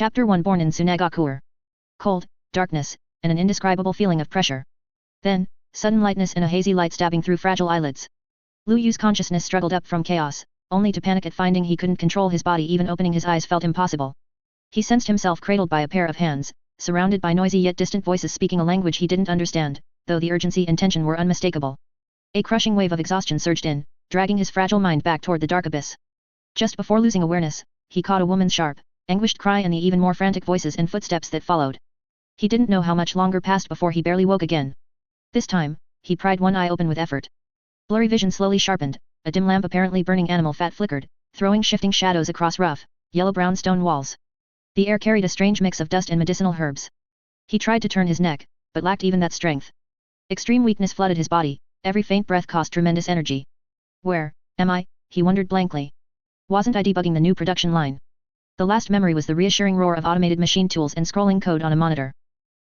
Chapter 1 Born in Sunagakure. Cold, darkness, and an indescribable feeling of pressure. Then, sudden lightness and a hazy light stabbing through fragile eyelids. Lu Yu's consciousness struggled up from chaos, only to panic at finding he couldn't control his body. Even opening his eyes felt impossible. He sensed himself cradled by a pair of hands, surrounded by noisy yet distant voices speaking a language he didn't understand, though the urgency and tension were unmistakable. A crushing wave of exhaustion surged in, dragging his fragile mind back toward the dark abyss. Just before losing awareness, he caught a woman's sharp, anguished cry and the even more frantic voices and footsteps that followed. He didn't know how much longer passed before he barely woke again. This time, he pried one eye open with effort. Blurry vision slowly sharpened, a dim lamp apparently burning animal fat flickered, throwing shifting shadows across rough, yellow-brown stone walls. The air carried a strange mix of dust and medicinal herbs. He tried to turn his neck, but lacked even that strength. Extreme weakness flooded his body, every faint breath cost tremendous energy. Where am I? He wondered blankly. Wasn't I debugging the new production line? The last memory was the reassuring roar of automated machine tools and scrolling code on a monitor.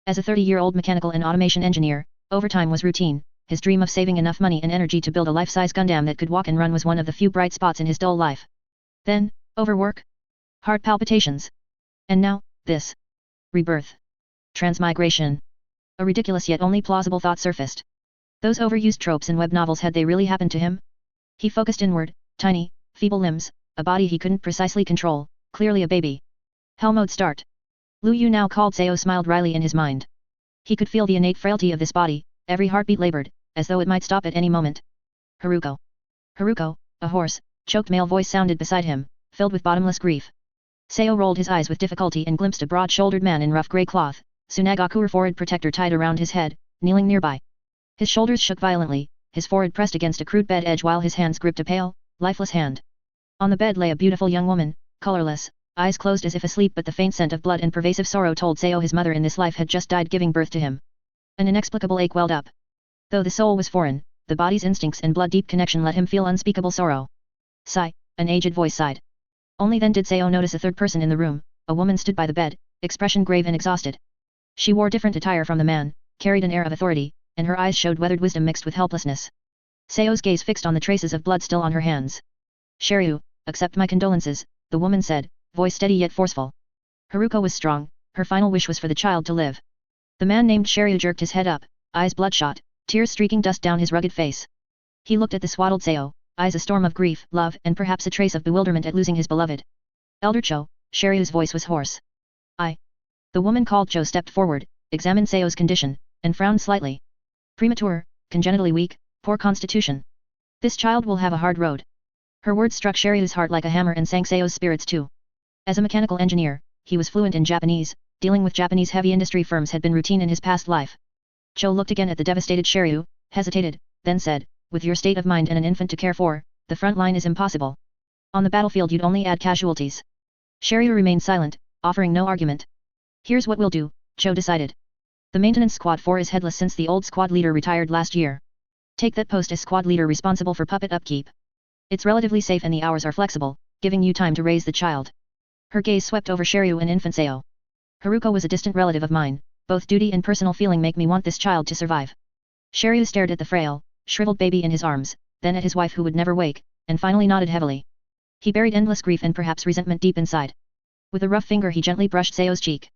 As a 30-year-old mechanical and automation engineer, overtime was routine. His dream of saving enough money and energy to build a life-size Gundam that could walk and run was one of the few bright spots in his dull life. Then, overwork? Heart palpitations. And now, this. Rebirth. Transmigration. A ridiculous yet only plausible thought surfaced. Those overused tropes in web novels, had they really happened to him? He focused inward, tiny, feeble limbs, a body he couldn't precisely control, clearly a baby. Hell mode start. Lu Yu, now called Sao, smiled wryly in his mind. He could feel the innate frailty of this body, every heartbeat labored, as though it might stop at any moment. Haruko. Haruko, a hoarse, choked male voice sounded beside him, filled with bottomless grief. Sao rolled his eyes with difficulty and glimpsed a broad-shouldered man in rough grey cloth, Sunagakure forehead protector tied around his head, kneeling nearby. His shoulders shook violently, his forehead pressed against a crude bed edge while his hands gripped a pale, lifeless hand. On the bed lay a beautiful young woman, colorless, eyes closed as if asleep, but the faint scent of blood and pervasive sorrow told Sao his mother in this life had just died giving birth to him. An inexplicable ache welled up. Though the soul was foreign, the body's instincts and blood-deep connection let him feel unspeakable sorrow. Sigh, an aged voice sighed. Only then did Sao notice a third person in the room. A woman stood by the bed, expression grave and exhausted. She wore different attire from the man, carried an air of authority, and her eyes showed weathered wisdom mixed with helplessness. Sao's gaze fixed on the traces of blood still on her hands. Shiryu, accept my condolences, the woman said, voice steady yet forceful. Haruko was strong, her final wish was for the child to live. The man named Shiryu jerked his head up, eyes bloodshot, tears streaking dust down his rugged face. He looked at the swaddled Sao, eyes a storm of grief, love, and perhaps a trace of bewilderment at losing his beloved. Elder Cho, Shiryu's voice was hoarse. The woman called Cho stepped forward, examined Sao's condition, and frowned slightly. Premature, congenitally weak, poor constitution. This child will have a hard road. Her words struck Shiryu's heart like a hammer and sank Sao's spirits too. As a mechanical engineer, he was fluent in Japanese. Dealing with Japanese heavy industry firms had been routine in his past life. Cho looked again at the devastated Shiryu, hesitated, then said, with your state of mind and an infant to care for, the front line is impossible. On the battlefield you'd only add casualties. Shiryu remained silent, offering no argument. Here's what we'll do, Cho decided. The maintenance squad 4 is headless since the old squad leader retired last year. Take that post as squad leader responsible for puppet upkeep. It's relatively safe and the hours are flexible, giving you time to raise the child. Her gaze swept over Shiryu and infant Sao. Haruko was a distant relative of mine, both duty and personal feeling make me want this child to survive. Shiryu stared at the frail, shriveled baby in his arms, then at his wife who would never wake, and finally nodded heavily. He buried endless grief and perhaps resentment deep inside. With a rough finger he gently brushed Sao's cheek.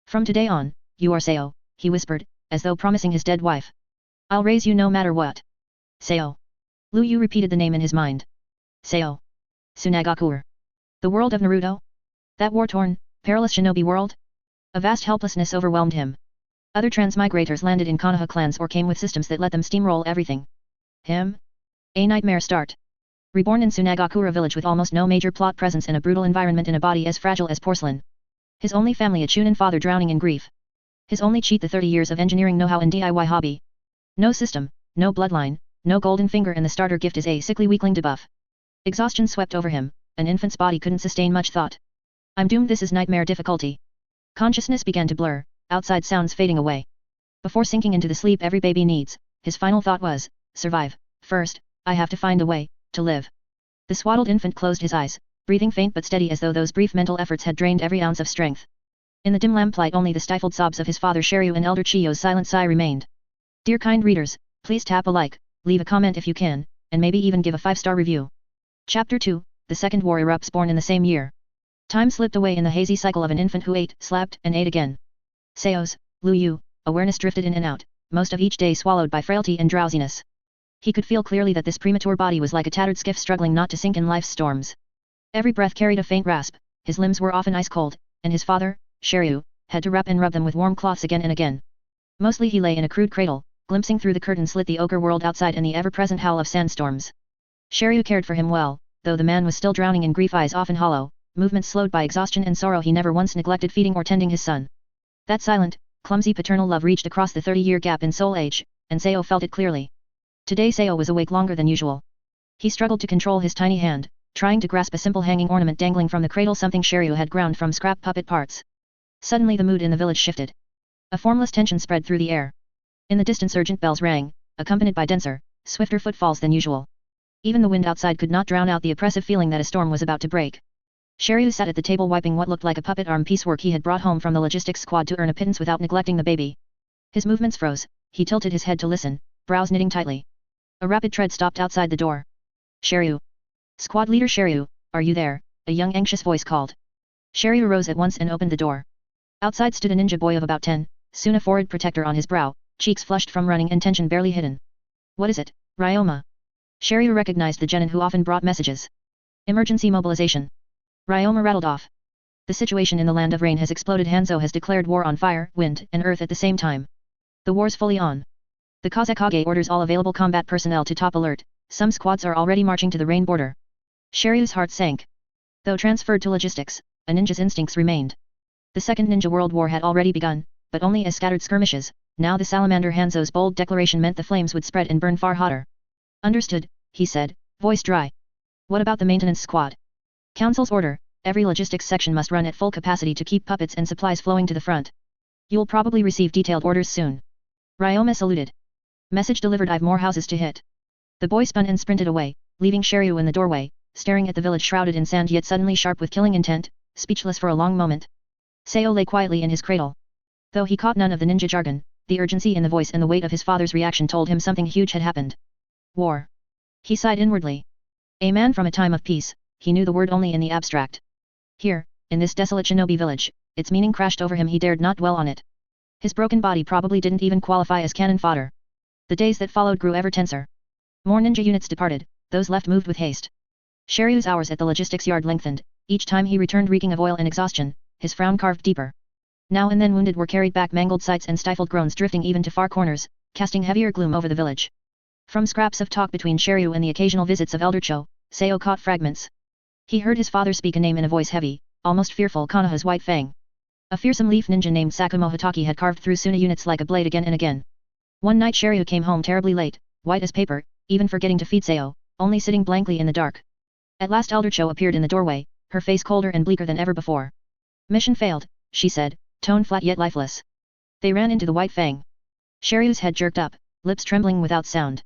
From today on, you are Sao, he whispered, as though promising his dead wife. I'll raise you no matter what. Sao. Lu Yu repeated the name in his mind. Sao. Sunagakure. The world of Naruto? That war-torn, perilous shinobi world? A vast helplessness overwhelmed him. Other transmigrators landed in Konoha clans or came with systems that let them steamroll everything. Him? A nightmare start. Reborn in Sunagakure village with almost no major plot presence and a brutal environment in a body as fragile as porcelain. His only family a Chunin father drowning in grief. His only cheat the 30 years of engineering know-how and DIY hobby. No system, no bloodline, no golden finger and the starter gift is a sickly weakling debuff. Exhaustion swept over him, an infant's body couldn't sustain much thought. I'm doomed, this is nightmare difficulty. Consciousness began to blur, outside sounds fading away. Before sinking into the sleep every baby needs, his final thought was, survive, first, I have to find a way, to live. The swaddled infant closed his eyes, breathing faint but steady as though those brief mental efforts had drained every ounce of strength. In the dim lamplight only the stifled sobs of his father Shiryu and elder Chiyo's silent sigh remained. Dear kind readers, please tap a like, leave a comment if you can, and maybe even give a 5-star review. Chapter 2, The Second War erupts. Born in the same year. Time slipped away in the hazy cycle of an infant who ate, slept, and ate again. Seo's, Lu Yu, awareness drifted in and out, most of each day swallowed by frailty and drowsiness. He could feel clearly that this premature body was like a tattered skiff struggling not to sink in life's storms. Every breath carried a faint rasp, his limbs were often ice cold, and his father, Shiryu, had to wrap and rub them with warm cloths again and again. Mostly he lay in a crude cradle, glimpsing through the curtain slit the ochre world outside and the ever-present howl of sandstorms. Shiryu cared for him well, though the man was still drowning in grief, eyes often hollow, movements slowed by exhaustion and sorrow. He never once neglected feeding or tending his son. That silent, clumsy paternal love reached across the 30-year gap in soul age, and Seo felt it clearly. Today Seo was awake longer than usual. He struggled to control his tiny hand, trying to grasp a simple hanging ornament dangling from the cradle, something Shiryu had ground from scrap puppet parts. Suddenly the mood in the village shifted. A formless tension spread through the air. In the distance urgent bells rang, accompanied by denser, swifter footfalls than usual. Even the wind outside could not drown out the oppressive feeling that a storm was about to break. Shiryu sat at the table wiping what looked like a puppet arm piecework he had brought home from the logistics squad to earn a pittance without neglecting the baby. His movements froze, he tilted his head to listen, brows knitting tightly. A rapid tread stopped outside the door. Shiryu. Squad leader Shiryu, are you there? A young anxious voice called. Shiryu rose at once and opened the door. Outside stood a ninja boy of about 10, soon a forehead protector on his brow, cheeks flushed from running and tension barely hidden. What is it, Ryoma? Shiryu recognized the genin who often brought messages. Emergency mobilization. Ryoma rattled off. The situation in the land of rain has exploded. Hanzo has declared war on fire, wind, and earth at the same time. The war's fully on. The Kazekage orders all available combat personnel to top alert. Some squads are already marching to the rain border. Shiryu's heart sank. Though transferred to logistics, a ninja's instincts remained. The Second Ninja World War had already begun, but only as scattered skirmishes. Now the salamander Hanzo's bold declaration meant the flames would spread and burn far hotter. Understood, he said, voice dry. What about the maintenance squad? Council's order, every logistics section must run at full capacity to keep puppets and supplies flowing to the front. You'll probably receive detailed orders soon. Ryoma saluted. Message delivered. I've more houses to hit. The boy spun and sprinted away, leaving Shiryu in the doorway, staring at the village shrouded in sand yet suddenly sharp with killing intent, speechless for a long moment. Seo lay quietly in his cradle. Though he caught none of the ninja jargon, the urgency in the voice and the weight of his father's reaction told him something huge had happened. War. He sighed inwardly. A man from a time of peace, he knew the word only in the abstract. Here, in this desolate shinobi village, its meaning crashed over him. He dared not dwell on it. His broken body probably didn't even qualify as cannon fodder. The days that followed grew ever tenser. More ninja units departed, those left moved with haste. Shiryu's hours at the logistics yard lengthened, each time he returned reeking of oil and exhaustion, his frown carved deeper. Now and then wounded were carried back, mangled sights and stifled groans drifting even to far corners, casting heavier gloom over the village. From scraps of talk between Shiryu and the occasional visits of Elder Cho, Seo caught fragments. He heard his father speak a name in a voice heavy, almost fearful: Konoha's white fang. A fearsome leaf ninja named Sakumo Hitaki had carved through Suna units like a blade again and again. One night Shiryu came home terribly late, white as paper, even forgetting to feed Seo, only sitting blankly in the dark. At last Elder Cho appeared in the doorway, her face colder and bleaker than ever before. Mission failed, she said, tone flat yet lifeless. They ran into the white fang. Shiryu's head jerked up, lips trembling without sound.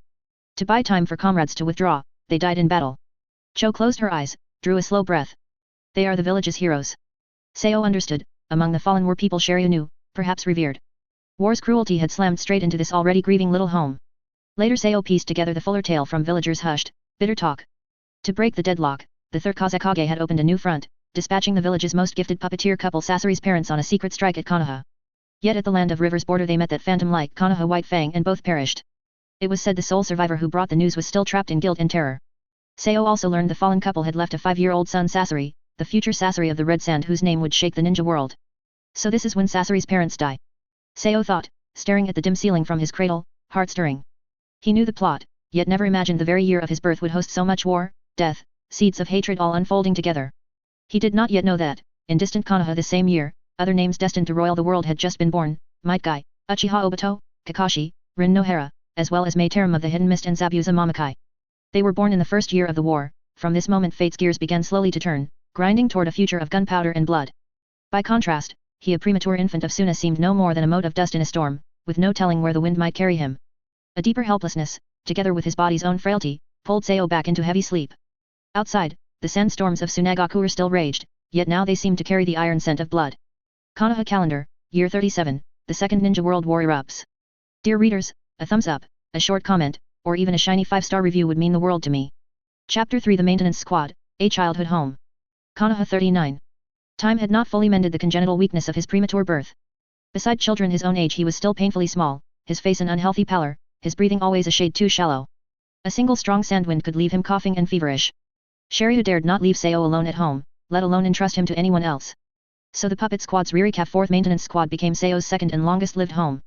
To buy time for comrades to withdraw, they died in battle. Cho closed her eyes, drew a slow breath. They are the village's heroes. Seo understood, among the fallen were people Shiryu knew, perhaps revered. War's cruelty had slammed straight into this already grieving little home. Later Seo pieced together the fuller tale from villagers' hushed, bitter talk. To break the deadlock, the Third Kazekage had opened a new front, dispatching the village's most gifted puppeteer couple Sasori's parents on a secret strike at Konoha. Yet at the Land of River's border they met that phantom-like Konoha White Fang and both perished. It was said the sole survivor who brought the news was still trapped in guilt and terror. Seo also learned the fallen couple had left a 5-year-old son Sasori, the future Sasori of the Red Sand whose name would shake the ninja world. So this is when Sasori's parents die. Seo thought, staring at the dim ceiling from his cradle, heart-stirring. He knew the plot, yet never imagined the very year of his birth would host so much war, death, seeds of hatred all unfolding together. He did not yet know that, in distant Konoha this same year, other names destined to roil the world had just been born: Might Guy, Uchiha Obito, Kakashi, Rin Nohara, as well as Maitaram of the Hidden Mist and Zabuza Mamakai. They were born in the first year of the war. From this moment fate's gears began slowly to turn, grinding toward a future of gunpowder and blood. By contrast, he, a premature infant of Suna, seemed no more than a mote of dust in a storm, with no telling where the wind might carry him. A deeper helplessness, together with his body's own frailty, pulled Seo back into heavy sleep. Outside, the sandstorms of Sunagakure still raged, yet now they seemed to carry the iron scent of blood. Konoha Calendar, Year 37, the Second Ninja World War erupts. Dear readers, a thumbs up, a short comment, or even a shiny 5-star review would mean the world to me. Chapter 3: The Maintenance Squad, A Childhood Home. Konoha 39. Time had not fully mended the congenital weakness of his premature birth. Beside children his own age he was still painfully small, his face an unhealthy pallor, his breathing always a shade too shallow. A single strong sandwind could leave him coughing and feverish. Shiryu dared not leave Seo alone at home, let alone entrust him to anyone else. So the puppet squad's Ririkaf 4th Maintenance Squad became Seo's second and longest-lived home.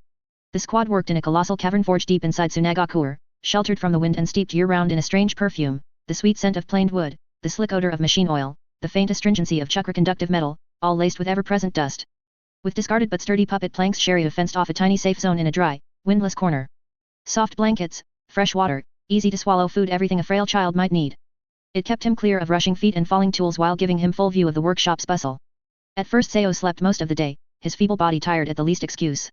The squad worked in a colossal cavern forge deep inside Sunagakure, sheltered from the wind and steeped year-round in a strange perfume, the sweet scent of planed wood, the slick odor of machine oil, the faint astringency of chakra-conductive metal, all laced with ever-present dust. With discarded but sturdy puppet planks Shiryu fenced off a tiny safe zone in a dry, windless corner. Soft blankets, fresh water, easy-to-swallow food, everything a frail child might need. It kept him clear of rushing feet and falling tools while giving him full view of the workshop's bustle. At first Seo slept most of the day, his feeble body tired at the least excuse.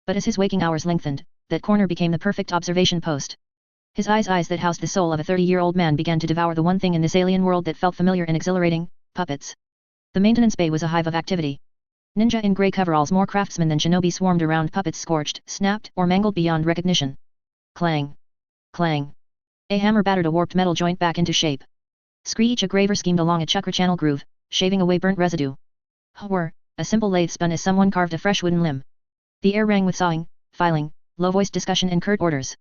But as his waking hours lengthened, that corner became the perfect observation post. His eyes that housed the soul of a 30-year-old man began to devour the one thing in this alien world that felt familiar and exhilarating, puppets. The maintenance bay was a hive of activity. Ninja in grey coveralls, more craftsmen than shinobi, swarmed around puppets, scorched, snapped, or mangled beyond recognition. Clang. Clang. A hammer battered a warped metal joint back into shape. Screech, a graver schemed along a chakra channel groove, shaving away burnt residue. Whir, a simple lathe spun as someone carved a fresh wooden limb. The air rang with sawing, filing, low-voiced discussion and curt orders.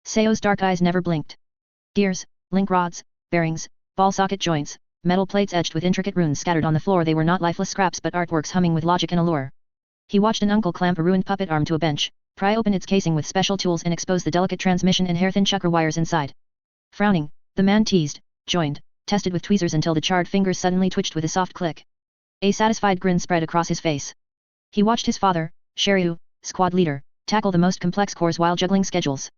Seo's dark eyes never blinked. Gears, link rods, bearings, ball socket joints, metal plates etched with intricate runes scattered on the floor, they were not lifeless scraps but artworks humming with logic and allure. He watched an uncle clamp a ruined puppet arm to a bench, pry open its casing with special tools and expose the delicate transmission and hair-thin chakra wires inside. Frowning, the man teased, joined, tested with tweezers until the charred fingers suddenly twitched with a soft click. A satisfied grin spread across his face. He watched his father, Shiryu, squad leader, tackle the most complex cores while juggling schedules.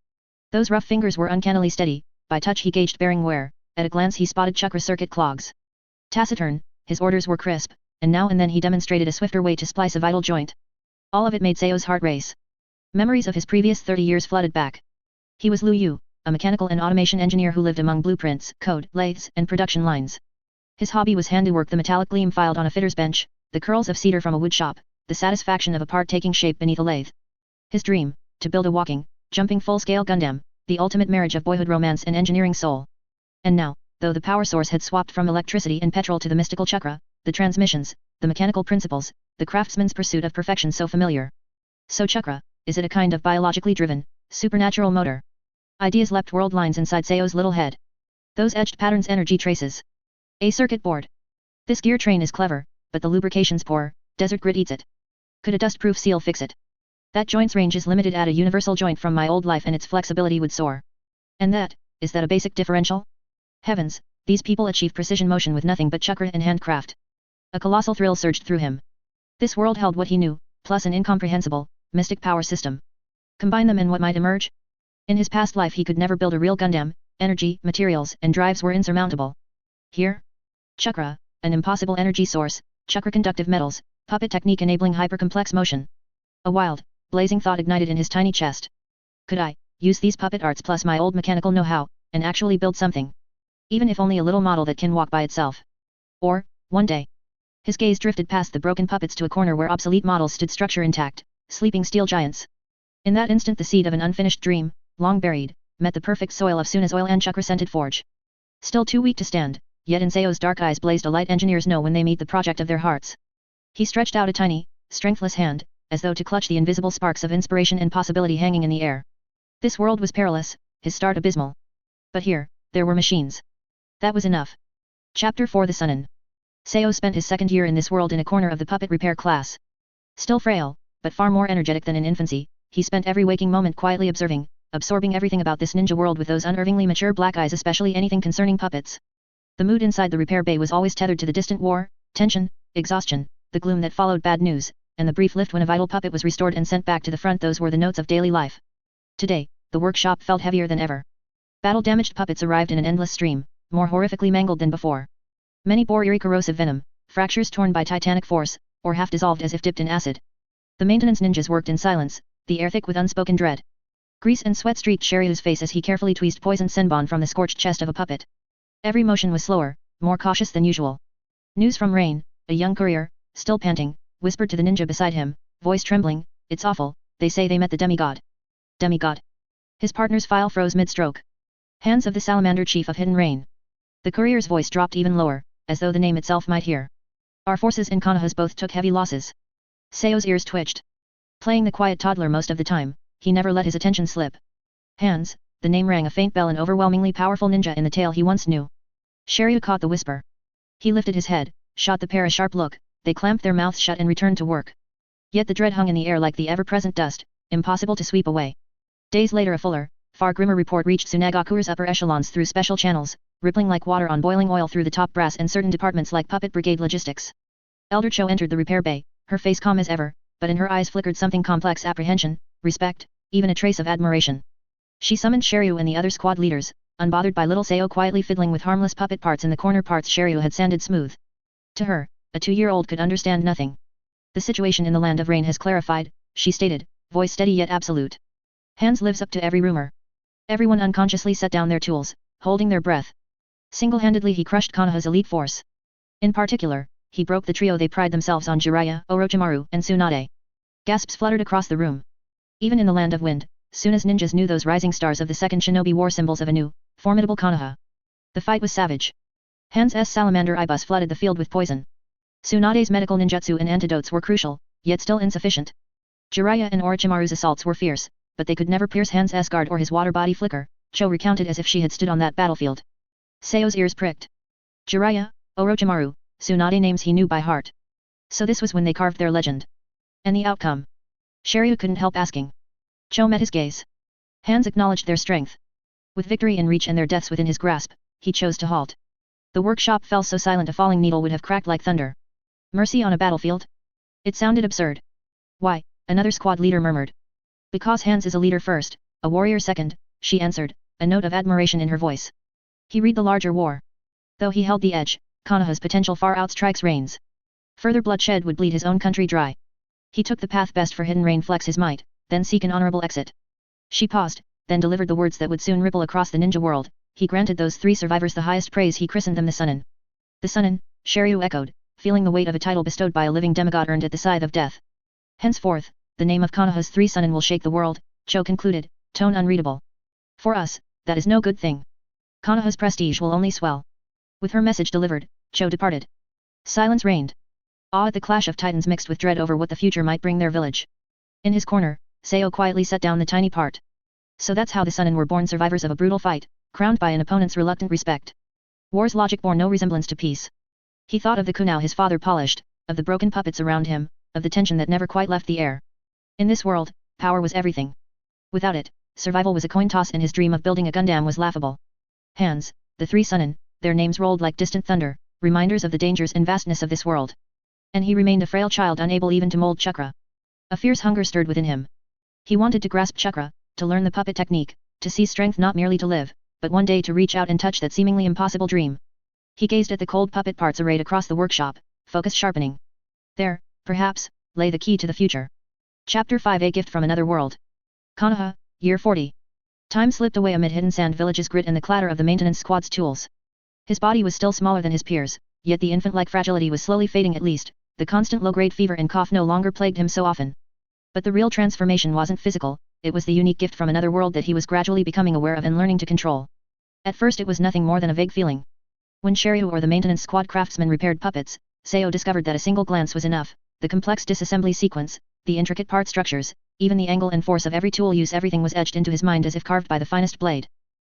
Those rough fingers were uncannily steady, by touch he gauged bearing wear, at a glance he spotted chakra circuit clogs. Taciturn, his orders were crisp, and now and then he demonstrated a swifter way to splice a vital joint. All of it made Seo's heart race. Memories of his previous 30 years flooded back. He was Liu Yu, a mechanical and automation engineer who lived among blueprints, code, lathes, and production lines. His hobby was handiwork, the metallic gleam filed on a fitter's bench, the curls of cedar from a wood shop, the satisfaction of a part taking shape beneath a lathe. His dream, to build a walking, jumping full-scale Gundam, the ultimate marriage of boyhood romance and engineering soul. And now, though the power source had swapped from electricity and petrol to the mystical chakra, the transmissions, the mechanical principles, the craftsman's pursuit of perfection so familiar. So chakra, is it a kind of biologically driven, supernatural motor? Ideas leapt world lines inside Seo's little head. Those etched patterns, energy traces. A circuit board. This gear train is clever, but the lubrication's poor, desert grit eats it. Could a dust-proof seal fix it? That joint's range is limited at a universal joint from my old life and its flexibility would soar. And that, is that a basic differential? Heavens, these people achieve precision motion with nothing but chakra and handcraft. A colossal thrill surged through him. This world held what he knew, plus an incomprehensible, mystic power system. Combine them and what might emerge? In his past life he could never build a real Gundam, energy, materials, and drives were insurmountable. Here? Chakra, an impossible energy source, chakra-conductive metals, puppet technique enabling hyper-complex motion. A wild, blazing thought ignited in his tiny chest. Could I use these puppet arts plus my old mechanical know-how, and actually build something? Even if only a little model that can walk by itself. Or, one day. His gaze drifted past the broken puppets to a corner where obsolete models stood, structure intact, sleeping steel giants. In that instant the seed of an unfinished dream, long buried, met the perfect soil of Suna's oil and chakra-scented forge. Still too weak to stand, yet in Seo's dark eyes blazed a light engineers know when they meet the project of their hearts. He stretched out a tiny, strengthless hand, as though to clutch the invisible sparks of inspiration and possibility hanging in the air. This world was perilous, his start abysmal. But here, there were machines. That was enough. Chapter 4 The Sunin. Seo spent his second year in this world in a corner of the puppet repair class. Still frail, but far more energetic than in infancy, he spent every waking moment quietly observing, absorbing everything about this ninja world with those unervingly mature black eyes, especially anything concerning puppets. The mood inside the repair bay was always tethered to the distant war, tension, exhaustion, the gloom that followed bad news, and the brief lift when a vital puppet was restored and sent back to the front. Those were the notes of daily life. Today, the workshop felt heavier than ever. Battle-damaged puppets arrived in an endless stream, more horrifically mangled than before. Many bore eerie corrosive venom, fractures torn by titanic force, or half dissolved as if dipped in acid. The maintenance ninjas worked in silence, the air thick with unspoken dread. Grease and sweat streaked Shiryu's face as he carefully tweezed poison senbon from the scorched chest of a puppet. Every motion was slower, more cautious than usual. News from Rain, a young courier, still panting, whispered to the ninja beside him, voice trembling, "It's awful, they say they met the demigod." Demigod. His partner's file froze mid-stroke. Hands of the salamander chief of Hidden Rain. The courier's voice dropped even lower, as though the name itself might hear. Our forces in Konoha's both took heavy losses. Seo's ears twitched. Playing the quiet toddler most of the time, he never let his attention slip. Hands, the name rang a faint bell, an overwhelmingly powerful ninja in the tale he once knew. Shiryu caught the whisper. He lifted his head, shot the pair a sharp look, they clamped their mouths shut and returned to work. Yet the dread hung in the air like the ever-present dust, impossible to sweep away. Days later a fuller, far grimmer report reached Sunagakure's upper echelons through special channels, rippling like water on boiling oil through the top brass and certain departments like Puppet Brigade Logistics. Elder Cho entered the repair bay, her face calm as ever, but in her eyes flickered something complex: apprehension, respect, even a trace of admiration. She summoned Shiryu and the other squad leaders, unbothered by little Seo quietly fiddling with harmless puppet parts in the corner, parts Shiryu had sanded smooth. To her, a 2-year-old could understand nothing. The situation in the Land of Rain has clarified, she stated, voice steady yet absolute. Hands lives up to every rumor. Everyone unconsciously set down their tools, holding their breath. Single-handedly he crushed Konoha's elite force. In particular, he broke the trio they pride themselves on: Jiraiya, Orochimaru, and Tsunade. Gasps fluttered across the room. Even in the Land of Wind, soon as ninjas knew those rising stars of the Second Shinobi War, symbols of a new, formidable Konoha. The fight was savage. Han's salamander ibus flooded the field with poison. Tsunade's medical ninjutsu and antidotes were crucial, yet still insufficient. Jiraiya and Orochimaru's assaults were fierce, but they could never pierce Han's guard or his water body flicker, Cho recounted as if she had stood on that battlefield. Seo's ears pricked. Jiraiya, Orochimaru, Tsunade, names he knew by heart. So this was when they carved their legend. And the outcome? Shiryu couldn't help asking. Cho met his gaze. Hands acknowledged their strength. With victory in reach and their deaths within his grasp, he chose to halt. The workshop fell so silent a falling needle would have cracked like thunder. Mercy on a battlefield? It sounded absurd. Why? Another squad leader murmured. Because Han's is a leader first, a warrior second, she answered, a note of admiration in her voice. He read the larger war. Though he held the edge, Konoha's potential far outstrikes Rain's. Further bloodshed would bleed his own country dry. He took the path best for hidden Rain, flex his might, then seek an honorable exit. She paused, then delivered the words that would soon ripple across the ninja world. He granted those 3 survivors the highest praise. He christened them the Sunin. The Sunin, Shiryu echoed, feeling the weight of a title bestowed by a living demigod earned at the scythe of death. Henceforth, the name of Konoha's 3 Sunin will shake the world, Cho concluded, tone unreadable. For us, that is no good thing. Konoha's prestige will only swell. With her message delivered, Cho departed. Silence reigned. Awe at the clash of titans mixed with dread over what the future might bring their village. In his corner, Seo quietly set down the tiny part. So that's how the Sunin were born, survivors of a brutal fight, crowned by an opponent's reluctant respect. War's logic bore no resemblance to peace. He thought of the kunao his father polished, of the broken puppets around him, of the tension that never quite left the air. In this world, power was everything. Without it, survival was a coin toss and his dream of building a Gundam was laughable. Hands, the 3 Sunin, their names rolled like distant thunder, reminders of the dangers and vastness of this world. And he remained a frail child, unable even to mold chakra. A fierce hunger stirred within him. He wanted to grasp chakra, to learn the puppet technique, to seize strength, not merely to live, but one day to reach out and touch that seemingly impossible dream. He gazed at the cold puppet parts arrayed across the workshop, focus sharpening. There, perhaps, lay the key to the future. Chapter 5: A Gift from Another World. Konoha, Year 40. Time slipped away amid hidden sand villages' grit and the clatter of the maintenance squad's tools. His body was still smaller than his peers, yet the infant-like fragility was slowly fading. At least, the constant low-grade fever and cough no longer plagued him so often. But the real transformation wasn't physical, it was the unique gift from another world that he was gradually becoming aware of and learning to control. At first it was nothing more than a vague feeling. When Shiryu or the maintenance squad craftsman repaired puppets, Seo discovered that a single glance was enough: the complex disassembly sequence, the intricate part structures, even the angle and force of every tool use, everything was etched into his mind as if carved by the finest blade.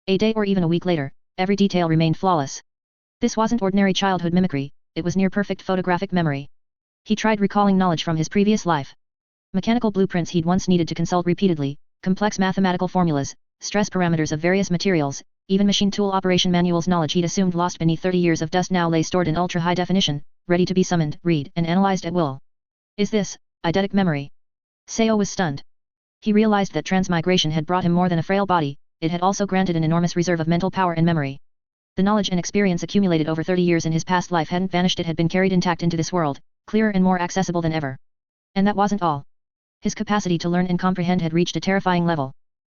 A day or even a week later, every detail remained flawless. This wasn't ordinary childhood mimicry, it was near-perfect photographic memory. He tried recalling knowledge from his previous life. Mechanical blueprints he'd once needed to consult repeatedly, complex mathematical formulas, stress parameters of various materials, even machine tool operation manuals. Knowledge he'd assumed lost beneath 30 years of dust now lay stored in ultra-high definition, ready to be summoned, read, and analyzed at will. Is this eidetic memory? Seo was stunned. He realized that transmigration had brought him more than a frail body, it had also granted an enormous reserve of mental power and memory. The knowledge and experience accumulated over 30 years in his past life hadn't vanished, it had been carried intact into this world, clearer and more accessible than ever. And that wasn't all. His capacity to learn and comprehend had reached a terrifying level.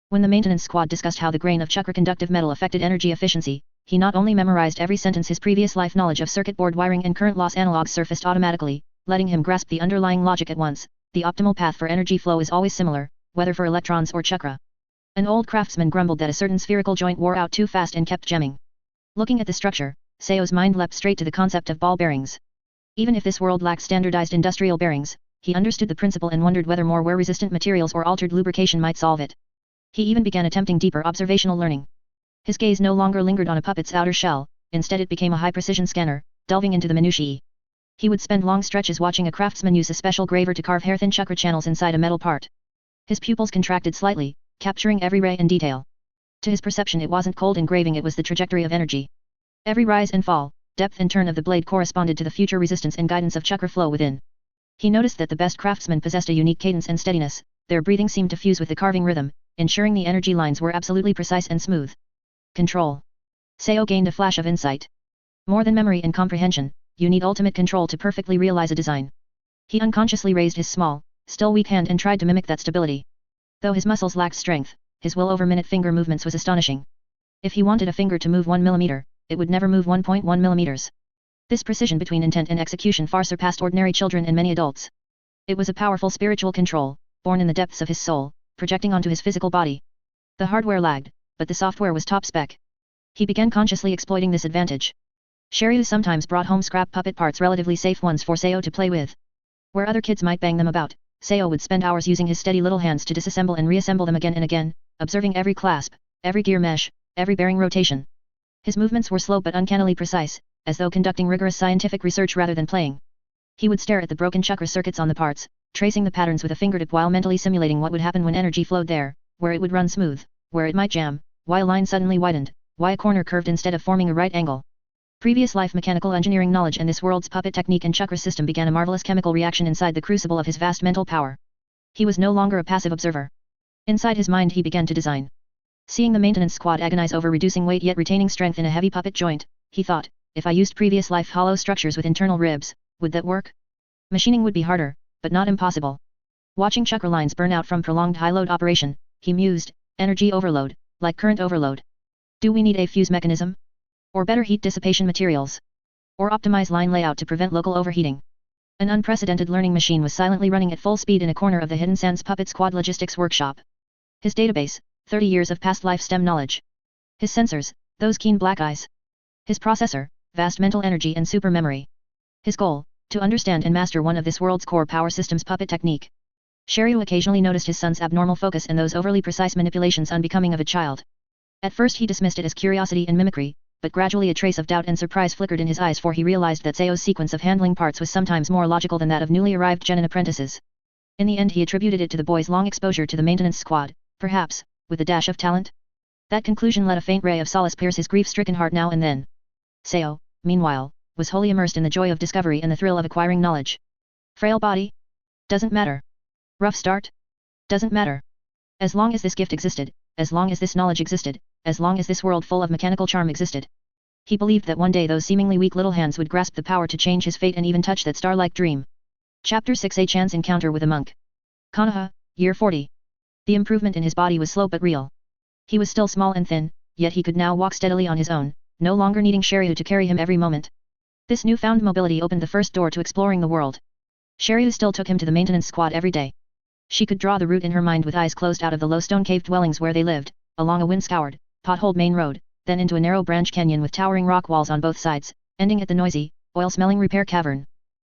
When the maintenance squad discussed how the grain of chakra conductive metal affected energy efficiency, he not only memorized every sentence, his previous life knowledge of circuit board wiring and current loss analogs surfaced automatically, letting him grasp the underlying logic at once. The optimal path for energy flow is always similar, whether for electrons or chakra. An old craftsman grumbled that a certain spherical joint wore out too fast and kept gemming. Looking at the structure, Seo's mind leapt straight to the concept of ball bearings. Even if this world lacked standardized industrial bearings, he understood the principle and wondered whether more wear-resistant materials or altered lubrication might solve it. He even began attempting deeper observational learning. His gaze no longer lingered on a puppet's outer shell, instead it became a high-precision scanner, delving into the minutiae. He would spend long stretches watching a craftsman use a special graver to carve hair-thin chakra channels inside a metal part. His pupils contracted slightly, capturing every ray and detail. To his perception it wasn't cold engraving, it was the trajectory of energy. Every rise and fall, depth and turn of the blade corresponded to the future resistance and guidance of chakra flow within. He noticed that the best craftsmen possessed a unique cadence and steadiness, their breathing seemed to fuse with the carving rhythm, ensuring the energy lines were absolutely precise and smooth. Control. Seo gained a flash of insight. More than memory and comprehension, you need ultimate control to perfectly realize a design. He unconsciously raised his small, still weak hand and tried to mimic that stability. Though his muscles lacked strength, his will over minute finger movements was astonishing. If he wanted a finger to move 1 millimeter, it would never move 1.1 millimeters. This precision between intent and execution far surpassed ordinary children and many adults. It was a powerful spiritual control, born in the depths of his soul, projecting onto his physical body. The hardware lagged, but the software was top spec. He began consciously exploiting this advantage. Shiryu sometimes brought home scrap puppet parts, relatively safe ones for Seo to play with. Where other kids might bang them about, Seo would spend hours using his steady little hands to disassemble and reassemble them again and again, observing every clasp, every gear mesh, every bearing rotation. His movements were slow but uncannily precise, as though conducting rigorous scientific research rather than playing. He would stare at the broken chakra circuits on the parts, tracing the patterns with a fingertip while mentally simulating what would happen when energy flowed there, where it would run smooth, where it might jam, why a line suddenly widened, why a corner curved instead of forming a right angle. Previous life mechanical engineering knowledge and this world's puppet technique and chakra system began a marvelous chemical reaction inside the crucible of his vast mental power. He was no longer a passive observer. Inside his mind he began to design. Seeing the maintenance squad agonize over reducing weight yet retaining strength in a heavy puppet joint, he thought, if I used previous life hollow structures with internal ribs, would that work? Machining would be harder, but not impossible. Watching chakra lines burn out from prolonged high-load operation, he mused, energy overload, like current overload. Do we need a fuse mechanism? Or better heat dissipation materials? Or optimize line layout to prevent local overheating? An unprecedented learning machine was silently running at full speed in a corner of the Hidden Sands Puppet Squad logistics workshop. His database, 30 years of past life STEM knowledge. His sensors, those keen black eyes. His processor, vast mental energy and super memory. His goal, to understand and master one of this world's core power systems puppet technique. Shiryu occasionally noticed his son's abnormal focus and those overly precise manipulations unbecoming of a child. At first he dismissed it as curiosity and mimicry, but gradually a trace of doubt and surprise flickered in his eyes, for he realized that Seo's sequence of handling parts was sometimes more logical than that of newly arrived genin apprentices. In the end he attributed it to the boy's long exposure to the maintenance squad, perhaps, with a dash of talent. That conclusion let a faint ray of solace pierce his grief-stricken heart now and then. Seo, meanwhile, was wholly immersed in the joy of discovery and the thrill of acquiring knowledge. Frail body? Doesn't matter. Rough start? Doesn't matter. As long as this gift existed, as long as this knowledge existed, as long as this world full of mechanical charm existed. He believed that one day those seemingly weak little hands would grasp the power to change his fate and even touch that star-like dream. Chapter 6: A Chance Encounter with a Monk. Konoha, Year 40. The improvement in his body was slow but real. He was still small and thin, yet he could now walk steadily on his own, no longer needing Shiryu to carry him every moment. This newfound mobility opened the first door to exploring the world. Shiryu still took him to the maintenance squad every day. She could draw the route in her mind with eyes closed out of the low stone cave dwellings where they lived, along a wind-scoured, potholed main road, then into a narrow branch canyon with towering rock walls on both sides, ending at the noisy, oil-smelling repair cavern.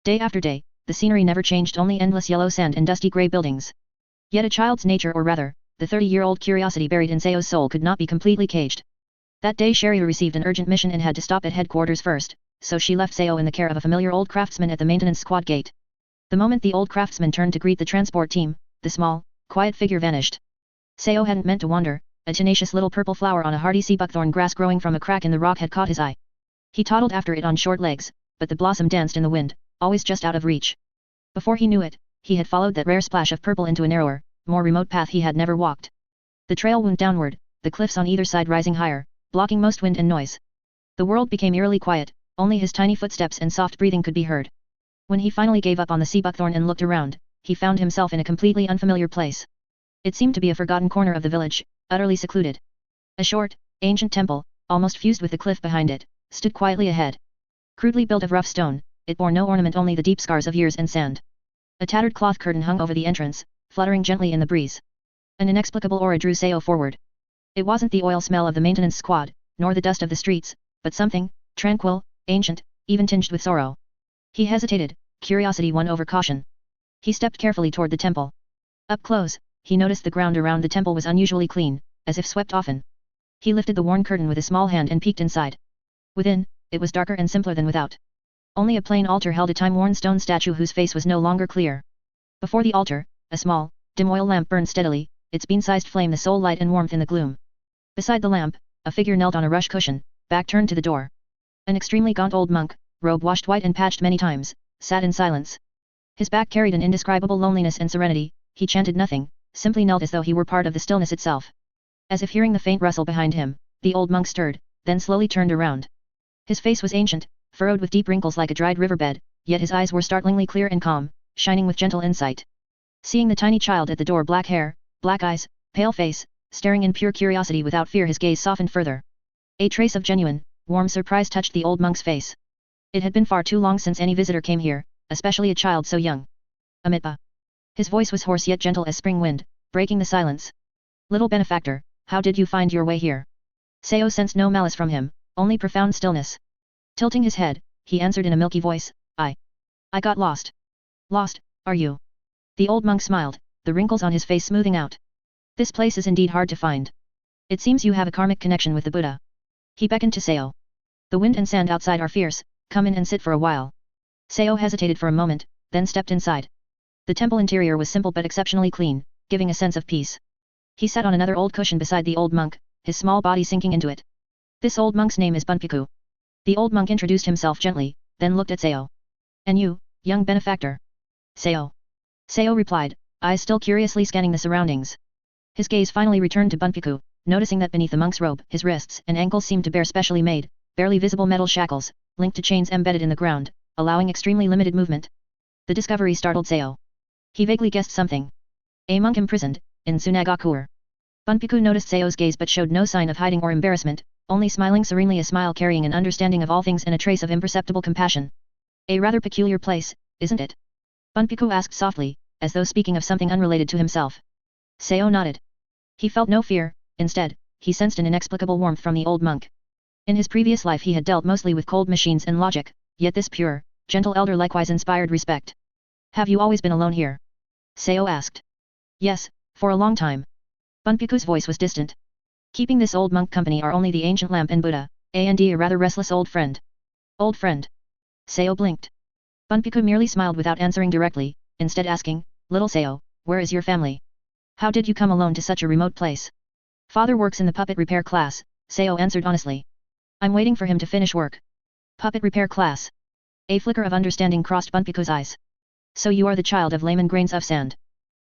Day after day, the scenery never changed, only endless yellow sand and dusty grey buildings. Yet a child's nature, or rather, the 30-year-old curiosity buried in Seo's soul, could not be completely caged. That day Shiryu received an urgent mission and had to stop at headquarters first, so she left Seo in the care of a familiar old craftsman at the maintenance squad gate. The moment the old craftsman turned to greet the transport team, the small, quiet figure vanished. Seo hadn't meant to wander. A tenacious little purple flower on a hardy sea buckthorn grass growing from a crack in the rock had caught his eye. He toddled after it on short legs, but the blossom danced in the wind, always just out of reach. Before he knew it, he had followed that rare splash of purple into a narrower, more remote path he had never walked. The trail wound downward, the cliffs on either side rising higher, blocking most wind and noise. The world became eerily quiet, only his tiny footsteps and soft breathing could be heard. When he finally gave up on the sea buckthorn and looked around, he found himself in a completely unfamiliar place. It seemed to be a forgotten corner of the village, utterly secluded. A short, ancient temple, almost fused with the cliff behind it, stood quietly ahead. Crudely built of rough stone, it bore no ornament, only the deep scars of years and sand. A tattered cloth curtain hung over the entrance, fluttering gently in the breeze. An inexplicable aura drew Seo forward. It wasn't the oil smell of the maintenance squad, nor the dust of the streets, but something, tranquil, ancient, even tinged with sorrow. He hesitated, curiosity won over caution. He stepped carefully toward the temple. Up close, he noticed the ground around the temple was unusually clean, as if swept often. He lifted the worn curtain with a small hand and peeked inside. Within, it was darker and simpler than without. Only a plain altar held a time-worn stone statue whose face was no longer clear. Before the altar, a small, dim oil lamp burned steadily, its bean-sized flame the sole light and warmth in the gloom. Beside the lamp, a figure knelt on a rush cushion, back turned to the door. An extremely gaunt old monk, robe washed white and patched many times, sat in silence. His back carried an indescribable loneliness and serenity. He chanted nothing, simply knelt as though he were part of the stillness itself. As if hearing the faint rustle behind him, the old monk stirred, then slowly turned around. His face was ancient, furrowed with deep wrinkles like a dried riverbed, yet his eyes were startlingly clear and calm, shining with gentle insight. Seeing the tiny child at the door, black hair, black eyes, pale face, staring in pure curiosity without fear, his gaze softened further. A trace of genuine, warm surprise touched the old monk's face. It had been far too long since any visitor came here, especially a child so young. Amitba. His voice was hoarse yet gentle as spring wind, breaking the silence. Little benefactor, how did you find your way here? Seo sensed no malice from him, only profound stillness. Tilting his head, he answered in a milky voice, I got lost. Lost, are you? The old monk smiled, the wrinkles on his face smoothing out. This place is indeed hard to find. It seems you have a karmic connection with the Buddha. He beckoned to Seo. The wind and sand outside are fierce, come in and sit for a while. Seo hesitated for a moment, then stepped inside. The temple interior was simple but exceptionally clean, giving a sense of peace. He sat on another old cushion beside the old monk, his small body sinking into it. This old monk's name is Bunpuku. The old monk introduced himself gently, then looked at Seo. And you, young benefactor? Seo. Seo replied, eyes still curiously scanning the surroundings. His gaze finally returned to Bunpuku, noticing that beneath the monk's robe, his wrists and ankles seemed to bear specially made, barely visible metal shackles, linked to chains embedded in the ground, allowing extremely limited movement. The discovery startled Seo. He vaguely guessed something. A monk imprisoned, in Sunagakure. Bunpuku noticed Seo's gaze but showed no sign of hiding or embarrassment, only smiling serenely, a smile carrying an understanding of all things and a trace of imperceptible compassion. A rather peculiar place, isn't it? Bunpuku asked softly, as though speaking of something unrelated to himself. Seo nodded. He felt no fear, instead, he sensed an inexplicable warmth from the old monk. In his previous life he had dealt mostly with cold machines and logic, yet this pure, gentle elder likewise inspired respect. Have you always been alone here? Seo asked. Yes, for a long time. Bunpuku's voice was distant. Keeping this old monk company are only the ancient lamp and Buddha, and a rather restless old friend. Old friend. Seo blinked. Bunpuku merely smiled without answering directly, instead asking, Little Seo, where is your family? How did you come alone to such a remote place? Father works in the puppet repair class, Seo answered honestly. I'm waiting for him to finish work. Puppet repair class. A flicker of understanding crossed Bunpuku's eyes. So you are the child of layman grains of sand.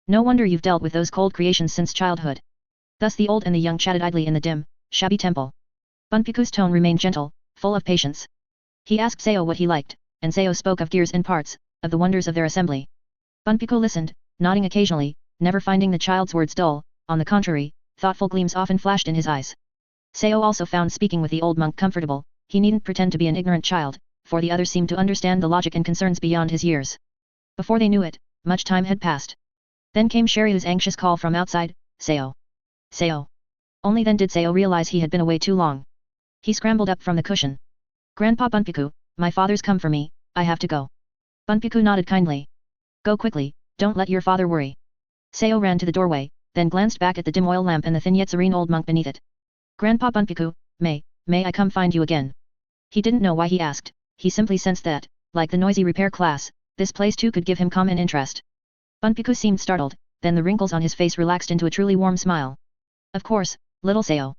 No wonder you've dealt with those cold creations since childhood. Thus the old and the young chatted idly in the dim, shabby temple. Bunpuku's tone remained gentle, full of patience. He asked Seo what he liked, and Seo spoke of gears and parts, of the wonders of their assembly. Bunpuku listened, nodding occasionally, never finding the child's words dull, on the contrary, thoughtful gleams often flashed in his eyes. Seo also found speaking with the old monk comfortable, he needn't pretend to be an ignorant child, for the other seemed to understand the logic and concerns beyond his years. Before they knew it, much time had passed. Then came Shiryu's anxious call from outside, Seo. Seo. Only then did Seo realize he had been away too long. He scrambled up from the cushion. Grandpa Bunpuku, my father's come for me, I have to go. Bunpuku nodded kindly. Go quickly, don't let your father worry. Seo ran to the doorway, then glanced back at the dim oil lamp and the thin yet serene old monk beneath it. Grandpa Bunpuku, may I come find you again? He didn't know why he asked, he simply sensed that, like the noisy repair class, this place too could give him calm and interest. Bunpuku seemed startled, then the wrinkles on his face relaxed into a truly warm smile. Of course, little Seo.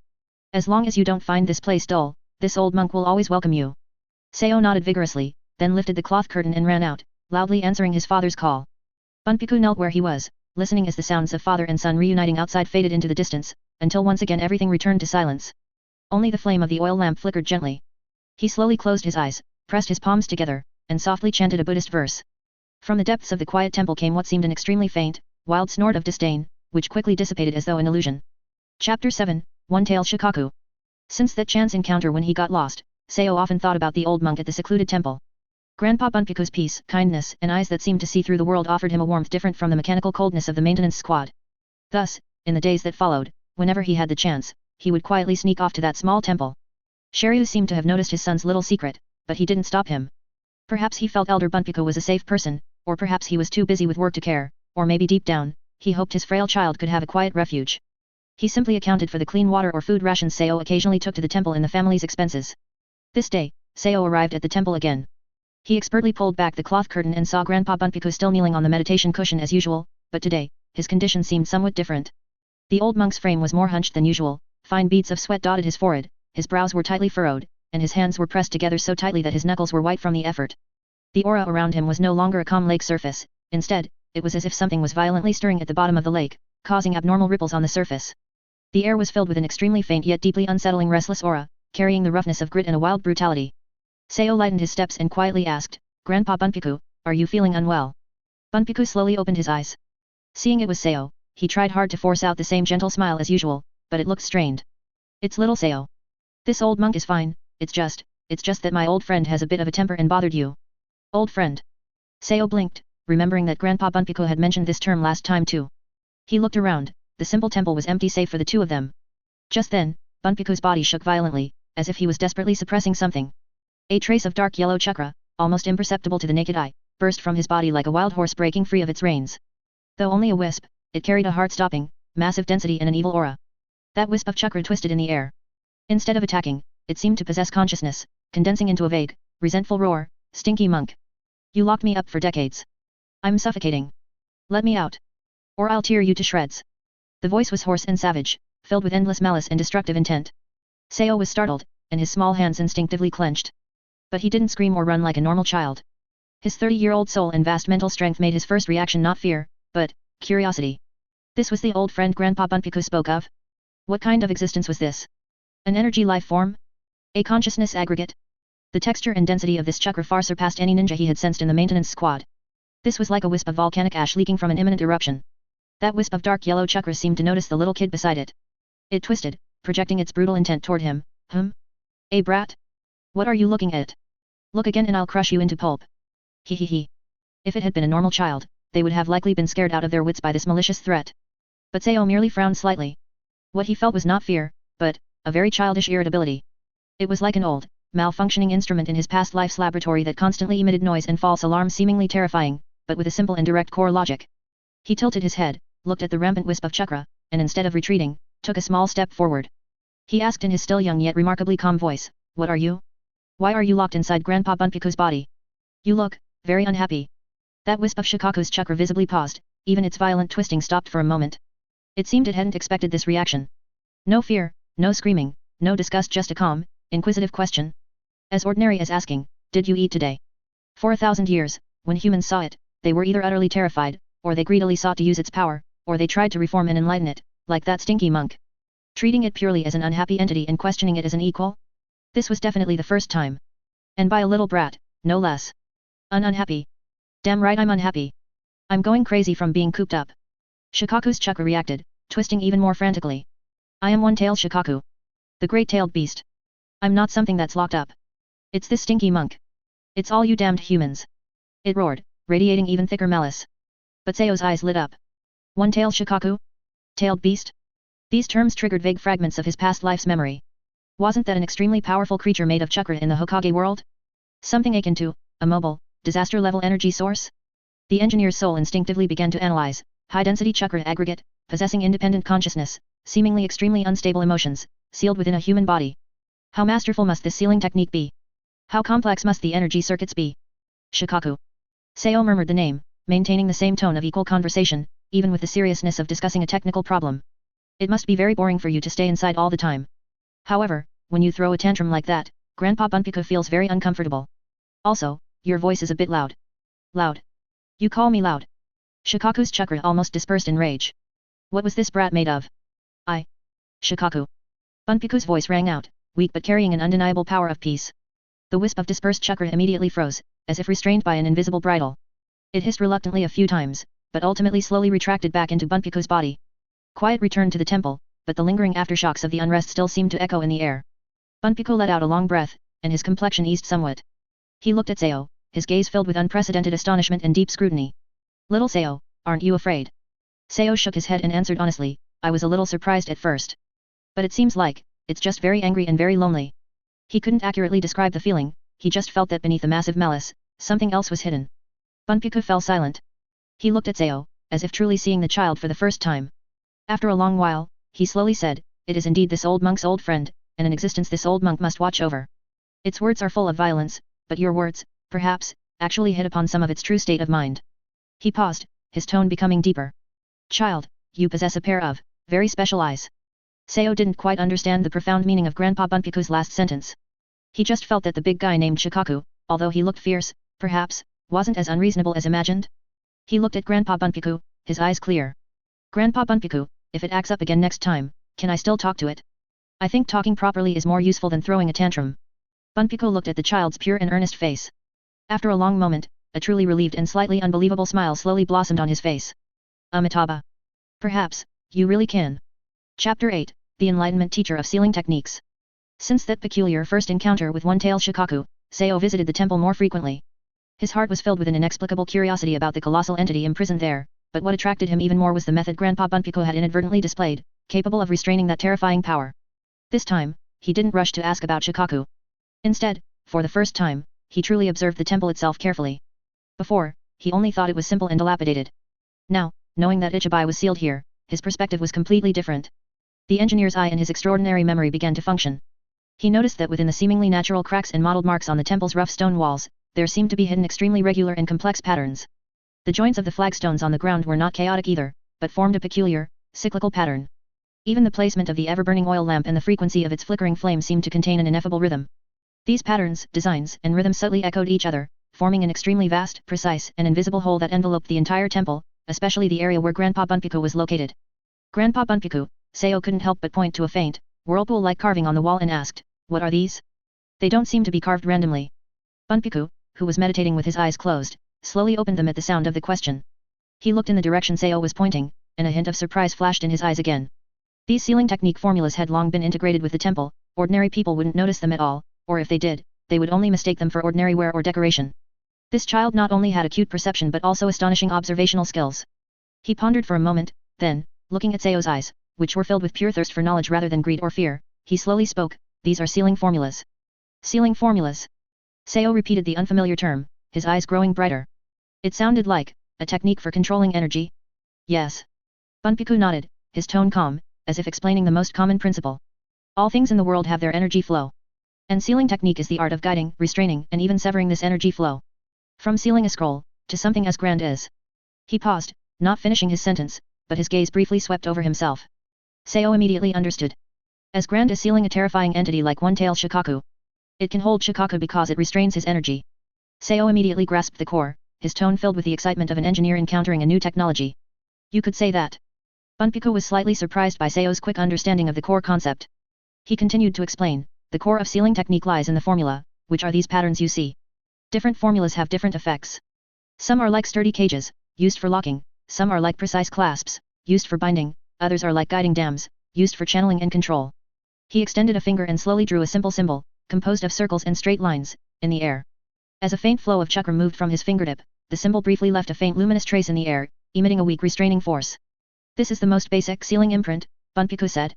As long as you don't find this place dull, this old monk will always welcome you. Seo nodded vigorously, then lifted the cloth curtain and ran out, loudly answering his father's call. Bunpuku knelt where he was, listening as the sounds of father and son reuniting outside faded into the distance, until once again everything returned to silence. Only the flame of the oil lamp flickered gently. He slowly closed his eyes, pressed his palms together, and softly chanted a Buddhist verse. From the depths of the quiet temple came what seemed an extremely faint, wild snort of disdain, which quickly dissipated as though an illusion. Chapter 7, One-Tailed Shukaku. Since that chance encounter when he got lost, Seo often thought about the old monk at the secluded temple. Grandpa Bunpuku's peace, kindness, and eyes that seemed to see through the world offered him a warmth different from the mechanical coldness of the maintenance squad. Thus, in the days that followed, whenever he had the chance, he would quietly sneak off to that small temple. Shiryu seemed to have noticed his son's little secret, but he didn't stop him. Perhaps he felt Elder Bunpuku was a safe person, or perhaps he was too busy with work to care, or maybe deep down, he hoped his frail child could have a quiet refuge. He simply accounted for the clean water or food rations Seo occasionally took to the temple in the family's expenses. This day, Seo arrived at the temple again. He expertly pulled back the cloth curtain and saw Grandpa Bunpuku still kneeling on the meditation cushion as usual, but today, his condition seemed somewhat different. The old monk's frame was more hunched than usual, fine beads of sweat dotted his forehead, his brows were tightly furrowed, and his hands were pressed together so tightly that his knuckles were white from the effort. The aura around him was no longer a calm lake surface, instead, it was as if something was violently stirring at the bottom of the lake, causing abnormal ripples on the surface. The air was filled with an extremely faint yet deeply unsettling restless aura, carrying the roughness of grit and a wild brutality. Seo lightened his steps and quietly asked, "Grandpa Bunpuku, are you feeling unwell?" Bunpuku slowly opened his eyes. Seeing it was Seo, he tried hard to force out the same gentle smile as usual, but it looked strained. "It's little Seo. This old monk is fine, it's just that my old friend has a bit of a temper and bothered you." "Old friend?" Seo blinked, remembering that Grandpa Bunpuku had mentioned this term last time too. He looked around, the simple temple was empty save for the two of them. Just then, Bunpuku's body shook violently, as if he was desperately suppressing something. A trace of dark yellow chakra, almost imperceptible to the naked eye, burst from his body like a wild horse breaking free of its reins. Though only a wisp, it carried a heart-stopping, massive density and an evil aura. That wisp of chakra twisted in the air. Instead of attacking, it seemed to possess consciousness, condensing into a vague, resentful roar, "Stinky monk! You locked me up for decades. I'm suffocating. Let me out. Or I'll tear you to shreds." The voice was hoarse and savage, filled with endless malice and destructive intent. Seo was startled, and his small hands instinctively clenched. But he didn't scream or run like a normal child. His 30-year-old soul and vast mental strength made his first reaction not fear, but curiosity. This was the old friend Grandpa Bunpuku spoke of? What kind of existence was this? An energy life form? A consciousness aggregate? The texture and density of this chakra far surpassed any ninja he had sensed in the maintenance squad. This was like a wisp of volcanic ash leaking from an imminent eruption. That wisp of dark yellow chakra seemed to notice the little kid beside it. It twisted, projecting its brutal intent toward him. A brat? What are you looking at? Look again and I'll crush you into pulp. He. If it had been a normal child, they would have likely been scared out of their wits by this malicious threat. But Seo merely frowned slightly. What he felt was not fear, but a very childish irritability. It was like an old, malfunctioning instrument in his past life's laboratory that constantly emitted noise and false alarms seemingly terrifying, but with a simple and direct core logic. He tilted his head, looked at the rampant wisp of chakra, and instead of retreating, took a small step forward. He asked in his still young yet remarkably calm voice, "What are you? Why are you locked inside Grandpa Bunpuku's body? You look very unhappy." That wisp of Shukaku's chakra visibly paused, even its violent twisting stopped for a moment. It seemed it hadn't expected this reaction. No fear, no screaming, no disgust, just a calm, inquisitive question. As ordinary as asking, "Did you eat today?" For 1,000 years, when humans saw it, they were either utterly terrified, or they greedily sought to use its power, or they tried to reform and enlighten it, like that stinky monk. Treating it purely as an unhappy entity and questioning it as an equal? This was definitely the first time. And by a little brat, no less. Unhappy. Damn right I'm unhappy. I'm going crazy from being cooped up. Shukaku's chakra reacted, twisting even more frantically. I am one-tailed Shukaku. The great-tailed beast. I'm not something that's locked up. It's this stinky monk. It's all you damned humans. It roared, radiating even thicker malice. But Seo's eyes lit up. One-tailed Shukaku? Tailed beast? These terms triggered vague fragments of his past life's memory. Wasn't that an extremely powerful creature made of chakra in the Hokage world? Something akin to a mobile, disaster-level energy source? The engineer's soul instinctively began to analyze, high-density chakra aggregate, possessing independent consciousness, seemingly extremely unstable emotions, sealed within a human body. How masterful must this sealing technique be? How complex must the energy circuits be? Shukaku. Seo murmured the name, maintaining the same tone of equal conversation, even with the seriousness of discussing a technical problem. It must be very boring for you to stay inside all the time. However, when you throw a tantrum like that, Grandpa Bunpuku feels very uncomfortable. Also, your voice is a bit loud. Loud? You call me loud? Shukaku's chakra almost dispersed in rage. What was this brat made of? Shukaku. Bunpuku's voice rang out, weak but carrying an undeniable power of peace. The wisp of dispersed chakra immediately froze, as if restrained by an invisible bridle. It hissed reluctantly a few times, but ultimately slowly retracted back into Bunpuku's body. Quiet returned to the temple, but the lingering aftershocks of the unrest still seemed to echo in the air. Bunpuku let out a long breath, and his complexion eased somewhat. He looked at Seo, his gaze filled with unprecedented astonishment and deep scrutiny. Little Seo, aren't you afraid? Seo shook his head and answered honestly, I was a little surprised at first. But it seems like, it's just very angry and very lonely. He couldn't accurately describe the feeling, he just felt that beneath the massive malice, something else was hidden. Bunpuku fell silent. He looked at Sao, as if truly seeing the child for the first time. After a long while, he slowly said, "It is indeed this old monk's old friend, and an existence this old monk must watch over. Its words are full of violence, but your words, perhaps, actually hit upon some of its true state of mind." He paused, his tone becoming deeper. "Child, you possess a pair of very special eyes." Sao didn't quite understand the profound meaning of Grandpa Bunpuku's last sentence. He just felt that the big guy named Shukaku, although he looked fierce, perhaps, wasn't as unreasonable as imagined. He looked at Grandpa Bunpuku, his eyes clear. "Grandpa Bunpuku, if it acts up again next time, can I still talk to it? I think talking properly is more useful than throwing a tantrum." Bunpuku looked at the child's pure and earnest face. After a long moment, a truly relieved and slightly unbelievable smile slowly blossomed on his face. "Amitabha. Perhaps, you really can." Chapter 8, The Enlightenment Teacher of Sealing Techniques. Since that peculiar first encounter with one-tailed Shukaku, Sao visited the temple more frequently. His heart was filled with an inexplicable curiosity about the colossal entity imprisoned there, but what attracted him even more was the method Grandpa Bunpuku had inadvertently displayed, capable of restraining that terrifying power. This time, he didn't rush to ask about Shukaku. Instead, for the first time, he truly observed the temple itself carefully. Before, he only thought it was simple and dilapidated. Now, knowing that Ichibai was sealed here, his perspective was completely different. The engineer's eye and his extraordinary memory began to function. He noticed that within the seemingly natural cracks and mottled marks on the temple's rough stone walls, there seemed to be hidden extremely regular and complex patterns. The joints of the flagstones on the ground were not chaotic either, but formed a peculiar, cyclical pattern. Even the placement of the ever-burning oil lamp and the frequency of its flickering flame seemed to contain an ineffable rhythm. These patterns, designs, and rhythms subtly echoed each other, forming an extremely vast, precise, and invisible whole that enveloped the entire temple, especially the area where Grandpa Bunpuku was located. Grandpa Bunpuku, Sao couldn't help but point to a faint, whirlpool-like carving on the wall and asked, "What are these? They don't seem to be carved randomly." Bunpuku, who was meditating with his eyes closed, slowly opened them at the sound of the question. He looked in the direction Sao was pointing, and a hint of surprise flashed in his eyes again. These sealing technique formulas had long been integrated with the temple, ordinary people wouldn't notice them at all, or if they did, they would only mistake them for ordinary wear or decoration. This child not only had acute perception but also astonishing observational skills. He pondered for a moment, then, looking at Sao's eyes, which were filled with pure thirst for knowledge rather than greed or fear, he slowly spoke, "These are sealing formulas." Sealing formulas. Sao repeated the unfamiliar term, his eyes growing brighter. It sounded like a technique for controlling energy. Yes. Bunpuku nodded, his tone calm, as if explaining the most common principle. All things in the world have their energy flow. And sealing technique is the art of guiding, restraining, and even severing this energy flow. From sealing a scroll, to something as grand as. He paused, not finishing his sentence, but his gaze briefly swept over himself. Sao immediately understood. As grand as sealing a terrifying entity like one-tailed Shukaku. It can hold Shukaku because it restrains his energy. Sao immediately grasped the core, his tone filled with the excitement of an engineer encountering a new technology. You could say that. Bunpuku was slightly surprised by Sao's quick understanding of the core concept. He continued to explain, the core of sealing technique lies in the formula, which are these patterns you see. Different formulas have different effects. Some are like sturdy cages, used for locking, some are like precise clasps, used for binding, others are like guiding dams, used for channeling and control. He extended a finger and slowly drew a simple symbol, composed of circles and straight lines, in the air. As a faint flow of chakra moved from his fingertip, the symbol briefly left a faint luminous trace in the air, emitting a weak restraining force. This is the most basic sealing imprint, Bunpuku said.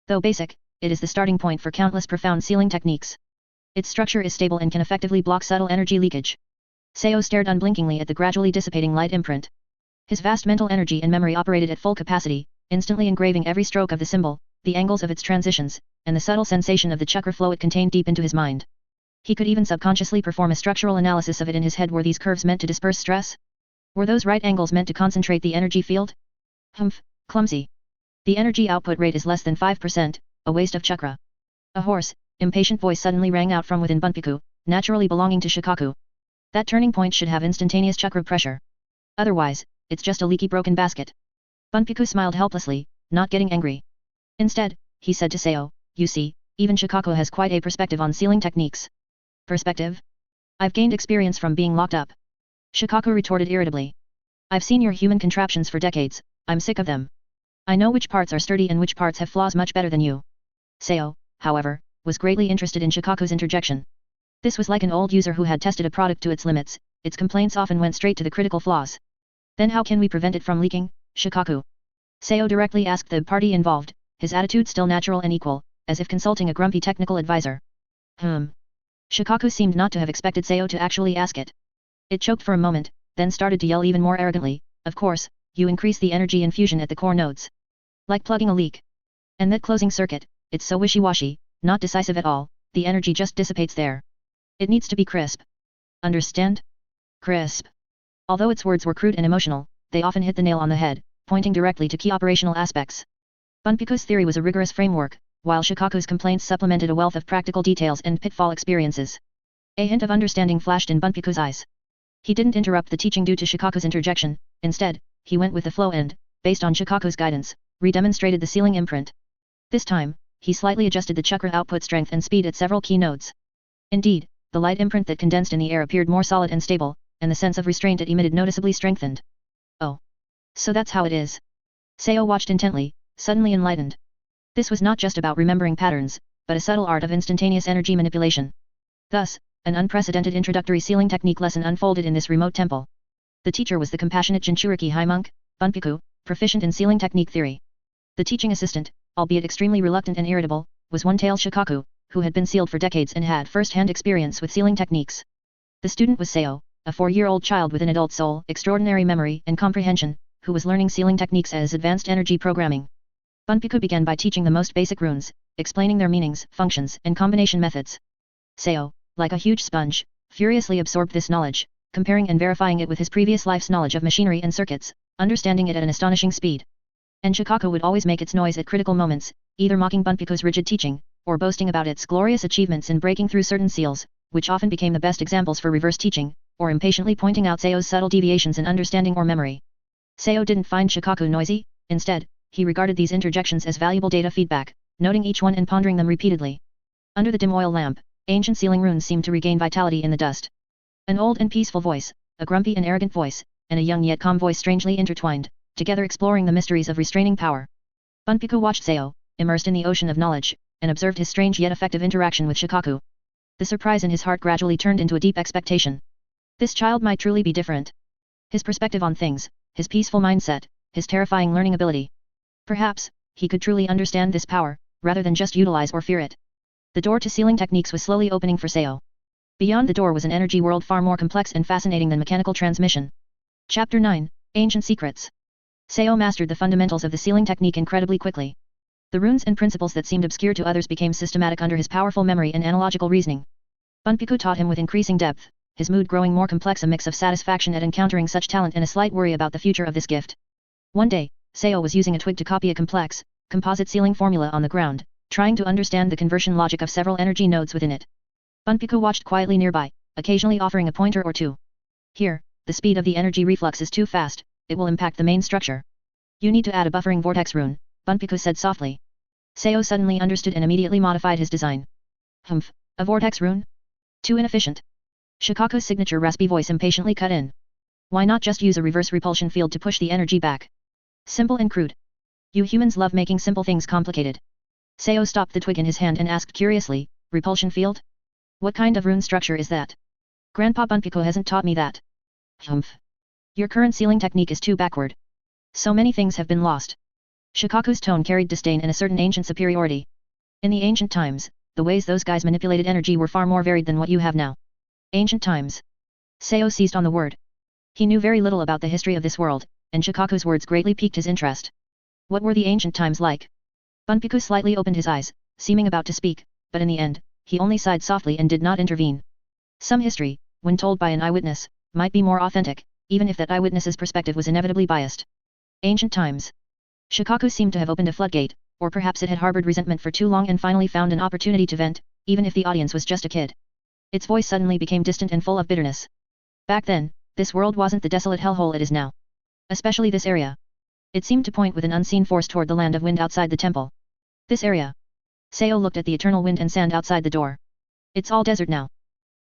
Though basic, it is the starting point for countless profound sealing techniques. Its structure is stable and can effectively block subtle energy leakage. Sao stared unblinkingly at the gradually dissipating light imprint. His vast mental energy and memory operated at full capacity, instantly engraving every stroke of the symbol, the angles of its transitions, and the subtle sensation of the chakra flow it contained deep into his mind. He could even subconsciously perform a structural analysis of it in his head. Were these curves meant to disperse stress? Were those right angles meant to concentrate the energy field? Humph, clumsy. The energy output rate is less than 5%, a waste of chakra. A hoarse, impatient voice suddenly rang out from within Bunpuku, naturally belonging to Shukaku. That turning point should have instantaneous chakra pressure. Otherwise, it's just a leaky broken basket. Bunpuku smiled helplessly, not getting angry. Instead, he said to Sao, you see, even Shukaku has quite a perspective on sealing techniques. Perspective? I've gained experience from being locked up. Shukaku retorted irritably. I've seen your human contraptions for decades, I'm sick of them. I know which parts are sturdy and which parts have flaws much better than you. Sao, however, was greatly interested in Shukaku's interjection. This was like an old user who had tested a product to its limits, its complaints often went straight to the critical flaws. Then how can we prevent it from leaking, Shukaku? Sao directly asked the party involved, his attitude still natural and equal, as if consulting a grumpy technical advisor. Shukaku seemed not to have expected Sao to actually ask it. It choked for a moment, then started to yell even more arrogantly, of course, you increase the energy infusion at the core nodes. Like plugging a leak. And that closing circuit, it's so wishy-washy, not decisive at all, the energy just dissipates there. It needs to be crisp. Understand? Crisp. Although its words were crude and emotional, they often hit the nail on the head, pointing directly to key operational aspects. Bunpuku's theory was a rigorous framework, while Shukaku's complaints supplemented a wealth of practical details and pitfall experiences. A hint of understanding flashed in Bunpuku's eyes. He didn't interrupt the teaching due to Shukaku's interjection, instead, he went with the flow and, based on Shukaku's guidance, redemonstrated the ceiling imprint. This time, he slightly adjusted the chakra output strength and speed at several key nodes. Indeed, the light imprint that condensed in the air appeared more solid and stable, and the sense of restraint it emitted noticeably strengthened. Oh. So that's how it is. Seo watched intently, suddenly enlightened. This was not just about remembering patterns, but a subtle art of instantaneous energy manipulation. Thus, an unprecedented introductory sealing technique lesson unfolded in this remote temple. The teacher was the compassionate Jinchuriki high monk, Bunpuku, proficient in sealing technique theory. The teaching assistant, albeit extremely reluctant and irritable, was one-tailed Shukaku, who had been sealed for decades and had first-hand experience with sealing techniques. The student was Seo, a 4-year-old child with an adult soul, extraordinary memory and comprehension, who was learning sealing techniques as advanced energy programming. Bunpuku began by teaching the most basic runes, explaining their meanings, functions, and combination methods. Seo, like a huge sponge, furiously absorbed this knowledge, comparing and verifying it with his previous life's knowledge of machinery and circuits, understanding it at an astonishing speed. And Shukaku would always make its noise at critical moments, either mocking Bunpuku's rigid teaching, or boasting about its glorious achievements in breaking through certain seals, which often became the best examples for reverse teaching, or impatiently pointing out Seo's subtle deviations in understanding or memory. Seo didn't find Shukaku noisy, instead, he regarded these interjections as valuable data feedback, noting each one and pondering them repeatedly. Under the dim oil lamp, ancient sealing runes seemed to regain vitality in the dust. An old and peaceful voice, a grumpy and arrogant voice, and a young yet calm voice strangely intertwined, together exploring the mysteries of restraining power. Bunpuku watched Seo, immersed in the ocean of knowledge, and observed his strange yet effective interaction with Shukaku. The surprise in his heart gradually turned into a deep expectation. This child might truly be different. His perspective on things, his peaceful mindset, his terrifying learning ability. Perhaps, he could truly understand this power, rather than just utilize or fear it. The door to sealing techniques was slowly opening for Seo. Beyond the door was an energy world far more complex and fascinating than mechanical transmission. Chapter 9, Ancient Secrets. Seo mastered the fundamentals of the sealing technique incredibly quickly. The runes and principles that seemed obscure to others became systematic under his powerful memory and analogical reasoning. Bunpuku taught him with increasing depth, his mood growing more complex, a mix of satisfaction at encountering such talent and a slight worry about the future of this gift. One day, Seo was using a twig to copy a complex, composite sealing formula on the ground, trying to understand the conversion logic of several energy nodes within it. Bunpuku watched quietly nearby, occasionally offering a pointer or two. Here, the speed of the energy reflux is too fast, it will impact the main structure. You need to add a buffering vortex rune, Bunpuku said softly. Seo suddenly understood and immediately modified his design. Humph, a vortex rune? Too inefficient. Shukaku's signature raspy voice impatiently cut in. Why not just use a reverse repulsion field to push the energy back? Simple and crude. You humans love making simple things complicated. Seo stopped the twig in his hand and asked curiously, repulsion field? What kind of rune structure is that? Grandpa Bunpuku hasn't taught me that. Humph. Your current sealing technique is too backward. So many things have been lost. Shukaku's tone carried disdain and a certain ancient superiority. In the ancient times, the ways those guys manipulated energy were far more varied than what you have now. Ancient times. Seo seized on the word. He knew very little about the history of this world, and Shukaku's words greatly piqued his interest. What were the ancient times like? Bunpuku slightly opened his eyes, seeming about to speak, but in the end, he only sighed softly and did not intervene. Some history, when told by an eyewitness, might be more authentic, even if that eyewitness's perspective was inevitably biased. Ancient times. Shukaku seemed to have opened a floodgate, or perhaps it had harbored resentment for too long and finally found an opportunity to vent, even if the audience was just a kid. Its voice suddenly became distant and full of bitterness. Back then, this world wasn't the desolate hellhole it is now. Especially this area. It seemed to point with an unseen force toward the land of wind outside the temple. This area. Seo looked at the eternal wind and sand outside the door. It's all desert now.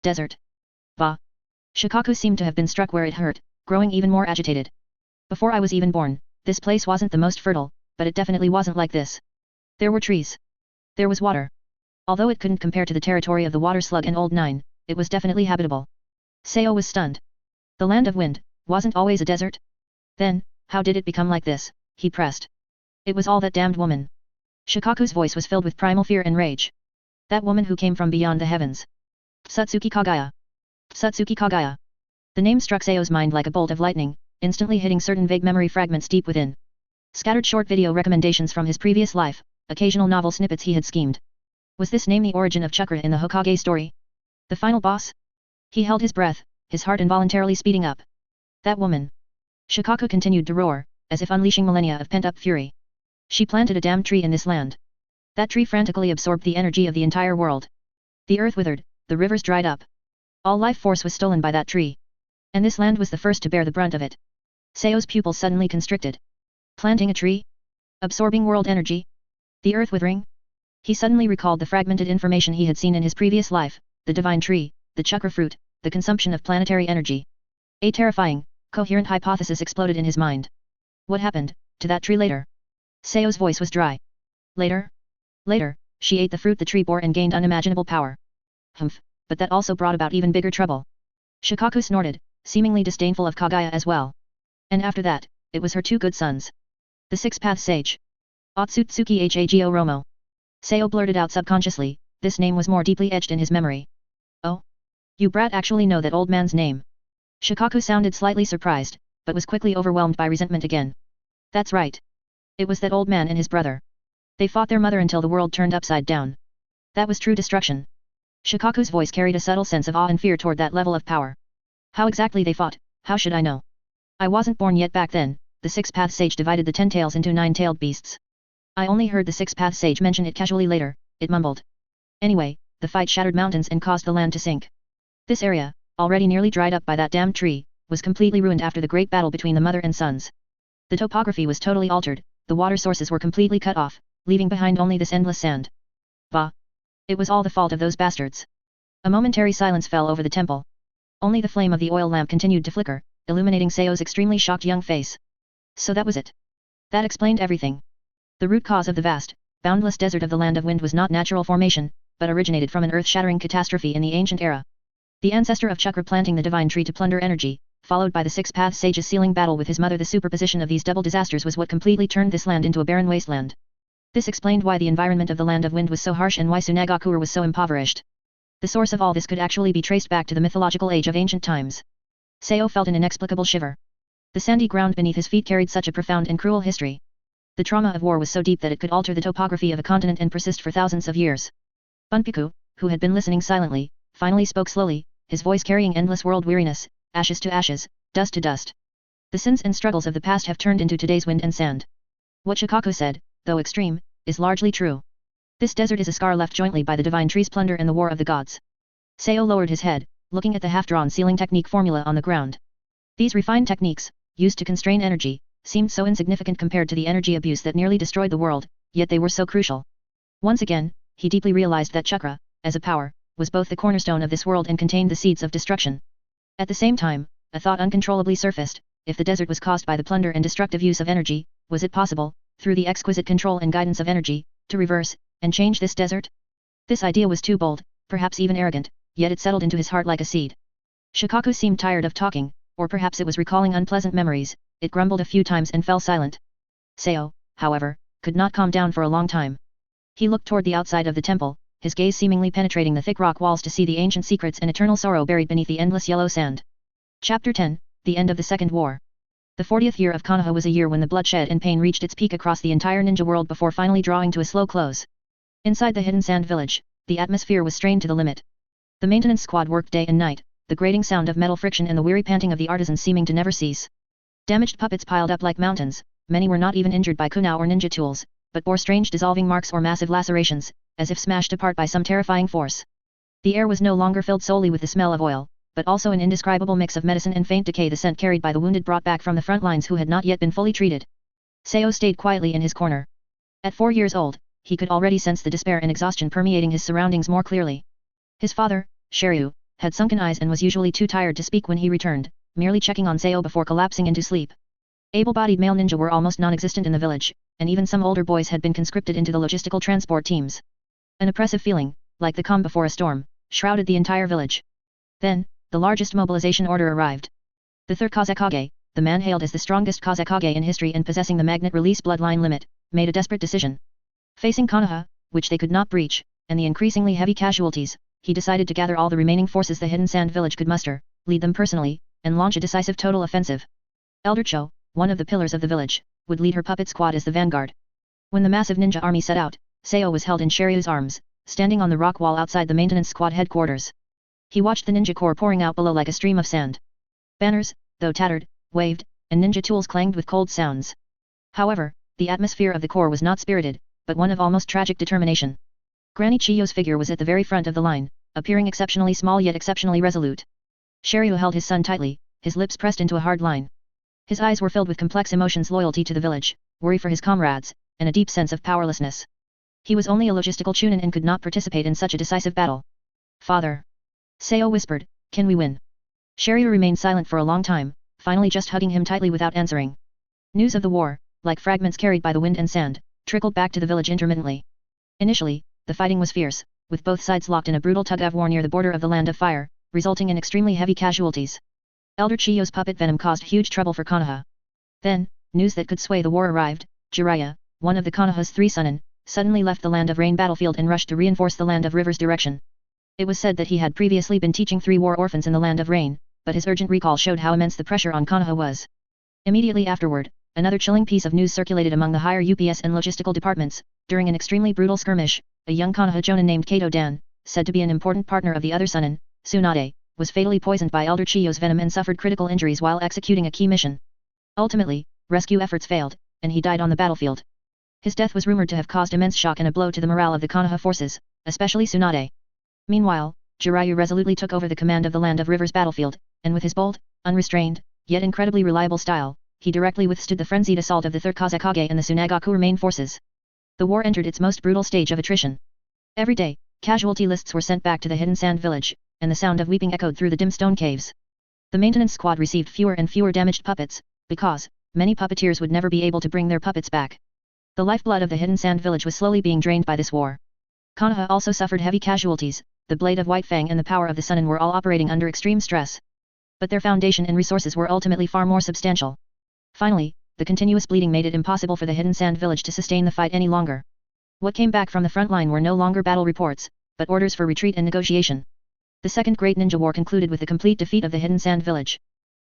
Desert. Bah. Shukaku seemed to have been struck where it hurt, growing even more agitated. Before I was even born, this place wasn't the most fertile, but it definitely wasn't like this. There were trees. There was water. Although it couldn't compare to the territory of the water slug and Old Nine, it was definitely habitable. Seo was stunned. The land of wind, wasn't always a desert? Then, how did it become like this? He pressed. It was all that damned woman. Shukaku's voice was filled with primal fear and rage. That woman who came from beyond the heavens. Satsuki Kagaya. Satsuki Kagaya. The name struck Seo's mind like a bolt of lightning, instantly hitting certain vague memory fragments deep within. Scattered short video recommendations from his previous life, occasional novel snippets he had schemed. Was this name the origin of Chakra in the Hokage story? The final boss? He held his breath, his heart involuntarily speeding up. That woman. Shukaku continued to roar, as if unleashing millennia of pent-up fury. She planted a damned tree in this land. That tree frantically absorbed the energy of the entire world. The earth withered, the rivers dried up. All life force was stolen by that tree. And this land was the first to bear the brunt of it. Seo's pupils suddenly constricted. Planting a tree? Absorbing world energy? The earth withering? He suddenly recalled the fragmented information he had seen in his previous life, the divine tree, the chakra fruit, the consumption of planetary energy. A terrifying, coherent hypothesis exploded in his mind. What happened to that tree later? Seo's voice was dry. Later? Later, she ate the fruit the tree bore and gained unimaginable power. Humph, but that also brought about even bigger trouble. Shukaku snorted, seemingly disdainful of Kaguya as well. And after that, it was her two good sons. The six-path sage. Otsutsuki Hago Romo. Seo blurted out subconsciously, this name was more deeply etched in his memory. Oh? You brat actually know that old man's name. Shukaku sounded slightly surprised, but was quickly overwhelmed by resentment again. That's right. It was that old man and his brother. They fought their mother until the world turned upside down. That was true destruction. Shukaku's voice carried a subtle sense of awe and fear toward that level of power. How exactly they fought, how should I know? I wasn't born yet back then. The six-path sage divided the 10 tails into 9-tailed beasts. I only heard the six-path sage mention it casually later, it mumbled. Anyway, the fight shattered mountains and caused the land to sink. This area, already nearly dried up by that damned tree, was completely ruined after the great battle between the mother and sons. The topography was totally altered, the water sources were completely cut off, leaving behind only this endless sand. Bah! It was all the fault of those bastards. A momentary silence fell over the temple. Only the flame of the oil lamp continued to flicker, illuminating Seo's extremely shocked young face. So that was it. That explained everything. The root cause of the vast, boundless desert of the Land of Wind was not natural formation, but originated from an earth-shattering catastrophe in the ancient era. The ancestor of Chakra planting the divine tree to plunder energy, followed by the six-path sage's sealing battle with his mother. The superposition of these double disasters was what completely turned this land into a barren wasteland. This explained why the environment of the Land of Wind was so harsh and why Sunagakure was so impoverished. The source of all this could actually be traced back to the mythological age of ancient times. Seo felt an inexplicable shiver. The sandy ground beneath his feet carried such a profound and cruel history. The trauma of war was so deep that it could alter the topography of a continent and persist for thousands of years. Bunpuku, who had been listening silently, finally spoke slowly, his voice carrying endless world weariness, ashes to ashes, dust to dust. The sins and struggles of the past have turned into today's wind and sand. What Shukaku said, though extreme, is largely true. This desert is a scar left jointly by the divine tree's plunder and the war of the gods. Seo lowered his head, looking at the half-drawn sealing technique formula on the ground. These refined techniques, used to constrain energy, seemed so insignificant compared to the energy abuse that nearly destroyed the world, yet they were so crucial. Once again, he deeply realized that Chakra, as a power, was both the cornerstone of this world and contained the seeds of destruction. At the same time, a thought uncontrollably surfaced: if the desert was caused by the plunder and destructive use of energy, was it possible, through the exquisite control and guidance of energy, to reverse and change this desert? This idea was too bold, perhaps even arrogant, yet it settled into his heart like a seed. Shukaku seemed tired of talking, or perhaps it was recalling unpleasant memories. It grumbled a few times and fell silent. Seo, however, could not calm down for a long time. He looked toward the outside of the temple, his gaze seemingly penetrating the thick rock walls to see the ancient secrets and eternal sorrow buried beneath the endless yellow sand. Chapter 10, The End of the Second War. The 40th year of Konoha was a year when the bloodshed and pain reached its peak across the entire ninja world before finally drawing to a slow close. Inside the hidden sand village, the atmosphere was strained to the limit. The maintenance squad worked day and night, the grating sound of metal friction and the weary panting of the artisans seeming to never cease. Damaged puppets piled up like mountains. Many were not even injured by kunai or ninja tools, but bore strange dissolving marks or massive lacerations, as if smashed apart by some terrifying force. The air was no longer filled solely with the smell of oil, but also an indescribable mix of medicine and faint decay, the scent carried by the wounded brought back from the front lines who had not yet been fully treated. Seo stayed quietly in his corner. At 4 years old, he could already sense the despair and exhaustion permeating his surroundings more clearly. His father, Shiryu, had sunken eyes and was usually too tired to speak when he returned, merely checking on Seo before collapsing into sleep. Able-bodied male ninja were almost non-existent in the village, and even some older boys had been conscripted into the logistical transport teams. An oppressive feeling, like the calm before a storm, shrouded the entire village. Then, the largest mobilization order arrived. The Third Kazekage, the man hailed as the strongest Kazekage in history and possessing the magnet release bloodline limit, made a desperate decision. Facing Konoha, which they could not breach, and the increasingly heavy casualties, he decided to gather all the remaining forces the hidden sand village could muster, lead them personally, and launch a decisive total offensive. Elder Cho, one of the pillars of the village, would lead her puppet squad as the vanguard. When the massive ninja army set out, Seo was held in Shiryu's arms, standing on the rock wall outside the maintenance squad headquarters. He watched the ninja corps pouring out below like a stream of sand. Banners, though tattered, waved, and ninja tools clanged with cold sounds. However, the atmosphere of the corps was not spirited, but one of almost tragic determination. Granny Chiyo's figure was at the very front of the line, appearing exceptionally small yet exceptionally resolute. Shiryu held his son tightly, his lips pressed into a hard line. His eyes were filled with complex emotions: loyalty to the village, worry for his comrades, and a deep sense of powerlessness. He was only a logistical chunin and could not participate in such a decisive battle. Father. Seo whispered, can we win? Shiryu remained silent for a long time, finally just hugging him tightly without answering. News of the war, like fragments carried by the wind and sand, trickled back to the village intermittently. Initially, the fighting was fierce, with both sides locked in a brutal tug-of-war near the border of the Land of Fire, resulting in extremely heavy casualties. Elder Chiyo's puppet venom caused huge trouble for Konoha. Then, news that could sway the war arrived. Jiraiya, one of the Konoha's 3 Sunin, suddenly left the Land of Rain battlefield and rushed to reinforce the Land of River's direction. It was said that he had previously been teaching 3 war orphans in the Land of Rain, but his urgent recall showed how immense the pressure on Konoha was. Immediately afterward, another chilling piece of news circulated among the higher UPS and logistical departments. During an extremely brutal skirmish, a young Konoha jonin named Kato Dan, said to be an important partner of the other Sunin, Tsunade, was fatally poisoned by Elder Chiyo's venom and suffered critical injuries while executing a key mission. Ultimately, rescue efforts failed, and he died on the battlefield. His death was rumored to have caused immense shock and a blow to the morale of the Konoha forces, especially Tsunade. Meanwhile, Jiraiya resolutely took over the command of the Land of River's battlefield, and with his bold, unrestrained, yet incredibly reliable style, he directly withstood the frenzied assault of the Third Kazekage and the Sunagakure main forces. The war entered its most brutal stage of attrition. Every day, casualty lists were sent back to the hidden sand village, and the sound of weeping echoed through the dim stone caves. The maintenance squad received fewer and fewer damaged puppets, because many puppeteers would never be able to bring their puppets back. The lifeblood of the hidden sand village was slowly being drained by this war. Konoha also suffered heavy casualties. The blade of White Fang and the power of the Sunin were all operating under extreme stress. But their foundation and resources were ultimately far more substantial. Finally, the continuous bleeding made it impossible for the hidden sand village to sustain the fight any longer. What came back from the front line were no longer battle reports, but orders for retreat and negotiation. The Second Great Ninja War concluded with the complete defeat of the hidden sand village.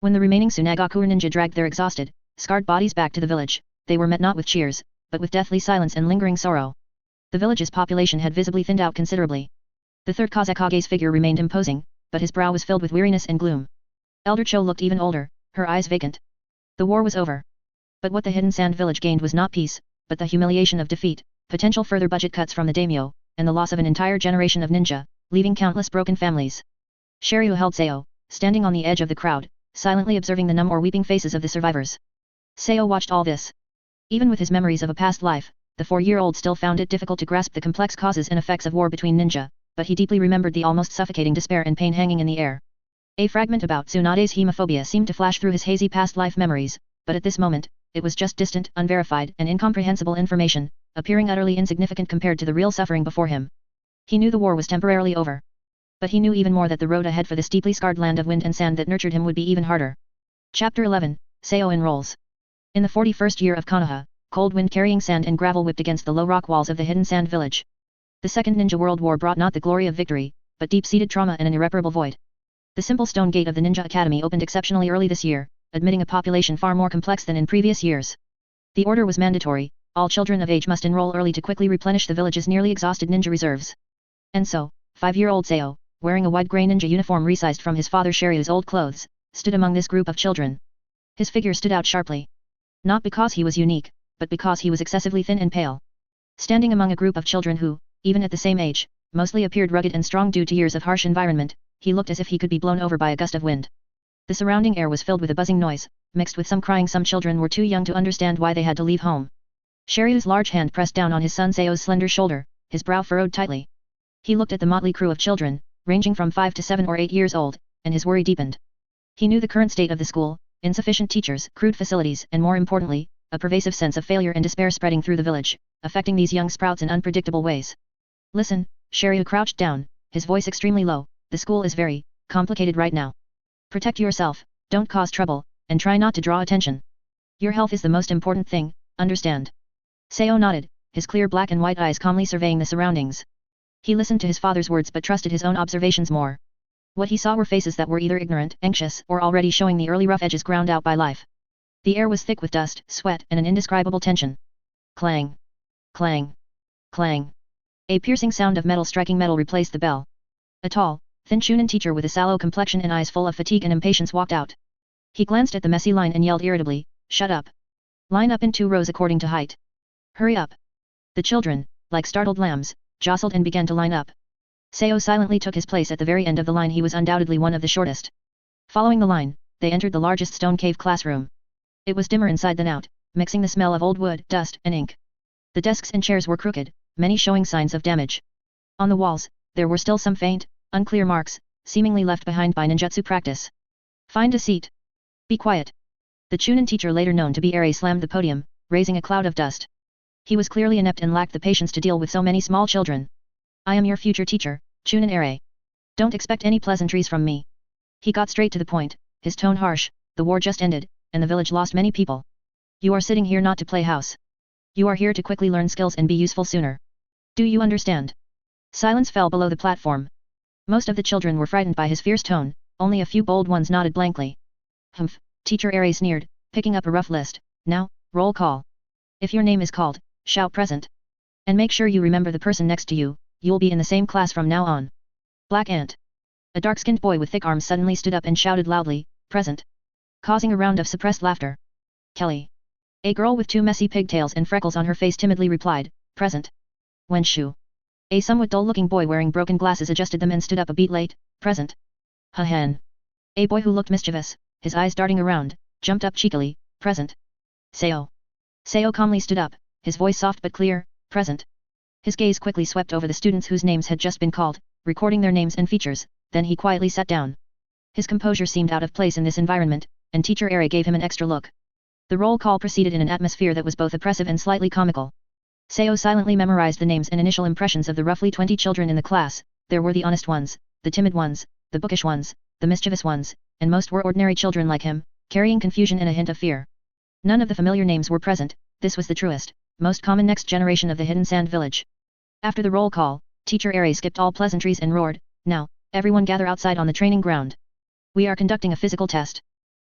When the remaining Sunagakure ninja dragged their exhausted, scarred bodies back to the village, they were met not with cheers, but with deathly silence and lingering sorrow. The village's population had visibly thinned out considerably. The Third Kazekage's figure remained imposing, but his brow was filled with weariness and gloom. Elder Cho looked even older, her eyes vacant. The war was over. But what the hidden sand village gained was not peace, but the humiliation of defeat, potential further budget cuts from the daimyo, and the loss of an entire generation of ninja, leaving countless broken families. Shiryu held Seo, standing on the edge of the crowd, silently observing the numb or weeping faces of the survivors. Seo watched all this. Even with his memories of a past life, the 4-year-old still found it difficult to grasp the complex causes and effects of war between ninja, but he deeply remembered the almost suffocating despair and pain hanging in the air. A fragment about Tsunade's hemophobia seemed to flash through his hazy past life memories, but at this moment, it was just distant, unverified, and incomprehensible information, appearing utterly insignificant compared to the real suffering before him. He knew the war was temporarily over. But he knew even more that the road ahead for this deeply scarred land of wind and sand that nurtured him would be even harder. Chapter 11, Seo enrolls. In the 41st year of Konoha, cold wind carrying sand and gravel whipped against the low rock walls of the hidden sand village. The Second Ninja World War brought not the glory of victory, but deep-seated trauma and an irreparable void. The simple stone gate of the Ninja Academy opened exceptionally early this year, admitting a population far more complex than in previous years. The order was mandatory: all children of age must enroll early to quickly replenish the village's nearly exhausted ninja reserves. And so, 5-year-old Seo, wearing a wide grey ninja uniform resized from his father Shiryu's old clothes, stood among this group of children. His figure stood out sharply. Not because he was unique, but because he was excessively thin and pale. Standing among a group of children who, even at the same age, mostly appeared rugged and strong due to years of harsh environment, he looked as if he could be blown over by a gust of wind. The surrounding air was filled with a buzzing noise, mixed with some crying. Some children were too young to understand why they had to leave home. Shiryu's large hand pressed down on his son Seo's slender shoulder, his brow furrowed tightly. He looked at the motley crew of children, ranging from 5 to 7 or 8 years old, and his worry deepened. He knew the current state of the school: insufficient teachers, crude facilities, and more importantly, a pervasive sense of failure and despair spreading through the village, affecting these young sprouts in unpredictable ways. Listen, Shiryu crouched down, his voice extremely low. The school is very complicated right now. Protect yourself, don't cause trouble, and try not to draw attention. Your health is the most important thing, understand? Seo nodded, his clear black and white eyes calmly surveying the surroundings. He listened to his father's words but trusted his own observations more. What he saw were faces that were either ignorant, anxious, or already showing the early rough edges ground out by life. The air was thick with dust, sweat, and an indescribable tension. Clang. Clang. Clang. A piercing sound of metal striking metal replaced the bell. A tall, thin Chunin teacher with a sallow complexion and eyes full of fatigue and impatience walked out. He glanced at the messy line and yelled irritably, "Shut up! Line up in 2 rows according to height. Hurry up!" The children, like startled lambs, jostled and began to line up. Seo silently took his place at the very end of the line. He was undoubtedly one of the shortest. Following the line, they entered the largest stone cave classroom. It was dimmer inside than out, mixing the smell of old wood, dust, and ink. The desks and chairs were crooked, many showing signs of damage. On the walls, there were still some faint, unclear marks, seemingly left behind by ninjutsu practice. "Find a seat. Be quiet." The Chunin teacher, later known to be Eri, slammed the podium, raising a cloud of dust. He was clearly inept and lacked the patience to deal with so many small children. "I am your future teacher, Chunin Eri. Don't expect any pleasantries from me." He got straight to the point, his tone harsh. "The war just ended, and the village lost many people. You are sitting here not to play house. You are here to quickly learn skills and be useful sooner. Do you understand?" Silence fell below the platform. Most of the children were frightened by his fierce tone, only a few bold ones nodded blankly. "Humph," Teacher Eri sneered, picking up a rough list. "Now, roll call. If your name is called, shout present. And make sure you remember the person next to you, you'll be in the same class from now on." Black Ant. A dark-skinned boy with thick arms suddenly stood up and shouted loudly, "Present," causing a round of suppressed laughter. Kelly. A girl with 2 messy pigtails and freckles on her face timidly replied, "Present." Wenshu. A somewhat dull-looking boy wearing broken glasses adjusted them and stood up a beat late, "Present." Hahan. A boy who looked mischievous, his eyes darting around, jumped up cheekily, "Present." Seo. Seo calmly stood up, his voice soft but clear, "Present." His gaze quickly swept over the students whose names had just been called, recording their names and features, then he quietly sat down. His composure seemed out of place in this environment, and Teacher Eri gave him an extra look. The roll call proceeded in an atmosphere that was both oppressive and slightly comical. Seo silently memorized the names and initial impressions of the roughly 20 children in the class. There were the honest ones, the timid ones, the bookish ones, the mischievous ones, and most were ordinary children like him, carrying confusion and a hint of fear. None of the familiar names were present. This was the truest, most common next generation of the Hidden Sand Village. After the roll call, Teacher Eri skipped all pleasantries and roared, "Now, everyone gather outside on the training ground. We are conducting a physical test.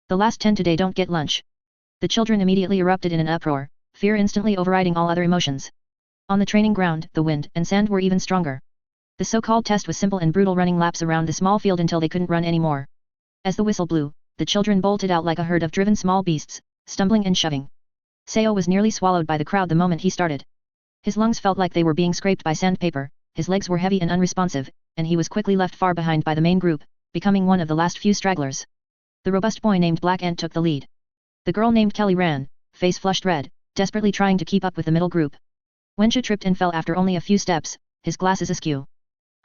The last 10 today don't get lunch." The children immediately erupted in an uproar, fear instantly overriding all other emotions. On the training ground, the wind and sand were even stronger. The so-called test was simple and brutal, running laps around the small field until they couldn't run anymore. As the whistle blew, the children bolted out like a herd of driven small beasts, stumbling and shoving. Seo was nearly swallowed by the crowd the moment he started. His lungs felt like they were being scraped by sandpaper, his legs were heavy and unresponsive, and he was quickly left far behind by the main group, becoming one of the last few stragglers. The robust boy named Black Ant took the lead. The girl named Kelly ran, face flushed red, desperately trying to keep up with the middle group. Wenshu tripped and fell after only a few steps, his glasses askew.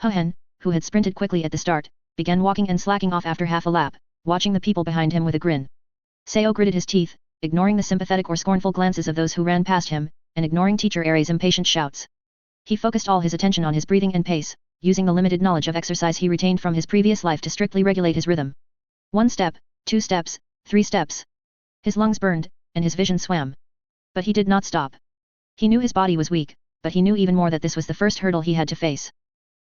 Hohen, who had sprinted quickly at the start, began walking and slacking off after half a lap, watching the people behind him with a grin. Seo gritted his teeth, ignoring the sympathetic or scornful glances of those who ran past him, and ignoring Teacher Eri's impatient shouts. He focused all his attention on his breathing and pace, using the limited knowledge of exercise he retained from his previous life to strictly regulate his rhythm. 1 step, 2 steps, 3 steps. His lungs burned, and his vision swam. But he did not stop. He knew his body was weak, but he knew even more that this was the first hurdle he had to face.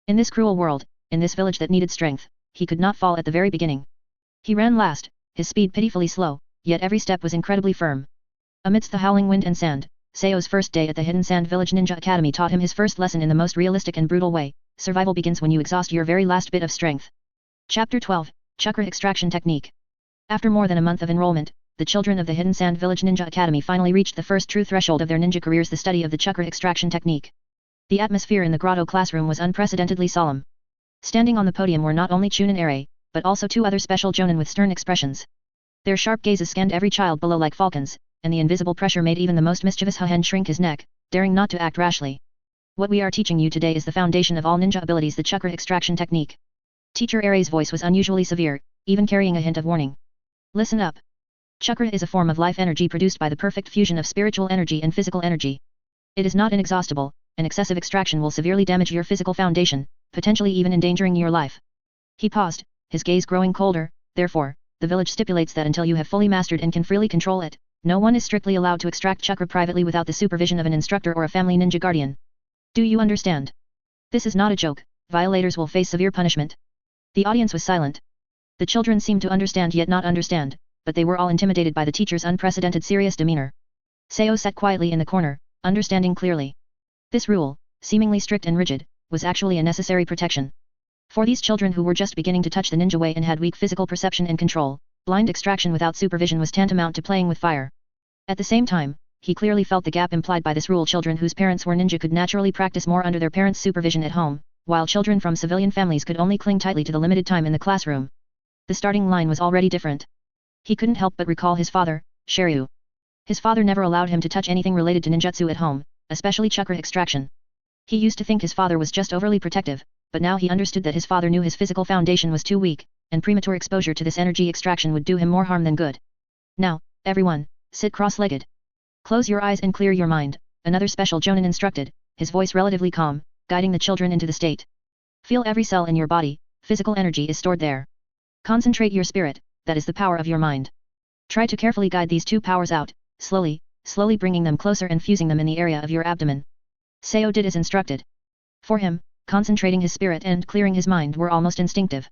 In this cruel world, in this village that needed strength, he could not fall at the very beginning. He ran last, his speed pitifully slow, yet every step was incredibly firm. Amidst the howling wind and sand, Seo's first day at the Hidden Sand Village Ninja Academy taught him his first lesson in the most realistic and brutal way: survival begins when you exhaust your very last bit of strength. Chapter 12, Chakra Extraction Technique. After more than a month of enrollment, the children of the Hidden Sand Village Ninja Academy finally reached the first true threshold of their ninja careers: the study of the chakra extraction technique. The atmosphere in the grotto classroom was unprecedentedly solemn. Standing on the podium were not only Chunin Eri, but also 2 other special jonin with stern expressions. Their sharp gazes scanned every child below like falcons, and the invisible pressure made even the most mischievous Hohen shrink his neck, daring not to act rashly. "What we are teaching you today is the foundation of all ninja abilities, the chakra extraction technique." Teacher Eri's voice was unusually severe, even carrying a hint of warning. "Listen up. Chakra is a form of life energy produced by the perfect fusion of spiritual energy and physical energy. It is not inexhaustible, and excessive extraction will severely damage your physical foundation, potentially even endangering your life." He paused, his gaze growing colder. "Therefore, the village stipulates that until you have fully mastered and can freely control it, no one is strictly allowed to extract chakra privately without the supervision of an instructor or a family ninja guardian. Do you understand? This is not a joke. Violators will face severe punishment." The audience was silent. The children seemed to understand yet not understand, but they were all intimidated by the teacher's unprecedented serious demeanor. Seo sat quietly in the corner, understanding clearly. This rule, seemingly strict and rigid, was actually a necessary protection. For these children who were just beginning to touch the ninja way and had weak physical perception and control, blind extraction without supervision was tantamount to playing with fire. At the same time, he clearly felt the gap implied by this rule. Children whose parents were ninja could naturally practice more under their parents' supervision at home, while children from civilian families could only cling tightly to the limited time in the classroom. The starting line was already different. He couldn't help but recall his father, Shiryu. His father never allowed him to touch anything related to ninjutsu at home, especially chakra extraction. He used to think his father was just overly protective, but now he understood that his father knew his physical foundation was too weak, and premature exposure to this energy extraction would do him more harm than good. Now, everyone, sit cross-legged. Close your eyes and clear your mind, another special Jonin instructed, his voice relatively calm, guiding the children into the state. Feel every cell in your body, physical energy is stored there. Concentrate your spirit, that is the power of your mind. Try to carefully guide these two powers out, slowly, bringing them closer and fusing them in the area of your abdomen. Seo did as instructed. For him, concentrating his spirit and clearing his mind were almost instinctive.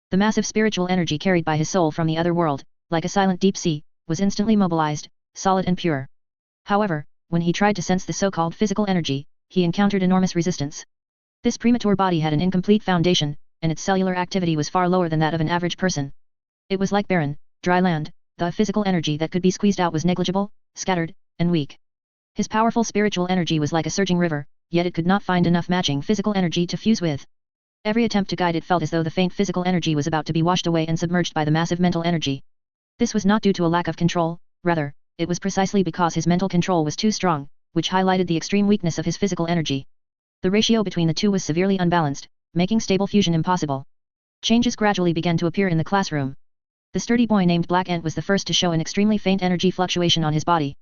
The massive spiritual energy carried by his soul from the other world, like a silent deep sea, was instantly mobilized, solid and pure. However, when he tried to sense the so-called physical energy, he encountered enormous resistance. This premature body had an incomplete foundation, and its cellular activity was far lower than that of an average person. It was like barren, dry land, the physical energy that could be squeezed out was negligible, scattered, and weak. His powerful spiritual energy was like a surging river, yet it could not find enough matching physical energy to fuse with. Every attempt to guide it felt as though the faint physical energy was about to be washed away and submerged by the massive mental energy. This was not due to a lack of control, rather, it was precisely because his mental control was too strong, which highlighted the extreme weakness of his physical energy. The ratio between the two was severely unbalanced, making stable fusion impossible. Changes gradually began to appear in the classroom. The sturdy boy named Black Ant was the first to show an extremely faint energy fluctuation on his body.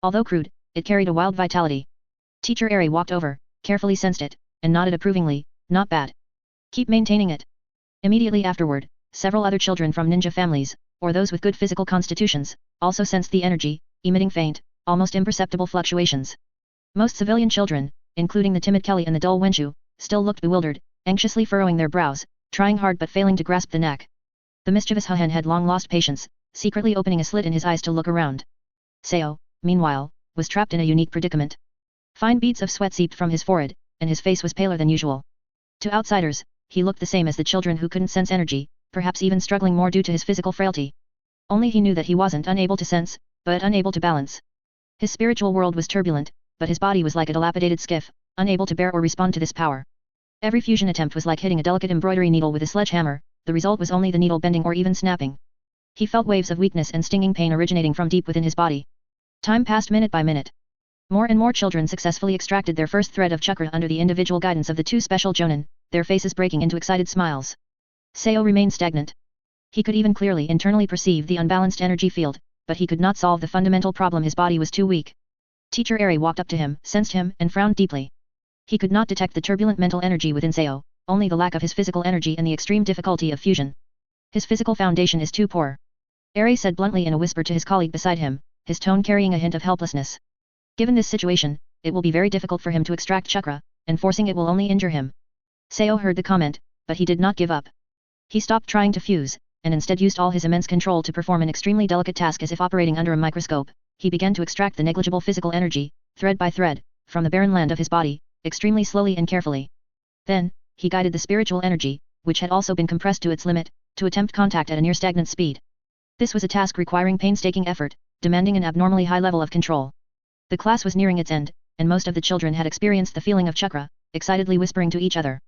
Although crude, it carried a wild vitality. Teacher Eri walked over, carefully sensed it, and nodded approvingly, not bad. Keep maintaining it. Immediately afterward, several other children from ninja families, or those with good physical constitutions, also sensed the energy, emitting faint, almost imperceptible fluctuations. Most civilian children, including the timid Kelly and the dull Wenshu, still looked bewildered, anxiously furrowing their brows, trying hard but failing to grasp the knack. The mischievous Huhen had long lost patience, secretly opening a slit in his eyes to look around. Seo, meanwhile, was trapped in a unique predicament. Fine beads of sweat seeped from his forehead, and his face was paler than usual. To outsiders, he looked the same as the children who couldn't sense energy, perhaps even struggling more due to his physical frailty. Only he knew that he wasn't unable to sense, but unable to balance. His spiritual world was turbulent, but his body was like a dilapidated skiff, unable to bear or respond to this power. Every fusion attempt was like hitting a delicate embroidery needle with a sledgehammer, the result was only the needle bending or even snapping. He felt waves of weakness and stinging pain originating from deep within his body. Time passed minute by minute. More and more children successfully extracted their first thread of chakra under the individual guidance of the two special Jonin, their faces breaking into excited smiles. Seo remained stagnant. He could even clearly internally perceive the unbalanced energy field, but he could not solve the fundamental problem. His body was too weak. Teacher Eri walked up to him, sensed him, and frowned deeply. He could not detect the turbulent mental energy within Seo, only the lack of his physical energy and the extreme difficulty of fusion. His physical foundation is too poor. Eri said bluntly in a whisper to his colleague beside him, his tone carrying a hint of helplessness. Given this situation, it will be very difficult for him to extract chakra, and forcing it will only injure him. Seo heard the comment, but he did not give up. He stopped trying to fuse, and instead used all his immense control to perform an extremely delicate task as if operating under a microscope. He began to extract the negligible physical energy, thread by thread, from the barren land of his body, extremely slowly and carefully. Then, he guided the spiritual energy, which had also been compressed to its limit, to attempt contact at a near stagnant speed. This was a task requiring painstaking effort, demanding an abnormally high level of control. The class was nearing its end, and most of the children had experienced the feeling of chakra, excitedly whispering to each other.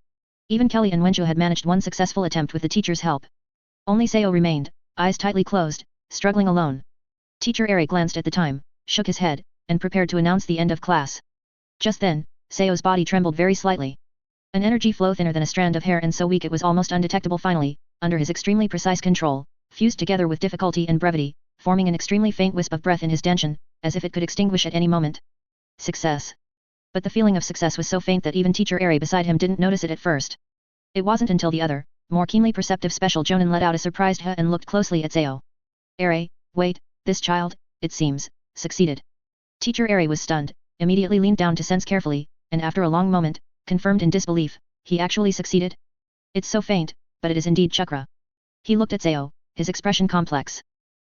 Even Kelly and Wenshu had managed one successful attempt with the teacher's help. Only Seo remained, eyes tightly closed, struggling alone. Teacher Eri glanced at the time, shook his head, and prepared to announce the end of class. Just then, Seo's body trembled very slightly. An energy flow thinner than a strand of hair and so weak it was almost undetectable finally, under his extremely precise control, fused together with difficulty and brevity, forming an extremely faint wisp of breath in his danshin, as if it could extinguish at any moment. Success. But the feeling of success was so faint that even Teacher Eri beside him didn't notice it at first. It wasn't until the other, more keenly perceptive special Jonin let out a surprised "huh" and looked closely at Seo. Eri, wait, this child, it seems, succeeded. Teacher Eri was stunned, immediately leaned down to sense carefully, and after a long moment, confirmed in disbelief, he actually succeeded? It's so faint, but it is indeed chakra. He looked at Sao, his expression complex.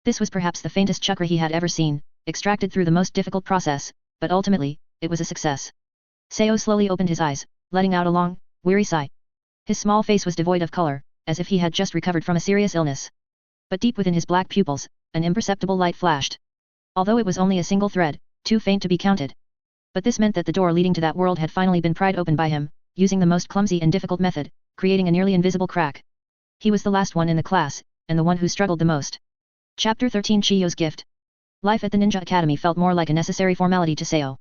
This was perhaps the faintest chakra he had ever seen, extracted through the most difficult process, but ultimately, it was a success. Sao slowly opened his eyes, letting out a long, weary sigh. His small face was devoid of color, as if he had just recovered from a serious illness. But deep within his black pupils, an imperceptible light flashed. Although it was only a single thread, too faint to be counted. But this meant that the door leading to that world had finally been pried open by him, using the most clumsy and difficult method, creating a nearly invisible crack. He was the last one in the class, and the one who struggled the most. Chapter 13 Chiyo's Gift. Life at the Ninja Academy felt more like a necessary formality to Sao.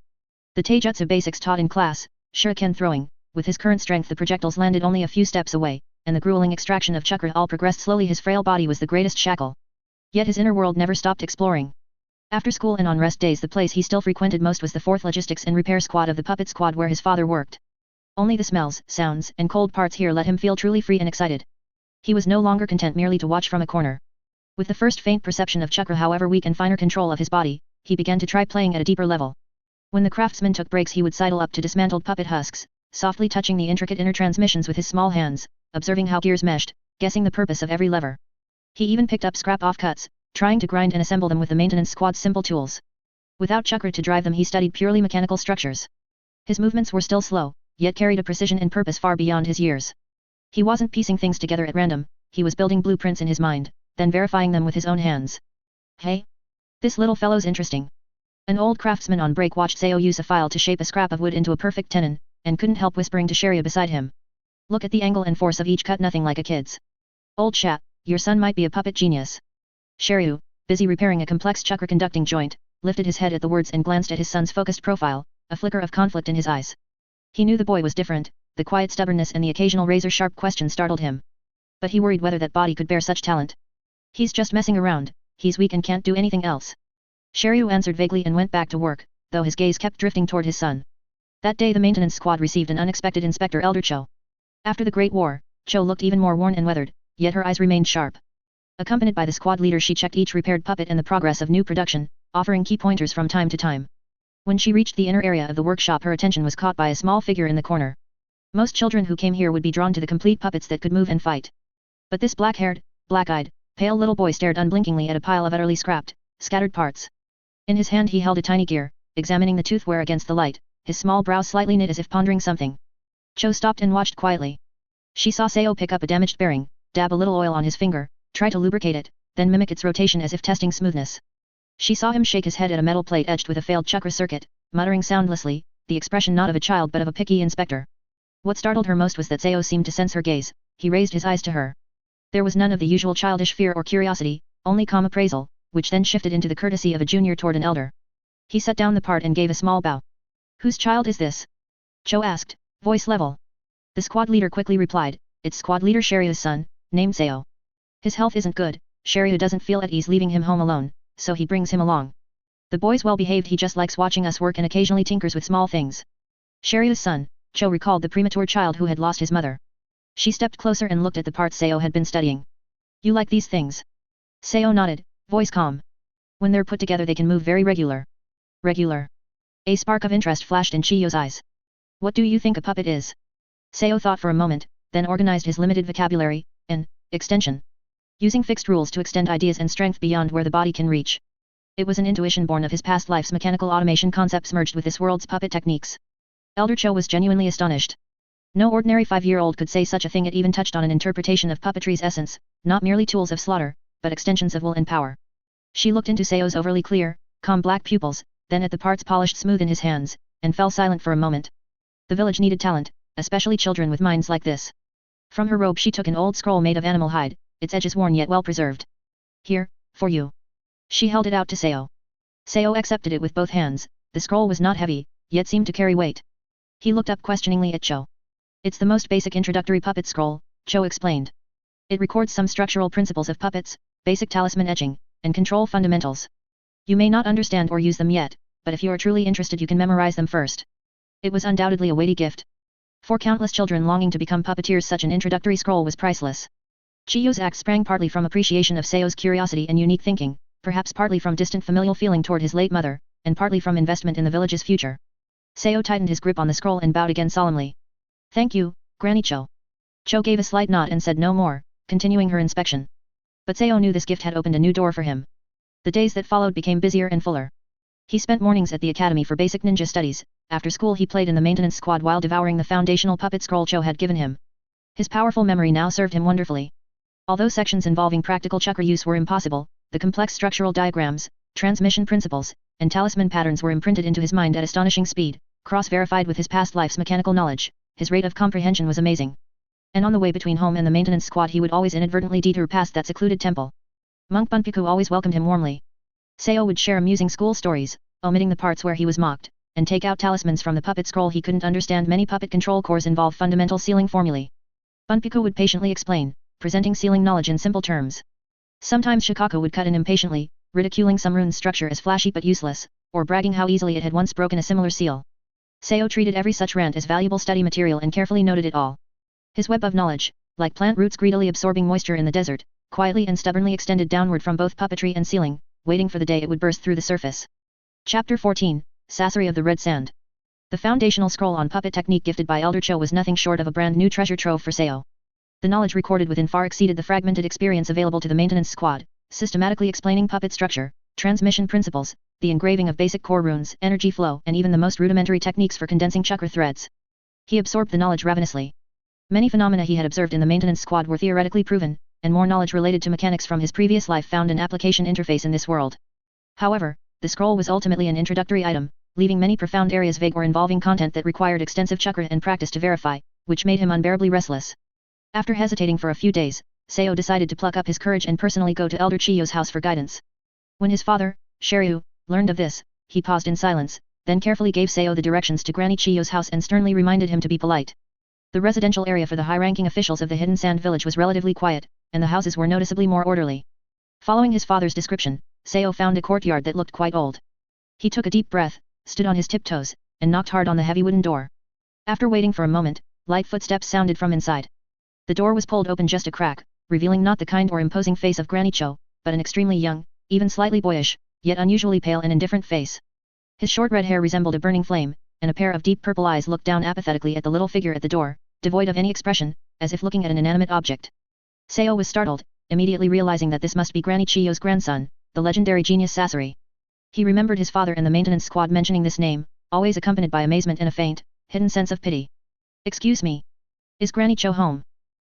The taijutsu basics taught in class, shuriken throwing, with his current strength the projectiles landed only a few steps away, and the grueling extraction of chakra all progressed slowly. His frail body was the greatest shackle. Yet his inner world never stopped exploring. After school and on rest days the place he still frequented most was the 4th Logistics and Repair Squad of the Puppet Squad where his father worked. Only the smells, sounds, and cold parts here let him feel truly free and excited. He was no longer content merely to watch from a corner. With the first faint perception of chakra however weak and finer control of his body, he began to try playing at a deeper level. When the craftsman took breaks he would sidle up to dismantled puppet husks, softly touching the intricate inner transmissions with his small hands, observing how gears meshed, guessing the purpose of every lever. He even picked up scrap offcuts, trying to grind and assemble them with the maintenance squad's simple tools. Without chakra to drive them he studied purely mechanical structures. His movements were still slow, yet carried a precision and purpose far beyond his years. He wasn't piecing things together at random, he was building blueprints in his mind, then verifying them with his own hands. Hey? This little fellow's interesting. An old craftsman on break watched Sao use a file to shape a scrap of wood into a perfect tenon, and couldn't help whispering to Shiryu beside him. Look at the angle and force of each cut, nothing like a kid's. Old chap, your son might be a puppet genius. Shiryu, busy repairing a complex chakra conducting joint, lifted his head at the words and glanced at his son's focused profile, a flicker of conflict in his eyes. He knew the boy was different, the quiet stubbornness and the occasional razor-sharp question startled him. But he worried whether that body could bear such talent. He's just messing around, he's weak and can't do anything else. Shiryu answered vaguely and went back to work, though his gaze kept drifting toward his son. That day the maintenance squad received an unexpected inspector, Elder Cho. After the Great War, Cho looked even more worn and weathered, yet her eyes remained sharp. Accompanied by the squad leader she checked each repaired puppet and the progress of new production, offering key pointers from time to time. When she reached the inner area of the workshop her attention was caught by a small figure in the corner. Most children who came here would be drawn to the complete puppets that could move and fight. But this black-haired, black-eyed, pale little boy stared unblinkingly at a pile of utterly scrapped, scattered parts. In his hand he held a tiny gear, examining the toothware against the light, his small brows slightly knit as if pondering something. Cho stopped and watched quietly. She saw Sao pick up a damaged bearing, dab a little oil on his finger, try to lubricate it, then mimic its rotation as if testing smoothness. She saw him shake his head at a metal plate edged with a failed chakra circuit, muttering soundlessly, the expression not of a child but of a picky inspector. What startled her most was that Sao seemed to sense her gaze. He raised his eyes to her. There was none of the usual childish fear or curiosity, only calm appraisal, which then shifted into the courtesy of a junior toward an elder. He set down the part and gave a small bow. Whose child is this? Cho asked, voice level. The squad leader quickly replied, it's squad leader Shiryu's son, named Sao. His health isn't good, Shiryu doesn't feel at ease leaving him home alone, so he brings him along. The boy's well behaved, he just likes watching us work and occasionally tinkers with small things. Shiryu's son, Cho recalled the premature child who had lost his mother. She stepped closer and looked at the parts Sao had been studying. You like these things? Sao nodded, voice calm. When they're put together they can move very regular. Regular. A spark of interest flashed in Chiyo's eyes. What do you think a puppet is? Sao thought for a moment, then organized his limited vocabulary, an extension. Using fixed rules to extend ideas and strength beyond where the body can reach. It was an intuition born of his past life's mechanical automation concepts merged with this world's puppet techniques. Elder Cho was genuinely astonished. No ordinary 5-year-old could say such a thing. It even touched on an interpretation of puppetry's essence, not merely tools of slaughter, but extensions of will and power. She looked into Sao's overly clear, calm black pupils, then at the parts polished smooth in his hands, and fell silent for a moment. The village needed talent, especially children with minds like this. From her robe she took an old scroll made of animal hide, its edges worn yet well preserved. Here, for you. She held it out to Sao. Sao accepted it with both hands. The scroll was not heavy, yet seemed to carry weight. He looked up questioningly at Cho. It's the most basic introductory puppet scroll, Cho explained. It records some structural principles of puppets, basic talisman etching, and control fundamentals. You may not understand or use them yet, but if you are truly interested you can memorize them first. It was undoubtedly a weighty gift. For countless children longing to become puppeteers such an introductory scroll was priceless. Chiyo's act sprang partly from appreciation of Sao's curiosity and unique thinking, perhaps partly from distant familial feeling toward his late mother, and partly from investment in the village's future. Sao tightened his grip on the scroll and bowed again solemnly. Thank you, Granny Cho. Cho gave a slight nod and said no more, continuing her inspection. But Seo knew this gift had opened a new door for him. The days that followed became busier and fuller. He spent mornings at the academy for basic ninja studies. After school he played in the maintenance squad while devouring the foundational puppet scroll Cho had given him. His powerful memory now served him wonderfully. Although sections involving practical chakra use were impossible, the complex structural diagrams, transmission principles, and talisman patterns were imprinted into his mind at astonishing speed, cross-verified with his past life's mechanical knowledge. His rate of comprehension was amazing. And on the way between home and the maintenance squad he would always inadvertently detour past that secluded temple. Monk Bunpuku always welcomed him warmly. Seo would share amusing school stories, omitting the parts where he was mocked, and take out talismans from the puppet scroll he couldn't understand. Many puppet control cores involve fundamental sealing formulae. Bunpuku would patiently explain, presenting sealing knowledge in simple terms. Sometimes Shukaku would cut in impatiently, ridiculing some rune's structure as flashy but useless, or bragging how easily it had once broken a similar seal. Seo treated every such rant as valuable study material and carefully noted it all. His web of knowledge, like plant roots greedily absorbing moisture in the desert, quietly and stubbornly extended downward from both puppetry and sealing, waiting for the day it would burst through the surface. Chapter 14, Sasori of the Red Sand. The foundational scroll on puppet technique gifted by Elder Cho was nothing short of a brand new treasure trove for Seo. The knowledge recorded within far exceeded the fragmented experience available to the maintenance squad, systematically explaining puppet structure, transmission principles, the engraving of basic core runes, energy flow, and even the most rudimentary techniques for condensing chakra threads. He absorbed the knowledge ravenously. Many phenomena he had observed in the maintenance squad were theoretically proven, and more knowledge related to mechanics from his previous life found an application interface in this world. However, the scroll was ultimately an introductory item, leaving many profound areas vague or involving content that required extensive chakra and practice to verify, which made him unbearably restless. After hesitating for a few days, Seo decided to pluck up his courage and personally go to Elder Chiyo's house for guidance. When his father, Shiryu, learned of this, he paused in silence, then carefully gave Seo the directions to Granny Chiyo's house and sternly reminded him to be polite. The residential area for the high-ranking officials of the Hidden Sand Village was relatively quiet, and the houses were noticeably more orderly. Following his father's description, Seo found a courtyard that looked quite old. He took a deep breath, stood on his tiptoes, and knocked hard on the heavy wooden door. After waiting for a moment, light footsteps sounded from inside. The door was pulled open just a crack, revealing not the kind or imposing face of Granny Cho, but an extremely young, even slightly boyish, yet unusually pale and indifferent face. His short red hair resembled a burning flame, and a pair of deep purple eyes looked down apathetically at the little figure at the door, devoid of any expression, as if looking at an inanimate object. Seo was startled, immediately realizing that this must be Granny Chiyo's grandson, the legendary genius Sasori. He remembered his father and the maintenance squad mentioning this name, always accompanied by amazement and a faint, hidden sense of pity. "Excuse me. Is Granny Cho home?"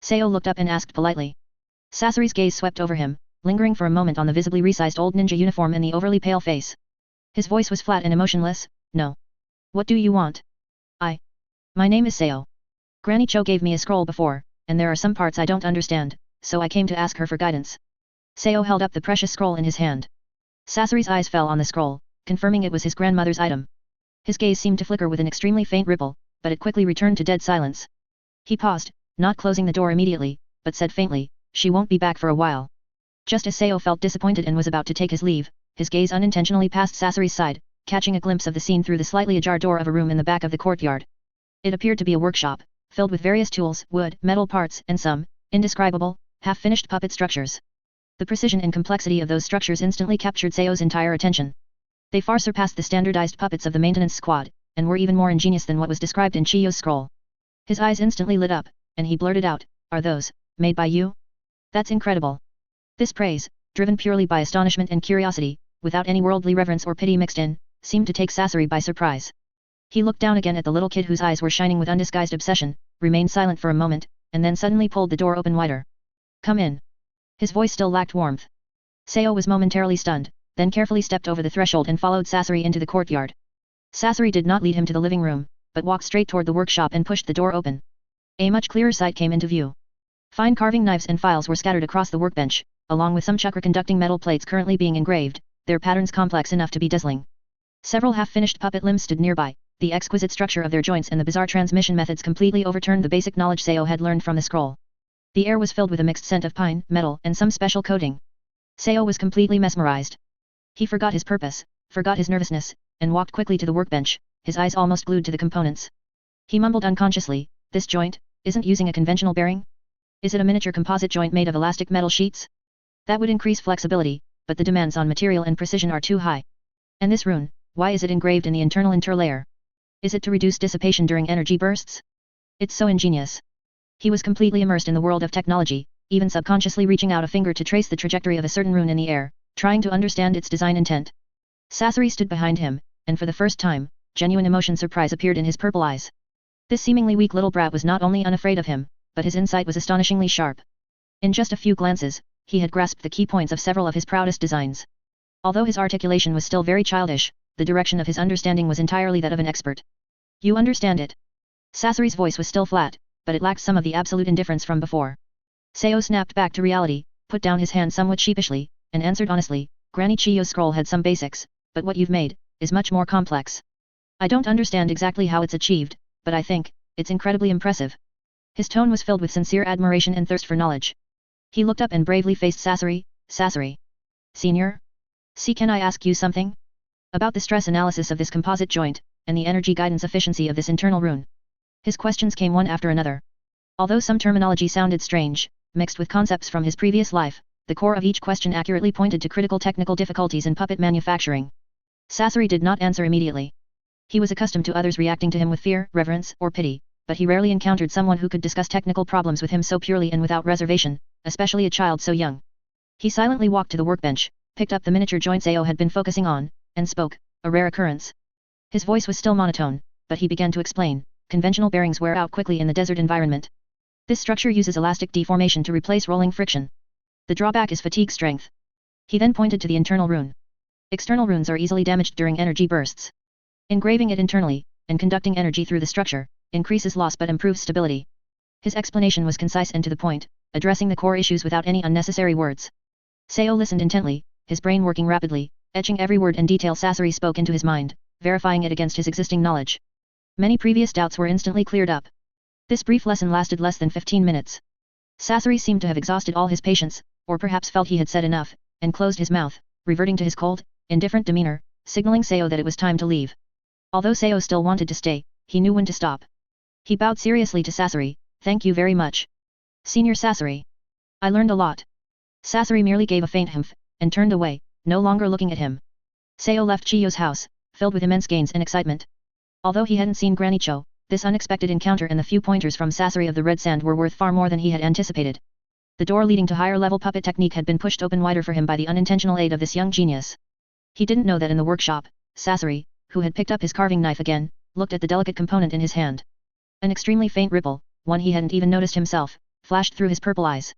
Seo looked up and asked politely. Sasori's gaze swept over him, lingering for a moment on the visibly resized old ninja uniform and the overly pale face. His voice was flat and emotionless. "No. What do you want?" My name is Seo. Granny Cho gave me a scroll before, and there are some parts I don't understand, so I came to ask her for guidance." Seo held up the precious scroll in his hand. Sasori's eyes fell on the scroll, confirming it was his grandmother's item. His gaze seemed to flicker with an extremely faint ripple, but it quickly returned to dead silence. He paused, not closing the door immediately, but said faintly, "She won't be back for a while." Just as Seo felt disappointed and was about to take his leave, his gaze unintentionally passed Sasori's side, catching a glimpse of the scene through the slightly ajar door of a room in the back of the courtyard. It appeared to be a workshop, filled with various tools, wood, metal parts, and some, indescribable, half-finished puppet structures. The precision and complexity of those structures instantly captured Seo's entire attention. They far surpassed the standardized puppets of the maintenance squad, and were even more ingenious than what was described in Chiyo's scroll. His eyes instantly lit up, and he blurted out, "Are those, made by you? That's incredible." This praise, driven purely by astonishment and curiosity, without any worldly reverence or pity mixed in, seemed to take Sasori by surprise. He looked down again at the little kid whose eyes were shining with undisguised obsession, remained silent for a moment, and then suddenly pulled the door open wider. "Come in." His voice still lacked warmth. Seo was momentarily stunned, then carefully stepped over the threshold and followed Sasori into the courtyard. Sasori did not lead him to the living room, but walked straight toward the workshop and pushed the door open. A much clearer sight came into view. Fine carving knives and files were scattered across the workbench, along with some chakra-conducting metal plates currently being engraved, their patterns complex enough to be dazzling. Several half-finished puppet limbs stood nearby. The exquisite structure of their joints and the bizarre transmission methods completely overturned the basic knowledge Seo had learned from the scroll. The air was filled with a mixed scent of pine, metal, and some special coating. Seo was completely mesmerized. He forgot his purpose, forgot his nervousness, and walked quickly to the workbench, his eyes almost glued to the components. He mumbled unconsciously, "This joint isn't using a conventional bearing? Is it a miniature composite joint made of elastic metal sheets? That would increase flexibility, but the demands on material and precision are too high. And this rune, why is it engraved in the internal interlayer? Is it to reduce dissipation during energy bursts? It's so ingenious." He was completely immersed in the world of technology, even subconsciously reaching out a finger to trace the trajectory of a certain rune in the air, trying to understand its design intent. Sasori stood behind him, and for the first time, genuine emotion surprise appeared in his purple eyes. This seemingly weak little brat was not only unafraid of him, but his insight was astonishingly sharp. In just a few glances, he had grasped the key points of several of his proudest designs. Although his articulation was still very childish, the direction of his understanding was entirely that of an expert. You understand it. Sasori's voice was still flat, but it lacked some of the absolute indifference from before. Seo snapped back to reality, put down his hand somewhat sheepishly, and answered honestly, Granny Chiyo's scroll had some basics, but what you've made is much more complex. I don't understand exactly how it's achieved, but I think it's incredibly impressive. His tone was filled with sincere admiration and thirst for knowledge. He looked up and bravely faced Sasori. Sasori. Senior? Can I ask you something? About the stress analysis of this composite joint, and the energy guidance efficiency of this internal rune. His questions came one after another. Although some terminology sounded strange, mixed with concepts from his previous life, the core of each question accurately pointed to critical technical difficulties in puppet manufacturing. Sasori did not answer immediately. He was accustomed to others reacting to him with fear, reverence, or pity, but he rarely encountered someone who could discuss technical problems with him so purely and without reservation, especially a child so young. He silently walked to the workbench, picked up the miniature joint Seo had been focusing on, and spoke, a rare occurrence. His voice was still monotone, but he began to explain, conventional bearings wear out quickly in the desert environment. This structure uses elastic deformation to replace rolling friction. The drawback is fatigue strength. He then pointed to the internal rune. External runes are easily damaged during energy bursts. Engraving it internally, and conducting energy through the structure, increases loss but improves stability. His explanation was concise and to the point, addressing the core issues without any unnecessary words. Seo listened intently, his brain working rapidly, etching every word and detail Sasori spoke into his mind, verifying it against his existing knowledge. Many previous doubts were instantly cleared up. This brief lesson lasted less than 15 minutes. Sasori seemed to have exhausted all his patience, or perhaps felt he had said enough, and closed his mouth, reverting to his cold, indifferent demeanor, signaling Seo that it was time to leave. Although Seo still wanted to stay, he knew when to stop. He bowed seriously to Sasori, thank you very much. Senior Sasori. I learned a lot. Sasori merely gave a faint humph, and turned away, no longer looking at him. Seo left Chiyo's house, filled with immense gains and excitement. Although he hadn't seen Granny Cho, this unexpected encounter and the few pointers from Sasori of the Red Sand were worth far more than he had anticipated. The door leading to higher-level puppet technique had been pushed open wider for him by the unintentional aid of this young genius. He didn't know that in the workshop, Sasori, who had picked up his carving knife again, looked at the delicate component in his hand. An extremely faint ripple, one he hadn't even noticed himself, flashed through his purple eyes.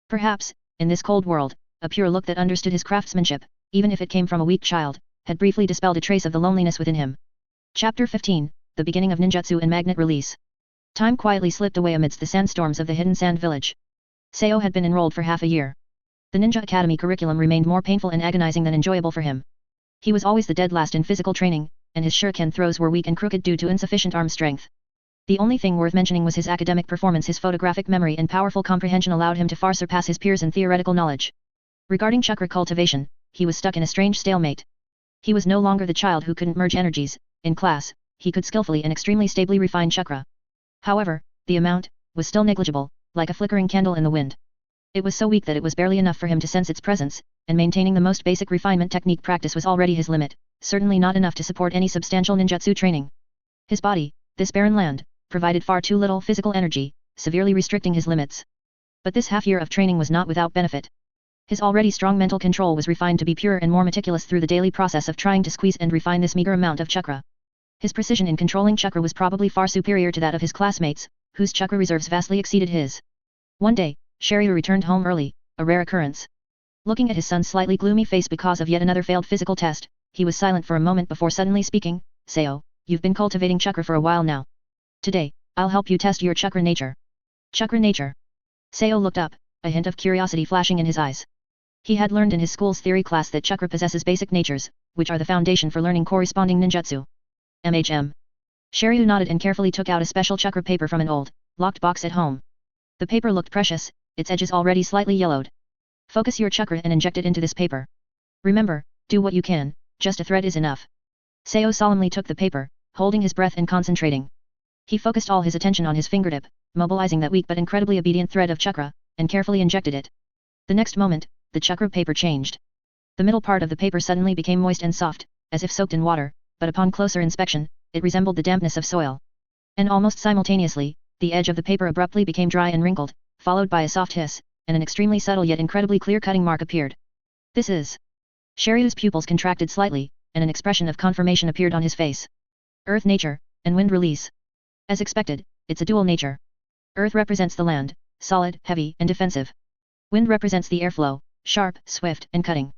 Perhaps, in this cold world, a pure look that understood his craftsmanship, even if it came from a weak child, had briefly dispelled a trace of the loneliness within him. Chapter 15, The Beginning of Ninjutsu and Magnet Release. Time quietly slipped away amidst the sandstorms of the hidden sand village. Seo had been enrolled for half a year. The Ninja Academy curriculum remained more painful and agonizing than enjoyable for him. He was always the dead last in physical training, and his shuriken throws were weak and crooked due to insufficient arm strength. The only thing worth mentioning was his academic performance. His photographic memory and powerful comprehension allowed him to far surpass his peers in theoretical knowledge. Regarding chakra cultivation, he was stuck in a strange stalemate. He was no longer the child who couldn't merge energies. In class, he could skillfully and extremely stably refine chakra. However, the amount was still negligible, like a flickering candle in the wind. It was so weak that it was barely enough for him to sense its presence, and maintaining the most basic refinement technique practice was already his limit, certainly not enough to support any substantial ninjutsu training. His body, this barren land, provided far too little physical energy, severely restricting his limits. But this half year of training was not without benefit. His already strong mental control was refined to be pure and more meticulous through the daily process of trying to squeeze and refine this meager amount of chakra. His precision in controlling chakra was probably far superior to that of his classmates, whose chakra reserves vastly exceeded his. One day, Shiryu returned home early, a rare occurrence. Looking at his son's slightly gloomy face because of yet another failed physical test, he was silent for a moment before suddenly speaking, Seo, you've been cultivating chakra for a while now. Today, I'll help you test your chakra nature. Chakra nature. Seo looked up, a hint of curiosity flashing in his eyes. He had learned in his school's theory class that chakra possesses basic natures, which are the foundation for learning corresponding ninjutsu. Shiryu nodded and carefully took out a special chakra paper from an old, locked box at home. The paper looked precious, its edges already slightly yellowed. Focus your chakra and inject it into this paper. Remember, do what you can, just a thread is enough. Seo solemnly took the paper, holding his breath and concentrating. He focused all his attention on his fingertip, mobilizing that weak but incredibly obedient thread of chakra, and carefully injected it. The next moment, the chakra paper changed. The middle part of the paper suddenly became moist and soft, as if soaked in water, but upon closer inspection, it resembled the dampness of soil. And almost simultaneously, the edge of the paper abruptly became dry and wrinkled, followed by a soft hiss, and an extremely subtle yet incredibly clear cutting mark appeared. This is... Shiryu's pupils contracted slightly, and an expression of confirmation appeared on his face. Earth nature, and wind release. As expected, it's a dual nature. Earth represents the land, solid, heavy, and defensive. Wind represents the airflow, sharp, swift, and cutting.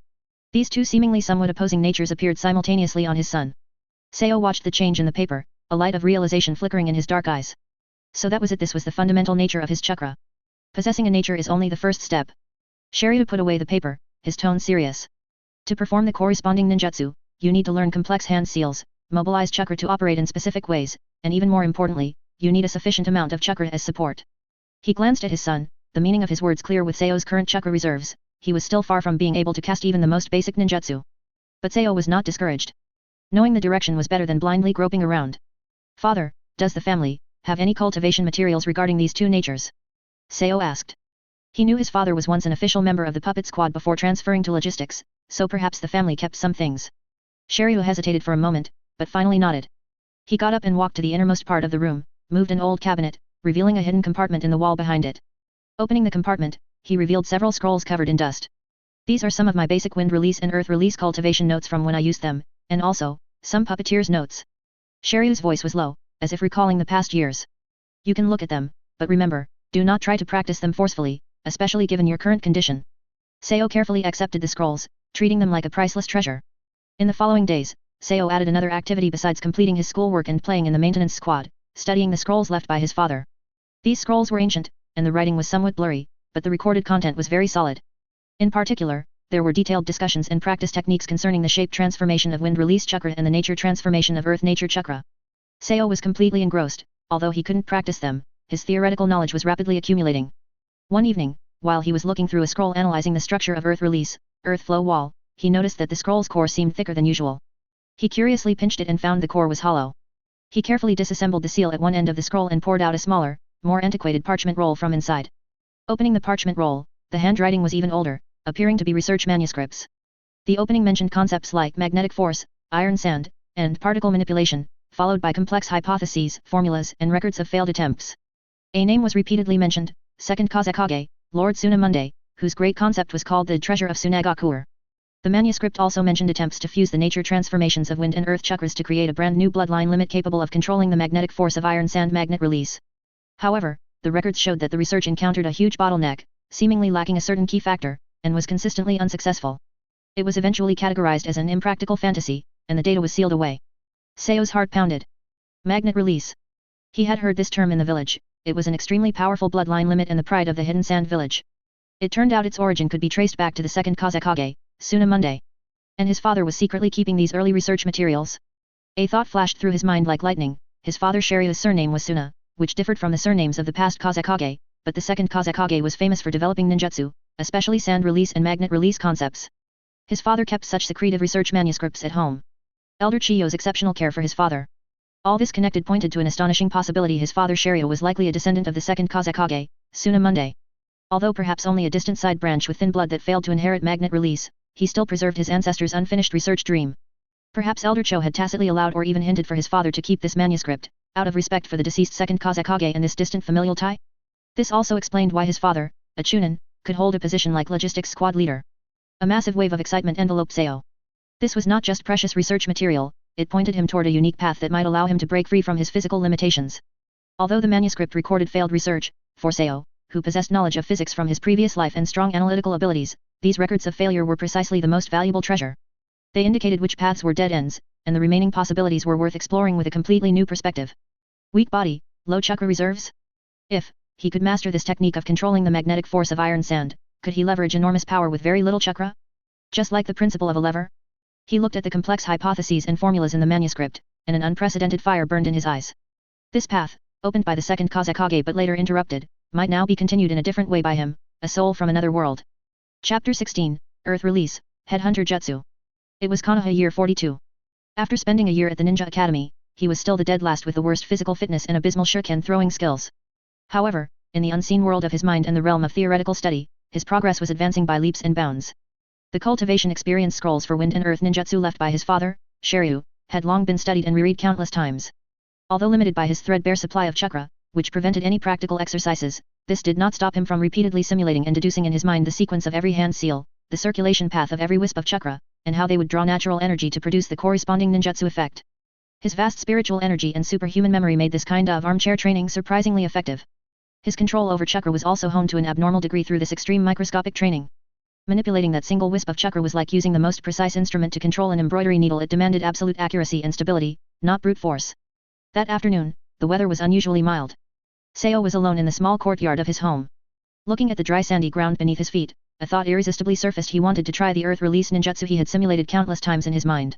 These two seemingly somewhat opposing natures appeared simultaneously on his son. Seo watched the change in the paper, a light of realization flickering in his dark eyes. So that was it. This was the fundamental nature of his chakra. Possessing a nature is only the first step. Shiryu put away the paper, his tone serious. To perform the corresponding ninjutsu, you need to learn complex hand seals, mobilize chakra to operate in specific ways, and even more importantly, you need a sufficient amount of chakra as support. He glanced at his son, the meaning of his words clear with Seo's current chakra reserves. He was still far from being able to cast even the most basic ninjutsu. But Seo was not discouraged. Knowing the direction was better than blindly groping around. Father, does the family have any cultivation materials regarding these two natures? Seo asked. He knew his father was once an official member of the puppet squad before transferring to logistics, so perhaps the family kept some things. Shiryu hesitated for a moment, but finally nodded. He got up and walked to the innermost part of the room, moved an old cabinet, revealing a hidden compartment in the wall behind it. Opening the compartment, he revealed several scrolls covered in dust. These are some of my basic wind release and earth release cultivation notes from when I used them, and also, some puppeteer's notes. Shiryu's voice was low, as if recalling the past years. You can look at them, but remember, do not try to practice them forcefully, especially given your current condition. Seo carefully accepted the scrolls, treating them like a priceless treasure. In the following days, Seo added another activity besides completing his schoolwork and playing in the maintenance squad, studying the scrolls left by his father. These scrolls were ancient, and the writing was somewhat blurry, but the recorded content was very solid. In particular, there were detailed discussions and practice techniques concerning the shape transformation of wind release chakra and the nature transformation of earth nature chakra. Seo was completely engrossed, although he couldn't practice them, his theoretical knowledge was rapidly accumulating. One evening, while he was looking through a scroll analyzing the structure of earth release, earth flow wall, he noticed that the scroll's core seemed thicker than usual. He curiously pinched it and found the core was hollow. He carefully disassembled the seal at one end of the scroll and poured out a smaller, more antiquated parchment roll from inside. Opening the parchment roll, the handwriting was even older, appearing to be research manuscripts. The opening mentioned concepts like magnetic force, iron sand, and particle manipulation, followed by complex hypotheses, formulas, and records of failed attempts. A name was repeatedly mentioned, Second Kazekage, Lord Tsunamunde, whose great concept was called the Treasure of Sunagakure. The manuscript also mentioned attempts to fuse the nature transformations of wind and earth chakras to create a brand new bloodline limit capable of controlling the magnetic force of iron sand magnet release. However, the records showed that the research encountered a huge bottleneck, seemingly lacking a certain key factor, and was consistently unsuccessful. It was eventually categorized as an impractical fantasy, and the data was sealed away. Seo's heart pounded. Magnet release. He had heard this term in the village. It was an extremely powerful bloodline limit and the pride of the hidden sand village. It turned out its origin could be traced back to the second Kazekage, Tsunamunde. And his father was secretly keeping these early research materials. A thought flashed through his mind like lightning. His father Shiryu's surname was Suna, which differed from the surnames of the past Kazekage, but the second Kazekage was famous for developing ninjutsu, especially sand release and magnet release concepts. His father kept such secretive research manuscripts at home. Elder Chiyo's exceptional care for his father. All this connected pointed to an astonishing possibility: his father Shiryu was likely a descendant of the second Kazekage, Tsunamunde. Although perhaps only a distant side branch with thin blood that failed to inherit magnet release, he still preserved his ancestor's unfinished research dream. Perhaps Elder Cho had tacitly allowed or even hinted for his father to keep this manuscript, out of respect for the deceased second Kazekage and this distant familial tie? This also explained why his father, a Chunin, could hold a position like logistics squad leader. A massive wave of excitement enveloped Seo. This was not just precious research material, it pointed him toward a unique path that might allow him to break free from his physical limitations. Although the manuscript recorded failed research, for Seo, who possessed knowledge of physics from his previous life and strong analytical abilities, these records of failure were precisely the most valuable treasure. They indicated which paths were dead ends, and the remaining possibilities were worth exploring with a completely new perspective. Weak body, low chakra reserves? If he could master this technique of controlling the magnetic force of iron sand, could he leverage enormous power with very little chakra? Just like the principle of a lever? He looked at the complex hypotheses and formulas in the manuscript, and an unprecedented fire burned in his eyes. This path, opened by the second Kazekage but later interrupted, might now be continued in a different way by him, a soul from another world. Chapter 16, Earth Release, Headhunter Jutsu. It was Konoha year 42. After spending a year at the Ninja Academy, he was still the dead last with the worst physical fitness and abysmal shuriken throwing skills. However, in the unseen world of his mind and the realm of theoretical study, his progress was advancing by leaps and bounds. The cultivation experience scrolls for wind and earth ninjutsu left by his father, Shiryu, had long been studied and reread countless times. Although limited by his threadbare supply of chakra, which prevented any practical exercises. This did not stop him from repeatedly simulating and deducing in his mind the sequence of every hand seal, the circulation path of every wisp of chakra, and how they would draw natural energy to produce the corresponding ninjutsu effect. His vast spiritual energy and superhuman memory made this kind of armchair training surprisingly effective. His control over chakra was also honed to an abnormal degree through this extreme microscopic training. Manipulating that single wisp of chakra was like using the most precise instrument to control an embroidery needle. It demanded absolute accuracy and stability, not brute force. That afternoon, the weather was unusually mild. Seo was alone in the small courtyard of his home. Looking at the dry sandy ground beneath his feet, a thought irresistibly surfaced. He wanted to try the earth release ninjutsu he had simulated countless times in his mind.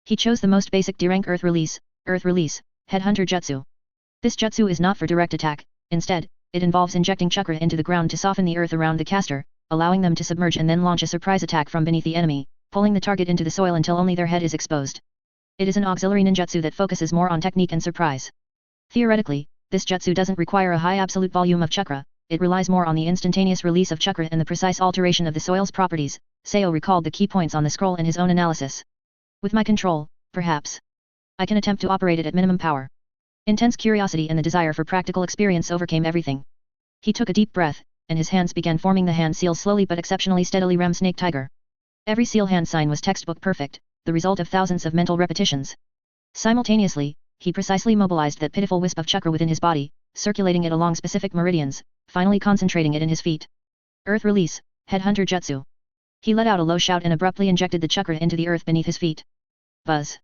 He chose the most basic D-rank earth release, headhunter jutsu. This jutsu is not for direct attack, instead, it involves injecting chakra into the ground to soften the earth around the caster, allowing them to submerge and then launch a surprise attack from beneath the enemy, pulling the target into the soil until only their head is exposed. It is an auxiliary ninjutsu that focuses more on technique and surprise. Theoretically, this jutsu doesn't require a high absolute volume of chakra, it relies more on the instantaneous release of chakra and the precise alteration of the soil's properties. Seo recalled the key points on the scroll in his own analysis. With my control, perhaps, I can attempt to operate it at minimum power. Intense curiosity and the desire for practical experience overcame everything. He took a deep breath, and his hands began forming the hand seals slowly but exceptionally steadily. Ram snake tiger. Every seal hand sign was textbook perfect, the result of thousands of mental repetitions. Simultaneously, he precisely mobilized that pitiful wisp of chakra within his body, circulating it along specific meridians, finally concentrating it in his feet. Earth release, headhunter jutsu. He let out a low shout and abruptly injected the chakra into the earth beneath his feet. Buzz.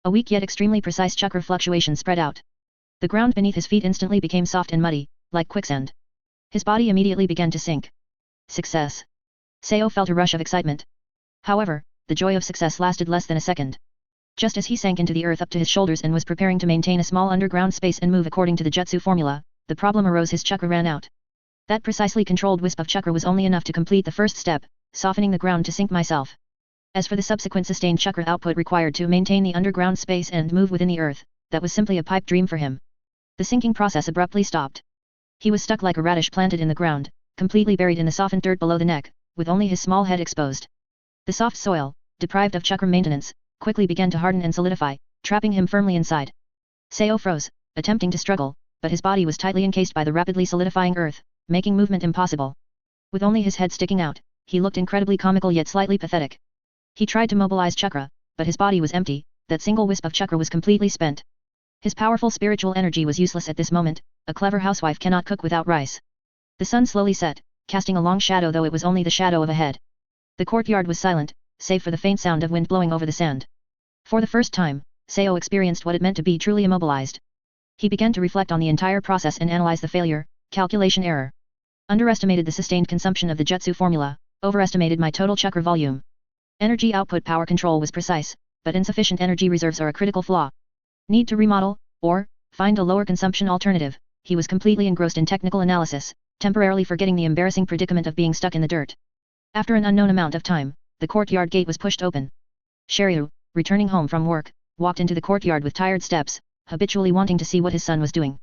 A weak yet extremely precise chakra fluctuation spread out. The ground beneath his feet instantly became soft and muddy, like quicksand. His body immediately began to sink. Success. Seo felt a rush of excitement. However, the joy of success lasted less than a second. Just as he sank into the earth up to his shoulders and was preparing to maintain a small underground space and move according to the jutsu formula, the problem arose. His chakra ran out. That precisely controlled wisp of chakra was only enough to complete the first step, softening the ground to sink myself. As for the subsequent sustained chakra output required to maintain the underground space and move within the earth, that was simply a pipe dream for him. The sinking process abruptly stopped. He was stuck like a radish planted in the ground, completely buried in the softened dirt below the neck, with only his small head exposed. The soft soil, deprived of chakra maintenance, quickly began to harden and solidify, trapping him firmly inside. Seo froze, attempting to struggle, but his body was tightly encased by the rapidly solidifying earth, making movement impossible. With only his head sticking out, he looked incredibly comical yet slightly pathetic. He tried to mobilize chakra, but his body was empty, that single wisp of chakra was completely spent. His powerful spiritual energy was useless at this moment. A clever housewife cannot cook without rice. The sun slowly set, casting a long shadow, though it was only the shadow of a head. The courtyard was silent, save for the faint sound of wind blowing over the sand. For the first time, Seo experienced what it meant to be truly immobilized. He began to reflect on the entire process and analyze the failure, calculation error. Underestimated the sustained consumption of the jutsu formula, overestimated my total chakra volume. Energy output power control was precise, but insufficient energy reserves are a critical flaw. Need to remodel, or find a lower consumption alternative. He was completely engrossed in technical analysis, temporarily forgetting the embarrassing predicament of being stuck in the dirt. After an unknown amount of time, the courtyard gate was pushed open. Shiryu, returning home from work, walked into the courtyard with tired steps, habitually wanting to see what his son was doing.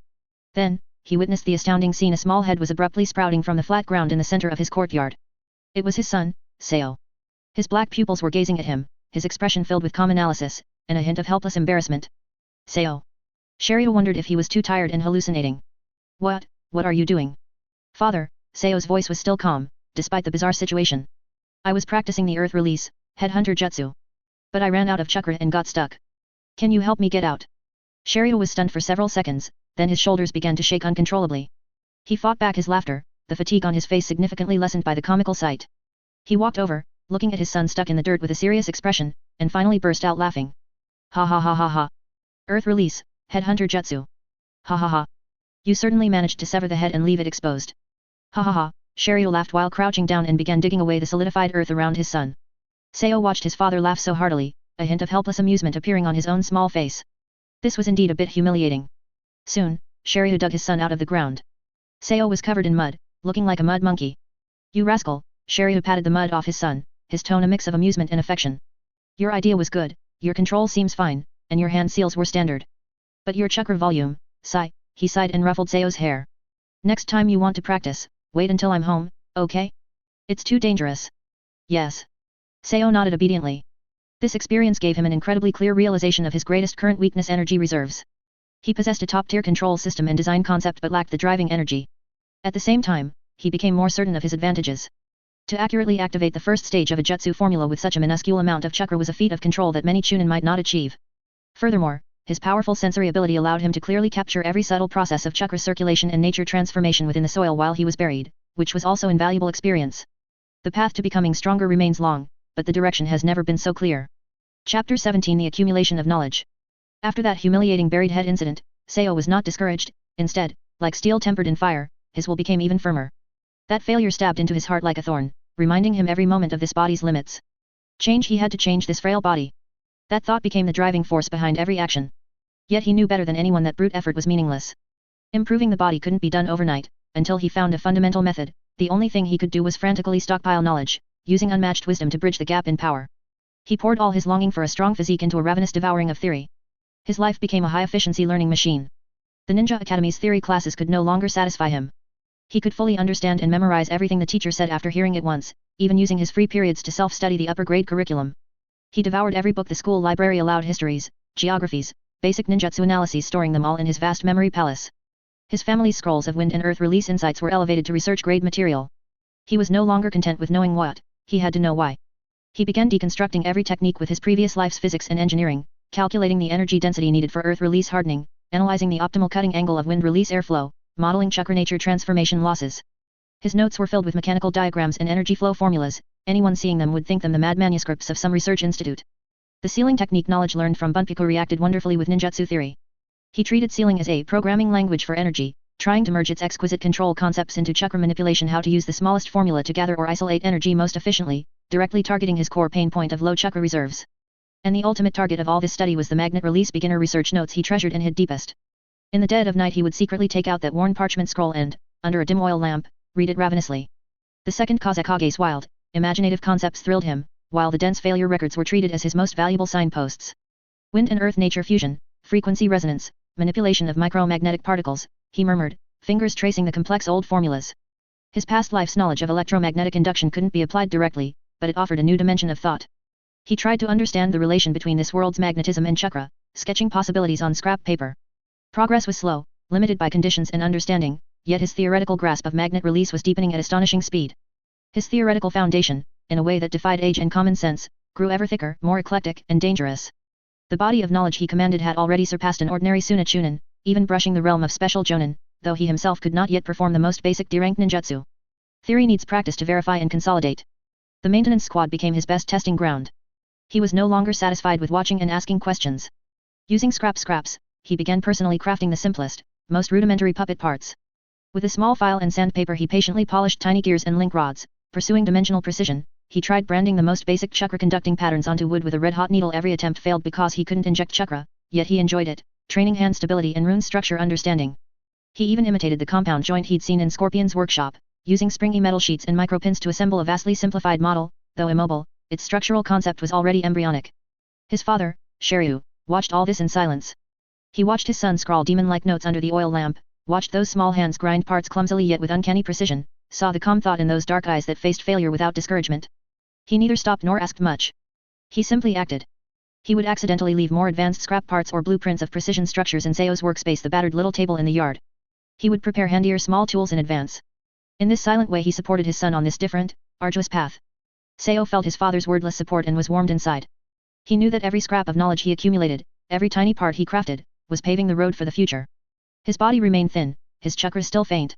Then, he witnessed the astounding scene. A small head was abruptly sprouting from the flat ground in the center of his courtyard. It was his son, Seo. His black pupils were gazing at him, his expression filled with calm analysis, and a hint of helpless embarrassment. Seo. Shiryu wondered if he was too tired and hallucinating. What are you doing? Father, Seo's voice was still calm, despite the bizarre situation. I was practicing the earth release, headhunter jutsu. But I ran out of chakra and got stuck. Can you help me get out? Shiryu was stunned for several seconds, then his shoulders began to shake uncontrollably. He fought back his laughter, the fatigue on his face significantly lessened by the comical sight. He walked over, looking at his son stuck in the dirt with a serious expression, and finally burst out laughing. Ha ha ha ha ha. Earth release, headhunter jutsu. Ha ha ha. You certainly managed to sever the head and leave it exposed. Ha ha ha. Shiryu laughed while crouching down and began digging away the solidified earth around his son. Seo watched his father laugh so heartily, a hint of helpless amusement appearing on his own small face. This was indeed a bit humiliating. Soon, Shiryu dug his son out of the ground. Seo was covered in mud, looking like a mud monkey. You rascal, Shiryu patted the mud off his son, his tone a mix of amusement and affection. Your idea was good, your control seems fine, and your hand seals were standard. But your chakra volume, sigh, he sighed and ruffled Seo's hair. Next time you want to practice, wait until I'm home, okay? It's too dangerous. Yes. Seo nodded obediently. This experience gave him an incredibly clear realization of his greatest current weakness: energy reserves. He possessed a top-tier control system and design concept but lacked the driving energy. At the same time, he became more certain of his advantages. To accurately activate the first stage of a jutsu formula with such a minuscule amount of chakra was a feat of control that many chunin might not achieve. Furthermore, his powerful sensory ability allowed him to clearly capture every subtle process of chakra circulation and nature transformation within the soil while he was buried, which was also invaluable experience. The path to becoming stronger remains long, but the direction has never been so clear. Chapter 17 The Accumulation of Knowledge. After that humiliating buried head incident, Seo was not discouraged. Instead, like steel tempered in fire, his will became even firmer. That failure stabbed into his heart like a thorn, reminding him every moment of this body's limits. He had to change this frail body. That thought became the driving force behind every action. Yet he knew better than anyone that brute effort was meaningless. Improving the body couldn't be done overnight. Until he found a fundamental method, the only thing he could do was frantically stockpile knowledge, using unmatched wisdom to bridge the gap in power. He poured all his longing for a strong physique into a ravenous devouring of theory. His life became a high-efficiency learning machine. The Ninja Academy's theory classes could no longer satisfy him. He could fully understand and memorize everything the teacher said after hearing it once, even using his free periods to self-study the upper-grade curriculum. He devoured every book the school library allowed: histories, geographies, basic ninjutsu analyses, storing them all in his vast memory palace. His family's scrolls of Wind and Earth release insights were elevated to research-grade material. He was no longer content with knowing what, he had to know why. He began deconstructing every technique with his previous life's physics and engineering, calculating the energy density needed for Earth release hardening, analyzing the optimal cutting angle of wind release airflow, modeling chakra nature transformation losses. His notes were filled with mechanical diagrams and energy flow formulas. Anyone seeing them would think them the mad manuscripts of some research institute. The sealing technique knowledge learned from Bunpuku reacted wonderfully with ninjutsu theory. He treated sealing as a programming language for energy, trying to merge its exquisite control concepts into chakra manipulation: how to use the smallest formula to gather or isolate energy most efficiently, directly targeting his core pain point of low chakra reserves. And the ultimate target of all this study was the magnet release beginner research notes he treasured and hid deepest. In the dead of night he would secretly take out that worn parchment scroll and, under a dim oil lamp, read it ravenously. The second Kazekage's wild, imaginative concepts thrilled him, while the dense failure records were treated as his most valuable signposts. Wind and earth nature fusion, frequency resonance, manipulation of micromagnetic particles, he murmured, fingers tracing the complex old formulas. His past life's knowledge of electromagnetic induction couldn't be applied directly, but it offered a new dimension of thought. He tried to understand the relation between this world's magnetism and chakra, sketching possibilities on scrap paper. Progress was slow, limited by conditions and understanding, yet his theoretical grasp of magnet release was deepening at astonishing speed. His theoretical foundation, in a way that defied age and common sense, grew ever thicker, more eclectic, and dangerous. The body of knowledge he commanded had already surpassed an ordinary Suna Chunin, even brushing the realm of special Jonin, though he himself could not yet perform the most basic D-rank ninjutsu. Theory needs practice to verify and consolidate. The maintenance squad became his best testing ground. He was no longer satisfied with watching and asking questions. Using scraps, he began personally crafting the simplest, most rudimentary puppet parts. With a small file and sandpaper he patiently polished tiny gears and link rods, pursuing dimensional precision. He tried branding the most basic chakra conducting patterns onto wood with a red-hot needle. Every attempt failed because he couldn't inject chakra, yet he enjoyed it, training hand stability and rune structure understanding. He even imitated the compound joint he'd seen in Scorpion's workshop, using springy metal sheets and micropins to assemble a vastly simplified model. Though immobile, its structural concept was already embryonic. His father, Shiryu, watched all this in silence. He watched his son scrawl demon-like notes under the oil lamp, watched those small hands grind parts clumsily yet with uncanny precision, saw the calm thought in those dark eyes that faced failure without discouragement. He neither stopped nor asked much. He simply acted. He would accidentally leave more advanced scrap parts or blueprints of precision structures in Seo's workspace, the battered little table in the yard. He would prepare handier small tools in advance. In this silent way he supported his son on this different, arduous path. Seo felt his father's wordless support and was warmed inside. He knew that every scrap of knowledge he accumulated, every tiny part he crafted, was paving the road for the future. His body remained thin, his chakras still faint.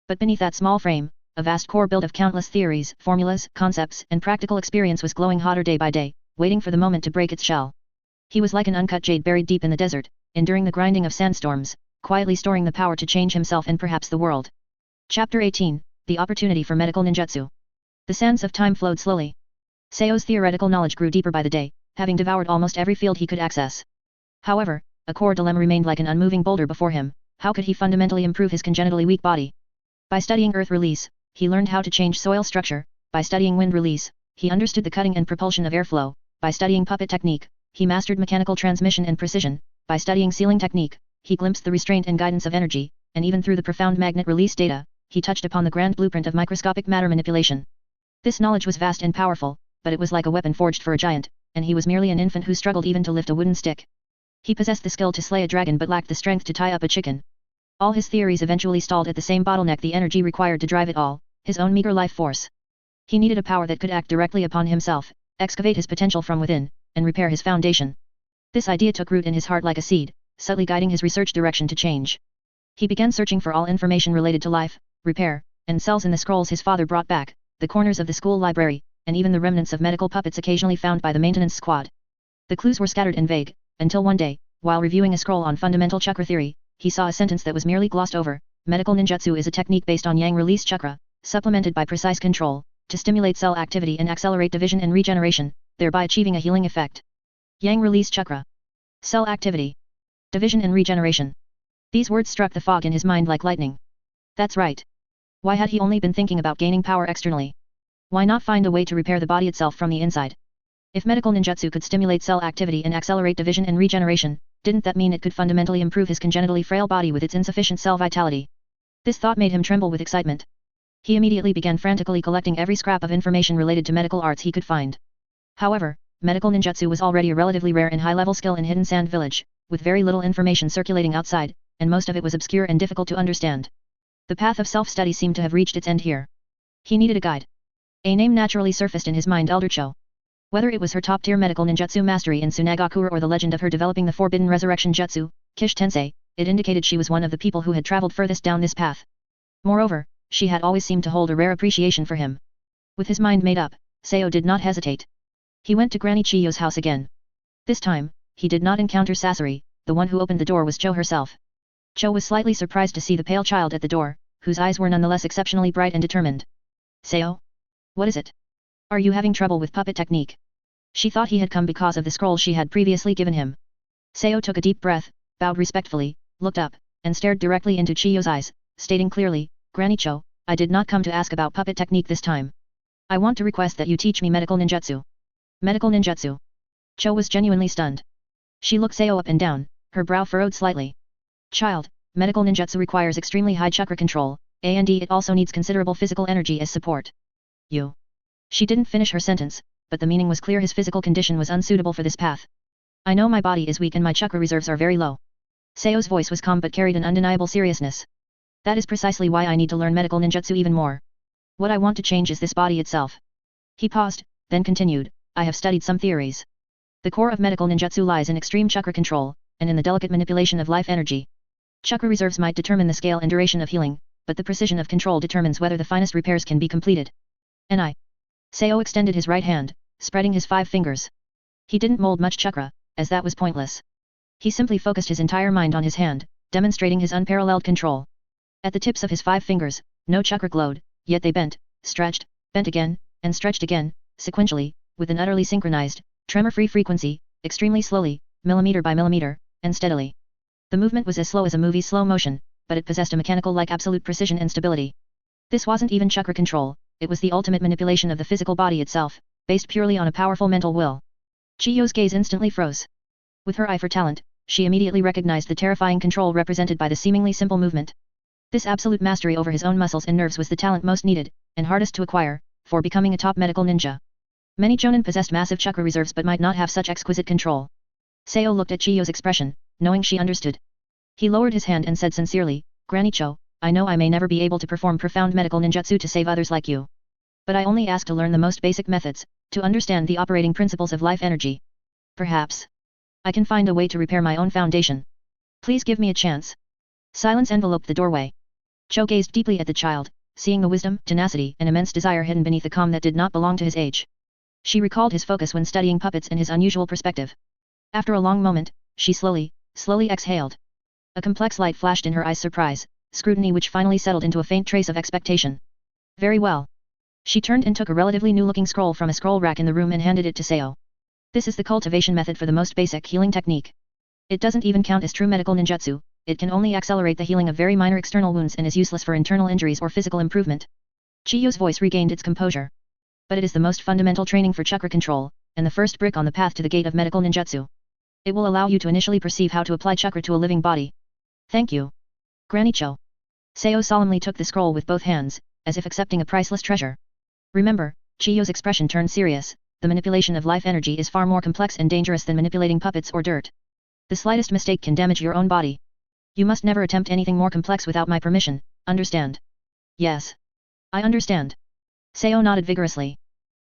But beneath that small frame, a vast core built of countless theories, formulas, concepts, and practical experience was glowing hotter day by day, waiting for the moment to break its shell. He was like an uncut jade buried deep in the desert, enduring the grinding of sandstorms, quietly storing the power to change himself and perhaps the world. Chapter 18, The Opportunity for Medical Ninjutsu. The sands of time flowed slowly. Seo's theoretical knowledge grew deeper by the day, having devoured almost every field he could access. However, a core dilemma remained like an unmoving boulder before him: how could he fundamentally improve his congenitally weak body? By studying earth release, he learned how to change soil structure. By studying wind release, he understood the cutting and propulsion of airflow. By studying puppet technique, he mastered mechanical transmission and precision. By studying sealing technique, he glimpsed the restraint and guidance of energy, and even through the profound magnet release data, he touched upon the grand blueprint of microscopic matter manipulation. This knowledge was vast and powerful, but it was like a weapon forged for a giant, and he was merely an infant who struggled even to lift a wooden stick. He possessed the skill to slay a dragon but lacked the strength to tie up a chicken. All his theories eventually stalled at the same bottleneck: the energy required to drive it all, his own meager life force. He needed a power that could act directly upon himself, excavate his potential from within, and repair his foundation. This idea took root in his heart like a seed, subtly guiding his research direction to change. He began searching for all information related to life, repair, and cells in the scrolls his father brought back, the corners of the school library, and even the remnants of medical puppets occasionally found by the maintenance squad. The clues were scattered and vague, until one day, while reviewing a scroll on fundamental chakra theory, he saw a sentence that was merely glossed over: medical ninjutsu is a technique based on yang release chakra, supplemented by precise control, to stimulate cell activity and accelerate division and regeneration, thereby achieving a healing effect. Yang release chakra. Cell activity. Division and regeneration. These words struck the fog in his mind like lightning. That's right. Why had he only been thinking about gaining power externally? Why not find a way to repair the body itself from the inside? If medical ninjutsu could stimulate cell activity and accelerate division and regeneration, didn't that mean it could fundamentally improve his congenitally frail body with its insufficient cell vitality? This thought made him tremble with excitement. He immediately began frantically collecting every scrap of information related to medical arts he could find. However, medical ninjutsu was already a relatively rare and high-level skill in Hidden Sand Village, with very little information circulating outside, and most of it was obscure and difficult to understand. The path of self-study seemed to have reached its end here. He needed a guide. A name naturally surfaced in his mind: Elder Cho. Whether it was her top-tier medical ninjutsu mastery in Sunagakure or the legend of her developing the forbidden resurrection jutsu, Kish Tensei, it indicated she was one of the people who had traveled furthest down this path. Moreover, she had always seemed to hold a rare appreciation for him. With his mind made up, Seo did not hesitate. He went to Granny Chiyo's house again. This time, he did not encounter Sasori. The one who opened the door was Cho herself. Cho was slightly surprised to see the pale child at the door, whose eyes were nonetheless exceptionally bright and determined. Seo? What is it? Are you having trouble with puppet technique? She thought he had come because of the scroll she had previously given him. Seo took a deep breath, bowed respectfully, looked up, and stared directly into Chiyo's eyes, stating clearly, Granny Cho, I did not come to ask about puppet technique this time. I want to request that you teach me medical ninjutsu. Medical ninjutsu? Cho was genuinely stunned. She looked Seo up and down, her brow furrowed slightly. Child, medical ninjutsu requires extremely high chakra control, and it also needs considerable physical energy as support. You. She didn't finish her sentence, but the meaning was clear: his physical condition was unsuitable for this path. I know my body is weak and my chakra reserves are very low. Seo's voice was calm but carried an undeniable seriousness. That is precisely why I need to learn medical ninjutsu even more. What I want to change is this body itself. He paused, then continued, I have studied some theories. The core of medical ninjutsu lies in extreme chakra control, and in the delicate manipulation of life energy. Chakra reserves might determine the scale and duration of healing, but the precision of control determines whether the finest repairs can be completed. And I. Seo extended his right hand, spreading his 5 fingers. He didn't mold much chakra, as that was pointless. He simply focused his entire mind on his hand, demonstrating his unparalleled control. At the tips of his 5 fingers, no chakra glowed, yet they bent, stretched, bent again, and stretched again, sequentially, with an utterly synchronized, tremor-free frequency, extremely slowly, millimeter by millimeter, and steadily. The movement was as slow as a movie's slow motion, but it possessed a mechanical-like absolute precision and stability. This wasn't even chakra control, it was the ultimate manipulation of the physical body itself, based purely on a powerful mental will. Chiyo's gaze instantly froze. With her eye for talent, she immediately recognized the terrifying control represented by the seemingly simple movement. This absolute mastery over his own muscles and nerves was the talent most needed, and hardest to acquire, for becoming a top medical ninja. Many Jonin possessed massive chakra reserves but might not have such exquisite control. Seo looked at Chiyo's expression, knowing she understood. He lowered his hand and said sincerely, Granny Cho, I know I may never be able to perform profound medical ninjutsu to save others like you. But I only ask to learn the most basic methods, to understand the operating principles of life energy. Perhaps I can find a way to repair my own foundation. Please give me a chance. Silence enveloped the doorway. Cho gazed deeply at the child, seeing the wisdom, tenacity, and immense desire hidden beneath a calm that did not belong to his age. She recalled his focus when studying puppets and his unusual perspective. After a long moment, she slowly exhaled. A complex light flashed in her eyes: surprise, scrutiny, which finally settled into a faint trace of expectation. Very well. She turned and took a relatively new-looking scroll from a scroll rack in the room and handed it to Seo. This is the cultivation method for the most basic healing technique. It doesn't even count as true medical ninjutsu, it can only accelerate the healing of very minor external wounds and is useless for internal injuries or physical improvement. Chiyo's voice regained its composure. But it is the most fundamental training for chakra control, and the first brick on the path to the gate of medical ninjutsu. It will allow you to initially perceive how to apply chakra to a living body. Thank you. Granny Cho. Seo solemnly took the scroll with both hands, as if accepting a priceless treasure. Remember, Chiyo's expression turned serious, the manipulation of life energy is far more complex and dangerous than manipulating puppets or dirt. The slightest mistake can damage your own body. You must never attempt anything more complex without my permission, understand? Yes. I understand. Seo nodded vigorously.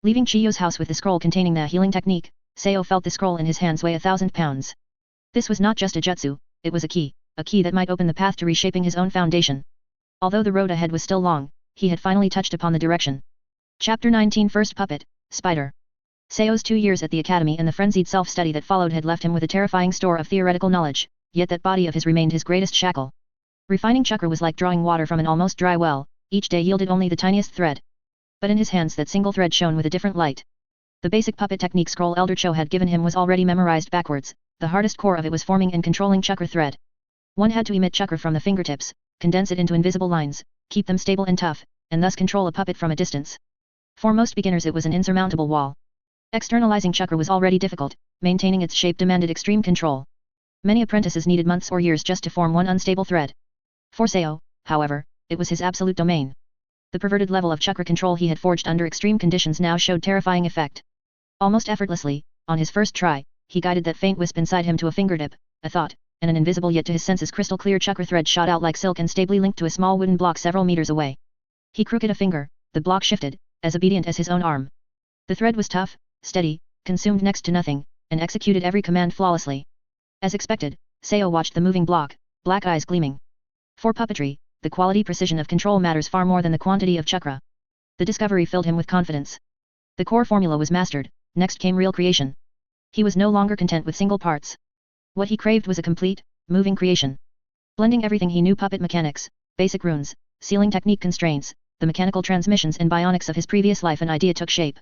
Leaving Chiyo's house with the scroll containing the healing technique, Seo felt the scroll in his hands weigh 1,000 pounds. This was not just a jutsu, it was a key that might open the path to reshaping his own foundation. Although the road ahead was still long, he had finally touched upon the direction. Chapter 19 First Puppet, Spider. Seo's 2 years at the academy and the frenzied self-study that followed had left him with a terrifying store of theoretical knowledge, yet that body of his remained his greatest shackle. Refining chakra was like drawing water from an almost dry well, each day yielded only the tiniest thread. But in his hands that single thread shone with a different light. The basic puppet technique scroll Elder Cho had given him was already memorized backwards, the hardest core of it was forming and controlling chakra thread. One had to emit chakra from the fingertips, condense it into invisible lines, keep them stable and tough, and thus control a puppet from a distance. For most beginners it was an insurmountable wall. Externalizing chakra was already difficult, maintaining its shape demanded extreme control. Many apprentices needed months or years just to form one unstable thread. For Seo, however, it was his absolute domain. The perverted level of chakra control he had forged under extreme conditions now showed terrifying effect. Almost effortlessly, on his first try, he guided that faint wisp inside him to a fingertip, a thought, and an invisible yet to his senses crystal clear chakra thread shot out like silk and stably linked to a small wooden block several meters away. He crooked a finger, the block shifted, as obedient as his own arm. The thread was tough, steady, consumed next to nothing, and executed every command flawlessly. As expected, Seo watched the moving block, black eyes gleaming. For puppetry, the quality precision of control matters far more than the quantity of chakra. The discovery filled him with confidence. The core formula was mastered, next came real creation. He was no longer content with single parts. What he craved was a complete, moving creation. Blending everything he knew: puppet mechanics, basic runes, sealing technique constraints, the mechanical transmissions and bionics of his previous life, an idea took shape.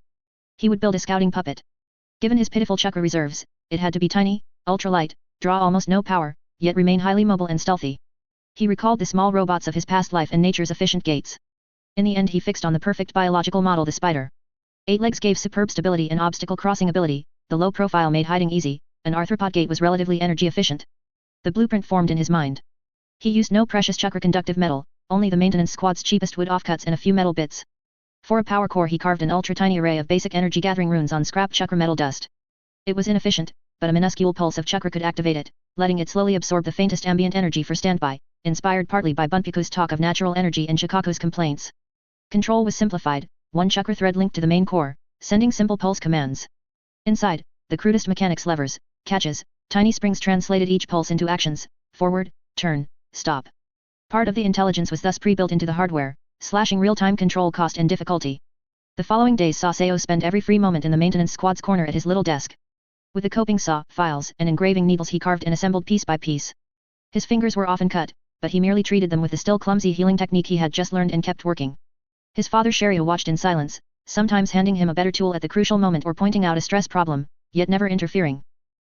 He would build a scouting puppet. Given his pitiful chakra reserves, it had to be tiny, ultralight, draw almost no power, yet remain highly mobile and stealthy. He recalled the small robots of his past life and nature's efficient gates. In the end he fixed on the perfect biological model: the spider. 8 legs gave superb stability and obstacle crossing ability, the low profile made hiding easy, an arthropod gait was relatively energy efficient. The blueprint formed in his mind. He used no precious chakra conductive metal, only the maintenance squad's cheapest wood offcuts and a few metal bits. For a power core he carved an ultra-tiny array of basic energy gathering runes on scrap chakra metal dust. It was inefficient, but a minuscule pulse of chakra could activate it, letting it slowly absorb the faintest ambient energy for standby, inspired partly by Bunpuku's talk of natural energy and Shukaku's complaints. Control was simplified, one chakra thread linked to the main core, sending simple pulse commands. Inside, the crudest mechanics: levers, catches, tiny springs translated each pulse into actions: forward, turn, stop. Part of the intelligence was thus pre-built into the hardware, slashing real-time control cost and difficulty. The following days saw Seo spend every free moment in the maintenance squad's corner at his little desk. With a coping saw, files, and engraving needles he carved and assembled piece by piece. His fingers were often cut, but he merely treated them with the still clumsy healing technique he had just learned and kept working. His father Sherryo watched in silence, sometimes handing him a better tool at the crucial moment or pointing out a stress problem, yet never interfering.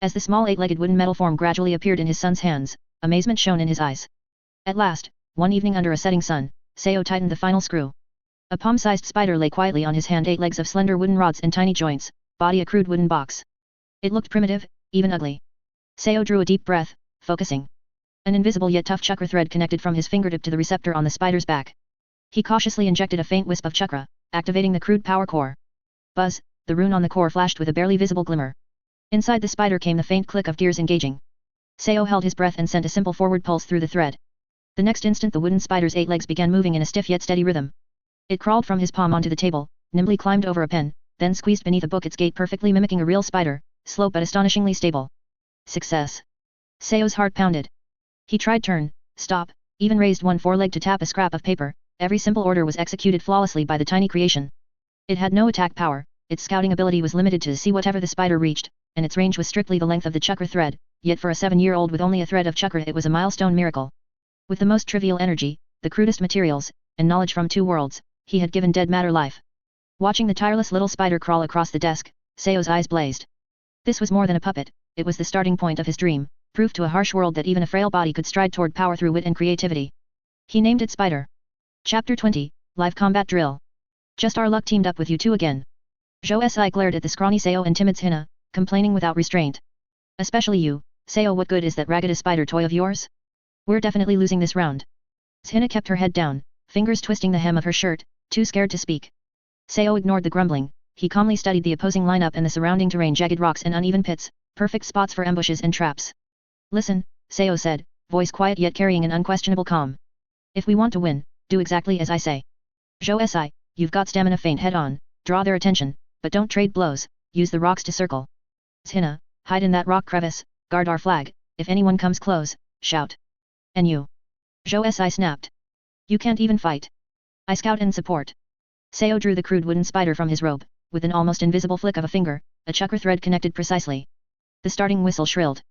As the small 8-legged wooden metal form gradually appeared in his son's hands, amazement shone in his eyes. At last, one evening under a setting sun, Seo tightened the final screw. A palm-sized spider lay quietly on his hand, 8 legs of slender wooden rods and tiny joints, body a crude wooden box. It looked primitive, even ugly. Seo drew a deep breath, focusing. An invisible yet tough chakra thread connected from his fingertip to the receptor on the spider's back. He cautiously injected a faint wisp of chakra, activating the crude power core. Buzz, the rune on the core flashed with a barely visible glimmer. Inside the spider came the faint click of gears engaging. Seo held his breath and sent a simple forward pulse through the thread. The next instant the wooden spider's 8 legs began moving in a stiff yet steady rhythm. It crawled from his palm onto the table, nimbly climbed over a pen, then squeezed beneath a book, its gait perfectly mimicking a real spider, slow but astonishingly stable. Success. Seo's heart pounded. He tried turn, stop, even raised one foreleg to tap a scrap of paper. Every simple order was executed flawlessly by the tiny creation. It had no attack power, its scouting ability was limited to see whatever the spider reached, and its range was strictly the length of the chakra thread, yet for a 7-year-old with only a thread of chakra it was a milestone miracle. With the most trivial energy, the crudest materials, and knowledge from 2 worlds, he had given dead matter life. Watching the tireless little spider crawl across the desk, Seo's eyes blazed. This was more than a puppet, it was the starting point of his dream, proof to a harsh world that even a frail body could stride toward power through wit and creativity. He named it Spider. Chapter 20, Live Combat Drill. Just our luck teamed up with you two again. Zhou Si glared at the scrawny Seo and timid Hina, complaining without restraint. Especially you, Seo. What good is that ragged spider toy of yours? We're definitely losing this round. Hina kept her head down, fingers twisting the hem of her shirt, too scared to speak. Seo ignored the grumbling, he calmly studied the opposing lineup and the surrounding terrain: jagged rocks and uneven pits, perfect spots for ambushes and traps. Listen, Seo said, voice quiet yet carrying an unquestionable calm. If we want to win, do exactly as I say. Zhou Si, you've got stamina, feint head on, draw their attention, but don't trade blows, use the rocks to circle. Zhina, hide in that rock crevice, guard our flag, if anyone comes close, shout. And you? Zhou Si snapped. You can't even fight. I scout and support. Seo drew the crude wooden spider from his robe, with an almost invisible flick of a finger, a chakra thread connected precisely. The starting whistle shrilled.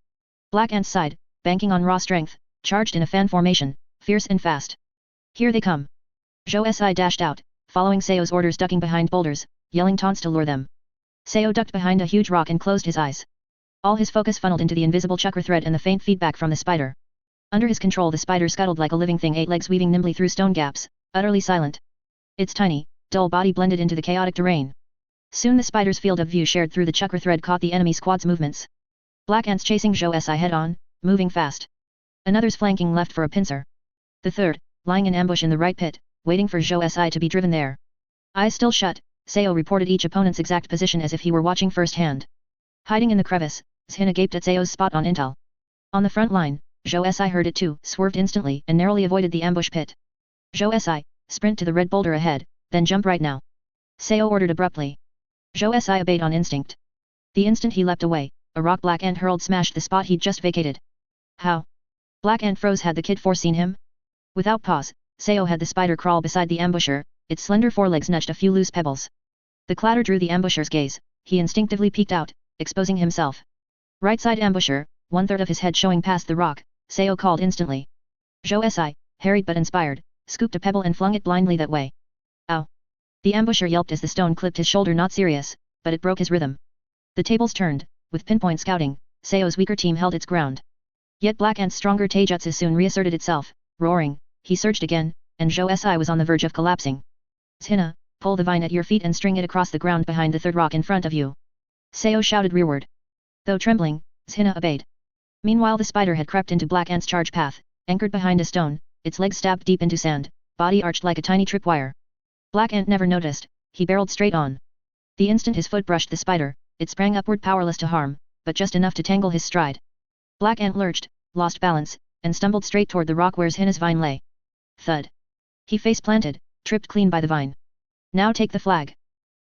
Black Ants sighed, banking on raw strength, charged in a fan formation, fierce and fast. Here they come. Zhou Si dashed out, following Seo's orders, ducking behind boulders, yelling taunts to lure them. Seo ducked behind a huge rock and closed his eyes. All his focus funneled into the invisible chakra thread and the faint feedback from the spider. Under his control, the spider scuttled like a living thing, 8 legs weaving nimbly through stone gaps, utterly silent. Its tiny, dull body blended into the chaotic terrain. Soon the spider's field of view shared through the chakra thread caught the enemy squad's movements. Black Ants chasing Zhou Si head on, moving fast. Another's flanking left for a pincer. The third, lying in ambush in the right pit, waiting for Zhou Si to be driven there. Eyes still shut, Seo reported each opponent's exact position as if he were watching firsthand. Hiding in the crevice, Zhina gaped at Seo's spot on intel. On the front line, Zhou Si heard it too, swerved instantly and narrowly avoided the ambush pit. Zhou Si, sprint to the red boulder ahead, then jump right now. Seo ordered abruptly. Zhou Si obeyed on instinct. The instant he leapt away, a rock Black Ant hurled smashed the spot he'd just vacated. How? Black Ant froze. Had the kid foreseen him? Without pause, Seo had the spider crawl beside the ambusher, its slender forelegs nudged a few loose pebbles. The clatter drew the ambusher's gaze, he instinctively peeked out, exposing himself. Right side ambusher, 1/3 of his head showing past the rock, Seo called instantly. Zhou Si, harried but inspired, scooped a pebble and flung it blindly that way. Ow! The ambusher yelped as the stone clipped his shoulder. Not serious, but it broke his rhythm. The tables turned, with pinpoint scouting, Seo's weaker team held its ground. Yet Black Ant's stronger taijutsu soon reasserted itself, roaring, he surged again, and Zhou Si was on the verge of collapsing. Zhina, pull the vine at your feet and string it across the ground behind the third rock in front of you. Seo shouted rearward. Though trembling, Zhina obeyed. Meanwhile the spider had crept into Black Ant's charge path, anchored behind a stone, its legs stabbed deep into sand, body arched like a tiny tripwire. Black Ant never noticed, he barreled straight on. The instant his foot brushed the spider, it sprang upward, powerless to harm, but just enough to tangle his stride. Black Ant lurched, lost balance, and stumbled straight toward the rock where Zhina's vine lay. Thud. He face planted, tripped clean by the vine. Now take the flag.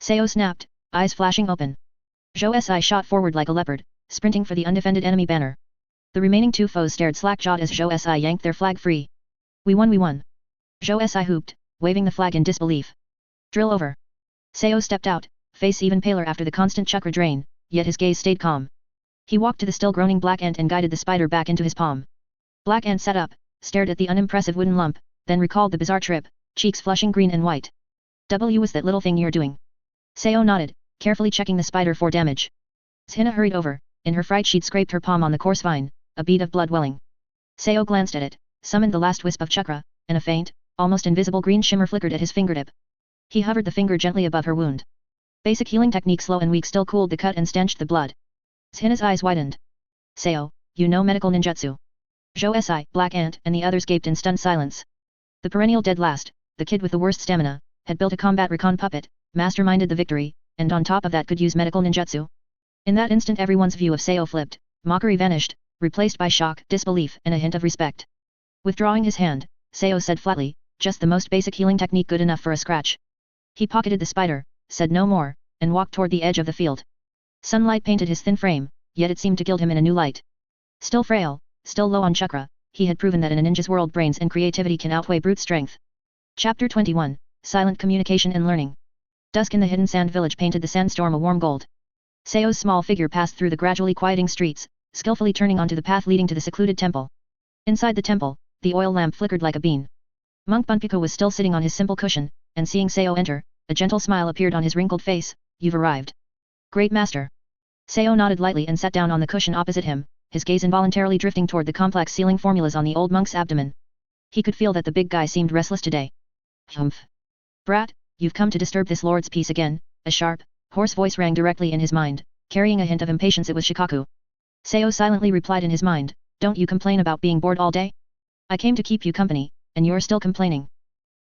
Seo snapped, eyes flashing open. Zhou Si shot forward like a leopard, sprinting for the undefended enemy banner. The remaining two foes stared slack-jawed as Zhou Si yanked their flag free. We won, we won. Zhou Si whooped, waving the flag in disbelief. Drill over. Seo stepped out, face even paler after the constant chakra drain, yet his gaze stayed calm. He walked to the still groaning Black Ant and guided the spider back into his palm. Black Ant sat up, stared at the unimpressive wooden lump, then recalled the bizarre trip, cheeks flushing green and white. Was that little thing you're doing? Seo nodded, carefully checking the spider for damage. Zhina hurried over, in her fright she'd scraped her palm on the coarse vine, a bead of blood welling. Seo glanced at it, summoned the last wisp of chakra, and a faint, almost invisible green shimmer flickered at his fingertip. He hovered the finger gently above her wound. Basic healing technique, slow and weak, still cooled the cut and stanched the blood. Zhina's eyes widened. Seo, you know medical ninjutsu. Zhou Si, Black Ant, and the others gaped in stunned silence. The perennial dead last, the kid with the worst stamina, had built a combat recon puppet, masterminded the victory, and on top of that could use medical ninjutsu. In that instant everyone's view of Seo flipped, mockery vanished, replaced by shock, disbelief, and a hint of respect. Withdrawing his hand, Seo said flatly, just the most basic healing technique, good enough for a scratch. He pocketed the spider, said no more, and walked toward the edge of the field. Sunlight painted his thin frame, yet it seemed to gild him in a new light. Still frail, still low on chakra, he had proven that in a ninja's world brains and creativity can outweigh brute strength. Chapter 21, Silent Communication and Learning. Dusk in the hidden sand village painted the sandstorm a warm gold. Seo's small figure passed through the gradually quieting streets, skillfully turning onto the path leading to the secluded temple. Inside the temple, the oil lamp flickered like a bean. Monk Bunpuku was still sitting on his simple cushion, and seeing Seo enter, a gentle smile appeared on his wrinkled face. You've arrived. Great master. Seo nodded lightly and sat down on the cushion opposite him, his gaze involuntarily drifting toward the complex sealing formulas on the old monk's abdomen. He could feel that the big guy seemed restless today. Humph. Brat, you've come to disturb this lord's peace again, a sharp, hoarse voice rang directly in his mind, carrying a hint of impatience. It was Shukaku. Seo silently replied in his mind, don't you complain about being bored all day? I came to keep you company, and you're still complaining.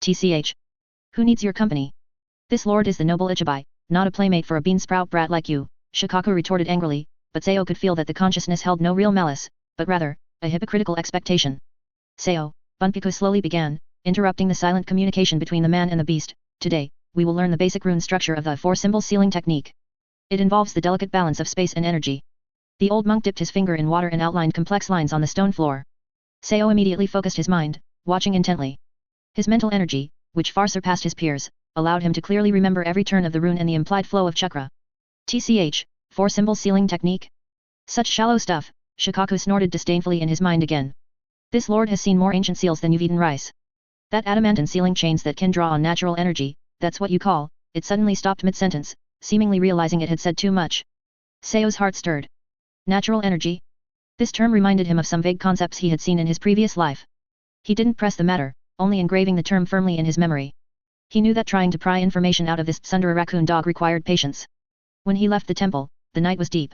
TCH. Who needs your company? This lord is the noble Ichibai, not a playmate for a beansprout brat like you, Shukaku retorted angrily, but Seo could feel that the consciousness held no real malice, but rather, a hypocritical expectation. Sao, Bunpuku slowly began, interrupting the silent communication between the man and the beast. Today, we will learn the basic rune structure of the four-symbol sealing technique. It involves the delicate balance of space and energy. The old monk dipped his finger in water and outlined complex lines on the stone floor. Sao immediately focused his mind, watching intently. His mental energy, which far surpassed his peers, allowed him to clearly remember every turn of the rune and the implied flow of chakra. TCH, four-symbol sealing technique? Such shallow stuff, Shukaku snorted disdainfully in his mind again. This lord has seen more ancient seals than you've eaten rice. That adamantine sealing chains that can draw on natural energy, that's what you call, it suddenly stopped mid-sentence, seemingly realizing it had said too much. Sao's heart stirred. Natural energy? This term reminded him of some vague concepts he had seen in his previous life. He didn't press the matter, only engraving the term firmly in his memory. He knew that trying to pry information out of this tsundere raccoon dog required patience. When he left the temple, the night was deep.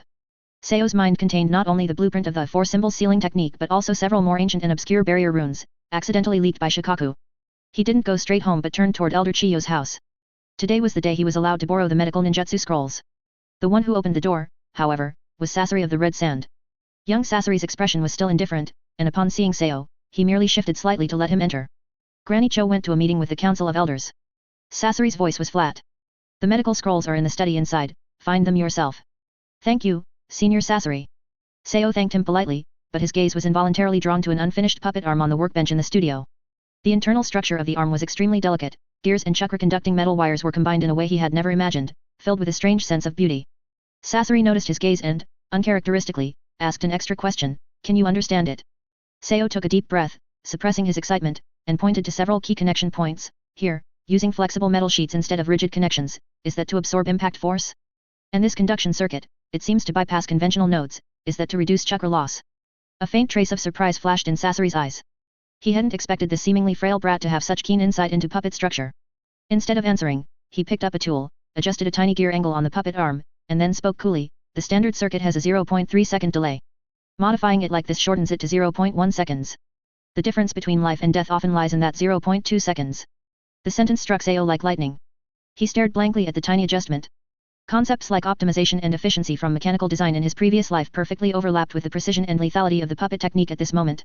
Sao's mind contained not only the blueprint of the four-symbol sealing technique but also several more ancient and obscure barrier runes, accidentally leaked by Shukaku. He didn't go straight home but turned toward Elder Chiyo's house. Today was the day he was allowed to borrow the medical ninjutsu scrolls. The one who opened the door, however, was Sasori of the Red Sand. Young Sasori's expression was still indifferent, and upon seeing Sao, he merely shifted slightly to let him enter. Granny Cho went to a meeting with the Council of Elders. Sasori's voice was flat. The medical scrolls are in the study inside, find them yourself. Thank you, Senior Sasori. Sao thanked him politely, but his gaze was involuntarily drawn to an unfinished puppet arm on the workbench in the studio. The internal structure of the arm was extremely delicate, gears and chakra-conducting metal wires were combined in a way he had never imagined, filled with a strange sense of beauty. Sasori noticed his gaze and, uncharacteristically, asked an extra question, can you understand it? Sao took a deep breath, suppressing his excitement, and pointed to several key connection points. Here, using flexible metal sheets instead of rigid connections, is that to absorb impact force? And this conduction circuit, it seems to bypass conventional nodes, is that to reduce chakra loss? A faint trace of surprise flashed in Sasori's eyes. He hadn't expected the seemingly frail brat to have such keen insight into puppet structure. Instead of answering, he picked up a tool, adjusted a tiny gear angle on the puppet arm, and then spoke coolly, the standard circuit has a 0.3 second delay. Modifying it like this shortens it to 0.1 seconds. The difference between life and death often lies in that 0.2 seconds. The sentence struck Sao like lightning. He stared blankly at the tiny adjustment. Concepts like optimization and efficiency from mechanical design in his previous life perfectly overlapped with the precision and lethality of the puppet technique at this moment.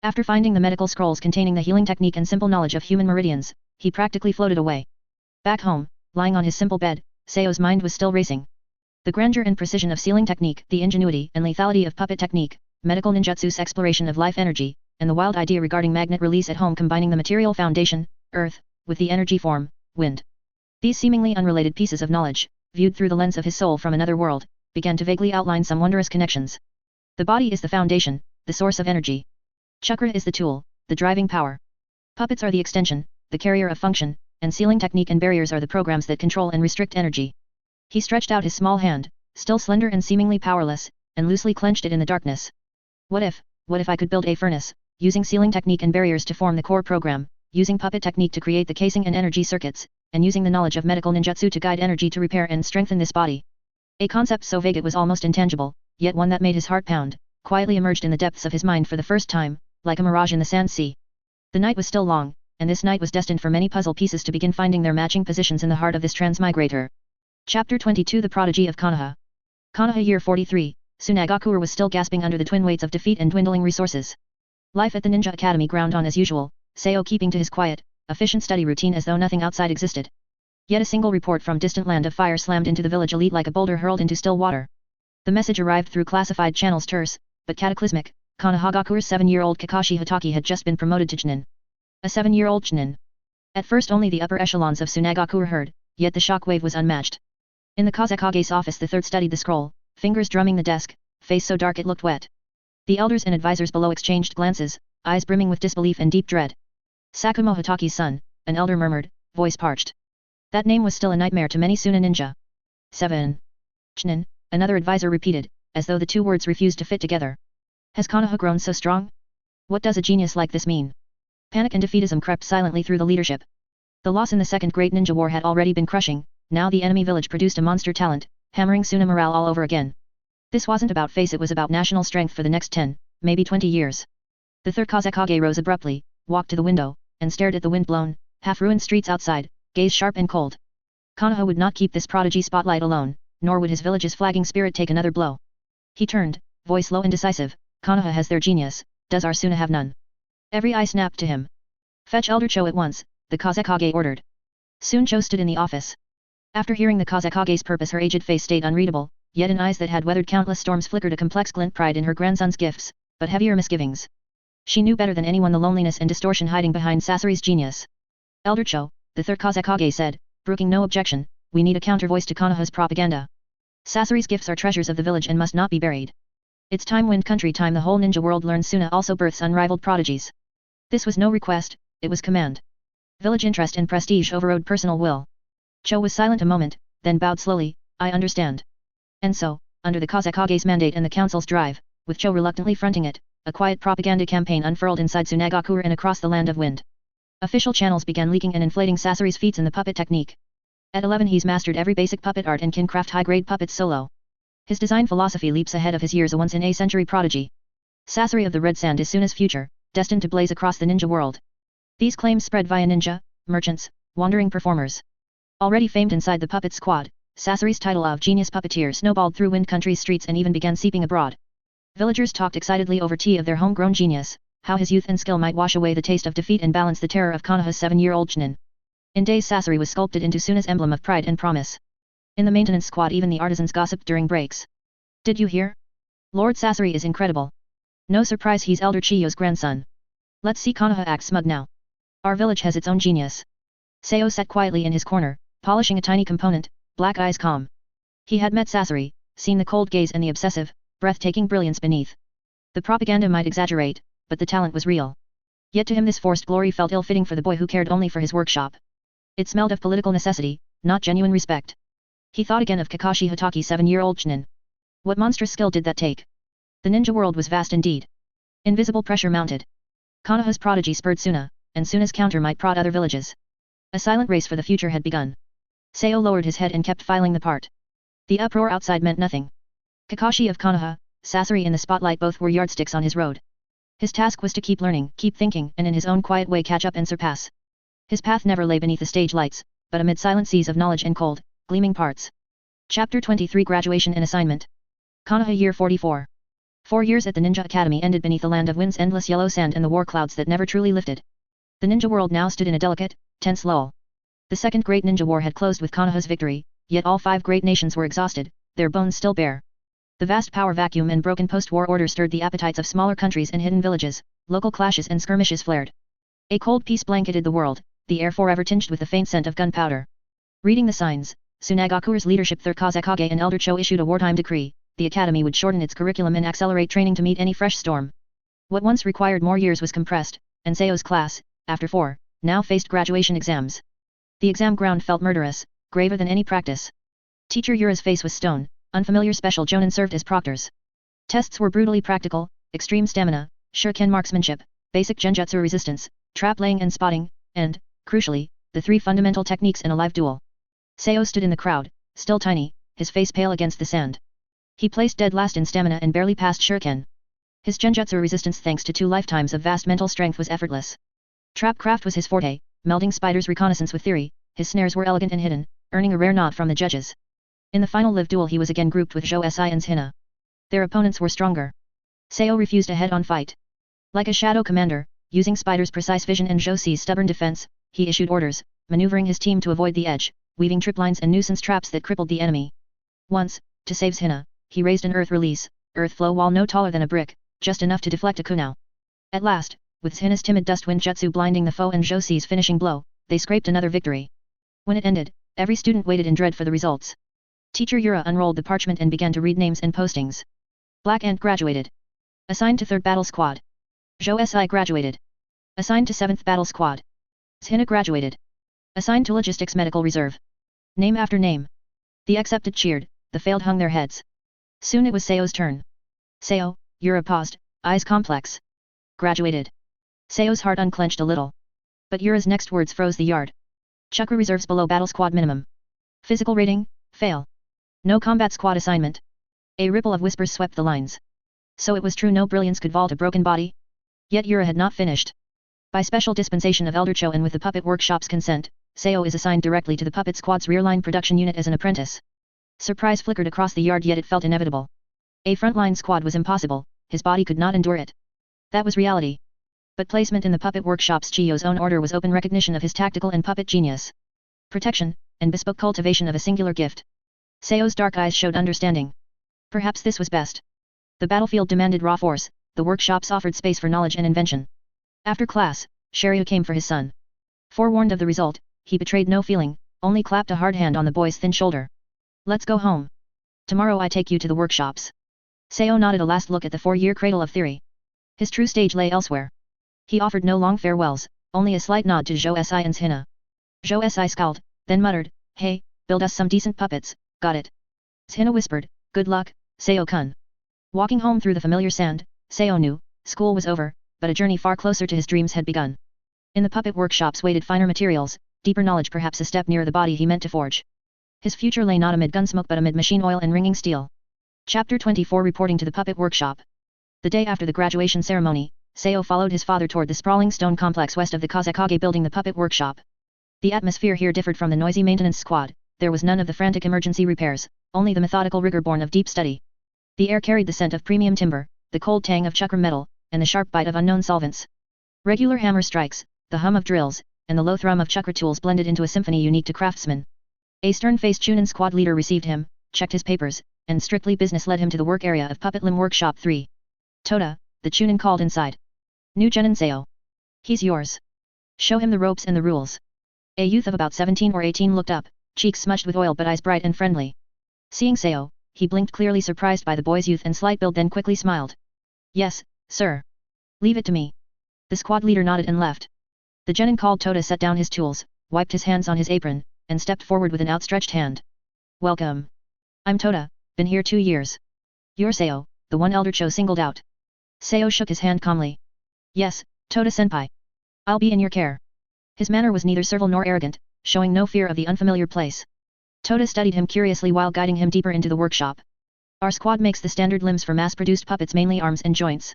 After finding the medical scrolls containing the healing technique and simple knowledge of human meridians, he practically floated away. Back home, lying on his simple bed, Sao's mind was still racing. The grandeur and precision of sealing technique, the ingenuity and lethality of puppet technique, medical ninjutsu's exploration of life energy, and the wild idea regarding magnet release at home combining the material foundation, earth, with the energy form, wind. These seemingly unrelated pieces of knowledge, viewed through the lens of his soul from another world, began to vaguely outline some wondrous connections. The body is the foundation, the source of energy. Chakra is the tool, the driving power. Puppets are the extension, the carrier of function, and sealing technique and barriers are the programs that control and restrict energy. He stretched out his small hand, still slender and seemingly powerless, and loosely clenched it in the darkness. What if I could build a furnace, using sealing technique and barriers to form the core program, using puppet technique to create the casing and energy circuits, and using the knowledge of medical ninjutsu to guide energy to repair and strengthen this body. A concept so vague it was almost intangible, yet one that made his heart pound, quietly emerged in the depths of his mind for the first time, like a mirage in the sand sea. The night was still long, and this night was destined for many puzzle pieces to begin finding their matching positions in the heart of this transmigrator. Chapter 22 The Prodigy of Konoha. Konoha Year 43, Sunagakure was still gasping under the twin weights of defeat and dwindling resources. Life at the Ninja Academy ground on as usual, Sao keeping to his quiet, efficient study routine as though nothing outside existed. Yet a single report from distant land of fire slammed into the village elite like a boulder hurled into still water. The message arrived through classified channels terse, but cataclysmic. Konohagakure's 7-year-old Kakashi Hatake had just been promoted to Chunin. A 7-year-old Chunin. At first only the upper echelons of Sunagakure heard, yet the shock wave was unmatched. In the Kazekage's office the third studied the scroll, fingers drumming the desk, face so dark it looked wet. The elders and advisors below exchanged glances, eyes brimming with disbelief and deep dread. Sakumo Hatake's son, an elder murmured, voice parched. That name was still a nightmare to many Suna ninja. 7. Chunin, another advisor repeated, as though the two words refused to fit together. Has Konoha grown so strong? What does a genius like this mean? Panic and defeatism crept silently through the leadership. The loss in the Second Great Ninja War had already been crushing, now the enemy village produced a monster talent, hammering Suna morale all over again. This wasn't about face, it was about national strength for the next 10, maybe 20 years. The Third Kazekage rose abruptly, walked to the window, and stared at the wind-blown, half-ruined streets outside, gaze sharp and cold. Konoha would not keep this prodigy spotlight alone, nor would his village's flagging spirit take another blow. He turned, voice low and decisive, Konoha has their genius, does our Suna have none? Every eye snapped to him. Fetch Elder Cho at once, the Kazekage ordered. Soon Cho stood in the office. After hearing the Kazekage's purpose, her aged face stayed unreadable, yet in eyes that had weathered countless storms flickered a complex glint, pride in her grandson's gifts, but heavier misgivings. She knew better than anyone the loneliness and distortion hiding behind Sasori's genius. Elder Cho, the Third Kazekage said, brooking no objection, we need a counter-voice to Konoha's propaganda. Sasori's gifts are treasures of the village and must not be buried. It's time, Wind Country time, the whole ninja world learns Suna also births unrivaled prodigies. This was no request, it was command. Village interest and prestige overrode personal will. Cho was silent a moment, then bowed slowly, I understand. And so, under the Kazekage's mandate and the council's drive, with Cho reluctantly fronting it, a quiet propaganda campaign unfurled inside Sunagakure and across the land of wind. Official channels began leaking and inflating Sasori's feats in the puppet technique. At 11 he's mastered every basic puppet art and can craft high-grade puppets solo. His design philosophy leaps ahead of his years, a once-in-a-century prodigy. Sasori of the Red Sand is Suna's future, destined to blaze across the ninja world. These claims spread via ninja, merchants, wandering performers. Already famed inside the puppet squad, Sasori's title of genius puppeteer snowballed through Wind Country's streets and even began seeping abroad. Villagers talked excitedly over tea of their homegrown genius, how his youth and skill might wash away the taste of defeat and balance the terror of Konoha's 7-year-old Chunin. In days Sasori was sculpted into Suna's emblem of pride and promise. In the maintenance squad even the artisans gossiped during breaks. Did you hear? Lord Sasori is incredible. No surprise he's Elder Chiyo's grandson. Let's see Konoha act smug now. Our village has its own genius. Seo sat quietly in his corner, polishing a tiny component, black eyes calm. He had met Sasori, seen the cold gaze and the obsessive, breathtaking brilliance beneath. The propaganda might exaggerate, but the talent was real. Yet to him this forced glory felt ill-fitting for the boy who cared only for his workshop. It smelled of political necessity, not genuine respect. He thought again of Kakashi Hatake, 7-year-old Chunin. What monstrous skill did that take? The ninja world was vast indeed. Invisible pressure mounted. Konoha's prodigy spurred Suna, and Suna's counter might prod other villages. A silent race for the future had begun. Seo lowered his head and kept filing the part. The uproar outside meant nothing. Kakashi of Konoha, Sasori in the spotlight, both were yardsticks on his road. His task was to keep learning, keep thinking, and in his own quiet way catch up and surpass. His path never lay beneath the stage lights, but amid silent seas of knowledge and cold, gleaming parts. Chapter 23 Graduation and Assignment. Konoha Year 44. 4 years at the Ninja Academy ended beneath the land of wind's endless yellow sand and the war clouds that never truly lifted. The ninja world now stood in a delicate, tense lull. The second great ninja war had closed with Konoha's victory, yet all 5 great nations were exhausted, their bones still bare. The vast power vacuum and broken post-war order stirred the appetites of smaller countries and hidden villages, local clashes and skirmishes flared. A cold peace blanketed the world, the air forever tinged with the faint scent of gunpowder. Reading the signs, Sunagakure's leadership Third Kazekage and Elder Cho issued a wartime decree. The academy would shorten its curriculum and accelerate training to meet any fresh storm. What once required more years was compressed, and Seo's class, after 4, now faced graduation exams. The exam ground felt murderous, graver than any practice. Teacher Yura's face was stone, unfamiliar special jonin served as proctors. Tests were brutally practical, extreme stamina, shuriken marksmanship, basic genjutsu resistance, trap laying and spotting, and, crucially, the 3 fundamental techniques in a live duel. Seo stood in the crowd, still tiny, his face pale against the sand. He placed dead last in stamina and barely passed shuriken. His genjutsu resistance thanks to 2 lifetimes of vast mental strength was effortless. Trapcraft was his forte, melding Spider's reconnaissance with theory, his snares were elegant and hidden, earning a rare nod from the judges. In the final live duel he was again grouped with Zhou Sion's Hina. Their opponents were stronger. Seo refused a head-on fight. Like a shadow commander, using Spider's precise vision and Zhou Si's stubborn defense, he issued orders, maneuvering his team to avoid the edge, weaving triplines and nuisance traps that crippled the enemy. Once, to save Hina, he raised an earth release, earth flow wall no taller than a brick, just enough to deflect a kunao. At last, with Hina's timid dust wind jutsu blinding the foe and Zhou Si's finishing blow, they scraped another victory. When it ended, every student waited in dread for the results. Teacher Yura unrolled the parchment and began to read names and postings. Black Ant graduated. Assigned to 3rd Battle Squad. Zhou Si graduated. Assigned to 7th Battle Squad. Hina graduated. Assigned to Logistics Medical Reserve. Name after name. The accepted cheered, the failed hung their heads. Soon it was Seo's turn. Seo, Yura paused, eyes complex. Graduated. Seo's heart unclenched a little. But Yura's next words froze the yard. Chakra reserves below battle squad minimum. Physical rating, fail. No combat squad assignment. A ripple of whispers swept the lines. So it was true no brilliance could vault a broken body? Yet Yura had not finished. By special dispensation of Elder Cho and with the puppet workshop's consent, Seo is assigned directly to the puppet squad's rear-line production unit as an apprentice. Surprise flickered across the yard, yet it felt inevitable. A frontline squad was impossible, his body could not endure it. That was reality. But placement in the puppet workshop's Chiyo's own order was open recognition of his tactical and puppet genius. Protection, and bespoke cultivation of a singular gift. Seo's dark eyes showed understanding. Perhaps this was best. The battlefield demanded raw force, the workshops offered space for knowledge and invention. After class, Shiryu came for his son. Forewarned of the result, he betrayed no feeling, only clapped a hard hand on the boy's thin shoulder. Let's go home. Tomorrow I take you to the workshops. Seo nodded a last look at the 4-year cradle of theory. His true stage lay elsewhere. He offered no long farewells, only a slight nod to Zhou Si and Hina. Zhou Si scowled, then muttered, "Hey, build us some decent puppets, got it?" Hina whispered, "Good luck, Seo-kun." Walking home through the familiar sand, Seo knew, school was over, but a journey far closer to his dreams had begun. In the puppet workshops waited finer materials, deeper knowledge, perhaps a step nearer the body he meant to forge. His future lay not amid gunsmoke but amid machine oil and ringing steel. Chapter 24 Reporting to the Puppet Workshop. The day after the graduation ceremony, Seo followed his father toward the sprawling stone complex west of the Kazekage building, the puppet workshop. The atmosphere here differed from the noisy maintenance squad. There was none of the frantic emergency repairs, only the methodical rigor born of deep study. The air carried the scent of premium timber, the cold tang of chakra metal, and the sharp bite of unknown solvents. Regular hammer strikes, the hum of drills, and the low thrum of chakra tools blended into a symphony unique to craftsmen. A stern-faced Chunin squad leader received him, checked his papers, and strictly business led him to the work area of Puppet Lim Workshop 3. "Toda," the Chunin called inside. "New Genin Seo. He's yours. Show him the ropes and the rules." A youth of about 17 or 18 looked up, cheeks smudged with oil but eyes bright and friendly. Seeing Seo, he blinked, clearly surprised by the boy's youth and slight build, then quickly smiled. "Yes, sir. Leave it to me." The squad leader nodded and left. The Genin called Toda set down his tools, wiped his hands on his apron, and stepped forward with an outstretched hand. "Welcome. I'm Toda, been here 2 years. You're Seo, the one Elder Cho singled out." Seo shook his hand calmly. "Yes, Toda-senpai. I'll be in your care." His manner was neither servile nor arrogant, showing no fear of the unfamiliar place. Toda studied him curiously while guiding him deeper into the workshop. "Our squad makes the standard limbs for mass-produced puppets, mainly arms and joints.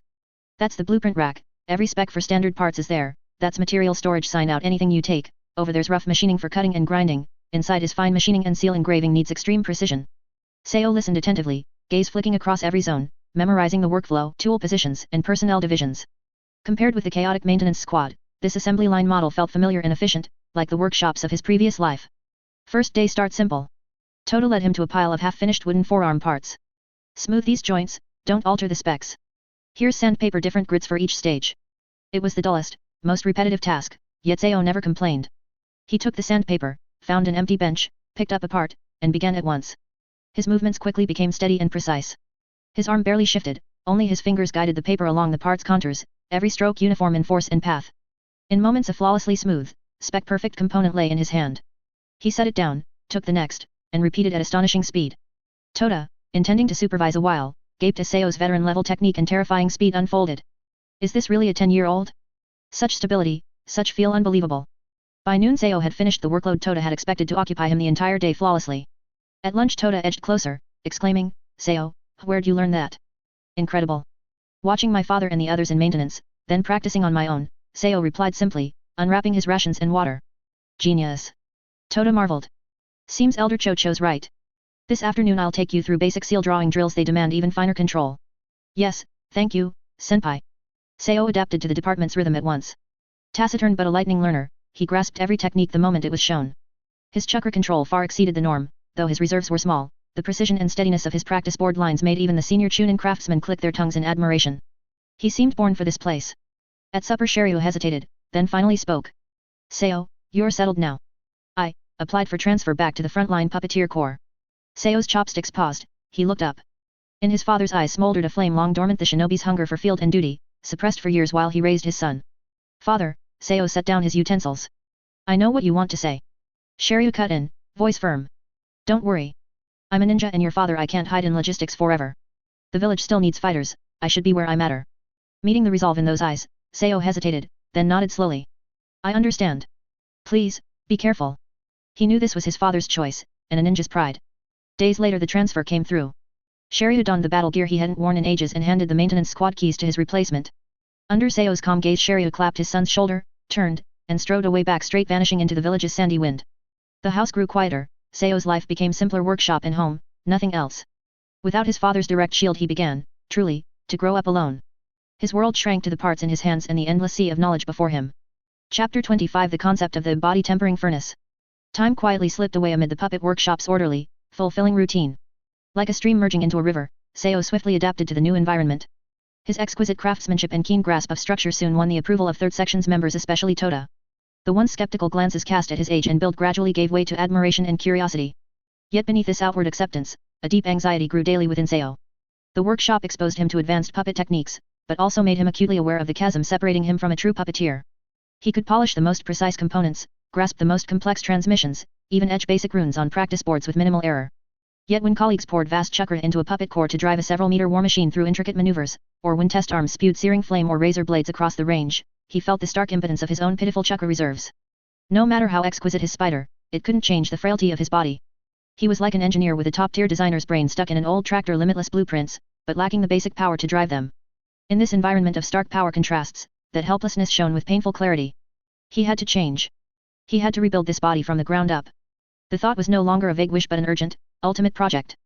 That's the blueprint rack, every spec for standard parts is there, that's material storage, sign out anything you take, over there's rough machining for cutting and grinding, inside is fine machining and seal engraving needs extreme precision." Seo listened attentively, gaze flicking across every zone, memorizing the workflow, tool positions, and personnel divisions. Compared with the chaotic maintenance squad, this assembly line model felt familiar and efficient, like the workshops of his previous life. First day, start simple. Toda led him to a pile of half-finished wooden forearm parts. "Smooth these joints, don't alter the specs. Here's sandpaper, different grids for each stage." It was the dullest, most repetitive task, yet Seo never complained. He took the sandpaper, found an empty bench, picked up a part, and began at once. His movements quickly became steady and precise. His arm barely shifted, only his fingers guided the paper along the part's contours, every stroke uniform in force and path. In moments a flawlessly smooth, spec-perfect component lay in his hand. He set it down, took the next, and repeated at astonishing speed. Toda, intending to supervise a while, gaped as Seo's veteran-level technique and terrifying speed unfolded. Is this really a 10-year-old? Such stability, such feel unbelievable. By noon Seo had finished the workload Toda had expected to occupy him the entire day flawlessly. At lunch Toda edged closer, exclaiming, "Seo, where'd you learn that? Incredible." "Watching my father and the others in maintenance, then practicing on my own," Seo replied simply, unwrapping his rations and water. "Genius." Toda marveled. "Seems Elder Cho chose right. This afternoon I'll take you through basic seal drawing drills, they demand even finer control." "Yes, thank you, senpai." Seo adapted to the department's rhythm at once. Taciturn but a lightning learner, he grasped every technique the moment it was shown. His chakra control far exceeded the norm, though his reserves were small. The precision and steadiness of his practice board lines made even the senior Chunin craftsmen click their tongues in admiration. He seemed born for this place. At supper Shiryu hesitated, then finally spoke. "Seo, you're settled now." "I applied for transfer back to the frontline puppeteer corps." Seo's chopsticks paused, he looked up. In his father's eyes smoldered a flame long dormant, the shinobi's hunger for field and duty, suppressed for years while he raised his son. "Father," Seo set down his utensils. "I know what you want to say." Shiryu cut in, voice firm. "Don't worry. I'm a ninja and your father, I can't hide in logistics forever. The village still needs fighters, I should be where I matter." Meeting the resolve in those eyes, Seo hesitated, then nodded slowly. "I understand. Please, be careful." He knew this was his father's choice, and a ninja's pride. Days later the transfer came through. Shiryu donned the battle gear he hadn't worn in ages and handed the maintenance squad keys to his replacement. Under Seo's calm gaze Shiryu clapped his son's shoulder, turned, and strode away back straight, vanishing into the village's sandy wind. The house grew quieter, Seo's life became simpler, workshop and home, nothing else. Without his father's direct shield he began, truly, to grow up alone. His world shrank to the parts in his hands and the endless sea of knowledge before him. Chapter 25 The concept of the body tempering furnace. Time quietly slipped away amid the puppet workshop's orderly, fulfilling routine. Like a stream merging into a river, Seo swiftly adapted to the new environment. His exquisite craftsmanship and keen grasp of structure soon won the approval of Third Section's members, especially Tota. The once skeptical glances cast at his age and build gradually gave way to admiration and curiosity. Yet beneath this outward acceptance, a deep anxiety grew daily within Seo. The workshop exposed him to advanced puppet techniques, but also made him acutely aware of the chasm separating him from a true puppeteer. He could polish the most precise components, grasp the most complex transmissions, even etch basic runes on practice boards with minimal error. Yet when colleagues poured vast chakra into a puppet core to drive a several-meter war machine through intricate maneuvers, or when test arms spewed searing flame or razor blades across the range, he felt the stark impotence of his own pitiful chakra reserves. No matter how exquisite his spider, it couldn't change the frailty of his body. He was like an engineer with a top-tier designer's brain stuck in an old tractor limitless blueprints, but lacking the basic power to drive them. In this environment of stark power contrasts, that helplessness shone with painful clarity. He had to change. He had to rebuild this body from the ground up. The thought was no longer a vague wish but an urgent, ultimate project.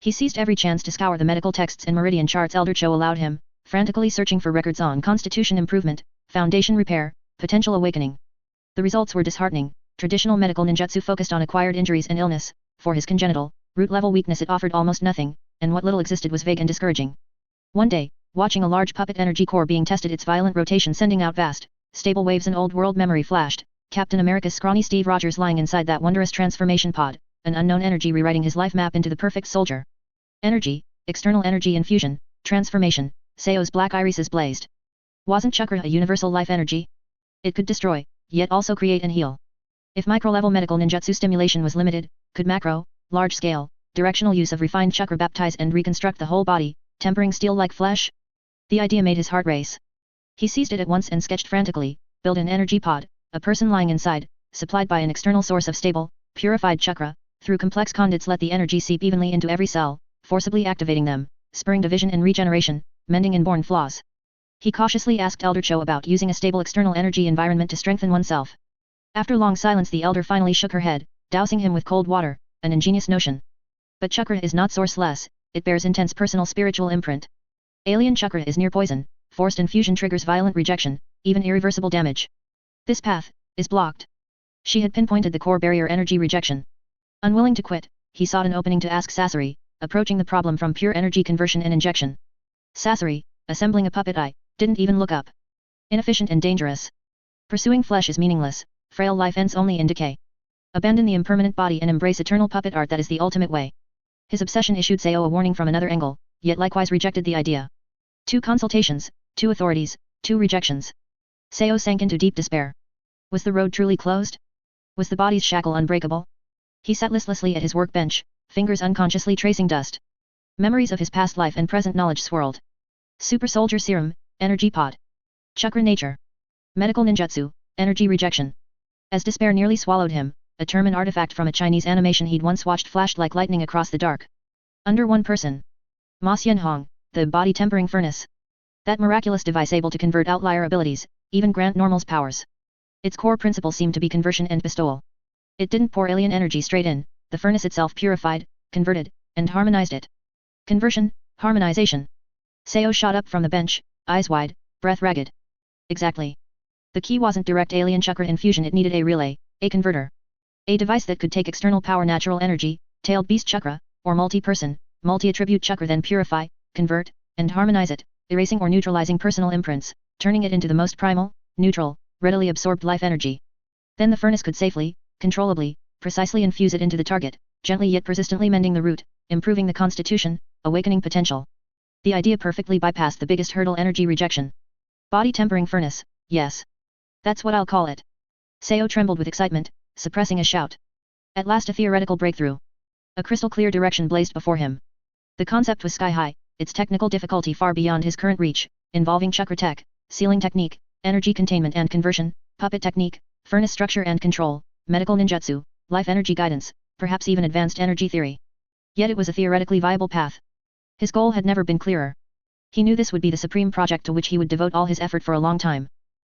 He seized every chance to scour the medical texts and meridian charts Elder Cho allowed him, frantically searching for records on constitution improvement, foundation repair, potential awakening. The results were disheartening. Traditional medical ninjutsu focused on acquired injuries and illness. For his congenital, root-level weakness it offered almost nothing, and what little existed was vague and discouraging. One day, watching a large puppet energy core being tested, its violent rotation sending out vast, stable waves, an old world memory flashed. Captain America's scrawny Steve Rogers lying inside that wondrous transformation pod, an unknown energy rewriting his life map into the perfect soldier. Energy, external energy infusion, transformation, Seo's black irises blazed. Wasn't chakra a universal life energy? It could destroy, yet also create and heal. If micro-level medical ninjutsu stimulation was limited, could macro, large-scale, directional use of refined chakra baptize and reconstruct the whole body, tempering steel like flesh? The idea made his heart race. He seized it at once and sketched frantically, build an energy pod, a person lying inside, supplied by an external source of stable, purified chakra, through complex conduits let the energy seep evenly into every cell, forcibly activating them, spurring division and regeneration, mending inborn flaws. He cautiously asked Elder Cho about using a stable external energy environment to strengthen oneself. After long silence the elder finally shook her head, dousing him with cold water, an ingenious notion. But chakra is not sourceless, it bears intense personal spiritual imprint. Alien chakra is near poison, forced infusion triggers violent rejection, even irreversible damage. This path is blocked. She had pinpointed the core barrier energy rejection. Unwilling to quit, he sought an opening to ask Sasori, approaching the problem from pure energy conversion and injection. Sasori, assembling a puppet eye, didn't even look up. Inefficient and dangerous. Pursuing flesh is meaningless, frail life ends only in decay. Abandon the impermanent body and embrace eternal puppet art, that is the ultimate way. His obsession issued Seo a warning from another angle, yet likewise rejected the idea. 2 consultations, 2 authorities, 2 rejections. Seo sank into deep despair. Was the road truly closed? Was the body's shackle unbreakable? He sat listlessly at his workbench, fingers unconsciously tracing dust. Memories of his past life and present knowledge swirled. Super soldier serum, energy pod. Chakra nature. Medical ninjutsu, energy rejection. As despair nearly swallowed him, a term and artifact from a Chinese animation he'd once watched flashed like lightning across the dark. Under one person. Ma Xianhong, the body tempering furnace. That miraculous device able to convert outlier abilities, even grant normals powers. Its core principle seemed to be conversion and bestowal. It didn't pour alien energy straight in, the furnace itself purified, converted, and harmonized it. Conversion, harmonization. Seo shot up from the bench, eyes wide, breath ragged. Exactly. The key wasn't direct alien chakra infusion, it needed a relay, a converter. A device that could take external power, natural energy, tailed beast chakra, or multi-person, multi-attribute chakra, then purify, convert, and harmonize it, erasing or neutralizing personal imprints, turning it into the most primal, neutral, readily absorbed life energy. Then the furnace could safely, controllably, precisely infuse it into the target, gently yet persistently mending the root, improving the constitution, awakening potential. The idea perfectly bypassed the biggest hurdle, energy rejection. Body tempering furnace, yes. That's what I'll call it. Seo trembled with excitement, suppressing a shout. At last a theoretical breakthrough. A crystal clear direction blazed before him. The concept was sky high, its technical difficulty far beyond his current reach, involving chakra tech, sealing technique, energy containment and conversion, puppet technique, furnace structure and control, medical ninjutsu, life energy guidance, perhaps even advanced energy theory. Yet it was a theoretically viable path. His goal had never been clearer. He knew this would be the supreme project to which he would devote all his effort for a long time.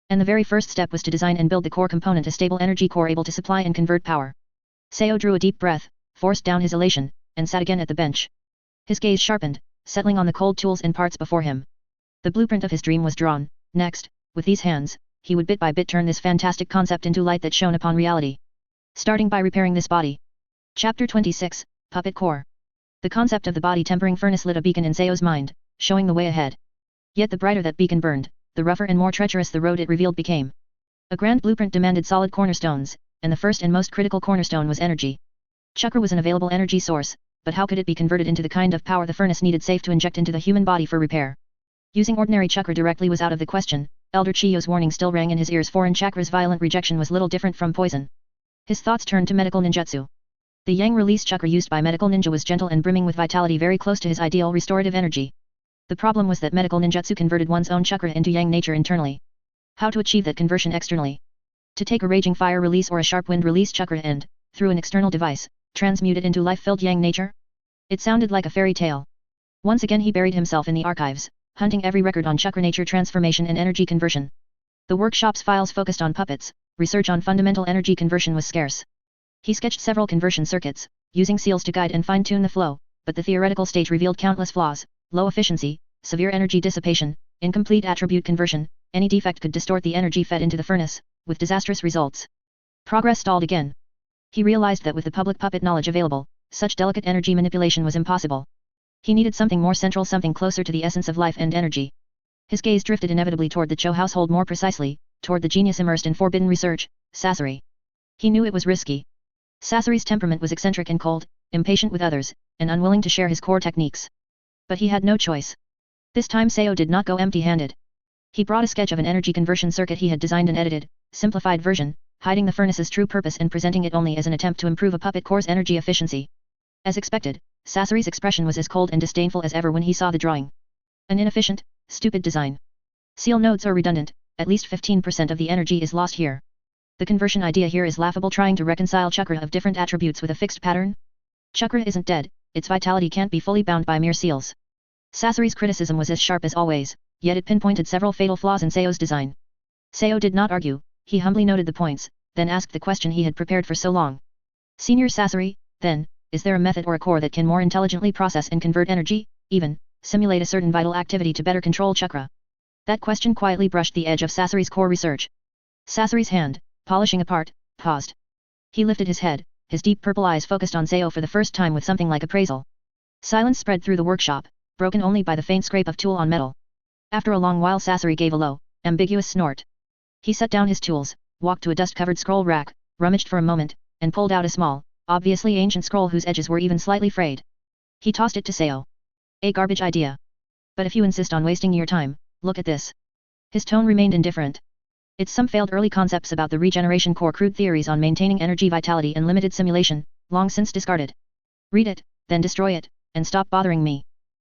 And the very first step was to design and build the core component, a stable energy core able to supply and convert power. Seo drew a deep breath, forced down his elation, and sat again at the bench. His gaze sharpened, settling on the cold tools and parts before him. The blueprint of his dream was drawn. Next, with these hands, he would bit by bit turn this fantastic concept into light that shone upon reality. Starting by repairing this body. Chapter 26, Puppet Core. The concept of the body tempering furnace lit a beacon in Seo's mind, showing the way ahead. Yet the brighter that beacon burned, the rougher and more treacherous the road it revealed became. A grand blueprint demanded solid cornerstones, and the first and most critical cornerstone was energy. Chakra was an available energy source, but how could it be converted into the kind of power the furnace needed safe to inject into the human body for repair? Using ordinary chakra directly was out of the question. Elder Chiyo's warning still rang in his ears. Foreign chakra's violent rejection was little different from poison. His thoughts turned to medical ninjutsu. The yang release chakra used by medical ninja was gentle and brimming with vitality, very close to his ideal restorative energy. The problem was that medical ninjutsu converted one's own chakra into yang nature internally. How to achieve that conversion externally? To take a raging fire release or a sharp wind release chakra and, through an external device, transmute it into life-filled yang nature? It sounded like a fairy tale. Once again he buried himself in the archives, hunting every record on chakra nature transformation and energy conversion. The workshop's files focused on puppets. Research on fundamental energy conversion was scarce. He sketched several conversion circuits, using seals to guide and fine-tune the flow, but the theoretical stage revealed countless flaws: low efficiency, severe energy dissipation, incomplete attribute conversion. Any defect could distort the energy fed into the furnace, with disastrous results. Progress stalled again. He realized that with the public puppet knowledge available, such delicate energy manipulation was impossible. He needed something more central, something closer to the essence of life and energy. His gaze drifted inevitably toward the Cho household, more precisely, toward the genius immersed in forbidden research, Sasori. He knew it was risky. Sasori's temperament was eccentric and cold, impatient with others, and unwilling to share his core techniques. But he had no choice. This time Seo did not go empty-handed. He brought a sketch of an energy conversion circuit he had designed, an edited, simplified version, hiding the furnace's true purpose and presenting it only as an attempt to improve a puppet core's energy efficiency. As expected, Sasori's expression was as cold and disdainful as ever when he saw the drawing. An inefficient, stupid design. Seal nodes are redundant, at least 15% of the energy is lost here. The conversion idea here is laughable, trying to reconcile chakra of different attributes with a fixed pattern. Chakra isn't dead, its vitality can't be fully bound by mere seals. Sasori's criticism was as sharp as always, yet it pinpointed several fatal flaws in Seo's design. Seo did not argue, he humbly noted the points, then asked the question he had prepared for so long. Senior Sasori, then, is there a method or a core that can more intelligently process and convert energy, even, simulate a certain vital activity to better control chakra? That question quietly brushed the edge of Sasori's core research. Sasori's hand, polishing a part, paused. He lifted his head, his deep purple eyes focused on Seo for the first time with something like appraisal. Silence spread through the workshop, broken only by the faint scrape of tool on metal. After a long while Sasori gave a low, ambiguous snort. He set down his tools, walked to a dust-covered scroll rack, rummaged for a moment, and pulled out a small, obviously ancient scroll whose edges were even slightly frayed. He tossed it to Seo. A garbage idea. But if you insist on wasting your time, look at this. His tone remained indifferent. It's some failed early concepts about the regeneration core, crude theories on maintaining energy vitality and limited simulation, long since discarded. Read it, then destroy it, and stop bothering me.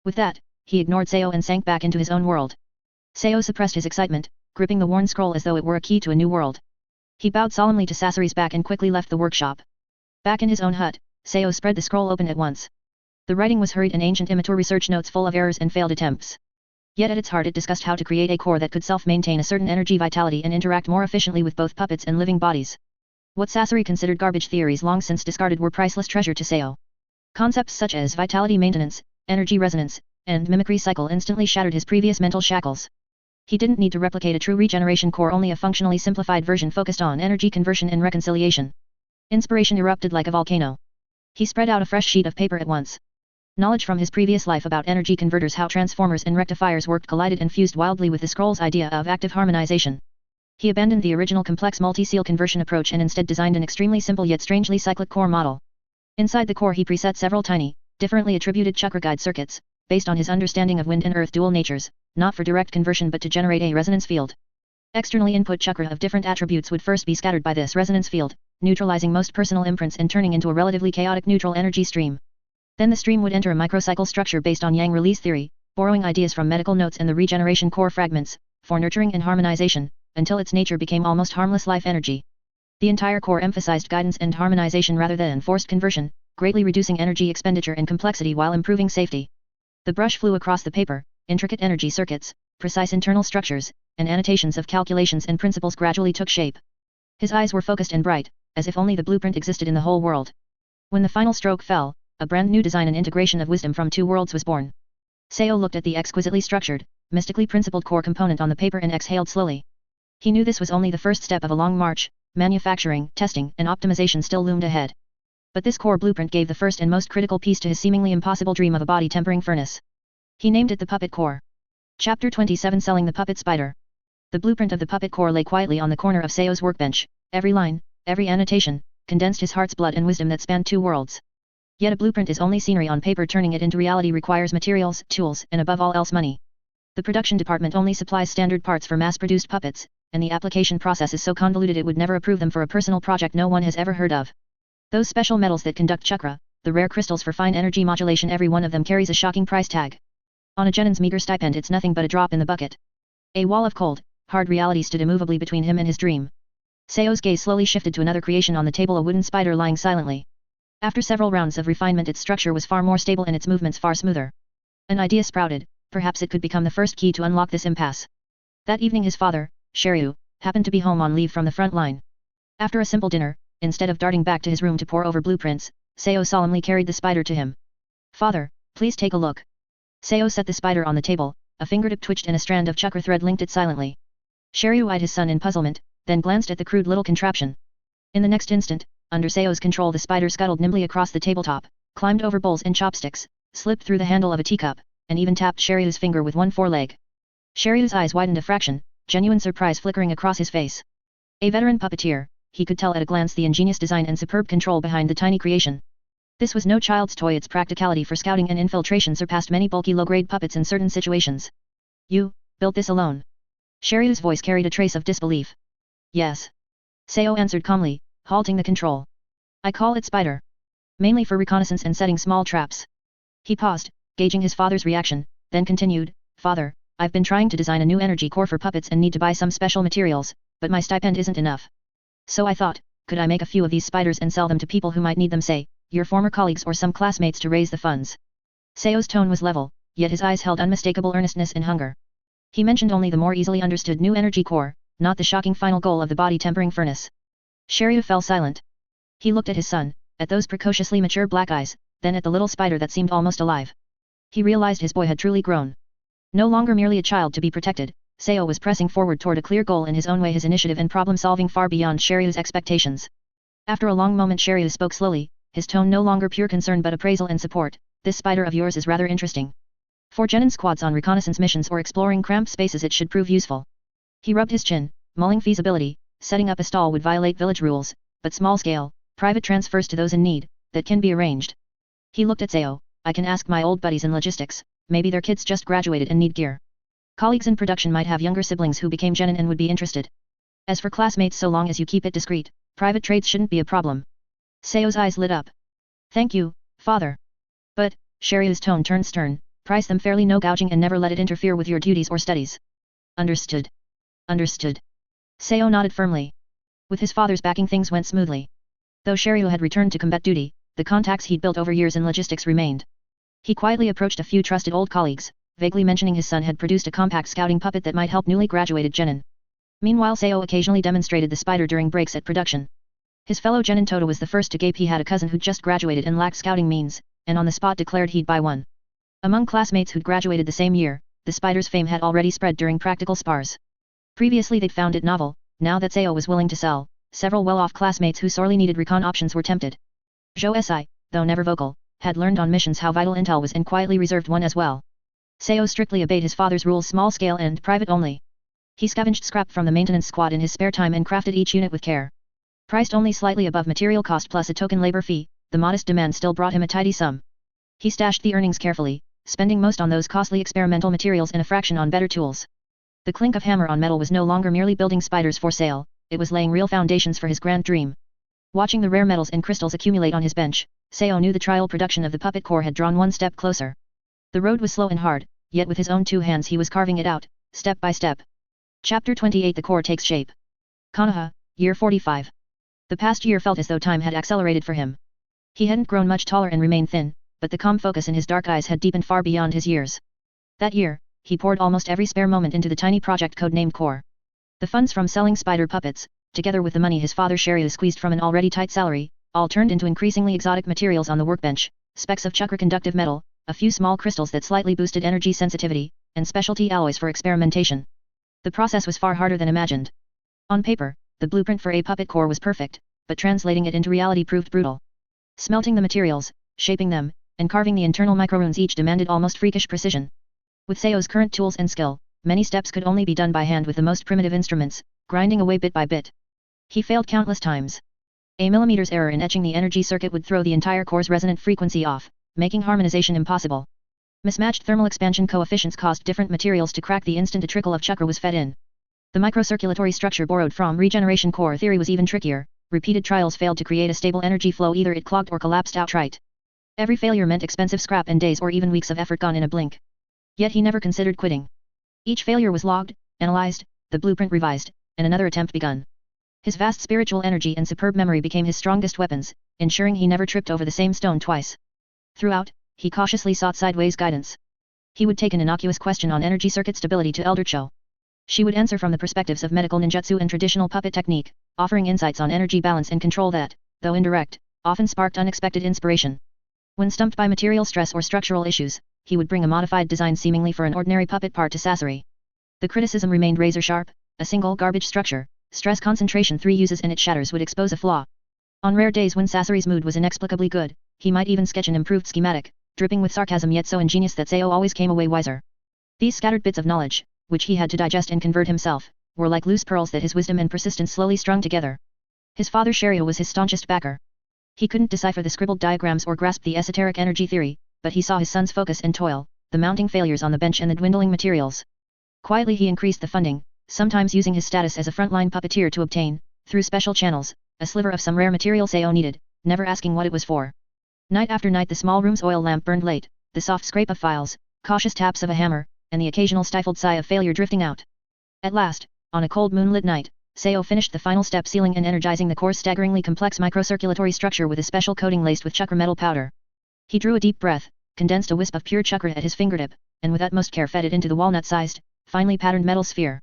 With that, he ignored Seo and sank back into his own world. Seo suppressed his excitement, gripping the worn scroll as though it were a key to a new world. He bowed solemnly to Sasori's back and quickly left the workshop. Back in his own hut, Seo spread the scroll open at once. The writing was hurried and ancient, immature research notes full of errors and failed attempts. Yet at its heart it discussed how to create a core that could self-maintain a certain energy vitality and interact more efficiently with both puppets and living bodies. What Sasori considered garbage theories long since discarded were priceless treasure to Seo. Concepts such as vitality maintenance, energy resonance, and mimicry cycle instantly shattered his previous mental shackles. He didn't need to replicate a true regeneration core, only a functionally simplified version focused on energy conversion and reconciliation. Inspiration erupted like a volcano. He spread out a fresh sheet of paper at once. Knowledge from his previous life about energy converters, how transformers and rectifiers worked, collided and fused wildly with the scroll's idea of active harmonization. He abandoned the original complex multi-seal conversion approach and instead designed an extremely simple yet strangely cyclic core model. Inside the core he preset several tiny, differently attributed chakra guide circuits, based on his understanding of wind and earth dual natures, not for direct conversion but to generate a resonance field. Externally input chakra of different attributes would first be scattered by this resonance field, neutralizing most personal imprints and turning into a relatively chaotic neutral energy stream. Then the stream would enter a microcycle structure based on yang release theory, borrowing ideas from medical notes and the regeneration core fragments, for nurturing and harmonization, until its nature became almost harmless life energy. The entire core emphasized guidance and harmonization rather than forced conversion, greatly reducing energy expenditure and complexity while improving safety. The brush flew across the paper, intricate energy circuits, precise internal structures, and annotations of calculations and principles gradually took shape. His eyes were focused and bright, as if only the blueprint existed in the whole world. When the final stroke fell, a brand new design and integration of wisdom from two worlds was born. Seo looked at the exquisitely structured, mystically principled core component on the paper and exhaled slowly. He knew this was only the first step of a long march. Manufacturing, testing, and optimization still loomed ahead. But this core blueprint gave the first and most critical piece to his seemingly impossible dream of a body-tempering furnace. He named it the puppet core. Chapter 27 Selling the Puppet Spider. The blueprint of the puppet core lay quietly on the corner of Seo's workbench. Every line, every annotation, condensed his heart's blood and wisdom that spanned 2 worlds. Yet a blueprint is only scenery on paper. Turning it into reality requires materials, tools, and above all else money. The production department only supplies standard parts for mass-produced puppets, and the application process is so convoluted it would never approve them for a personal project no one has ever heard of. Those special metals that conduct chakra, the rare crystals for fine energy modulation, every one of them carries a shocking price tag. On a genin's meager stipend it's nothing but a drop in the bucket. A wall of cold, hard reality stood immovably between him and his dream. Seo's gaze slowly shifted to another creation on the table, a wooden spider lying silently. After several rounds of refinement its structure was far more stable and its movements far smoother. An idea sprouted, perhaps it could become the first key to unlock this impasse. That evening his father, Shiryu, happened to be home on leave from the front line. After a simple dinner, instead of darting back to his room to pore over blueprints, Seo solemnly carried the spider to him. "Father, please take a look." Seo set the spider on the table, a fingertip twitched and a strand of chakra thread linked it silently. Shiryu eyed his son in puzzlement, then glanced at the crude little contraption. In the next instant, under Seo's control the spider scuttled nimbly across the tabletop, climbed over bowls and chopsticks, slipped through the handle of a teacup, and even tapped Shiryu's finger with one foreleg. Shiryu's eyes widened a fraction, genuine surprise flickering across his face. A veteran puppeteer, he could tell at a glance the ingenious design and superb control behind the tiny creation. This was no child's toy. Its practicality for scouting and infiltration surpassed many bulky low-grade puppets in certain situations. "You built this alone?" Shiryu's voice carried a trace of disbelief. "Yes." Seo answered calmly, halting the control. "I call it Spider. Mainly for reconnaissance and setting small traps." He paused, gauging his father's reaction, then continued, "Father, I've been trying to design a new energy core for puppets and need to buy some special materials, but my stipend isn't enough. So I thought, could I make a few of these spiders and sell them to people who might need them, say, your former colleagues or some classmates, to raise the funds?" Seo's tone was level, yet his eyes held unmistakable earnestness and hunger. He mentioned only the more easily understood new energy core, not the shocking final goal of the body-tempering furnace. Shiryu fell silent. He looked at his son, at those precociously mature black eyes, then at the little spider that seemed almost alive. He realized his boy had truly grown. No longer merely a child to be protected, Seo was pressing forward toward a clear goal in his own way, his initiative and problem-solving far beyond Shiryu's expectations. After a long moment Shiryu spoke slowly, his tone no longer pure concern but appraisal and support. "This spider of yours is rather interesting. For genin squads on reconnaissance missions or exploring cramped spaces it should prove useful." He rubbed his chin, mulling feasibility. Setting up a stall would violate village rules, but small-scale, private transfers to those in need, that can be arranged. He looked at Seo. "I can ask my old buddies in logistics, maybe their kids just graduated and need gear. Colleagues in production might have younger siblings who became genin and would be interested. As for classmates, so long as you keep it discreet, private trades shouldn't be a problem." Seo's eyes lit up. "Thank you, father. But," Shiryu's tone turned stern, "price them fairly, no gouging, and never let it interfere with your duties or studies." "Understood. Understood." Seo nodded firmly. With his father's backing things went smoothly. Though Shiryu had returned to combat duty, the contacts he'd built over years in logistics remained. He quietly approached a few trusted old colleagues, vaguely mentioning his son had produced a compact scouting puppet that might help newly graduated genin. Meanwhile Seo occasionally demonstrated the spider during breaks at production. His fellow genin Toto was the first to gape. He had a cousin who'd just graduated and lacked scouting means, and on the spot declared he'd buy one. Among classmates who'd graduated the same year, the spider's fame had already spread during practical spars. Previously they'd found it novel. Now that Seo was willing to sell, several well-off classmates who sorely needed recon options were tempted. Zhou Si, though never vocal, had learned on missions how vital intel was and quietly reserved one as well. Seo strictly obeyed his father's rules, small-scale and private only. He scavenged scrap from the maintenance squad in his spare time and crafted each unit with care. Priced only slightly above material cost plus a token labor fee, the modest demand still brought him a tidy sum. He stashed the earnings carefully, spending most on those costly experimental materials and a fraction on better tools. The clink of hammer on metal was no longer merely building spiders for sale, it was laying real foundations for his grand dream. Watching the rare metals and crystals accumulate on his bench, Seo knew the trial production of the puppet core had drawn one step closer. The road was slow and hard, yet with his own 2 hands he was carving it out, step by step. Chapter 28 The core takes shape. Konoha, year 45. The past year felt as though time had accelerated for him. He hadn't grown much taller and remained thin, but the calm focus in his dark eyes had deepened far beyond his years. That year, he poured almost every spare moment into the tiny project codenamed Core. The funds from selling spider puppets, together with the money his father Shiryu squeezed from an already tight salary, all turned into increasingly exotic materials on the workbench, specks of chakra-conductive metal, a few small crystals that slightly boosted energy sensitivity, and specialty alloys for experimentation. The process was far harder than imagined. On paper, the blueprint for a puppet core was perfect, but translating it into reality proved brutal. Smelting the materials, shaping them, and carving the internal microrunes each demanded almost freakish precision. With Seo's current tools and skill, many steps could only be done by hand with the most primitive instruments, grinding away bit by bit. He failed countless times. A millimeter's error in etching the energy circuit would throw the entire core's resonant frequency off, making harmonization impossible. Mismatched thermal expansion coefficients caused different materials to crack the instant a trickle of chakra was fed in. The microcirculatory structure borrowed from regeneration core theory was even trickier. Repeated trials failed to create a stable energy flow, either it clogged or collapsed outright. Every failure meant expensive scrap and days or even weeks of effort gone in a blink. Yet he never considered quitting. Each failure was logged, analyzed, the blueprint revised, and another attempt begun. His vast spiritual energy and superb memory became his strongest weapons, ensuring he never tripped over the same stone twice. Throughout, he cautiously sought sideways guidance. He would take an innocuous question on energy circuit stability to Elder Cho. She would answer from the perspectives of medical ninjutsu and traditional puppet technique, offering insights on energy balance and control that, though indirect, often sparked unexpected inspiration. When stumped by material stress or structural issues, he would bring a modified design seemingly for an ordinary puppet part to Sasori. The criticism remained razor sharp: a single garbage structure, stress concentration 3 uses and it shatters would expose a flaw. On rare days when Sasori's mood was inexplicably good, he might even sketch an improved schematic, dripping with sarcasm yet so ingenious that Seo always came away wiser. These scattered bits of knowledge, which he had to digest and convert himself, were like loose pearls that his wisdom and persistence slowly strung together. His father Sherryo was his staunchest backer. He couldn't decipher the scribbled diagrams or grasp the esoteric energy theory, but he saw his son's focus and toil, the mounting failures on the bench and the dwindling materials. Quietly he increased the funding, sometimes using his status as a frontline puppeteer to obtain, through special channels, a sliver of some rare material Seo needed, never asking what it was for. Night after night the small room's oil lamp burned late, the soft scrape of files, cautious taps of a hammer, and the occasional stifled sigh of failure drifting out. At last, on a cold moonlit night, Seo finished the final step, sealing and energizing the core's staggeringly complex microcirculatory structure with a special coating laced with chakra metal powder. He drew a deep breath, condensed a wisp of pure chakra at his fingertip, and with utmost care fed it into the walnut-sized, finely patterned metal sphere.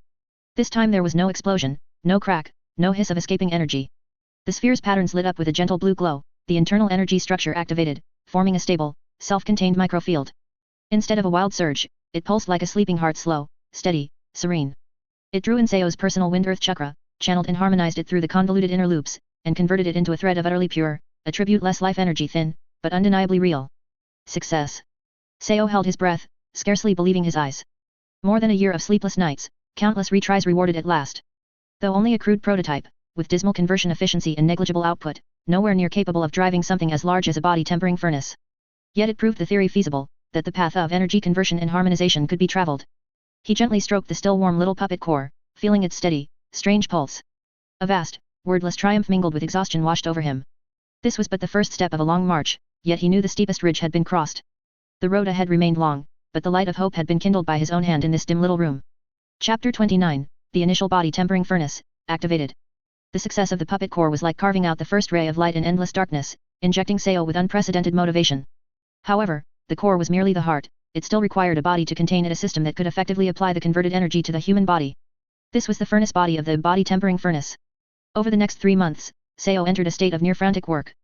This time there was no explosion, no crack, no hiss of escaping energy. The sphere's patterns lit up with a gentle blue glow, the internal energy structure activated, forming a stable, self-contained microfield. Instead of a wild surge, it pulsed like a sleeping heart, slow, steady, serene. It drew in Seo's personal wind-earth chakra, channeled and harmonized it through the convoluted inner loops, and converted it into a thread of utterly pure, attribute-less life energy, thin, but undeniably real. Success. Seo held his breath, scarcely believing his eyes. More than a year of sleepless nights, countless retries rewarded at last. Though only a crude prototype, with dismal conversion efficiency and negligible output, nowhere near capable of driving something as large as a body-tempering furnace. Yet it proved the theory feasible, that the path of energy conversion and harmonization could be traveled. He gently stroked the still warm little puppet core, feeling its steady, strange pulse. A vast, wordless triumph mingled with exhaustion washed over him. This was but the first step of a long march, yet he knew the steepest ridge had been crossed. The road ahead remained long, but the light of hope had been kindled by his own hand in this dim little room. Chapter 29, The Initial Body-Tempering Furnace, activated. The success of the puppet core was like carving out the first ray of light in endless darkness, injecting Seo with unprecedented motivation. However, the core was merely the heart. It still required a body to contain it, a system that could effectively apply the converted energy to the human body. This was the furnace body of the body-tempering furnace. Over the next 3 months, Seo entered a state of near-frantic work.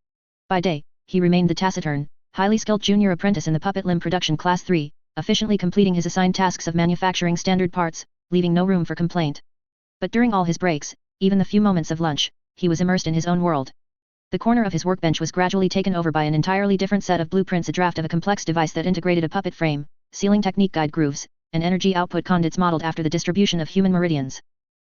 By day, he remained the taciturn, highly skilled junior apprentice in the puppet limb production class 3, efficiently completing his assigned tasks of manufacturing standard parts, leaving no room for complaint. But during all his breaks, even the few moments of lunch, he was immersed in his own world. The corner of his workbench was gradually taken over by an entirely different set of blueprints, a draft of a complex device that integrated a puppet frame, sealing technique guide grooves, and energy output conduits modeled after the distribution of human meridians.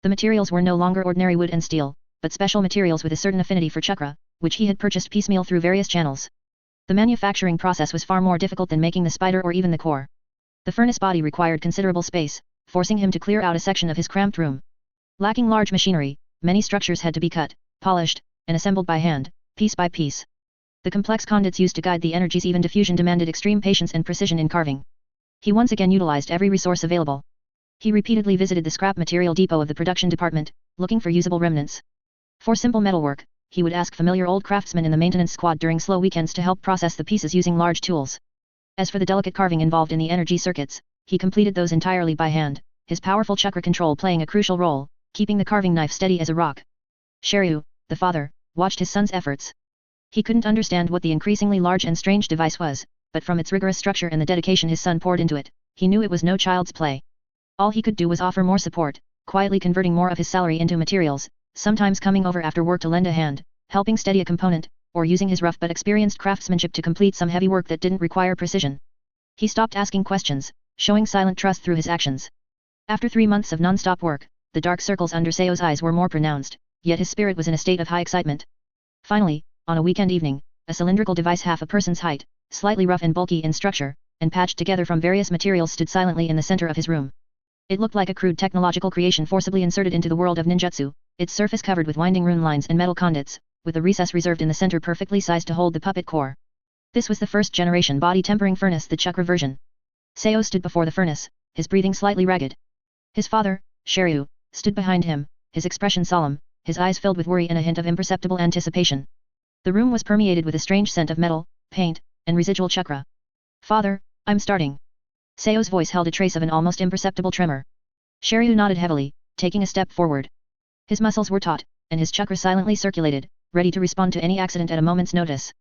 The materials were no longer ordinary wood and steel, but special materials with a certain affinity for chakra, which he had purchased piecemeal through various channels. The manufacturing process was far more difficult than making the spider or even the core. The furnace body required considerable space, forcing him to clear out a section of his cramped room. Lacking large machinery, many structures had to be cut, polished, and assembled by hand, piece by piece. The complex conduits used to guide the energies even diffusion demanded extreme patience and precision in carving. He once again utilized every resource available. He repeatedly visited the scrap material depot of the production department, looking for usable remnants. For simple metalwork, he would ask familiar old craftsmen in the maintenance squad during slow weekends to help process the pieces using large tools. As for the delicate carving involved in the energy circuits, he completed those entirely by hand, his powerful chakra control playing a crucial role, keeping the carving knife steady as a rock. Sherryo, the father, watched his son's efforts. He couldn't understand what the increasingly large and strange device was, but from its rigorous structure and the dedication his son poured into it, he knew it was no child's play. All he could do was offer more support, quietly converting more of his salary into materials, sometimes coming over after work to lend a hand, helping steady a component, or using his rough but experienced craftsmanship to complete some heavy work that didn't require precision. He stopped asking questions, showing silent trust through his actions. After 3 months of non-stop work, the dark circles under Seo's eyes were more pronounced, yet his spirit was in a state of high excitement. Finally, on a weekend evening, a cylindrical device half a person's height, slightly rough and bulky in structure, and patched together from various materials stood silently in the center of his room. It looked like a crude technological creation forcibly inserted into the world of ninjutsu, its surface covered with winding rune lines and metal conduits, with a recess reserved in the center perfectly sized to hold the puppet core. This was the first-generation body-tempering furnace, the chakra version. Seo stood before the furnace, his breathing slightly ragged. His father, Shiryu, stood behind him, his expression solemn, his eyes filled with worry and a hint of imperceptible anticipation. The room was permeated with a strange scent of metal, paint, and residual chakra. "Father, I'm starting." Seo's voice held a trace of an almost imperceptible tremor. Shiryu nodded heavily, taking a step forward. His muscles were taut, and his chakra silently circulated, ready to respond to any accident at a moment's notice.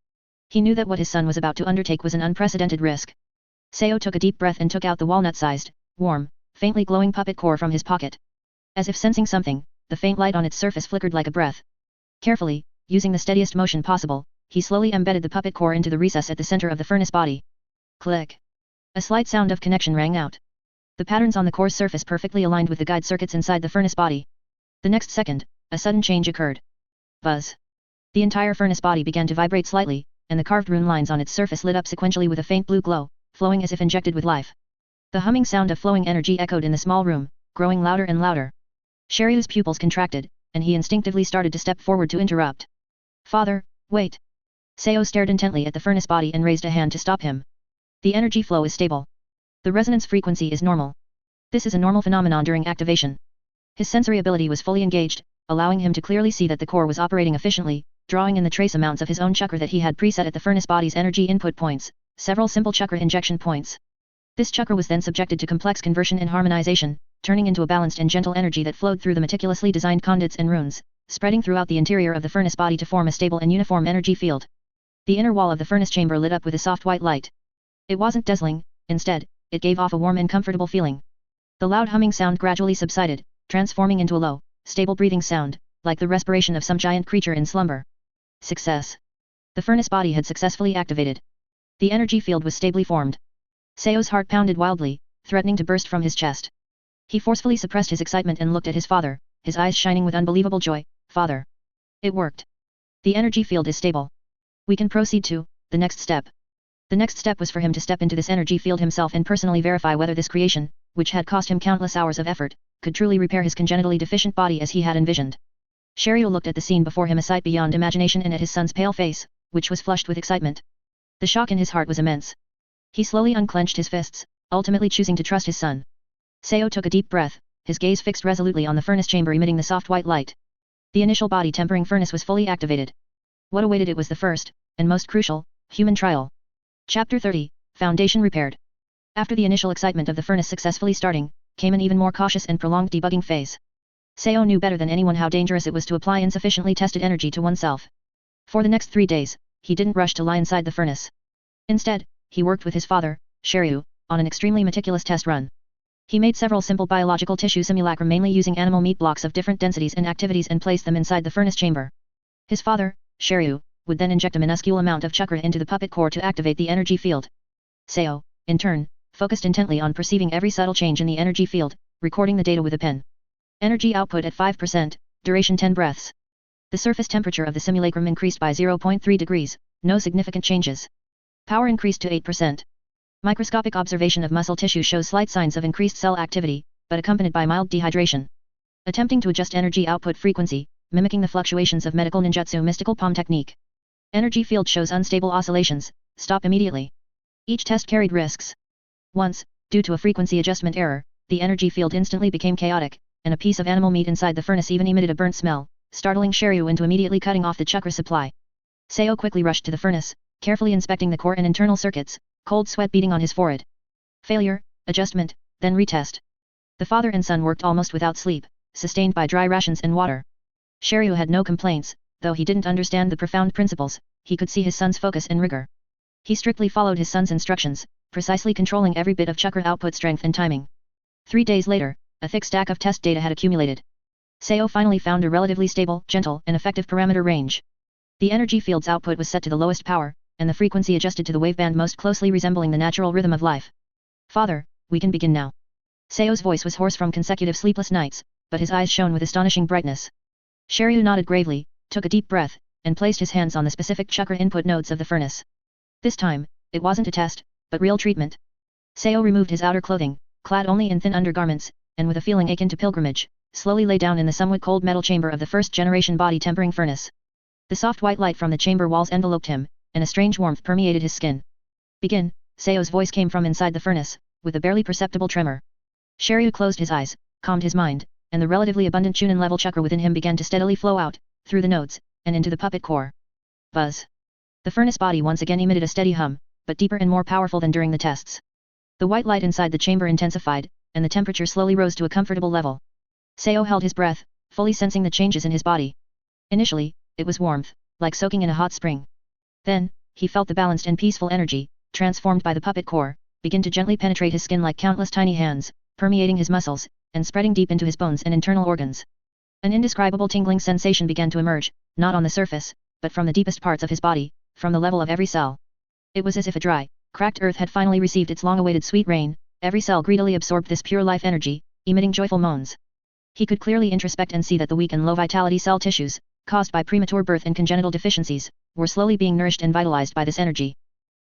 He knew that what his son was about to undertake was an unprecedented risk. Seo took a deep breath and took out the walnut-sized, warm, faintly glowing puppet core from his pocket. As if sensing something, the faint light on its surface flickered like a breath. Carefully, using the steadiest motion possible, he slowly embedded the puppet core into the recess at the center of the furnace body. Click. A slight sound of connection rang out. The patterns on the core's surface perfectly aligned with the guide circuits inside the furnace body. The next second, a sudden change occurred. Buzz. The entire furnace body began to vibrate slightly, and the carved rune lines on its surface lit up sequentially with a faint blue glow, flowing as if injected with life. The humming sound of flowing energy echoed in the small room, growing louder and louder. Shiryu's pupils contracted, and he instinctively started to step forward to interrupt. "Father, wait." Seo stared intently at the furnace body and raised a hand to stop him. "The energy flow is stable. The resonance frequency is normal. This is a normal phenomenon during activation." His sensory ability was fully engaged, allowing him to clearly see that the core was operating efficiently, drawing in the trace amounts of his own chakra that he had preset at the furnace body's energy input points, several simple chakra injection points. This chakra was then subjected to complex conversion and harmonization, turning into a balanced and gentle energy that flowed through the meticulously designed conduits and runes, spreading throughout the interior of the furnace body to form a stable and uniform energy field. The inner wall of the furnace chamber lit up with a soft white light. It wasn't dazzling, instead, it gave off a warm and comfortable feeling. The loud humming sound gradually subsided, transforming into a low, stable breathing sound, like the respiration of some giant creature in slumber. Success. The furnace body had successfully activated. The energy field was stably formed. Seo's heart pounded wildly, threatening to burst from his chest. He forcefully suppressed his excitement and looked at his father, his eyes shining with unbelievable joy. "Father. It worked. The energy field is stable. We can proceed to the next step." The next step was for him to step into this energy field himself and personally verify whether this creation, which had cost him countless hours of effort, could truly repair his congenitally deficient body as he had envisioned. Shiryu looked at the scene before him, a sight beyond imagination, and at his son's pale face, which was flushed with excitement. The shock in his heart was immense. He slowly unclenched his fists, ultimately choosing to trust his son. Seo took a deep breath, his gaze fixed resolutely on the furnace chamber emitting the soft white light. The initial body tempering furnace was fully activated. What awaited it was the first, and most crucial, human trial. Chapter 30, Foundation Repaired. After the initial excitement of the furnace successfully starting, came an even more cautious and prolonged debugging phase. Seo knew better than anyone how dangerous it was to apply insufficiently tested energy to oneself. For the next 3 days, he didn't rush to lie inside the furnace. Instead, he worked with his father, Shiryu, on an extremely meticulous test run. He made several simple biological tissue simulacra mainly using animal meat blocks of different densities and activities and placed them inside the furnace chamber. His father, Shiryu, would then inject a minuscule amount of chakra into the puppet core to activate the energy field. Seo, in turn, focused intently on perceiving every subtle change in the energy field, recording the data with a pen. Energy output at 5%, duration 10 breaths. The surface temperature of the simulacrum increased by 0.3 degrees, no significant changes. Power increased to 8%. Microscopic observation of muscle tissue shows slight signs of increased cell activity, but accompanied by mild dehydration. Attempting to adjust energy output frequency, mimicking the fluctuations of medical ninjutsu mystical palm technique. Energy field shows unstable oscillations, stop immediately. Each test carried risks. Once, due to a frequency adjustment error, the energy field instantly became chaotic, and a piece of animal meat inside the furnace even emitted a burnt smell, startling Shiryu into immediately cutting off the chakra supply. Seo quickly rushed to the furnace, carefully inspecting the core and internal circuits, cold sweat beading on his forehead. Failure, adjustment, then retest. The father and son worked almost without sleep, sustained by dry rations and water. Shiryu had no complaints, though he didn't understand the profound principles, he could see his son's focus and rigor. He strictly followed his son's instructions, precisely controlling every bit of chakra output strength and timing. 3 days later, a thick stack of test data had accumulated. Seo finally found a relatively stable, gentle, and effective parameter range. The energy field's output was set to the lowest power, and the frequency adjusted to the waveband most closely resembling the natural rhythm of life. Father, we can begin now. Seo's voice was hoarse from consecutive sleepless nights, but his eyes shone with astonishing brightness. Shiryu nodded gravely, took a deep breath, and placed his hands on the specific chakra input nodes of the furnace. This time, it wasn't a test, but real treatment. Seo removed his outer clothing, clad only in thin undergarments, and with a feeling akin to pilgrimage, slowly lay down in the somewhat cold metal chamber of the first-generation body tempering furnace. The soft white light from the chamber walls enveloped him, and a strange warmth permeated his skin. Begin, Seo's voice came from inside the furnace, with a barely perceptible tremor. Shiryu closed his eyes, calmed his mind, and the relatively abundant Chunin-level chakra within him began to steadily flow out, through the nodes, and into the puppet core. Buzz. The furnace body once again emitted a steady hum, but deeper and more powerful than during the tests. The white light inside the chamber intensified, and the temperature slowly rose to a comfortable level. Seo held his breath, fully sensing the changes in his body. Initially, it was warmth, like soaking in a hot spring. Then, he felt the balanced and peaceful energy, transformed by the puppet core, begin to gently penetrate his skin like countless tiny hands, permeating his muscles, and spreading deep into his bones and internal organs. An indescribable tingling sensation began to emerge, not on the surface, but from the deepest parts of his body, from the level of every cell. It was as if a dry, cracked earth had finally received its long-awaited sweet rain. Every cell greedily absorbed this pure life energy, emitting joyful moans. He could clearly introspect and see that the weak and low-vitality cell tissues, caused by premature birth and congenital deficiencies, were slowly being nourished and vitalized by this energy.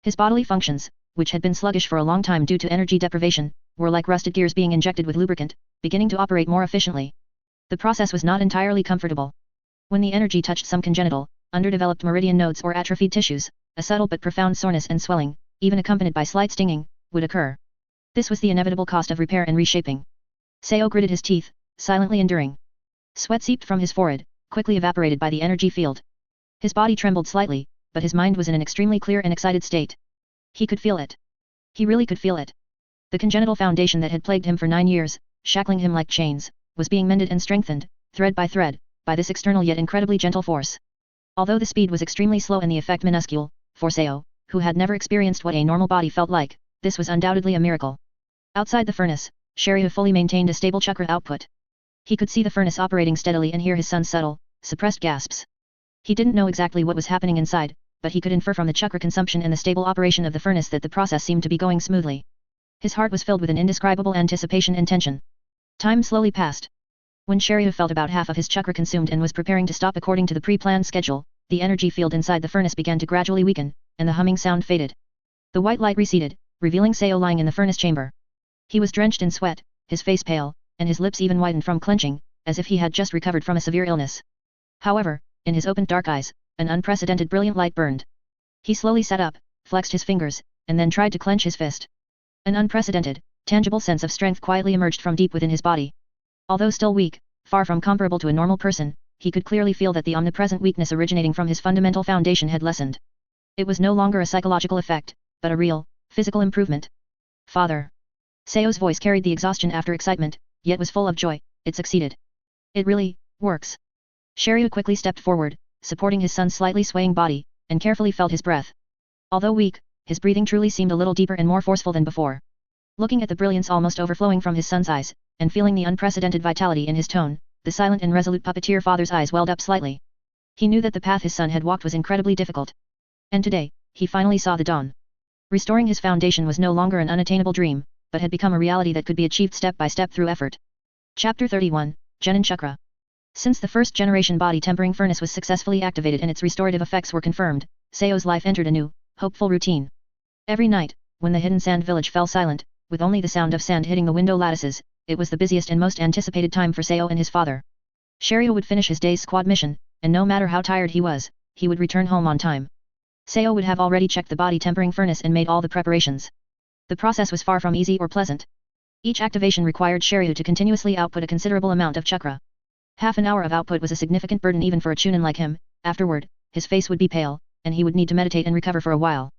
His bodily functions, which had been sluggish for a long time due to energy deprivation, were like rusted gears being injected with lubricant, beginning to operate more efficiently. The process was not entirely comfortable. When the energy touched some congenital, underdeveloped meridian nodes or atrophied tissues, a subtle but profound soreness and swelling, even accompanied by slight stinging, would occur. This was the inevitable cost of repair and reshaping. Seo gritted his teeth, silently enduring. Sweat seeped from his forehead, quickly evaporated by the energy field. His body trembled slightly, but his mind was in an extremely clear and excited state. He could feel it. He really could feel it. The congenital foundation that had plagued him for 9 years, shackling him like chains, was being mended and strengthened, thread by thread, by this external yet incredibly gentle force. Although the speed was extremely slow and the effect minuscule, for Seo, who had never experienced what a normal body felt like, this was undoubtedly a miracle. Outside the furnace, Shiryu fully maintained a stable chakra output. He could see the furnace operating steadily and hear his son's subtle, suppressed gasps. He didn't know exactly what was happening inside, but he could infer from the chakra consumption and the stable operation of the furnace that the process seemed to be going smoothly. His heart was filled with an indescribable anticipation and tension. Time slowly passed. When Shiryu felt about half of his chakra consumed and was preparing to stop according to the pre-planned schedule, the energy field inside the furnace began to gradually weaken, and the humming sound faded. The white light receded, revealing Seo lying in the furnace chamber. He was drenched in sweat, his face pale, and his lips even widened from clenching, as if he had just recovered from a severe illness. However, in his opened dark eyes, an unprecedented brilliant light burned. He slowly sat up, flexed his fingers, and then tried to clench his fist. An unprecedented, tangible sense of strength quietly emerged from deep within his body. Although still weak, far from comparable to a normal person, he could clearly feel that the omnipresent weakness originating from his fundamental foundation had lessened. It was no longer a psychological effect, but a real, physical improvement. Father. Seo's voice carried the exhaustion after excitement, yet was full of joy. It succeeded. It really works. Shiryu quickly stepped forward, supporting his son's slightly swaying body, and carefully felt his breath. Although weak, his breathing truly seemed a little deeper and more forceful than before. Looking at the brilliance almost overflowing from his son's eyes, and feeling the unprecedented vitality in his tone, the silent and resolute puppeteer father's eyes welled up slightly. He knew that the path his son had walked was incredibly difficult. And today, he finally saw the dawn. Restoring his foundation was no longer an unattainable dream, but had become a reality that could be achieved step by step through effort. Chapter 31, Genin Chakra. Since the first-generation body tempering furnace was successfully activated and its restorative effects were confirmed, Seo's life entered a new, hopeful routine. Every night, when the hidden sand village fell silent, with only the sound of sand hitting the window lattices, it was the busiest and most anticipated time for Seo and his father. Shiryu would finish his day's squad mission, and no matter how tired he was, he would return home on time. Seo would have already checked the body tempering furnace and made all the preparations. The process was far from easy or pleasant. Each activation required Shiryu to continuously output a considerable amount of chakra. Half an hour of output was a significant burden even for a Chunin like him. Afterward, his face would be pale, and he would need to meditate and recover for a while.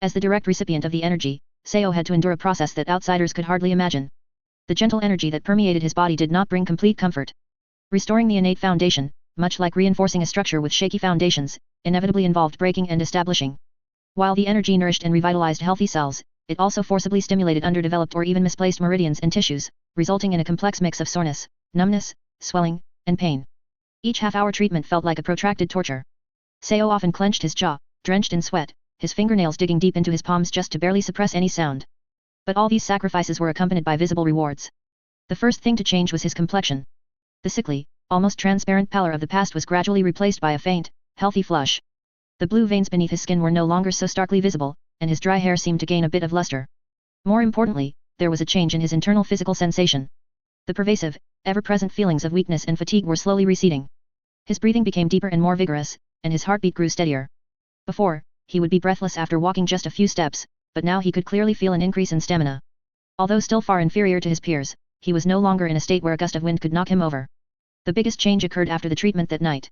As the direct recipient of the energy, Seo had to endure a process that outsiders could hardly imagine. The gentle energy that permeated his body did not bring complete comfort. Restoring the innate foundation, much like reinforcing a structure with shaky foundations, inevitably involved breaking and establishing. While the energy nourished and revitalized healthy cells, it also forcibly stimulated underdeveloped or even misplaced meridians and tissues, resulting in a complex mix of soreness, numbness, swelling, and pain. Each half-hour treatment felt like a protracted torture. Seo often clenched his jaw, drenched in sweat, his fingernails digging deep into his palms just to barely suppress any sound. But all these sacrifices were accompanied by visible rewards. The first thing to change was his complexion. The sickly, almost transparent pallor of the past was gradually replaced by a faint, healthy flush. The blue veins beneath his skin were no longer so starkly visible, and his dry hair seemed to gain a bit of luster. More importantly, there was a change in his internal physical sensation. The pervasive, ever-present feelings of weakness and fatigue were slowly receding. His breathing became deeper and more vigorous, and his heartbeat grew steadier. Before, he would be breathless after walking just a few steps, but now he could clearly feel an increase in stamina. Although still far inferior to his peers, he was no longer in a state where a gust of wind could knock him over. The biggest change occurred after the treatment that night.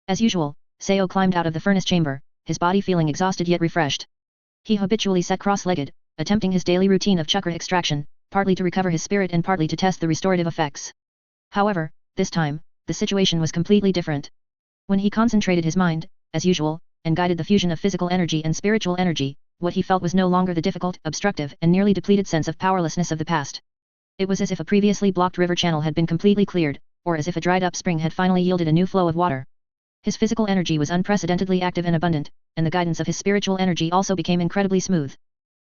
As usual, Seo climbed out of the furnace chamber, his body feeling exhausted yet refreshed. He habitually sat cross-legged, attempting his daily routine of chakra extraction, partly to recover his spirit and partly to test the restorative effects. However, this time, the situation was completely different. When he concentrated his mind, as usual, and guided the fusion of physical energy and spiritual energy, what he felt was no longer the difficult, obstructive, and nearly depleted sense of powerlessness of the past. It was as if a previously blocked river channel had been completely cleared, or as if a dried-up spring had finally yielded a new flow of water. His physical energy was unprecedentedly active and abundant, and the guidance of his spiritual energy also became incredibly smooth.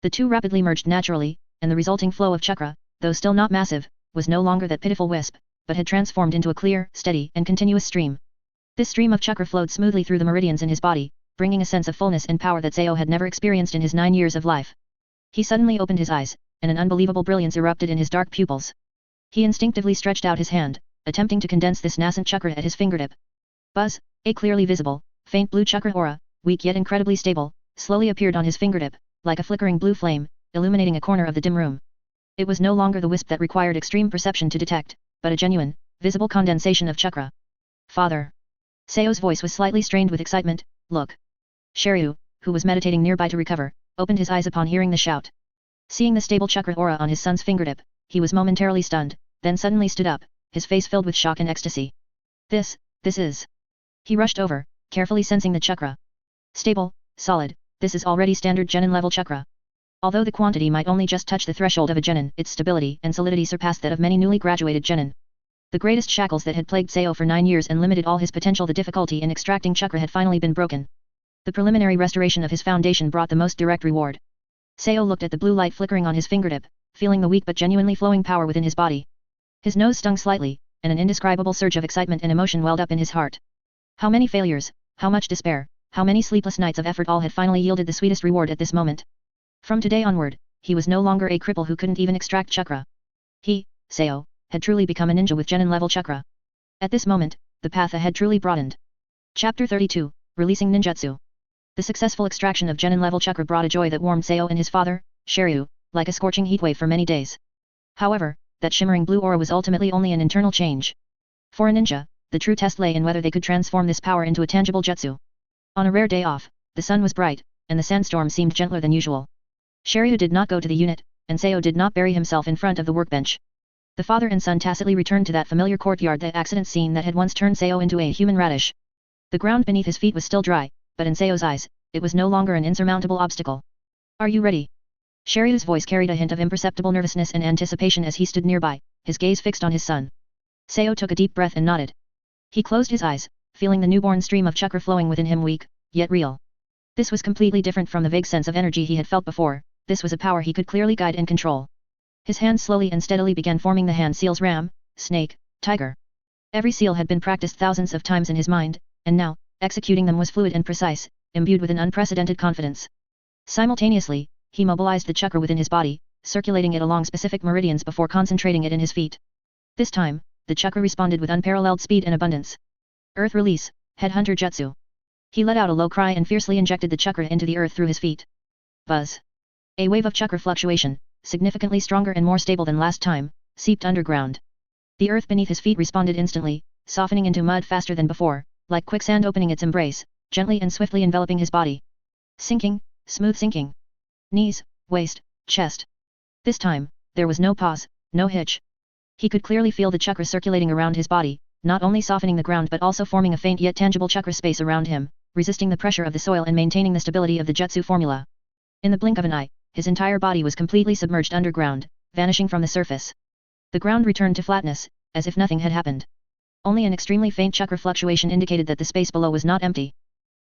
The two rapidly merged naturally, and the resulting flow of chakra, though still not massive, was no longer that pitiful wisp, but had transformed into a clear, steady, and continuous stream. This stream of chakra flowed smoothly through the meridians in his body, bringing a sense of fullness and power that Seo had never experienced in his 9 years of life. He suddenly opened his eyes, and an unbelievable brilliance erupted in his dark pupils. He instinctively stretched out his hand, attempting to condense this nascent chakra at his fingertip. Buzz, a clearly visible, faint blue chakra aura, weak yet incredibly stable, slowly appeared on his fingertip, like a flickering blue flame, illuminating a corner of the dim room. It was no longer the wisp that required extreme perception to detect, but a genuine, visible condensation of chakra. Father. Seo's voice was slightly strained with excitement. Look. Shiryu, who was meditating nearby to recover, opened his eyes upon hearing the shout. Seeing the stable chakra aura on his son's fingertip, he was momentarily stunned, then suddenly stood up, his face filled with shock and ecstasy. This is... He rushed over, carefully sensing the chakra. Stable, solid, this is already standard genin level chakra. Although the quantity might only just touch the threshold of a genin, its stability and solidity surpassed that of many newly graduated genin. The greatest shackles that had plagued Seo for 9 years and limited all his potential, the difficulty in extracting chakra, had finally been broken. The preliminary restoration of his foundation brought the most direct reward. Seo looked at the blue light flickering on his fingertip, feeling the weak but genuinely flowing power within his body. His nose stung slightly, and an indescribable surge of excitement and emotion welled up in his heart. How many failures, how much despair, how many sleepless nights of effort, all had finally yielded the sweetest reward at this moment. From today onward, he was no longer a cripple who couldn't even extract chakra. He, Seo, had truly become a ninja with genin level chakra. At this moment, the path ahead truly broadened. Chapter 32, Releasing Ninjutsu. The successful extraction of genin level chakra brought a joy that warmed Seo and his father, Shiryu, like a scorching heatwave for many days. However, that shimmering blue aura was ultimately only an internal change. For a ninja, the true test lay in whether they could transform this power into a tangible jutsu. On a rare day off, the sun was bright, and the sandstorm seemed gentler than usual. Shiryu did not go to the unit, and Seo did not bury himself in front of the workbench. The father and son tacitly returned to that familiar courtyard, the accident scene that had once turned Seo into a human radish. The ground beneath his feet was still dry, but in Seo's eyes, it was no longer an insurmountable obstacle. Are you ready? Shiryu's voice carried a hint of imperceptible nervousness and anticipation as he stood nearby, his gaze fixed on his son. Seo took a deep breath and nodded. He closed his eyes, feeling the newborn stream of chakra flowing within him, weak, yet real. This was completely different from the vague sense of energy he had felt before. This was a power he could clearly guide and control. His hands slowly and steadily began forming the hand seals: ram, snake, tiger. Every seal had been practiced thousands of times in his mind, and now, executing them was fluid and precise, imbued with an unprecedented confidence. Simultaneously, he mobilized the chakra within his body, circulating it along specific meridians before concentrating it in his feet. This time, the chakra responded with unparalleled speed and abundance. Earth release, headhunter jutsu. He let out a low cry and fiercely injected the chakra into the earth through his feet. Buzz. A wave of chakra fluctuation, significantly stronger and more stable than last time, seeped underground. The earth beneath his feet responded instantly, softening into mud faster than before, like quicksand opening its embrace, gently and swiftly enveloping his body. Sinking, smooth sinking. Knees, waist, chest. This time, there was no pause, no hitch. He could clearly feel the chakra circulating around his body, not only softening the ground but also forming a faint yet tangible chakra space around him, resisting the pressure of the soil and maintaining the stability of the jutsu formula. In the blink of an eye, his entire body was completely submerged underground, vanishing from the surface. The ground returned to flatness, as if nothing had happened. Only an extremely faint chakra fluctuation indicated that the space below was not empty.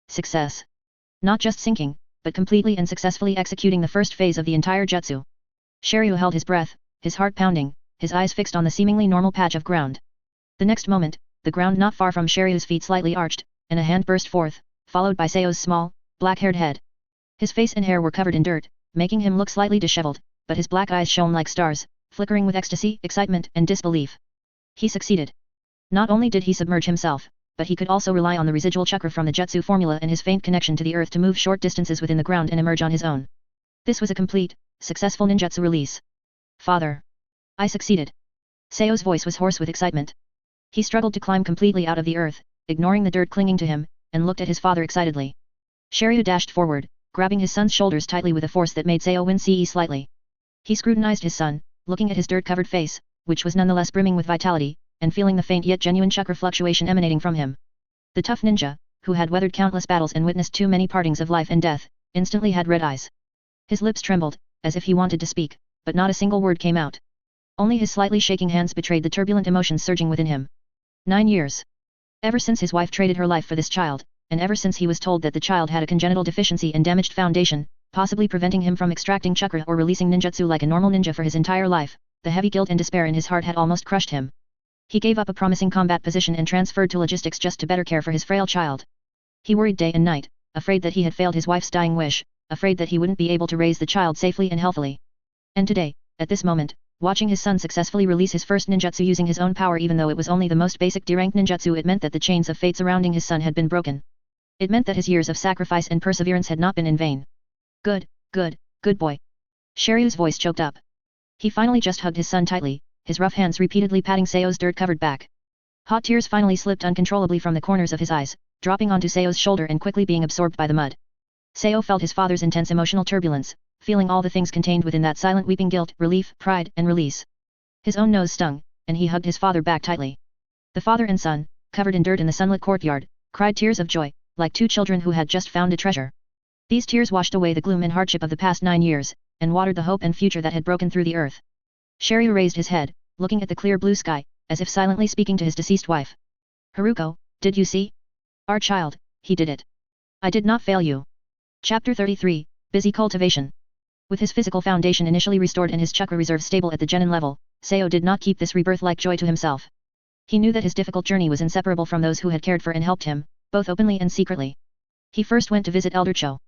Success. Not just sinking, but completely and successfully executing the first phase of the entire jutsu. Shiryu held his breath, his heart pounding, his eyes fixed on the seemingly normal patch of ground. The next moment, the ground not far from Shiryu's feet slightly arched, and a hand burst forth, followed by Seo's small, black-haired head. His face and hair were covered in dirt, making him look slightly disheveled, but his black eyes shone like stars, flickering with ecstasy, excitement, and disbelief. He succeeded. Not only did he submerge himself, but he could also rely on the residual chakra from the jutsu formula and his faint connection to the earth to move short distances within the ground and emerge on his own. This was a complete, successful ninjutsu release. Father. I succeeded. Seo's voice was hoarse with excitement. He struggled to climb completely out of the earth, ignoring the dirt clinging to him, and looked at his father excitedly. Shiryu dashed forward, grabbing his son's shoulders tightly with a force that made Seo wince slightly. He scrutinized his son, looking at his dirt-covered face, which was nonetheless brimming with vitality, and feeling the faint yet genuine chakra fluctuation emanating from him. The tough ninja, who had weathered countless battles and witnessed too many partings of life and death, instantly had red eyes. His lips trembled, as if he wanted to speak, but not a single word came out. Only his slightly shaking hands betrayed the turbulent emotions surging within him. 9 years. Ever since his wife traded her life for this child, and ever since he was told that the child had a congenital deficiency and damaged foundation, possibly preventing him from extracting chakra or releasing ninjutsu like a normal ninja for his entire life, the heavy guilt and despair in his heart had almost crushed him. He gave up a promising combat position and transferred to logistics just to better care for his frail child. He worried day and night, afraid that he had failed his wife's dying wish, afraid that he wouldn't be able to raise the child safely and healthily. And today, at this moment, watching his son successfully release his first ninjutsu using his own power even though it was only the most basic D-rank ninjutsu, it meant that the chains of fate surrounding his son had been broken. It meant that his years of sacrifice and perseverance had not been in vain. Good boy. Shiryu's voice choked up. He finally just hugged his son tightly, his rough hands repeatedly patting Seo's dirt-covered back. Hot tears finally slipped uncontrollably from the corners of his eyes, dropping onto Seo's shoulder and quickly being absorbed by the mud. Seo felt his father's intense emotional turbulence, feeling all the things contained within that silent weeping: guilt, relief, pride, and release. His own nose stung, and he hugged his father back tightly. The father and son, covered in dirt in the sunlit courtyard, cried tears of joy, like two children who had just found a treasure. These tears washed away the gloom and hardship of the past 9 years, and watered the hope and future that had broken through the earth. Shiryu raised his head, looking at the clear blue sky, as if silently speaking to his deceased wife. Haruko, did you see? Our child, he did it. I did not fail you. Chapter 33, Busy Cultivation. With his physical foundation initially restored and his chakra reserve stable at the genin level, Seo did not keep this rebirth-like joy to himself. He knew that his difficult journey was inseparable from those who had cared for and helped him, both openly and secretly. He first went to visit Elder Cho.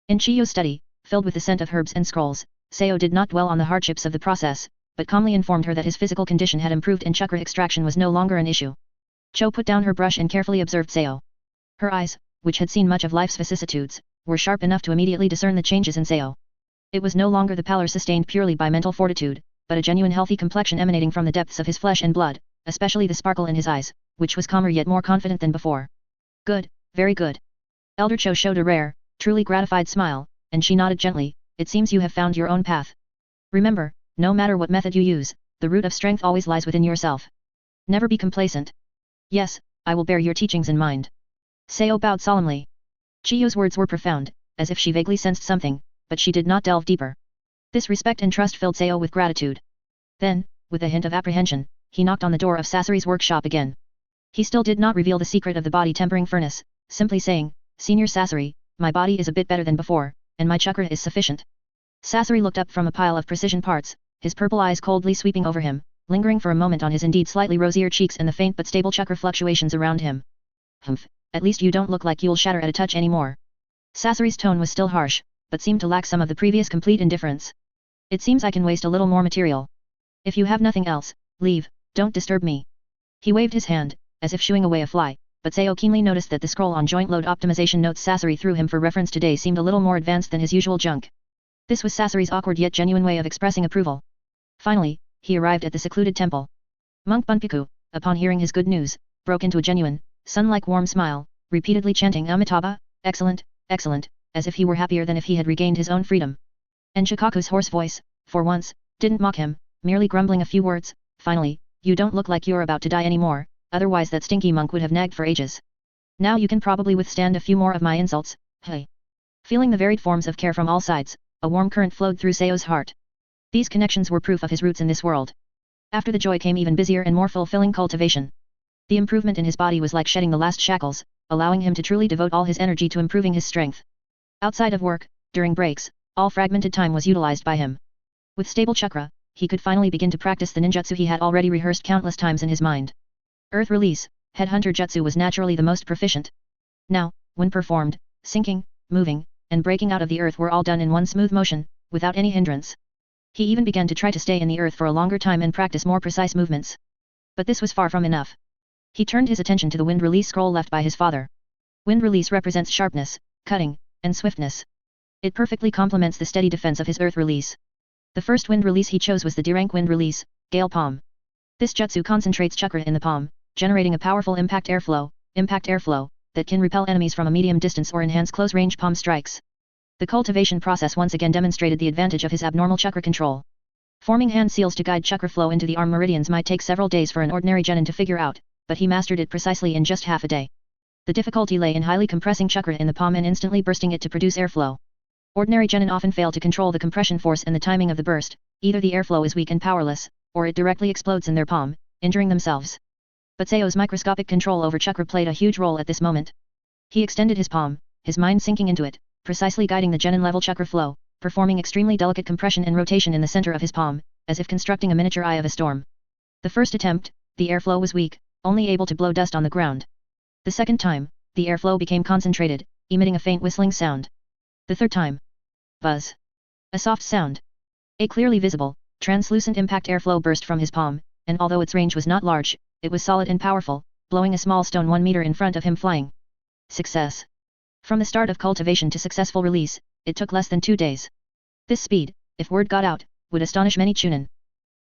In Chiyo's study, filled with the scent of herbs and scrolls, Seo did not dwell on the hardships of the process, but calmly informed her that his physical condition had improved and chakra extraction was no longer an issue. Cho put down her brush and carefully observed Seo. Her eyes, which had seen much of life's vicissitudes, were sharp enough to immediately discern the changes in Seo. It was no longer the pallor sustained purely by mental fortitude, but a genuine healthy complexion emanating from the depths of his flesh and blood, especially the sparkle in his eyes, which was calmer yet more confident than before. Good, very good. Elder Cho showed a rare, truly gratified smile, and she nodded gently. It seems you have found your own path. Remember, no matter what method you use, the root of strength always lies within yourself. Never be complacent. Yes, I will bear your teachings in mind. Seo bowed solemnly. Chiyo's words were profound, as if she vaguely sensed something, but she did not delve deeper. This respect and trust filled Seo with gratitude. Then, with a hint of apprehension, he knocked on the door of Sasori's workshop again. He still did not reveal the secret of the body tempering furnace, simply saying, "Senior Sasori, my body is a bit better than before, and my chakra is sufficient." Sasori looked up from a pile of precision parts, his purple eyes coldly sweeping over him, lingering for a moment on his indeed slightly rosier cheeks and the faint but stable chakra fluctuations around him. "Humph, at least you don't look like you'll shatter at a touch anymore." Sasori's tone was still harsh, but seemed to lack some of the previous complete indifference. "It seems I can waste a little more material. If you have nothing else, leave, don't disturb me." He waved his hand, as if shooing away a fly, but Seo keenly noticed that the scroll on joint load optimization notes Sasori threw him for reference today seemed a little more advanced than his usual junk. This was Sasori's awkward yet genuine way of expressing approval. Finally, he arrived at the secluded temple. Monk Bunpuku, upon hearing his good news, broke into a genuine, sun-like warm smile, repeatedly chanting Amitabha, excellent, excellent, as if he were happier than if he had regained his own freedom. And Shukaku's hoarse voice, for once, didn't mock him, merely grumbling a few words. "Finally, you don't look like you're about to die anymore, otherwise that stinky monk would have nagged for ages. Now you can probably withstand a few more of my insults, hey." Feeling the varied forms of care from all sides, a warm current flowed through Seo's heart. These connections were proof of his roots in this world. After the joy came even busier and more fulfilling cultivation. The improvement in his body was like shedding the last shackles, allowing him to truly devote all his energy to improving his strength. Outside of work, during breaks, all fragmented time was utilized by him. With stable chakra, he could finally begin to practice the ninjutsu he had already rehearsed countless times in his mind. Earth release, headhunter jutsu was naturally the most proficient. Now, when performed, sinking, moving, and breaking out of the earth were all done in one smooth motion, without any hindrance. He even began to try to stay in the earth for a longer time and practice more precise movements. But this was far from enough. He turned his attention to the wind release scroll left by his father. Wind release represents sharpness, cutting, and swiftness. It perfectly complements the steady defense of his earth release. The first wind release he chose was the D-rank wind release, Gale Palm. This jutsu concentrates chakra in the palm, generating a powerful impact airflow, that can repel enemies from a medium distance or enhance close-range palm strikes. The cultivation process once again demonstrated the advantage of his abnormal chakra control. Forming hand seals to guide chakra flow into the arm meridians might take several days for an ordinary genin to figure out, but he mastered it precisely in just half a day. The difficulty lay in highly compressing chakra in the palm and instantly bursting it to produce airflow. Ordinary genin often fail to control the compression force and the timing of the burst, either the airflow is weak and powerless, or it directly explodes in their palm, injuring themselves. But Seo's microscopic control over chakra played a huge role at this moment. He extended his palm, his mind sinking into it, precisely guiding the genin-level chakra flow, performing extremely delicate compression and rotation in the center of his palm, as if constructing a miniature eye of a storm. The first attempt, the airflow was weak, only able to blow dust on the ground. The second time, the airflow became concentrated, emitting a faint whistling sound. The third time. Buzz. A soft sound. A clearly visible, translucent impact airflow burst from his palm, and although its range was not large, it was solid and powerful, blowing a small stone 1 meter in front of him flying. Success. From the start of cultivation to successful release, it took less than 2 days. This speed, if word got out, would astonish many chunin.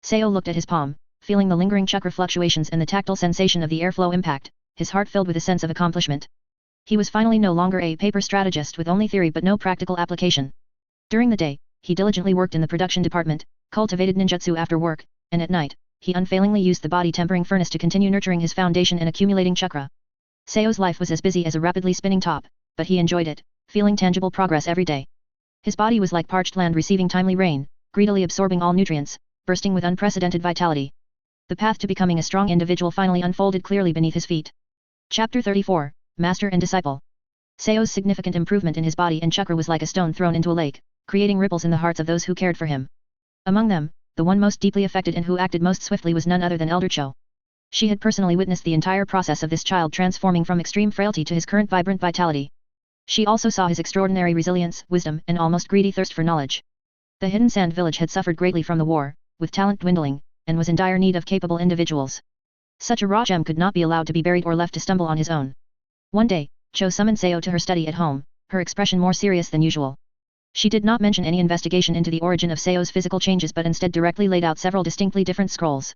Seo looked at his palm, feeling the lingering chakra fluctuations and the tactile sensation of the airflow impact, his heart filled with a sense of accomplishment. He was finally no longer a paper strategist with only theory but no practical application. During the day, he diligently worked in the production department, cultivated ninjutsu after work, and at night, he unfailingly used the body tempering furnace to continue nurturing his foundation and accumulating chakra. Seo's life was as busy as a rapidly spinning top, but he enjoyed it, feeling tangible progress every day. His body was like parched land receiving timely rain, greedily absorbing all nutrients, bursting with unprecedented vitality. The path to becoming a strong individual finally unfolded clearly beneath his feet. Chapter 34, Master and Disciple. Seo's significant improvement in his body and chakra was like a stone thrown into a lake, creating ripples in the hearts of those who cared for him. Among them, the one most deeply affected and who acted most swiftly was none other than Elder Cho. She had personally witnessed the entire process of this child transforming from extreme frailty to his current vibrant vitality. She also saw his extraordinary resilience, wisdom, and almost greedy thirst for knowledge. The Hidden Sand village had suffered greatly from the war, with talent dwindling, and was in dire need of capable individuals. Such a raw gem could not be allowed to be buried or left to stumble on his own. One day, Cho summoned Seo to her study at home, her expression more serious than usual. She did not mention any investigation into the origin of Seo's physical changes but instead directly laid out several distinctly different scrolls.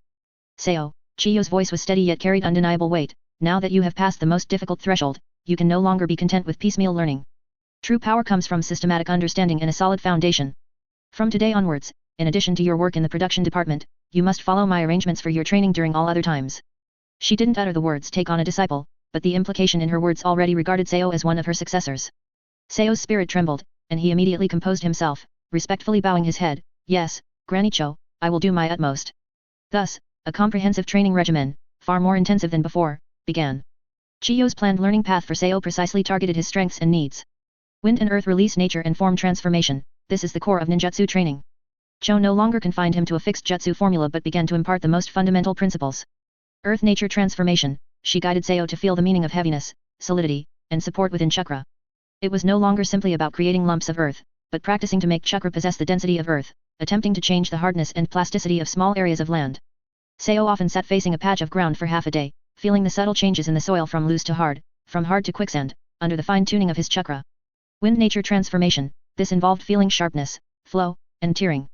Seo, Chiyo's voice was steady yet carried undeniable weight, now that you have passed the most difficult threshold, you can no longer be content with piecemeal learning. True power comes from systematic understanding and a solid foundation. From today onwards, in addition to your work in the production department, you must follow my arrangements for your training during all other times. She didn't utter the words take on a disciple, but the implication in her words already regarded Seo as one of her successors. Seo's spirit trembled, and he immediately composed himself, respectfully bowing his head, yes, Granny Cho, I will do my utmost. Thus, a comprehensive training regimen, far more intensive than before, began. Chiyo's planned learning path for Seo precisely targeted his strengths and needs. Wind and earth release nature and form transformation, this is the core of ninjutsu training. Cho no longer confined him to a fixed jutsu formula but began to impart the most fundamental principles. Earth nature transformation, she guided Seo to feel the meaning of heaviness, solidity, and support within chakra. It was no longer simply about creating lumps of earth, but practicing to make chakra possess the density of earth, attempting to change the hardness and plasticity of small areas of land. Seo often sat facing a patch of ground for half a day, feeling the subtle changes in the soil from loose to hard, from hard to quicksand, under the fine-tuning of his chakra. Wind nature transformation, this involved feeling sharpness, flow, and tearing.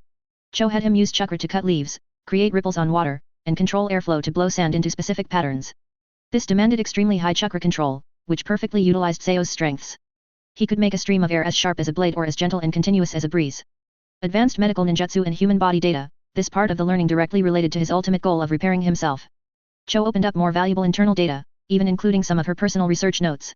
Cho had him use chakra to cut leaves, create ripples on water, and control airflow to blow sand into specific patterns. This demanded extremely high chakra control, which perfectly utilized Seo's strengths. He could make a stream of air as sharp as a blade or as gentle and continuous as a breeze. Advanced medical ninjutsu and human body data, this part of the learning directly related to his ultimate goal of repairing himself. Cho opened up more valuable internal data, even including some of her personal research notes.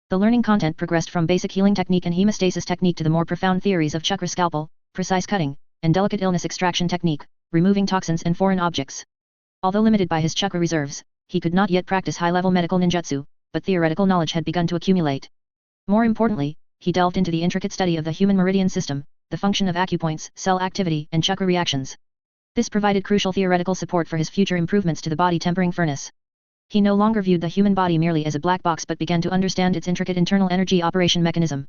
The learning content progressed from basic healing technique and hemostasis technique to the more profound theories of chakra scalpel, precise cutting, and delicate illness extraction technique, removing toxins and foreign objects. Although limited by his chakra reserves, he could not yet practice high-level medical ninjutsu, but theoretical knowledge had begun to accumulate. More importantly, he delved into the intricate study of the human meridian system, the function of acupoints, cell activity, and chakra reactions. This provided crucial theoretical support for his future improvements to the body tempering furnace. He no longer viewed the human body merely as a black box but began to understand its intricate internal energy operation mechanism.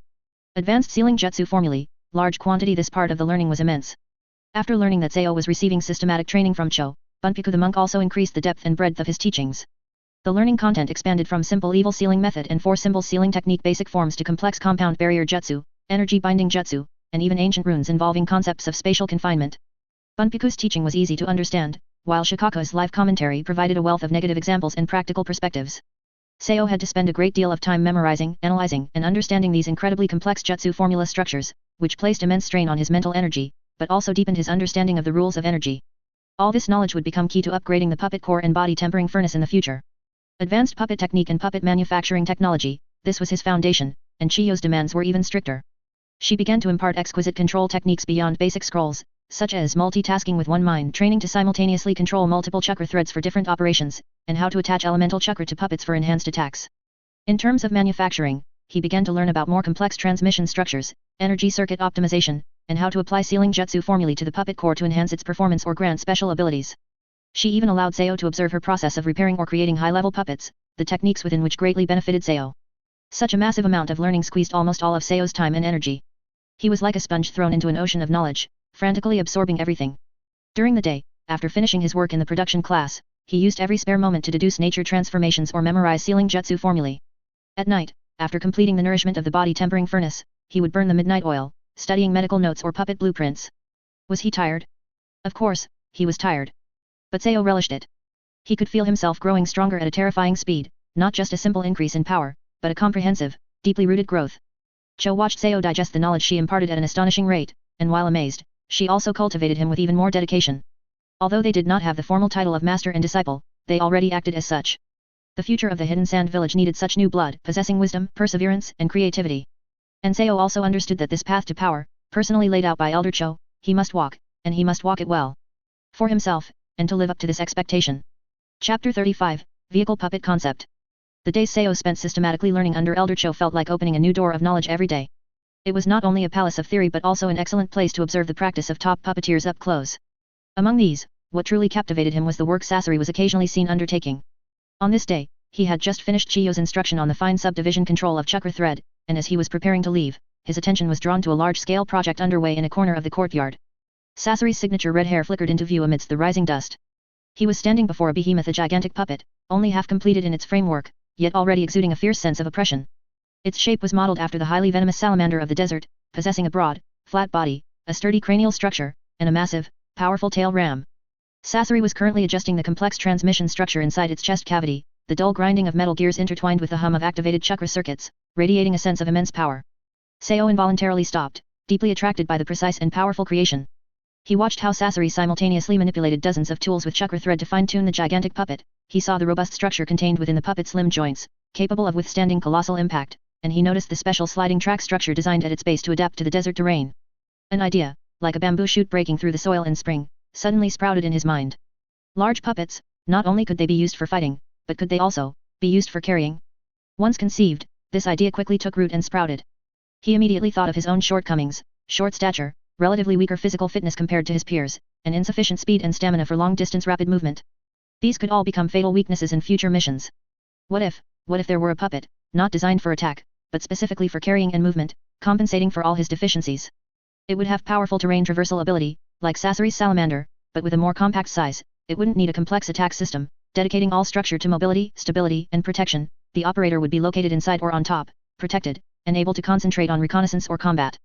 Advanced sealing jutsu formulae, large quantity. This part of the learning was immense. After learning that Seo was receiving systematic training from Cho, Bunpuku the monk also increased the depth and breadth of his teachings. The learning content expanded from simple evil sealing method and 4-symbol sealing technique basic forms to complex compound barrier jutsu, energy binding jutsu, and even ancient runes involving concepts of spatial confinement. Bunpuku's teaching was easy to understand, while Shukaku's live commentary provided a wealth of negative examples and practical perspectives. Seo had to spend a great deal of time memorizing, analyzing, and understanding these incredibly complex jutsu formula structures, which placed immense strain on his mental energy, but also deepened his understanding of the rules of energy. All this knowledge would become key to upgrading the puppet core and body tempering furnace in the future. Advanced puppet technique and puppet manufacturing technology, this was his foundation, and Chiyo's demands were even stricter. She began to impart exquisite control techniques beyond basic scrolls, such as multitasking with one mind, training to simultaneously control multiple chakra threads for different operations, and how to attach elemental chakra to puppets for enhanced attacks. In terms of manufacturing, he began to learn about more complex transmission structures, energy circuit optimization, and how to apply sealing jutsu formulae to the puppet core to enhance its performance or grant special abilities. She even allowed Seo to observe her process of repairing or creating high-level puppets, the techniques within which greatly benefited Seo. Such a massive amount of learning squeezed almost all of Seo's time and energy. He was like a sponge thrown into an ocean of knowledge, frantically absorbing everything. During the day, after finishing his work in the production class, he used every spare moment to deduce nature transformations or memorize sealing jutsu formulae. At night, after completing the nourishment of the body tempering furnace, he would burn the midnight oil, studying medical notes or puppet blueprints. Was he tired? Of course, he was tired. But Seo relished it. He could feel himself growing stronger at a terrifying speed, not just a simple increase in power, but a comprehensive, deeply rooted growth. Cho watched Seo digest the knowledge she imparted at an astonishing rate, and while amazed, she also cultivated him with even more dedication. Although they did not have the formal title of master and disciple, they already acted as such. The future of the Hidden Sand Village needed such new blood, possessing wisdom, perseverance, and creativity. And Seo also understood that this path to power, personally laid out by Elder Cho, he must walk, and he must walk it well. For himself, and to live up to this expectation. Chapter 35, Vehicle Puppet Concept. The days Seo spent systematically learning under Elder Cho felt like opening a new door of knowledge every day. It was not only a palace of theory but also an excellent place to observe the practice of top puppeteers up close. Among these, what truly captivated him was the work Sasori was occasionally seen undertaking. On this day, he had just finished Chiyo's instruction on the fine subdivision control of chakra thread, and as he was preparing to leave, his attention was drawn to a large-scale project underway in a corner of the courtyard. Sasori's signature red hair flickered into view amidst the rising dust. He was standing before a behemoth, a gigantic puppet, only half completed in its framework, yet already exuding a fierce sense of oppression. Its shape was modeled after the highly venomous salamander of the desert, possessing a broad, flat body, a sturdy cranial structure, and a massive, powerful tail ram. Sasori was currently adjusting the complex transmission structure inside its chest cavity, the dull grinding of metal gears intertwined with the hum of activated chakra circuits, radiating a sense of immense power. Seo involuntarily stopped, deeply attracted by the precise and powerful creation. He watched how Sasori simultaneously manipulated dozens of tools with chakra thread to fine-tune the gigantic puppet. He saw the robust structure contained within the puppet's slim joints, capable of withstanding colossal impact, and he noticed the special sliding track structure designed at its base to adapt to the desert terrain. An idea, like a bamboo shoot breaking through the soil in spring, suddenly sprouted in his mind. Large puppets, not only could they be used for fighting, but could they also be used for carrying? Once conceived, this idea quickly took root and sprouted. He immediately thought of his own shortcomings, short stature, relatively weaker physical fitness compared to his peers, and insufficient speed and stamina for long-distance rapid movement. These could all become fatal weaknesses in future missions. What if there were a puppet, not designed for attack, but specifically for carrying and movement, compensating for all his deficiencies? It would have powerful terrain traversal ability, like Sasori's salamander, but with a more compact size. It wouldn't need a complex attack system, dedicating all structure to mobility, stability, and protection. The operator would be located inside or on top, protected, and able to concentrate on reconnaissance or combat.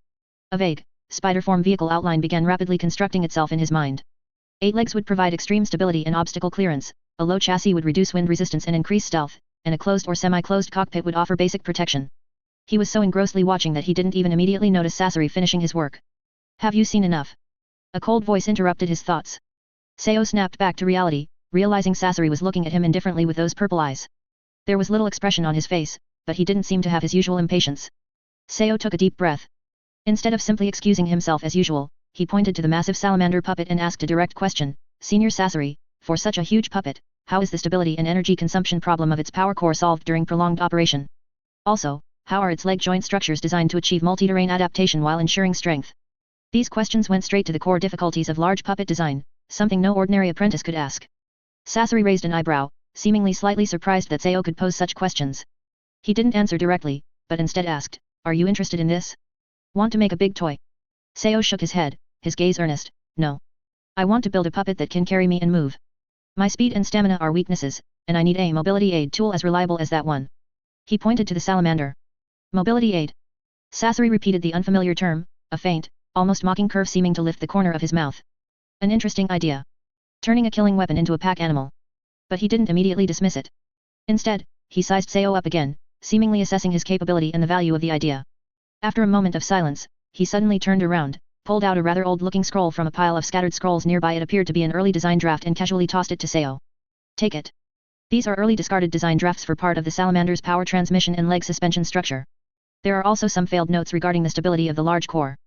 A vague, spider-form vehicle outline began rapidly constructing itself in his mind. 8 legs would provide extreme stability and obstacle clearance, a low chassis would reduce wind resistance and increase stealth, and a closed or semi-closed cockpit would offer basic protection. He was so engrossly watching that he didn't even immediately notice Sasori finishing his work. Have you seen enough? A cold voice interrupted his thoughts. Seo snapped back to reality, realizing Sasori was looking at him indifferently with those purple eyes. There was little expression on his face, but he didn't seem to have his usual impatience. Seo took a deep breath. Instead of simply excusing himself as usual, he pointed to the massive salamander puppet and asked a direct question, Senior Sasori, for such a huge puppet, how is the stability and energy consumption problem of its power core solved during prolonged operation? Also, how are its leg joint structures designed to achieve multi-terrain adaptation while ensuring strength? These questions went straight to the core difficulties of large puppet design, something no ordinary apprentice could ask. Sasori raised an eyebrow, seemingly slightly surprised that Sao could pose such questions. He didn't answer directly, but instead asked, Are you interested in this? Want to make a big toy? Sao shook his head, his gaze earnest, No. I want to build a puppet that can carry me and move. My speed and stamina are weaknesses, and I need a mobility aid tool as reliable as that one. He pointed to the salamander. Mobility aid. Sasori repeated the unfamiliar term, a faint, almost mocking curve seeming to lift the corner of his mouth. An interesting idea. Turning a killing weapon into a pack animal. But he didn't immediately dismiss it. Instead, he sized Sao up again, seemingly assessing his capability and the value of the idea. After a moment of silence, he suddenly turned around, pulled out a rather old-looking scroll from a pile of scattered scrolls nearby. It appeared to be an early design draft and casually tossed it to Sao. Take it. These are early discarded design drafts for part of the salamander's power transmission and leg suspension structure. There are also some failed notes regarding the stability of the large core.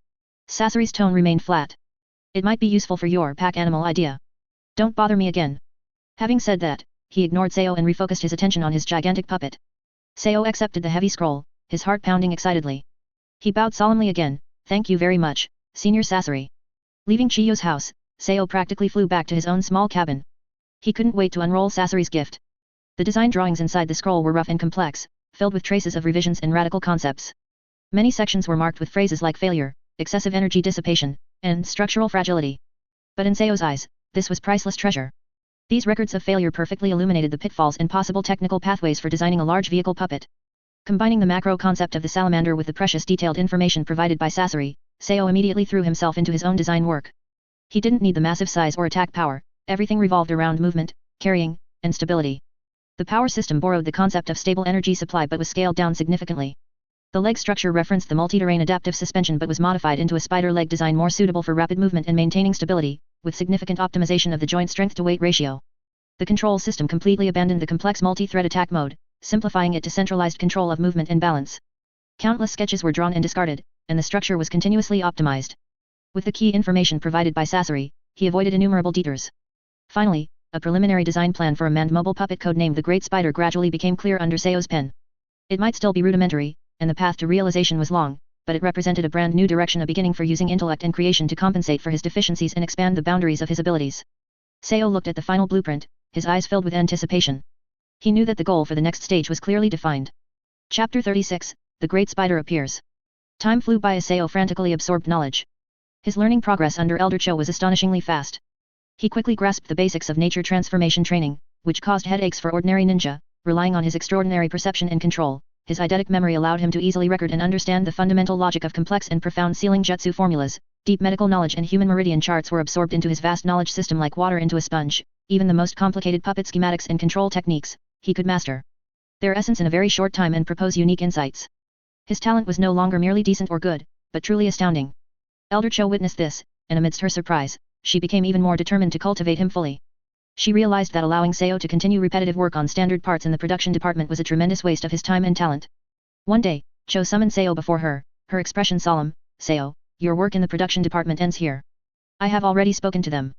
Sasori's tone remained flat. It might be useful for your pack animal idea. Don't bother me again. Having said that, he ignored Sao and refocused his attention on his gigantic puppet. Sao accepted the heavy scroll, his heart pounding excitedly. He bowed solemnly again, Thank you very much, Senior Sasori. Leaving Chiyo's house, Sao practically flew back to his own small cabin. He couldn't wait to unroll Sasori's gift. The design drawings inside the scroll were rough and complex, filled with traces of revisions and radical concepts. Many sections were marked with phrases like failure, excessive energy dissipation, and structural fragility. But in Sao's eyes, this was priceless treasure. These records of failure perfectly illuminated the pitfalls and possible technical pathways for designing a large vehicle puppet. Combining the macro concept of the salamander with the precious detailed information provided by Sasori, Sao immediately threw himself into his own design work. He didn't need the massive size or attack power, everything revolved around movement, carrying, and stability. The power system borrowed the concept of stable energy supply but was scaled down significantly. The leg structure referenced the multi-terrain adaptive suspension but was modified into a spider leg design more suitable for rapid movement and maintaining stability, with significant optimization of the joint strength-to-weight ratio. The control system completely abandoned the complex multi-thread attack mode, simplifying it to centralized control of movement and balance. Countless sketches were drawn and discarded, and the structure was continuously optimized. With the key information provided by Sasori, he avoided innumerable detours. Finally, a preliminary design plan for a manned mobile puppet codenamed the Great Spider gradually became clear under Sao's pen. It might still be rudimentary, and the path to realization was long, but it represented a brand new direction, a beginning for using intellect and creation to compensate for his deficiencies and expand the boundaries of his abilities. Sao looked at the final blueprint, his eyes filled with anticipation. He knew that the goal for the next stage was clearly defined. Chapter 36, The Great Spider Appears. Time flew by as Sao frantically absorbed knowledge. His learning progress under Elder Cho was astonishingly fast. He quickly grasped the basics of nature transformation training, which caused headaches for ordinary ninja. Relying on his extraordinary perception and control, his eidetic memory allowed him to easily record and understand the fundamental logic of complex and profound sealing jutsu formulas. Deep medical knowledge and human meridian charts were absorbed into his vast knowledge system like water into a sponge. Even the most complicated puppet schematics and control techniques, he could master their essence in a very short time and propose unique insights. His talent was no longer merely decent or good, but truly astounding. Elder Cho witnessed this, and amidst her surprise, she became even more determined to cultivate him fully. She realized that allowing Sao to continue repetitive work on standard parts in the production department was a tremendous waste of his time and talent. One day, Cho summoned Sao before her, her expression solemn. Sao, your work in the production department ends here. I have already spoken to them.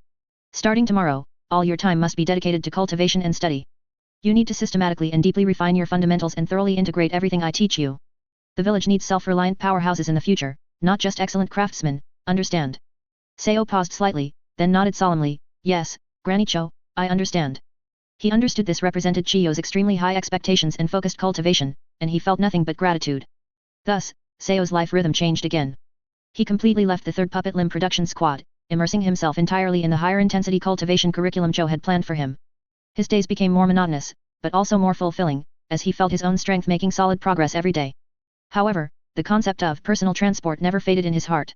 Starting tomorrow, all your time must be dedicated to cultivation and study. You need to systematically and deeply refine your fundamentals and thoroughly integrate everything I teach you. The village needs self-reliant powerhouses in the future, not just excellent craftsmen, understand? Sao paused slightly, then nodded solemnly, Yes, Granny Cho, I understand. He understood this represented Chiyo's extremely high expectations and focused cultivation, and he felt nothing but gratitude. Thus, Sao's life rhythm changed again. He completely left the third puppet limb production squad, immersing himself entirely in the higher intensity cultivation curriculum Cho had planned for him. His days became more monotonous, but also more fulfilling, as he felt his own strength making solid progress every day. However, the concept of personal transport never faded in his heart.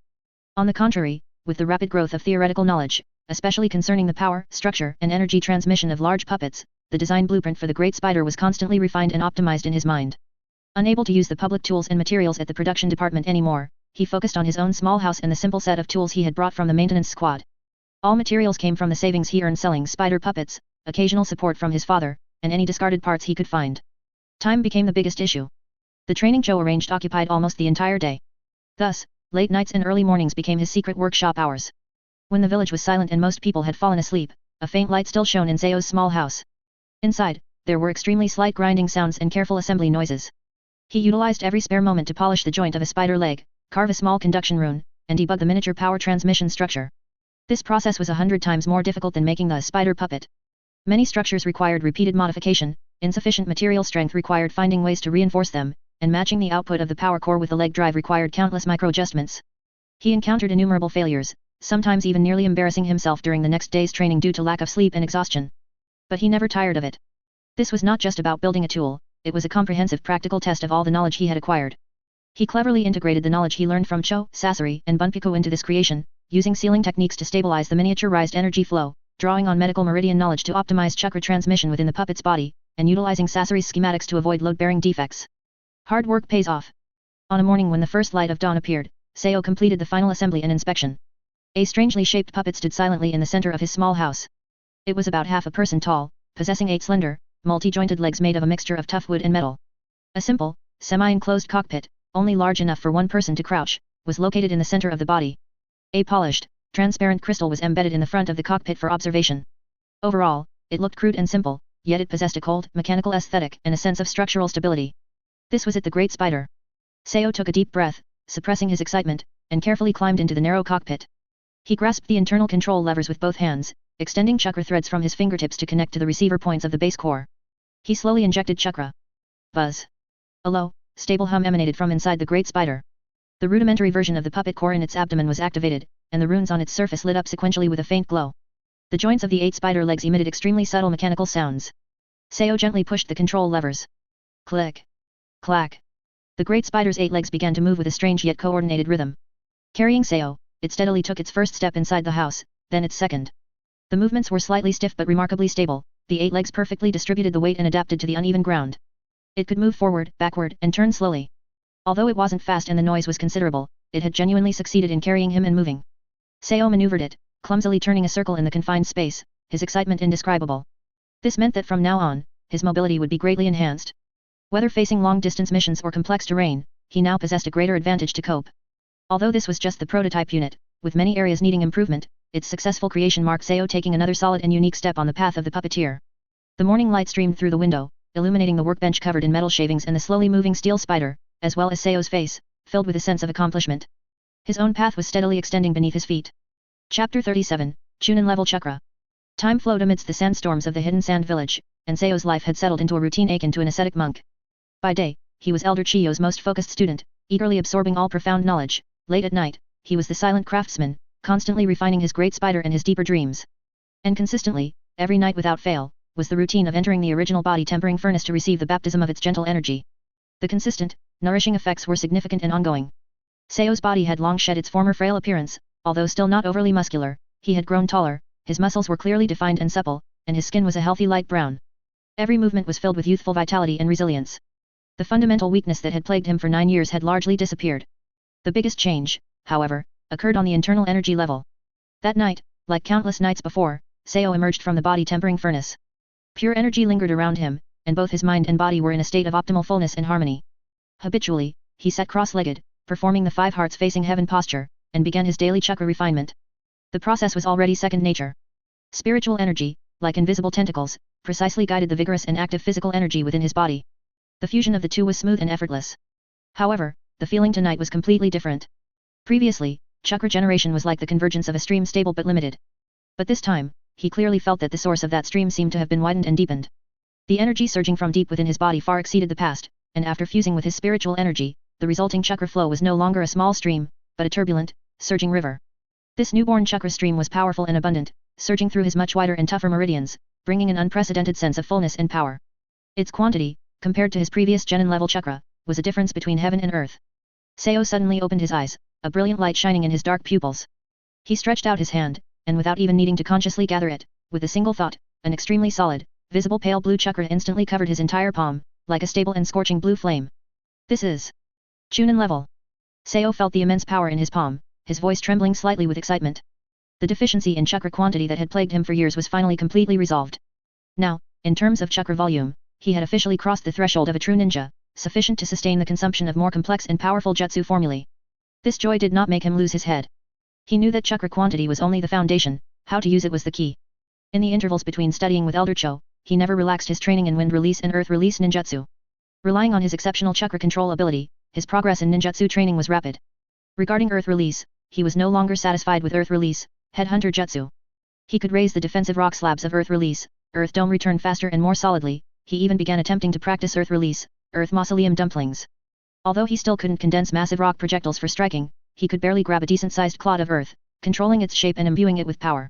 On the contrary, with the rapid growth of theoretical knowledge, especially concerning the power, structure, and energy transmission of large puppets, the design blueprint for the Great Spider was constantly refined and optimized in his mind. Unable to use the public tools and materials at the production department anymore, he focused on his own small house and the simple set of tools he had brought from the maintenance squad. All materials came from the savings he earned selling spider puppets, occasional support from his father, and any discarded parts he could find. Time became the biggest issue. The training Cho arranged occupied almost the entire day. Thus, Late nights and early mornings became his secret workshop hours. When the village was silent and most people had fallen asleep, a faint light still shone in Seo's small house. Inside, there were extremely slight grinding sounds and careful assembly noises. He utilized every spare moment to polish the joint of a spider leg, carve a small conduction rune, and debug the miniature power transmission structure. This process was 100 times more difficult than making the spider puppet. Many structures required repeated modification, insufficient material strength required finding ways to reinforce them, and matching the output of the power core with the leg drive required countless micro-adjustments. He encountered innumerable failures, sometimes even nearly embarrassing himself during the next day's training due to lack of sleep and exhaustion. But he never tired of it. This was not just about building a tool, it was a comprehensive practical test of all the knowledge he had acquired. He cleverly integrated the knowledge he learned from Cho, Sasori, and Bunpuku into this creation, using sealing techniques to stabilize the miniaturized energy flow, drawing on medical meridian knowledge to optimize chakra transmission within the puppet's body, and utilizing Sasori's schematics to avoid load-bearing defects. Hard work pays off. On a morning when the first light of dawn appeared, Seo completed the final assembly and inspection. A strangely shaped puppet stood silently in the center of his small house. It was about half a person tall, possessing 8 slender, multi-jointed legs made of a mixture of tough wood and metal. A simple, semi-enclosed cockpit, only large enough for one person to crouch, was located in the center of the body. A polished, transparent crystal was embedded in the front of the cockpit for observation. Overall, it looked crude and simple, yet it possessed a cold, mechanical aesthetic and a sense of structural stability. This was it, the Great Spider. Seo took a deep breath, suppressing his excitement, and carefully climbed into the narrow cockpit. He grasped the internal control levers with both hands, extending chakra threads from his fingertips to connect to the receiver points of the base core. He slowly injected chakra. Buzz. A low, stable hum emanated from inside the Great Spider. The rudimentary version of the puppet core in its abdomen was activated, and the runes on its surface lit up sequentially with a faint glow. The joints of the 8 spider legs emitted extremely subtle mechanical sounds. Seo gently pushed the control levers. Click. Clack. The Great Spider's 8 legs began to move with a strange yet coordinated rhythm. Carrying Seo, it steadily took its first step inside the house, then its second. The movements were slightly stiff but remarkably stable, the 8 legs perfectly distributed the weight and adapted to the uneven ground. It could move forward, backward, and turn slowly. Although it wasn't fast and the noise was considerable, it had genuinely succeeded in carrying him and moving. Seo maneuvered it, clumsily turning a circle in the confined space, his excitement indescribable. This meant that from now on, his mobility would be greatly enhanced. Whether facing long-distance missions or complex terrain, he now possessed a greater advantage to cope. Although this was just the prototype unit, with many areas needing improvement, its successful creation marked Seo taking another solid and unique step on the path of the puppeteer. The morning light streamed through the window, illuminating the workbench covered in metal shavings and the slowly moving steel spider, as well as Seo's face, filled with a sense of accomplishment. His own path was steadily extending beneath his feet. Chapter 37, Chunin Level Chakra. Time flowed amidst the sandstorms of the hidden sand village, and Seo's life had settled into a routine akin to an ascetic monk. By day, he was Elder Chiyo's most focused student, eagerly absorbing all profound knowledge. Late at night, he was the silent craftsman, constantly refining his great spider and his deeper dreams. And consistently, every night without fail, was the routine of entering the original body tempering furnace to receive the baptism of its gentle energy. The consistent, nourishing effects were significant and ongoing. Seo's body had long shed its former frail appearance, although still not overly muscular, he had grown taller, his muscles were clearly defined and supple, and his skin was a healthy light brown. Every movement was filled with youthful vitality and resilience. The fundamental weakness that had plagued him for 9 years had largely disappeared. The biggest change, however, occurred on the internal energy level. That night, like countless nights before, Seo emerged from the body tempering furnace. Pure energy lingered around him, and both his mind and body were in a state of optimal fullness and harmony. Habitually, he sat cross-legged, performing the 5 hearts facing heaven posture, and began his daily chakra refinement. The process was already second nature. Spiritual energy, like invisible tentacles, precisely guided the vigorous and active physical energy within his body. The fusion of the two was smooth and effortless. However, the feeling tonight was completely different. Previously, chakra generation was like the convergence of a stream, stable but limited. But this time, he clearly felt that the source of that stream seemed to have been widened and deepened. The energy surging from deep within his body far exceeded the past, and after fusing with his spiritual energy, the resulting chakra flow was no longer a small stream, but a turbulent, surging river. This newborn chakra stream was powerful and abundant, surging through his much wider and tougher meridians, bringing an unprecedented sense of fullness and power. Its quantity, compared to his previous genin level chakra, was a difference between heaven and earth. Seo suddenly opened his eyes, a brilliant light shining in his dark pupils. He stretched out his hand, and without even needing to consciously gather it, with a single thought, an extremely solid, visible pale blue chakra instantly covered his entire palm, like a stable and scorching blue flame. This is Chunin level. Seo felt the immense power in his palm, his voice trembling slightly with excitement. The deficiency in chakra quantity that had plagued him for years was finally completely resolved. Now, in terms of chakra volume, he had officially crossed the threshold of a true ninja, sufficient to sustain the consumption of more complex and powerful jutsu formulae. This joy did not make him lose his head. He knew that chakra quantity was only the foundation, how to use it was the key. In the intervals between studying with Elder Cho, he never relaxed his training in wind release and earth release ninjutsu. Relying on his exceptional chakra control ability, his progress in ninjutsu training was rapid. Regarding earth release, he was no longer satisfied with earth release, headhunter jutsu. He could raise the defensive rock slabs of earth release, earth dome return faster and more solidly, he even began attempting to practice earth release, earth mausoleum dumplings. Although he still couldn't condense massive rock projectiles for striking, he could barely grab a decent-sized clod of earth, controlling its shape and imbuing it with power.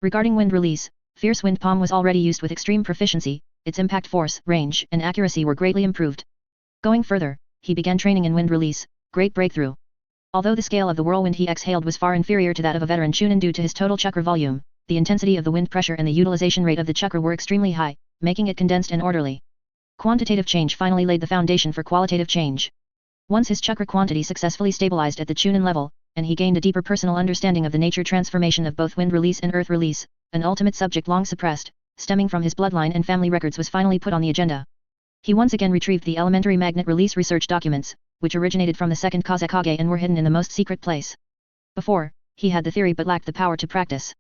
Regarding wind release, fierce wind palm was already used with extreme proficiency, its impact force, range, and accuracy were greatly improved. Going further, he began training in wind release, great breakthrough. Although the scale of the whirlwind he exhaled was far inferior to that of a veteran Chunin due to his total chakra volume, the intensity of the wind pressure and the utilization rate of the chakra were extremely high, making it condensed and orderly. Quantitative change finally laid the foundation for qualitative change. Once his chakra quantity successfully stabilized at the Chunin level, and he gained a deeper personal understanding of the nature transformation of both wind release and earth release, an ultimate subject long suppressed, stemming from his bloodline and family records was finally put on the agenda. He once again retrieved the elementary magnet release research documents, which originated from the Second Kazekage and were hidden in the most secret place. Before, he had the theory but lacked the power to practice.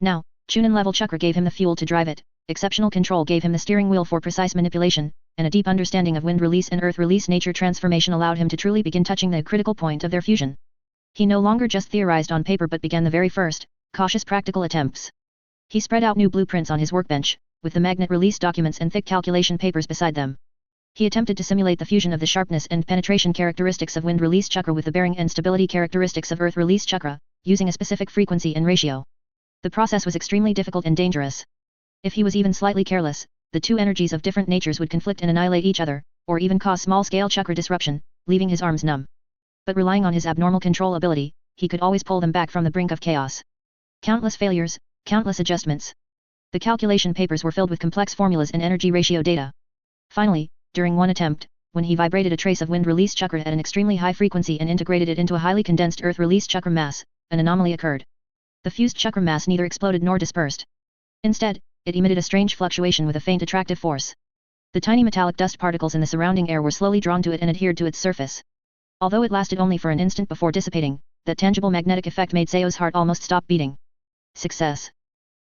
Now, Chunin level chakra gave him the fuel to drive it, exceptional control gave him the steering wheel for precise manipulation, and a deep understanding of wind release and earth release nature transformation allowed him to truly begin touching the critical point of their fusion. He no longer just theorized on paper but began the very first, cautious practical attempts. He spread out new blueprints on his workbench, with the magnet release documents and thick calculation papers beside them. He attempted to simulate the fusion of the sharpness and penetration characteristics of wind release chakra with the bearing and stability characteristics of earth release chakra, using a specific frequency and ratio. The process was extremely difficult and dangerous. If he was even slightly careless, the two energies of different natures would conflict and annihilate each other, or even cause small-scale chakra disruption, leaving his arms numb. But relying on his abnormal control ability, he could always pull them back from the brink of chaos. Countless failures, countless adjustments. The calculation papers were filled with complex formulas and energy ratio data. Finally, during one attempt, when he vibrated a trace of wind release chakra at an extremely high frequency and integrated it into a highly condensed earth release chakra mass, an anomaly occurred. The fused chakra mass neither exploded nor dispersed. Instead, it emitted a strange fluctuation with a faint attractive force. The tiny metallic dust particles in the surrounding air were slowly drawn to it and adhered to its surface. Although it lasted only for an instant before dissipating, that tangible magnetic effect made Seo's heart almost stop beating. Success.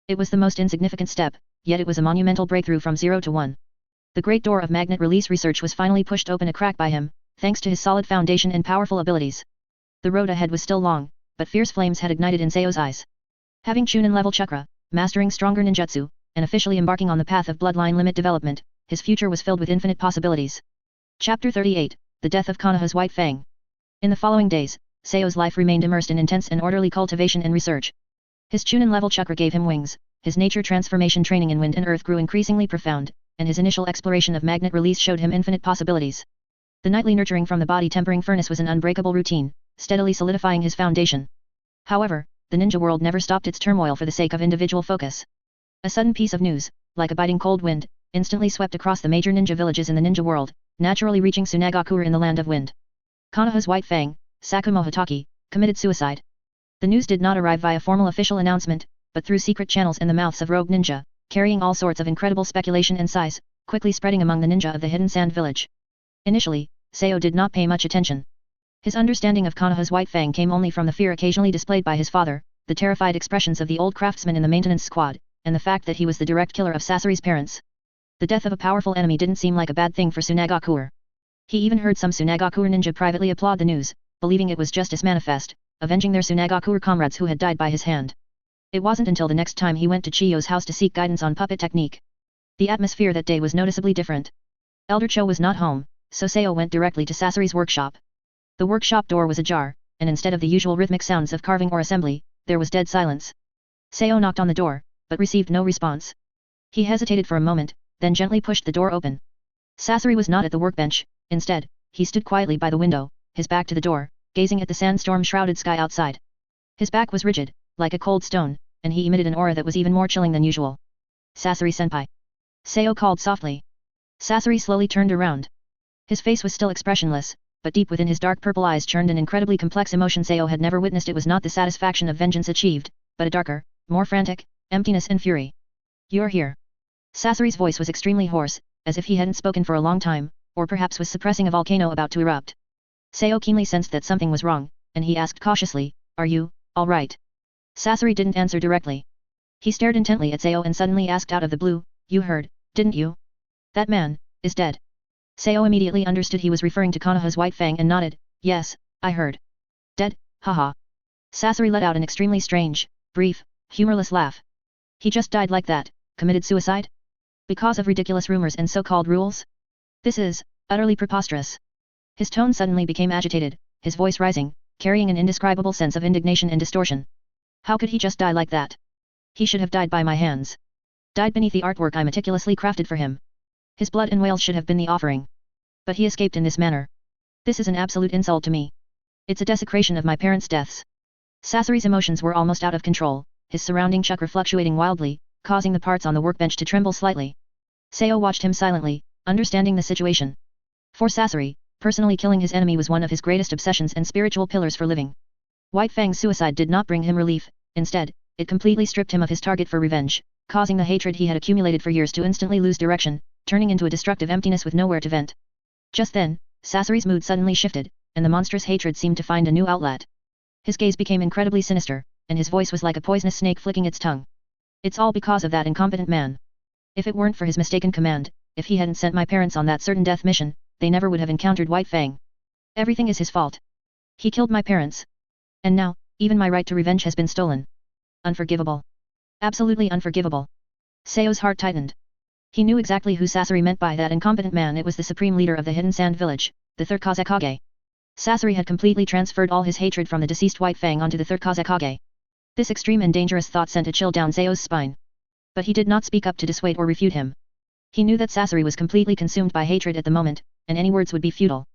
It was the most insignificant step, yet it was a monumental breakthrough from 0 to 1. The great door of magnet release research was finally pushed open a crack by him, thanks to his solid foundation and powerful abilities. The road ahead was still long, but fierce flames had ignited in Seo's eyes. Having Chunin level chakra, mastering stronger ninjutsu, and officially embarking on the path of bloodline limit development, his future was filled with infinite possibilities. Chapter 38, The Death of Konoha's White Fang. In the following days, Seo's life remained immersed in intense and orderly cultivation and research. His Chunin level chakra gave him wings, his nature transformation training in wind and earth grew increasingly profound, and his initial exploration of magnet release showed him infinite possibilities. The nightly nurturing from the body tempering furnace was an unbreakable routine, steadily solidifying his foundation. However, the ninja world never stopped its turmoil for the sake of individual focus. A sudden piece of news, like a biting cold wind, instantly swept across the major ninja villages in the ninja world, naturally reaching Sunagakure in the land of wind. Konoha's White Fang, Sakumo Hitaki, committed suicide. The news did not arrive via formal official announcement, but through secret channels and the mouths of rogue ninja, carrying all sorts of incredible speculation and size, quickly spreading among the ninja of the hidden sand village. Initially, Seo did not pay much attention. His understanding of Konoha's White Fang came only from the fear occasionally displayed by his father, the terrified expressions of the old craftsman in the maintenance squad, and the fact that he was the direct killer of Sasori's parents. The death of a powerful enemy didn't seem like a bad thing for Sunagakure. He even heard some Sunagakure ninja privately applaud the news, believing it was justice manifest, avenging their Sunagakure comrades who had died by his hand. It wasn't until the next time he went to Chiyo's house to seek guidance on puppet technique. The atmosphere that day was noticeably different. Elder Cho was not home, so Seo went directly to Sasori's workshop. The workshop door was ajar, and instead of the usual rhythmic sounds of carving or assembly, there was dead silence. Seo knocked on the door, but received no response. He hesitated for a moment, then gently pushed the door open. Sasori was not at the workbench, instead, he stood quietly by the window, his back to the door, gazing at the sandstorm-shrouded sky outside. His back was rigid, like a cold stone, and he emitted an aura that was even more chilling than usual. Sasori-senpai. Seo called softly. Sasori slowly turned around. His face was still expressionless, but deep within his dark purple eyes churned an incredibly complex emotion Seo had never witnessed. It was not the satisfaction of vengeance achieved, but a darker, more frantic, emptiness and fury. You're here. Sasori's voice was extremely hoarse, as if he hadn't spoken for a long time, or perhaps was suppressing a volcano about to erupt. Seo keenly sensed that something was wrong, and he asked cautiously, "Are you, all right?" Sasori didn't answer directly. He stared intently at Sao and suddenly asked out of the blue, "You heard, didn't you? That man is dead." Sao immediately understood he was referring to Konoha's White Fang and nodded, "Yes, I heard." "Dead, haha." Sasori let out an extremely strange, brief, humorless laugh. "He just died like that, committed suicide? Because of ridiculous rumors and so-called rules? This is utterly preposterous." His tone suddenly became agitated, his voice rising, carrying an indescribable sense of indignation and distortion. "How could he just die like that? He should have died by my hands. Died beneath the artwork I meticulously crafted for him. His blood and wails should have been the offering. But he escaped in this manner. This is an absolute insult to me. It's a desecration of my parents' deaths." Sasori's emotions were almost out of control, his surrounding chakra fluctuating wildly, causing the parts on the workbench to tremble slightly. Sao watched him silently, understanding the situation. For Sasori, personally killing his enemy was one of his greatest obsessions and spiritual pillars for living. White Fang's suicide did not bring him relief, instead, it completely stripped him of his target for revenge, causing the hatred he had accumulated for years to instantly lose direction, turning into a destructive emptiness with nowhere to vent. Just then, Sasori's mood suddenly shifted, and the monstrous hatred seemed to find a new outlet. His gaze became incredibly sinister, and his voice was like a poisonous snake flicking its tongue. "It's all because of that incompetent man. If it weren't for his mistaken command, if he hadn't sent my parents on that certain death mission, they never would have encountered White Fang. Everything is his fault. He killed my parents. And now, even my right to revenge has been stolen. Unforgivable. Absolutely unforgivable." Sao's heart tightened. He knew exactly who Sasori meant by that incompetent man. It was the supreme leader of the Hidden Sand Village, the Third Kazekage. Sasori had completely transferred all his hatred from the deceased White Fang onto the Third Kazekage. This extreme and dangerous thought sent a chill down Sao's spine. But he did not speak up to dissuade or refute him. He knew that Sasori was completely consumed by hatred at the moment, and any words would be futile.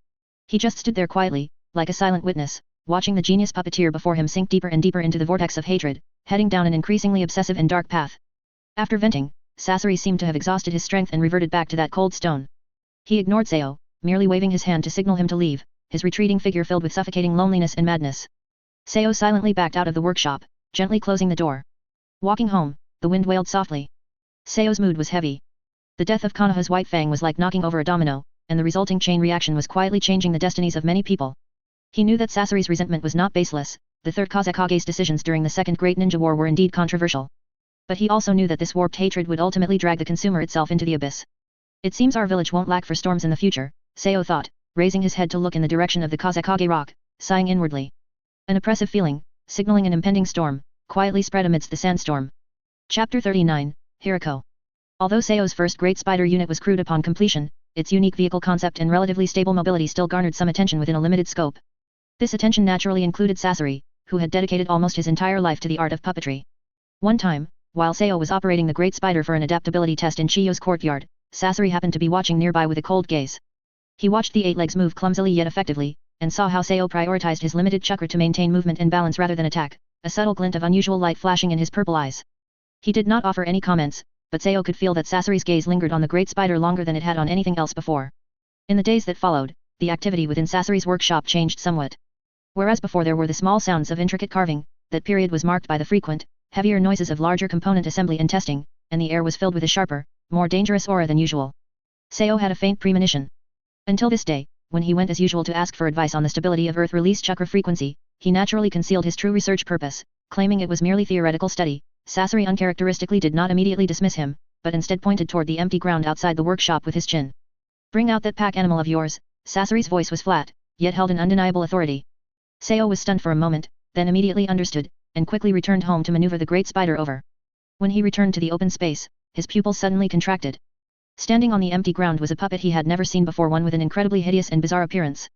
He just stood there quietly, like a silent witness, watching the genius puppeteer before him sink deeper and deeper into the vortex of hatred, heading down an increasingly obsessive and dark path. After venting, Sasori seemed to have exhausted his strength and reverted back to that cold stone. He ignored Sao, merely waving his hand to signal him to leave, his retreating figure filled with suffocating loneliness and madness. Sao silently backed out of the workshop, gently closing the door. Walking home, the wind wailed softly. Sao's mood was heavy. The death of Konoha's White Fang was like knocking over a domino, and the resulting chain reaction was quietly changing the destinies of many people. He knew that Sasori's resentment was not baseless, the Third Kazekage's decisions during the Second Great Ninja War were indeed controversial. But he also knew that this warped hatred would ultimately drag the consumer itself into the abyss. "It seems our village won't lack for storms in the future," Sao thought, raising his head to look in the direction of the Kazekage rock, sighing inwardly. An oppressive feeling, signaling an impending storm, quietly spread amidst the sandstorm. Chapter 39, Hirako. Although Sao's first Great Spider unit was crude upon completion, its unique vehicle concept and relatively stable mobility still garnered some attention within a limited scope. This attention naturally included Sasori, who had dedicated almost his entire life to the art of puppetry. One time, while Sao was operating the Great Spider for an adaptability test in Chiyo's courtyard, Sasori happened to be watching nearby with a cold gaze. He watched the 8 legs move clumsily yet effectively, and saw how Sao prioritized his limited chakra to maintain movement and balance rather than attack, a subtle glint of unusual light flashing in his purple eyes. He did not offer any comments, but Sao could feel that Sasori's gaze lingered on the Great Spider longer than it had on anything else before. In the days that followed, the activity within Sasori's workshop changed somewhat. Whereas before there were the small sounds of intricate carving, that period was marked by the frequent, heavier noises of larger component assembly and testing, and the air was filled with a sharper, more dangerous aura than usual. Sao had a faint premonition. Until this day, when he went as usual to ask for advice on the stability of Earth-release chakra frequency, he naturally concealed his true research purpose, claiming it was merely theoretical study. Sasori uncharacteristically did not immediately dismiss him, but instead pointed toward the empty ground outside the workshop with his chin. "Bring out that pack animal of yours." Sasori's voice was flat, yet held an undeniable authority. Sao was stunned for a moment, then immediately understood, and quickly returned home to maneuver the Great Spider over. When he returned to the open space, his pupils suddenly contracted. Standing on the empty ground was a puppet he had never seen before, one with an incredibly hideous and bizarre appearance.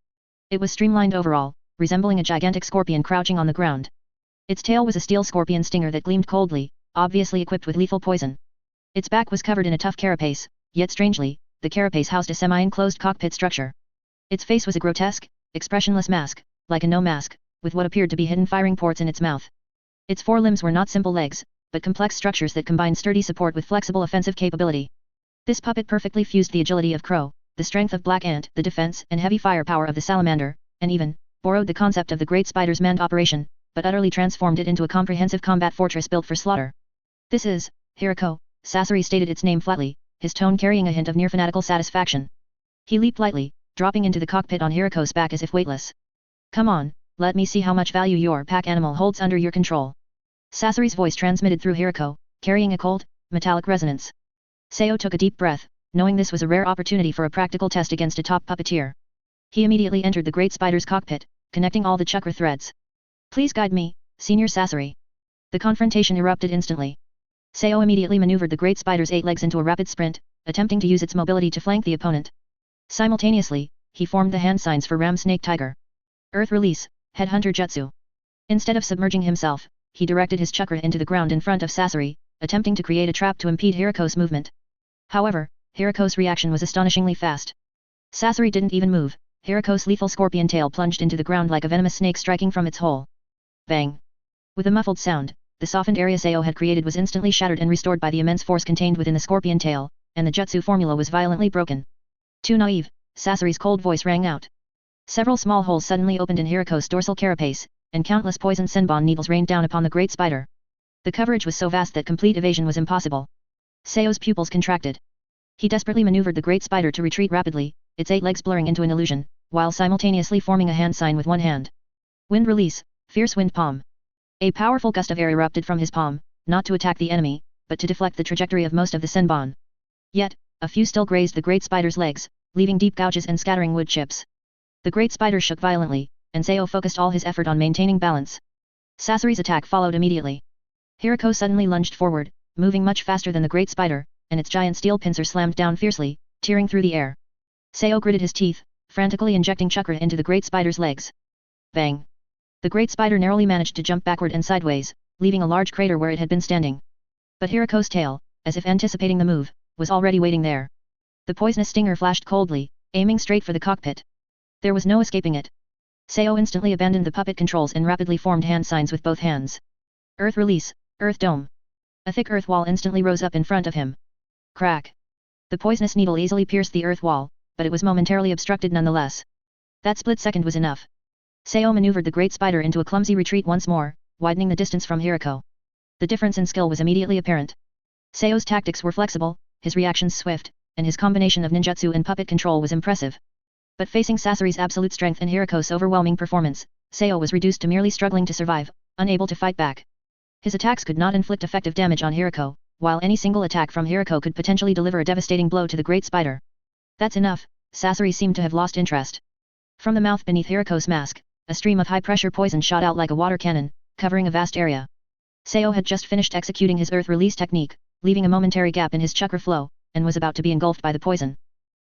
It was streamlined overall, resembling a gigantic scorpion crouching on the ground. Its tail was a steel scorpion stinger that gleamed coldly, obviously equipped with lethal poison. Its back was covered in a tough carapace, yet strangely, the carapace housed a semi-enclosed cockpit structure. Its face was a grotesque, expressionless mask, like a no mask, with what appeared to be hidden firing ports in its mouth. Its forelimbs were not simple legs, but complex structures that combined sturdy support with flexible offensive capability. This puppet perfectly fused the agility of Crow, the strength of Black Ant, the defense and heavy firepower of the Salamander, and even borrowed the concept of the Great Spider's manned operation, but utterly transformed it into a comprehensive combat fortress built for slaughter. "This is Hirako," Sasori stated its name flatly, his tone carrying a hint of near-fanatical satisfaction. He leaped lightly, dropping into the cockpit on Hirako's back as if weightless. "Come on, let me see how much value your pack animal holds under your control. Sasori's voice transmitted through Hirako, carrying a cold, metallic resonance. Seo took a deep breath, knowing this was a rare opportunity for a practical test against a top puppeteer. He immediately entered the Great Spider's cockpit, connecting all the chakra threads. Please guide me, Senior Sasori. The confrontation erupted instantly. Seo immediately maneuvered the Great Spider's 8 legs into a rapid sprint, attempting to use its mobility to flank the opponent. Simultaneously, he formed the hand signs for Ram Snake Tiger. Earth Release, Headhunter Jutsu. Instead of submerging himself, he directed his chakra into the ground in front of Sasori, attempting to create a trap to impede Hirako's movement. However, Hirako's reaction was astonishingly fast. Sasori didn't even move. Hirako's lethal scorpion tail plunged into the ground like a venomous snake striking from its hole. Bang! With a muffled sound, the softened area Seo had created was instantly shattered and restored by the immense force contained within the scorpion tail, and the jutsu formula was violently broken. Too naive, Sasori's cold voice rang out. Several small holes suddenly opened in Hirako's dorsal carapace, and countless poison senbon needles rained down upon the Great Spider. The coverage was so vast that complete evasion was impossible. Seo's pupils contracted. He desperately maneuvered the Great Spider to retreat rapidly, its 8 legs blurring into an illusion, while simultaneously forming a hand sign with one hand. Wind Release, Fierce Wind Palm. A powerful gust of air erupted from his palm, not to attack the enemy, but to deflect the trajectory of most of the senbon. Yet, a few still grazed the Great Spider's legs, leaving deep gouges and scattering wood chips. The Great Spider shook violently, and Seo focused all his effort on maintaining balance. Sasori's attack followed immediately. Hirako suddenly lunged forward, moving much faster than the Great Spider, and its giant steel pincer slammed down fiercely, tearing through the air. Seo gritted his teeth, frantically injecting chakra into the Great Spider's legs. Bang! The Great Spider narrowly managed to jump backward and sideways, leaving a large crater where it had been standing. But Hirako's tail, as if anticipating the move, was already waiting there. The poisonous stinger flashed coldly, aiming straight for the cockpit. There was no escaping it. Seo instantly abandoned the puppet controls and rapidly formed hand signs with both hands. Earth Release, Earth Dome. A thick earth wall instantly rose up in front of him. Crack! The poisonous needle easily pierced the earth wall, but it was momentarily obstructed nonetheless. That split second was enough. Seo maneuvered the Great Spider into a clumsy retreat once more, widening the distance from Hirako. The difference in skill was immediately apparent. Seo's tactics were flexible, his reactions swift, and his combination of ninjutsu and puppet control was impressive. But facing Sasori's absolute strength and Hirako's overwhelming performance, Seo was reduced to merely struggling to survive, unable to fight back. His attacks could not inflict effective damage on Hirako, while any single attack from Hirako could potentially deliver a devastating blow to the Great Spider. That's enough, Sasori seemed to have lost interest. From the mouth beneath Hirako's mask, a stream of high-pressure poison shot out like a water cannon, covering a vast area. Seo had just finished executing his earth release technique, leaving a momentary gap in his chakra flow, and was about to be engulfed by the poison.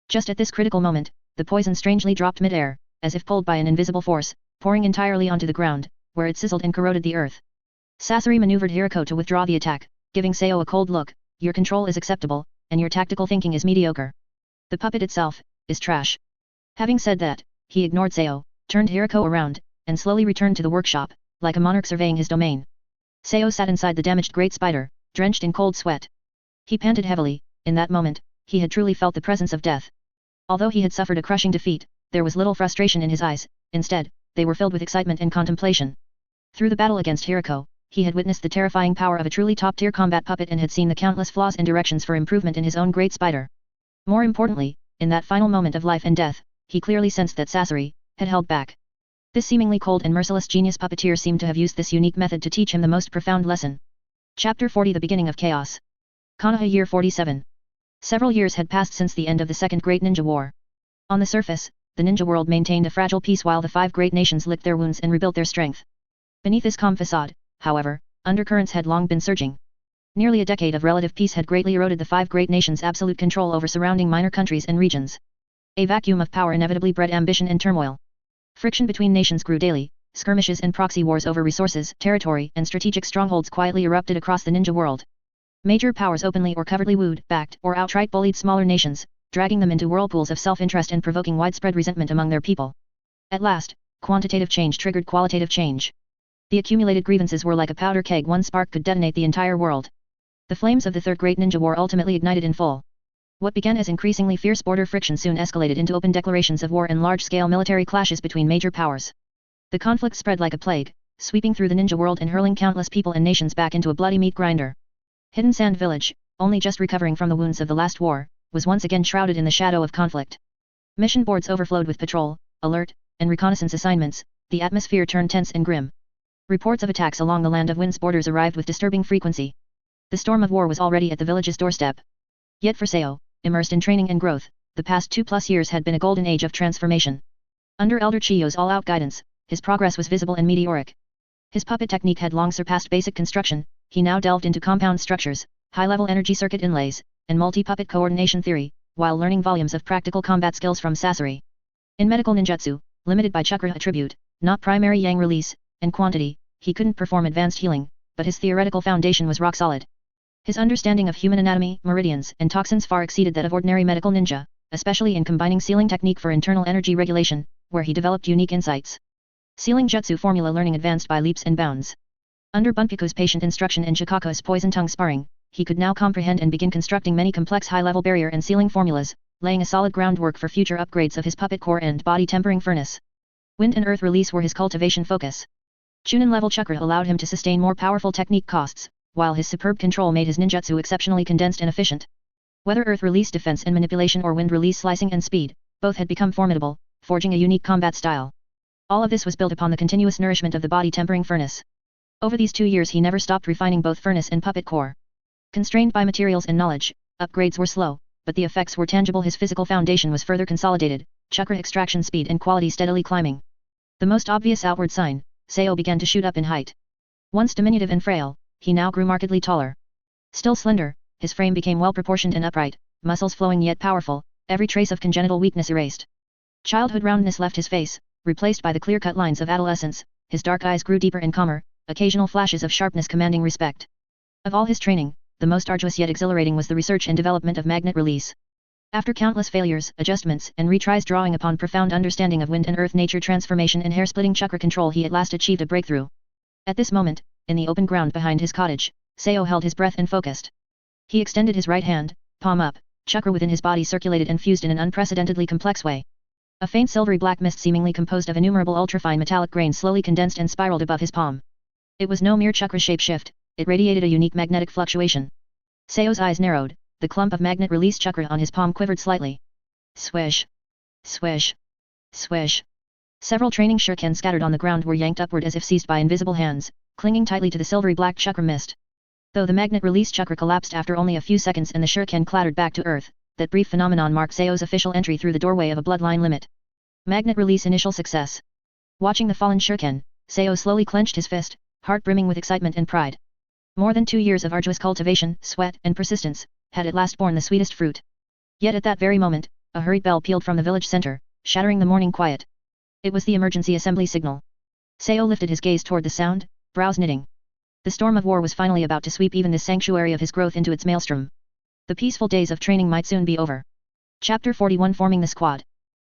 Just at this critical moment, the poison strangely dropped mid-air, as if pulled by an invisible force, pouring entirely onto the ground, where it sizzled and corroded the earth. Sasori maneuvered Hirako to withdraw the attack, giving Seo a cold look. Your control is acceptable, and your tactical thinking is mediocre. The puppet itself is trash. Having said that, he ignored Seo, turned Hirako around, and slowly returned to the workshop, like a monarch surveying his domain. Seo sat inside the damaged Great Spider, drenched in cold sweat. He panted heavily. In that moment, he had truly felt the presence of death. Although he had suffered a crushing defeat, there was little frustration in his eyes. Instead, they were filled with excitement and contemplation. Through the battle against Hirako, he had witnessed the terrifying power of a truly top-tier combat puppet and had seen the countless flaws and directions for improvement in his own Great Spider. More importantly, in that final moment of life and death, he clearly sensed that Sasori had held back. This seemingly cold and merciless genius puppeteer seemed to have used this unique method to teach him the most profound lesson. Chapter 40 The Beginning of Chaos. Konoha Year 47. Several years had passed since the end of the Second Great Ninja War. On the surface, the ninja world maintained a fragile peace while the 5 great nations licked their wounds and rebuilt their strength. Beneath this calm facade, however, undercurrents had long been surging. Nearly a decade of relative peace had greatly eroded the 5 great nations' absolute control over surrounding minor countries and regions. A vacuum of power inevitably bred ambition and turmoil. Friction between nations grew daily, skirmishes and proxy wars over resources, territory, and strategic strongholds quietly erupted across the ninja world. Major powers openly or covertly wooed, backed, or outright bullied smaller nations, dragging them into whirlpools of self-interest and provoking widespread resentment among their people. At last, quantitative change triggered qualitative change. The accumulated grievances were like a powder keg. One spark could detonate the entire world. The flames of the Third Great Ninja War ultimately ignited in full. What began as increasingly fierce border friction soon escalated into open declarations of war and large-scale military clashes between major powers. The conflict spread like a plague, sweeping through the ninja world and hurling countless people and nations back into a bloody meat grinder. Hidden Sand Village, only just recovering from the wounds of the last war, was once again shrouded in the shadow of conflict. Mission boards overflowed with patrol, alert, and reconnaissance assignments, the atmosphere turned tense and grim. Reports of attacks along the Land of Wind's borders arrived with disturbing frequency. The storm of war was already at the village's doorstep. Yet for Seo, immersed in training and growth, the past 2+ years had been a golden age of transformation. Under Elder Chiyo's all-out guidance, his progress was visible and meteoric. His puppet technique had long surpassed basic construction, he now delved into compound structures, high-level energy circuit inlays, and multi-puppet coordination theory, while learning volumes of practical combat skills from Sasori. In medical ninjutsu, limited by chakra attribute, not primary yang release, and quantity, he couldn't perform advanced healing, but his theoretical foundation was rock solid. His understanding of human anatomy, meridians, and toxins far exceeded that of ordinary medical ninja, especially in combining sealing technique for internal energy regulation, where he developed unique insights. Sealing jutsu formula learning advanced by leaps and bounds. Under Bunpuku's patient instruction and Shukaku's poison tongue sparring, he could now comprehend and begin constructing many complex high-level barrier and sealing formulas, laying a solid groundwork for future upgrades of his puppet core and body tempering furnace. Wind and earth release were his cultivation focus. Chunin level chakra allowed him to sustain more powerful technique costs, while his superb control made his ninjutsu exceptionally condensed and efficient. Whether earth release defense and manipulation or wind release slicing and speed, both had become formidable, forging a unique combat style. All of this was built upon the continuous nourishment of the body tempering furnace. Over these 2 years he never stopped refining both furnace and puppet core. Constrained by materials and knowledge, upgrades were slow, but the effects were tangible. His physical foundation was further consolidated, chakra extraction speed and quality steadily climbing. The most obvious outward sign, Seo began to shoot up in height. Once diminutive and frail, he now grew markedly taller. Still slender, his frame became well proportioned and upright, muscles flowing yet powerful, every trace of congenital weakness erased. Childhood roundness left his face, replaced by the clear-cut lines of adolescence, his dark eyes grew deeper and calmer, occasional flashes of sharpness commanding respect. Of all his training, the most arduous yet exhilarating was the research and development of magnet release. After countless failures, adjustments, and retries drawing upon profound understanding of wind and earth nature transformation and hair-splitting chakra control, he at last achieved a breakthrough. At this moment, in the open ground behind his cottage, Seo held his breath and focused. He extended his right hand, palm up, chakra within his body circulated and fused in an unprecedentedly complex way. A faint silvery black mist seemingly composed of innumerable ultrafine metallic grains slowly condensed and spiraled above his palm. It was no mere chakra shape shift, it radiated a unique magnetic fluctuation. Seo's eyes narrowed, the clump of magnet release chakra on his palm quivered slightly. Swish! Swish! Swish! Several training shuriken scattered on the ground were yanked upward as if seized by invisible hands, clinging tightly to the silvery black chakra mist. Though the magnet release chakra collapsed after only a few seconds and the shuriken clattered back to earth, that brief phenomenon marked Seo's official entry through the doorway of a bloodline limit. Magnet release initial success. Watching the fallen shuriken, Seo slowly clenched his fist, heart brimming with excitement and pride. More than 2 years of arduous cultivation, sweat, and persistence, had at last borne the sweetest fruit. Yet at that very moment, a hurried bell pealed from the village center, shattering the morning quiet. It was the emergency assembly signal. Seo lifted his gaze toward the sound, brows knitting. The storm of war was finally about to sweep even this sanctuary of his growth into its maelstrom. The peaceful days of training might soon be over. Chapter 41 Forming the Squad.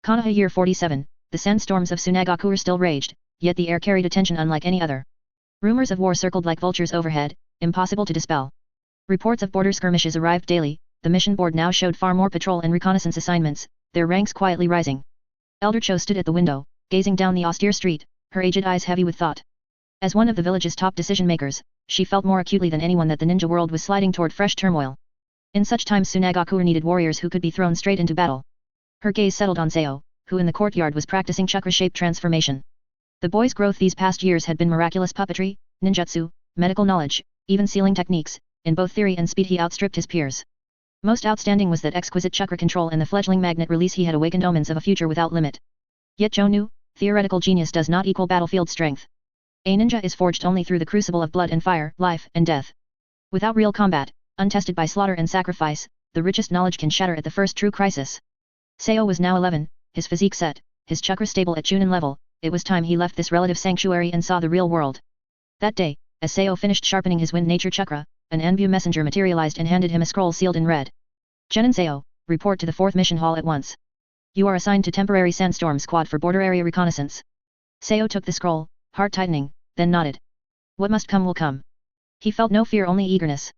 Konoha Year 47, the sandstorms of Sunagakure still raged, yet the air carried a tension unlike any other. Rumors of war circled like vultures overhead, impossible to dispel. Reports of border skirmishes arrived daily, the mission board now showed far more patrol and reconnaissance assignments, their ranks quietly rising. Elder Cho stood at the window, gazing down the austere street, her aged eyes heavy with thought. As one of the village's top decision-makers, she felt more acutely than anyone that the ninja world was sliding toward fresh turmoil. In such times Sunagakure needed warriors who could be thrown straight into battle. Her gaze settled on Seo, who in the courtyard was practicing chakra-shaped transformation. The boy's growth these past years had been miraculous puppetry, ninjutsu, medical knowledge, even sealing techniques, in both theory and speed he outstripped his peers. Most outstanding was that exquisite chakra control and the fledgling magnet release he had awakened omens of a future without limit. Yet Joe knew, theoretical genius does not equal battlefield strength. A ninja is forged only through the crucible of blood and fire, life and death. Without real combat, untested by slaughter and sacrifice, the richest knowledge can shatter at the first true crisis. Seo was now 11, his physique set, his chakra stable at Chunin level. It was time he left this relative sanctuary and saw the real world. That day, as Seo finished sharpening his wind nature chakra, an Anbu messenger materialized and handed him a scroll sealed in red. Genin Seo, report to the 4th mission hall at once. You are assigned to temporary sandstorm squad for border area reconnaissance. Seo took the scroll, heart tightening, then nodded. What must come will come. He felt no fear, only eagerness.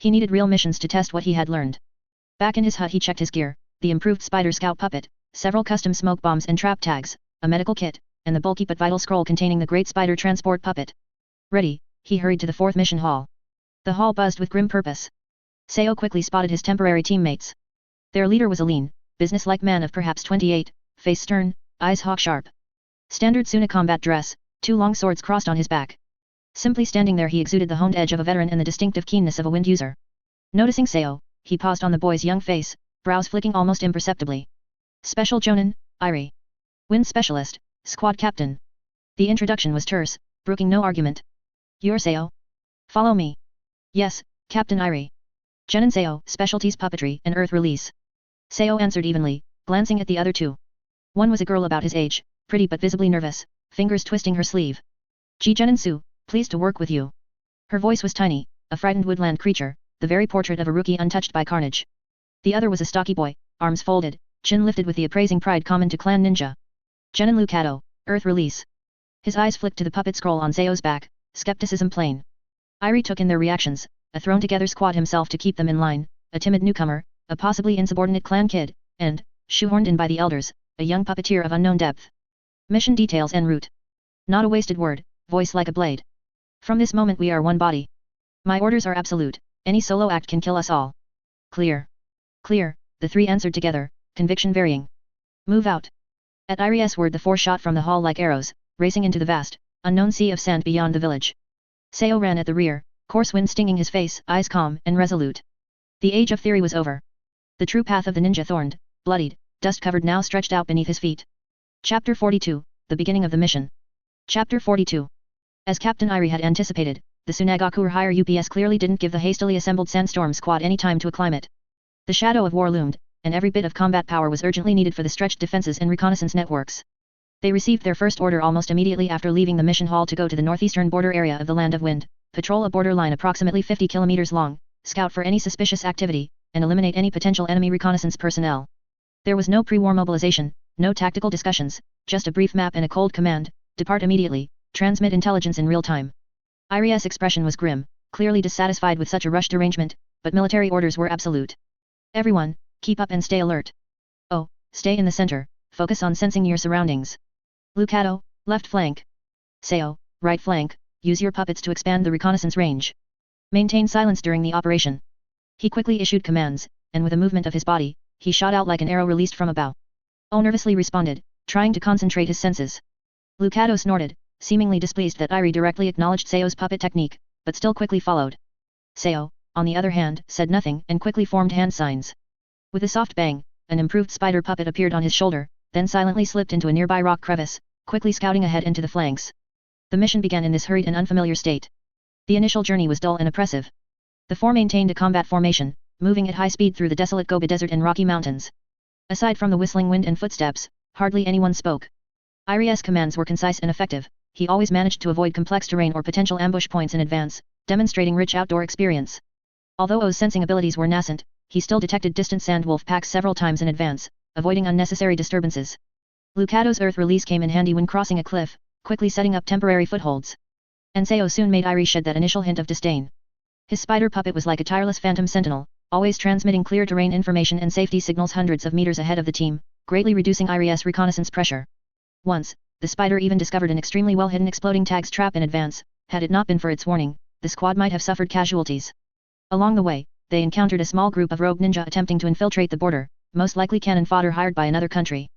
He needed real missions to test what he had learned. Back in his hut he checked his gear, the improved Spider Scout puppet, several custom smoke bombs and trap tags, a medical kit, and the bulky but vital scroll containing the Great Spider Transport puppet. Ready, he hurried to the 4th mission hall. The hall buzzed with grim purpose. Seo quickly spotted his temporary teammates. Their leader was a lean, businesslike man of perhaps 28, face stern, eyes hawk-sharp. Standard Suna combat dress, 2 long swords crossed on his back. Simply standing there he exuded the honed edge of a veteran and the distinctive keenness of a wind user. Noticing Seo, he paused on the boy's young face, brows flicking almost imperceptibly. Special Jonin, Irie. Wind Specialist, Squad Captain. The introduction was terse, brooking no argument. You're Seo? Follow me. Yes, Captain Irie. Genin Seo, Specialties Puppetry and Earth Release. Seo answered evenly, glancing at the other two. One was a girl about his age, pretty but visibly nervous, fingers twisting her sleeve. Ji Genin Su, pleased to work with you. Her voice was tiny, a frightened woodland creature, the very portrait of a rookie untouched by carnage. The other was a stocky boy, arms folded, chin lifted with the appraising pride common to clan ninja. Genin Lucado, Earth Release. His eyes flicked to the puppet scroll on Seo's back, skepticism plain. Irie took in their reactions, a thrown-together squad himself to keep them in line, a timid newcomer, a possibly insubordinate clan kid, and, shoehorned in by the elders, a young puppeteer of unknown depth. Mission details en route. Not a wasted word, voice like a blade. From this moment we are one body. My orders are absolute, any solo act can kill us all. Clear. Clear, the three answered together, conviction varying. Move out. At Irie's word the 4 shot from the hall like arrows, racing into the vast, unknown sea of sand beyond the village. Seo ran at the rear, coarse wind stinging his face, eyes calm and resolute. The age of theory was over. The true path of the ninja thorned, bloodied, dust-covered now stretched out beneath his feet. Chapter 42, the beginning of the mission. Chapter 42. As Captain Irie had anticipated, the Sunagakure higher UPS clearly didn't give the hastily assembled sandstorm squad any time to acclimate. The shadow of war loomed, and every bit of combat power was urgently needed for the stretched defenses and reconnaissance networks. They received their first order almost immediately after leaving the mission hall to go to the northeastern border area of the Land of Wind, patrol a border line approximately 50 kilometers long, scout for any suspicious activity, and eliminate any potential enemy reconnaissance personnel. There was no pre-war mobilization, no tactical discussions, just a brief map and a cold command: depart immediately, transmit intelligence in real time. Irie's expression was grim, clearly dissatisfied with such a rushed arrangement, but military orders were absolute. Everyone, keep up and stay alert. Oh, stay in the center, focus on sensing your surroundings. Lucado, left flank. Seo, right flank, use your puppets to expand the reconnaissance range. Maintain silence during the operation. He quickly issued commands, and with a movement of his body, he shot out like an arrow released from a bow. Oh nervously responded, trying to concentrate his senses. Lucado snorted, seemingly displeased that Irie directly acknowledged Seo's puppet technique, but still quickly followed. Seo, on the other hand, said nothing and quickly formed hand signs. With a soft bang, an improved spider puppet appeared on his shoulder, then silently slipped into a nearby rock crevice, quickly scouting ahead into the flanks. The mission began in this hurried and unfamiliar state. The initial journey was dull and oppressive. The 4 maintained a combat formation, moving at high speed through the desolate Gobi Desert and Rocky Mountains. Aside from the whistling wind and footsteps, hardly anyone spoke. Irie's commands were concise and effective. He always managed to avoid complex terrain or potential ambush points in advance, demonstrating rich outdoor experience. Although O's sensing abilities were nascent, he still detected distant sandwolf packs several times in advance, avoiding unnecessary disturbances. Lucado's earth release came in handy when crossing a cliff, quickly setting up temporary footholds. And Seo soon made Irie shed that initial hint of disdain. His spider puppet was like a tireless phantom sentinel, always transmitting clear terrain information and safety signals hundreds of meters ahead of the team, greatly reducing Irie's reconnaissance pressure. Once, the spider even discovered an extremely well-hidden exploding tags trap in advance. Had it not been for its warning, the squad might have suffered casualties. Along the way, they encountered a small group of rogue ninja attempting to infiltrate the border, most likely cannon fodder hired by another country.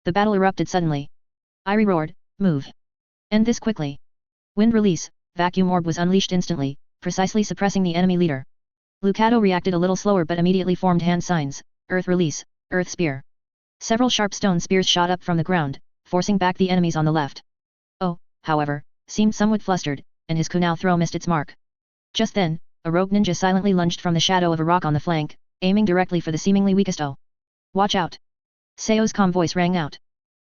The battle erupted suddenly. Irie roared, "Move! End this quickly!" Wind release, vacuum orb was unleashed instantly, precisely suppressing the enemy leader. Lucado reacted a little slower but immediately formed hand signs: earth release, earth spear. Several sharp stone spears shot up from the ground, forcing back the enemies on the left. Oh, however, seemed somewhat flustered, and his kunai throw missed its mark. Just then, a rogue ninja silently lunged from the shadow of a rock on the flank, aiming directly for the seemingly weakest O. "Watch out!" Seo's calm voice rang out.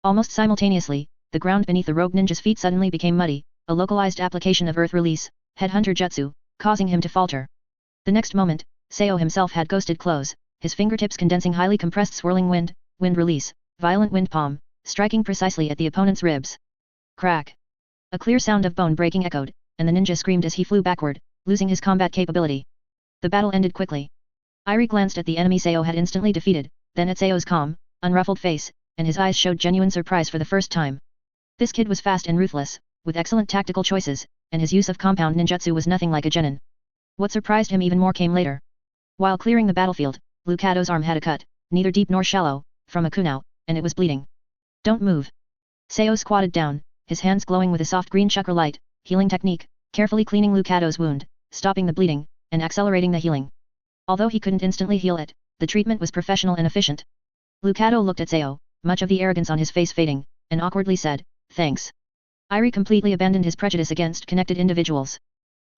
Almost simultaneously, the ground beneath the rogue ninja's feet suddenly became muddy, a localized application of earth release, headhunter jutsu, causing him to falter. The next moment, Seo himself had ghosted close, his fingertips condensing highly compressed swirling wind release, violent wind palm, striking precisely at the opponent's ribs. Crack! A clear sound of bone breaking echoed, and the ninja screamed as he flew backward, losing his combat capability. The battle ended quickly. Irie glanced at the enemy Seo had instantly defeated, then at Seo's calm, unruffled face, and his eyes showed genuine surprise for the first time. This kid was fast and ruthless, with excellent tactical choices, and his use of compound ninjutsu was nothing like a genin. What surprised him even more came later. While clearing the battlefield, Lucado's arm had a cut, neither deep nor shallow, from a kunai, and it was bleeding. "Don't move. Seo squatted down, his hands glowing with a soft green chakra light, healing technique, carefully cleaning Lucado's wound, stopping the bleeding, and accelerating the healing. Although he couldn't instantly heal it, the treatment was professional and efficient. Lucado looked at Seo, much of the arrogance on his face fading, and awkwardly said, "Thanks." Irie completely abandoned his prejudice against connected individuals.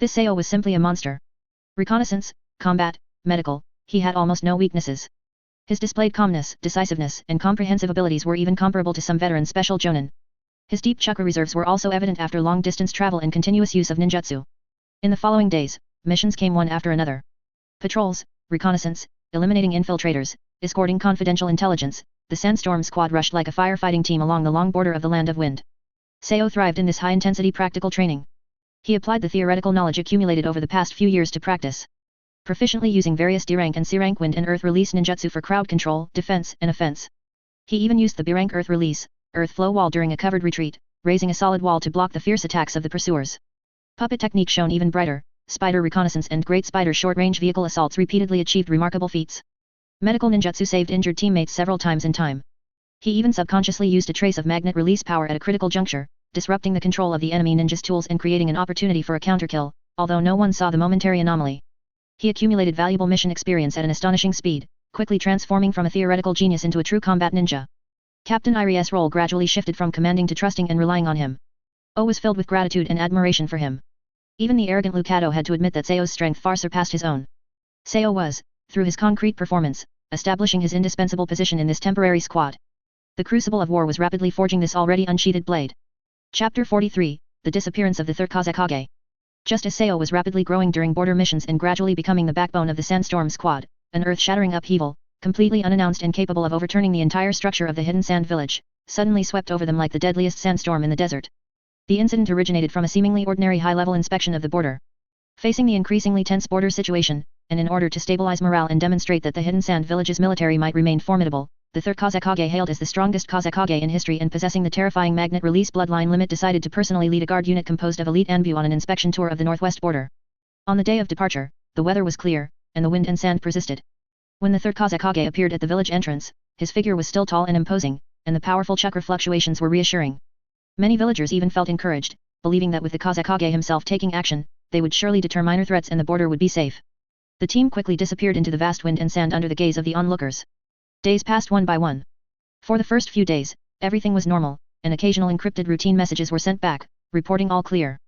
This Seo was simply a monster. Reconnaissance, combat, medical, he had almost no weaknesses. His displayed calmness, decisiveness, and comprehensive abilities were even comparable to some veteran special jonin. His deep chakra reserves were also evident after long-distance travel and continuous use of ninjutsu. In the following days, missions came one after another. Patrols, reconnaissance, eliminating infiltrators, escorting confidential intelligence, the Sandstorm Squad rushed like a firefighting team along the long border of the Land of Wind. Seo thrived in this high-intensity practical training. He applied the theoretical knowledge accumulated over the past few years to practice. Proficiently using various D-rank and C-rank wind and earth release ninjutsu for crowd control, defense, and offense. He even used the B-rank earth release, earth flow wall during a covered retreat, raising a solid wall to block the fierce attacks of the pursuers. Puppet technique shone even brighter, spider reconnaissance and great spider short-range vehicle assaults repeatedly achieved remarkable feats. Medical ninjutsu saved injured teammates several times in time. He even subconsciously used a trace of magnet release power at a critical juncture, disrupting the control of the enemy ninja's tools and creating an opportunity for a counterkill, although no one saw the momentary anomaly. He accumulated valuable mission experience at an astonishing speed, quickly transforming from a theoretical genius into a true combat ninja. Captain Irie's role gradually shifted from commanding to trusting and relying on him. O was filled with gratitude and admiration for him. Even the arrogant Lucado had to admit that Seo's strength far surpassed his own. Seo was, through his concrete performance, establishing his indispensable position in this temporary squad. The crucible of war was rapidly forging this already unsheathed blade. Chapter 43, The Disappearance of the Third Kazekage. Just as Seo was rapidly growing during border missions and gradually becoming the backbone of the Sandstorm Squad, an earth-shattering upheaval, completely unannounced and capable of overturning the entire structure of the hidden sand village, suddenly swept over them like the deadliest sandstorm in the desert. The incident originated from a seemingly ordinary high-level inspection of the border. Facing the increasingly tense border situation, and in order to stabilize morale and demonstrate that the hidden sand village's military might remain formidable, the Third Kazekage, hailed as the strongest Kazekage in history and possessing the terrifying magnet release bloodline limit, decided to personally lead a guard unit composed of elite Anbu on an inspection tour of the northwest border. On the day of departure, the weather was clear, and the wind and sand persisted. When the Third Kazekage appeared at the village entrance, his figure was still tall and imposing, and the powerful chakra fluctuations were reassuring. Many villagers even felt encouraged, believing that with the Kazekage himself taking action, they would surely deter minor threats and the border would be safe. The team quickly disappeared into the vast wind and sand under the gaze of the onlookers. Days passed one by one. For the first few days, everything was normal, and occasional encrypted routine messages were sent back, reporting all clear.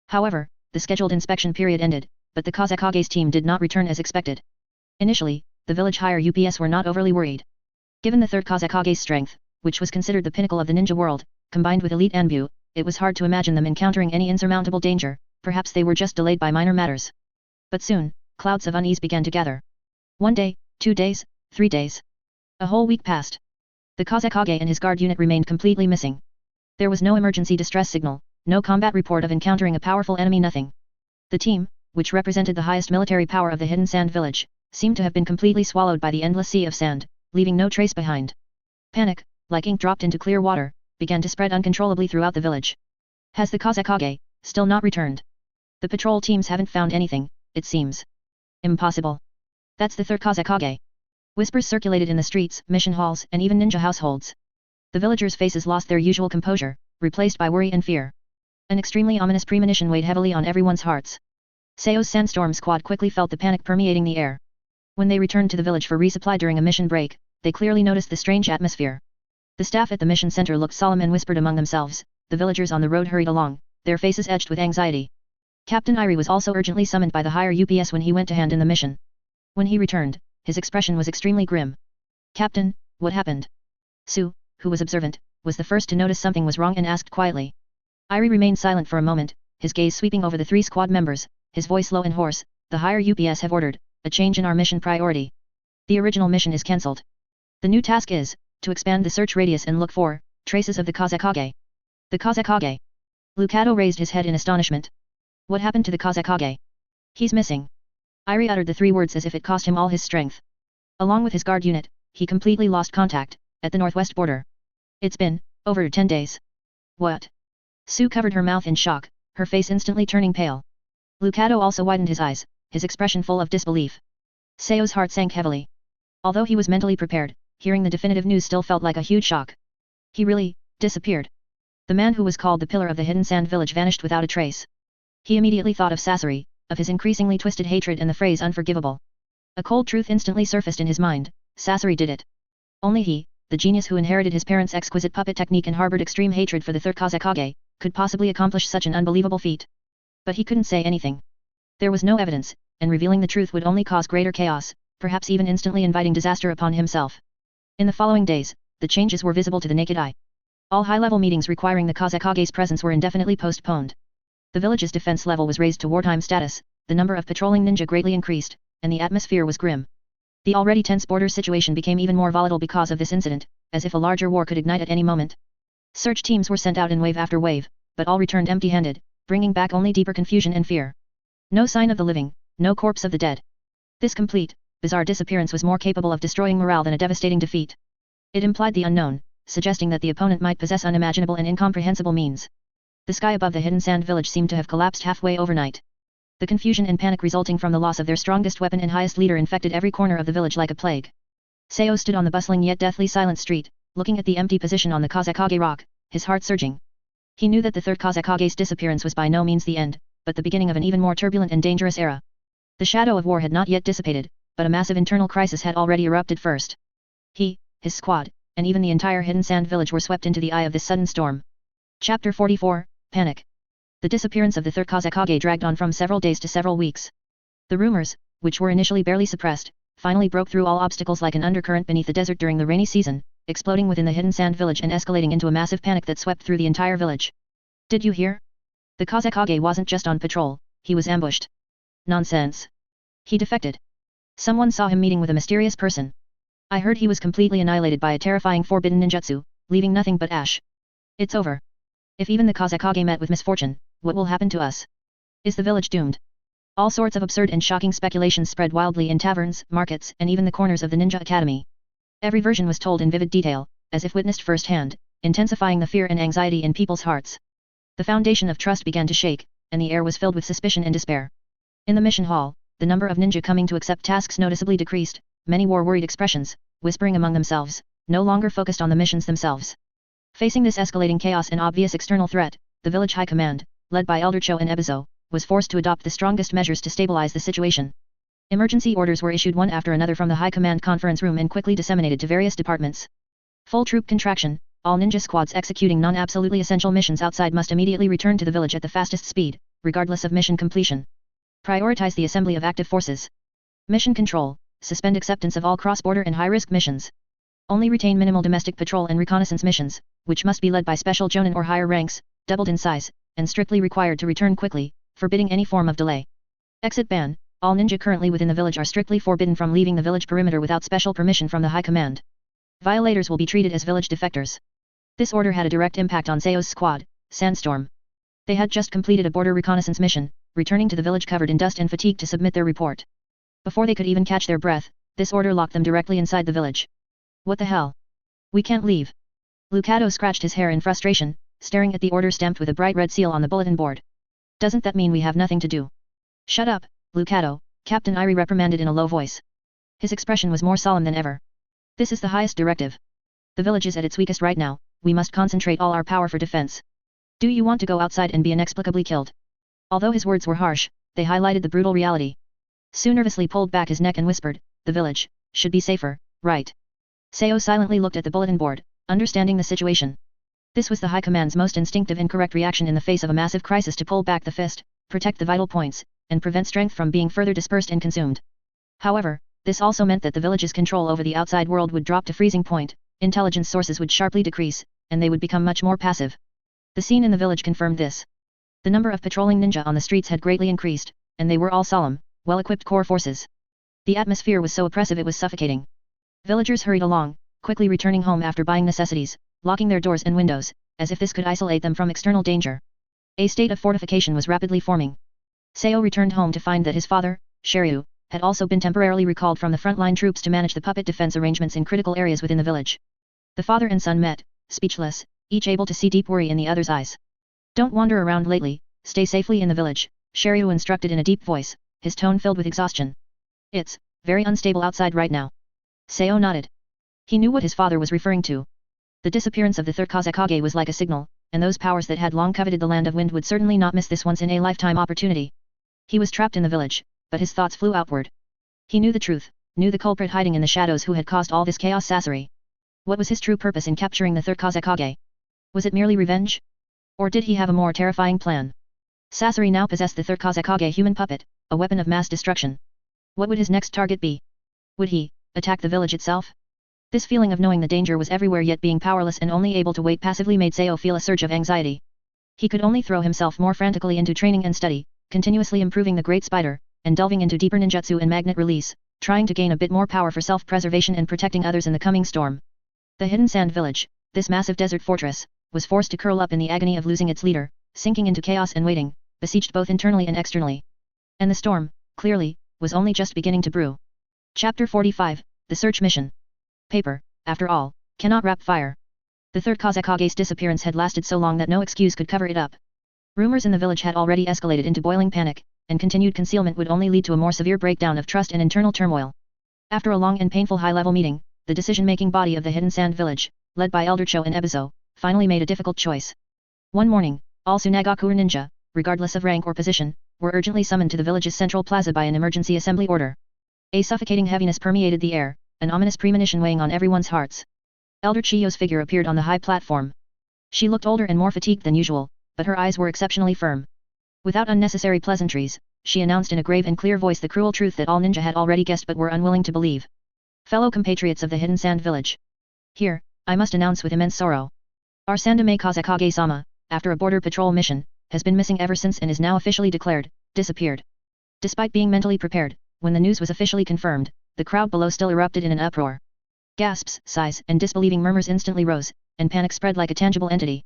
However, the scheduled inspection period ended, but the Kazekage's team did not return as expected. Initially, the village higher UPS were not overly worried. Given the Third Kazekage's strength, which was considered the pinnacle of the ninja world, combined with elite Anbu, it was hard to imagine them encountering any insurmountable danger, perhaps they were just delayed by minor matters. But soon, clouds of unease began to gather. 1 day, 2 days, 3 days. A whole week passed. The Kazekage and his guard unit remained completely missing. There was no emergency distress signal, no combat report of encountering a powerful enemy, nothing. The team, which represented the highest military power of the hidden sand village, seemed to have been completely swallowed by the endless sea of sand, leaving no trace behind. Panic, like ink dropped into clear water, began to spread uncontrollably throughout the village. Has the Kazekage still not returned? The patrol teams haven't found anything, it seems. Impossible. That's the Third Kazekage. Whispers circulated in the streets, mission halls, and even ninja households. The villagers' faces lost their usual composure, replaced by worry and fear. An extremely ominous premonition weighed heavily on everyone's hearts. Seo's Sandstorm Squad quickly felt the panic permeating the air. When they returned to the village for resupply during a mission break, they clearly noticed the strange atmosphere. The staff at the mission center looked solemn and whispered among themselves. The villagers on the road hurried along, their faces edged with anxiety. Captain Irie was also urgently summoned by the higher UPS when he went to hand in the mission. When he returned, his expression was extremely grim. "Captain, what happened?" Su, who was observant, was the first to notice something was wrong and asked quietly. Irie remained silent for a moment, his gaze sweeping over the 3 squad members, his voice low and hoarse. "The higher UPS have ordered a change in our mission priority. The original mission is cancelled. The new task is to expand the search radius and look for traces of the Kazekage." The Kazekage. Lucado raised his head in astonishment. What happened to the Kazekage? He's missing. Irie uttered the 3 words as if it cost him all his strength. Along with his guard unit, he completely lost contact at the northwest border. It's been over 10 days. What? Su covered her mouth in shock, her face instantly turning pale. Lucado also widened his eyes, his expression full of disbelief. Seo's heart sank heavily. Although he was mentally prepared, hearing the definitive news still felt like a huge shock. He really disappeared. The man who was called the Pillar of the Hidden Sand Village vanished without a trace. He immediately thought of Sasori, of his increasingly twisted hatred and the phrase unforgivable. A cold truth instantly surfaced in his mind: Sasori did it. Only he, the genius who inherited his parents' exquisite puppet technique and harbored extreme hatred for the Third Kazekage, could possibly accomplish such an unbelievable feat. But he couldn't say anything. There was no evidence, and revealing the truth would only cause greater chaos, perhaps even instantly inviting disaster upon himself. In the following days, the changes were visible to the naked eye. All high-level meetings requiring the Kazekage's presence were indefinitely postponed. The village's defense level was raised to wartime status, the number of patrolling ninja greatly increased, and the atmosphere was grim. The already tense border situation became even more volatile because of this incident, as if a larger war could ignite at any moment. Search teams were sent out in wave after wave, but all returned empty-handed, bringing back only deeper confusion and fear. No sign of the living, no corpse of the dead. This complete, bizarre disappearance was more capable of destroying morale than a devastating defeat. It implied the unknown, suggesting that the opponent might possess unimaginable and incomprehensible means. The sky above the hidden sand village seemed to have collapsed halfway overnight. The confusion and panic resulting from the loss of their strongest weapon and highest leader infected every corner of the village like a plague. Seo stood on the bustling yet deathly silent street, looking at the empty position on the Kazekage rock, his heart surging. He knew that the Third Kazekage's disappearance was by no means the end, but the beginning of an even more turbulent and dangerous era. The shadow of war had not yet dissipated, but a massive internal crisis had already erupted first. He, his squad, and even the entire hidden sand village were swept into the eye of this sudden storm. Chapter 44, Panic. The disappearance of the Third Kazekage dragged on from several days to several weeks. The rumors, which were initially barely suppressed, finally broke through all obstacles like an undercurrent beneath the desert during the rainy season, exploding within the hidden sand village and escalating into a massive panic that swept through the entire village. Did you hear? The Kazekage wasn't just on patrol, he was ambushed. Nonsense. He defected. Someone saw him meeting with a mysterious person. I heard he was completely annihilated by a terrifying forbidden ninjutsu, leaving nothing but ash. It's over. If even the Kazekage met with misfortune, what will happen to us? Is the village doomed? All sorts of absurd and shocking speculations spread wildly in taverns, markets, and even the corners of the ninja academy. Every version was told in vivid detail, as if witnessed firsthand, intensifying the fear and anxiety in people's hearts. The foundation of trust began to shake, and the air was filled with suspicion and despair. In the mission hall, the number of ninja coming to accept tasks noticeably decreased, many wore worried expressions, whispering among themselves, no longer focused on the missions themselves. Facing this escalating chaos and obvious external threat, the village high command, led by Elder Cho and Ebizo, was forced to adopt the strongest measures to stabilize the situation. Emergency orders were issued one after another from the high command conference room and quickly disseminated to various departments. Full troop contraction, all ninja squads executing non-absolutely essential missions outside must immediately return to the village at the fastest speed, regardless of mission completion. Prioritize the assembly of active forces. Mission control, suspend acceptance of all cross-border and high-risk missions. Only retain minimal domestic patrol and reconnaissance missions, which must be led by special jonin or higher ranks, doubled in size, and strictly required to return quickly, forbidding any form of delay. Exit ban, all ninja currently within the village are strictly forbidden from leaving the village perimeter without special permission from the high command. Violators will be treated as village defectors. This order had a direct impact on Seo's squad, Sandstorm. They had just completed a border reconnaissance mission, returning to the village covered in dust and fatigue to submit their report. Before they could even catch their breath, this order locked them directly inside the village. What the hell? We can't leave. Lucado scratched his hair in frustration, staring at the order stamped with a bright red seal on the bulletin board. Doesn't that mean we have nothing to do? Shut up, Lucado, Captain Irie reprimanded in a low voice. His expression was more solemn than ever. This is the highest directive. The village is at its weakest right now, we must concentrate all our power for defense. Do you want to go outside and be inexplicably killed? Although his words were harsh, they highlighted the brutal reality. Su nervously pulled back his neck and whispered, the village should be safer, right? Seo silently looked at the bulletin board, understanding the situation. This was the High Command's most instinctive and correct reaction in the face of a massive crisis to pull back the fist, protect the vital points, and prevent strength from being further dispersed and consumed. However, this also meant that the village's control over the outside world would drop to freezing point, intelligence sources would sharply decrease, and they would become much more passive. The scene in the village confirmed this. The number of patrolling ninja on the streets had greatly increased, and they were all solemn, well-equipped core forces. The atmosphere was so oppressive it was suffocating. Villagers hurried along, quickly returning home after buying necessities, locking their doors and windows, as if this could isolate them from external danger. A state of fortification was rapidly forming. Seo returned home to find that his father, Shiryu, had also been temporarily recalled from the frontline troops to manage the puppet defense arrangements in critical areas within the village. The father and son met, speechless, each able to see deep worry in the other's eyes. Don't wander around lately, stay safely in the village, Shiryu instructed in a deep voice, his tone filled with exhaustion. It's very unstable outside right now. Seo nodded. He knew what his father was referring to. The disappearance of the Third Kazekage was like a signal, and those powers that had long coveted the Land of Wind would certainly not miss this once-in-a-lifetime opportunity. He was trapped in the village, but his thoughts flew outward. He knew the truth, knew the culprit hiding in the shadows who had caused all this chaos. Sasori. What was his true purpose in capturing the Third Kazekage? Was it merely revenge? Or did he have a more terrifying plan? Sasori now possessed the Third Kazekage human puppet, a weapon of mass destruction. What would his next target be? Would he attack the village itself? This feeling of knowing the danger was everywhere yet being powerless and only able to wait passively made Sao feel a surge of anxiety. He could only throw himself more frantically into training and study, continuously improving the Great Spider, and delving into deeper ninjutsu and magnet release, trying to gain a bit more power for self-preservation and protecting others in the coming storm. The hidden sand village, this massive desert fortress, was forced to curl up in the agony of losing its leader, sinking into chaos and waiting, besieged both internally and externally. And the storm, clearly, was only just beginning to brew. Chapter 45, The Search Mission. Paper, after all, cannot wrap fire. The Third Kazekage's disappearance had lasted so long that no excuse could cover it up. Rumors in the village had already escalated into boiling panic, and continued concealment would only lead to a more severe breakdown of trust and internal turmoil. After a long and painful high-level meeting, the decision-making body of the hidden sand village, led by Elder Cho and Ebizo, finally made a difficult choice. One morning, all Sunagakure ninja, regardless of rank or position, were urgently summoned to the village's central plaza by an emergency assembly order. A suffocating heaviness permeated the air, an ominous premonition weighing on everyone's hearts. Elder Chiyo's figure appeared on the high platform. She looked older and more fatigued than usual, but her eyes were exceptionally firm. Without unnecessary pleasantries, she announced in a grave and clear voice the cruel truth that all ninja had already guessed but were unwilling to believe. Fellow compatriots of the hidden sand village. Here, I must announce with immense sorrow. Our Sandame Kazekage-sama, after a border patrol mission, has been missing ever since and is now officially declared disappeared. Despite being mentally prepared, when the news was officially confirmed, the crowd below still erupted in an uproar. Gasps, sighs, and disbelieving murmurs instantly rose, and panic spread like a tangible entity.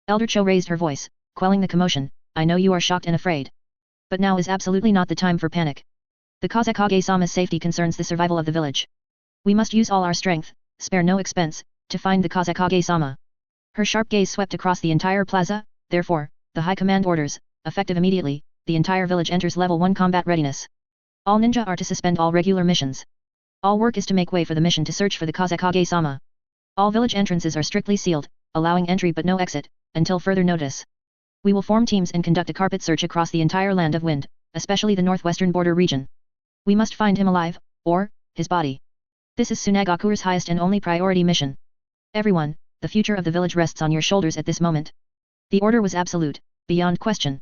Elder Cho raised her voice, quelling the commotion. I know you are shocked and afraid. But now is absolutely not the time for panic. The Kazekage-sama's safety concerns the survival of the village. We must use all our strength, spare no expense, to find the Kazekage-sama. Her sharp gaze swept across the entire plaza, therefore, the high command orders, effective immediately, the entire village enters level 1 combat readiness. All ninja are to suspend all regular missions. All work is to make way for the mission to search for the Kazekage-sama. All village entrances are strictly sealed, allowing entry but no exit, until further notice. We will form teams and conduct a carpet search across the entire Land of Wind, especially the northwestern border region. We must find him alive, or his body. This is Sunagakure's highest and only priority mission. Everyone, the future of the village rests on your shoulders at this moment. The order was absolute, beyond question.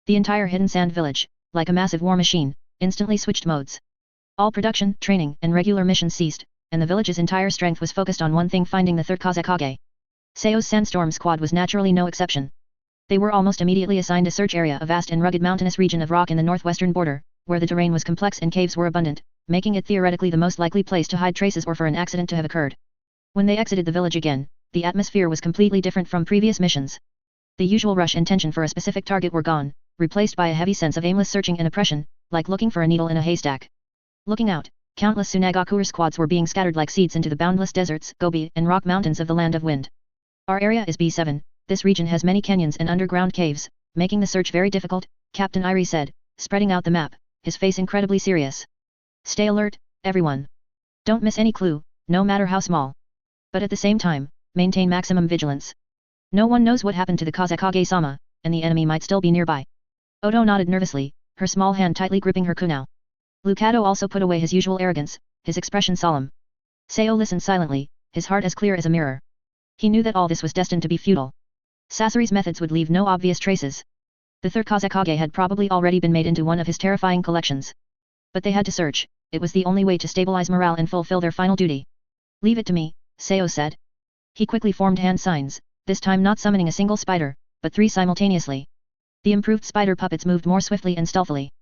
The entire hidden sand village, like a massive war machine, instantly switched modes. All production, training, and regular missions ceased, and the village's entire strength was focused on one thing: finding the Third Kazekage. Sao's Sandstorm Squad was naturally no exception. They were almost immediately assigned a search area, a vast and rugged mountainous region of rock in the northwestern border, where the terrain was complex and caves were abundant, making it theoretically the most likely place to hide traces or for an accident to have occurred. When they exited the village again, the atmosphere was completely different from previous missions. The usual rush and tension for a specific target were gone, replaced by a heavy sense of aimless searching and oppression, like looking for a needle in a haystack. Looking out, countless Sunagakure squads were being scattered like seeds into the boundless deserts, gobi, and rock mountains of the Land of Wind. Our area is B7, this region has many canyons and underground caves, making the search very difficult, Captain Irie said, spreading out the map, his face incredibly serious. Stay alert, everyone. Don't miss any clue, no matter how small. But at the same time, maintain maximum vigilance. No one knows what happened to the Kazekage-sama, and the enemy might still be nearby. Odo nodded nervously, her small hand tightly gripping her kunao. Lucado also put away his usual arrogance, his expression solemn. Sao listened silently, his heart as clear as a mirror. He knew that all this was destined to be futile. Sasori's methods would leave no obvious traces. The Third Kazekage had probably already been made into one of his terrifying collections. But they had to search, it was the only way to stabilize morale and fulfill their final duty. Leave it to me, Sao said. He quickly formed hand signs, this time not summoning a single spider, but 3 simultaneously. The improved spider puppets moved more swiftly and stealthily.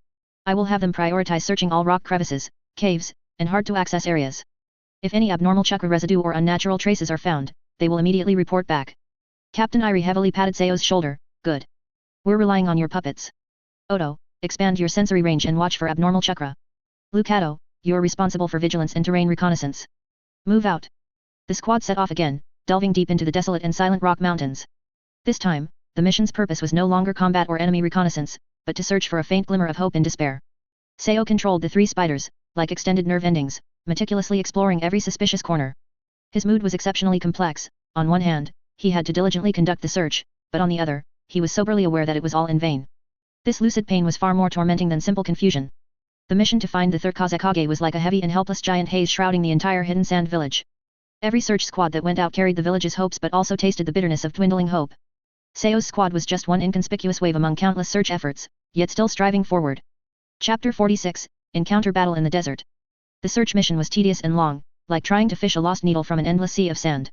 I will have them prioritize searching all rock crevices, caves, and hard-to-access areas. If any abnormal chakra residue or unnatural traces are found, they will immediately report back. Captain Irie heavily patted Sao's shoulder, good. We're relying on your puppets. Odo, expand your sensory range and watch for abnormal chakra. Lucado, you're responsible for vigilance and terrain reconnaissance. Move out. The squad set off again, delving deep into the desolate and silent rock mountains. This time, the mission's purpose was no longer combat or enemy reconnaissance, but to search for a faint glimmer of hope in despair. Sao controlled the 3 spiders, like extended nerve endings, meticulously exploring every suspicious corner. His mood was exceptionally complex. On one hand, he had to diligently conduct the search, but on the other, he was soberly aware that it was all in vain. This lucid pain was far more tormenting than simple confusion. The mission to find the Third Kazekage was like a heavy and helpless giant haze shrouding the entire hidden sand village. Every search squad that went out carried the village's hopes but also tasted the bitterness of dwindling hope. Seo's squad was just one inconspicuous wave among countless search efforts, yet still striving forward. Chapter 46, Encounter Battle in the Desert. The search mission was tedious and long, like trying to fish a lost needle from an endless sea of sand.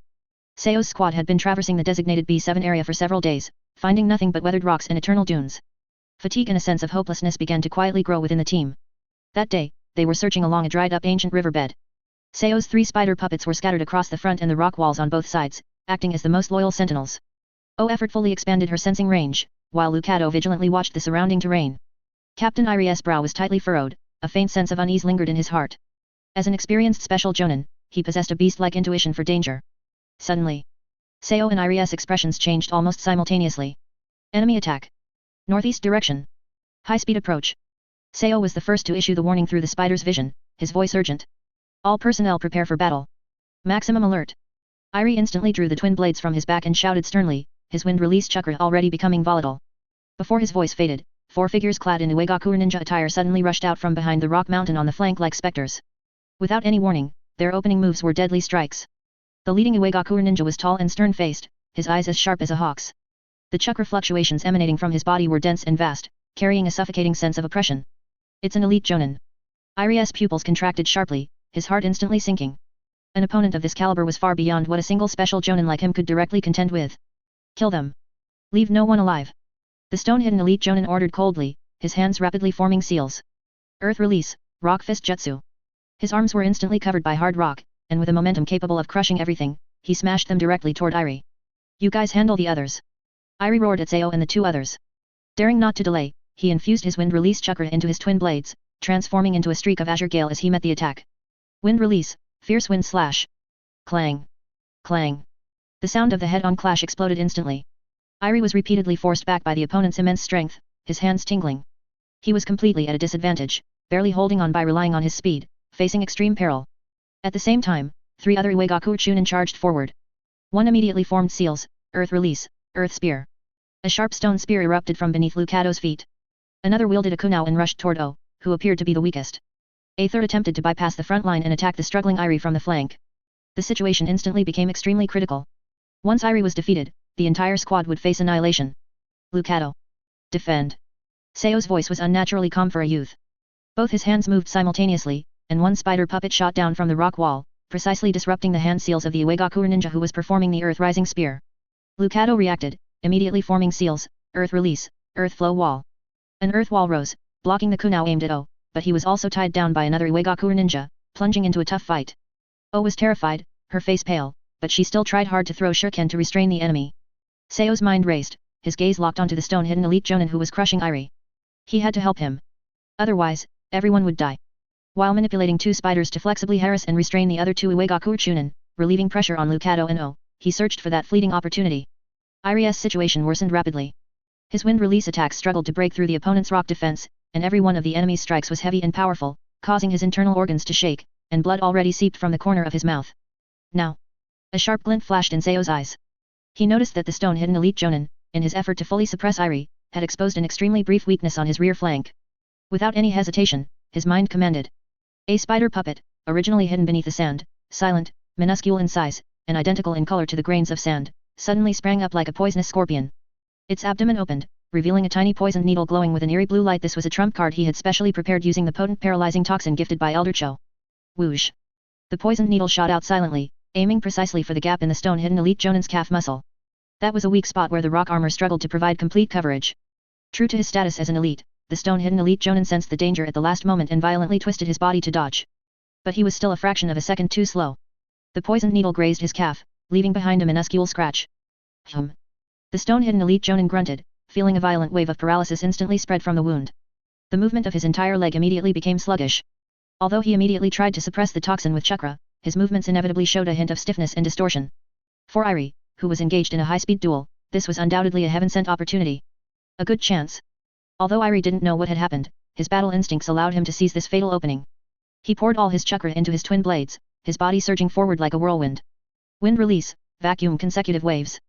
Seo's squad had been traversing the designated B7 area for several days, finding nothing but weathered rocks and eternal dunes. Fatigue and a sense of hopelessness began to quietly grow within the team. That day, they were searching along a dried-up ancient riverbed. Seo's 3 spider puppets were scattered across the front and the rock walls on both sides, acting as the most loyal sentinels. O effortfully expanded her sensing range, while Lucado vigilantly watched the surrounding terrain. Captain Irie's brow was tightly furrowed, a faint sense of unease lingered in his heart. As an experienced special jonin, he possessed a beast-like intuition for danger. Suddenly, Seo and Irie's expressions changed almost simultaneously. Enemy attack. Northeast direction. High-speed approach. Seo was the first to issue the warning through the spider's vision, his voice urgent. All personnel prepare for battle. Maximum alert. Irie instantly drew the twin blades from his back and shouted sternly, his wind-release chakra already becoming volatile. Before his voice faded, 4 figures clad in Uegakure ninja attire suddenly rushed out from behind the rock mountain on the flank like specters. Without any warning, their opening moves were deadly strikes. The leading Uegakure ninja was tall and stern-faced, his eyes as sharp as a hawk's. The chakra fluctuations emanating from his body were dense and vast, carrying a suffocating sense of oppression. It's an elite jonin. Irie's pupils contracted sharply, his heart instantly sinking. An opponent of this caliber was far beyond what a single special jonin like him could directly contend with. Kill them. Leave no one alive. The stone-hidden elite jonin ordered coldly, his hands rapidly forming seals. Earth release, rock fist jutsu. His arms were instantly covered by hard rock, and with a momentum capable of crushing everything, he smashed them directly toward Irie. You guys handle the others. Irie roared at Seo and the 2 others. Daring not to delay, he infused his wind release chakra into his twin blades, transforming into a streak of azure gale as he met the attack. Wind release, fierce wind slash. Clang. Clang. The sound of the head-on clash exploded instantly. Irie was repeatedly forced back by the opponent's immense strength, his hands tingling. He was completely at a disadvantage, barely holding on by relying on his speed, facing extreme peril. At the same time, 3 other Uegakure chunin charged forward. One immediately formed seals, earth release, earth spear. A sharp stone spear erupted from beneath Lucado's feet. Another wielded a kunao and rushed toward O, who appeared to be the weakest. A third attempted to bypass the front line and attack the struggling Irie from the flank. The situation instantly became extremely critical. Once Irie was defeated, the entire squad would face annihilation. Lucado. Defend. Seo's voice was unnaturally calm for a youth. Both his hands moved simultaneously, and one spider puppet shot down from the rock wall, precisely disrupting the hand seals of the Uegakure ninja who was performing the earth-rising spear. Lucado reacted, immediately forming seals, earth release, earth flow wall. An earth wall rose, blocking the kunao aimed at O, but he was also tied down by another Uegakure ninja, plunging into a tough fight. O was terrified, her face pale, but she still tried hard to throw shuriken to restrain the enemy. Seo's mind raced, his gaze locked onto the stone-hidden elite jonin who was crushing Irie. He had to help him. Otherwise, everyone would die. While manipulating 2 spiders to flexibly harass and restrain the other 2 Uegakure chunin, relieving pressure on Lucado and O, he searched for that fleeting opportunity. Irie's situation worsened rapidly. His wind release attacks struggled to break through the opponent's rock defense, and every one of the enemy's strikes was heavy and powerful, causing his internal organs to shake, and blood already seeped from the corner of his mouth. Now, a sharp glint flashed in Seo's eyes. He noticed that the stone-hidden elite jonin, in his effort to fully suppress Irie, had exposed an extremely brief weakness on his rear flank. Without any hesitation, his mind commanded. A spider puppet, originally hidden beneath the sand, silent, minuscule in size, and identical in color to the grains of sand, suddenly sprang up like a poisonous scorpion. Its abdomen opened, revealing a tiny poisoned needle glowing with an eerie blue light. This was a trump card he had specially prepared using the potent paralyzing toxin gifted by Elder Cho. Whoosh! The poisoned needle shot out silently, aiming precisely for the gap in the stone-hidden elite jonin's calf muscle. That was a weak spot where the rock armor struggled to provide complete coverage. True to his status as an elite, the stone-hidden elite jonin sensed the danger at the last moment and violently twisted his body to dodge. But he was still a fraction of a second too slow. The poisoned needle grazed his calf, leaving behind a minuscule scratch. The stone-hidden elite jonin grunted, feeling a violent wave of paralysis instantly spread from the wound. The movement of his entire leg immediately became sluggish. Although he immediately tried to suppress the toxin with chakra, his movements inevitably showed a hint of stiffness and distortion. For Irie, who was engaged in a high-speed duel, this was undoubtedly a heaven-sent opportunity. A good chance. Although Irie didn't know what had happened, his battle instincts allowed him to seize this fatal opening. He poured all his chakra into his twin blades, his body surging forward like a whirlwind. Wind release, vacuum consecutive waves.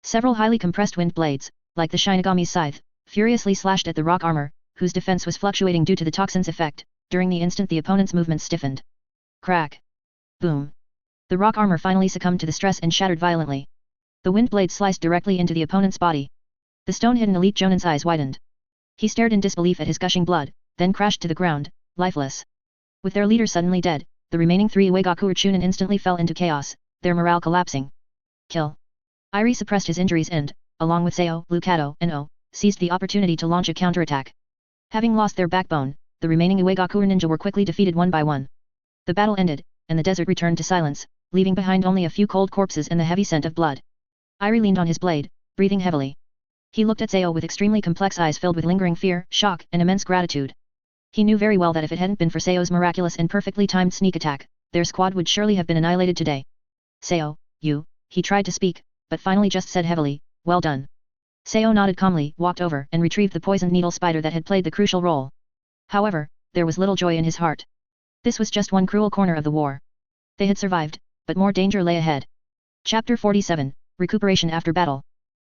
Several highly compressed wind blades, like the Shinigami's scythe, furiously slashed at the rock armor, whose defense was fluctuating due to the toxin's effect. During the instant the opponent's movements stiffened. Crack. Boom. The rock armor finally succumbed to the stress and shattered violently. The wind blade sliced directly into the opponent's body. The stone-hidden elite Jonin's eyes widened. He stared in disbelief at his gushing blood, then crashed to the ground, lifeless. With their leader suddenly dead, the remaining 3 Uegakure Chunin instantly fell into chaos, their morale collapsing. Kill. Irie suppressed his injuries and, along with Seo, Lucado, and O, seized the opportunity to launch a counterattack. Having lost their backbone, the remaining Uegakure ninja were quickly defeated one by one. The battle ended, and the desert returned to silence, leaving behind only a few cold corpses and the heavy scent of blood. Irie leaned on his blade, breathing heavily. He looked at Seo with extremely complex eyes filled with lingering fear, shock, and immense gratitude. He knew very well that if it hadn't been for Seo's miraculous and perfectly timed sneak attack, their squad would surely have been annihilated today. Seo, you, he tried to speak, but finally just said heavily, well done. Seo nodded calmly, walked over, and retrieved the poisoned needle spider that had played the crucial role. However, there was little joy in his heart. This was just one cruel corner of the war. They had survived, but more danger lay ahead. Chapter 47, Recuperation After Battle.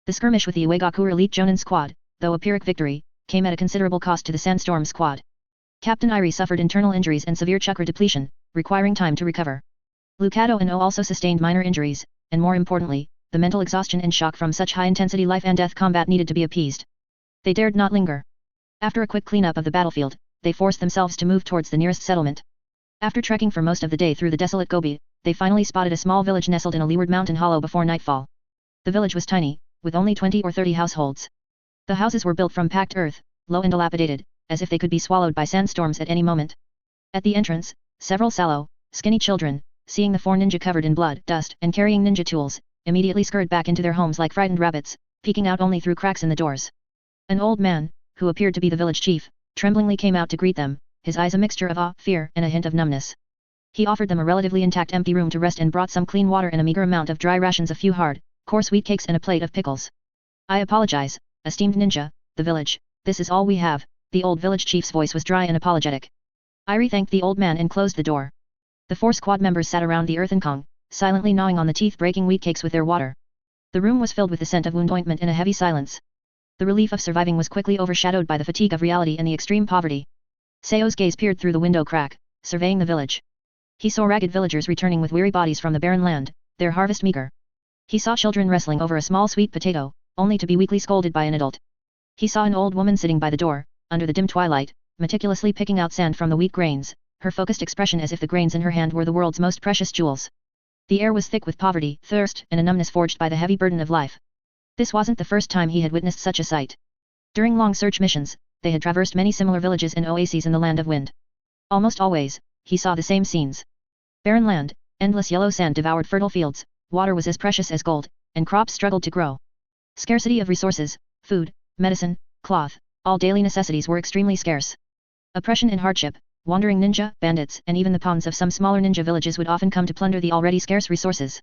The skirmish with the Uegakure Elite Jonin squad, though a Pyrrhic victory, came at a considerable cost to the Sandstorm squad. Captain Irie suffered internal injuries and severe chakra depletion, requiring time to recover. Lucado and O also sustained minor injuries, and more importantly, the mental exhaustion and shock from such high-intensity life-and-death combat needed to be appeased. They dared not linger. After a quick cleanup of the battlefield, they forced themselves to move towards the nearest settlement. After trekking for most of the day through the desolate Gobi, they finally spotted a small village nestled in a leeward mountain hollow before nightfall. The village was tiny, with only 20 or 30 households. The houses were built from packed earth, low and dilapidated, as if they could be swallowed by sandstorms at any moment. At the entrance, several sallow, skinny children, seeing the 4 ninja covered in blood, dust, and carrying ninja tools, immediately scurried back into their homes like frightened rabbits, peeking out only through cracks in the doors. An old man, who appeared to be the village chief, tremblingly came out to greet them, his eyes a mixture of awe, fear, and a hint of numbness. He offered them a relatively intact empty room to rest and brought some clean water and a meager amount of dry rations, a few hard, coarse wheat cakes and a plate of pickles. I apologize, esteemed ninja, the village, this is all we have. The old village chief's voice was dry and apologetic. Irie thanked the old man and closed the door. The 4 squad members sat around the earthen kong, silently gnawing on the teeth-breaking wheat cakes with their water. The room was filled with the scent of wound ointment and a heavy silence. The relief of surviving was quickly overshadowed by the fatigue of reality and the extreme poverty. Seo's gaze peered through the window crack, surveying the village. He saw ragged villagers returning with weary bodies from the barren land, their harvest meager. He saw children wrestling over a small sweet potato, only to be weakly scolded by an adult. He saw an old woman sitting by the door, under the dim twilight, meticulously picking out sand from the wheat grains, her focused expression as if the grains in her hand were the world's most precious jewels. The air was thick with poverty, thirst, and a numbness forged by the heavy burden of life. This wasn't the first time he had witnessed such a sight. During long search missions, they had traversed many similar villages and oases in the land of wind. Almost always, he saw the same scenes. Barren land, endless yellow sand devoured fertile fields, water was as precious as gold, and crops struggled to grow. Scarcity of resources, food, medicine, cloth, all daily necessities were extremely scarce. Oppression and hardship, wandering ninja, bandits, and even the pawns of some smaller ninja villages would often come to plunder the already scarce resources.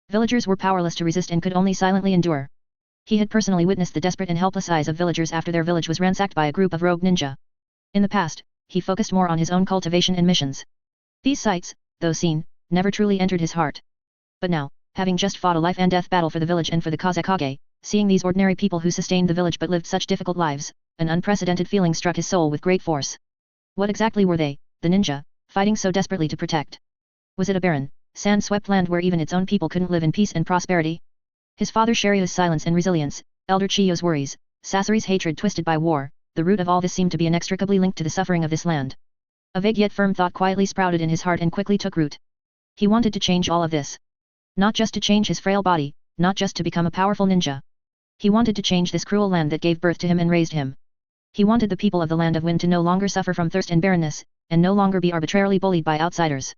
Villagers were powerless to resist and could only silently endure. He had personally witnessed the desperate and helpless eyes of villagers after their village was ransacked by a group of rogue ninja. In the past, he focused more on his own cultivation and missions. These sights, though seen, never truly entered his heart. But now, having just fought a life-and-death battle for the village and for the Kazekage, seeing these ordinary people who sustained the village but lived such difficult lives, an unprecedented feeling struck his soul with great force. What exactly were they, the ninja, fighting so desperately to protect? Was it a barren, sand-swept land where even its own people couldn't live in peace and prosperity? His father Shiryu's silence and resilience, elder Chiyo's worries, Sasori's hatred twisted by war, the root of all this seemed to be inextricably linked to the suffering of this land. A vague yet firm thought quietly sprouted in his heart and quickly took root. He wanted to change all of this. Not just to change his frail body, not just to become a powerful ninja. He wanted to change this cruel land that gave birth to him and raised him. He wanted the people of the land of wind to no longer suffer from thirst and barrenness, and no longer be arbitrarily bullied by outsiders.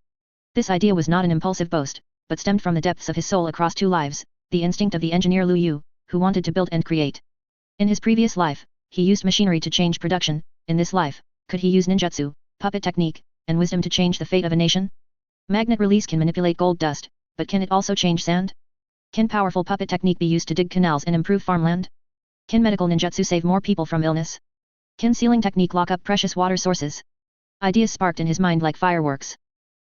This idea was not an impulsive boast, but stemmed from the depths of his soul across 2 lives, the instinct of the engineer Liu Yu, who wanted to build and create. In his previous life, he used machinery to change production. In this life, could he use ninjutsu, puppet technique, and wisdom to change the fate of a nation? Magnet release can manipulate gold dust, but can it also change sand? Can powerful puppet technique be used to dig canals and improve farmland? Can medical ninjutsu save more people from illness? Can sealing technique lock up precious water sources? Ideas sparked in his mind like fireworks.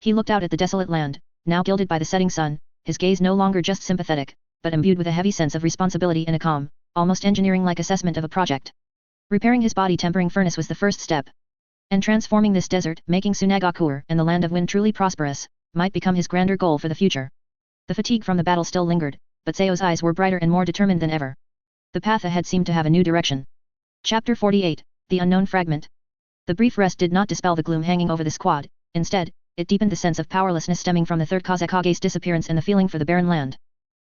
He looked out at the desolate land, now gilded by the setting sun, his gaze no longer just sympathetic, but imbued with a heavy sense of responsibility and a calm, almost engineering-like assessment of a project. Repairing his body tempering furnace was the first step. And transforming this desert, making Sunagakure and the land of wind truly prosperous, might become his grander goal for the future. The fatigue from the battle still lingered, but Seo's eyes were brighter and more determined than ever. The path ahead seemed to have a new direction. Chapter 48, The Unknown Fragment. The brief rest did not dispel the gloom hanging over the squad, instead, it deepened the sense of powerlessness stemming from the Third Kazekage's disappearance and the feeling for the barren land.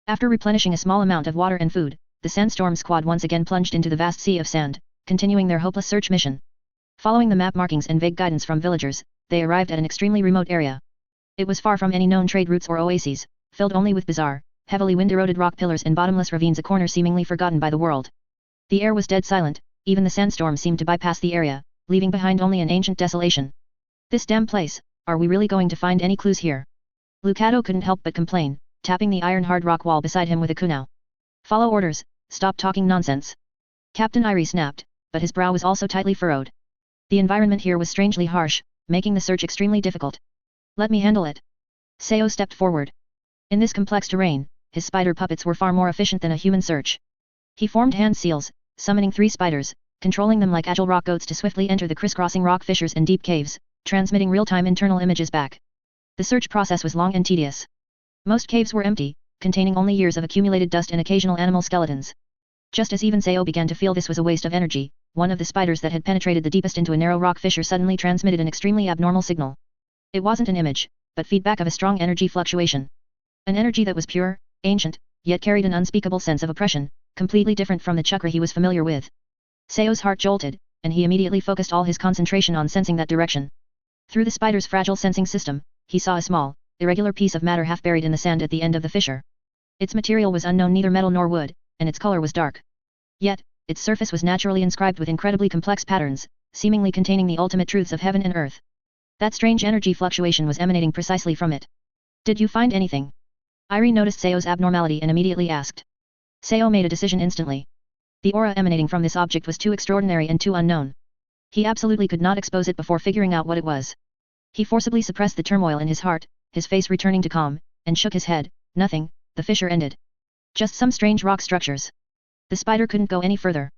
After replenishing a small amount of water and food, the sandstorm squad once again plunged into the vast sea of sand, continuing their hopeless search mission. Following the map markings and vague guidance from villagers, they arrived at an extremely remote area. It was far from any known trade routes or oases, filled only with bizarre, heavily wind-eroded rock pillars and bottomless ravines, a corner seemingly forgotten by the world. The air was dead silent, even the sandstorm seemed to bypass the area, leaving behind only an ancient desolation. This damn place, are we really going to find any clues here? Lucado couldn't help but complain, tapping the iron-hard rock wall beside him with a kunai. Follow orders, stop talking nonsense. Captain Irie snapped, but his brow was also tightly furrowed. The environment here was strangely harsh, making the search extremely difficult. Let me handle it. Seo stepped forward. In this complex terrain, his spider puppets were far more efficient than a human search. He formed hand seals, summoning 3 spiders, controlling them like agile rock goats to swiftly enter the crisscrossing rock fissures and deep caves, transmitting real-time internal images back. The search process was long and tedious. Most caves were empty, containing only years of accumulated dust and occasional animal skeletons. Just as even Seo began to feel this was a waste of energy, one of the spiders that had penetrated the deepest into a narrow rock fissure suddenly transmitted an extremely abnormal signal. It wasn't an image, but feedback of a strong energy fluctuation. An energy that was pure, ancient, yet carried an unspeakable sense of oppression, completely different from the chakra he was familiar with. Seo's heart jolted, and he immediately focused all his concentration on sensing that direction. Through the spider's fragile sensing system, he saw a small, irregular piece of matter half buried in the sand at the end of the fissure. Its material was unknown, neither metal nor wood, and its color was dark. Yet, its surface was naturally inscribed with incredibly complex patterns, seemingly containing the ultimate truths of heaven and earth. That strange energy fluctuation was emanating precisely from it. Did you find anything? Irie noticed Seo's abnormality and immediately asked. Seo made a decision instantly. The aura emanating from this object was too extraordinary and too unknown. He absolutely could not expose it before figuring out what it was. He forcibly suppressed the turmoil in his heart, his face returning to calm, and shook his head. Nothing, the fissure ended. Just some strange rock structures. The spider couldn't go any further.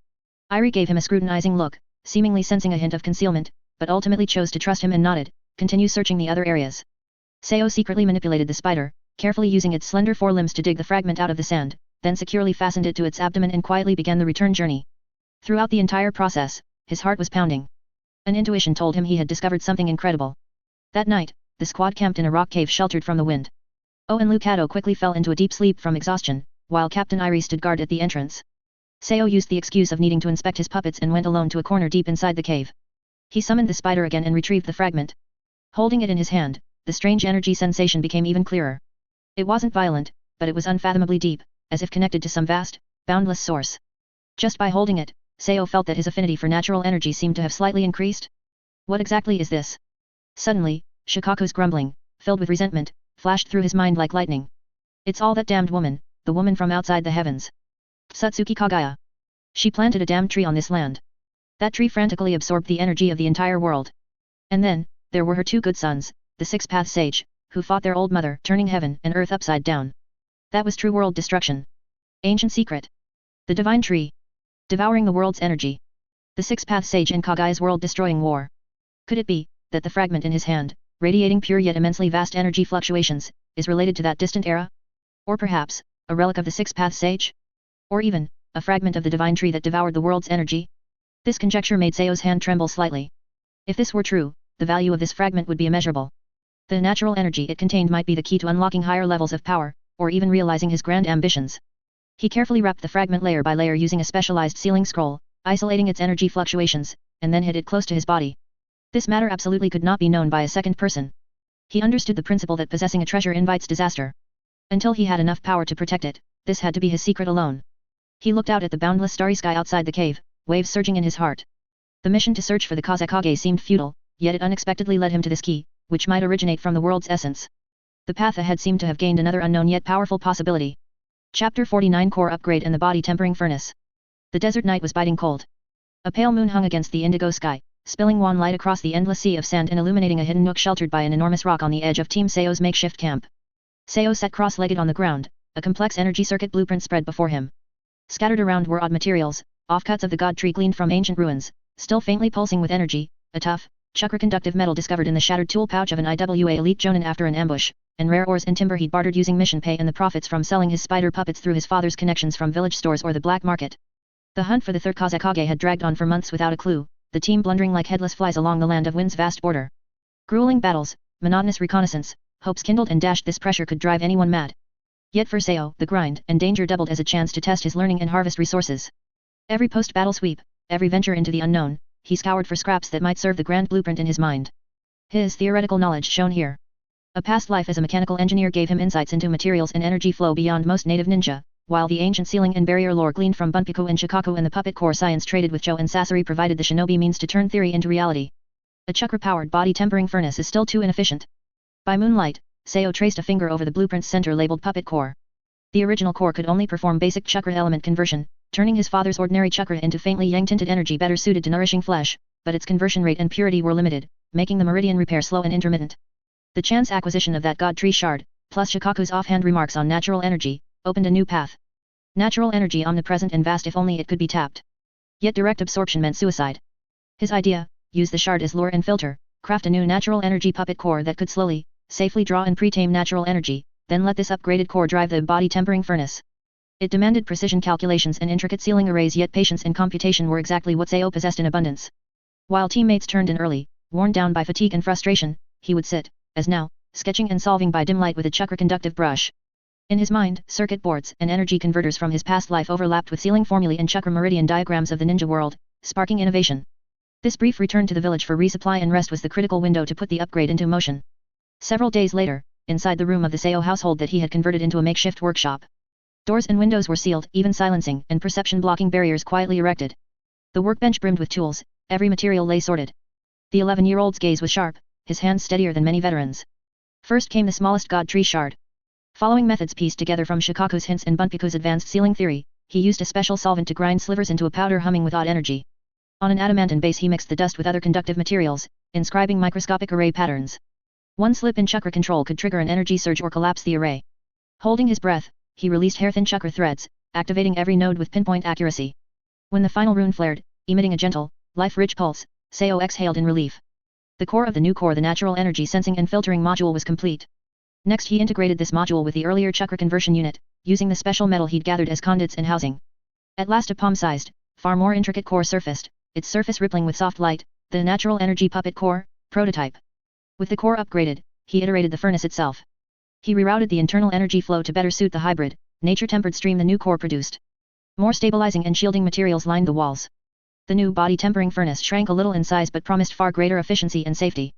Irie gave him a scrutinizing look, seemingly sensing a hint of concealment, but ultimately chose to trust him and nodded. Continue searching the other areas. Seo secretly manipulated the spider, carefully using its slender forelimbs to dig the fragment out of the sand, then securely fastened it to its abdomen and quietly began the return journey. Throughout the entire process, his heart was pounding. An intuition told him he had discovered something incredible. That night, the squad camped in a rock cave sheltered from the wind. And Lucado quickly fell into a deep sleep from exhaustion, while Captain Irie stood guard at the entrance. Seo used the excuse of needing to inspect his puppets and went alone to a corner deep inside the cave. He summoned the spider again and retrieved the fragment. Holding it in his hand, the strange energy sensation became even clearer. It wasn't violent, but it was unfathomably deep, as if connected to some vast, boundless source. Just by holding it, Seo felt that his affinity for natural energy seemed to have slightly increased. What exactly is this? Suddenly, Shukaku's grumbling, filled with resentment, flashed through his mind like lightning. It's all that damned woman, the woman from outside the heavens. Satsuki Kagaya. She planted a damned tree on this land. That tree frantically absorbed the energy of the entire world. And then, there were her 2 good sons, the Six-Path Sage, who fought their old mother, turning heaven and earth upside down. That was true world destruction. Ancient secret. The divine tree. Devouring the world's energy. The Six-Path Sage and Kagaya's world-destroying war. Could it be, that the fragment in his hand, radiating pure yet immensely vast energy fluctuations, is related to that distant era? Or perhaps, a relic of the Six-Path Sage? Or even, a fragment of the divine tree that devoured the world's energy? This conjecture made Seo's hand tremble slightly. If this were true, the value of this fragment would be immeasurable. The natural energy it contained might be the key to unlocking higher levels of power, or even realizing his grand ambitions. He carefully wrapped the fragment layer by layer using a specialized sealing scroll, isolating its energy fluctuations, and then hid it close to his body. This matter absolutely could not be known by a second person. He understood the principle that possessing a treasure invites disaster. Until he had enough power to protect it, this had to be his secret alone. He looked out at the boundless starry sky outside the cave, waves surging in his heart. The mission to search for the Kazekage seemed futile, yet it unexpectedly led him to this key, which might originate from the world's essence. The path ahead seemed to have gained another unknown yet powerful possibility. Chapter 49 Core Upgrade and the Body Tempering Furnace. The desert night was biting cold. A pale moon hung against the indigo sky, spilling wan light across the endless sea of sand and illuminating a hidden nook sheltered by an enormous rock on the edge of Team Seo's makeshift camp. Seo sat cross-legged on the ground, a complex energy circuit blueprint spread before him. Scattered around were odd materials, offcuts of the god tree gleaned from ancient ruins, still faintly pulsing with energy, a tough, chakra-conductive metal discovered in the shattered tool pouch of an IWA elite jonin after an ambush, and rare ores and timber he'd bartered using mission pay and the profits from selling his spider puppets through his father's connections from village stores or the black market. The hunt for the Third Kazekage had dragged on for months without a clue, the team blundering like headless flies along the land of wind's vast border. Grueling battles, monotonous reconnaissance, hopes kindled and dashed. This pressure could drive anyone mad. Yet for Sao, the grind and danger doubled as a chance to test his learning and harvest resources. Every post-battle sweep, every venture into the unknown, he scoured for scraps that might serve the grand blueprint in his mind. His theoretical knowledge shone here. A past life as a mechanical engineer gave him insights into materials and energy flow beyond most native ninja, while the ancient ceiling and barrier lore gleaned from Bunpuku and Shukaku and the puppet core science traded with Cho and Sasori provided the shinobi means to turn theory into reality. A chakra-powered body tempering furnace is still too inefficient. By moonlight, Sao traced a finger over the blueprint's center labeled puppet core. The original core could only perform basic chakra element conversion, turning his father's ordinary chakra into faintly yang-tinted energy better suited to nourishing flesh, but its conversion rate and purity were limited, making the meridian repair slow and intermittent. The chance acquisition of that god tree shard, plus Shukaku's offhand remarks on natural energy, opened a new path. Natural energy omnipresent and vast if only it could be tapped. Yet direct absorption meant suicide. His idea, use the shard as lure and filter, craft a new natural energy puppet core that could slowly, safely draw and pre-tame natural energy, then let this upgraded core drive the body tempering furnace. It demanded precision calculations and intricate sealing arrays, yet patience and computation were exactly what Sao possessed in abundance. While teammates turned in early, worn down by fatigue and frustration, he would sit, as now, sketching and solving by dim light with a chakra-conductive brush. In his mind, circuit boards and energy converters from his past life overlapped with sealing formulae and chakra meridian diagrams of the ninja world, sparking innovation. This brief return to the village for resupply and rest was the critical window to put the upgrade into motion. Several days later, inside the room of the Sao household that he had converted into a makeshift workshop. Doors and windows were sealed, even silencing and perception-blocking barriers quietly erected. The workbench brimmed with tools, every material lay sorted. The 11-year-old's gaze was sharp, his hands steadier than many veterans. First came the smallest god tree shard. Following methods pieced together from Shukaku's hints and Bunpuku's advanced sealing theory, he used a special solvent to grind slivers into a powder humming with odd energy. On an adamantine base he mixed the dust with other conductive materials, inscribing microscopic array patterns. One slip in chakra control could trigger an energy surge or collapse the array. Holding his breath, he released hair-thin chakra threads, activating every node with pinpoint accuracy. When the final rune flared, emitting a gentle, life-rich pulse, Sao exhaled in relief. The core of the new core, the natural energy sensing and filtering module, was complete. Next he integrated this module with the earlier chakra conversion unit, using the special metal he'd gathered as conduits and housing. At last a palm-sized, far more intricate core surfaced, its surface rippling with soft light, the natural energy puppet core, prototype. With the core upgraded, he iterated the furnace itself. He rerouted the internal energy flow to better suit the hybrid, nature-tempered stream the new core produced. More stabilizing and shielding materials lined the walls. The new body tempering furnace shrank a little in size but promised far greater efficiency and safety.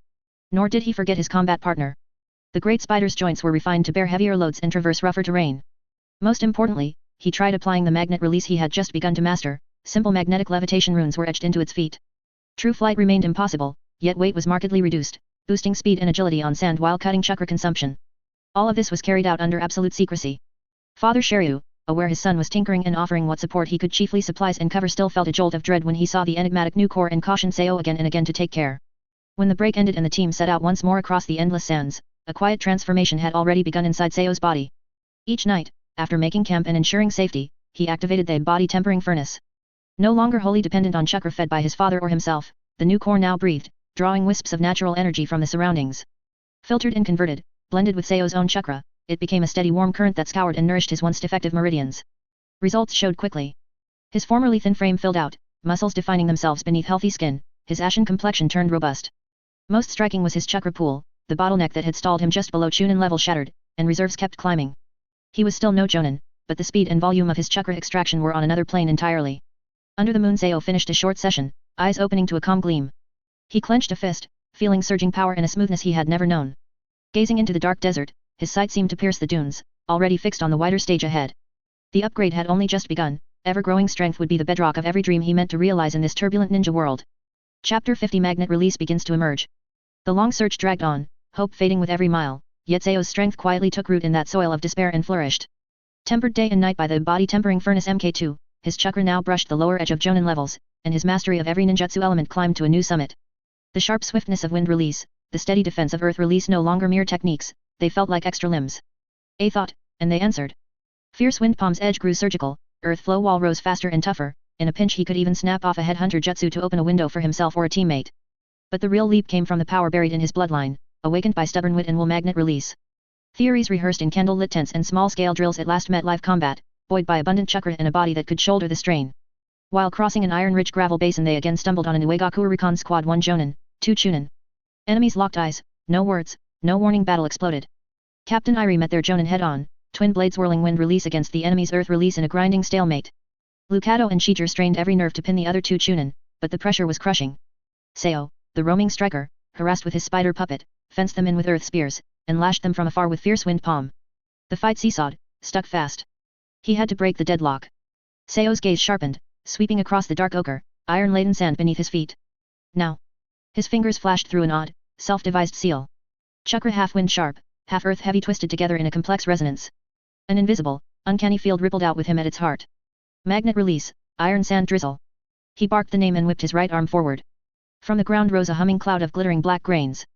Nor did he forget his combat partner. The great spider's joints were refined to bear heavier loads and traverse rougher terrain. Most importantly, he tried applying the magnet release he had just begun to master. Simple magnetic levitation runes were etched into its feet. True flight remained impossible, yet weight was markedly reduced, boosting speed and agility on sand while cutting chakra consumption. All of this was carried out under absolute secrecy. Father Shiryu, aware his son was tinkering and offering what support he could, chiefly supplies and cover, still felt a jolt of dread when he saw the enigmatic new core and cautioned Sao again and again to take care. When the break ended and the team set out once more across the endless sands, a quiet transformation had already begun inside Sao's body. Each night, after making camp and ensuring safety, he activated the body tempering furnace. No longer wholly dependent on chakra fed by his father or himself, the new core now breathed, drawing wisps of natural energy from the surroundings. Filtered and converted, blended with Sao's own chakra, it became a steady warm current that scoured and nourished his once defective meridians. Results showed quickly. His formerly thin frame filled out, muscles defining themselves beneath healthy skin, his ashen complexion turned robust. Most striking was his chakra pool, the bottleneck that had stalled him just below Chunin level shattered, and reserves kept climbing. He was still no Jonin, but the speed and volume of his chakra extraction were on another plane entirely. Under the moon, Sao finished a short session, eyes opening to a calm gleam. He clenched a fist, feeling surging power and a smoothness he had never known. Gazing into the dark desert, his sight seemed to pierce the dunes, already fixed on the wider stage ahead. The upgrade had only just begun, ever-growing strength would be the bedrock of every dream he meant to realize in this turbulent ninja world. Chapter 50 Magnet Release begins to emerge. The long search dragged on, hope fading with every mile, yet Sao's strength quietly took root in that soil of despair and flourished. Tempered day and night by the body tempering furnace MK2, his chakra now brushed the lower edge of Jonin levels, and his mastery of every ninjutsu element climbed to a new summit. The sharp swiftness of wind release, the steady defense of earth release, no longer mere techniques, they felt like extra limbs. A thought, and they answered. Fierce wind palm's edge grew surgical, earth flow wall rose faster and tougher, in a pinch he could even snap off a headhunter jutsu to open a window for himself or a teammate. But the real leap came from the power buried in his bloodline, awakened by stubborn wit and will magnet release. Theories rehearsed in candle-lit tents and small-scale drills at last met live combat, buoyed by abundant chakra and a body that could shoulder the strain. While crossing an iron-rich gravel basin they again stumbled on an Uegakure Recon Squad 1 Jonin, 2 Chunin. Enemies locked eyes, no words, no warning battle exploded. Captain Irie met their Jonin head-on, twin blades whirling wind release against the enemy's earth release in a grinding stalemate. Lucado and Shiger strained every nerve to pin the other 2 Chunin, but the pressure was crushing. Seo, the roaming striker, harassed with his spider puppet, fenced them in with earth spears, and lashed them from afar with fierce wind palm. The fight seesawed, stuck fast. He had to break the deadlock. Seo's gaze sharpened, sweeping across the dark ochre, iron-laden sand beneath his feet. Now. His fingers flashed through an odd, self-devised seal. Chakra half wind sharp, half earth heavy twisted together in a complex resonance. An invisible, uncanny field rippled out with him at its heart. Magnet release, iron sand drizzle. He barked the name and whipped his right arm forward. From the ground rose a humming cloud of glittering black grains.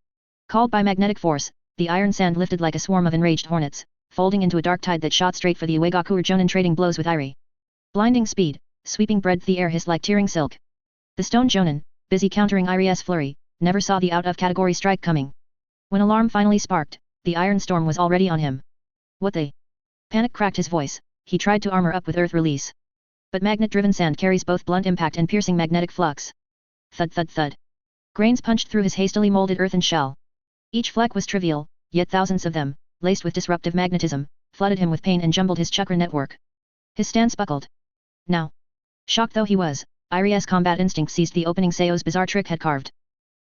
Called by magnetic force, the iron sand lifted like a swarm of enraged hornets, folding into a dark tide that shot straight for the Uegakure Jonin trading blows with Irie. Blinding speed, sweeping breadth the air hissed like tearing silk. The stone Jonin, busy countering Irie's flurry, never saw the out-of-category strike coming. When alarm finally sparked, the iron storm was already on him. What the? Panic cracked his voice, he tried to armor up with earth release. But magnet-driven sand carries both blunt impact and piercing magnetic flux. Thud thud thud. Grains punched through his hastily molded earthen shell. Each fleck was trivial, yet thousands of them, laced with disruptive magnetism, flooded him with pain and jumbled his chakra network. His stance buckled. Now. Shocked though he was, Irie's combat instinct seized the opening Seo's bizarre trick had carved.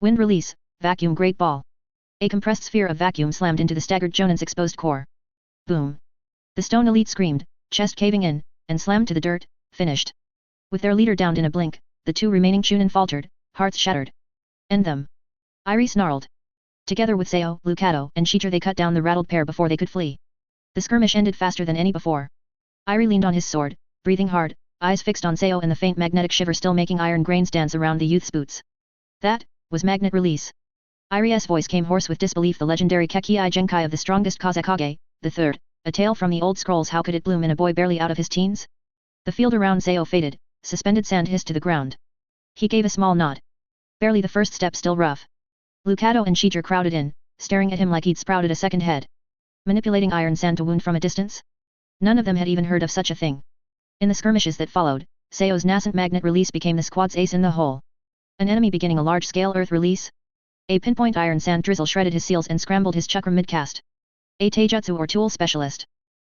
Wind release, vacuum great ball. A compressed sphere of vacuum slammed into the staggered Jonin's exposed core. Boom. The stone elite screamed, chest caving in, and slammed to the dirt, finished. With their leader downed in a blink, the 2 remaining Chunin faltered, hearts shattered. End them. Irie snarled. Together with Seo, Lucado, and Shiger they cut down the rattled pair before they could flee. The skirmish ended faster than any before. Irie leaned on his sword, breathing hard, eyes fixed on Seo and the faint magnetic shiver still making iron grains dance around the youth's boots. That was magnet release. Irie's voice came hoarse with disbelief. The legendary Kekii Genkai of the strongest Kazekage, the third, a tale from the old scrolls. How could it bloom in a boy barely out of his teens? The field around Seo faded, suspended sand hissed to the ground. He gave a small nod. Barely the first step still rough. Lucado and Shiger crowded in, staring at him like he'd sprouted a second head. Manipulating iron sand to wound from a distance? None of them had even heard of such a thing. In the skirmishes that followed, Seo's nascent magnet release became the squad's ace in the hole. An enemy beginning a large-scale earth release? A pinpoint iron sand drizzle shredded his seals and scrambled his chakra mid-cast. A taijutsu or tool specialist.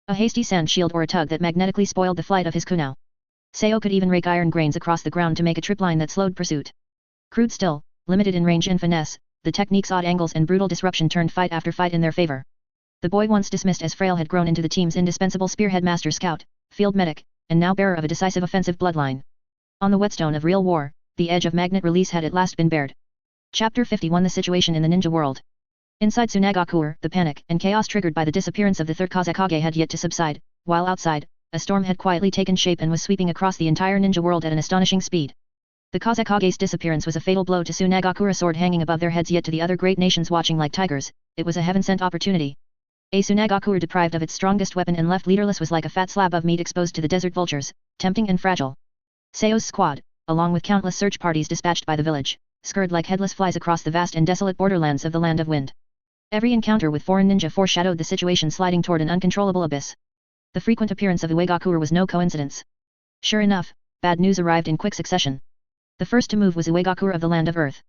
A hasty sand shield or a tug that magnetically spoiled the flight of his kunao. Seo could even rake iron grains across the ground to make a tripline that slowed pursuit. Crude still, limited in range and finesse, the technique's odd angles and brutal disruption turned fight after fight in their favor. The boy once dismissed as frail had grown into the team's indispensable spearhead master scout, field medic, and now bearer of a decisive offensive bloodline. On the whetstone of real war, the edge of magnet release had at last been bared. Chapter 51 The situation in the ninja world. Inside Sunagakure, the panic and chaos triggered by the disappearance of the Third Kazekage had yet to subside, while outside, a storm had quietly taken shape and was sweeping across the entire ninja world at an astonishing speed. The Kazekage's disappearance was a fatal blow to Sunagakure, sword hanging above their heads, yet to the other great nations watching like tigers, it was a heaven-sent opportunity. A Sunagakure deprived of its strongest weapon and left leaderless was like a fat slab of meat exposed to the desert vultures, tempting and fragile. Seo's squad, along with countless search parties dispatched by the village, scurried like headless flies across the vast and desolate borderlands of the Land of Wind. Every encounter with foreign ninja foreshadowed the situation sliding toward an uncontrollable abyss. The frequent appearance of Uegakure was no coincidence. Sure enough, bad news arrived in quick succession. The first to move was Uegakure of the Land of Earth.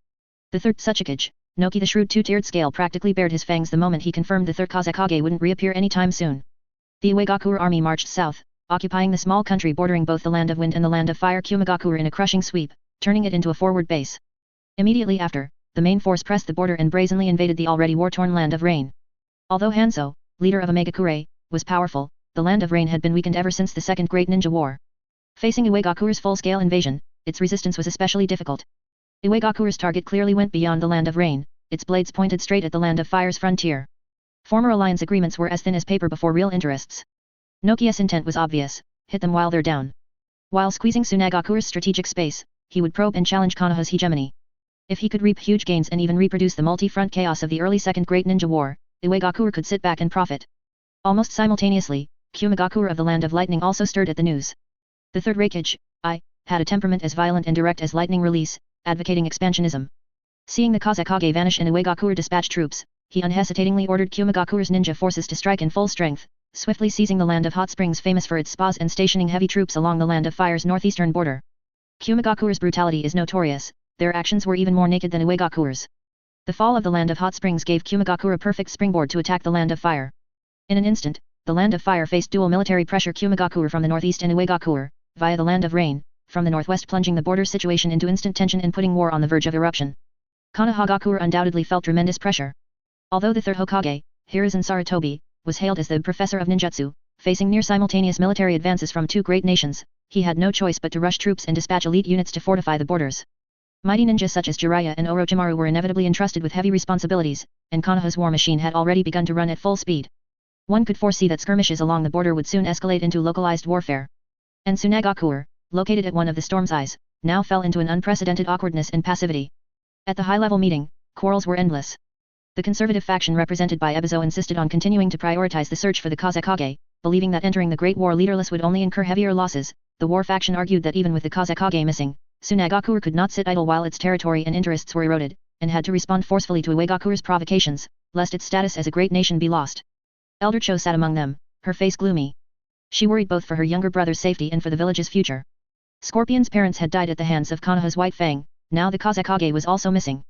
The Third Kazekage, Noki the shrewd two-tiered scale practically bared his fangs the moment he confirmed the Third Kazekage wouldn't reappear anytime soon. The Uegakure army marched south, occupying the small country bordering both the Land of Wind and the Land of Fire Kumagakure in a crushing sweep, turning it into a forward base. Immediately after, the main force pressed the border and brazenly invaded the already war-torn Land of Rain. Although Hanzo, leader of Omegakure, was powerful, the Land of Rain had been weakened ever since the Second Great Ninja War. Facing Uegakure's full-scale invasion, its resistance was especially difficult. Uegakure's target clearly went beyond the Land of Rain, its blades pointed straight at the Land of Fire's frontier. Former alliance agreements were as thin as paper before real interests. Nokia's intent was obvious, hit them while they're down. While squeezing Sunagakure's strategic space, he would probe and challenge Konoha's hegemony. If he could reap huge gains and even reproduce the multi-front chaos of the early Second Great Ninja War, Uegakure could sit back and profit. Almost simultaneously, Qimigakure of the Land of Lightning also stirred at the news. The Third Kazekage, had a temperament as violent and direct as lightning release, advocating expansionism. Seeing the Kazekage vanish and Iwagakure dispatch troops, he unhesitatingly ordered Qimigakure's ninja forces to strike in full strength, swiftly seizing the Land of Hot Springs famous for its spas and stationing heavy troops along the Land of Fire's northeastern border. Qimigakure's brutality is notorious, their actions were even more naked than Iwagakure's. The fall of the Land of Hot Springs gave Qimigakure a perfect springboard to attack the Land of Fire. In an instant, the Land of Fire faced dual military pressure, Qimigakure from the northeast and Iwagakure, via the Land of Rain, from the northwest, plunging the border situation into instant tension and putting war on the verge of eruption. Konohagakure undoubtedly felt tremendous pressure. Although the Third Hokage, Hiruzen Sarutobi, was hailed as the professor of ninjutsu, facing near simultaneous military advances from two great nations, he had no choice but to rush troops and dispatch elite units to fortify the borders. Mighty ninjas such as Jiraiya and Orochimaru were inevitably entrusted with heavy responsibilities, and Konoha's war machine had already begun to run at full speed. One could foresee that skirmishes along the border would soon escalate into localized warfare. And Sunagakure, located at one of the storm's eyes, now fell into an unprecedented awkwardness and passivity. At the high-level meeting, quarrels were endless. The conservative faction represented by Ebizo insisted on continuing to prioritize the search for the Kazekage, believing that entering the Great War leaderless would only incur heavier losses. The war faction argued that even with the Kazekage missing, Sunagakure could not sit idle while its territory and interests were eroded, and had to respond forcefully to Iwagakure's provocations, lest its status as a great nation be lost. Elder Cho sat among them, her face gloomy. She worried both for her younger brother's safety and for the village's future. Scorpion's parents had died at the hands of Konoha's White Fang, now the Kazekage was also missing.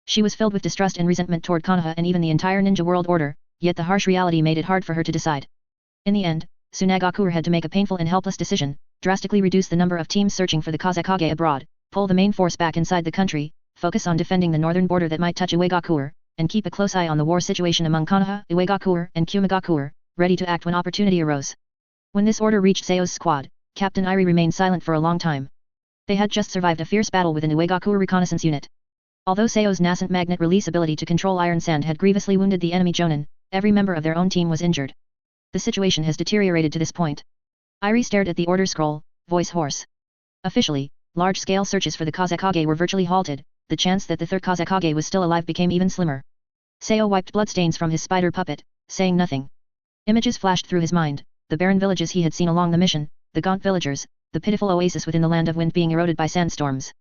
She was filled with distrust and resentment toward Konoha and even the entire ninja world order, yet the harsh reality made it hard for her to decide. In the end, Sunagakure had to make a painful and helpless decision: drastically reduce the number of teams searching for the Kazekage abroad, pull the main force back inside the country, focus on defending the northern border that might touch Iwagakure, and keep a close eye on the war situation among Konoha, Iwagakure, and Qimigakure, ready to act when opportunity arose. When this order reached Seo's squad, Captain Irie remained silent for a long time. They had just survived a fierce battle with an Iwagakure reconnaissance unit. Although Seo's nascent magnet release ability to control iron sand had grievously wounded the enemy Jonin, every member of their own team was injured. The situation has deteriorated to this point. Irie stared at the order scroll, voice hoarse. Officially, large-scale searches for the Kazekage were virtually halted. The chance that the Third Kazekage was still alive became even slimmer. Seo wiped bloodstains from his spider puppet, saying nothing. Images flashed through his mind, the barren villages he had seen along the mission, the gaunt villagers, the pitiful oasis within the Land of Wind being eroded by sandstorms.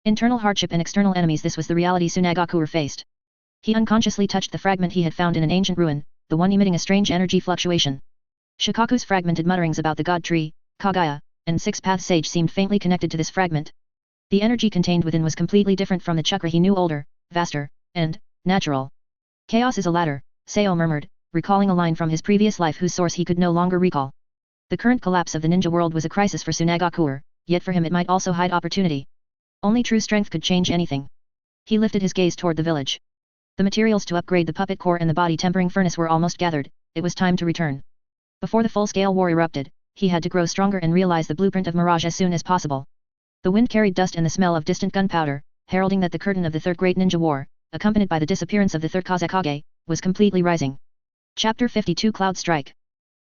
Internal hardship and external enemies, this was the reality Sunagakure faced. He unconsciously touched the fragment he had found in an ancient ruin, the one emitting a strange energy fluctuation. Shukaku's fragmented mutterings about the god tree, Kagaya, and Six-Path Sage seemed faintly connected to this fragment. The energy contained within was completely different from the chakra he knew, older, vaster, and natural. Chaos is a ladder, Seo murmured, recalling a line from his previous life whose source he could no longer recall. The current collapse of the ninja world was a crisis for Sunagakure, yet for him it might also hide opportunity. Only true strength could change anything. He lifted his gaze toward the village. The materials to upgrade the puppet core and the body tempering furnace were almost gathered. It was time to return. Before the full-scale war erupted, he had to grow stronger and realize the blueprint of Mirage as soon as possible. The wind carried dust and the smell of distant gunpowder, heralding that the curtain of the Third Great Ninja War, accompanied by the disappearance of the Third Kazekage, was completely rising. Chapter 52 Cloud Strike.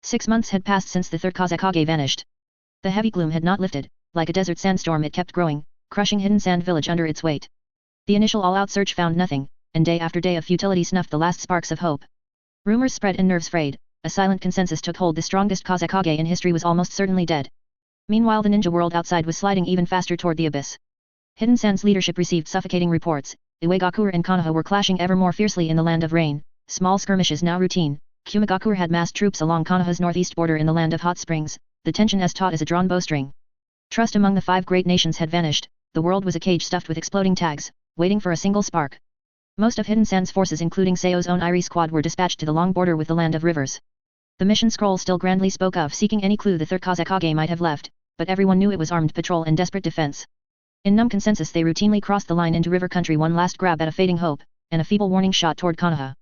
6 months had passed since the Third Kazekage vanished. The heavy gloom had not lifted. Like a desert sandstorm it kept growing, crushing Hidden Sand Village under its weight. The initial all-out search found nothing, and day after day of futility snuffed the last sparks of hope. Rumors spread and nerves frayed. A silent consensus took hold: the strongest Kazekage in history was almost certainly dead. Meanwhile the ninja world outside was sliding even faster toward the abyss. Hidden Sand's leadership received suffocating reports. Iwagakure and Konoha were clashing ever more fiercely in the Land of Rain, small skirmishes now routine. Qimigakure had massed troops along Konoha's northeast border in the Land of Hot Springs, the tension as taut as a drawn bowstring. Trust among the 5 great nations had vanished. The world was a cage stuffed with exploding tags, waiting for a single spark. Most of Hidden Sand's forces, including Seo's own Irie squad, were dispatched to the long border with the Land of Rivers. The mission scroll still grandly spoke of seeking any clue the Third Kazekage might have left, but everyone knew it was armed patrol and desperate defense. In numb consensus they routinely crossed the line into river country, one last grab at a fading hope, and a feeble warning shot toward Konoha.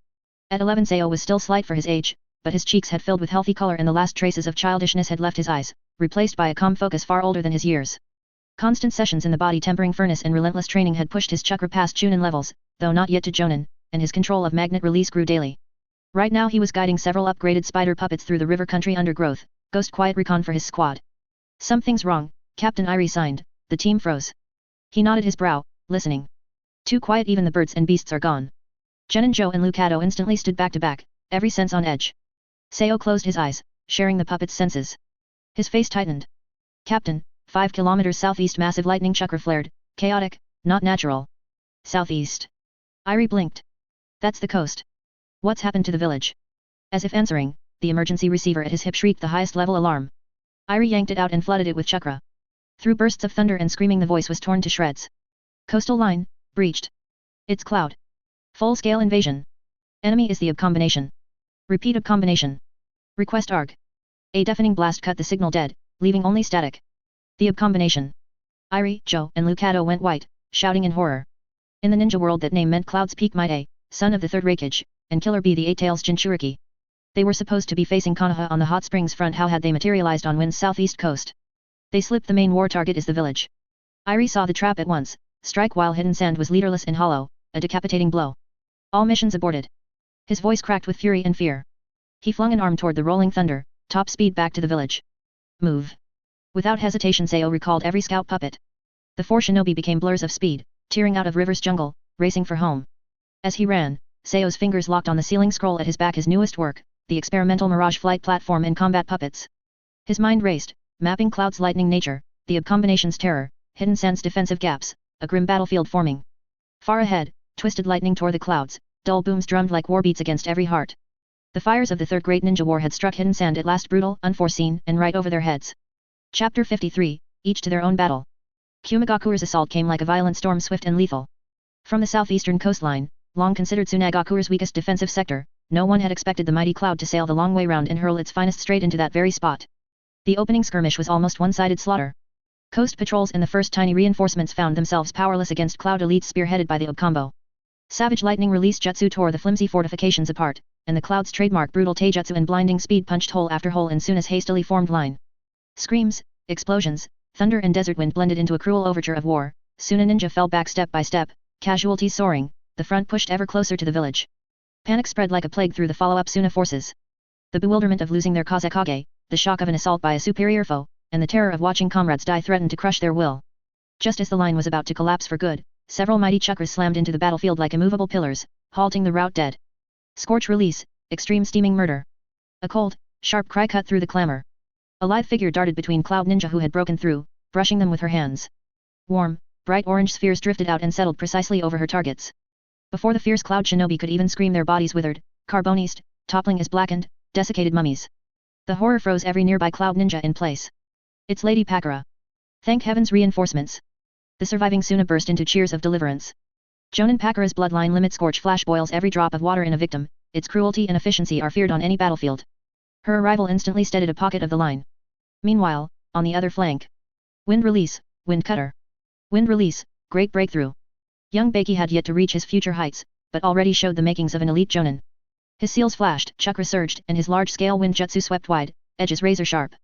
At 11 Seo was still slight for his age, but his cheeks had filled with healthy color and the last traces of childishness had left his eyes, replaced by a calm focus far older than his years. Constant sessions in the body tempering furnace and relentless training had pushed his chakra past Chunin levels, though not yet to Jonin, and his control of magnet release grew daily. Right now he was guiding several upgraded spider puppets through the river country undergrowth, ghost quiet recon for his squad. Something's wrong, Captain Irie signed. The team froze. He knotted his brow, listening. Too quiet, even the birds and beasts are gone. Genin Zhou and Lucado instantly stood back to back, every sense on edge. Seo closed his eyes, sharing the puppet's senses. His face tightened. Captain, 5 kilometers southeast massive lightning chakra flared, chaotic, not natural. Southeast. Irie blinked. That's the coast. What's happened to the village? As if answering, the emergency receiver at his hip shrieked the highest level alarm. Irie yanked it out and flooded it with chakra. Through bursts of thunder and screaming the voice was torn to shreds. Coastal line, breached. It's Cloud. Full-scale invasion. Enemy is the combination. Repeat combination. Request ARG. A deafening blast cut the signal dead, leaving only static. The combination. Irie, Joe, and Lucado went white, shouting in horror. In the ninja world that name meant Cloud's Peak Might A, son of the Third Kazekage, and Killer B the Eight-Tails Jinchuriki. They were supposed to be facing Konoha on the hot springs front. How had they materialized on Wind's southeast coast? They slipped. The main war target is the village. Irie saw the trap at once. Strike while hidden sand was leaderless and hollow, a decapitating blow. All missions aborted. His voice cracked with fury and fear. He flung an arm toward the rolling thunder, top speed back to the village. Move. Without hesitation Sayo recalled every scout puppet. The 4 shinobi became blurs of speed, tearing out of River's jungle, racing for home. As he ran, Sayo's fingers locked on the ceiling scroll at his back, his newest work, the experimental Mirage flight platform and combat puppets. His mind raced, mapping Cloud's lightning nature, the combination's terror, hidden sand's defensive gaps, a grim battlefield forming. Far ahead, twisted lightning tore the clouds, dull booms drummed like war beats against every heart. The fires of the Third Great Ninja War had struck hidden sand at last, brutal, unforeseen, and right over their heads. Chapter 53, Each to their own battle. Kumagakure's assault came like a violent storm, swift and lethal. From the southeastern coastline, long considered Sunagakure's weakest defensive sector, no one had expected the mighty Cloud to sail the long way round and hurl its finest straight into that very spot. The opening skirmish was almost one-sided slaughter. Coast patrols and the first tiny reinforcements found themselves powerless against Cloud elites spearheaded by the combo. Savage lightning release jutsu tore the flimsy fortifications apart, and the Cloud's trademark brutal taijutsu and blinding speed punched hole after hole in Suna's hastily formed line. Screams, explosions, thunder and desert wind blended into a cruel overture of war. Suna ninja fell back step by step, casualties soaring, the front pushed ever closer to the village. Panic spread like a plague through the follow-up Suna forces. The bewilderment of losing their Kazekage, the shock of an assault by a superior foe, and the terror of watching comrades die threatened to crush their will. Just as the line was about to collapse for good, several mighty chakras slammed into the battlefield like immovable pillars, halting the rout dead. Scorch release, extreme steaming murder. A cold, sharp cry cut through the clamor. A lithe figure darted between Cloud Ninja who had broken through, brushing them with her hands. Warm, bright orange spheres drifted out and settled precisely over her targets. Before the fierce Cloud Shinobi could even scream, their bodies withered, carbonized, toppling as blackened, desiccated mummies. The horror froze every nearby Cloud Ninja in place. It's Lady Pakura. Thank heaven's reinforcements. The surviving Suna burst into cheers of deliverance. Jonin Pakura's bloodline limit scorch flash boils every drop of water in a victim, its cruelty and efficiency are feared on any battlefield. Her arrival instantly steadied a pocket of the line. Meanwhile, on the other flank. Wind release, wind cutter. Wind release, great breakthrough. Young Baki had yet to reach his future heights, but already showed the makings of an elite Jonin. His seals flashed, chakra surged, and his large-scale wind jutsu swept wide, edges razor-sharp.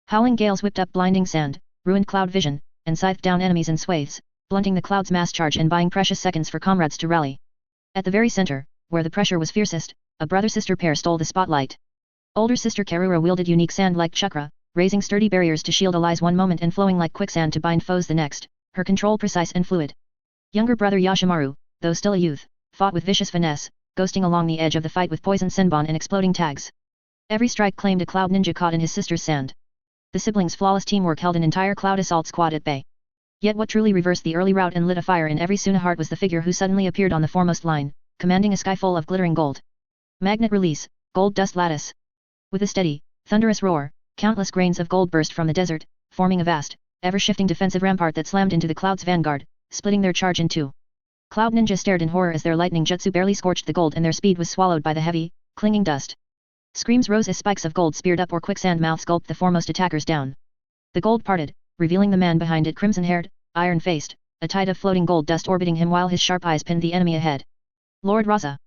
Howling gales whipped up blinding sand, ruined Cloud vision, and scythed down enemies in swathes, blunting the Cloud's mass charge and buying precious seconds for comrades to rally. At the very center, where the pressure was fiercest, a brother-sister pair stole the spotlight. Older sister Karura wielded unique sand-like chakra, raising sturdy barriers to shield allies one moment and flowing like quicksand to bind foes the next, her control precise and fluid. Younger brother Yashimaru, though still a youth, fought with vicious finesse, ghosting along the edge of the fight with poison senbon and exploding tags. Every strike claimed a Cloud Ninja caught in his sister's sand. The siblings' flawless teamwork held an entire Cloud assault squad at bay. Yet what truly reversed the early rout and lit a fire in every Suna heart was the figure who suddenly appeared on the foremost line, commanding a sky full of glittering gold. Magnet release, gold dust lattice. With a steady, thunderous roar, countless grains of gold burst from the desert, forming a vast, ever-shifting defensive rampart that slammed into the Cloud's vanguard, splitting their charge in two. Cloud Ninja stared in horror as their lightning jutsu barely scorched the gold and their speed was swallowed by the heavy, clinging dust. Screams rose as spikes of gold speared up or quicksand mouths gulped the foremost attackers down. The gold parted, revealing the man behind it, crimson-haired, iron-faced, a tide of floating gold dust orbiting him while his sharp eyes pinned the enemy ahead. Lord Raza.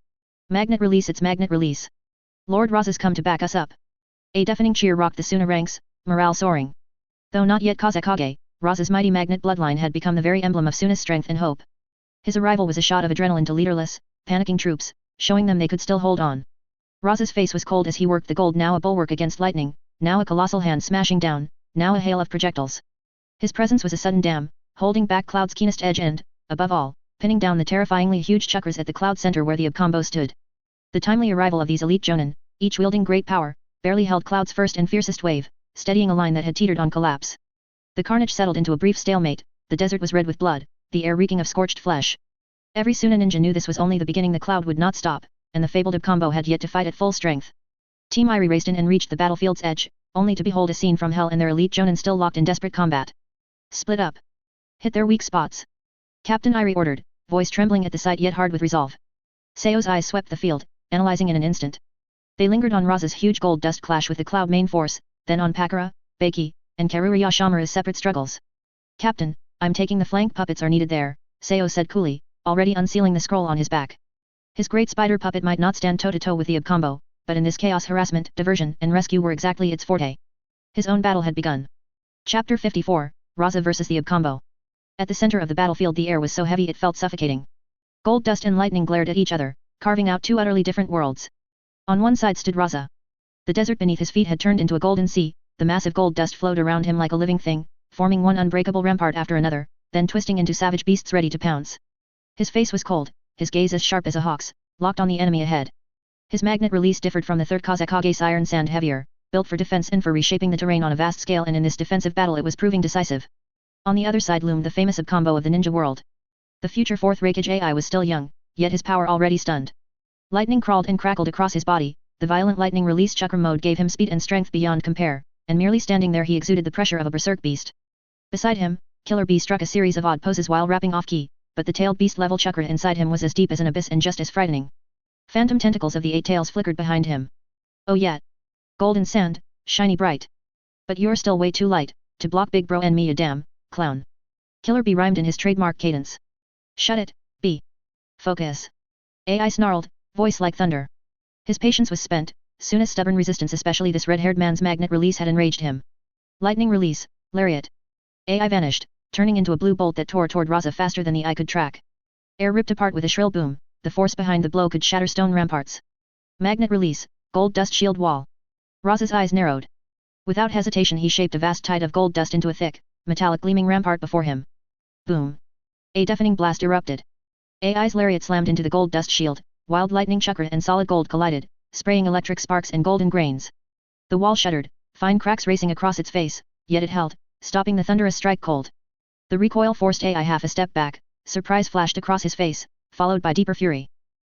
Magnet release, it's magnet release. Lord Raza's come to back us up. A deafening cheer rocked the Suna ranks, morale soaring. Though not yet Kazekage, Raza's mighty magnet bloodline had become the very emblem of Suna's strength and hope. His arrival was a shot of adrenaline to leaderless, panicking troops, showing them they could still hold on. Raza's face was cold as he worked the gold, now a bulwark against lightning, now a colossal hand smashing down, now a hail of projectiles. His presence was a sudden dam, holding back Cloud's keenest edge and, above all, pinning down the terrifyingly huge chakras at the Cloud center where the combo stood. The timely arrival of these elite Jonin, each wielding great power, barely held Cloud's first and fiercest wave, steadying a line that had teetered on collapse. The carnage settled into a brief stalemate, the desert was red with blood, the air reeking of scorched flesh. Every Suna ninja knew this was only the beginning. The Cloud would not stop, and the fabled combo had yet to fight at full strength. Team Irie raced in and reached the battlefield's edge, only to behold a scene from hell and their elite Jonin still locked in desperate combat. Split up. Hit their weak spots. Captain Irie ordered, voice trembling at the sight yet hard with resolve. Seo's eyes swept the field, analyzing in an instant. They lingered on Raza's huge gold dust clash with the Cloud main force, then on Pakura, Beiki, and Karura Yashamura's separate struggles. Captain, I'm taking the flank. Puppets are needed there, Seo said coolly, already unsealing the scroll on his back. His great spider puppet might not stand toe-to-toe with the combo, but in this chaos harassment, diversion, and rescue were exactly its forte. His own battle had begun. Chapter 54, Raza vs the combo. At the center of the battlefield the air was so heavy it felt suffocating. Gold dust and lightning glared at each other, carving out two utterly different worlds. On one side stood Raza. The desert beneath his feet had turned into a golden sea, the massive gold dust flowed around him like a living thing, forming one unbreakable rampart after another, then twisting into savage beasts ready to pounce. His face was cold, his gaze as sharp as a hawk's, locked on the enemy ahead. His magnet release differed from the Third Kazekage's iron sand, heavier, built for defense and for reshaping the terrain on a vast scale, and in this defensive battle it was proving decisive. On the other side loomed the famous combo of the ninja world. The future Fourth Kazekage AI was still young, yet his power already stunned. Lightning crawled and crackled across his body, the violent lightning release chakra mode gave him speed and strength beyond compare, and merely standing there he exuded the pressure of a berserk beast. Beside him, Killer Bee struck a series of odd poses while rapping off-key, but the tailed beast-level chakra inside him was as deep as an abyss and just as frightening. Phantom tentacles of the 8 tails flickered behind him. Oh yeah. Golden sand, shiny bright. But you're still way too light, to block Big Bro and me, you damn clown. Killer Bee rhymed in his trademark cadence. Shut it, Bee. Focus. AI snarled, voice like thunder. His patience was spent, Suna's stubborn resistance, especially this red-haired man's magnet release, had enraged him. Lightning release, lariat. AI vanished, turning into a blue bolt that tore toward Raza faster than the eye could track. Air ripped apart with a shrill boom, the force behind the blow could shatter stone ramparts. Magnet release, gold dust shield wall. Raza's eyes narrowed. Without hesitation he shaped a vast tide of gold dust into a thick, metallic gleaming rampart before him. Boom. A deafening blast erupted. AI's lariat slammed into the gold dust shield, wild lightning chakra and solid gold collided, spraying electric sparks and golden grains. The wall shuddered, fine cracks racing across its face, yet it held, stopping the thunderous strike cold. The recoil forced AI half a step back, surprise flashed across his face, followed by deeper fury.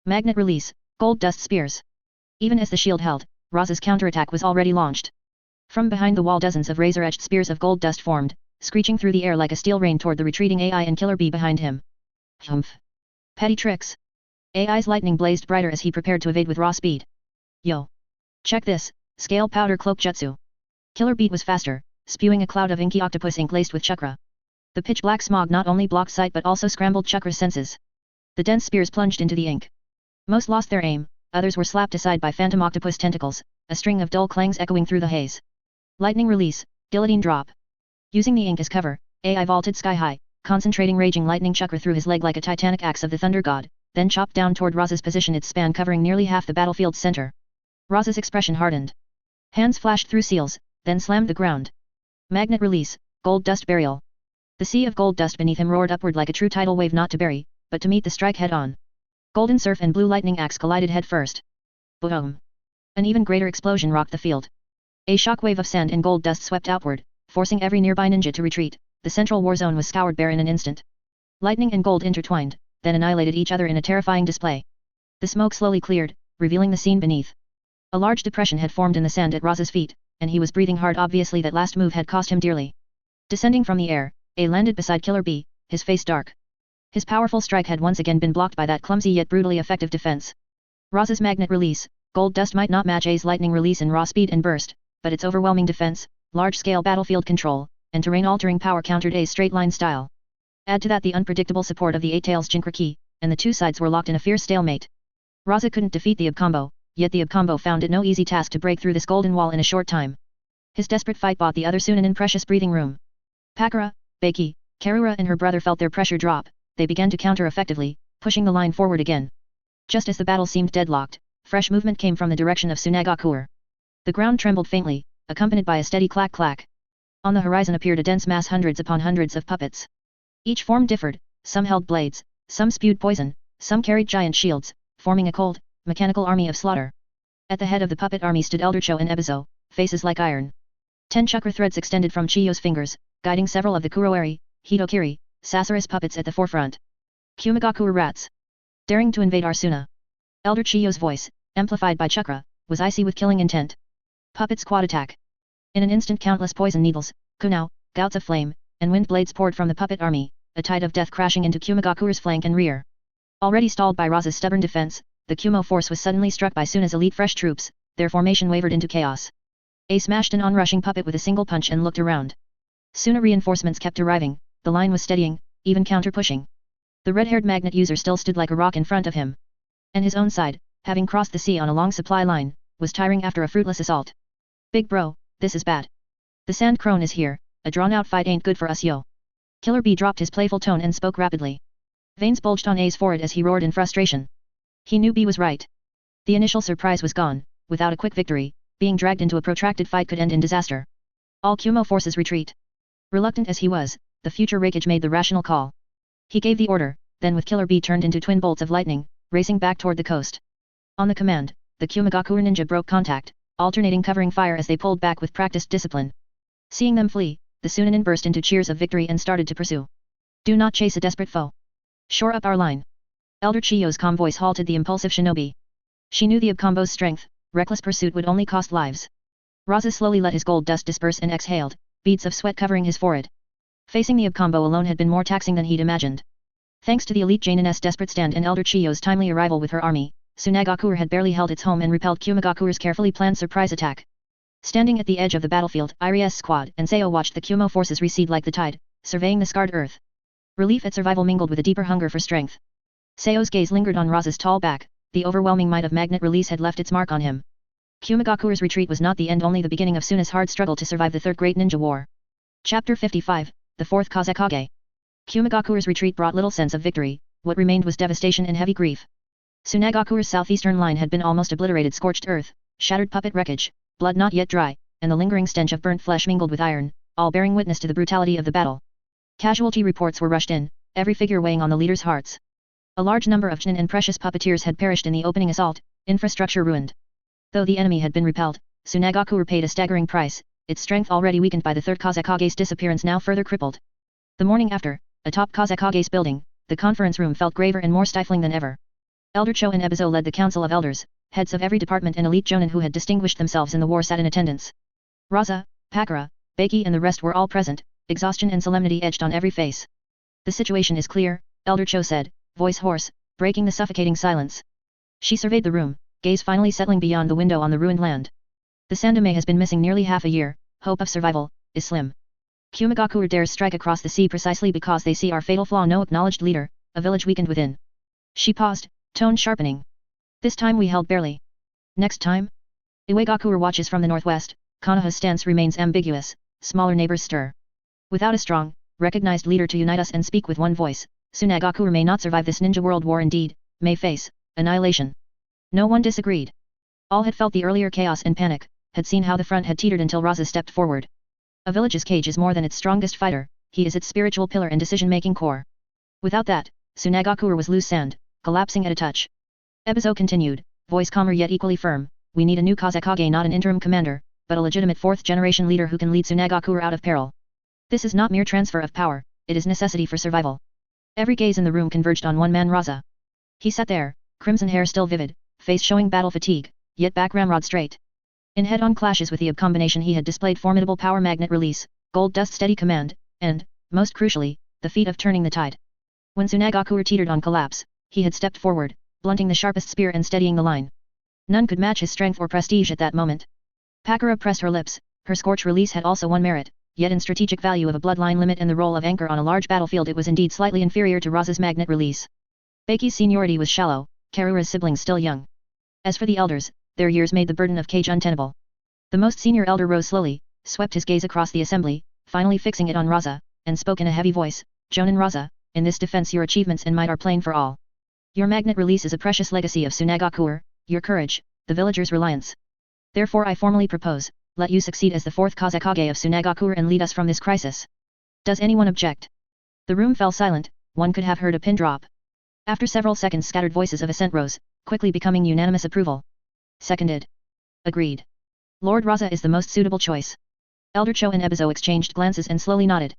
Magnet release, gold dust spears. Even as the shield held, Raza's counterattack was already launched. From behind the wall dozens of razor-edged spears of gold dust formed, screeching through the air like a steel rain toward the retreating AI and Killer Bee behind him. Humph. Petty tricks. AI's lightning blazed brighter as he prepared to evade with raw speed. Yo. Check this, scale powder cloak jutsu. Killer Bee was faster, spewing a cloud of inky octopus ink laced with chakra. The pitch-black smog not only blocked sight but also scrambled chakra's senses. The dense spears plunged into the ink. Most lost their aim, others were slapped aside by phantom octopus tentacles, a string of dull clangs echoing through the haze. Lightning release, guillotine drop. Using the ink as cover, AI vaulted sky-high, concentrating raging lightning chakra through his leg like a titanic axe of the thunder god, then chopped down toward Raza's position, its span covering nearly half the battlefield's center. Raza's expression hardened. Hands flashed through seals, then slammed the ground. Magnet release, gold dust burial. The sea of gold dust beneath him roared upward like a true tidal wave, not to bury, but to meet the strike head-on. Golden surf and blue lightning axe collided head first. Boom! An even greater explosion rocked the field. A shockwave of sand and gold dust swept outward, forcing every nearby ninja to retreat. The central war zone was scoured bare in an instant. Lightning and gold intertwined, then annihilated each other in a terrifying display. The smoke slowly cleared, revealing the scene beneath. A large depression had formed in the sand at Raza's feet, and he was breathing hard. Obviously that last move had cost him dearly. Descending from the air, A landed beside Killer Bee, his face dark. His powerful strike had once again been blocked by that clumsy yet brutally effective defense. Raza's magnet release, gold dust might not match A's lightning release in raw speed and burst, but its overwhelming defense, large-scale battlefield control, and terrain-altering power countered A's straight-line style. Add to that the unpredictable support of the 8 tails Jinkra Ki, and the two sides were locked in a fierce stalemate. Raza couldn't defeat the combo, yet the combo found it no easy task to break through this golden wall in a short time. His desperate fight bought the other Sunanin precious breathing room. Pakura, Beiki, Karura and her brother felt their pressure drop. They began to counter effectively, pushing the line forward again. Just as the battle seemed deadlocked, fresh movement came from the direction of Sunagakure. The ground trembled faintly, accompanied by a steady clack-clack. On the horizon appeared a dense mass, hundreds upon hundreds of puppets. Each form differed, some held blades, some spewed poison, some carried giant shields, forming a cold, mechanical army of slaughter. At the head of the puppet army stood Elder Cho and Ebizo, faces like iron. 10 chakra threads extended from Chiyo's fingers, guiding several of the Kuroeri, Hitokiri, Sasaris puppets at the forefront. Kumagakure rats. Daring to invade Arsuna. Elder Chiyo's voice, amplified by chakra, was icy with killing intent. Puppets quad attack. In an instant countless poison needles, kunao, gouts of flame, and wind blades poured from the puppet army, a tide of death crashing into Kumagakure's flank and rear. Already stalled by Raza's stubborn defense, the Kumo force was suddenly struck by Suna's elite fresh troops, their formation wavered into chaos. A smashed an onrushing puppet with a single punch and looked around. Suna reinforcements kept arriving, the line was steadying, even counter-pushing. The red-haired magnet user still stood like a rock in front of him. And his own side, having crossed the sea on a long supply line, was tiring after a fruitless assault. Big bro, this is bad. The sand crone is here, a drawn-out fight ain't good for us yo. Killer B dropped his playful tone and spoke rapidly. Veins bulged on A's forehead as he roared in frustration. He knew B was right. The initial surprise was gone, without a quick victory, being dragged into a protracted fight could end in disaster. All Kumo forces retreat. Reluctant as he was, the future Reikage made the rational call. He gave the order, then with Killer B turned into twin bolts of lightning, racing back toward the coast. On the command, the Kumagakure ninja broke contact, alternating covering fire as they pulled back with practiced discipline. Seeing them flee, the Sunanin burst into cheers of victory and started to pursue. Do not chase a desperate foe. Shore up our line. Elder Chiyo's calm voice halted the impulsive shinobi. She knew the Abkombo's strength, reckless pursuit would only cost lives. Raza slowly let his gold dust disperse and exhaled, beads of sweat covering his forehead. Facing the Abkombo alone had been more taxing than he'd imagined. Thanks to the elite Janin's desperate stand and Elder Chiyo's timely arrival with her army, Sunagakure had barely held its home and repelled Kumagakure's carefully planned surprise attack. Standing at the edge of the battlefield, Iri's squad and Seo watched the Kumo forces recede like the tide, surveying the scarred earth. Relief at survival mingled with a deeper hunger for strength. Seo's gaze lingered on Raza's tall back, the overwhelming might of magnet release had left its mark on him. Kumagakure's retreat was not the end, only the beginning of Suna's hard struggle to survive the Third Great Ninja War. Chapter 55, The Fourth Kazekage. Kumagakure's retreat brought little sense of victory, what remained was devastation and heavy grief. Sunagakure's southeastern line had been almost obliterated, scorched earth, shattered puppet wreckage, blood not yet dry, and the lingering stench of burnt flesh mingled with iron, all bearing witness to the brutality of the battle. Casualty reports were rushed in, every figure weighing on the leaders' hearts. A large number of Chunin and precious puppeteers had perished in the opening assault, infrastructure ruined. Though the enemy had been repelled, Sunagakure paid a staggering price, its strength already weakened by the Third Kazekage's disappearance now further crippled. The morning after, atop Kazekage's building, the conference room felt graver and more stifling than ever. Elder Cho and Ebizo led the council of elders, heads of every department and elite jonin who had distinguished themselves in the war sat in attendance. Raza, Pakara, Beiki and the rest were all present, exhaustion and solemnity etched on every face. The situation is clear, Elder Cho said, voice hoarse, breaking the suffocating silence. She surveyed the room, gaze finally settling beyond the window on the ruined land. The Sandame has been missing nearly half a year, hope of survival is slim. Kumagakure dares strike across the sea precisely because they see our fatal flaw: no acknowledged leader, a village weakened within. She paused, tone sharpening. This time we held barely. Next time? Iwagakure watches from the northwest, Konoha's stance remains ambiguous, smaller neighbors stir. Without a strong, recognized leader to unite us and speak with one voice, Sunagakure may not survive this ninja world war, indeed, may face annihilation. No one disagreed. All had felt the earlier chaos and panic, had seen how the front had teetered until Raza stepped forward. A village's cage is more than its strongest fighter, he is its spiritual pillar and decision-making core. Without that, Sunagakure was loose sand, collapsing at a touch. Ebizo continued, voice calmer yet equally firm, we need a new Kazekage, not an interim commander, but a legitimate fourth-generation leader who can lead Sunagakure out of peril. This is not mere transfer of power, it is necessity for survival. Every gaze in the room converged on one man, Raza. He sat there, crimson hair still vivid, face showing battle fatigue, yet back ramrod straight. In head-on clashes with the Ab combination he had displayed formidable power, magnet release, gold dust steady command, and, most crucially, the feat of turning the tide. When Sunagakure teetered on collapse, he had stepped forward, blunting the sharpest spear and steadying the line. None could match his strength or prestige at that moment. Pakara pressed her lips, her scorch release had also one merit, yet in strategic value of a bloodline limit and the role of anchor on a large battlefield it was indeed slightly inferior to Raza's magnet release. Beiki's seniority was shallow, Karura's siblings still young. As for the elders, their years made the burden of cage untenable. The most senior elder rose slowly, swept his gaze across the assembly, finally fixing it on Raza, and spoke in a heavy voice, Jonin Raza, in this defense your achievements and might are plain for all. Your magnet release is a precious legacy of Sunagakure, your courage, the villagers' reliance. Therefore I formally propose, let you succeed as the fourth Kazekage of Sunagakure and lead us from this crisis. Does anyone object? The room fell silent, one could have heard a pin drop. After several seconds scattered voices of assent rose, quickly becoming unanimous approval. Seconded. Agreed. Lord Raza is the most suitable choice. Elder Cho and Ebizo exchanged glances and slowly nodded.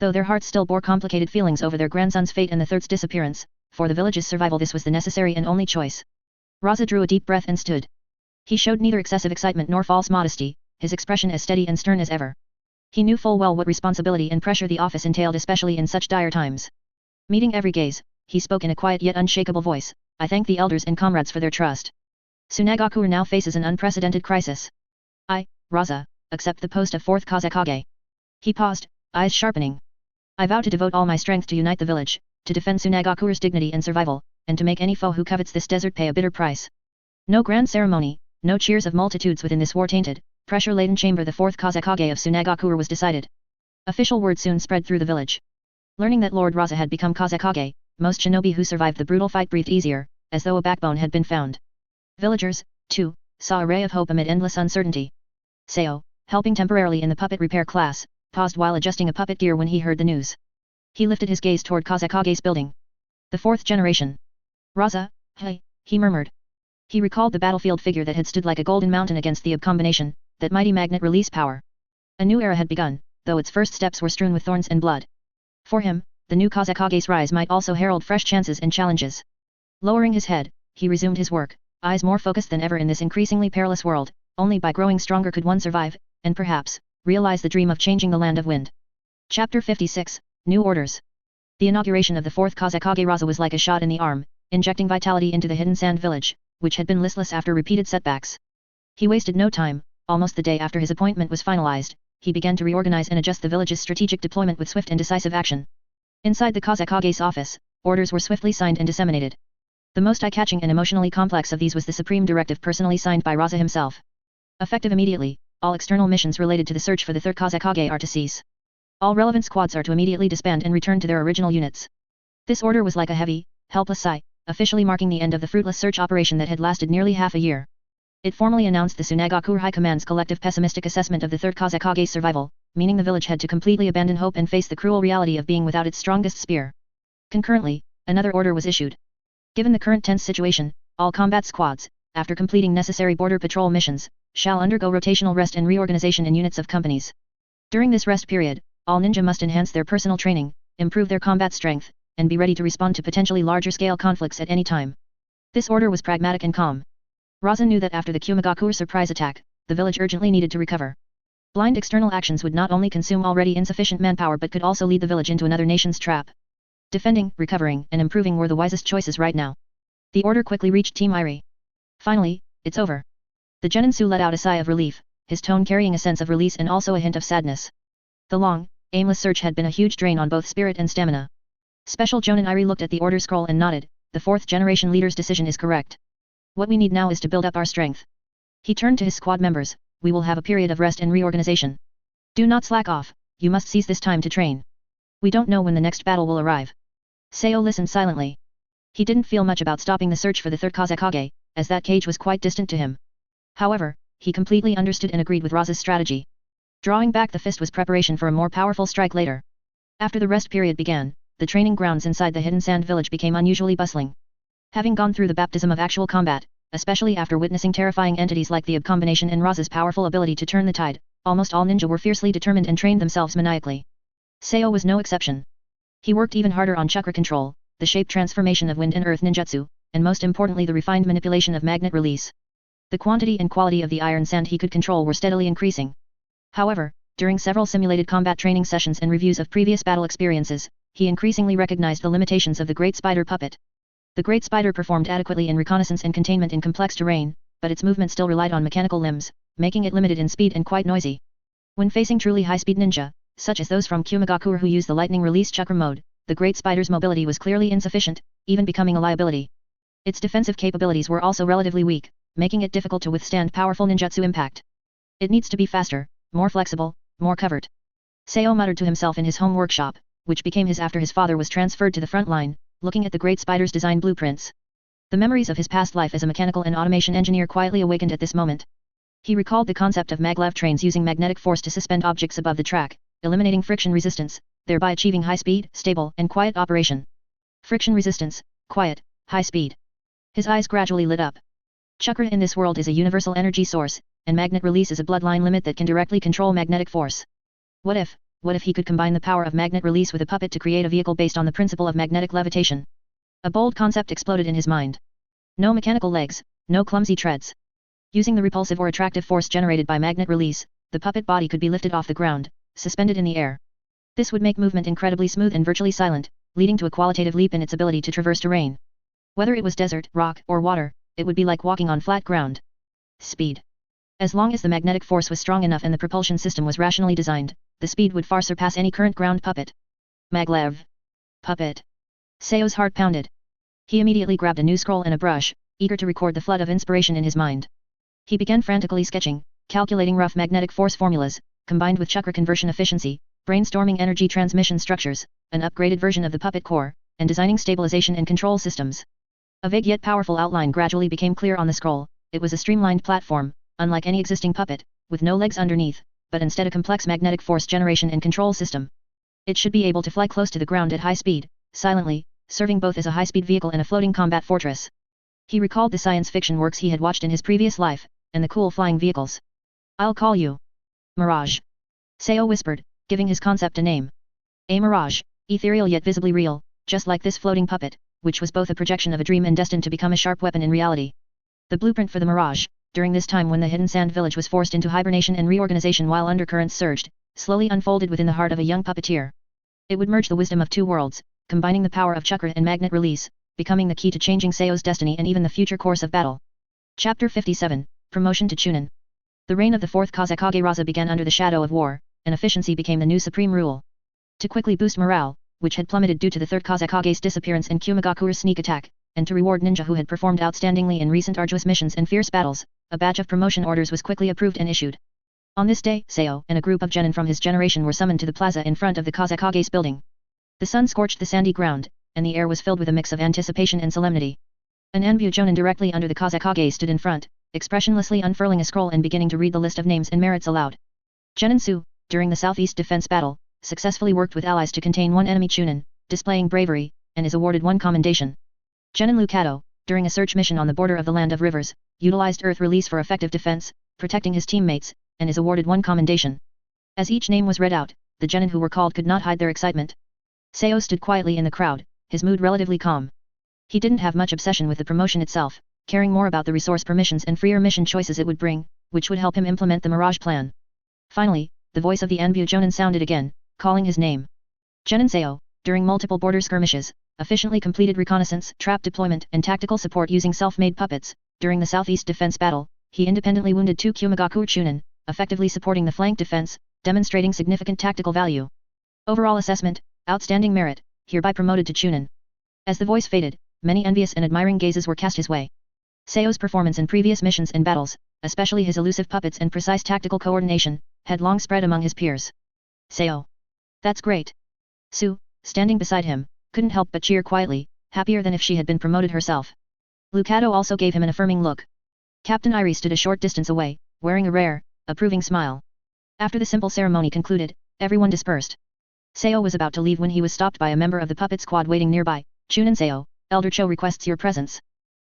Though their hearts still bore complicated feelings over their grandson's fate and the third's disappearance, for the village's survival this was the necessary and only choice. Raza drew a deep breath and stood. He showed neither excessive excitement nor false modesty, his expression as steady and stern as ever. He knew full well what responsibility and pressure the office entailed, especially in such dire times. Meeting every gaze, he spoke in a quiet yet unshakable voice, "I thank the elders and comrades for their trust. Sunagakure now faces an unprecedented crisis. I, Raza, accept the post of Fourth Kazekage." He paused, eyes sharpening. "I vow to devote all my strength to unite the village, to defend Sunagakure's dignity and survival, and to make any foe who covets this desert pay a bitter price." No grand ceremony, no cheers of multitudes within this war-tainted, pressure-laden chamber. The Fourth Kazekage of Sunagakure was decided. Official word soon spread through the village. Learning that Lord Raza had become Kazekage, most shinobi who survived the brutal fight breathed easier, as though a backbone had been found. Villagers, too, saw a ray of hope amid endless uncertainty. Seo, helping temporarily in the puppet repair class, paused while adjusting a puppet gear when he heard the news. He lifted his gaze toward Kazekage's building. The fourth generation. Raza, hey, he murmured. He recalled the battlefield figure that had stood like a golden mountain against the combination, that mighty magnet release power. A new era had begun, though its first steps were strewn with thorns and blood. For him, the new Kazekage's rise might also herald fresh chances and challenges. Lowering his head, he resumed his work, eyes more focused than ever in this increasingly perilous world. Only by growing stronger could one survive, and perhaps, realize the dream of changing the land of wind. Chapter 56, New Orders. The inauguration of the fourth Kazekage Raza was like a shot in the arm, injecting vitality into the hidden sand village, which had been listless after repeated setbacks. He wasted no time. Almost the day after his appointment was finalized, he began to reorganize and adjust the village's strategic deployment with swift and decisive action. Inside the Kazekage's office, orders were swiftly signed and disseminated. The most eye-catching and emotionally complex of these was the supreme directive personally signed by Raza himself. Effective immediately, all external missions related to the search for the third Kazekage are to cease. All relevant squads are to immediately disband and return to their original units. This order was like a heavy, helpless sigh, officially marking the end of the fruitless search operation that had lasted nearly half a year. It formally announced the Sunagakure High Command's collective pessimistic assessment of the third Kazekage's survival, meaning the village had to completely abandon hope and face the cruel reality of being without its strongest spear. Concurrently, another order was issued. Given the current tense situation, all combat squads, after completing necessary border patrol missions, shall undergo rotational rest and reorganization in units of companies. During this rest period, all ninja must enhance their personal training, improve their combat strength, and be ready to respond to potentially larger-scale conflicts at any time. This order was pragmatic and calm. Raza knew that after the Kumagakure surprise attack, the village urgently needed to recover. Blind external actions would not only consume already insufficient manpower but could also lead the village into another nation's trap. Defending, recovering, and improving were the wisest choices right now. The order quickly reached Team Irie. Finally, it's over. The Geninsu let out a sigh of relief, his tone carrying a sense of release and also a hint of sadness. The long, aimless search had been a huge drain on both spirit and stamina. Special Jonin Irie looked at the order scroll and nodded. The fourth generation leader's decision is correct. What we need now is to build up our strength. He turned to his squad members. We will have a period of rest and reorganization. Do not slack off, you must seize this time to train. We don't know when the next battle will arrive. Seo listened silently. He didn't feel much about stopping the search for the third Kazekage, as that cage was quite distant to him. However, he completely understood and agreed with Raza's strategy. Drawing back the fist was preparation for a more powerful strike later. After the rest period began, the training grounds inside the hidden sand village became unusually bustling. Having gone through the baptism of actual combat, especially after witnessing terrifying entities like the combination and Raza's powerful ability to turn the tide, almost all ninja were fiercely determined and trained themselves maniacally. Seo was no exception. He worked even harder on chakra control, the shape transformation of wind and earth ninjutsu, and most importantly the refined manipulation of magnet release. The quantity and quality of the iron sand he could control were steadily increasing. However, during several simulated combat training sessions and reviews of previous battle experiences, he increasingly recognized the limitations of the Great Spider puppet. The Great Spider performed adequately in reconnaissance and containment in complex terrain, but its movement still relied on mechanical limbs, making it limited in speed and quite noisy. When facing truly high-speed ninja, such as those from Kumagakure who use the lightning release chakra mode, the Great Spider's mobility was clearly insufficient, even becoming a liability. Its defensive capabilities were also relatively weak, making it difficult to withstand powerful ninjutsu impact. It needs to be faster, more flexible, more covert. Seo muttered to himself in his home workshop, which became his after his father was transferred to the front line, looking at the Great Spider's design blueprints. The memories of his past life as a mechanical and automation engineer quietly awakened at this moment. He recalled the concept of maglev trains using magnetic force to suspend objects above the track, eliminating friction resistance, thereby achieving high speed, stable, and quiet operation. Friction resistance, quiet, high speed. His eyes gradually lit up. Chakra in this world is a universal energy source, and magnet release is a bloodline limit that can directly control magnetic force. What if he could combine the power of magnet release with a puppet to create a vehicle based on the principle of magnetic levitation? A bold concept exploded in his mind. No mechanical legs, no clumsy treads. Using the repulsive or attractive force generated by magnet release, the puppet body could be lifted off the ground, suspended in the air. This would make movement incredibly smooth and virtually silent, leading to a qualitative leap in its ability to traverse terrain. Whether it was desert, rock, or water, it would be like walking on flat ground. Speed. As long as the magnetic force was strong enough and the propulsion system was rationally designed, the speed would far surpass any current ground puppet. Maglev. Puppet. Seo's heart pounded. He immediately grabbed a new scroll and a brush, eager to record the flood of inspiration in his mind. He began frantically sketching, calculating rough magnetic force formulas, combined with chakra conversion efficiency, brainstorming energy transmission structures, an upgraded version of the puppet core, and designing stabilization and control systems. A vague yet powerful outline gradually became clear on the scroll. It was a streamlined platform, unlike any existing puppet, with no legs underneath, but instead a complex magnetic force generation and control system. It should be able to fly close to the ground at high speed, silently, serving both as a high-speed vehicle and a floating combat fortress. He recalled the science fiction works he had watched in his previous life, and the cool flying vehicles. I'll call you Mirage. Seo whispered, giving his concept a name. A mirage, ethereal yet visibly real, just like this floating puppet, which was both a projection of a dream and destined to become a sharp weapon in reality. The blueprint for the Mirage, during this time when the hidden sand village was forced into hibernation and reorganization while undercurrents surged, slowly unfolded within the heart of a young puppeteer. It would merge the wisdom of two worlds, combining the power of chakra and magnet release, becoming the key to changing Seo's destiny and even the future course of battle. Chapter 57, Promotion to Chunin. The reign of the Fourth Kazekage Raza began under the shadow of war, and efficiency became the new supreme rule. To quickly boost morale, which had plummeted due to the Third Kazekage's disappearance and Sunagakure's sneak attack, and to reward ninja who had performed outstandingly in recent arduous missions and fierce battles, a batch of promotion orders was quickly approved and issued. On this day, Seo and a group of genin from his generation were summoned to the plaza in front of the Kazekage's building. The sun scorched the sandy ground, and the air was filled with a mix of anticipation and solemnity. An Anbu jonin directly under the Kazekage stood in front, expressionlessly unfurling a scroll and beginning to read the list of names and merits aloud. Genin Su, during the Southeast Defense Battle, successfully worked with allies to contain one enemy chunin, displaying bravery, and is awarded 1 commendation. Genin Lucado, during a search mission on the border of the Land of Rivers, utilized Earth Release for effective defense, protecting his teammates, and is awarded 1 commendation. As each name was read out, the genin who were called could not hide their excitement. Seo stood quietly in the crowd, his mood relatively calm. He didn't have much obsession with the promotion itself, caring more about the resource permissions and freer mission choices it would bring, which would help him implement the Mirage plan. Finally, the voice of the Anbu jonin sounded again, calling his name. Genin Seo, during multiple border skirmishes, efficiently completed reconnaissance, trap deployment, and tactical support using self-made puppets. During the Southeast Defense Battle, he independently wounded 2 Sunagakure chunin, effectively supporting the flank defense, demonstrating significant tactical value. Overall assessment, outstanding merit, hereby promoted to chunin. As the voice faded, many envious and admiring gazes were cast his way. Seo's performance in previous missions and battles, especially his elusive puppets and precise tactical coordination, had long spread among his peers. Seo. That's great. Su, standing beside him, couldn't help but cheer quietly, happier than if she had been promoted herself. Lucado also gave him an affirming look. Captain Irie stood a short distance away, wearing a rare, approving smile. After the simple ceremony concluded, everyone dispersed. Seo was about to leave when he was stopped by a member of the puppet squad waiting nearby. Chunin Seo, Elder Cho requests your presence.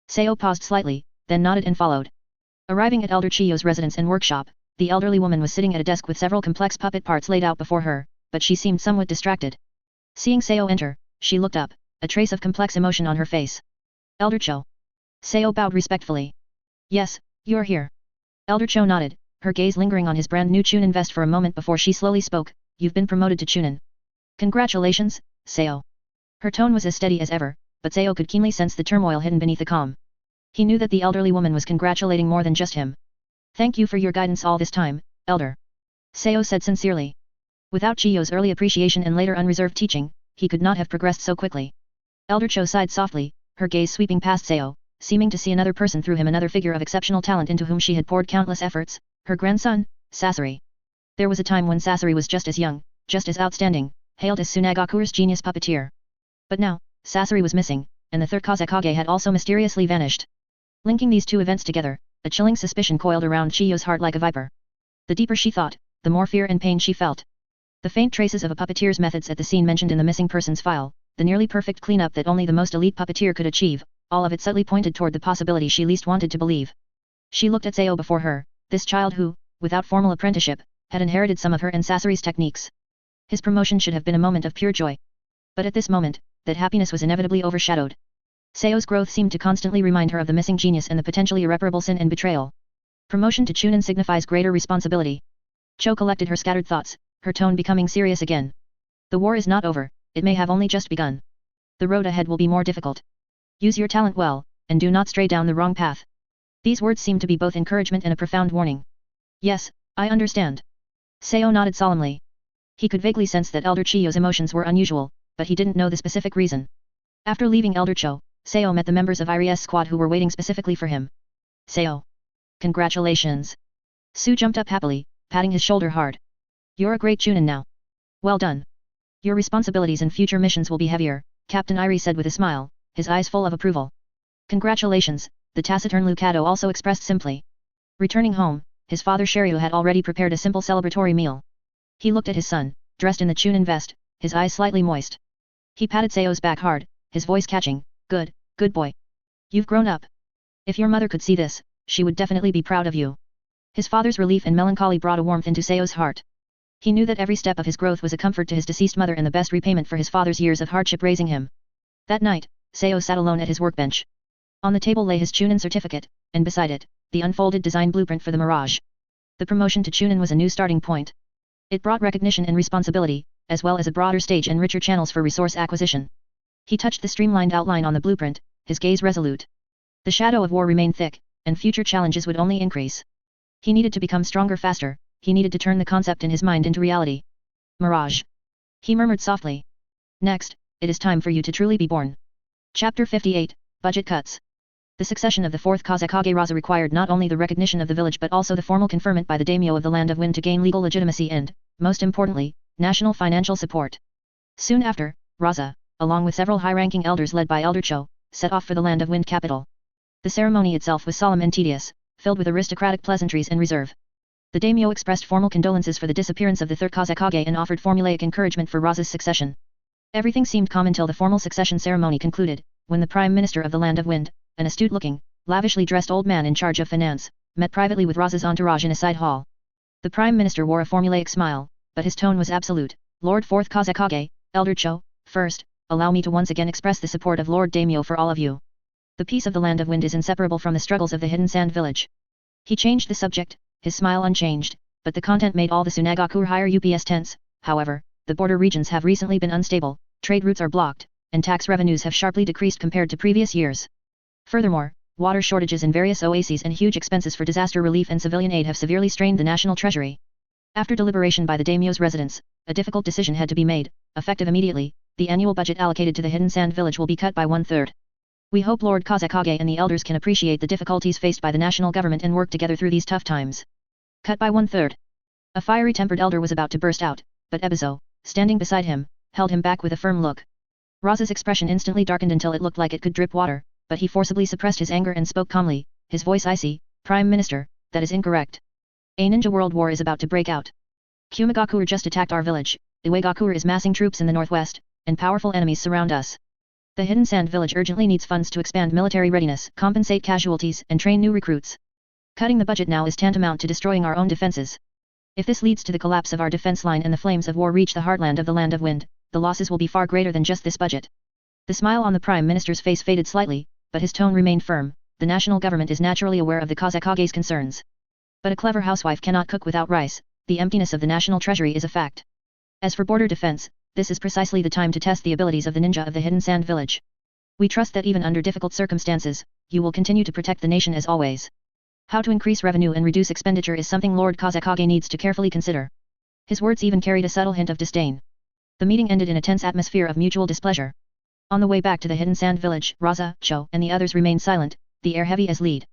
Seo paused slightly, then nodded and followed. Arriving at Elder Chiyo's residence and workshop, the elderly woman was sitting at a desk with several complex puppet parts laid out before her, but she seemed somewhat distracted. Seeing Seo enter, she looked up, a trace of complex emotion on her face. Elder Cho. Seo bowed respectfully. Yes, you're here. Elder Cho nodded, her gaze lingering on his brand new chunin vest for a moment before she slowly spoke. You've been promoted to chunin. Congratulations, Seo. Her tone was as steady as ever, but Seo could keenly sense the turmoil hidden beneath the calm. He knew that the elderly woman was congratulating more than just him. Thank you for your guidance all this time, Elder. Seo said sincerely. Without Chiyo's early appreciation and later unreserved teaching, he could not have progressed so quickly. Elder Cho sighed softly, her gaze sweeping past Seo, seeming to see another person through him, another figure of exceptional talent into whom she had poured countless efforts, her grandson, Sasori. There was a time when Sasori was just as young, just as outstanding, hailed as Sunagakure's genius puppeteer. But now, Sasori was missing, and the Third Kazekage had also mysteriously vanished. Linking these two events together, a chilling suspicion coiled around Chiyo's heart like a viper. The deeper she thought, the more fear and pain she felt. The faint traces of a puppeteer's methods at the scene mentioned in the missing persons file, the nearly perfect cleanup that only the most elite puppeteer could achieve, all of it subtly pointed toward the possibility she least wanted to believe. She looked at Sao before her, this child who, without formal apprenticeship, had inherited some of her and Sasori's techniques. His promotion should have been a moment of pure joy. But at this moment, that happiness was inevitably overshadowed. Sao's growth seemed to constantly remind her of the missing genius and the potentially irreparable sin and betrayal. Promotion to Chunin signifies greater responsibility. Cho collected her scattered thoughts, her tone becoming serious again. The war is not over, it may have only just begun. The road ahead will be more difficult. Use your talent well, and do not stray down the wrong path. These words seemed to be both encouragement and a profound warning. Yes, I understand. Sao nodded solemnly. He could vaguely sense that Elder Chiyo's emotions were unusual, but he didn't know the specific reason. After leaving Elder Cho, Sao met the members of Iri's squad who were waiting specifically for him. Sao. Congratulations. Su jumped up happily, patting his shoulder hard. You're a great Chunin now. Well done. Your responsibilities in future missions will be heavier, Captain Iri said with a smile, his eyes full of approval. Congratulations, the taciturn Lucado also expressed simply. Returning home, his father Shiryu had already prepared a simple celebratory meal. He looked at his son, dressed in the Chunin vest, his eyes slightly moist. He patted Sao's back hard, his voice catching, good boy. You've grown up. If your mother could see this, she would definitely be proud of you. His father's relief and melancholy brought a warmth into Sao's heart. He knew that every step of his growth was a comfort to his deceased mother and the best repayment for his father's years of hardship raising him. That night, Sao sat alone at his workbench. On the table lay his Chunin certificate, and beside it, the unfolded design blueprint for the Mirage. The promotion to Chunin was a new starting point. It brought recognition and responsibility, as well as a broader stage and richer channels for resource acquisition. He touched the streamlined outline on the blueprint, his gaze resolute. The shadow of war remained thick, and future challenges would only increase. He needed to become stronger faster, he needed to turn the concept in his mind into reality. Mirage. He murmured softly. Next, it is time for you to truly be born. Chapter 58, Budget Cuts. The succession of the fourth Kazekage Raza required not only the recognition of the village but also the formal conferment by the daimyo of the Land of Wind to gain legal legitimacy and, most importantly, national financial support. Soon after, Raza, along with several high-ranking elders led by Elder Cho, set off for the Land of Wind capital. The ceremony itself was solemn and tedious, filled with aristocratic pleasantries and reserve. The daimyo expressed formal condolences for the disappearance of the Third Kazekage and offered formulaic encouragement for Raza's succession. Everything seemed calm until the formal succession ceremony concluded, when the Prime Minister of the Land of Wind, an astute-looking, lavishly dressed old man in charge of finance, met privately with Raza's entourage in a side hall. The Prime Minister wore a formulaic smile, but his tone was absolute. Lord Fourth Kazekage, Elder Cho, first, allow me to once again express the support of Lord Daimyo for all of you. The peace of the Land of Wind is inseparable from the struggles of the Hidden Sand Village. He changed the subject, his smile unchanged, but the content made all the Sunagakure higher UPS tense. However, the border regions have recently been unstable, trade routes are blocked, and tax revenues have sharply decreased compared to previous years. Furthermore, water shortages in various oases and huge expenses for disaster relief and civilian aid have severely strained the national treasury. After deliberation by the daimyo's residents, a difficult decision had to be made. Effective immediately, the annual budget allocated to the Hidden Sand Village will be cut by 1/3. We hope Lord Kazekage and the elders can appreciate the difficulties faced by the national government and work together through these tough times. Cut by 1/3. A fiery-tempered elder was about to burst out, but Ebizo, standing beside him, held him back with a firm look. Raza's expression instantly darkened until it looked like it could drip water, but he forcibly suppressed his anger and spoke calmly, his voice icy. Prime Minister, that is incorrect. A ninja world war is about to break out. Kumagakure just attacked our village, Iwagakure is massing troops in the northwest, and powerful enemies surround us. The Hidden Sand Village urgently needs funds to expand military readiness, compensate casualties, and train new recruits. Cutting the budget now is tantamount to destroying our own defenses. If this leads to the collapse of our defense line and the flames of war reach the heartland of the Land of Wind, the losses will be far greater than just this budget. The smile on the Prime Minister's face faded slightly, but his tone remained firm. The national government is naturally aware of the Kazekage's concerns. But a clever housewife cannot cook without rice. The emptiness of the national treasury is a fact. As for border defense, this is precisely the time to test the abilities of the ninja of the Hidden Sand Village. We trust that even under difficult circumstances, you will continue to protect the nation as always. How to increase revenue and reduce expenditure is something Lord Kazekage needs to carefully consider. His words even carried a subtle hint of disdain. The meeting ended in a tense atmosphere of mutual displeasure. On the way back to the Hidden Sand Village, Raza, Cho, and the others remained silent, the air heavy as lead.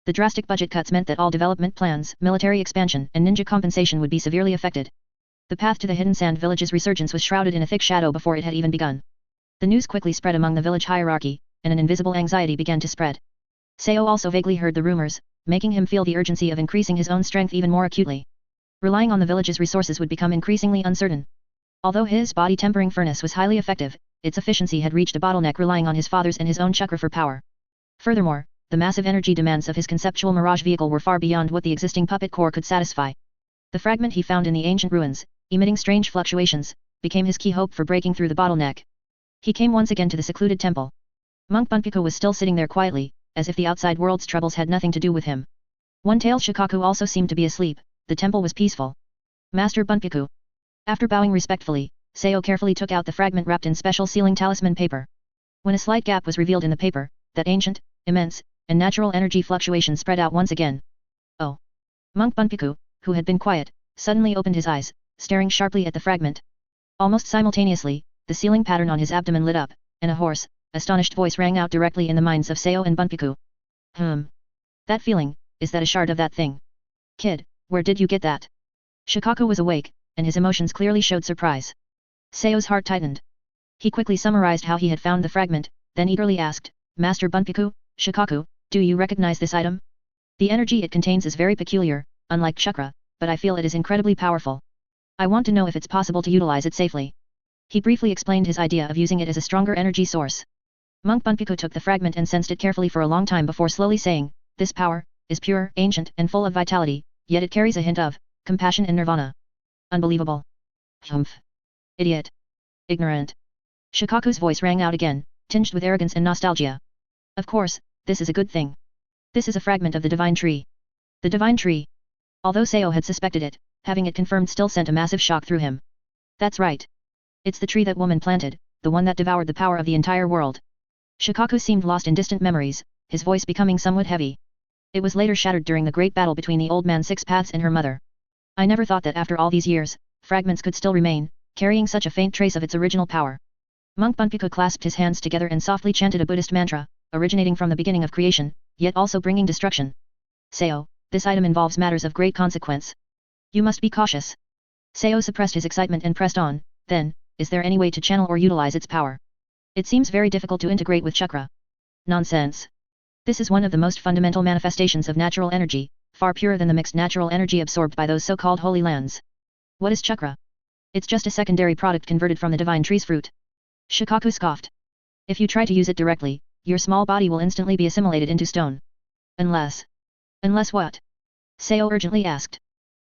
The drastic budget cuts meant that all development plans, military expansion, and ninja compensation would be severely affected. The path to the Hidden Sand Village's resurgence was shrouded in a thick shadow before it had even begun. The news quickly spread among the village hierarchy, and an invisible anxiety began to spread. Sao also vaguely heard the rumors, making him feel the urgency of increasing his own strength even more acutely. Relying on the village's resources would become increasingly uncertain. Although his body-tempering furnace was highly effective, its efficiency had reached a bottleneck relying on his father's and his own chakra for power. Furthermore, the massive energy demands of his conceptual Mirage vehicle were far beyond what the existing puppet core could satisfy. The fragment he found in the ancient ruins, emitting strange fluctuations, became his key hope for breaking through the bottleneck. He came once again to the secluded temple. Monk Bunpuku was still sitting there quietly, as if the outside world's troubles had nothing to do with him. One-tailed Shukaku also seemed to be asleep. The temple was peaceful. Master Bunpuku. After bowing respectfully, Sayo carefully took out the fragment wrapped in special sealing talisman paper. When a slight gap was revealed in the paper, that ancient, immense, and natural energy fluctuation spread out once again. Oh! Monk Bunpuku, who had been quiet, suddenly opened his eyes, staring sharply at the fragment. Almost simultaneously, the sealing pattern on his abdomen lit up, and a hoarse, astonished voice rang out directly in the minds of Sayo and Bunpuku. That feeling, is that a shard of that thing? Kid, where did you get that? Shukaku was awake, and his emotions clearly showed surprise. Sayo's heart tightened. He quickly summarized how he had found the fragment, then eagerly asked, Master Bunpuku, Shukaku, do you recognize this item? The energy it contains is very peculiar, unlike chakra, but I feel it is incredibly powerful. I want to know if it's possible to utilize it safely. He briefly explained his idea of using it as a stronger energy source. Monk Bunpuku took the fragment and sensed it carefully for a long time before slowly saying, this power, is pure, ancient, and full of vitality, yet it carries a hint of compassion and nirvana. Unbelievable. Humph. Idiot. Ignorant. Shukaku's voice rang out again, tinged with arrogance and nostalgia. Of course, this is a good thing. This is a fragment of the divine tree. The divine tree. Although Sayo had suspected it, having it confirmed still sent a massive shock through him. That's right. It's the tree that woman planted, the one that devoured the power of the entire world. Shukaku seemed lost in distant memories, his voice becoming somewhat heavy. It was later shattered during the great battle between the old man Six Paths and her mother. I never thought that after all these years, fragments could still remain, carrying such a faint trace of its original power. Monk Bunpuku clasped his hands together and softly chanted a Buddhist mantra, originating from the beginning of creation, yet also bringing destruction. Sayo, this item involves matters of great consequence. You must be cautious. Sayo suppressed his excitement and pressed on, then, is there any way to channel or utilize its power? It seems very difficult to integrate with chakra. Nonsense. This is one of the most fundamental manifestations of natural energy, far purer than the mixed natural energy absorbed by those so-called holy lands. What is chakra? It's just a secondary product converted from the divine tree's fruit. Shukaku scoffed. If you try to use it directly, your small body will instantly be assimilated into stone. Unless what? Sayo urgently asked.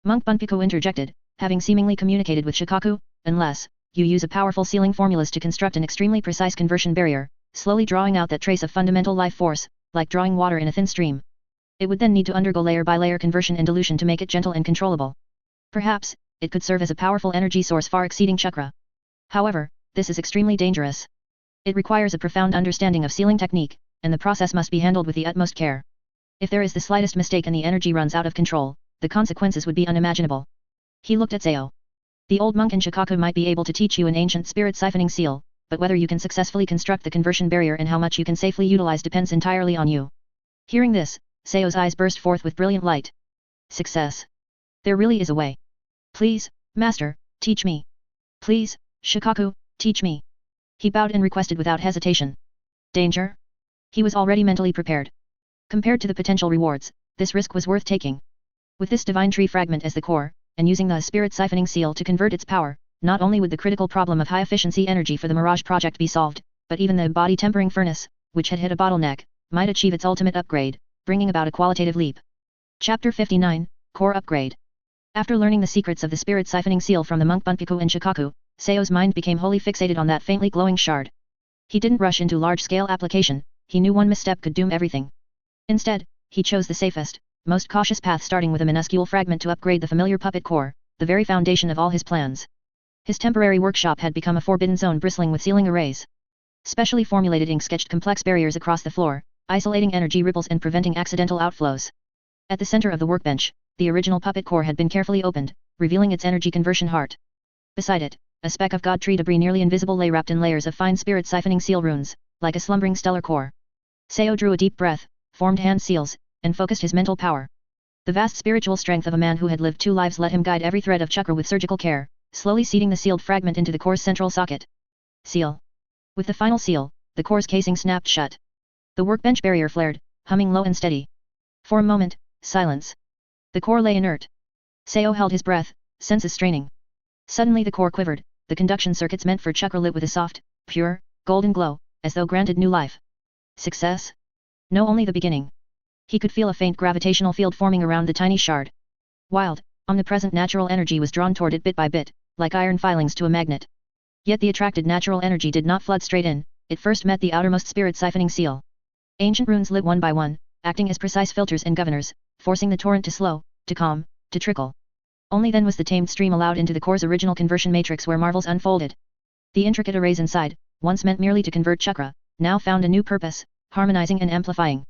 Monk Bunpuku interjected, having seemingly communicated with Shukaku, unless you use a powerful sealing formulas to construct an extremely precise conversion barrier, slowly drawing out that trace of fundamental life force, like drawing water in a thin stream. It would then need to undergo layer by layer conversion and dilution to make it gentle and controllable. Perhaps, it could serve as a powerful energy source far exceeding chakra. However, this is extremely dangerous. It requires a profound understanding of sealing technique, and the process must be handled with the utmost care. If there is the slightest mistake and the energy runs out of control, the consequences would be unimaginable. He looked at Sayo. The old monk and Shukaku might be able to teach you an ancient spirit siphoning seal, but whether you can successfully construct the conversion barrier and how much you can safely utilize depends entirely on you. Hearing this, Sayo's eyes burst forth with brilliant light. Success. There really is a way. Please, Master, teach me. Please, Shukaku, teach me. He bowed and requested without hesitation. Danger? He was already mentally prepared. Compared to the potential rewards, this risk was worth taking. With this divine tree fragment as the core, and using the spirit siphoning seal to convert its power, not only would the critical problem of high-efficiency energy for the Mirage project be solved, but even the body tempering furnace, which had hit a bottleneck, might achieve its ultimate upgrade, bringing about a qualitative leap. Chapter 59, Core Upgrade. After learning the secrets of the spirit siphoning seal from the monk Bunpuku and Shukaku, Sayo's mind became wholly fixated on that faintly glowing shard. He didn't rush into large-scale application, he knew one misstep could doom everything. Instead, he chose the safest, most cautious path, starting with a minuscule fragment to upgrade the familiar puppet core, the very foundation of all his plans. His temporary workshop had become a forbidden zone bristling with sealing arrays. Specially formulated ink sketched complex barriers across the floor, isolating energy ripples and preventing accidental outflows. At the center of the workbench, the original puppet core had been carefully opened, revealing its energy conversion heart. Beside it, a speck of god tree debris nearly invisible lay wrapped in layers of fine spirit siphoning seal runes, like a slumbering stellar core. Sayo drew a deep breath, formed hand seals, and focused his mental power. The vast spiritual strength of a man who had lived 2 lives let him guide every thread of chakra with surgical care, slowly seeding the sealed fragment into the core's central socket. Seal. With the final seal, the core's casing snapped shut. The workbench barrier flared, humming low and steady. For a moment, silence. The core lay inert. Sayo held his breath, senses straining. Suddenly the core quivered, the conduction circuits meant for chakra lit with a soft, pure, golden glow, as though granted new life. Success? No, only the beginning. He could feel a faint gravitational field forming around the tiny shard. Wild, omnipresent natural energy was drawn toward it bit by bit, like iron filings to a magnet. Yet the attracted natural energy did not flood straight in, it first met the outermost spirit siphoning seal. Ancient runes lit one by one, acting as precise filters and governors, forcing the torrent to slow, to calm, to trickle. Only then was the tamed stream allowed into the core's original conversion matrix where marvels unfolded. The intricate arrays inside, once meant merely to convert chakra, now found a new purpose, harmonizing and amplifying.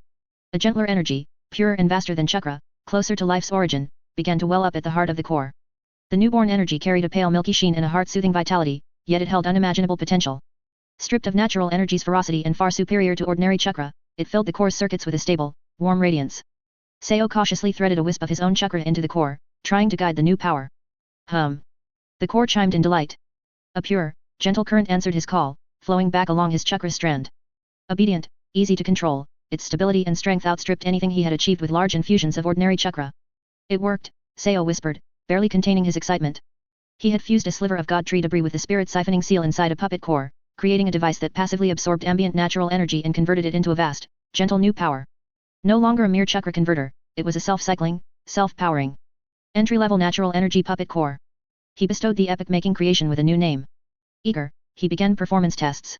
A gentler energy, purer and vaster than chakra, closer to life's origin, began to well up at the heart of the core. The newborn energy carried a pale milky sheen and a heart-soothing vitality, yet it held unimaginable potential. Stripped of natural energy's ferocity and far superior to ordinary chakra, it filled the core's circuits with a stable, warm radiance. Seo cautiously threaded a wisp of his own chakra into the core, trying to guide the new power. Hum. The core chimed in delight. A pure, gentle current answered his call, flowing back along his chakra strand. Obedient, easy to control, its stability and strength outstripped anything he had achieved with large infusions of ordinary chakra. It worked, Seo whispered, barely containing his excitement. He had fused a sliver of god tree debris with the spirit siphoning seal inside a puppet core, creating a device that passively absorbed ambient natural energy and converted it into a vast, gentle new power. No longer a mere chakra converter, it was a self-cycling, self-powering, entry-level natural energy puppet core. He bestowed the epic-making creation with a new name. Eager, he began performance tests.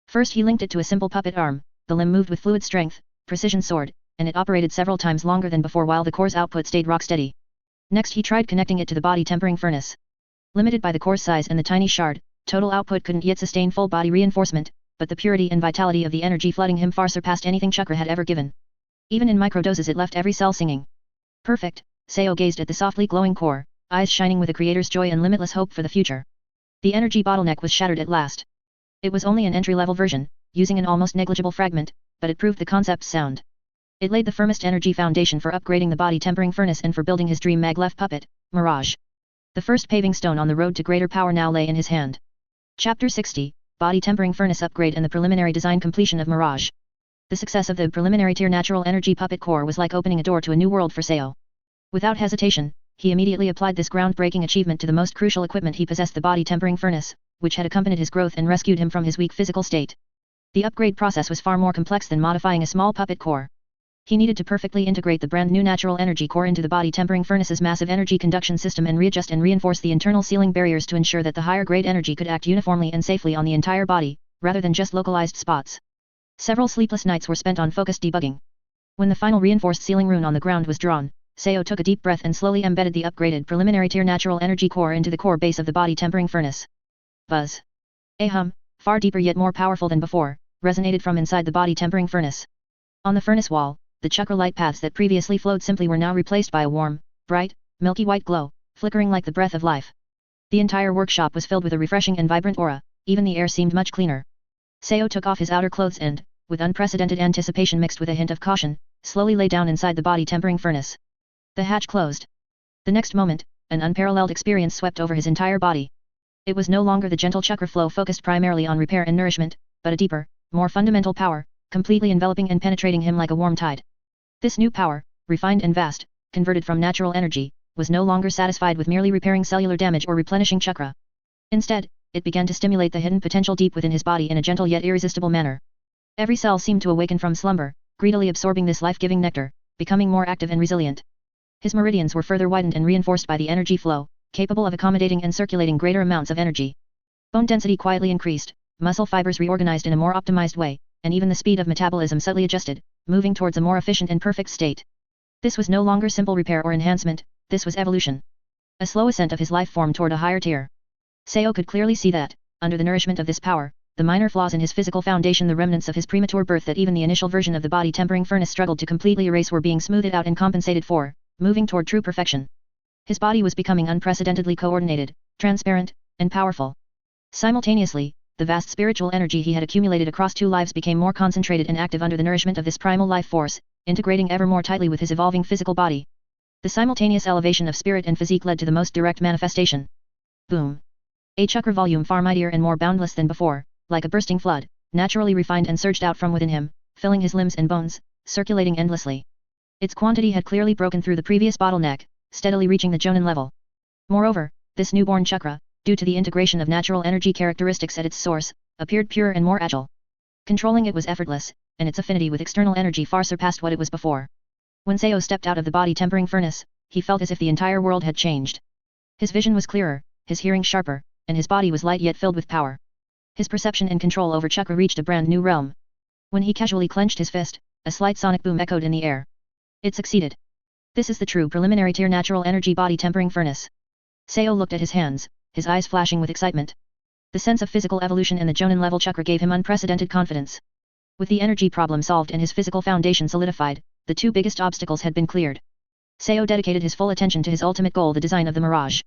First he linked it to a simple puppet arm, the limb moved with fluid strength, precision soared, and it operated several times longer than before while the core's output stayed rock-steady. Next he tried connecting it to the body tempering furnace. Limited by the core's size and the tiny shard, total output couldn't yet sustain full body reinforcement, but the purity and vitality of the energy flooding him far surpassed anything chakra had ever given. Even in microdoses it left every cell singing. Perfect, Seo gazed at the softly glowing core, eyes shining with a creator's joy and limitless hope for the future. The energy bottleneck was shattered at last. It was only an entry-level version, using an almost negligible fragment, but it proved the concept's sound. It laid the firmest energy foundation for upgrading the body tempering furnace and for building his dream maglev puppet, Mirage. The first paving stone on the road to greater power now lay in his hand. Chapter 60, Body Tempering Furnace Upgrade and the Preliminary Design Completion of Mirage. The success of the preliminary tier natural energy puppet core was like opening a door to a new world for Seo. Without hesitation, he immediately applied this groundbreaking achievement to the most crucial equipment he possessed, the body tempering furnace, which had accompanied his growth and rescued him from his weak physical state. The upgrade process was far more complex than modifying a small puppet core. He needed to perfectly integrate the brand new natural energy core into the body tempering furnace's massive energy conduction system and readjust and reinforce the internal sealing barriers to ensure that the higher grade energy could act uniformly and safely on the entire body, rather than just localized spots. Several sleepless nights were spent on focused debugging. When the final reinforced sealing rune on the ground was drawn, Seo took a deep breath and slowly embedded the upgraded preliminary tier natural energy core into the core base of the body tempering furnace. Buzz. A hum, far deeper yet more powerful than before, resonated from inside the body tempering furnace. On the furnace wall, the chakra light paths that previously flowed simply were now replaced by a warm, bright, milky white glow, flickering like the breath of life. The entire workshop was filled with a refreshing and vibrant aura, even the air seemed much cleaner. Seo took off his outer clothes and, with unprecedented anticipation mixed with a hint of caution, slowly lay down inside the body tempering furnace. The hatch closed. The next moment, an unparalleled experience swept over his entire body. It was no longer the gentle chakra flow focused primarily on repair and nourishment, but a deeper, more fundamental power, completely enveloping and penetrating him like a warm tide. This new power, refined and vast, converted from natural energy, was no longer satisfied with merely repairing cellular damage or replenishing chakra. Instead, it began to stimulate the hidden potential deep within his body in a gentle yet irresistible manner. Every cell seemed to awaken from slumber, greedily absorbing this life-giving nectar, becoming more active and resilient. His meridians were further widened and reinforced by the energy flow, capable of accommodating and circulating greater amounts of energy. Bone density quietly increased, muscle fibers reorganized in a more optimized way, and even the speed of metabolism subtly adjusted, moving towards a more efficient and perfect state. This was no longer simple repair or enhancement, this was evolution. A slow ascent of his life form toward a higher tier. Seo could clearly see that, under the nourishment of this power, the minor flaws in his physical foundation, the remnants of his premature birth that even the initial version of the body tempering furnace struggled to completely erase, were being smoothed out and compensated for, moving toward true perfection. His body was becoming unprecedentedly coordinated, transparent, and powerful. Simultaneously, the vast spiritual energy he had accumulated across 2 lives became more concentrated and active under the nourishment of this primal life force, integrating ever more tightly with his evolving physical body. The simultaneous elevation of spirit and physique led to the most direct manifestation. Boom. A chakra volume far mightier and more boundless than before, like a bursting flood, naturally refined and surged out from within him, filling his limbs and bones, circulating endlessly. Its quantity had clearly broken through the previous bottleneck, steadily reaching the Jonin level. Moreover, this newborn chakra, due to the integration of natural energy characteristics at its source, appeared pure and more agile. Controlling it was effortless, and its affinity with external energy far surpassed what it was before. When Seo stepped out of the body tempering furnace, he felt as if the entire world had changed. His vision was clearer, his hearing sharper, and his body was light yet filled with power. His perception and control over chakra reached a brand new realm. When he casually clenched his fist, a slight sonic boom echoed in the air. It succeeded. This is the true preliminary tier natural energy body tempering furnace. Seo looked at his hands, his eyes flashing with excitement. The sense of physical evolution and the Jonin level chakra gave him unprecedented confidence. With the energy problem solved and his physical foundation solidified, the two biggest obstacles had been cleared. Seo dedicated his full attention to his ultimate goal, the design of the Mirage.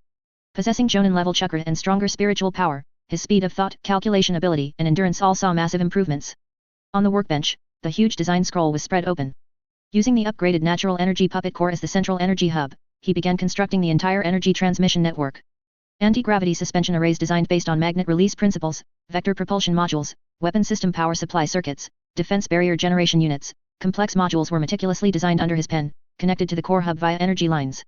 Possessing Jonin level chakra and stronger spiritual power, his speed of thought, calculation ability and endurance all saw massive improvements. On the workbench, the huge design scroll was spread open. Using the upgraded natural energy puppet core as the central energy hub, he began constructing the entire energy transmission network. Anti-gravity suspension arrays designed based on magnet release principles, vector propulsion modules, weapon system power supply circuits, defense barrier generation units, complex modules were meticulously designed under his pen, connected to the core hub via energy lines.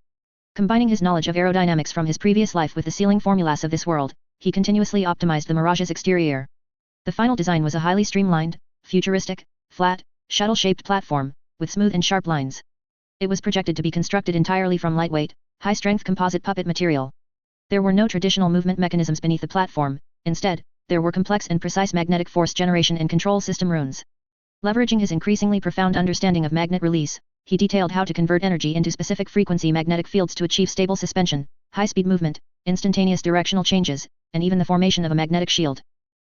Combining his knowledge of aerodynamics from his previous life with the sealing formulas of this world, he continuously optimized the Mirage's exterior. The final design was a highly streamlined, futuristic, flat, shuttle-shaped platform, with smooth and sharp lines. It was projected to be constructed entirely from lightweight, high-strength composite puppet material. There were no traditional movement mechanisms beneath the platform, instead, there were complex and precise magnetic force generation and control system runes. Leveraging his increasingly profound understanding of magnet release, he detailed how to convert energy into specific frequency magnetic fields to achieve stable suspension, high-speed movement, instantaneous directional changes, and even the formation of a magnetic shield.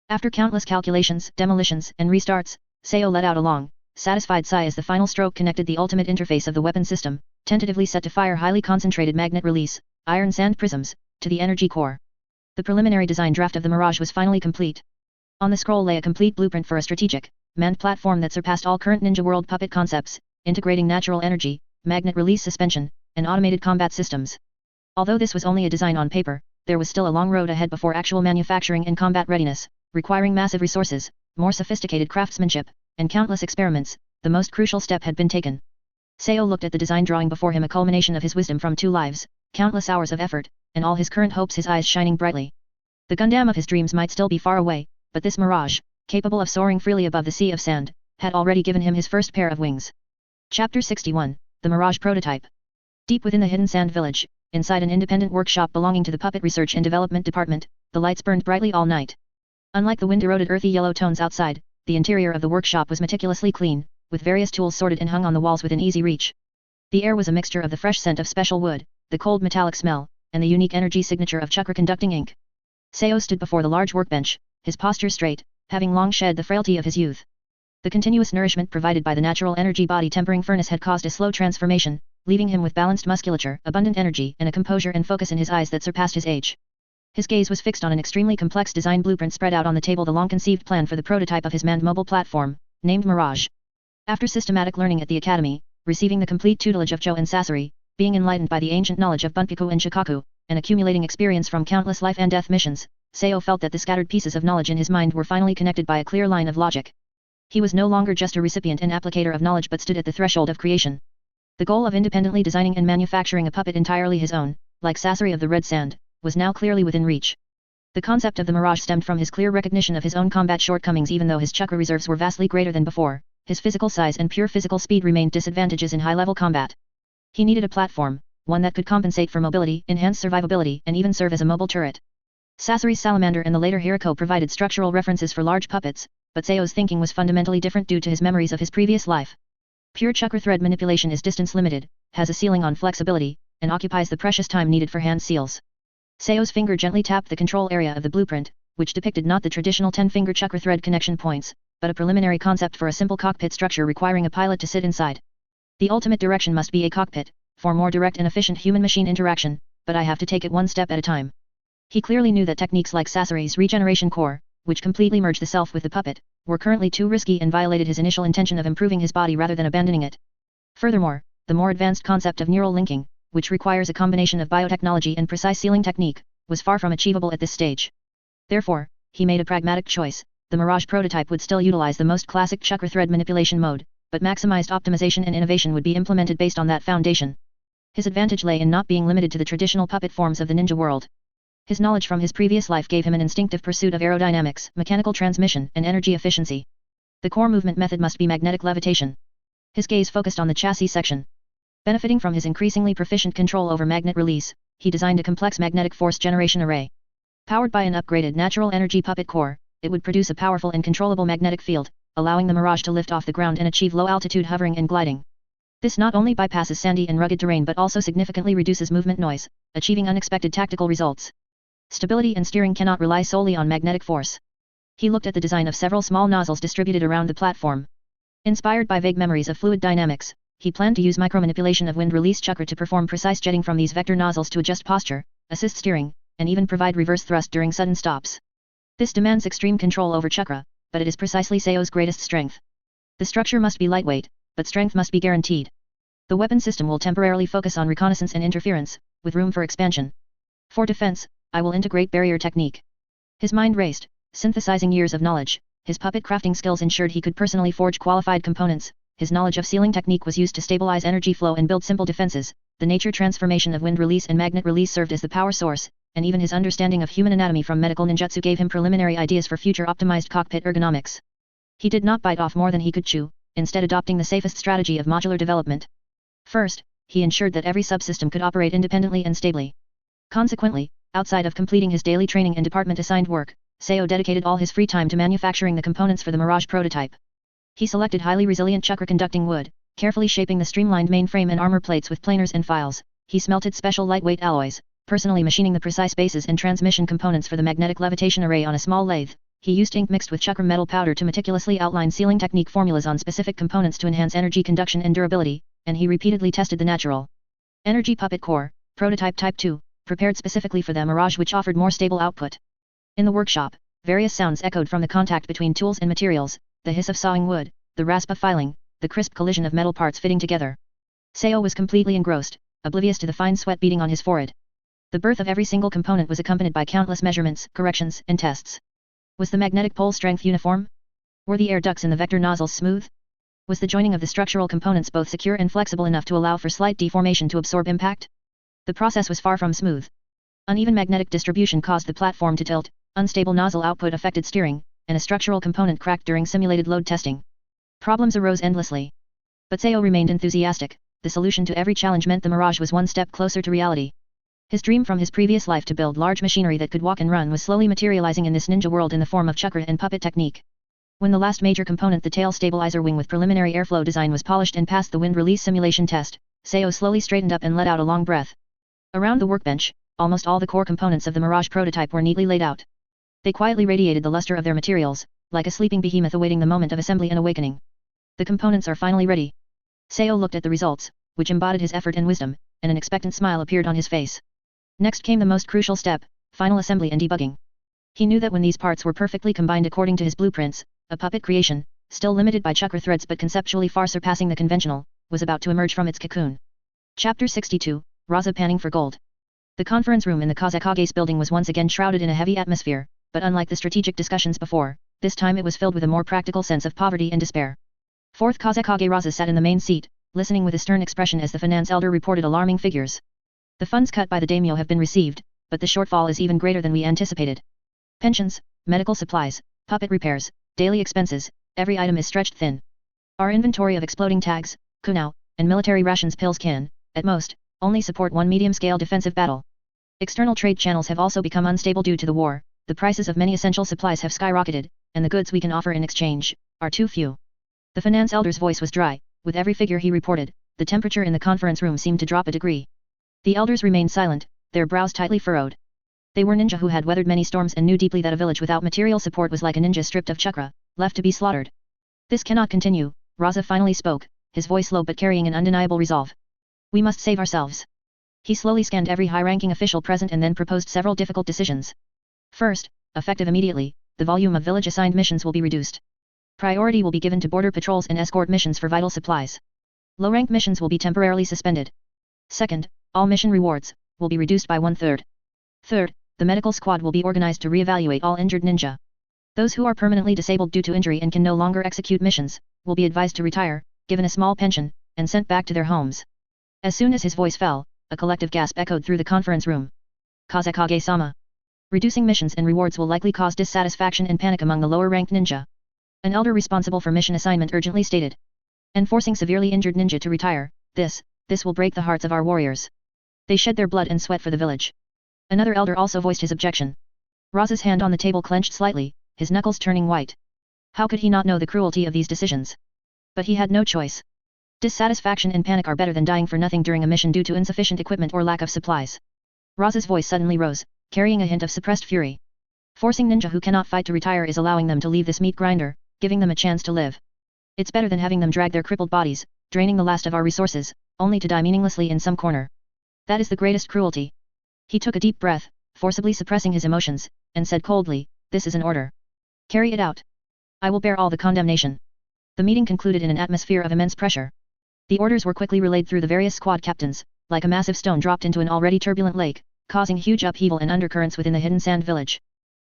After countless calculations, demolitions, and restarts, Seo let out a long, satisfied sigh as the final stroke connected the ultimate interface of the weapon system, tentatively set to fire highly concentrated magnet release, iron sand prisms, to the energy core. The preliminary design draft of the Mirage was finally complete. On the scroll lay a complete blueprint for a strategic, manned platform that surpassed all current Ninja World puppet concepts, integrating natural energy, magnet release suspension, and automated combat systems. Although this was only a design on paper, there was still a long road ahead before actual manufacturing and combat readiness, requiring massive resources, more sophisticated craftsmanship, and countless experiments. The most crucial step had been taken. Seo looked at the design drawing before him, a culmination of his wisdom from 2 lives, countless hours of effort, and all his current hopes, his eyes shining brightly. The Gundam of his dreams might still be far away, but this Mirage, capable of soaring freely above the sea of sand, had already given him his first pair of wings. Chapter 61, The Mirage Prototype. Deep within the hidden sand village, inside an independent workshop belonging to the Puppet Research and Development Department, the lights burned brightly all night. Unlike the wind-eroded earthy yellow tones outside, the interior of the workshop was meticulously clean, with various tools sorted and hung on the walls within easy reach. The air was a mixture of the fresh scent of special wood, the cold metallic smell, and the unique energy signature of chakra-conducting ink. Seo stood before the large workbench, his posture straight, having long shed the frailty of his youth. The continuous nourishment provided by the natural energy body tempering furnace had caused a slow transformation, leaving him with balanced musculature, abundant energy, and a composure and focus in his eyes that surpassed his age. His gaze was fixed on an extremely complex design blueprint spread out on the table, the long-conceived plan for the prototype of his manned mobile platform, named Mirage. After systematic learning at the academy, receiving the complete tutelage of Joe and Sasori, being enlightened by the ancient knowledge of Bunpuku and Shukaku, and accumulating experience from countless life and death missions, Seo felt that the scattered pieces of knowledge in his mind were finally connected by a clear line of logic. He was no longer just a recipient and applicator of knowledge but stood at the threshold of creation. The goal of independently designing and manufacturing a puppet entirely his own, like Sasori of the Red Sand, was now clearly within reach. The concept of the Mirage stemmed from his clear recognition of his own combat shortcomings. Even though his chakra reserves were vastly greater than before, his physical size and pure physical speed remained disadvantages in high-level combat. He needed a platform, one that could compensate for mobility, enhance survivability, and even serve as a mobile turret. Sasori's Salamander and the later Hiriko provided structural references for large puppets, but Seo's thinking was fundamentally different due to his memories of his previous life. Pure chakra thread manipulation is distance-limited, has a ceiling on flexibility, and occupies the precious time needed for hand seals. Seo's finger gently tapped the control area of the blueprint, which depicted not the traditional 10-finger chakra thread connection points, but a preliminary concept for a simple cockpit structure requiring a pilot to sit inside. The ultimate direction must be a cockpit, for more direct and efficient human-machine interaction, but I have to take it one step at a time. He clearly knew that techniques like Sasori's regeneration core, which completely merged the self with the puppet, were currently too risky and violated his initial intention of improving his body rather than abandoning it. Furthermore, the more advanced concept of neural linking, which requires a combination of biotechnology and precise sealing technique, was far from achievable at this stage. Therefore, he made a pragmatic choice. The Mirage prototype would still utilize the most classic chakra thread manipulation mode, but maximized optimization and innovation would be implemented based on that foundation. His advantage lay in not being limited to the traditional puppet forms of the ninja world. His knowledge from his previous life gave him an instinctive pursuit of aerodynamics, mechanical transmission, and energy efficiency. The core movement method must be magnetic levitation. His gaze focused on the chassis section. Benefiting from his increasingly proficient control over magnet release, he designed a complex magnetic force generation array. Powered by an upgraded natural energy puppet core, it would produce a powerful and controllable magnetic field, allowing the Mirage to lift off the ground and achieve low-altitude hovering and gliding. This not only bypasses sandy and rugged terrain but also significantly reduces movement noise, achieving unexpected tactical results. Stability and steering cannot rely solely on magnetic force. He looked at the design of several small nozzles distributed around the platform. Inspired by vague memories of fluid dynamics, he planned to use micromanipulation of wind release chakra to perform precise jetting from these vector nozzles to adjust posture, assist steering, and even provide reverse thrust during sudden stops. This demands extreme control over chakra, but it is precisely Seo's greatest strength. The structure must be lightweight, but strength must be guaranteed. The weapon system will temporarily focus on reconnaissance and interference, with room for expansion. For defense, I will integrate barrier technique. His mind raced, synthesizing years of knowledge. His puppet crafting skills ensured he could personally forge qualified components. His knowledge of sealing technique was used to stabilize energy flow and build simple defenses. The nature transformation of wind release and magnet release served as the power source, and even his understanding of human anatomy from medical ninjutsu gave him preliminary ideas for future optimized cockpit ergonomics. He did not bite off more than he could chew, instead adopting the safest strategy of modular development. First, he ensured that every subsystem could operate independently and stably. Consequently, outside of completing his daily training and department-assigned work, Seo dedicated all his free time to manufacturing the components for the Mirage prototype. He selected highly resilient chakra-conducting wood, carefully shaping the streamlined mainframe and armor plates with planers and files. He smelted special lightweight alloys, personally machining the precise bases and transmission components for the magnetic levitation array on a small lathe. He used ink mixed with chakra metal powder to meticulously outline sealing technique formulas on specific components to enhance energy conduction and durability, and he repeatedly tested the natural energy puppet core, prototype Type 2, prepared specifically for the Mirage, which offered more stable output. In the workshop, various sounds echoed from the contact between tools and materials, the hiss of sawing wood, the rasp of filing, the crisp collision of metal parts fitting together. Seo was completely engrossed, oblivious to the fine sweat beading on his forehead. The birth of every single component was accompanied by countless measurements, corrections, and tests. Was the magnetic pole strength uniform? Were the air ducts in the vector nozzles smooth? Was the joining of the structural components both secure and flexible enough to allow for slight deformation to absorb impact? The process was far from smooth. Uneven magnetic distribution caused the platform to tilt, unstable nozzle output affected steering, and a structural component cracked during simulated load testing. Problems arose endlessly. But Seo remained enthusiastic. The solution to every challenge meant the Mirage was one step closer to reality. His dream from his previous life to build large machinery that could walk and run was slowly materializing in this ninja world in the form of chakra and puppet technique. When the last major component, the tail stabilizer wing with preliminary airflow design, was polished and passed the wind release simulation test, Seo slowly straightened up and let out a long breath. Around the workbench, almost all the core components of the Mirage prototype were neatly laid out. They quietly radiated the luster of their materials, like a sleeping behemoth awaiting the moment of assembly and awakening. The components are finally ready. Seo looked at the results, which embodied his effort and wisdom, and an expectant smile appeared on his face. Next came the most crucial step, final assembly and debugging. He knew that when these parts were perfectly combined according to his blueprints, a puppet creation, still limited by chakra threads but conceptually far surpassing the conventional, was about to emerge from its cocoon. Chapter 62, Raza panning for gold. The conference room in the Kazekage's building was once again shrouded in a heavy atmosphere, but unlike the strategic discussions before, this time it was filled with a more practical sense of poverty and despair. Fourth Kazekage Raza sat in the main seat, listening with a stern expression as the finance elder reported alarming figures. The funds cut by the daimyo have been received, but the shortfall is even greater than we anticipated. Pensions, medical supplies, puppet repairs, daily expenses, every item is stretched thin. Our inventory of exploding tags, kunao, and military rations pills can, at most, only support one medium-scale defensive battle. External trade channels have also become unstable due to the war. The prices of many essential supplies have skyrocketed, and the goods we can offer in exchange are too few. The finance elder's voice was dry. With every figure he reported, the temperature in the conference room seemed to drop a degree. The elders remained silent, their brows tightly furrowed. They were ninja who had weathered many storms and knew deeply that a village without material support was like a ninja stripped of chakra, left to be slaughtered. This cannot continue, Raza finally spoke, his voice low but carrying an undeniable resolve. We must save ourselves. He slowly scanned every high-ranking official present and then proposed several difficult decisions. First, effective immediately, the volume of village-assigned missions will be reduced. Priority will be given to border patrols and escort missions for vital supplies. Low-rank missions will be temporarily suspended. Second, all mission rewards will be reduced by 1/3. Third, the medical squad will be organized to re-evaluate all injured ninja. Those who are permanently disabled due to injury and can no longer execute missions, will be advised to retire, given a small pension, and sent back to their homes. As soon as his voice fell, a collective gasp echoed through the conference room. Kazekage-sama. Reducing missions and rewards will likely cause dissatisfaction and panic among the lower-ranked ninja. An elder responsible for mission assignment urgently stated. And forcing severely injured ninja to retire, this will break the hearts of our warriors. They shed their blood and sweat for the village. Another elder also voiced his objection. Raza's hand on the table clenched slightly, his knuckles turning white. How could he not know the cruelty of these decisions? But he had no choice. Dissatisfaction and panic are better than dying for nothing during a mission due to insufficient equipment or lack of supplies. Raza's voice suddenly rose, carrying a hint of suppressed fury. Forcing ninja who cannot fight to retire is allowing them to leave this meat grinder, giving them a chance to live. It's better than having them drag their crippled bodies, draining the last of our resources, only to die meaninglessly in some corner. That is the greatest cruelty. He took a deep breath, forcibly suppressing his emotions, and said coldly, "This is an order. Carry it out. I will bear all the condemnation." The meeting concluded in an atmosphere of immense pressure. The orders were quickly relayed through the various squad captains, like a massive stone dropped into an already turbulent lake, causing huge upheaval and undercurrents within the hidden sand village.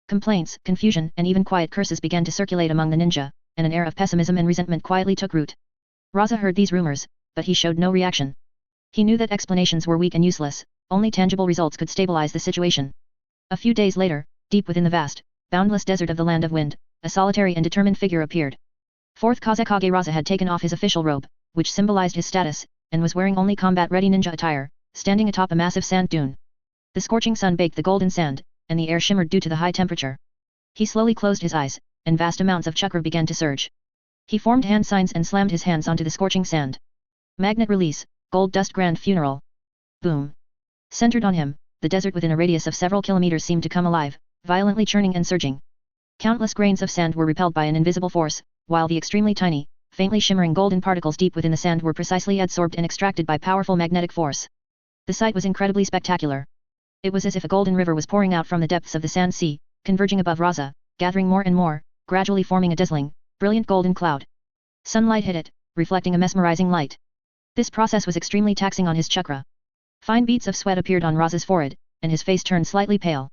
Complaints, confusion, and even quiet curses began to circulate among the ninja, and an air of pessimism and resentment quietly took root. Raza heard these rumors, but he showed no reaction. He knew that explanations were weak and useless, only tangible results could stabilize the situation. A few days later, deep within the vast, boundless desert of the Land of Wind, a solitary and determined figure appeared. Fourth Kazekage Raza had taken off his official robe, which symbolized his status, and was wearing only combat-ready ninja attire, standing atop a massive sand dune. The scorching sun baked the golden sand, and the air shimmered due to the high temperature. He slowly closed his eyes, and vast amounts of chakra began to surge. He formed hand signs and slammed his hands onto the scorching sand. Magnet release, gold dust grand funeral. Boom. Centered on him, the desert within a radius of several kilometers seemed to come alive, violently churning and surging. Countless grains of sand were repelled by an invisible force, while the extremely tiny, faintly shimmering golden particles deep within the sand were precisely adsorbed and extracted by powerful magnetic force. The sight was incredibly spectacular. It was as if a golden river was pouring out from the depths of the sand sea, converging above Raza, gathering more and more, gradually forming a dazzling, brilliant golden cloud. Sunlight hit it, reflecting a mesmerizing light. This process was extremely taxing on his chakra. Fine beads of sweat appeared on Raza's forehead, and his face turned slightly pale.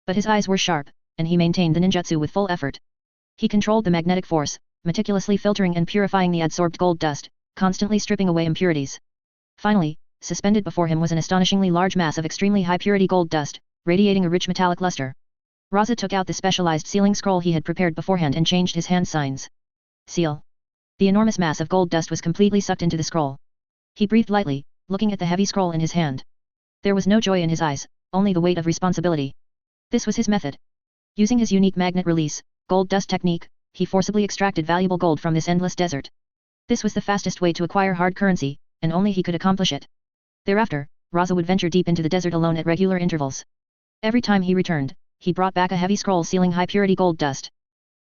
But his eyes were sharp, and he maintained the ninjutsu with full effort. He controlled the magnetic force, meticulously filtering and purifying the adsorbed gold dust, constantly stripping away impurities. Finally, suspended before him was an astonishingly large mass of extremely high-purity gold dust, radiating a rich metallic luster. Raza took out the specialized sealing scroll he had prepared beforehand and changed his hand signs. Seal. The enormous mass of gold dust was completely sucked into the scroll. He breathed lightly, looking at the heavy scroll in his hand. There was no joy in his eyes, only the weight of responsibility. This was his method. Using his unique magnet release, gold dust technique, he forcibly extracted valuable gold from this endless desert. This was the fastest way to acquire hard currency, and only he could accomplish it. Thereafter, Raza would venture deep into the desert alone at regular intervals. Every time he returned, he brought back a heavy scroll sealing high-purity gold dust.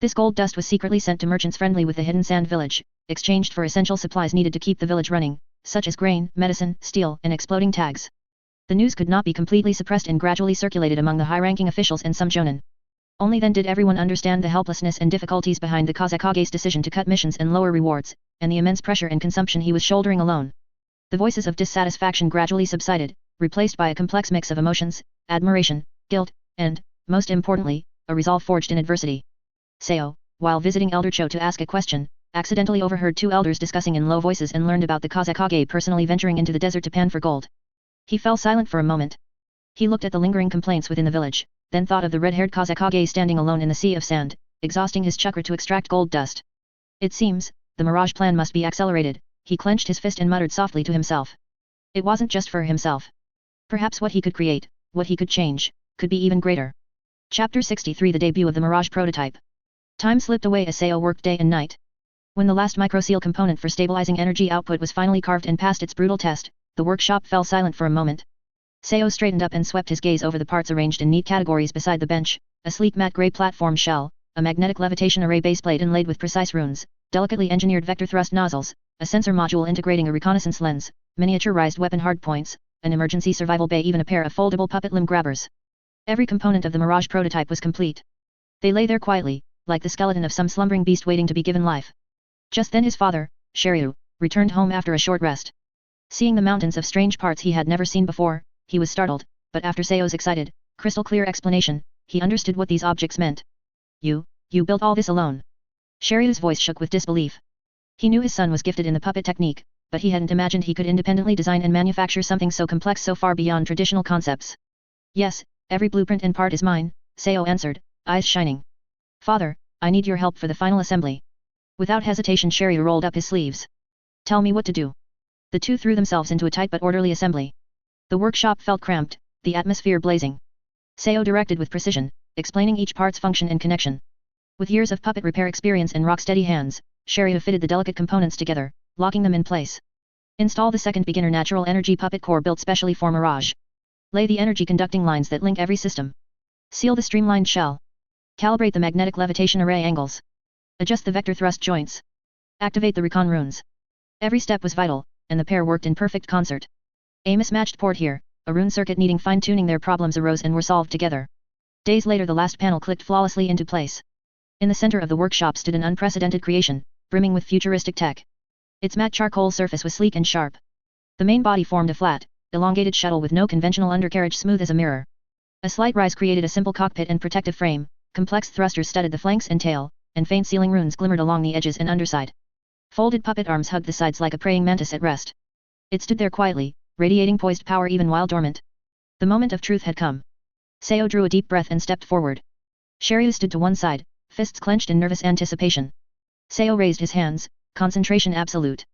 This gold dust was secretly sent to merchants friendly with the hidden sand village, exchanged for essential supplies needed to keep the village running, such as grain, medicine, steel, and exploding tags. The news could not be completely suppressed and gradually circulated among the high-ranking officials and some jonin. Only then did everyone understand the helplessness and difficulties behind the Kazekage's decision to cut missions and lower rewards, and the immense pressure and consumption he was shouldering alone. The voices of dissatisfaction gradually subsided, replaced by a complex mix of emotions, admiration, guilt, and, most importantly, a resolve forged in adversity. Seo, while visiting Elder Cho to ask a question, accidentally overheard two elders discussing in low voices and learned about the Kazekage personally venturing into the desert to pan for gold. He fell silent for a moment. He looked at the lingering complaints within the village, then thought of the red-haired Kazekage standing alone in the sea of sand, exhausting his chakra to extract gold dust. It seems, the Mirage plan must be accelerated. He clenched his fist and muttered softly to himself. It wasn't just for himself. Perhaps what he could create, what he could change, could be even greater. Chapter 63 The debut of the Mirage prototype. Time slipped away as Seo worked day and night. When the last microseal component for stabilizing energy output was finally carved and passed its brutal test, the workshop fell silent for a moment. Seo straightened up and swept his gaze over the parts arranged in neat categories beside the bench, a sleek matte gray platform shell, a magnetic levitation array baseplate inlaid with precise runes, delicately engineered vector thrust nozzles, a sensor module integrating a reconnaissance lens, miniaturized weapon hardpoints, an emergency survival bay, even a pair of foldable puppet limb grabbers. Every component of the Mirage prototype was complete. They lay there quietly, like the skeleton of some slumbering beast waiting to be given life. Just then his father, Shiryu, returned home after a short rest. Seeing the mountains of strange parts he had never seen before, he was startled, but after Seo's excited, crystal-clear explanation, he understood what these objects meant. You built all this alone. Shiryu's voice shook with disbelief. He knew his son was gifted in the puppet technique, but he hadn't imagined he could independently design and manufacture something so complex so far beyond traditional concepts. Yes, every blueprint and part is mine, Seo answered, eyes shining. Father, I need your help for the final assembly. Without hesitation Sherry rolled up his sleeves. Tell me what to do. The two threw themselves into a tight but orderly assembly. The workshop felt cramped, the atmosphere blazing. Seo directed with precision, explaining each part's function and connection. With years of puppet repair experience and rock-steady hands, Sherry fitted the delicate components together, locking them in place. Install the second beginner natural energy puppet core built specially for Mirage. Lay the energy conducting lines that link every system. Seal the streamlined shell. Calibrate the magnetic levitation array angles. Adjust the vector thrust joints. Activate the recon runes. Every step was vital, and the pair worked in perfect concert. A mismatched port here, a rune circuit needing fine-tuning, their problems arose and were solved together. Days later the last panel clicked flawlessly into place. In the center of the workshop stood an unprecedented creation, brimming with futuristic tech. Its matte charcoal surface was sleek and sharp. The main body formed a flat, elongated shuttle with no conventional undercarriage, smooth as a mirror. A slight rise created a simple cockpit and protective frame, complex thrusters studded the flanks and tail, and faint sealing runes glimmered along the edges and underside. Folded puppet arms hugged the sides like a praying mantis at rest. It stood there quietly, radiating poised power even while dormant. The moment of truth had come. Seo drew a deep breath and stepped forward. Sherry stood to one side, fists clenched in nervous anticipation. Seo raised his hands, concentration absolute.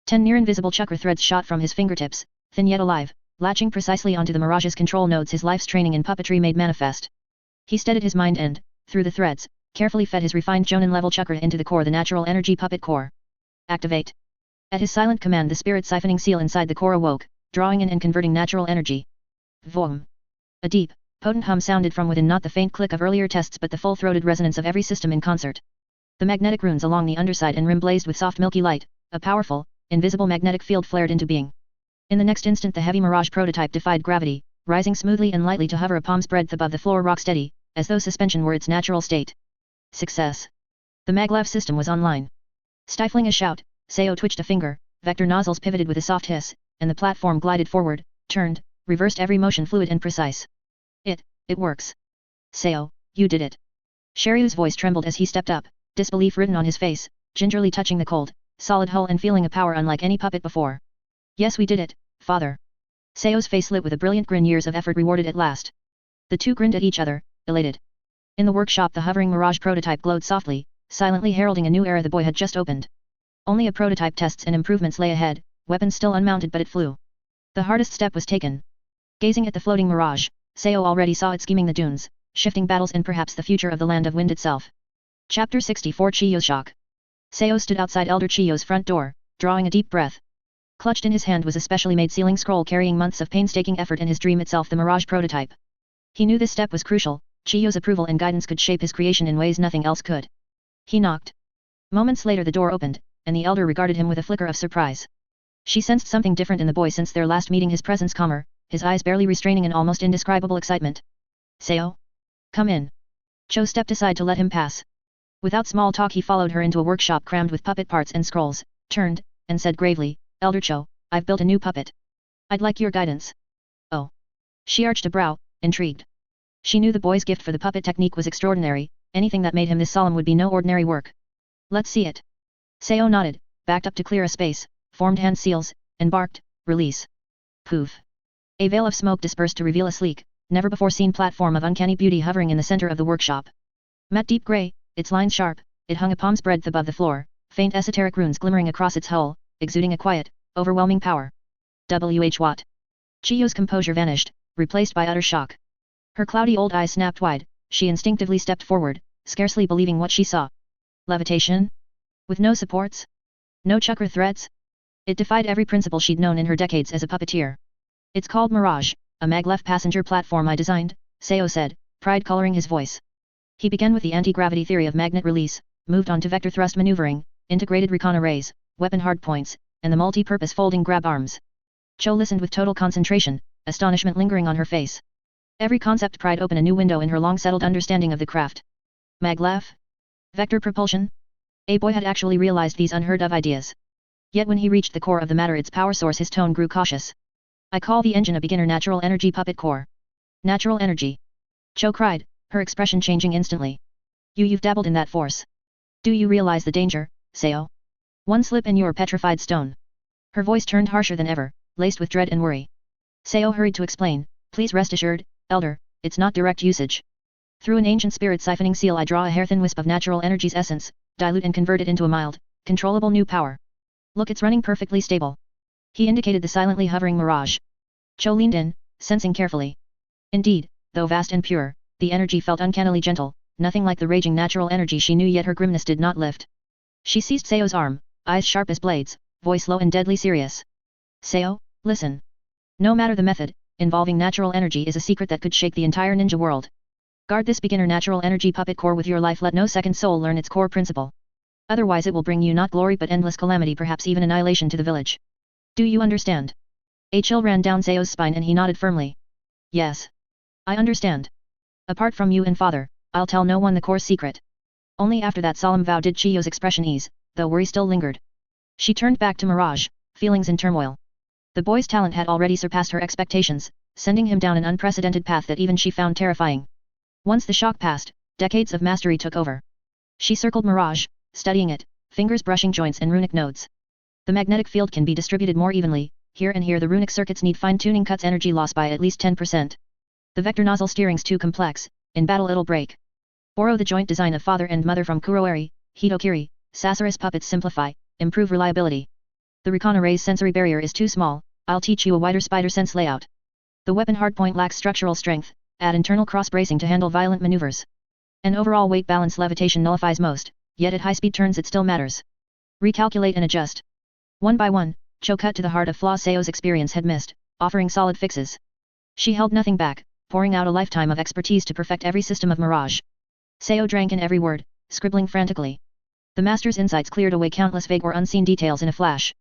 10 near-invisible chakra threads shot from his fingertips, thin yet alive, latching precisely onto the Mirage's control nodes his life's training in puppetry made manifest. He steadied his mind and, through the threads, carefully fed his refined Jonin-level chakra into the core, the natural energy puppet core. Activate. At his silent command the spirit siphoning seal inside the core awoke, drawing in and converting natural energy. Vroom. A deep, potent hum sounded from within, not the faint click of earlier tests but the full-throated resonance of every system in concert. The magnetic runes along the underside and rim blazed with soft milky light, a powerful, invisible magnetic field flared into being. In the next instant the heavy Mirage prototype defied gravity, rising smoothly and lightly to hover a palm's breadth above the floor rock-steady, as though suspension were its natural state. Success. The maglev system was online. Stifling a shout, Seo twitched a finger, vector nozzles pivoted with a soft hiss, and the platform glided forward, turned, reversed, every motion fluid and precise. It works. Seo, you did it. Sherryu's voice trembled as he stepped up, disbelief written on his face, gingerly touching the cold, solid hull and feeling a power unlike any puppet before. Yes, we did it, father. Seo's face lit with a brilliant grin, years of effort rewarded at last. The two grinned at each other, elated. In the workshop the hovering Mirage prototype glowed softly, silently heralding a new era the boy had just opened. Only a prototype, tests and improvements lay ahead, weapons still unmounted, but it flew. The hardest step was taken. Gazing at the floating Mirage, Seo already saw it scheming the dunes, shifting battles and perhaps the future of the land of wind itself. Chapter 64 Chiyo's Shock. Seo stood outside Elder Chiyo's front door, drawing a deep breath. Clutched in his hand was a specially made sealing scroll carrying months of painstaking effort and his dream itself, the Mirage prototype. He knew this step was crucial. Chiyo's approval and guidance could shape his creation in ways nothing else could. He knocked. Moments later the door opened, and the elder regarded him with a flicker of surprise. She sensed something different in the boy since their last meeting, his presence calmer, his eyes barely restraining an almost indescribable excitement. Seo? Come in. Cho stepped aside to let him pass. Without small talk he followed her into a workshop crammed with puppet parts and scrolls, turned, and said gravely, Elder Cho, I've built a new puppet. I'd like your guidance. Oh. She arched a brow, intrigued. She knew the boy's gift for the puppet technique was extraordinary, anything that made him this solemn would be no ordinary work. Let's see it. Seo nodded, backed up to clear a space, formed hand seals, and barked, release. Poof. A veil of smoke dispersed to reveal a sleek, never-before-seen platform of uncanny beauty hovering in the center of the workshop. Matte deep gray, its lines sharp, it hung a palm's breadth above the floor, faint esoteric runes glimmering across its hull, exuding a quiet, overwhelming power. What? Chiyo's composure vanished, replaced by utter shock. Her cloudy old eyes snapped wide, she instinctively stepped forward, scarcely believing what she saw. Levitation? With no supports? No chakra threads? It defied every principle she'd known in her decades as a puppeteer. It's called Mirage, a maglev passenger platform I designed, Seo said, pride coloring his voice. He began with the anti-gravity theory of magnet release, moved on to vector thrust maneuvering, integrated recon arrays, weapon hardpoints, and the multi-purpose folding grab arms. Cho listened with total concentration, astonishment lingering on her face. Every concept pried open a new window in her long-settled understanding of the craft. Maglev? Vector propulsion? A boy had actually realized these unheard-of ideas. Yet when he reached the core of the matter, its power source, his tone grew cautious. I call the engine a beginner natural energy puppet core. Natural energy. Cho cried, her expression changing instantly. You've dabbled in that force. Do you realize the danger, Seo? One slip and you're petrified stone. Her voice turned harsher than ever, laced with dread and worry. Seo hurried to explain, please rest assured, Elder, it's not direct usage. Through an ancient spirit siphoning seal I draw a hair-thin wisp of natural energy's essence, dilute and convert it into a mild, controllable new power. Look, it's running perfectly stable. He indicated the silently hovering Mirage. Cho leaned in, sensing carefully. Indeed, though vast and pure, the energy felt uncannily gentle, nothing like the raging natural energy she knew, yet her grimness did not lift. She seized Seo's arm, eyes sharp as blades, voice low and deadly serious. Seo, listen. No matter the method, involving natural energy is a secret that could shake the entire ninja world. Guard this beginner natural energy puppet core with your life. Let no second soul learn its core principle. Otherwise it will bring you not glory but endless calamity, perhaps even annihilation to the village. Do you understand? A chill ran down Seo's spine and he nodded firmly. Yes. I understand. Apart from you and father, I'll tell no one the core secret. Only after that solemn vow did Chiyo's expression ease, though worry still lingered. She turned back to Mirage, feelings in turmoil. The boy's talent had already surpassed her expectations, sending him down an unprecedented path that even she found terrifying. Once the shock passed, decades of mastery took over. She circled Mirage, studying it, fingers brushing joints and runic nodes. The magnetic field can be distributed more evenly, here and here the runic circuits need fine-tuning, cuts energy loss by at least 10%. The vector nozzle steering's too complex, in battle it'll break. Borrow the joint design of father and mother from Kuroeri, Hitokiri, Sasori's puppets. Simplify, improve reliability. The reconnaissance sensory barrier is too small, I'll teach you a wider spider sense layout. The weapon hardpoint lacks structural strength, add internal cross-bracing to handle violent maneuvers. An overall weight balance levitation nullifies most, yet at high-speed turns it still matters. Recalculate and adjust. One by one, Cho cut to the heart of flaws Seo's experience had missed, offering solid fixes. She held nothing back, pouring out a lifetime of expertise to perfect every system of Mirage. Seo drank in every word, scribbling frantically. The master's insights cleared away countless vague or unseen details in a flash.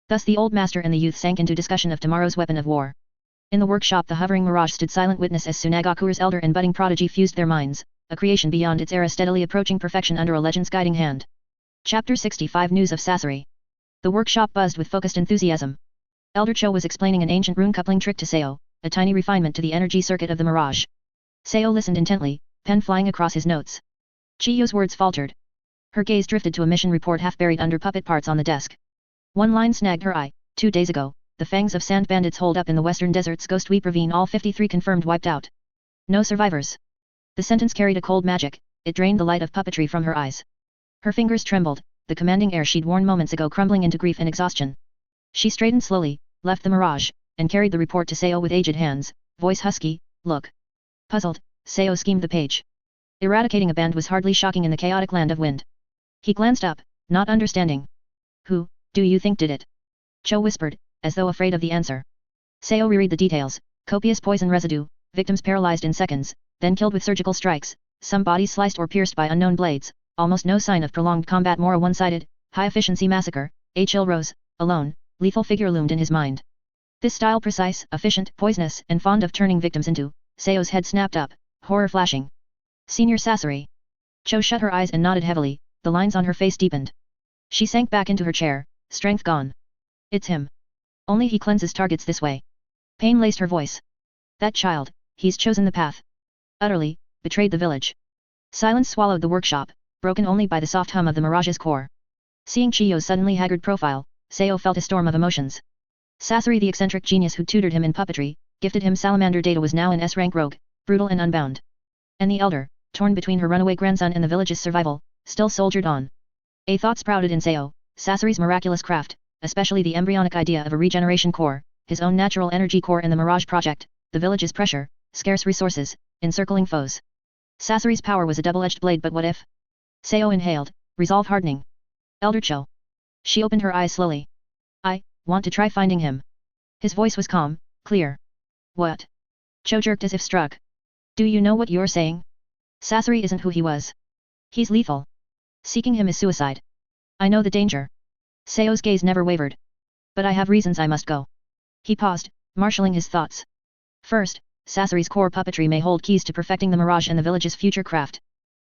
Thus the old master and the youth sank into discussion of tomorrow's weapon of war. In the workshop the hovering Mirage stood silent witness as Sunagakure's elder and budding prodigy fused their minds, a creation beyond its era steadily approaching perfection under a legend's guiding hand. Chapter 65 News of Sasori. The workshop buzzed with focused enthusiasm. Elder Cho was explaining an ancient rune coupling trick to Seo, a tiny refinement to the energy circuit of the Mirage. Seo listened intently, pen flying across his notes. Chiyo's words faltered. Her gaze drifted to a mission report half buried under puppet parts on the desk. One line snagged her eye. 2 days ago, the fangs of sand bandits holed up in the western desert's Ghost Weep ravine, all 53 confirmed wiped out. No survivors. The sentence carried a cold magic, it drained the light of puppetry from her eyes. Her fingers trembled, the commanding air she'd worn moments ago crumbling into grief and exhaustion. She straightened slowly, left the Mirage, and carried the report to Seo with aged hands, voice husky. Look. Puzzled, Seo schemed the page. Eradicating a band was hardly shocking in the chaotic land of wind. He glanced up, not understanding. Who, do you think did it? Cho whispered, as though afraid of the answer. Seo reread the details, copious poison residue, victims paralyzed in seconds, then killed with surgical strikes, some bodies sliced or pierced by unknown blades, almost no sign of prolonged combat, more a one-sided, high-efficiency massacre. A chill rose, alone, lethal figure loomed in his mind. This style precise, efficient, poisonous, and fond of turning victims into, Seo's head snapped up, horror flashing. Senior Sasori. Cho shut her eyes and nodded heavily, the lines on her face deepened. She sank back into her chair, strength gone. It's him. Only he cleanses targets this way. Pain laced her voice. That child, he's chosen the path. Utterly, betrayed the village. Silence swallowed the workshop, broken only by the soft hum of the Mirage's core. Seeing Chiyo's suddenly haggard profile, Seo felt a storm of emotions. Sasori, the eccentric genius who tutored him in puppetry, gifted him salamander data, was now an S-rank rogue, brutal and unbound. And the elder, torn between her runaway grandson and the village's survival, still soldiered on. A thought sprouted in Seo, Sasori's miraculous craft, especially the embryonic idea of a regeneration core, his own natural energy core and the Mirage project, the village's pressure, scarce resources, encircling foes. Sasori's power was a double-edged blade, but what if? Seo inhaled, resolve hardening. Elder Cho. She opened her eyes slowly. I want to try finding him. His voice was calm, clear. What? Cho jerked as if struck. Do you know what you're saying? Sasori isn't who he was. He's lethal. Seeking him is suicide. I know the danger. Seo's gaze never wavered. But I have reasons I must go. He paused, marshalling his thoughts. First, Sasori's core puppetry may hold keys to perfecting the Mirage and the village's future craft.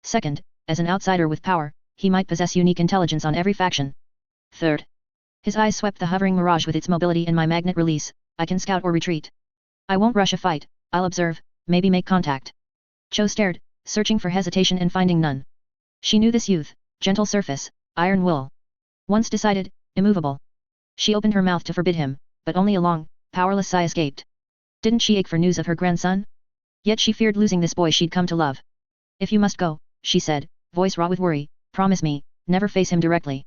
Second, as an outsider with power, he might possess unique intelligence on every faction. Third. His eyes swept the hovering Mirage with its mobility and my magnet release. I can scout or retreat. I won't rush a fight, I'll observe, maybe make contact. Cho stared, searching for hesitation and finding none. She knew this youth, gentle surface, iron will. Once decided, immovable. She opened her mouth to forbid him, but only a long, powerless sigh escaped. Didn't she ache for news of her grandson? Yet she feared losing this boy she'd come to love. If you must go, she said, voice raw with worry, promise me, never face him directly.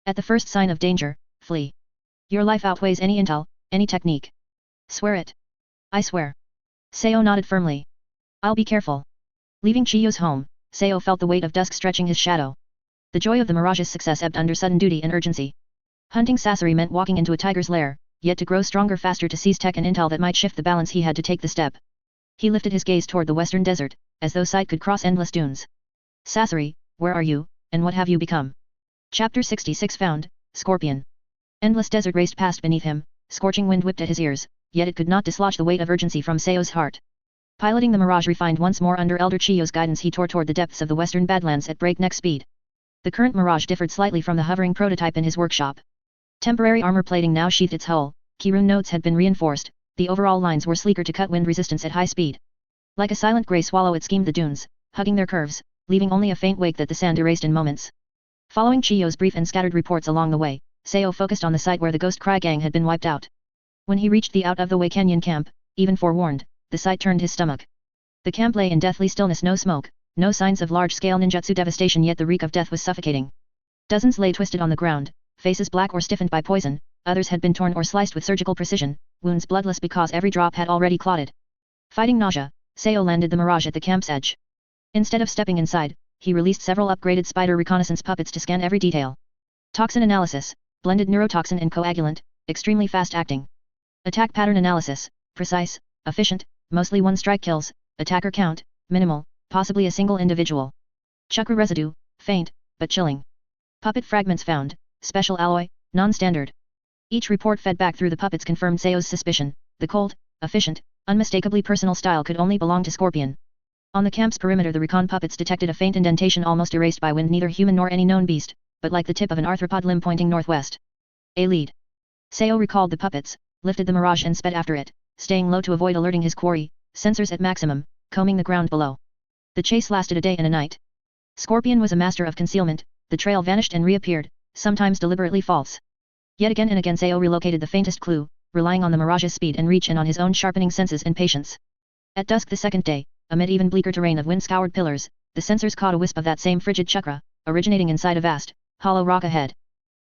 At the first sign of danger, flee. Your life outweighs any intel, any technique. Swear it. I swear. Seo nodded firmly. I'll be careful. Leaving Chiyo's home, Seo felt the weight of dusk stretching his shadow. The joy of the Mirage's success ebbed under sudden duty and urgency. Hunting Sasori meant walking into a tiger's lair, yet to grow stronger faster to seize tech and intel that might shift the balance he had to take the step. He lifted his gaze toward the western desert, as though sight could cross endless dunes. Sasori, where are you, and what have you become? Chapter 66 Found, Scorpion. Endless desert raced past beneath him, scorching wind whipped at his ears, yet it could not dislodge the weight of urgency from Seo's heart. Piloting the Mirage refined once more under Elder Chiyo's guidance, he tore toward the depths of the western Badlands at breakneck speed. The current Mirage differed slightly from the hovering prototype in his workshop. Temporary armor plating now sheathed its hull, key-rune notes had been reinforced, the overall lines were sleeker to cut wind resistance at high speed. Like a silent grey swallow it schemed the dunes, hugging their curves, leaving only a faint wake that the sand erased in moments. Following Chiyo's brief and scattered reports along the way, Seo focused on the site where the Ghost Cry gang had been wiped out. When he reached the out-of-the-way canyon camp, even forewarned, the sight turned his stomach. The camp lay in deathly stillness, no smoke, no signs of large-scale ninjutsu devastation, yet the reek of death was suffocating. Dozens lay twisted on the ground, faces black or stiffened by poison, others had been torn or sliced with surgical precision, wounds bloodless because every drop had already clotted. Fighting nausea, Seo landed the Mirage at the camp's edge. Instead of stepping inside, he released several upgraded spider reconnaissance puppets to scan every detail. Toxin analysis, blended neurotoxin and coagulant, extremely fast-acting. Attack pattern analysis, precise, efficient, mostly one-strike kills, attacker count, minimal, possibly a single individual. Chakra residue, faint, but chilling. Puppet fragments found, special alloy, non-standard. Each report fed back through the puppets confirmed Seo's suspicion, the cold, efficient, unmistakably personal style could only belong to Scorpion. On the camp's perimeter the recon puppets detected a faint indentation almost erased by wind, neither human nor any known beast, but like the tip of an arthropod limb pointing northwest. A lead. Seo recalled the puppets, lifted the Mirage and sped after it, staying low to avoid alerting his quarry, sensors at maximum, combing the ground below. The chase lasted a day and a night. Scorpion was a master of concealment, the trail vanished and reappeared, sometimes deliberately false. Yet again and again Seo relocated the faintest clue, relying on the Mirage's speed and reach and on his own sharpening senses and patience. At dusk the second day, amid even bleaker terrain of wind-scoured pillars, the sensors caught a wisp of that same frigid chakra, originating inside a vast, hollow rock ahead.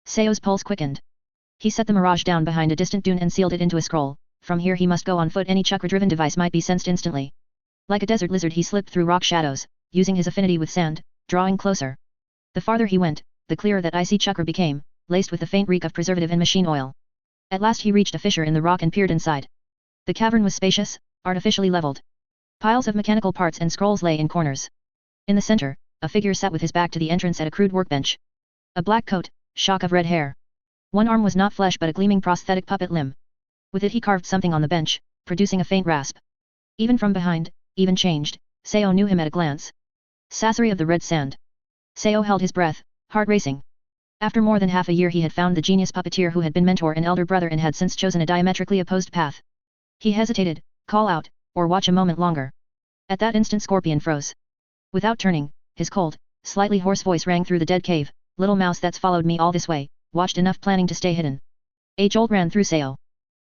Seo's pulse quickened. He set the Mirage down behind a distant dune and sealed it into a scroll. From here he must go on foot, any chakra-driven device might be sensed instantly. Like a desert lizard he slipped through rock shadows, using his affinity with sand, drawing closer. The farther he went, the clearer that icy chakra became, laced with the faint reek of preservative and machine oil. At last he reached a fissure in the rock and peered inside. The cavern was spacious, artificially leveled. Piles of mechanical parts and scrolls lay in corners. In the center, a figure sat with his back to the entrance at a crude workbench. A black coat, shock of red hair. One arm was not flesh but a gleaming prosthetic puppet limb. With it he carved something on the bench, producing a faint rasp. Even from behind, even changed, Seo knew him at a glance. Sasori of the Red Sand. Seo held his breath, heart racing. After more than half a year he had found the genius puppeteer who had been mentor and elder brother and had since chosen a diametrically opposed path. He hesitated, call out, or watch a moment longer. At that instant Scorpion froze. Without turning, his cold, slightly hoarse voice rang through the dead cave, little mouse that's followed me all this way, watched enough planning to stay hidden. A jolt ran through Seo.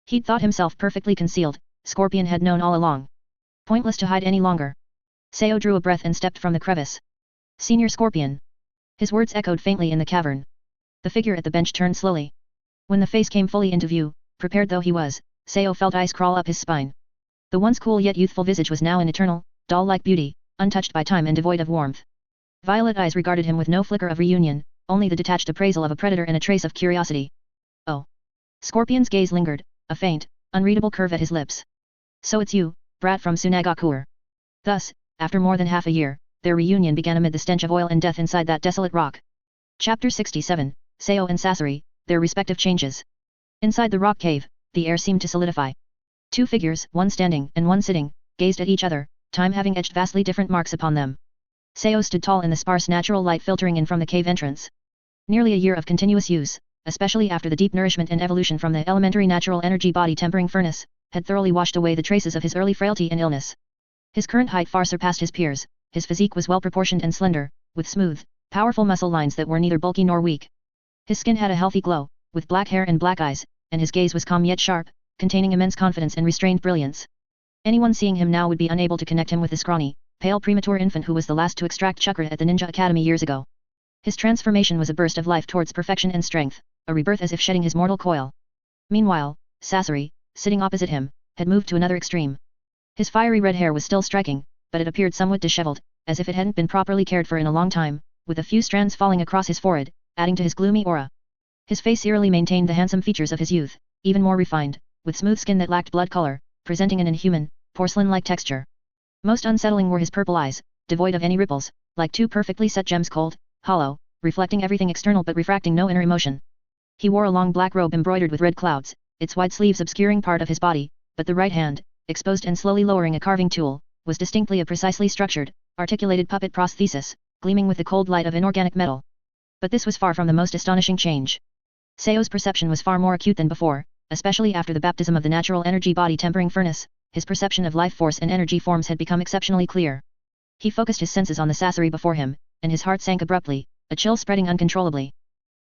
He'd thought himself perfectly concealed, Scorpion had known all along. Pointless to hide any longer. Seo drew a breath and stepped from the crevice. Senior Scorpion. His words echoed faintly in the cavern. The figure at the bench turned slowly. When the face came fully into view, prepared though he was, Seo felt ice crawl up his spine. The once cool yet youthful visage was now an eternal, doll-like beauty, untouched by time and devoid of warmth. Violet eyes regarded him with no flicker of reunion, only the detached appraisal of a predator and a trace of curiosity. Oh. Scorpion's gaze lingered, a faint, unreadable curve at his lips. So it's you, brat from Sunagakure. Thus, after more than half a year, their reunion began amid the stench of oil and death inside that desolate rock. Chapter 67, Seo and Sasori, their respective changes. Inside the rock cave, the air seemed to solidify. Two figures, one standing and one sitting, gazed at each other, time having etched vastly different marks upon them. Seo stood tall in the sparse natural light filtering in from the cave entrance. Nearly a year of continuous use, especially after the deep nourishment and evolution from the elementary natural energy body tempering furnace, had thoroughly washed away the traces of his early frailty and illness. His current height far surpassed his peers, his physique was well proportioned and slender, with smooth, powerful muscle lines that were neither bulky nor weak. His skin had a healthy glow, with black hair and black eyes, and his gaze was calm yet sharp, containing immense confidence and restrained brilliance. Anyone seeing him now would be unable to connect him with the scrawny, pale premature infant who was the last to extract chakra at the Ninja Academy years ago. His transformation was a burst of life towards perfection and strength, a rebirth as if shedding his mortal coil. Meanwhile, Sasori, sitting opposite him, had moved to another extreme. His fiery red hair was still striking, but it appeared somewhat disheveled, as if it hadn't been properly cared for in a long time, with a few strands falling across his forehead, adding to his gloomy aura. His face eerily maintained the handsome features of his youth, even more refined, with smooth skin that lacked blood color, presenting an inhuman, porcelain-like texture. Most unsettling were his purple eyes, devoid of any ripples, like two perfectly set gems, cold, hollow, reflecting everything external but refracting no inner emotion. He wore a long black robe embroidered with red clouds, its wide sleeves obscuring part of his body, but the right hand, exposed and slowly lowering a carving tool, was distinctly a precisely structured, articulated puppet prosthesis, gleaming with the cold light of inorganic metal. But this was far from the most astonishing change. Seo's perception was far more acute than before, especially after the baptism of the natural energy body tempering furnace. His perception of life force and energy forms had become exceptionally clear. He focused his senses on the Sasori before him, and his heart sank abruptly, a chill spreading uncontrollably.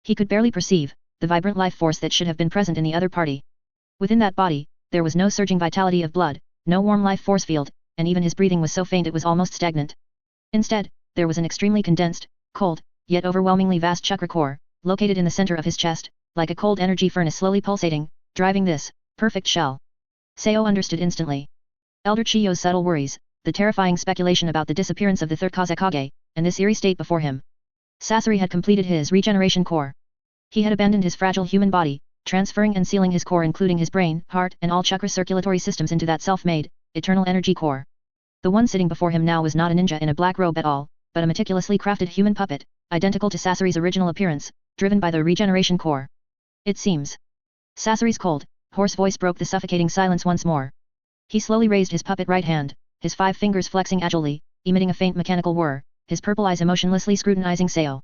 He could barely perceive the vibrant life force that should have been present in the other party. Within that body, there was no surging vitality of blood, no warm life force field, and even his breathing was so faint it was almost stagnant. Instead, there was an extremely condensed, cold, yet overwhelmingly vast chakra core, located in the center of his chest, like a cold energy furnace slowly pulsating, driving this perfect shell. Seo understood instantly. Elder Chiyo's subtle worries, the terrifying speculation about the disappearance of the Third Kazekage, and this eerie state before him. Sasori had completed his regeneration core. He had abandoned his fragile human body, transferring and sealing his core including his brain, heart and all chakra circulatory systems into that self-made, eternal energy core. The one sitting before him now was not a ninja in a black robe at all, but a meticulously crafted human puppet, identical to Sasori's original appearance, driven by the regeneration core. It seems. Sasori's cold, hoarse voice broke the suffocating silence once more. He slowly raised his puppet right hand, his 5 fingers flexing agilely, emitting a faint mechanical whir, his purple eyes emotionlessly scrutinizing Seo.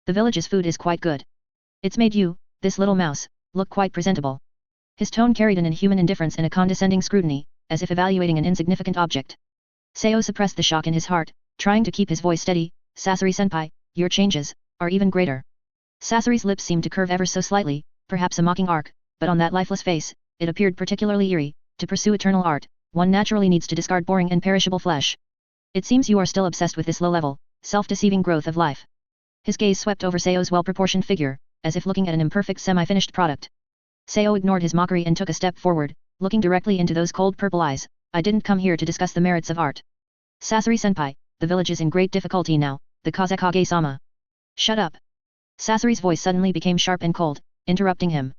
The village's food is quite good. It's made you, this little mouse, look quite presentable. His tone carried an inhuman indifference and a condescending scrutiny, as if evaluating an insignificant object. Seo suppressed the shock in his heart, trying to keep his voice steady. Sasori-senpai, your changes are even greater. Sasori's lips seemed to curve ever so slightly, perhaps a mocking arc, but on that lifeless face, it appeared particularly eerie. To pursue eternal art, one naturally needs to discard boring and perishable flesh. It seems you are still obsessed with this low-level, self-deceiving growth of life. His gaze swept over Seo's well-proportioned figure, as if looking at an imperfect semi-finished product. Seo ignored his mockery and took a step forward, looking directly into those cold purple eyes. I didn't come here to discuss the merits of art. Sasori-senpai, the village is in great difficulty now, the Kazekage-sama. Shut up. Sasori's voice suddenly became sharp and cold, interrupting him.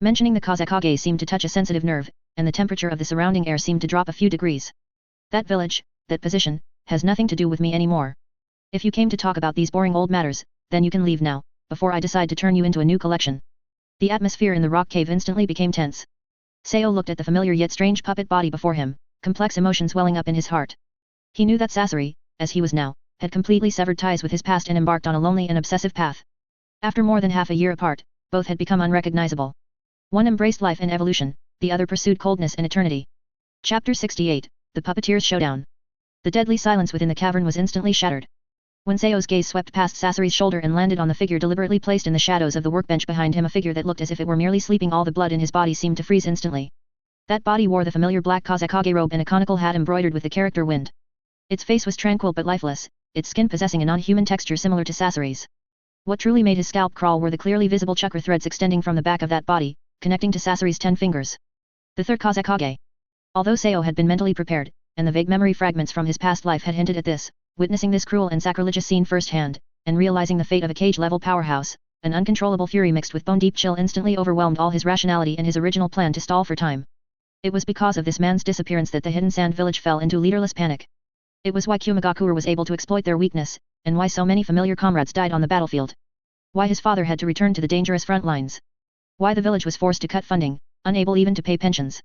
Mentioning the Kazekage seemed to touch a sensitive nerve, and the temperature of the surrounding air seemed to drop a few degrees. That village, that position, has nothing to do with me anymore. If you came to talk about these boring old matters, then you can leave now, before I decide to turn you into a new collection. The atmosphere in the rock cave instantly became tense. Seo looked at the familiar yet strange puppet body before him, complex emotions welling up in his heart. He knew that Sasori, as he was now, had completely severed ties with his past and embarked on a lonely and obsessive path. After more than half a year apart, both had become unrecognizable. One embraced life and evolution, the other pursued coldness and eternity. Chapter 68, The Puppeteer's Showdown. The deadly silence within the cavern was instantly shattered. When Seo's gaze swept past Sasori's shoulder and landed on the figure deliberately placed in the shadows of the workbench behind him, a figure that looked as if it were merely sleeping, all the blood in his body seemed to freeze instantly. That body wore the familiar black Kazekage robe and a conical hat embroidered with the character wind. Its face was tranquil but lifeless, its skin possessing a non-human texture similar to Sasori's. What truly made his scalp crawl were the clearly visible chakra threads extending from the back of that body, connecting to Sasori's 10 fingers. The Third Kazekage. Although Seo had been mentally prepared, and the vague memory fragments from his past life had hinted at this, witnessing this cruel and sacrilegious scene firsthand, and realizing the fate of a cage-level powerhouse, an uncontrollable fury mixed with bone-deep chill instantly overwhelmed all his rationality and his original plan to stall for time. It was because of this man's disappearance that the hidden sand village fell into leaderless panic. It was why Sunagakure was able to exploit their weakness, and why so many familiar comrades died on the battlefield. Why his father had to return to the dangerous front lines. Why the village was forced to cut funding, unable even to pay pensions.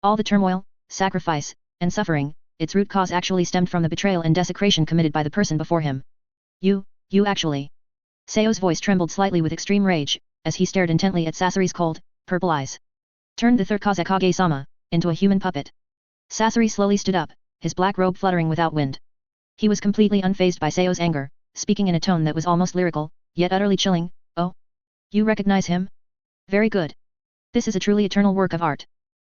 All the turmoil, sacrifice, and suffering, its root cause actually stemmed from the betrayal and desecration committed by the person before him. You actually. Seo's voice trembled slightly with extreme rage, as he stared intently at Sasori's cold, purple eyes. Turned the Third Kazekage-sama into a human puppet. Sasori slowly stood up, his black robe fluttering without wind. He was completely unfazed by Seo's anger, speaking in a tone that was almost lyrical, yet utterly chilling. Oh? You recognize him? Very good. This is a truly eternal work of art.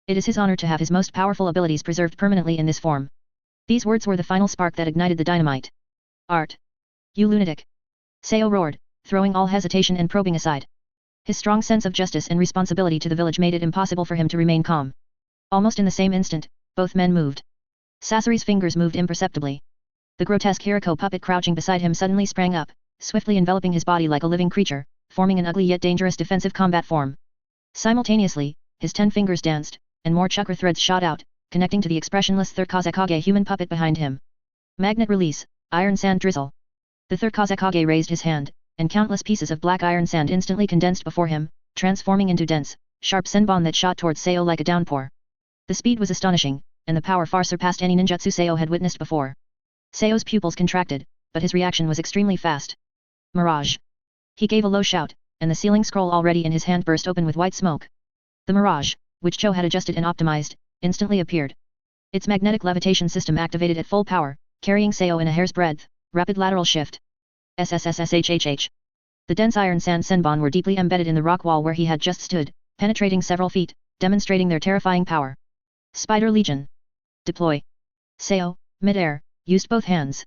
It is his honor to have his most powerful abilities preserved permanently in this form. These words were the final spark that ignited the dynamite. Art. You lunatic. Seo roared, throwing all hesitation and probing aside. His strong sense of justice and responsibility to the village made it impossible for him to remain calm. Almost in the same instant, both men moved. Sasori's fingers moved imperceptibly. The grotesque Hirako puppet crouching beside him suddenly sprang up, swiftly enveloping his body like a living creature, forming an ugly yet dangerous defensive combat form. Simultaneously, his 10 fingers danced, and more chakra threads shot out, connecting to the expressionless Third Kazekage human puppet behind him. Magnet release, iron sand drizzle. The Third Kazekage raised his hand, and countless pieces of black iron sand instantly condensed before him, transforming into dense, sharp senbon that shot towards Seo like a downpour. The speed was astonishing, and the power far surpassed any ninjutsu Seo had witnessed before. Seo's pupils contracted, but his reaction was extremely fast. Mirage. He gave a low shout, and the ceiling scroll already in his hand burst open with white smoke. The Mirage, which Cho had adjusted and optimized, instantly appeared. Its magnetic levitation system activated at full power, carrying Seo in a hair's breadth, rapid lateral shift. SSSSHHH. The dense iron sand senbon were deeply embedded in the rock wall where he had just stood, penetrating several feet, demonstrating their terrifying power. Spider Legion. Deploy. Seo, mid-air, used both hands.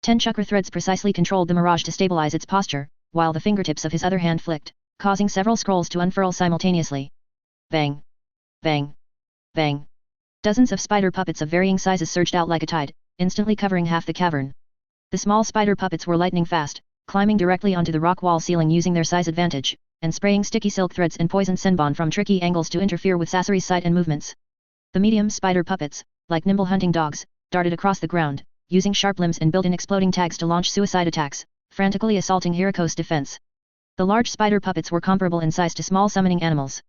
10 chakra threads precisely controlled the Mirage to stabilize its posture, while the fingertips of his other hand flicked, causing several scrolls to unfurl simultaneously. Bang! Bang! Bang! Dozens of spider puppets of varying sizes surged out like a tide, instantly covering half the cavern. The small spider puppets were lightning fast, climbing directly onto the rock wall ceiling using their size advantage, and spraying sticky silk threads and poisoned senbon from tricky angles to interfere with Sasori's sight and movements. The medium spider puppets, like nimble hunting dogs, darted across the ground, using sharp limbs and built-in exploding tags to launch suicide attacks, frantically assaulting Hirako's defense. The large spider puppets were comparable in size to small summoning animals.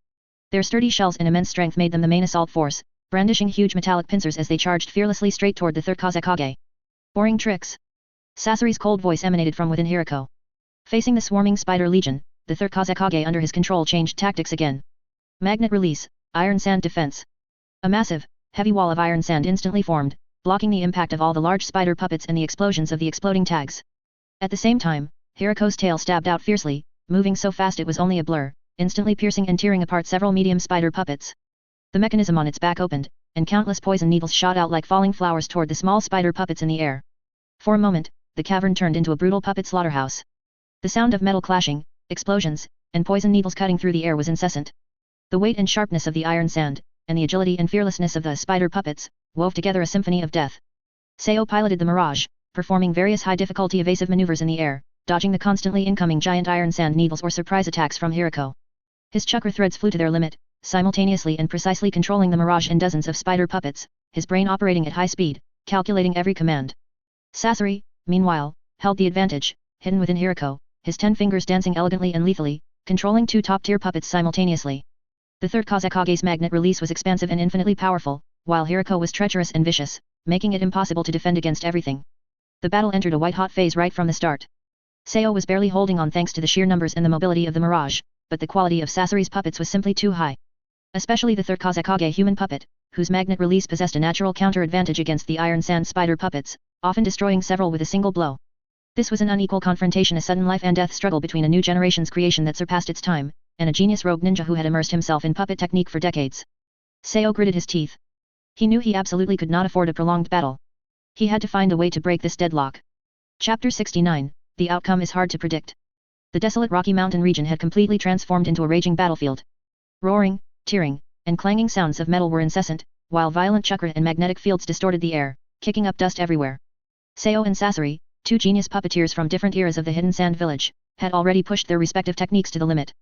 Their sturdy shells and immense strength made them the main assault force, brandishing huge metallic pincers as they charged fearlessly straight toward the Third Kazekage. Boring tricks. Sasori's cold voice emanated from within Hirako. Facing the swarming spider legion, the Third Kazekage under his control changed tactics again. Magnet release, iron sand defense. A massive, heavy wall of iron sand instantly formed, blocking the impact of all the large spider puppets and the explosions of the exploding tags. At the same time, Hirako's tail stabbed out fiercely, moving so fast it was only a blur, instantly piercing and tearing apart several medium spider puppets. The mechanism on its back opened, and countless poison needles shot out like falling flowers toward the small spider puppets in the air. For a moment, the cavern turned into a brutal puppet slaughterhouse. The sound of metal clashing, explosions, and poison needles cutting through the air was incessant. The weight and sharpness of the iron sand, and the agility and fearlessness of the spider puppets, wove together a symphony of death. Seo piloted the Mirage, performing various high-difficulty evasive maneuvers in the air, dodging the constantly incoming giant iron sand needles or surprise attacks from Hirako. His chakra threads flew to their limit, simultaneously and precisely controlling the Mirage and dozens of spider puppets, his brain operating at high speed, calculating every command. Sasori, meanwhile, held the advantage, hidden within Hirako, his 10 fingers dancing elegantly and lethally, controlling 2 top-tier puppets simultaneously. The Third Kazekage's magnet release was expansive and infinitely powerful, while Hirako was treacherous and vicious, making it impossible to defend against everything. The battle entered a white-hot phase right from the start. Seo was barely holding on thanks to the sheer numbers and the mobility of the Mirage, but the quality of Sasori's puppets was simply too high. Especially the Third Kazekage human puppet, whose magnet release possessed a natural counter-advantage against the iron sand spider puppets, often destroying several with a single blow. This was an unequal confrontation, a sudden life and death struggle between a new generation's creation that surpassed its time, and a genius rogue ninja who had immersed himself in puppet technique for decades. Seo gritted his teeth. He knew he absolutely could not afford a prolonged battle. He had to find a way to break this deadlock. Chapter 69, The outcome is hard to predict. The desolate Rocky Mountain region had completely transformed into a raging battlefield. Roaring, tearing, and clanging sounds of metal were incessant, while violent chakra and magnetic fields distorted the air, kicking up dust everywhere. Seo and Sasori, 2 genius puppeteers from different eras of the Hidden Sand Village, had already pushed their respective techniques to the limit.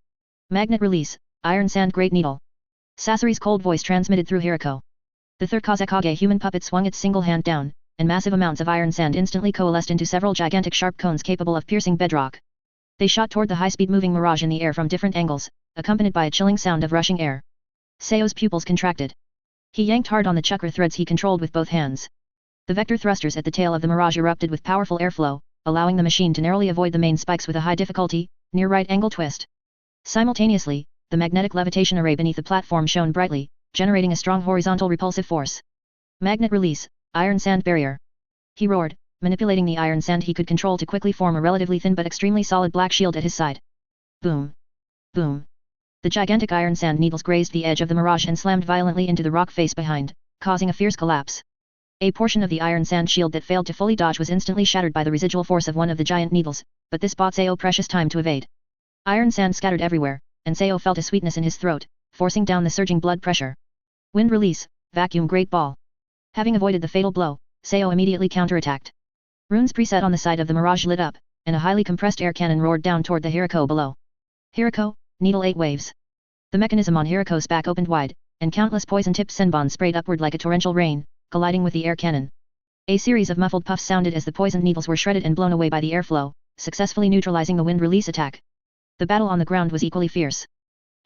Magnet release, iron sand great needle. Sasori's cold voice transmitted through Hirako. The Third Kazekage human puppet swung its single hand down, and massive amounts of iron sand instantly coalesced into several gigantic sharp cones capable of piercing bedrock. They shot toward the high-speed moving Mirage in the air from different angles, accompanied by a chilling sound of rushing air. Seo's pupils contracted. He yanked hard on the chakra threads he controlled with both hands. The vector thrusters at the tail of the Mirage erupted with powerful airflow, allowing the machine to narrowly avoid the main spikes with a high difficulty, near right angle twist. Simultaneously, the magnetic levitation array beneath the platform shone brightly, generating a strong horizontal repulsive force. Magnet release, iron sand barrier. He roared, manipulating the iron sand he could control to quickly form a relatively thin but extremely solid black shield at his side. Boom! Boom! The gigantic iron sand needles grazed the edge of the Mirage and slammed violently into the rock face behind, causing a fierce collapse. A portion of the iron sand shield that failed to fully dodge was instantly shattered by the residual force of one of the giant needles, but this bought Sao precious time to evade. Iron sand scattered everywhere, and Sao felt a sweetness in his throat, forcing down the surging blood pressure. Wind release, vacuum great ball. Having avoided the fatal blow, Sao immediately counterattacked. Runes preset on the side of the Mirage lit up, and a highly compressed air cannon roared down toward the Hirako below. Hirako, needle 8 waves. The mechanism on Hirako's back opened wide, and countless poison-tipped senbon sprayed upward like a torrential rain, colliding with the air cannon. A series of muffled puffs sounded as the poisoned needles were shredded and blown away by the airflow, successfully neutralizing the wind release attack. The battle on the ground was equally fierce.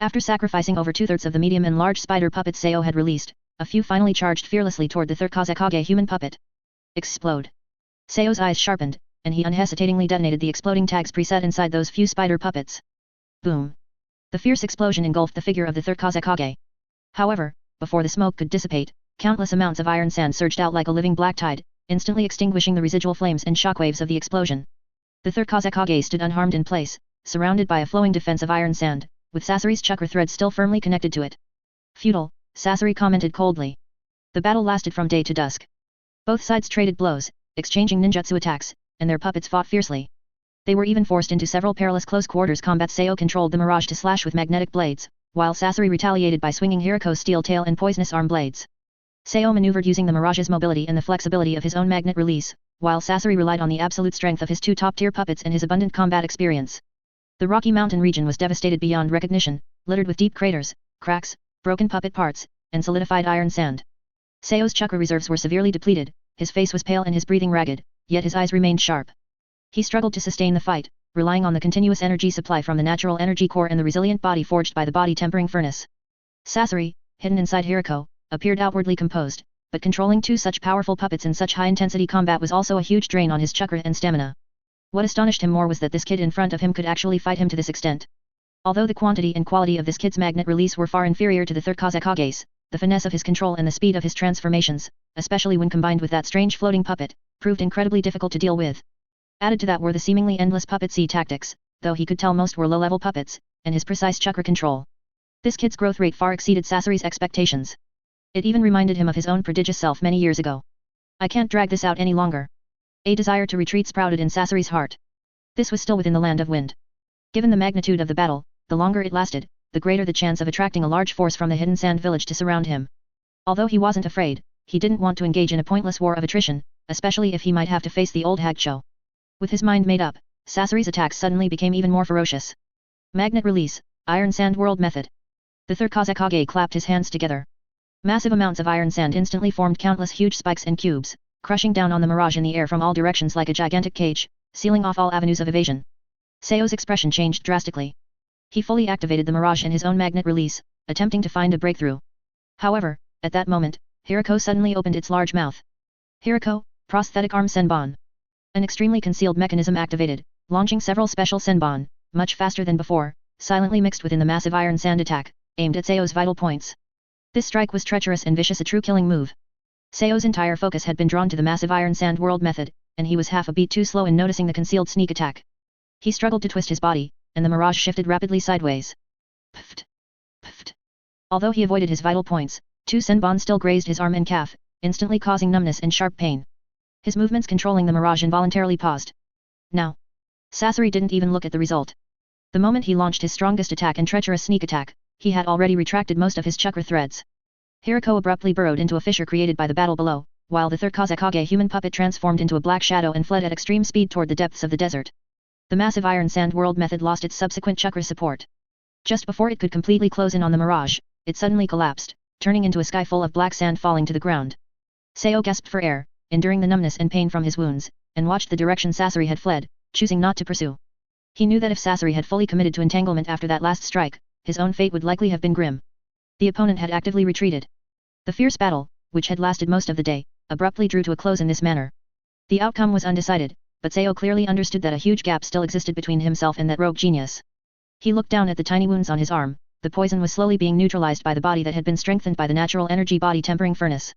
After sacrificing over 2/3 of the medium and large spider puppets Sao had released, a few finally charged fearlessly toward the Third Kazekage human puppet. Explode. Sao's eyes sharpened, and he unhesitatingly detonated the exploding tags preset inside those few spider puppets. Boom. The fierce explosion engulfed the figure of the Third Kazekage. However, before the smoke could dissipate, countless amounts of iron sand surged out like a living black tide, instantly extinguishing the residual flames and shockwaves of the explosion. The Third Kazekage stood unharmed in place, surrounded by a flowing defense of iron sand, with Sasori's chakra thread still firmly connected to it. Futile, Sasori commented coldly. The battle lasted from day to dusk. Both sides traded blows, exchanging ninjutsu attacks, and their puppets fought fiercely. They were even forced into several perilous close-quarters combats. Sao controlled the Mirage to slash with magnetic blades, while Sasori retaliated by swinging Hirako's steel tail and poisonous arm blades. Sao maneuvered using the Mirage's mobility and the flexibility of his own magnet release, while Sasori relied on the absolute strength of his 2 top-tier puppets and his abundant combat experience. The Rocky Mountain region was devastated beyond recognition, littered with deep craters, cracks, broken puppet parts, and solidified iron sand. Sao's chakra reserves were severely depleted, his face was pale and his breathing ragged, yet his eyes remained sharp. He struggled to sustain the fight, relying on the continuous energy supply from the natural energy core and the resilient body forged by the body tempering furnace. Sasori, hidden inside Hirako, appeared outwardly composed, but controlling 2 such powerful puppets in such high-intensity combat was also a huge drain on his chakra and stamina. What astonished him more was that this kid in front of him could actually fight him to this extent. Although the quantity and quality of this kid's magnet release were far inferior to the Third Kazekage's, the finesse of his control and the speed of his transformations, especially when combined with that strange floating puppet, proved incredibly difficult to deal with. Added to that were the seemingly endless puppet C tactics, though he could tell most were low-level puppets, and his precise chakra control. This kid's growth rate far exceeded Sasori's expectations. It even reminded him of his own prodigious self many years ago. I can't drag this out any longer. A desire to retreat sprouted in Sasori's heart. This was still within the land of wind. Given the magnitude of the battle, the longer it lasted, the greater the chance of attracting a large force from the hidden sand village to surround him. Although he wasn't afraid, he didn't want to engage in a pointless war of attrition, especially if he might have to face the old Hagcho. With his mind made up, Sasori's attacks suddenly became even more ferocious. Magnet release, iron sand world method. The Third Kazekage clapped his hands together. Massive amounts of iron sand instantly formed countless huge spikes and cubes, crushing down on the Mirage in the air from all directions like a gigantic cage, sealing off all avenues of evasion. Sao's expression changed drastically. He fully activated the Mirage in his own magnet release, attempting to find a breakthrough. However, at that moment, Hirako suddenly opened its large mouth. Hirako, prosthetic arm senbon. An extremely concealed mechanism activated, launching several special senbon, much faster than before, silently mixed within the massive iron sand attack, aimed at Sao's vital points. This strike was treacherous and vicious, a true killing move. Sao's entire focus had been drawn to the massive iron sand world method, and he was half a beat too slow in noticing the concealed sneak attack. He struggled to twist his body, and the Mirage shifted rapidly sideways. Pft! Pft! Although he avoided his vital points, 2 senbon still grazed his arm and calf, instantly causing numbness and sharp pain. His movements controlling the Mirage involuntarily paused. Now. Sasori didn't even look at the result. The moment he launched his strongest attack and treacherous sneak attack, he had already retracted most of his chakra threads. Hirako abruptly burrowed into a fissure created by the battle below, while the Third Kazekage human puppet transformed into a black shadow and fled at extreme speed toward the depths of the desert. The massive iron sand world method lost its subsequent chakra support. Just before it could completely close in on the Mirage, it suddenly collapsed, turning into a sky full of black sand falling to the ground. Sao gasped for air, enduring the numbness and pain from his wounds, and watched the direction Sasori had fled, choosing not to pursue. He knew that if Sasori had fully committed to entanglement after that last strike, his own fate would likely have been grim. The opponent had actively retreated. The fierce battle, which had lasted most of the day, abruptly drew to a close in this manner. The outcome was undecided, but Sao clearly understood that a huge gap still existed between himself and that rogue genius. He looked down at the tiny wounds on his arm. The poison was slowly being neutralized by the body that had been strengthened by the natural energy body tempering furnace.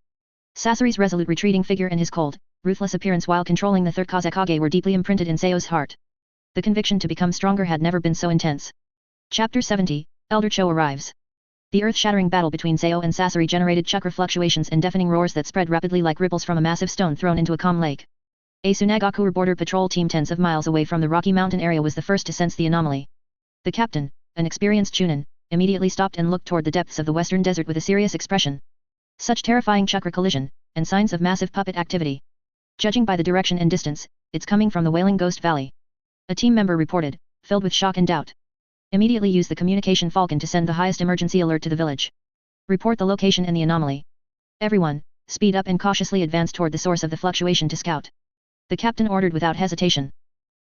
Sasori's resolute retreating figure and his cold, ruthless appearance while controlling the Third Kazekage were deeply imprinted in Sao's heart. The conviction to become stronger had never been so intense. Chapter 70, Elder Cho arrives. The earth-shattering battle between Sao and Sasori generated chakra fluctuations and deafening roars that spread rapidly like ripples from a massive stone thrown into a calm lake. A Sunagakure border patrol team tens of miles away from the Rocky Mountain area was the first to sense the anomaly. The captain, an experienced chunin, immediately stopped and looked toward the depths of the western desert with a serious expression. Such terrifying chakra collision, and signs of massive puppet activity. Judging by the direction and distance, it's coming from the Wailing Ghost Valley. A team member reported, filled with shock and doubt. Immediately use the communication falcon to send the highest emergency alert to the village. Report the location and the anomaly. Everyone, speed up and cautiously advance toward the source of the fluctuation to scout. The captain ordered without hesitation.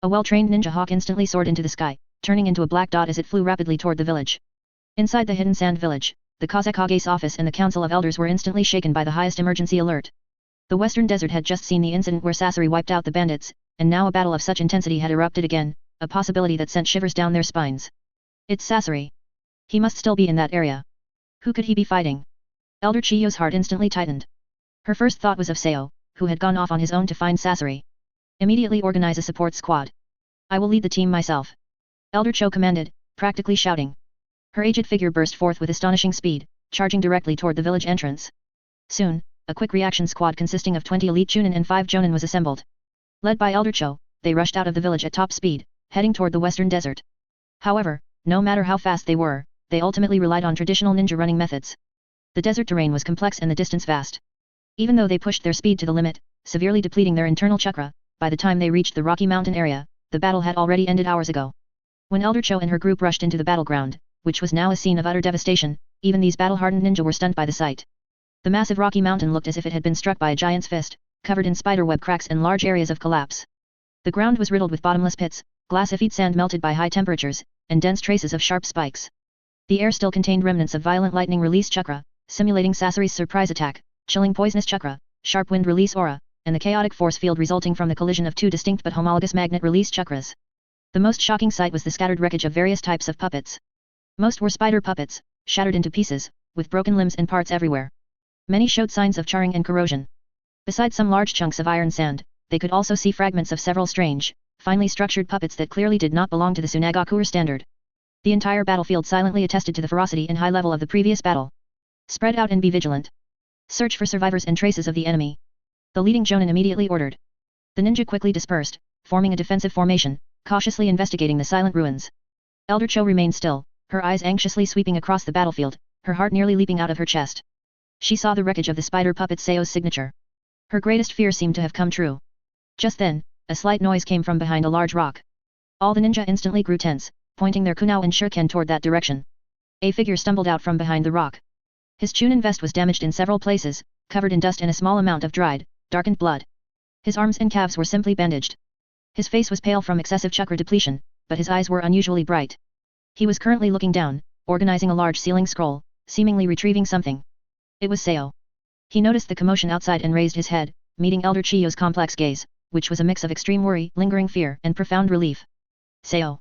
A well-trained ninja hawk instantly soared into the sky, turning into a black dot as it flew rapidly toward the village. Inside the hidden sand village, the Kazekage's office and the Council of Elders were instantly shaken by the highest emergency alert. The Western Desert had just seen the incident where Sasori wiped out the bandits, and now a battle of such intensity had erupted again, a possibility that sent shivers down their spines. It's Sasori. He must still be in that area. Who could he be fighting? Elder Chiyo's heart instantly tightened. Her first thought was of Sao, who had gone off on his own to find Sasori. Immediately organize a support squad. I will lead the team myself. Elder Cho commanded, practically shouting. Her aged figure burst forth with astonishing speed, charging directly toward the village entrance. Soon, a quick reaction squad consisting of 20 elite chunin and 5 jonin was assembled. Led by Elder Cho, they rushed out of the village at top speed, heading toward the western desert. However, no matter how fast they were, they ultimately relied on traditional ninja running methods. The desert terrain was complex and the distance vast. Even though they pushed their speed to the limit, severely depleting their internal chakra, by the time they reached the Rocky Mountain area, the battle had already ended hours ago. When Elder Cho and her group rushed into the battleground, which was now a scene of utter devastation, even these battle-hardened ninja were stunned by the sight. The massive Rocky Mountain looked as if it had been struck by a giant's fist, covered in spiderweb cracks and large areas of collapse. The ground was riddled with bottomless pits, glacified sand melted by high temperatures, and dense traces of sharp spikes. The air still contained remnants of violent lightning release chakra, simulating Sasori's surprise attack, chilling poisonous chakra, sharp wind release aura, and the chaotic force field resulting from the collision of two distinct but homologous magnet release chakras. The most shocking sight was the scattered wreckage of various types of puppets. Most were spider puppets, shattered into pieces, with broken limbs and parts everywhere. Many showed signs of charring and corrosion. Besides some large chunks of iron sand, they could also see fragments of several strange, finely structured puppets that clearly did not belong to the Sunagakure standard. The entire battlefield silently attested to the ferocity and high level of the previous battle. Spread out and be vigilant. Search for survivors and traces of the enemy. The leading jonin immediately ordered. The ninja quickly dispersed, forming a defensive formation, cautiously investigating the silent ruins. Elder Cho remained still, her eyes anxiously sweeping across the battlefield, her heart nearly leaping out of her chest. She saw the wreckage of the spider puppet Sao's signature. Her greatest fear seemed to have come true. Just then, a slight noise came from behind a large rock. All the ninja instantly grew tense, pointing their kunao and shuriken toward that direction. A figure stumbled out from behind the rock. His chunin vest was damaged in several places, covered in dust and a small amount of dried, darkened blood. His arms and calves were simply bandaged. His face was pale from excessive chakra depletion, but his eyes were unusually bright. He was currently looking down, organizing a large sealing scroll, seemingly retrieving something. It was Sao. He noticed the commotion outside and raised his head, meeting Elder Chiyo's complex gaze, which was a mix of extreme worry, lingering fear, and profound relief. Sao.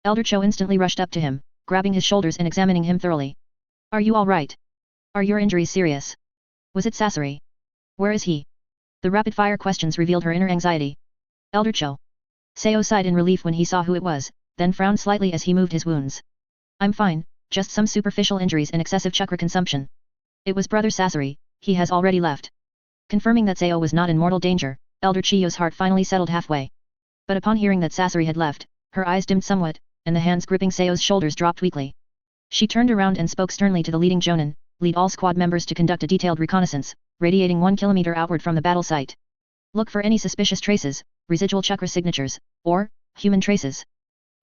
Elder Cho instantly rushed up to him, grabbing his shoulders and examining him thoroughly. Are you all right? Are your injuries serious? Was it Sasori? Where is he? The rapid-fire questions revealed her inner anxiety. Elder Cho. Sao sighed in relief when he saw who it was, then frowned slightly as he moved his wounds. I'm fine, just some superficial injuries and excessive chakra consumption. It was Brother Sasori, he has already left. Confirming that Sao was not in mortal danger, Elder Chiyo's heart finally settled halfway. But upon hearing that Sasori had left, her eyes dimmed somewhat, and the hands gripping Sao's shoulders dropped weakly. She turned around and spoke sternly to the leading jonin, lead all squad members to conduct a detailed reconnaissance, radiating 1 kilometer outward from the battle site. Look for any suspicious traces, residual chakra signatures, or human traces.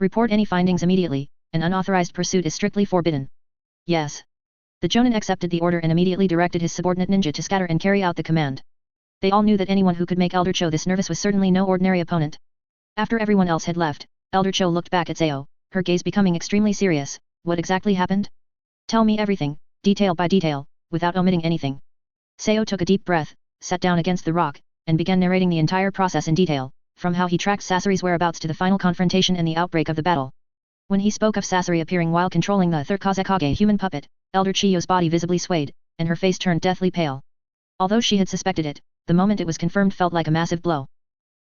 Report any findings immediately, an unauthorized pursuit is strictly forbidden. Yes. The jonin accepted the order and immediately directed his subordinate ninja to scatter and carry out the command. They all knew that anyone who could make Elder Cho this nervous was certainly no ordinary opponent. After everyone else had left, Elder Cho looked back at Sao, her gaze becoming extremely serious. What exactly happened? Tell me everything, detail by detail, without omitting anything. Sao took a deep breath, sat down against the rock, and began narrating the entire process in detail, from how he tracked Sasori's whereabouts to the final confrontation and the outbreak of the battle. When he spoke of Sasori appearing while controlling the Third Kazekage human puppet, Elder Chiyo's body visibly swayed, and her face turned deathly pale. Although she had suspected it, the moment it was confirmed felt like a massive blow.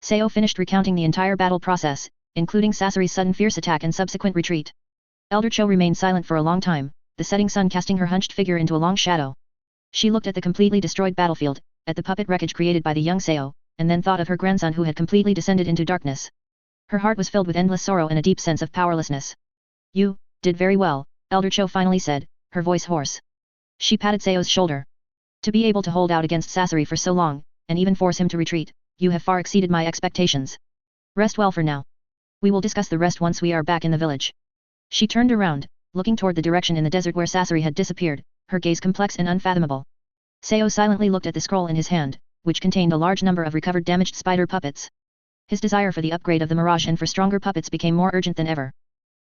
Sao finished recounting the entire battle process, including Sasori's sudden fierce attack and subsequent retreat. Elder Cho remained silent for a long time, the setting sun casting her hunched figure into a long shadow. She looked at the completely destroyed battlefield, at the puppet wreckage created by the young Seo, and then thought of her grandson who had completely descended into darkness. Her heart was filled with endless sorrow and a deep sense of powerlessness. You did very well, Elder Cho finally said, her voice hoarse. She patted Seo's shoulder. To be able to hold out against Sasori for so long, and even force him to retreat, you have far exceeded my expectations. Rest well for now. We will discuss the rest once we are back in the village. She turned around, looking toward the direction in the desert where Sasori had disappeared, her gaze complex and unfathomable. Seo silently looked at the scroll in his hand, which contained a large number of recovered damaged spider puppets. His desire for the upgrade of the Mirage and for stronger puppets became more urgent than ever.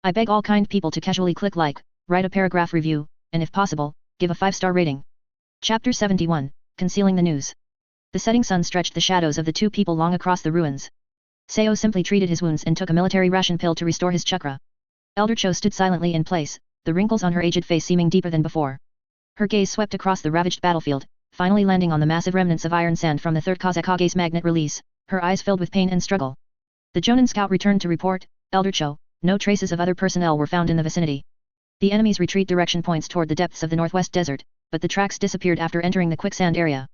I beg all kind people to casually click like, write a paragraph review, and if possible, give a 5-star rating. Chapter 71, Concealing the News. The setting sun stretched the shadows of the two people long across the ruins. Seo simply treated his wounds and took a military ration pill to restore his chakra. Elder Cho stood silently in place, the wrinkles on her aged face seeming deeper than before. Her gaze swept across the ravaged battlefield, finally landing on the massive remnants of iron sand from the Third Kazekage's magnet release, her eyes filled with pain and struggle. The Jonin scout returned to report, Elder Cho, no traces of other personnel were found in the vicinity. The enemy's retreat direction points toward the depths of the northwest desert, but the tracks disappeared after entering the quicksand area.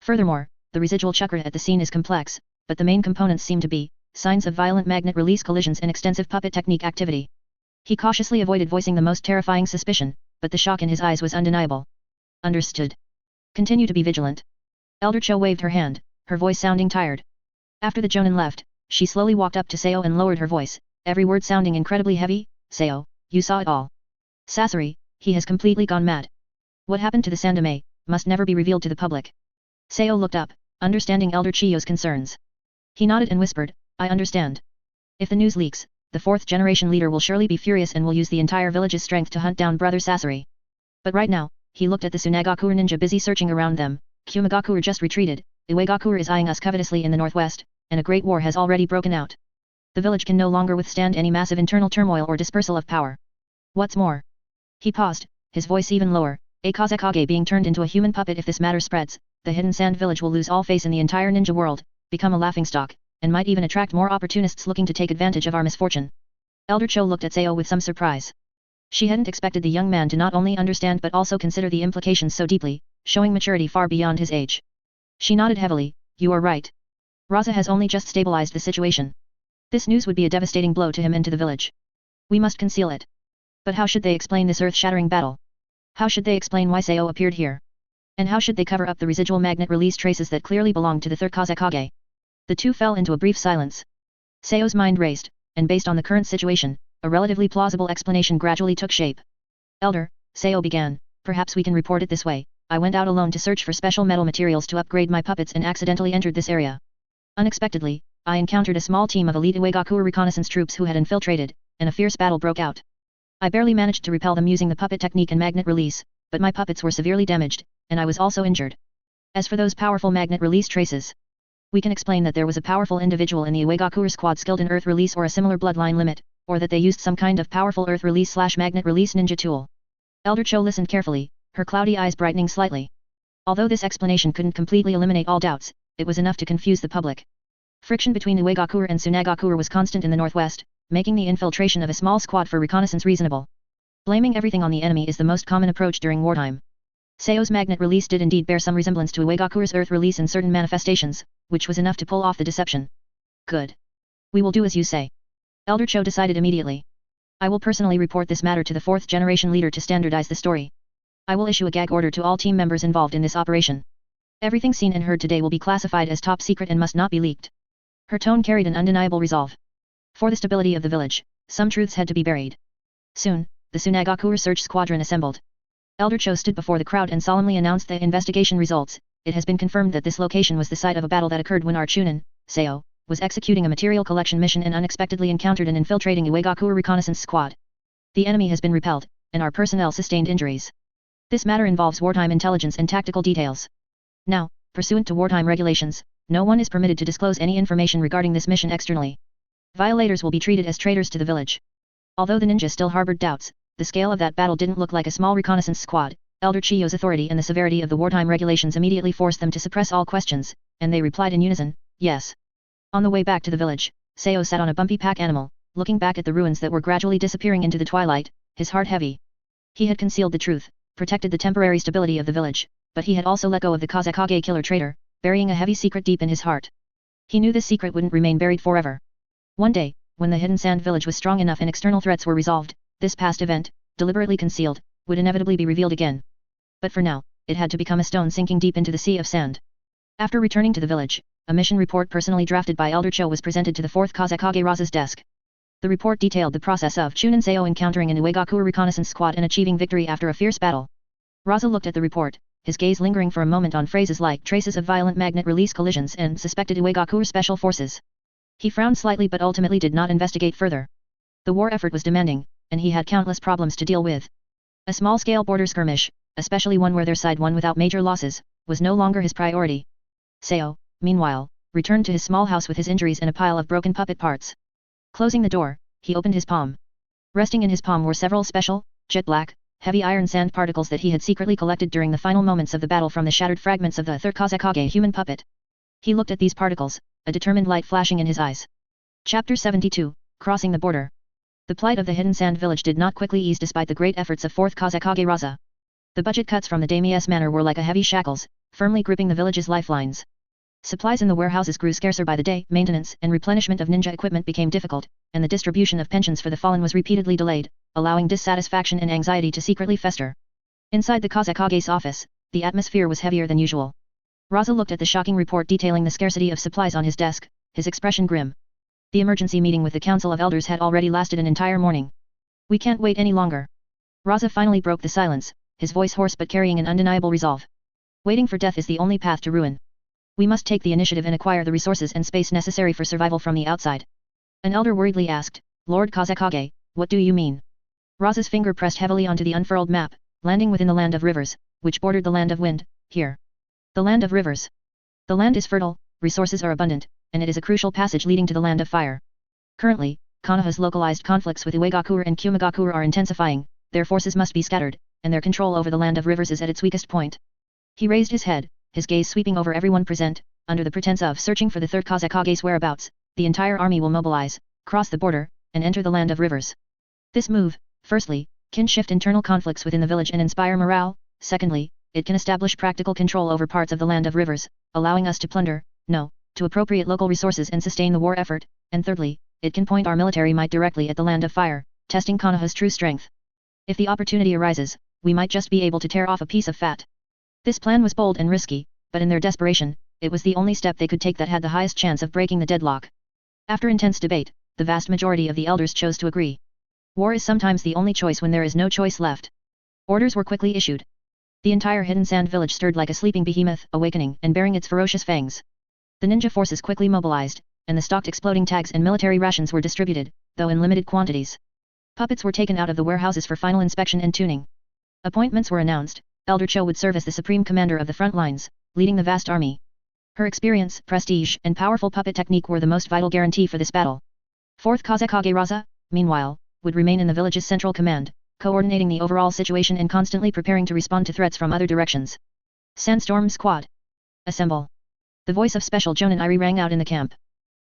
Furthermore, the residual chakra at the scene is complex, but the main components seem to be signs of violent magnet release collisions and extensive puppet technique activity. He cautiously avoided voicing the most terrifying suspicion, but the shock in his eyes was undeniable. Understood. Continue to be vigilant. Elder Cho waved her hand, her voice sounding tired. After the Jonin left, she slowly walked up to Seo and lowered her voice, every word sounding incredibly heavy. Seo, you saw it all. Sasori, he has completely gone mad. What happened to the Sandame must never be revealed to the public. Seo looked up, understanding Elder Chiyo's concerns. He nodded and whispered, I understand. If the news leaks, the fourth generation leader will surely be furious and will use the entire village's strength to hunt down brother Sasori. But right now, he looked at the Sunagakure ninja busy searching around them. Kumagakure just retreated, Iwagakure is eyeing us covetously in the northwest, and a great war has already broken out. The village can no longer withstand any massive internal turmoil or dispersal of power. What's more? He paused, his voice even lower, a Kazekage being turned into a human puppet. If this matter spreads, the hidden sand village will lose all face in the entire ninja world, become a laughingstock, and might even attract more opportunists looking to take advantage of our misfortune. Elder Cho looked at Seo with some surprise. She hadn't expected the young man to not only understand but also consider the implications so deeply, showing maturity far beyond his age. She nodded heavily, you are right. Raza has only just stabilized the situation. This news would be a devastating blow to him and to the village. We must conceal it. But how should they explain this earth-shattering battle? How should they explain why Seo appeared here? And how should they cover up the residual magnet release traces that clearly belonged to the Third Kazekage? The two fell into a brief silence. Seo's mind raced, and based on the current situation, a relatively plausible explanation gradually took shape. Elder, Seo began, perhaps we can report it this way. I went out alone to search for special metal materials to upgrade my puppets and accidentally entered this area. Unexpectedly, I encountered a small team of elite Iwagakure reconnaissance troops who had infiltrated, and a fierce battle broke out. I barely managed to repel them using the puppet technique and magnet release, but my puppets were severely damaged, and I was also injured. As for those powerful magnet release traces, we can explain that there was a powerful individual in the Iwagakure squad skilled in earth release or a similar bloodline limit, or that they used some kind of powerful earth release/magnet release ninja tool. Elder Cho listened carefully, her cloudy eyes brightening slightly. Although this explanation couldn't completely eliminate all doubts, it was enough to confuse the public. Friction between Iwagakure and Sunagakure was constant in the northwest, making the infiltration of a small squad for reconnaissance reasonable. Blaming everything on the enemy is the most common approach during wartime. Seo's magnet release did indeed bear some resemblance to Iwagakure's earth release in certain manifestations, which was enough to pull off the deception. Good. We will do as you say. Elder Cho decided immediately. I will personally report this matter to the fourth generation leader to standardize the story. I will issue a gag order to all team members involved in this operation. Everything seen and heard today will be classified as top secret and must not be leaked. Her tone carried an undeniable resolve. For the stability of the village, some truths had to be buried. Soon, the Sunagakure search squadron assembled. Elder Cho stood before the crowd and solemnly announced the investigation results. It has been confirmed that this location was the site of a battle that occurred when our Chunin, Seo, was executing a material collection mission and unexpectedly encountered an infiltrating Iwagakure reconnaissance squad. The enemy has been repelled, and our personnel sustained injuries. This matter involves wartime intelligence and tactical details. Now, pursuant to wartime regulations, no one is permitted to disclose any information regarding this mission externally. Violators will be treated as traitors to the village. Although the ninja still harbored doubts, the scale of that battle didn't look like a small reconnaissance squad. Elder Chiyo's authority and the severity of the wartime regulations immediately forced them to suppress all questions, and they replied in unison, yes. On the way back to the village, Seo sat on a bumpy pack animal, looking back at the ruins that were gradually disappearing into the twilight, his heart heavy. He had concealed the truth, protected the temporary stability of the village, but he had also let go of the Kazekage killer traitor, burying a heavy secret deep in his heart. He knew this secret wouldn't remain buried forever. One day, when the hidden sand village was strong enough and external threats were resolved, this past event, deliberately concealed, would inevitably be revealed again. But for now, it had to become a stone sinking deep into the sea of sand. After returning to the village, a mission report personally drafted by Elder Cho was presented to the 4th Kazekage Raza's desk. The report detailed the process of Chunin Seo encountering an Uegakure reconnaissance squad and achieving victory after a fierce battle. Raza looked at the report, his gaze lingering for a moment on phrases like traces of violent magnet release collisions and suspected Uegakure special forces. He frowned slightly but ultimately did not investigate further. The war effort was demanding, and he had countless problems to deal with. A small-scale border skirmish, especially one where their side won without major losses, was no longer his priority. Seo, meanwhile, returned to his small house with his injuries and a pile of broken puppet parts. Closing the door, he opened his palm. Resting in his palm were several special, jet-black, heavy iron sand particles that he had secretly collected during the final moments of the battle from the shattered fragments of the Third Kazekage human puppet. He looked at these particles, a determined light flashing in his eyes. Chapter 72, Crossing the Border. The plight of the hidden sand village did not quickly ease despite the great efforts of 4th Kazekage Raza. The budget cuts from the daimyo's manor were like a heavy shackles, firmly gripping the village's lifelines. Supplies in the warehouses grew scarcer by the day, maintenance and replenishment of ninja equipment became difficult, and the distribution of pensions for the fallen was repeatedly delayed, allowing dissatisfaction and anxiety to secretly fester. Inside the Kazekage's office, the atmosphere was heavier than usual. Raza looked at the shocking report detailing the scarcity of supplies on his desk, his expression grim. The emergency meeting with the Council of Elders had already lasted an entire morning. We can't wait any longer. Raza finally broke the silence, his voice hoarse but carrying an undeniable resolve. Waiting for death is the only path to ruin. We must take the initiative and acquire the resources and space necessary for survival from the outside. An elder worriedly asked, Lord Kazekage, what do you mean? Raza's finger pressed heavily onto the unfurled map, landing within the land of rivers, which bordered the land of wind, here. The land of rivers. The land is fertile, resources are abundant, and it is a crucial passage leading to the land of fire. Currently, Konoha's localized conflicts with Uegakure and Kumagakure are intensifying, their forces must be scattered, and their control over the land of rivers is at its weakest point. He raised his head, his gaze sweeping over everyone present, under the pretense of searching for the Third Kazekage's whereabouts. The entire army will mobilize, cross the border, and enter the land of rivers. This move, firstly, can shift internal conflicts within the village and inspire morale. Secondly, it can establish practical control over parts of the land of rivers, allowing us to plunder, to appropriate local resources and sustain the war effort. And thirdly, it can point our military might directly at the land of fire, testing Konoha's true strength. If the opportunity arises, we might just be able to tear off a piece of fat. This plan was bold and risky, but in their desperation, it was the only step they could take that had the highest chance of breaking the deadlock. After intense debate, the vast majority of the elders chose to agree. War is sometimes the only choice when there is no choice left. Orders were quickly issued. The entire hidden sand village stirred like a sleeping behemoth, awakening and baring its ferocious fangs. The ninja forces quickly mobilized, and the stocked exploding tags and military rations were distributed, though in limited quantities. Puppets were taken out of the warehouses for final inspection and tuning. Appointments were announced. Elder Cho would serve as the supreme commander of the front lines, leading the vast army. Her experience, prestige, and powerful puppet technique were the most vital guarantee for this battle. 4th Kazekage Raza, meanwhile, would remain in the village's central command, coordinating the overall situation and constantly preparing to respond to threats from other directions. Sandstorm Squad. Assemble. The voice of Special Jonin Iri rang out in the camp.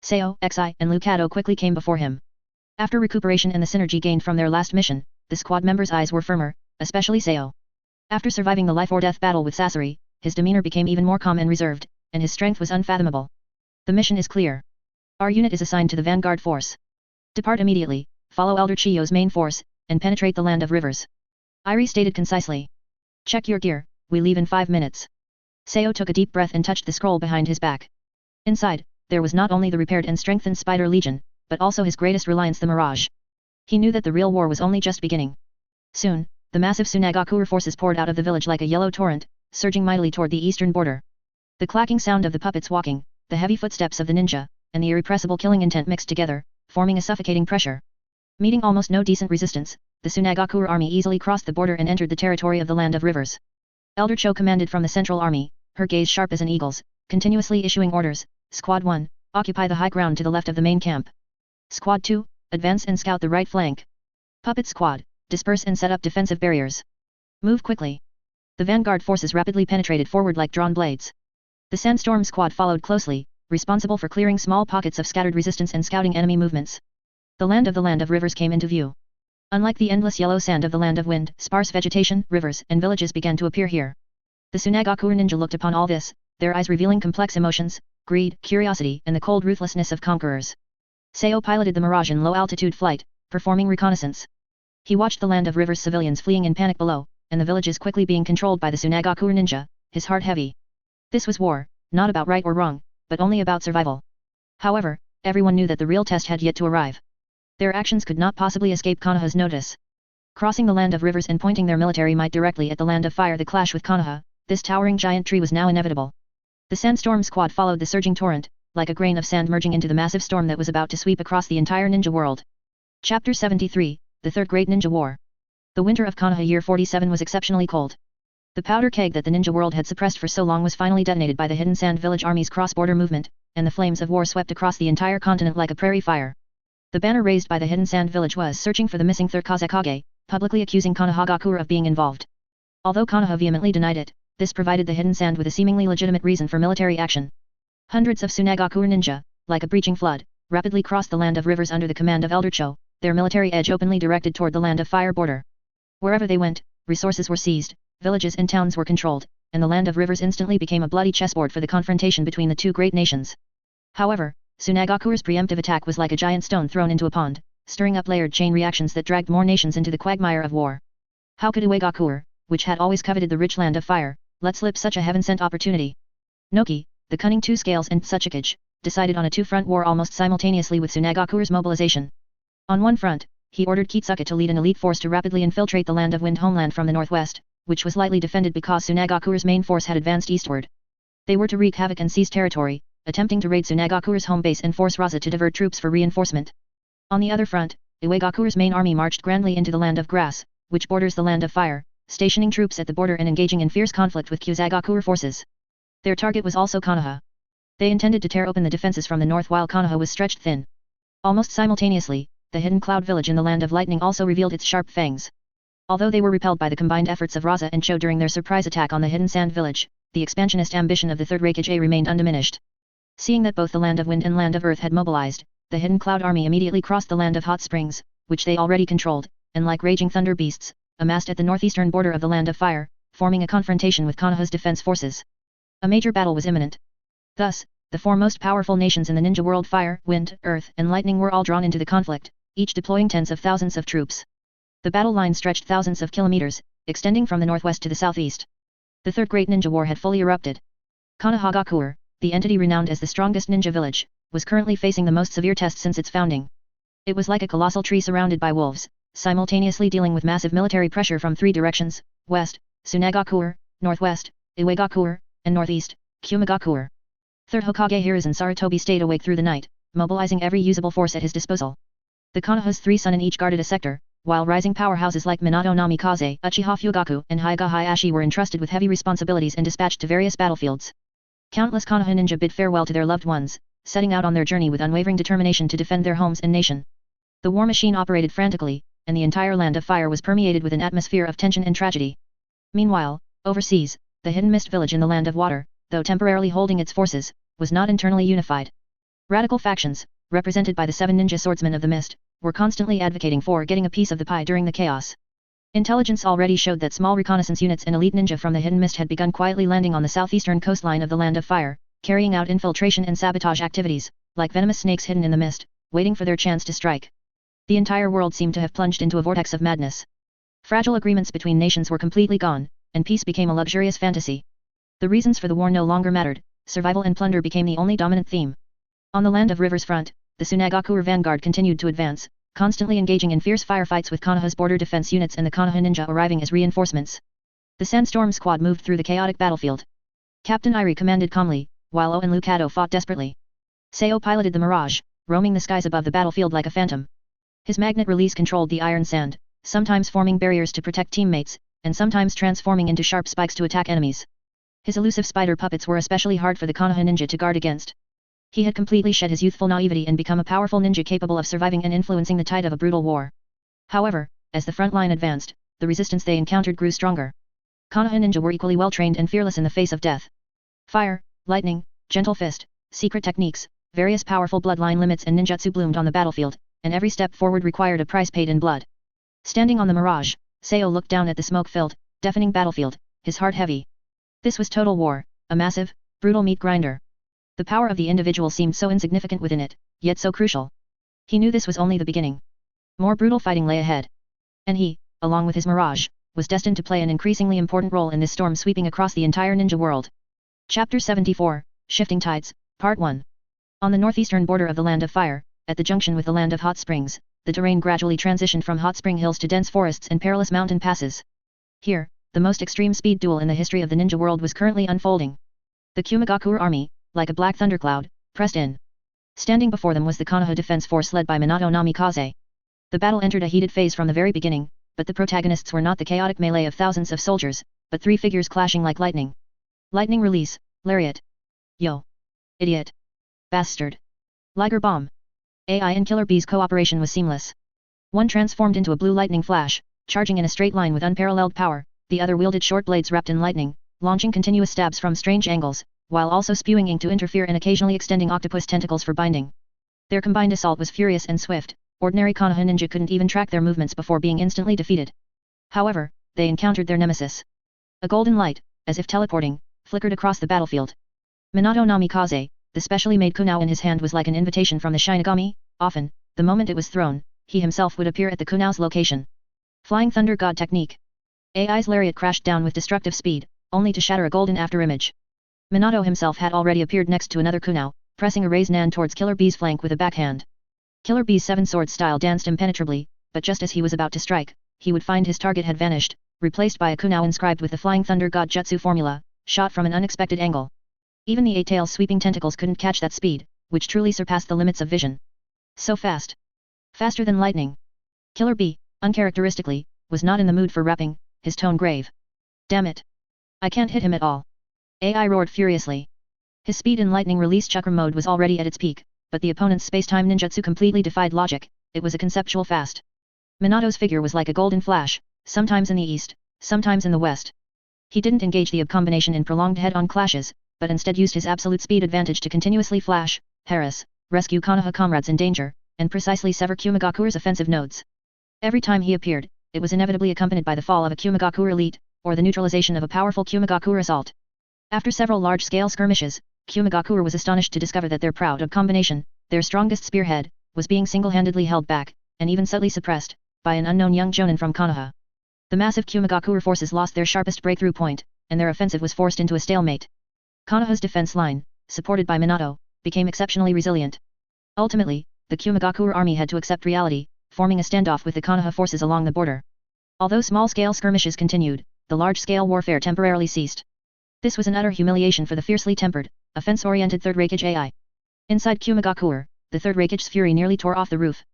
Seo, Xi, and Lucado quickly came before him. After recuperation and the synergy gained from their last mission, the squad members' eyes were firmer, especially Seo. After surviving the life-or-death battle with Sasori, his demeanor became even more calm and reserved, and his strength was unfathomable. The mission is clear. Our unit is assigned to the vanguard force. Depart immediately, follow Elder Chiyo's main force, and penetrate the land of rivers. Iri stated concisely. Check your gear, we leave in 5 minutes. Seo took a deep breath and touched the scroll behind his back. Inside, there was not only the repaired and strengthened Spider Legion, but also his greatest reliance, the Mirage. He knew that the real war was only just beginning. Soon, the massive Sunagakure forces poured out of the village like a yellow torrent, surging mightily toward the eastern border. The clacking sound of the puppets walking, the heavy footsteps of the ninja, and the irrepressible killing intent mixed together, forming a suffocating pressure. Meeting almost no decent resistance, the Sunagakure army easily crossed the border and entered the territory of the land of rivers. Elder Cho commanded from the central army, her gaze sharp as an eagle's, continuously issuing orders. Squad 1, occupy the high ground to the left of the main camp. Squad 2, advance and scout the right flank. Puppet Squad, disperse and set up defensive barriers. Move quickly. The vanguard forces rapidly penetrated forward like drawn blades. The Sandstorm Squad followed closely, responsible for clearing small pockets of scattered resistance and scouting enemy movements. The land of rivers came into view. Unlike the endless yellow sand of the land of wind, sparse vegetation, rivers, and villages began to appear here. The Sunagakure ninja looked upon all this, their eyes revealing complex emotions, greed, curiosity, and the cold ruthlessness of conquerors. Seo piloted the Mirage in low-altitude flight, performing reconnaissance. He watched the land of rivers civilians fleeing in panic below, and the villages quickly being controlled by the Sunagakure ninja, his heart heavy. This was war, not about right or wrong, but only about survival. However, everyone knew that the real test had yet to arrive. Their actions could not possibly escape Konoha's notice. Crossing the land of rivers and pointing their military might directly at the land of fire, the clash with Konoha, this towering giant tree was now inevitable. The sandstorm squad followed the surging torrent, like a grain of sand merging into the massive storm that was about to sweep across the entire ninja world. Chapter 73, The Third Great Ninja War. The winter of Konoha year 47 was exceptionally cold. The powder keg that the ninja world had suppressed for so long was finally detonated by the Hidden Sand Village Army's cross-border movement, and the flames of war swept across the entire continent like a prairie fire. The banner raised by the Hidden Sand Village was searching for the missing Third Kazekage, publicly accusing Konohagakure of being involved. Although Konoha vehemently denied it, this provided the Hidden Sand with a seemingly legitimate reason for military action. Hundreds of Sunagakure ninja, like a breaching flood, rapidly crossed the land of rivers under the command of Elder Cho, their military edge openly directed toward the land of fire border. Wherever they went, resources were seized, villages and towns were controlled, and the land of rivers instantly became a bloody chessboard for the confrontation between the two great nations. However, Sunagakure's preemptive attack was like a giant stone thrown into a pond, stirring up layered chain reactions that dragged more nations into the quagmire of war. How could Uegakure, which had always coveted the rich land of fire, let slip such a heaven-sent opportunity? Noki, the cunning Two Scales and Tsukikage, decided on a two-front war almost simultaneously with Sunagakure's mobilization. On one front, he ordered Kitsuka to lead an elite force to rapidly infiltrate the land of wind homeland from the northwest, which was lightly defended because Sunagakure's main force had advanced eastward. They were to wreak havoc and seize territory, attempting to raid Sunagakure's home base and force Raza to divert troops for reinforcement. On the other front, Uegakure's main army marched grandly into the land of grass, which borders the land of fire, stationing troops at the border and engaging in fierce conflict with Kazekage forces. Their target was also Konoha. They intended to tear open the defenses from the north while Konoha was stretched thin. Almost simultaneously, the hidden cloud village in the land of lightning also revealed its sharp fangs. Although they were repelled by the combined efforts of Raza and Cho during their surprise attack on the hidden sand village, the expansionist ambition of the Third Kazekage remained undiminished. Seeing that both the land of wind and land of earth had mobilized, the hidden cloud army immediately crossed the land of hot springs, which they already controlled, and like raging thunder beasts, amassed at the northeastern border of the land of fire, forming a confrontation with Konoha's defense forces. A major battle was imminent. Thus, the four most powerful nations in the ninja world, fire, wind, earth, and lightning, were all drawn into the conflict, each deploying tens of thousands of troops. The battle line stretched thousands of kilometers, extending from the northwest to the southeast. The Third Great Ninja War had fully erupted. Konohagakure, the entity renowned as the strongest ninja village, was currently facing the most severe test since its founding. It was like a colossal tree surrounded by wolves, simultaneously dealing with massive military pressure from three directions: west, Sunagakure; northwest, Uegakure; and northeast, Kumagakure. Third Hokage Hiruzen Sarutobi stayed awake through the night, mobilizing every usable force at his disposal. The Konoha's three sons each guarded a sector, while rising powerhouses like Minato Namikaze, Uchiha Fugaku, and Hyuga Hayashi were entrusted with heavy responsibilities and dispatched to various battlefields. Countless Konoha ninja bid farewell to their loved ones, setting out on their journey with unwavering determination to defend their homes and nation. The war machine operated frantically, and the entire land of fire was permeated with an atmosphere of tension and tragedy. Meanwhile, overseas, the hidden mist village in the land of water, though temporarily holding its forces, was not internally unified. Radical factions, represented by the 7 ninja swordsmen of the mist, were constantly advocating for getting a piece of the pie during the chaos. Intelligence already showed that small reconnaissance units and elite ninja from the hidden mist had begun quietly landing on the southeastern coastline of the land of fire, carrying out infiltration and sabotage activities, like venomous snakes hidden in the mist, waiting for their chance to strike. The entire world seemed to have plunged into a vortex of madness. Fragile agreements between nations were completely gone, and peace became a luxurious fantasy. The reasons for the war no longer mattered, survival and plunder became the only dominant theme. On the land of rivers front, the Sunagakure vanguard continued to advance, constantly engaging in fierce firefights with Konoha's border defense units and the Konoha ninja arriving as reinforcements. The Sandstorm squad moved through the chaotic battlefield. Captain Irie commanded calmly, while O and Lucado fought desperately. Seo piloted the Mirage, roaming the skies above the battlefield like a phantom. His magnet release controlled the iron sand, sometimes forming barriers to protect teammates, and sometimes transforming into sharp spikes to attack enemies. His elusive spider puppets were especially hard for the Konoha ninja to guard against. He had completely shed his youthful naivety and become a powerful ninja capable of surviving and influencing the tide of a brutal war. However, as the front line advanced, the resistance they encountered grew stronger. Konoha ninja were equally well trained and fearless in the face of death. Fire, lightning, gentle fist, secret techniques, various powerful bloodline limits and ninjutsu bloomed on the battlefield, and every step forward required a price paid in blood. Standing on the Mirage, Seo looked down at the smoke-filled, deafening battlefield, his heart heavy. This was total war, a massive, brutal meat grinder. The power of the individual seemed so insignificant within it, yet so crucial. He knew this was only the beginning. More brutal fighting lay ahead. And he, along with his Mirage, was destined to play an increasingly important role in this storm sweeping across the entire ninja world. Chapter 74, Shifting Tides, Part 1. On the northeastern border of the Land of Fire, at the junction with the Land of Hot Springs, the terrain gradually transitioned from hot spring hills to dense forests and perilous mountain passes. Here, the most extreme speed duel in the history of the ninja world was currently unfolding. The Qing army, like a black thundercloud, pressed in. Standing before them was the Konoha defense force led by Minato Namikaze. The battle entered a heated phase from the very beginning, but the protagonists were not the chaotic melee of thousands of soldiers, but three figures clashing like lightning. Lightning release, lariat. Yo. Idiot. Bastard. Liger bomb. AI and Killer Bee's cooperation was seamless. One transformed into a blue lightning flash, charging in a straight line with unparalleled power, the other wielded short blades wrapped in lightning, launching continuous stabs from strange angles, while also spewing ink to interfere and occasionally extending octopus tentacles for binding. Their combined assault was furious and swift. Ordinary Konoha ninja couldn't even track their movements before being instantly defeated. However, they encountered their nemesis. A golden light, as if teleporting, flickered across the battlefield. Minato Namikaze, the specially made kunao in his hand was like an invitation from the Shinigami. Often, the moment it was thrown, he himself would appear at the kunao's location. Flying Thunder God technique. AI's lariat crashed down with destructive speed, only to shatter a golden afterimage. Minato himself had already appeared next to another kunao, pressing a raised nan towards Killer Bee's flank with a backhand. Killer Bee's seven-sword style danced impenetrably, but just as he was about to strike, he would find his target had vanished, replaced by a kunao inscribed with the Flying Thunder God Jutsu formula, shot from an unexpected angle. Even the eight-tailed sweeping tentacles couldn't catch that speed, which truly surpassed the limits of vision. So fast. Faster than lightning. Killer Bee, uncharacteristically, was not in the mood for rapping, his tone grave. Damn it. I can't hit him at all. AI roared furiously. His speed in lightning release chakra mode was already at its peak, but the opponent's space-time ninjutsu completely defied logic. It was a conceptual fast. Minato's figure was like a golden flash, sometimes in the east, sometimes in the west. He didn't engage the combination in prolonged head-on clashes, but instead used his absolute speed advantage to continuously flash, harass, rescue Konoha comrades in danger, and precisely sever Kumigakure's offensive nodes. Every time he appeared, it was inevitably accompanied by the fall of a Kumigakure elite, or the neutralization of a powerful Kumigakure assault. After several large-scale skirmishes, Kumigakure was astonished to discover that their proud combination, their strongest spearhead, was being single-handedly held back, and even subtly suppressed, by an unknown young jonin from Konoha. The massive Kumigakure forces lost their sharpest breakthrough point, and their offensive was forced into a stalemate. Konoha's defense line, supported by Minato, became exceptionally resilient. Ultimately, the Kumigakure army had to accept reality, forming a standoff with the Konoha forces along the border. Although small-scale skirmishes continued, the large-scale warfare temporarily ceased. This was an utter humiliation for the fiercely tempered, offense-oriented Third Kazekage AI. Inside Kumigakure, the Third Kazegage's fury nearly tore off the roof.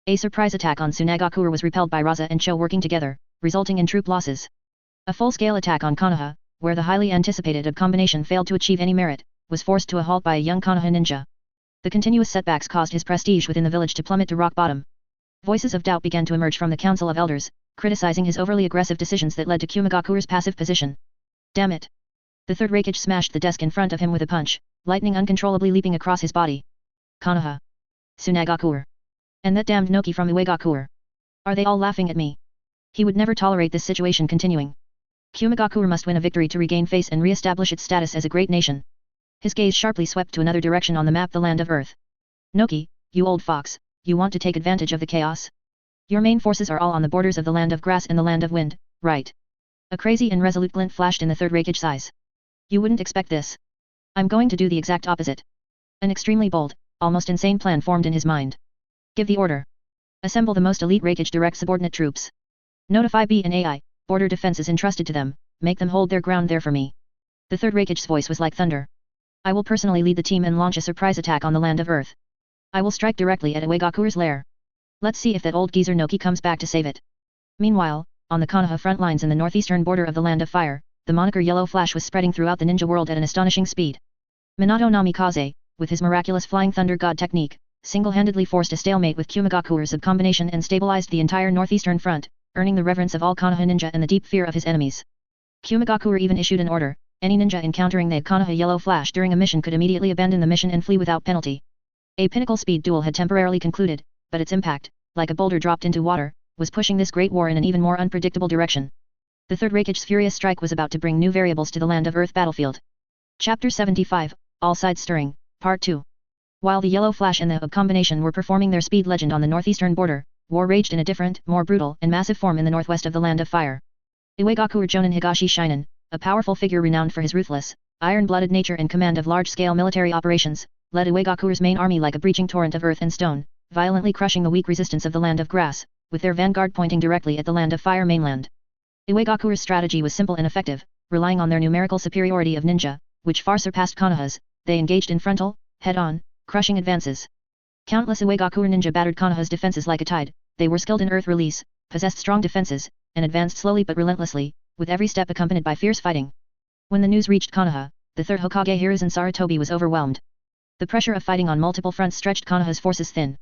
A surprise attack on Sunagakure was repelled by Raza and Cho working together, resulting in troop losses. A full-scale attack on Konoha, where the highly anticipated combination failed to achieve any merit, was forced to a halt by a young Konoha ninja. The continuous setbacks caused his prestige within the village to plummet to rock bottom. Voices of doubt began to emerge from the Council of Elders, criticizing his overly aggressive decisions that led to Kumigakure's passive position. Damn it! The Third Kazekage smashed the desk in front of him with a punch, lightning uncontrollably leaping across his body. Konoha. Sunagakure. And that damned Noki from Uegakure. Are they all laughing at me? He would never tolerate this situation continuing. Kumigakure must win a victory to regain face and re-establish its status as a great nation. His gaze sharply swept to another direction on the map, the Land of Earth. Noki, you old fox, you want to take advantage of the chaos? Your main forces are all on the borders of the Land of Grass and the Land of Wind, right? A crazy and resolute glint flashed in the Third Kazegage's eyes. You wouldn't expect this. I'm going to do the exact opposite. An extremely bold, almost insane plan formed in his mind. Give the order. Assemble the most elite Kazekage direct subordinate troops. Notify B and AI, border defenses entrusted to them, make them hold their ground there for me. The Third Kazegage's voice was like thunder. I will personally lead the team and launch a surprise attack on the Land of Earth. I will strike directly at Uegakure's lair. Let's see if that old geezer Noki comes back to save it. Meanwhile, on the Konoha front lines in the northeastern border of the Land of Fire, the moniker Yellow Flash was spreading throughout the ninja world at an astonishing speed. Minato Namikaze, with his miraculous Flying Thunder God technique, single-handedly forced a stalemate with Kumigakure's combination and stabilized the entire northeastern front, earning the reverence of all Konoha ninja and the deep fear of his enemies. Kumigakure even issued an order: any ninja encountering the Konoha Yellow Flash during a mission could immediately abandon the mission and flee without penalty. A pinnacle speed duel had temporarily concluded, but its impact, like a boulder dropped into water, was pushing this great war in an even more unpredictable direction. The Third Kazekage's furious strike was about to bring new variables to the Land of Earth battlefield. Chapter 75, All Sides Stirring, Part 2. While the Yellow Flash and the Hub combination were performing their speed legend on the northeastern border, war raged in a different, more brutal and massive form in the northwest of the Land of Fire. Iwagakure Jonin Higashi Shinen, a powerful figure renowned for his ruthless, iron-blooded nature and command of large-scale military operations, led Iwagakure's main army like a breaching torrent of earth and stone, violently crushing the weak resistance of the Land of Grass, with their vanguard pointing directly at the Land of Fire mainland. Iwagakure's strategy was simple and effective, relying on their numerical superiority of ninja, which far surpassed Konoha's. They engaged in frontal, head-on, crushing advances. Countless Iwagakure ninja battered Konoha's defenses like a tide. They were skilled in earth release, possessed strong defenses, and advanced slowly but relentlessly, with every step accompanied by fierce fighting. When the news reached Konoha, the third Hokage Hiruzen Sarutobi was overwhelmed. The pressure of fighting on multiple fronts stretched Konoha's forces thin.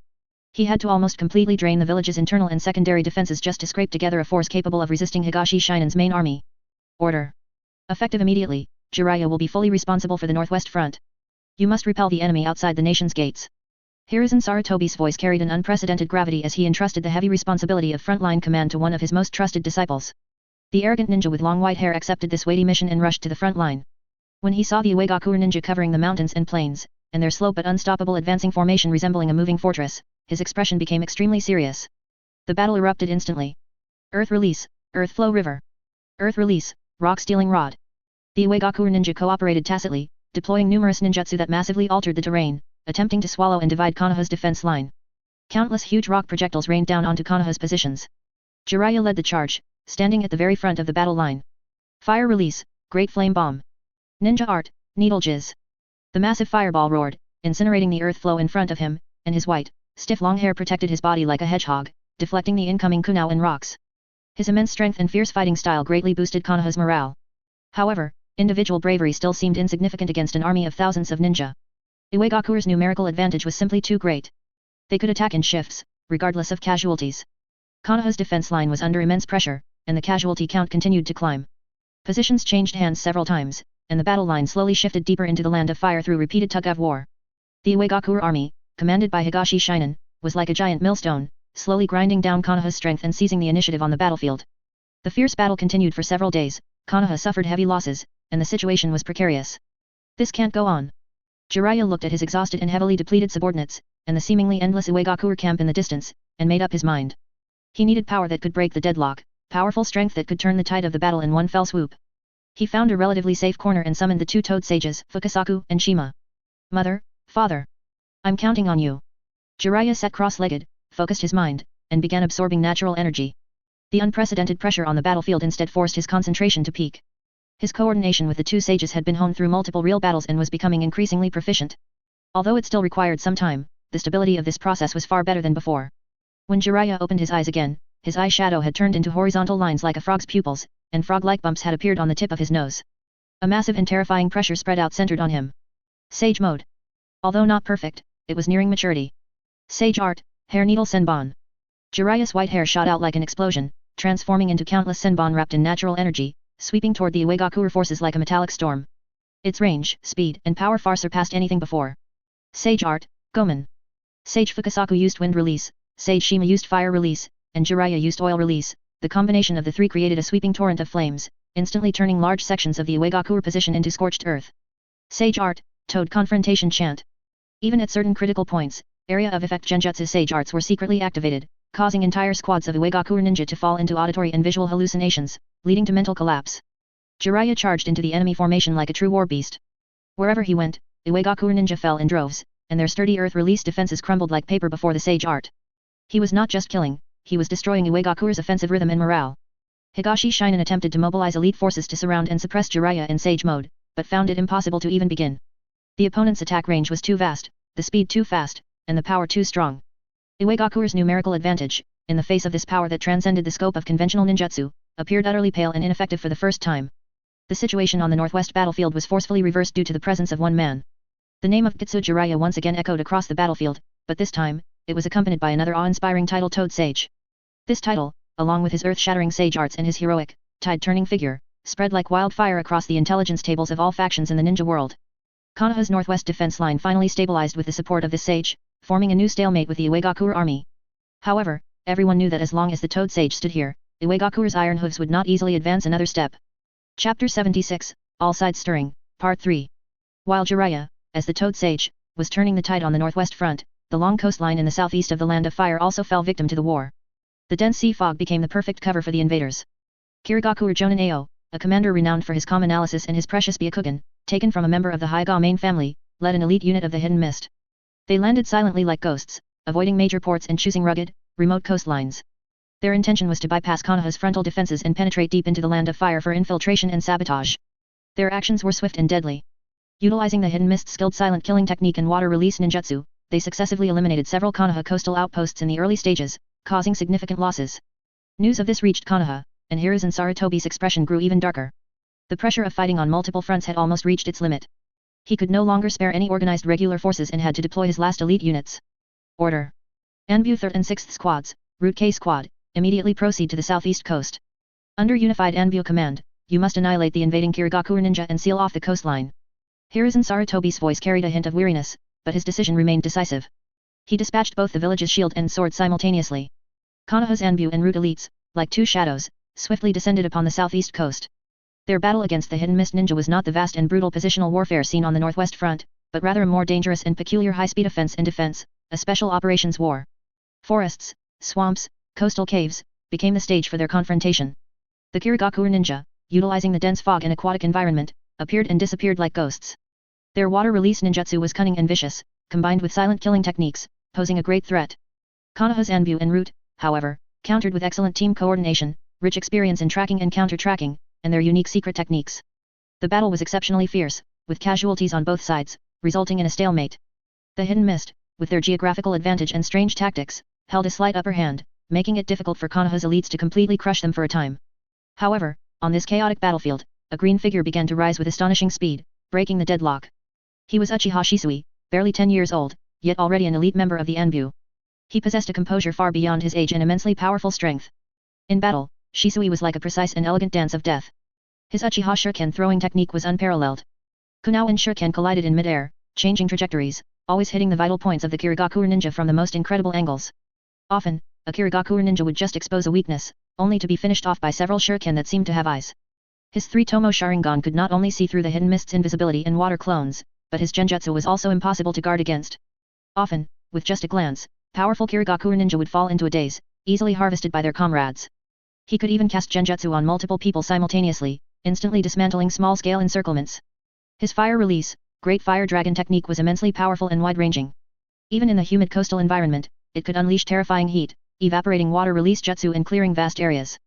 He had to almost completely drain the village's internal and secondary defenses just to scrape together a force capable of resisting Higashi Shinen's main army. Order. Effective immediately, Jiraiya will be fully responsible for the northwest front. You must repel the enemy outside the nation's gates. Hiruzen Sarutobi's voice carried an unprecedented gravity as he entrusted the heavy responsibility of frontline command to one of his most trusted disciples. The arrogant ninja with long white hair accepted this weighty mission and rushed to the front line. When he saw the Iwagakure ninja covering the mountains and plains, and their slow but unstoppable advancing formation resembling a moving fortress, his expression became extremely serious. The battle erupted instantly. Earth release, earth flow river. Earth release, rock stealing rod. The Iwagakure ninja cooperated tacitly, deploying numerous ninjutsu that massively altered the terrain, attempting to swallow and divide Konoha's defense line. Countless huge rock projectiles rained down onto Konoha's positions. Jiraiya led the charge, standing at the very front of the battle line. Fire release, great flame bomb. Ninja art, needle jizz. The massive fireball roared, incinerating the earth flow in front of him, and his white, stiff long hair protected his body like a hedgehog, deflecting the incoming kunao and rocks. His immense strength and fierce fighting style greatly boosted Konoha's morale. However, individual bravery still seemed insignificant against an army of thousands of ninja. Iwagakure's numerical advantage was simply too great. They could attack in shifts, regardless of casualties. Konoha's defense line was under immense pressure, and the casualty count continued to climb. Positions changed hands several times, and the battle line slowly shifted deeper into the Land of Fire through repeated tug-of-war. The Iwagakure army, commanded by Higashi Shinen, was like a giant millstone, slowly grinding down Konoha's strength and seizing the initiative on the battlefield. The fierce battle continued for several days. Konoha suffered heavy losses, and the situation was precarious. This can't go on. Jiraiya looked at his exhausted and heavily depleted subordinates, and the seemingly endless Iwagakure camp in the distance, and made up his mind. He needed power that could break the deadlock, powerful strength that could turn the tide of the battle in one fell swoop. He found a relatively safe corner and summoned the two toad sages, Fukasaku and Shima. Mother, father. I'm counting on you. Jiraiya sat cross-legged, focused his mind, and began absorbing natural energy. The unprecedented pressure on the battlefield instead forced his concentration to peak. His coordination with the two sages had been honed through multiple real battles and was becoming increasingly proficient. Although it still required some time, the stability of this process was far better than before. When Jiraiya opened his eyes again, his eye shadow had turned into horizontal lines like a frog's pupils, and frog-like bumps had appeared on the tip of his nose. A massive and terrifying pressure spread out centered on him. Sage mode. Although not perfect, it was nearing maturity. Sage art, hair needle senbon. Jiraiya's white hair shot out like an explosion, transforming into countless senbon wrapped in natural energy, sweeping toward the Iwagakure forces like a metallic storm. Its range, speed, and power far surpassed anything before. Sage art, Gomen. Sage Fukasaku used wind release, Sage Shima used fire release, and Jiraiya used oil release. The combination of the three created a sweeping torrent of flames, instantly turning large sections of the Iwagakure position into scorched earth. Sage art, Toad confrontation chant. Even at certain critical points, area of effect genjutsu sage arts were secretly activated, causing entire squads of Iwagakure ninja to fall into auditory and visual hallucinations, leading to mental collapse. Jiraiya charged into the enemy formation like a true war beast. Wherever he went, Iwagakure ninja fell in droves, and their sturdy earth release defenses crumbled like paper before the sage art. He was not just killing, he was destroying Iwagakure's offensive rhythm and morale. Higashi Shinen attempted to mobilize elite forces to surround and suppress Jiraiya in sage mode, but found it impossible to even begin. The opponent's attack range was too vast, the speed too fast, and the power too strong. Iwagakure's numerical advantage, in the face of this power that transcended the scope of conventional ninjutsu, appeared utterly pale and ineffective for the first time. The situation on the northwest battlefield was forcefully reversed due to the presence of one man. The name of Kitsu Jiraiya once again echoed across the battlefield, but this time, it was accompanied by another awe-inspiring title, Toad Sage. This title, along with his earth-shattering sage arts and his heroic, tide-turning figure, spread like wildfire across the intelligence tables of all factions in the ninja world. Konoha's northwest defense line finally stabilized with the support of this sage, forming a new stalemate with the Iwagakure army. However, everyone knew that as long as the Toad Sage stood here, Iwagakure's iron hooves would not easily advance another step. Chapter 76, All Sides Stirring, Part 3. While Jiraiya, as the Toad Sage, was turning the tide on the northwest front, the long coastline in the southeast of the Land of Fire also fell victim to the war. The dense sea fog became the perfect cover for the invaders. Kirigakure Jonin Ao, a commander renowned for his calm analysis and his precious Byakugan, taken from a member of the Hyuga main family, led an elite unit of the Hidden Mist. They landed silently like ghosts, avoiding major ports and choosing rugged, remote coastlines. Their intention was to bypass Konoha's frontal defenses and penetrate deep into the Land of Fire for infiltration and sabotage. Their actions were swift and deadly. Utilizing the Hidden Mist's skilled silent killing technique and water release ninjutsu, they successively eliminated several Konoha coastal outposts in the early stages, causing significant losses. News of this reached Konoha, and Hiruzen Sarutobi's expression grew even darker. The pressure of fighting on multiple fronts had almost reached its limit. He could no longer spare any organized regular forces and had to deploy his last elite units. Order. Anbu 3rd and 6th Squads, Route K Squad, immediately proceed to the southeast coast. Under unified Anbu command, you must annihilate the invading Kirigakure ninja and seal off the coastline. Hiruzen Sarutobi's voice carried a hint of weariness, but his decision remained decisive. He dispatched both the village's shield and sword simultaneously. Konoha's Anbu and Root elites, like two shadows, swiftly descended upon the southeast coast. Their battle against the Hidden Mist ninja was not the vast and brutal positional warfare seen on the northwest front, but rather a more dangerous and peculiar high-speed offense and defense, a special operations war. Forests, swamps, coastal caves, became the stage for their confrontation. The Kirigakure ninja, utilizing the dense fog and aquatic environment, appeared and disappeared like ghosts. Their water release ninjutsu was cunning and vicious, combined with silent killing techniques, posing a great threat. Konoha's Anbu and Root, however, countered with excellent team coordination, rich experience in tracking and counter-tracking, and their unique secret techniques. The battle was exceptionally fierce, with casualties on both sides, resulting in a stalemate. The Hidden Mist, with their geographical advantage and strange tactics, held a slight upper hand, making it difficult for Konoha's elites to completely crush them for a time. However, on this chaotic battlefield, a green figure began to rise with astonishing speed, breaking the deadlock. He was Uchiha Shisui, barely 10 years old, yet already an elite member of the Anbu. He possessed a composure far beyond his age and immensely powerful strength. In battle, Shisui was like a precise and elegant dance of death. His Uchiha shuriken throwing technique was unparalleled. Kunao and shuriken collided in midair, changing trajectories, always hitting the vital points of the Kirigakure ninja from the most incredible angles. Often, a Kirigakure ninja would just expose a weakness, only to be finished off by several shuriken that seemed to have eyes. His 3-tomo Sharingan could not only see through the Hidden Mist's invisibility and water clones, but his genjutsu was also impossible to guard against. Often, with just a glance, powerful Kirigakure ninja would fall into a daze, easily harvested by their comrades. He could even cast genjutsu on multiple people simultaneously, instantly dismantling small-scale encirclements. His fire release, Great Fire Dragon technique was immensely powerful and wide-ranging. Even in the humid coastal environment, it could unleash terrifying heat, evaporating water release jutsu and clearing vast areas.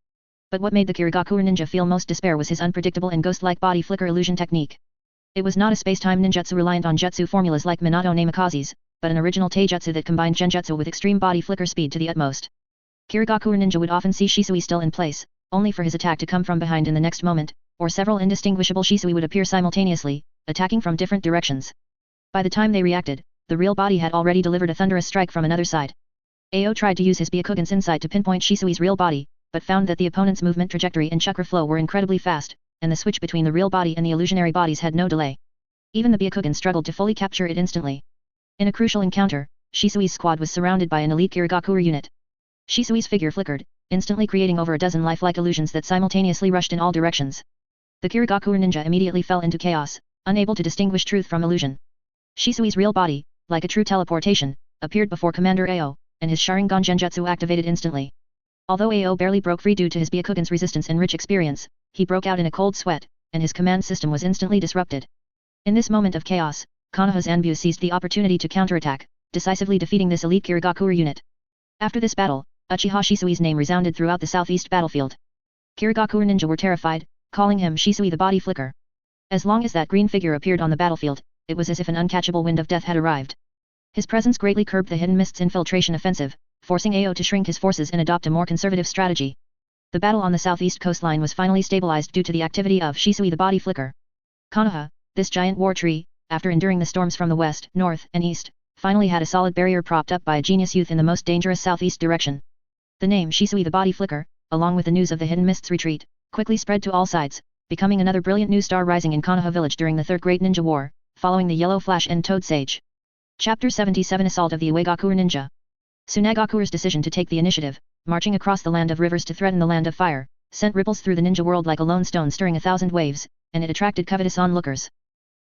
But what made the Kirigakure ninja feel most despair was his unpredictable and ghost-like body flicker illusion technique. It was not a space-time ninjutsu reliant on jutsu formulas like Minato Namikaze's, but an original taijutsu that combined genjutsu with extreme body flicker speed to the utmost. Kirigakure ninja would often see Shisui still in place, only for his attack to come from behind in the next moment, or several indistinguishable Shisui would appear simultaneously, attacking from different directions. By the time they reacted, the real body had already delivered a thunderous strike from another side. Ao tried to use his Byakugan's insight to pinpoint Shisui's real body, but found that the opponent's movement trajectory and chakra flow were incredibly fast, and the switch between the real body and the illusionary bodies had no delay. Even the Byakugan struggled to fully capture it instantly. In a crucial encounter, Shisui's squad was surrounded by an elite Kirigakure unit. Shisui's figure flickered, instantly creating over a dozen lifelike illusions that simultaneously rushed in all directions. The Kirigakure ninja immediately fell into chaos, unable to distinguish truth from illusion. Shisui's real body, like a true teleportation, appeared before Commander Ao, and his Sharingan genjutsu activated instantly. Although Ao barely broke free due to his Byakugan's resistance and rich experience, he broke out in a cold sweat, and his command system was instantly disrupted. In this moment of chaos, Konoha's Anbu seized the opportunity to counterattack, decisively defeating this elite Kirigakure unit. After this battle, Uchiha Shisui's name resounded throughout the southeast battlefield. Kirigakure ninja were terrified, calling him Shisui the Body Flicker. As long as that green figure appeared on the battlefield, it was as if an uncatchable wind of death had arrived. His presence greatly curbed the Hidden Mist's infiltration offensive, forcing Ao to shrink his forces and adopt a more conservative strategy. The battle on the southeast coastline was finally stabilized due to the activity of Shisui the Body Flicker. Konoha, this giant war tree, after enduring the storms from the west, north, and east, finally had a solid barrier propped up by a genius youth in the most dangerous southeast direction. The name Shisui the Body Flicker, along with the news of the Hidden Mist's retreat, quickly spread to all sides, becoming another brilliant new star rising in Konoha village during the Third Great Ninja War, following the Yellow Flash and Toad Sage. Chapter 77 Assault of the Iwagakure Ninja. Sunagakure's decision to take the initiative, marching across the land of rivers to threaten the land of fire, sent ripples through the ninja world like a lone stone stirring 1,000 waves, and it attracted covetous onlookers.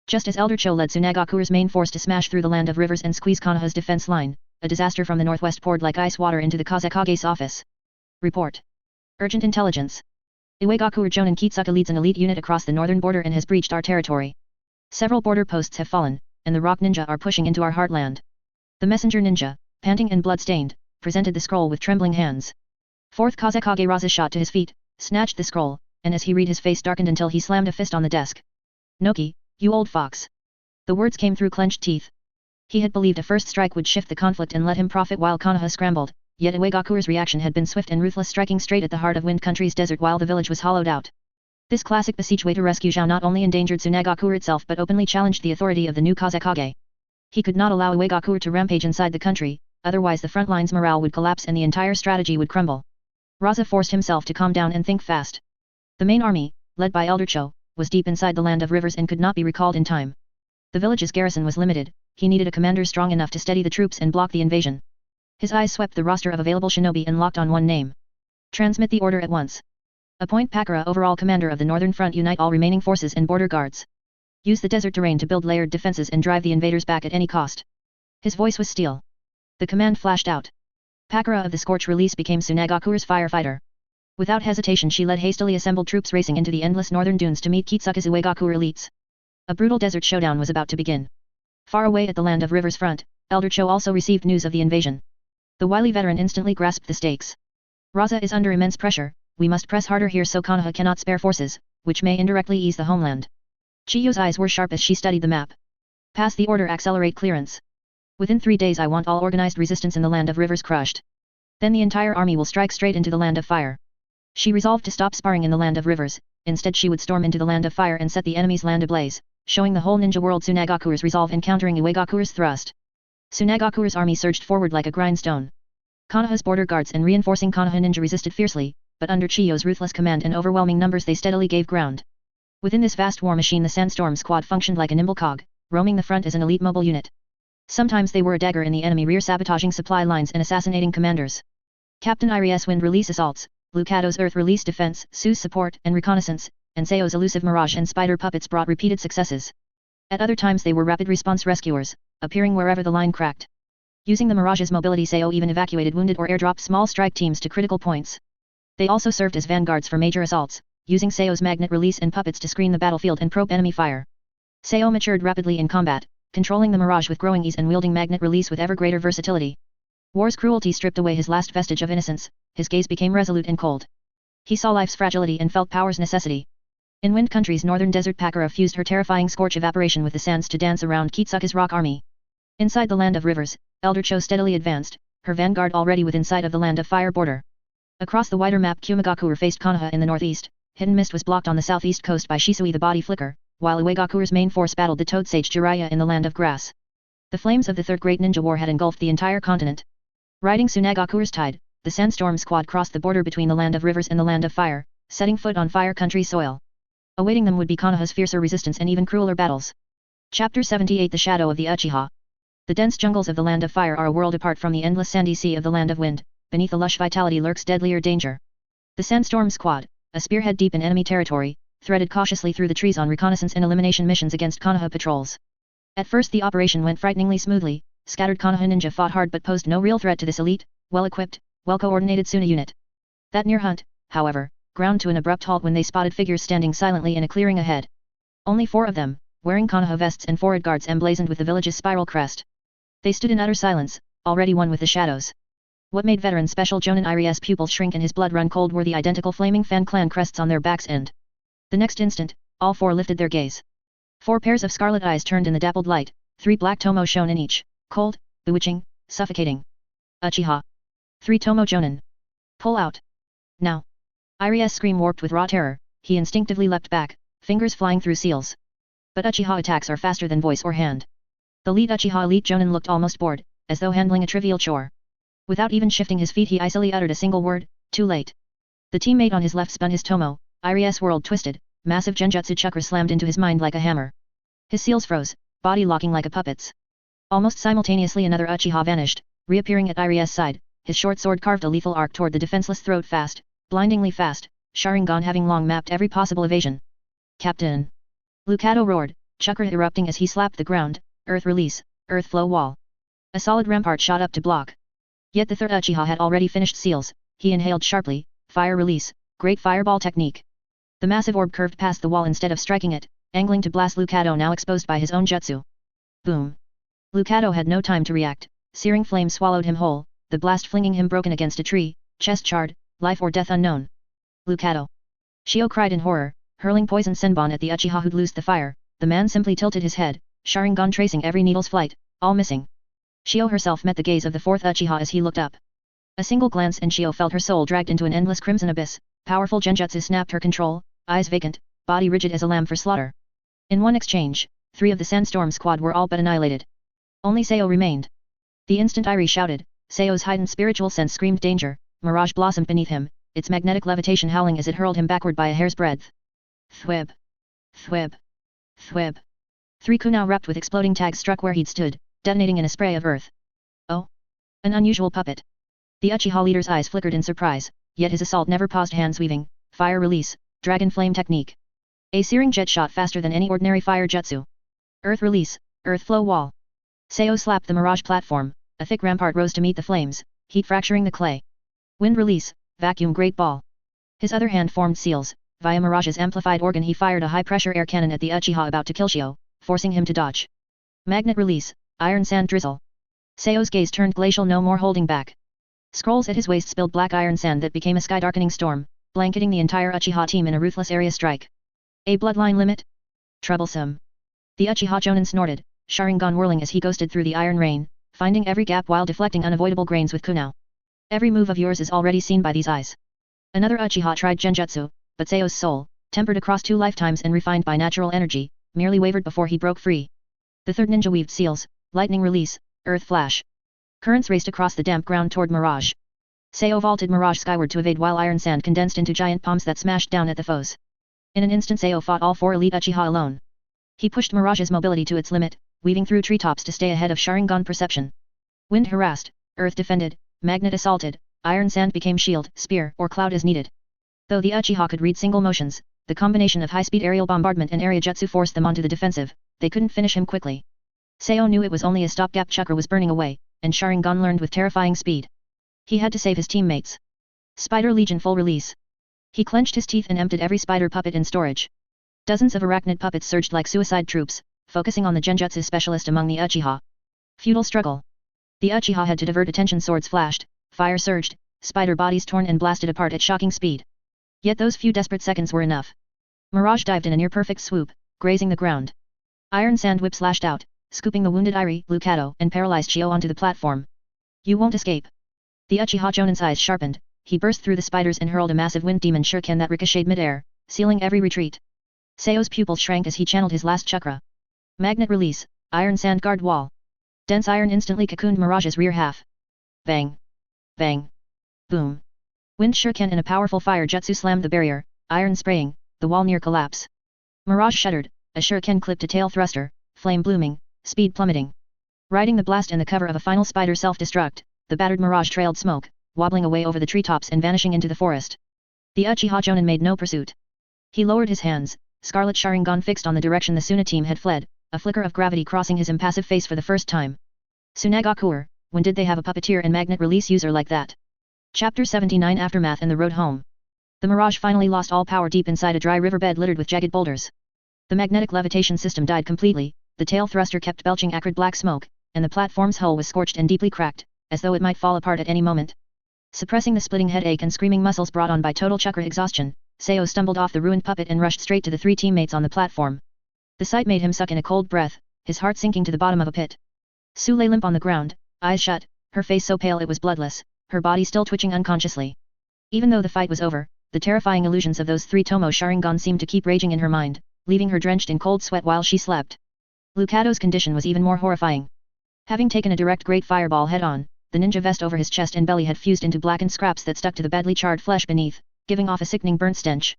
Just as Elder Cho led Sunagakure's main force to smash through the land of rivers and squeeze Konoha's defense line, a disaster from the northwest poured like ice water into the Kazekage's office. Report. Urgent intelligence. Iwagakure Jonin Kitsuka leads an elite unit across the northern border and has breached our territory. Several border posts have fallen, and the rock ninja are pushing into our heartland. The messenger ninja, panting and blood-stained, presented the scroll with trembling hands. Fourth Kazekage Raza shot to his feet, snatched the scroll, and as he read his face darkened until he slammed a fist on the desk. Noki, you old fox. The words came through clenched teeth. He had believed a first strike would shift the conflict and let him profit while Konoha scrambled, yet Iwagakure's reaction had been swift and ruthless, striking straight at the heart of Wind Country's desert while the village was hollowed out. This classic besieged way to rescue Zhao not only endangered Sunagakure itself but openly challenged the authority of the new Kazekage. He could not allow Iwagakure to rampage inside the country, otherwise the front line's morale would collapse and the entire strategy would crumble. Raza forced himself to calm down and think fast. The main army, led by Elder Cho, was deep inside the land of rivers and could not be recalled in time. The village's garrison was limited, he needed a commander strong enough to steady the troops and block the invasion. His eyes swept the roster of available shinobi and locked on one name. Transmit the order at once. Appoint Pakura overall commander of the northern front, unite all remaining forces and border guards. Use the desert terrain to build layered defenses and drive the invaders back at any cost. His voice was steel. The command flashed out. Pakura of the Scorch release became Sunagakure's firefighter. Without hesitation she led hastily assembled troops racing into the endless northern dunes to meet Kitsuka's Iwagakure elites. A brutal desert showdown was about to begin. Far away at the land of rivers front, Elder Cho also received news of the invasion. The wily veteran instantly grasped the stakes. Raza is under immense pressure, we must press harder here so Konoha cannot spare forces, which may indirectly ease the homeland. Chiyo's eyes were sharp as she studied the map. Pass the order, accelerate clearance. Within 3 days I want all organized resistance in the land of rivers crushed. Then the entire army will strike straight into the land of fire. She resolved to stop sparring in the land of rivers, instead she would storm into the land of fire and set the enemy's land ablaze, showing the whole ninja world Sunagakure's resolve in countering Iwagakure's thrust. Sunagakure's army surged forward like a grindstone. Konoha's border guards and reinforcing Konoha ninja resisted fiercely, but under Chiyo's ruthless command and overwhelming numbers they steadily gave ground. Within this vast war machine the Sandstorm Squad functioned like a nimble cog, roaming the front as an elite mobile unit. Sometimes they were a dagger in the enemy rear, sabotaging supply lines and assassinating commanders. Captain Iri's wind release assaults, Lucado's earth release defense, Sue's support and reconnaissance, and Seo's elusive Mirage and spider puppets brought repeated successes. At other times they were rapid response rescuers, appearing wherever the line cracked. Using the Mirage's mobility, Seo even evacuated wounded or airdropped small strike teams to critical points. They also served as vanguards for major assaults, using Seo's magnet release and puppets to screen the battlefield and probe enemy fire. Seo matured rapidly in combat, controlling the Mirage with growing ease and wielding magnet release with ever greater versatility. War's cruelty stripped away his last vestige of innocence, his gaze became resolute and cold. He saw life's fragility and felt power's necessity. In Wind Country's northern desert, Pakura fused her terrifying scorch evaporation with the sands to dance around Kitsuka's rock army. Inside the land of rivers, Elder Cho steadily advanced, her vanguard already within sight of the land of fire border. Across the wider map, Kumagakure faced Konoha in the northeast, Hidden Mist was blocked on the southeast coast by Shisui the Body Flicker, while Iwagakure's main force battled the Toad Sage Jiraiya in the land of grass. The flames of the Third Great Ninja War had engulfed the entire continent. Riding Sunagakure's tide, the Sandstorm Squad crossed the border between the land of rivers and the land of fire, setting foot on Fire Country's soil. Awaiting them would be Konoha's fiercer resistance and even crueler battles. Chapter 78 The Shadow of the Uchiha. The dense jungles of the land of fire are a world apart from the endless sandy sea of the land of wind. Beneath the lush vitality lurks deadlier danger. The Sandstorm Squad, a spearhead deep in enemy territory, threaded cautiously through the trees on reconnaissance and elimination missions against Konoha patrols. At first the operation went frighteningly smoothly, scattered Konoha ninja fought hard but posed no real threat to this elite, well-equipped, well-coordinated Suna unit. That near hunt, however, ground to an abrupt halt when they spotted figures standing silently in a clearing ahead. Only 4 of them, wearing Konoha vests and forehead guards emblazoned with the village's spiral crest. They stood in utter silence, already one with the shadows. What made veteran Special Jonin Iri's pupils shrink and his blood run cold were the identical flaming Fan Clan crests on their backs and. The next instant, all 4 lifted their gaze. 4 pairs of scarlet eyes turned in the dappled light, 3 black tomo shone in each, cold, bewitching, suffocating. Uchiha. 3 tomo Jonin. Pull out. Now. Iri's scream warped with raw terror, he instinctively leapt back, fingers flying through seals. But Uchiha attacks are faster than voice or hand. The lead Uchiha elite Jonin looked almost bored, as though handling a trivial chore. Without even shifting his feet he icily uttered a single word, too late. The teammate on his left spun his tomo, Iri's world twisted, massive genjutsu chakra slammed into his mind like a hammer. His seals froze, body locking like a puppet's. Almost simultaneously another Uchiha vanished, reappearing at Iri's side, his short sword carved a lethal arc toward the defenseless throat fast, blindingly fast, Sharingan having long mapped every possible evasion. Captain! Lucado roared, chakra erupting as he slapped the ground, earth release, earth flow wall. A solid rampart shot up to block. Yet the third Uchiha had already finished seals, he inhaled sharply, fire release, great fireball technique. The massive orb curved past the wall instead of striking it, angling to blast Lucado now exposed by his own jutsu. Boom! Lucado had no time to react, searing flame swallowed him whole, the blast flinging him broken against a tree, chest charred, life or death unknown. Lucado! Shio cried in horror, hurling poison senbon at the Uchiha who'd loosed the fire. The man simply tilted his head, Sharingan tracing every needle's flight, all missing. Shio herself met the gaze of the fourth Uchiha as he looked up. A single glance and Shio felt her soul dragged into an endless crimson abyss, powerful genjutsu snapped her control, eyes vacant, body rigid as a lamb for slaughter. In one exchange, 3 of the Sandstorm squad were all but annihilated. Only Sayo remained. The instant Irie shouted, Sayo's heightened spiritual sense screamed danger, Mirage blossomed beneath him, its magnetic levitation howling as it hurled him backward by a hair's breadth. Thwib! Thwib! Thwib! 3 kunai wrapped with exploding tags struck where he'd stood, detonating in a spray of earth. Oh! An unusual puppet. The Uchiha leader's eyes flickered in surprise, yet his assault never paused. Hands weaving, fire release, dragon flame technique. A searing jet shot faster than any ordinary fire jutsu. Earth release, earth flow wall. Sayo slapped the Mirage platform, a thick rampart rose to meet the flames, heat fracturing the clay. Wind release, vacuum great ball. His other hand formed seals, via Mirage's amplified organ he fired a high-pressure air cannon at the Uchiha about to kill Shio, forcing him to dodge. Magnet release, iron sand drizzle. Sayo's gaze turned glacial, no more holding back. Scrolls at his waist spilled black iron sand that became a sky-darkening storm, blanketing the entire Uchiha team in a ruthless area strike. A bloodline limit? Troublesome. The Uchiha Jonin snorted, Sharingan whirling as he ghosted through the iron rain, finding every gap while deflecting unavoidable grains with kunai. Every move of yours is already seen by these eyes. Another Uchiha tried genjutsu, but Sayo's soul, tempered across 2 lifetimes and refined by natural energy, merely wavered before he broke free. The third ninja weaved seals, lightning release, earth flash. Currents raced across the damp ground toward Mirage. Sayo vaulted Mirage skyward to evade while iron sand condensed into giant palms that smashed down at the foes. In an instant Sayo fought all 4 elite Uchiha alone. He pushed Mirage's mobility to its limit, weaving through treetops to stay ahead of Sharingan perception. Wind harassed, earth defended, magnet assaulted, iron sand became shield, spear, or cloud as needed. Though the Uchiha could read single motions, the combination of high-speed aerial bombardment and area jutsu forced them onto the defensive, they couldn't finish him quickly. Sayo knew it was only a stopgap. Chakra was burning away, and Sharingan learned with terrifying speed. He had to save his teammates. Spider Legion full release. He clenched his teeth and emptied every spider puppet in storage. Dozens of arachnid puppets surged like suicide troops, focusing on the genjutsu specialist among the Uchiha. Futile struggle. The Uchiha had to divert attention. Swords flashed, fire surged, spider bodies torn and blasted apart at shocking speed. Yet those few desperate seconds were enough. Mirage dived in a near-perfect swoop, grazing the ground. Iron sand whip slashed out, scooping the wounded Irie, Lucado, and paralyzed Shio onto the platform. You won't escape. The Uchiha Jonin's eyes sharpened, he burst through the spiders and hurled a massive wind demon shuriken that ricocheted mid-air, sealing every retreat. Sayo's pupils shrank as he channeled his last chakra. Magnet release, iron sand guard wall. Dense iron instantly cocooned Mirage's rear half. Bang! Bang! Boom! Wind shuriken and a powerful fire jutsu slammed the barrier, iron spraying, the wall near collapse. Mirage shuddered, a shuriken clipped a tail thruster, flame blooming, speed plummeting. Riding the blast and the cover of a final spider self-destruct, the battered Mirage trailed smoke, wobbling away over the treetops and vanishing into the forest. The Uchiha Jonin made no pursuit. He lowered his hands, scarlet Sharingan fixed on the direction the Suna team had fled, a flicker of gravity crossing his impassive face for the first time. Sunagakure, when did they have a puppeteer and magnet release user like that? Chapter 79 Aftermath and the Road Home. The Mirage finally lost all power deep inside a dry riverbed littered with jagged boulders. The magnetic levitation system died completely, the tail thruster kept belching acrid black smoke, and the platform's hull was scorched and deeply cracked, as though it might fall apart at any moment. Suppressing the splitting headache and screaming muscles brought on by total chakra exhaustion, Sayo stumbled off the ruined puppet and rushed straight to the 3 teammates on the platform. The sight made him suck in a cold breath, his heart sinking to the bottom of a pit. Sue lay limp on the ground, eyes shut, her face so pale it was bloodless, her body still twitching unconsciously. Even though the fight was over, the terrifying illusions of those 3 Tomo Sharingan seemed to keep raging in her mind, leaving her drenched in cold sweat while she slept. Lucado's condition was even more horrifying. Having taken a direct great fireball head-on, the ninja vest over his chest and belly had fused into blackened scraps that stuck to the badly charred flesh beneath, giving off a sickening burnt stench.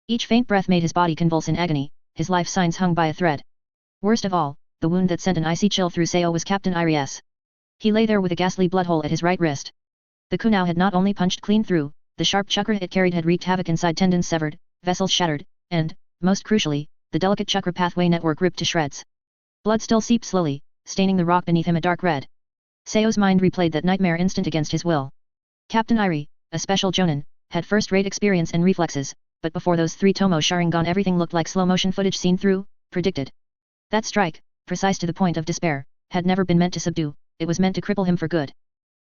Each faint breath made his body convulse in agony, his life signs hung by a thread. Worst of all, the wound that sent an icy chill through Sayo was Captain Irie's. He lay there with a ghastly blood hole at his right wrist. The kunao had not only punched clean through, the sharp chakra it carried had wreaked havoc inside, tendons severed, vessels shattered, and, most crucially, the delicate chakra pathway network ripped to shreds. Blood still seeped slowly, staining the rock beneath him a dark red. Seo's mind replayed that nightmare instant against his will. Captain Irie, a special jonin, had first-rate experience and reflexes, but before those 3 Tomo Sharingan everything looked like slow-motion footage seen through, predicted. That strike, precise to the point of despair, had never been meant to subdue, it was meant to cripple him for good.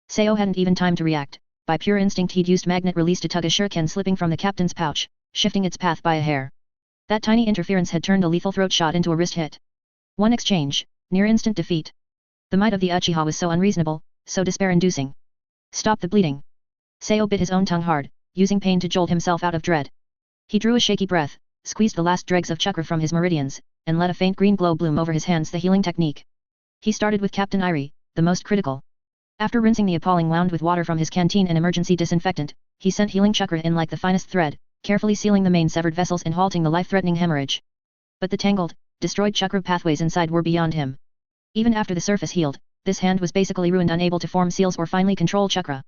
Seo hadn't even time to react. By pure instinct he'd used magnet release to tug a shuriken slipping from the captain's pouch, shifting its path by a hair. That tiny interference had turned a lethal throat shot into a wrist hit. One exchange, near instant defeat. The might of the Uchiha was so unreasonable, so despair-inducing. Stop the bleeding. Seo bit his own tongue hard, using pain to jolt himself out of dread. He drew a shaky breath, squeezed the last dregs of chakra from his meridians, and let a faint green glow bloom over his hands, the healing technique. He started with Captain Irie, the most critical. After rinsing the appalling wound with water from his canteen and emergency disinfectant, he sent healing chakra in like the finest thread, carefully sealing the main severed vessels and halting the life-threatening hemorrhage. But the tangled, destroyed chakra pathways inside were beyond him. Even after the surface healed, this hand was basically ruined, unable to form seals or finely control chakra.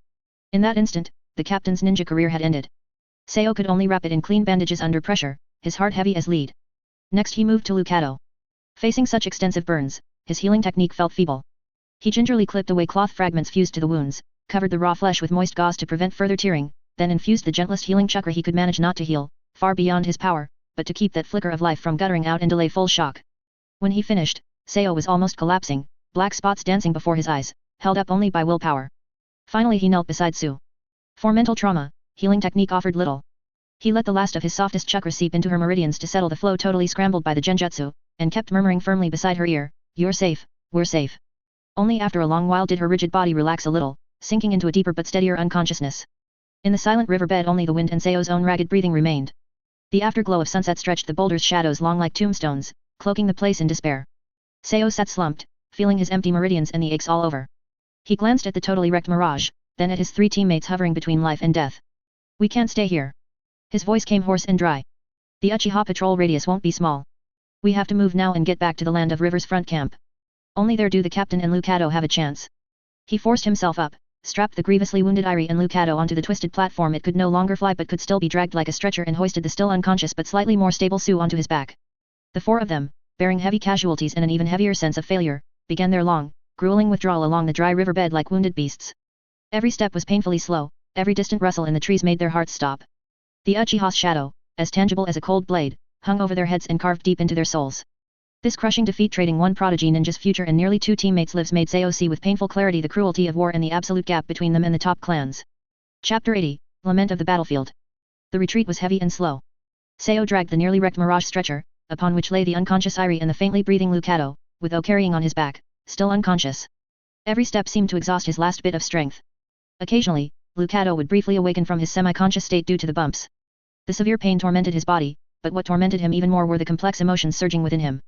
In that instant, the captain's ninja career had ended. Seo could only wrap it in clean bandages under pressure, his heart heavy as lead. Next he moved to Lucado. Facing such extensive burns, his healing technique felt feeble. He gingerly clipped away cloth fragments fused to the wounds, covered the raw flesh with moist gauze to prevent further tearing, then infused the gentlest healing chakra he could manage, not to heal, far beyond his power, but to keep that flicker of life from guttering out and delay full shock. When he finished, Seo was almost collapsing, black spots dancing before his eyes, held up only by willpower. Finally he knelt beside Su. For mental trauma, healing technique offered little. He let the last of his softest chakra seep into her meridians to settle the flow totally scrambled by the genjutsu, and kept murmuring firmly beside her ear, "You're safe, we're safe." Only after a long while did her rigid body relax a little, sinking into a deeper but steadier unconsciousness. In the silent riverbed only the wind and Seo's own ragged breathing remained. The afterglow of sunset stretched the boulders' shadows long like tombstones, cloaking the place in despair. Seo sat slumped, feeling his empty meridians and the aches all over. He glanced at the totally wrecked Mirage, then at his 3 teammates hovering between life and death. "We can't stay here." His voice came hoarse and dry. "The Uchiha patrol radius won't be small. We have to move now and get back to the land of River's front camp. Only there do the captain and Lucado have a chance." He forced himself up, strapped the grievously wounded Irie and Lucado onto the twisted platform. It could no longer fly but could still be dragged like a stretcher, and hoisted the still unconscious but slightly more stable Su onto his back. The 4 of them, bearing heavy casualties and an even heavier sense of failure, began their long, grueling withdrawal along the dry riverbed like wounded beasts. Every step was painfully slow, every distant rustle in the trees made their hearts stop. The Uchiha's shadow, as tangible as a cold blade, hung over their heads and carved deep into their souls. This crushing defeat, trading one prodigy ninja's future and nearly 2 teammates' lives, made Seo see with painful clarity the cruelty of war and the absolute gap between them and the top clans. Chapter 80, Lament of the Battlefield. The retreat was heavy and slow. Seo dragged the nearly wrecked Mirage stretcher, upon which lay the unconscious Irie and the faintly breathing Lucado, with O carrying on his back, still unconscious. Every step seemed to exhaust his last bit of strength. Occasionally, Lucado would briefly awaken from his semi-conscious state due to the bumps. The severe pain tormented his body, but what tormented him even more were the complex emotions surging within him.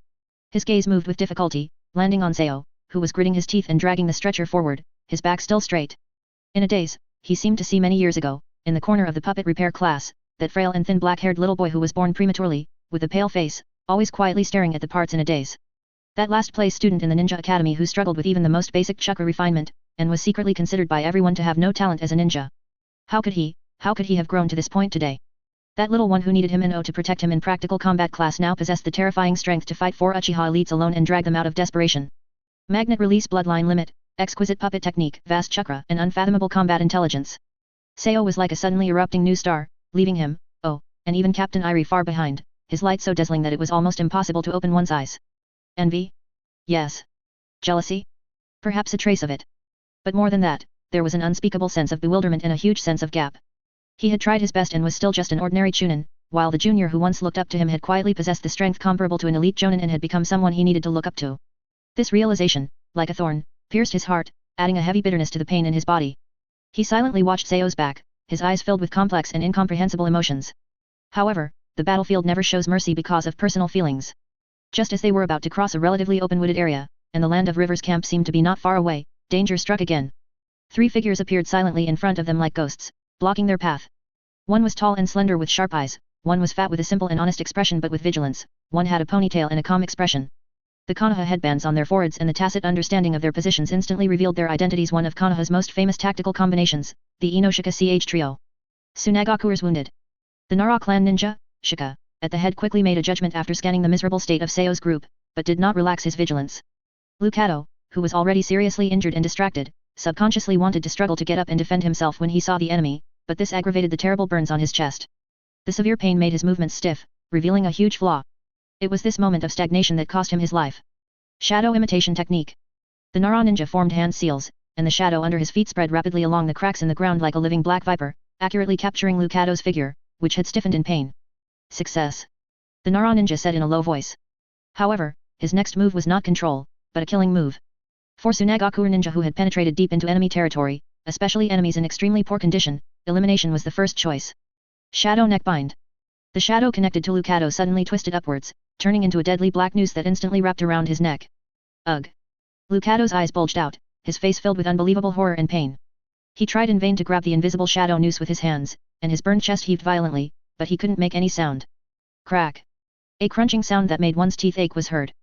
His gaze moved with difficulty, landing on Seo, who was gritting his teeth and dragging the stretcher forward, his back still straight. In a daze, he seemed to see many years ago, in the corner of the puppet repair class, that frail and thin black-haired little boy who was born prematurely, with a pale face, always quietly staring at the parts in a daze. That last-place student in the ninja academy who struggled with even the most basic chakra refinement, and was secretly considered by everyone to have no talent as a ninja. How could he have grown to this point today? That little one who needed him and O to protect him in practical combat class now possessed the terrifying strength to fight 4 Uchiha elites alone and drag them out of desperation. Magnet release, bloodline limit, exquisite puppet technique, vast chakra, and unfathomable combat intelligence. Seo was like a suddenly erupting new star, leaving him, and even Captain Irie far behind, his light so dazzling that it was almost impossible to open one's eyes. Envy? Yes. Jealousy? Perhaps a trace of it. But more than that, there was an unspeakable sense of bewilderment and a huge sense of gap. He had tried his best and was still just an ordinary chunin, while the junior who once looked up to him had quietly possessed the strength comparable to an elite jonin and had become someone he needed to look up to. This realization, like a thorn, pierced his heart, adding a heavy bitterness to the pain in his body. He silently watched Seo's back, his eyes filled with complex and incomprehensible emotions. However, the battlefield never shows mercy because of personal feelings. Just as they were about to cross a relatively open wooded area, and the land of River's camp seemed to be not far away, danger struck again. 3 figures appeared silently in front of them like ghosts, blocking their path. One was tall and slender with sharp eyes, one was fat with a simple and honest expression but with vigilance, one had a ponytail and a calm expression. The Konoha headbands on their foreheads and the tacit understanding of their positions instantly revealed their identities. One of Konoha's most famous tactical combinations, the Inoshika CH trio. Sunagakure's wounded. The Nara clan ninja, Shika, at the head quickly made a judgment after scanning the miserable state of Seo's group, but did not relax his vigilance. Lucado, who was already seriously injured and distracted, subconsciously wanted to struggle to get up and defend himself when he saw the enemy, but this aggravated the terrible burns on his chest. The severe pain made his movements stiff, revealing a huge flaw. It was this moment of stagnation that cost him his life. Shadow imitation technique. The Nara ninja formed hand seals, and the shadow under his feet spread rapidly along the cracks in the ground like a living black viper, accurately capturing Lucado's figure, which had stiffened in pain. Success. The Nara ninja said in a low voice. However, his next move was not control, but a killing move. For Sunagakure ninja who had penetrated deep into enemy territory, especially enemies in extremely poor condition, elimination was the first choice. Shadow neckbind. The shadow connected to Lucado suddenly twisted upwards, turning into a deadly black noose that instantly wrapped around his neck. Ugh! Lucado's eyes bulged out, his face filled with unbelievable horror and pain. He tried in vain to grab the invisible shadow noose with his hands, and his burned chest heaved violently, but he couldn't make any sound. Crack! A crunching sound that made one's teeth ache was heard.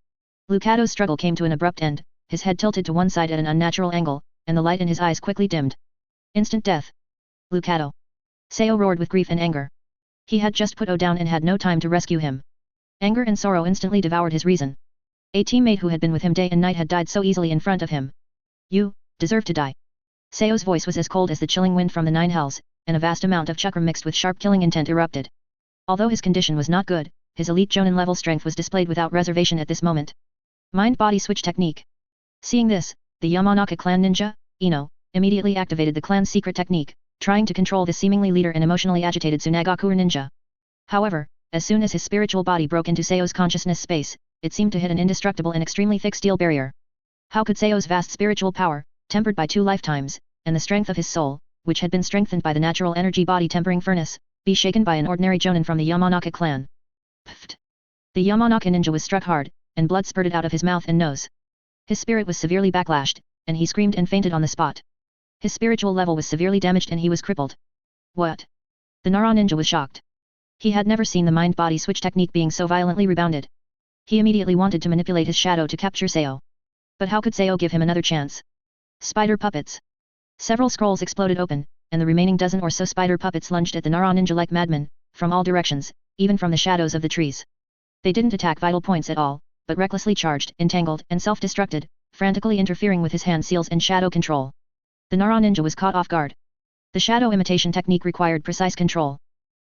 Lucado's struggle came to an abrupt end, his head tilted to one side at an unnatural angle, and the light in his eyes quickly dimmed. Instant death. Lucado! Seo roared with grief and anger. He had just put O down and had no time to rescue him. Anger and sorrow instantly devoured his reason. A teammate who had been with him day and night had died so easily in front of him. You deserve to die. Seo's voice was as cold as the chilling wind from the nine hells, and a vast amount of chakra mixed with sharp killing intent erupted. Although his condition was not good, his elite Jonin level strength was displayed without reservation at this moment. Mind-body switch technique. Seeing this, the Yamanaka clan ninja, Ino, immediately activated the clan's secret technique, trying to control the seemingly leader and emotionally agitated Sunagakure ninja. However, as soon as his spiritual body broke into Seo's consciousness space, it seemed to hit an indestructible and extremely thick steel barrier. How could Seo's vast spiritual power, tempered by 2 lifetimes, and the strength of his soul, which had been strengthened by the natural energy body tempering furnace, be shaken by an ordinary Jonin from the Yamanaka clan? Pfft! The Yamanaka ninja was struck hard, and blood spurted out of his mouth and nose. His spirit was severely backlashed, and he screamed and fainted on the spot. His spiritual level was severely damaged and he was crippled. What? The Nara ninja was shocked. He had never seen the mind-body switch technique being so violently rebounded. He immediately wanted to manipulate his shadow to capture Seo. But how could Seo give him another chance? Spider puppets. Several scrolls exploded open, and the remaining dozen or so spider puppets lunged at the Nara ninja like madmen, from all directions, even from the shadows of the trees. They didn't attack vital points at all, but recklessly charged, entangled, and self-destructed, frantically interfering with his hand seals and shadow control. The Nara ninja was caught off guard. The shadow imitation technique required precise control.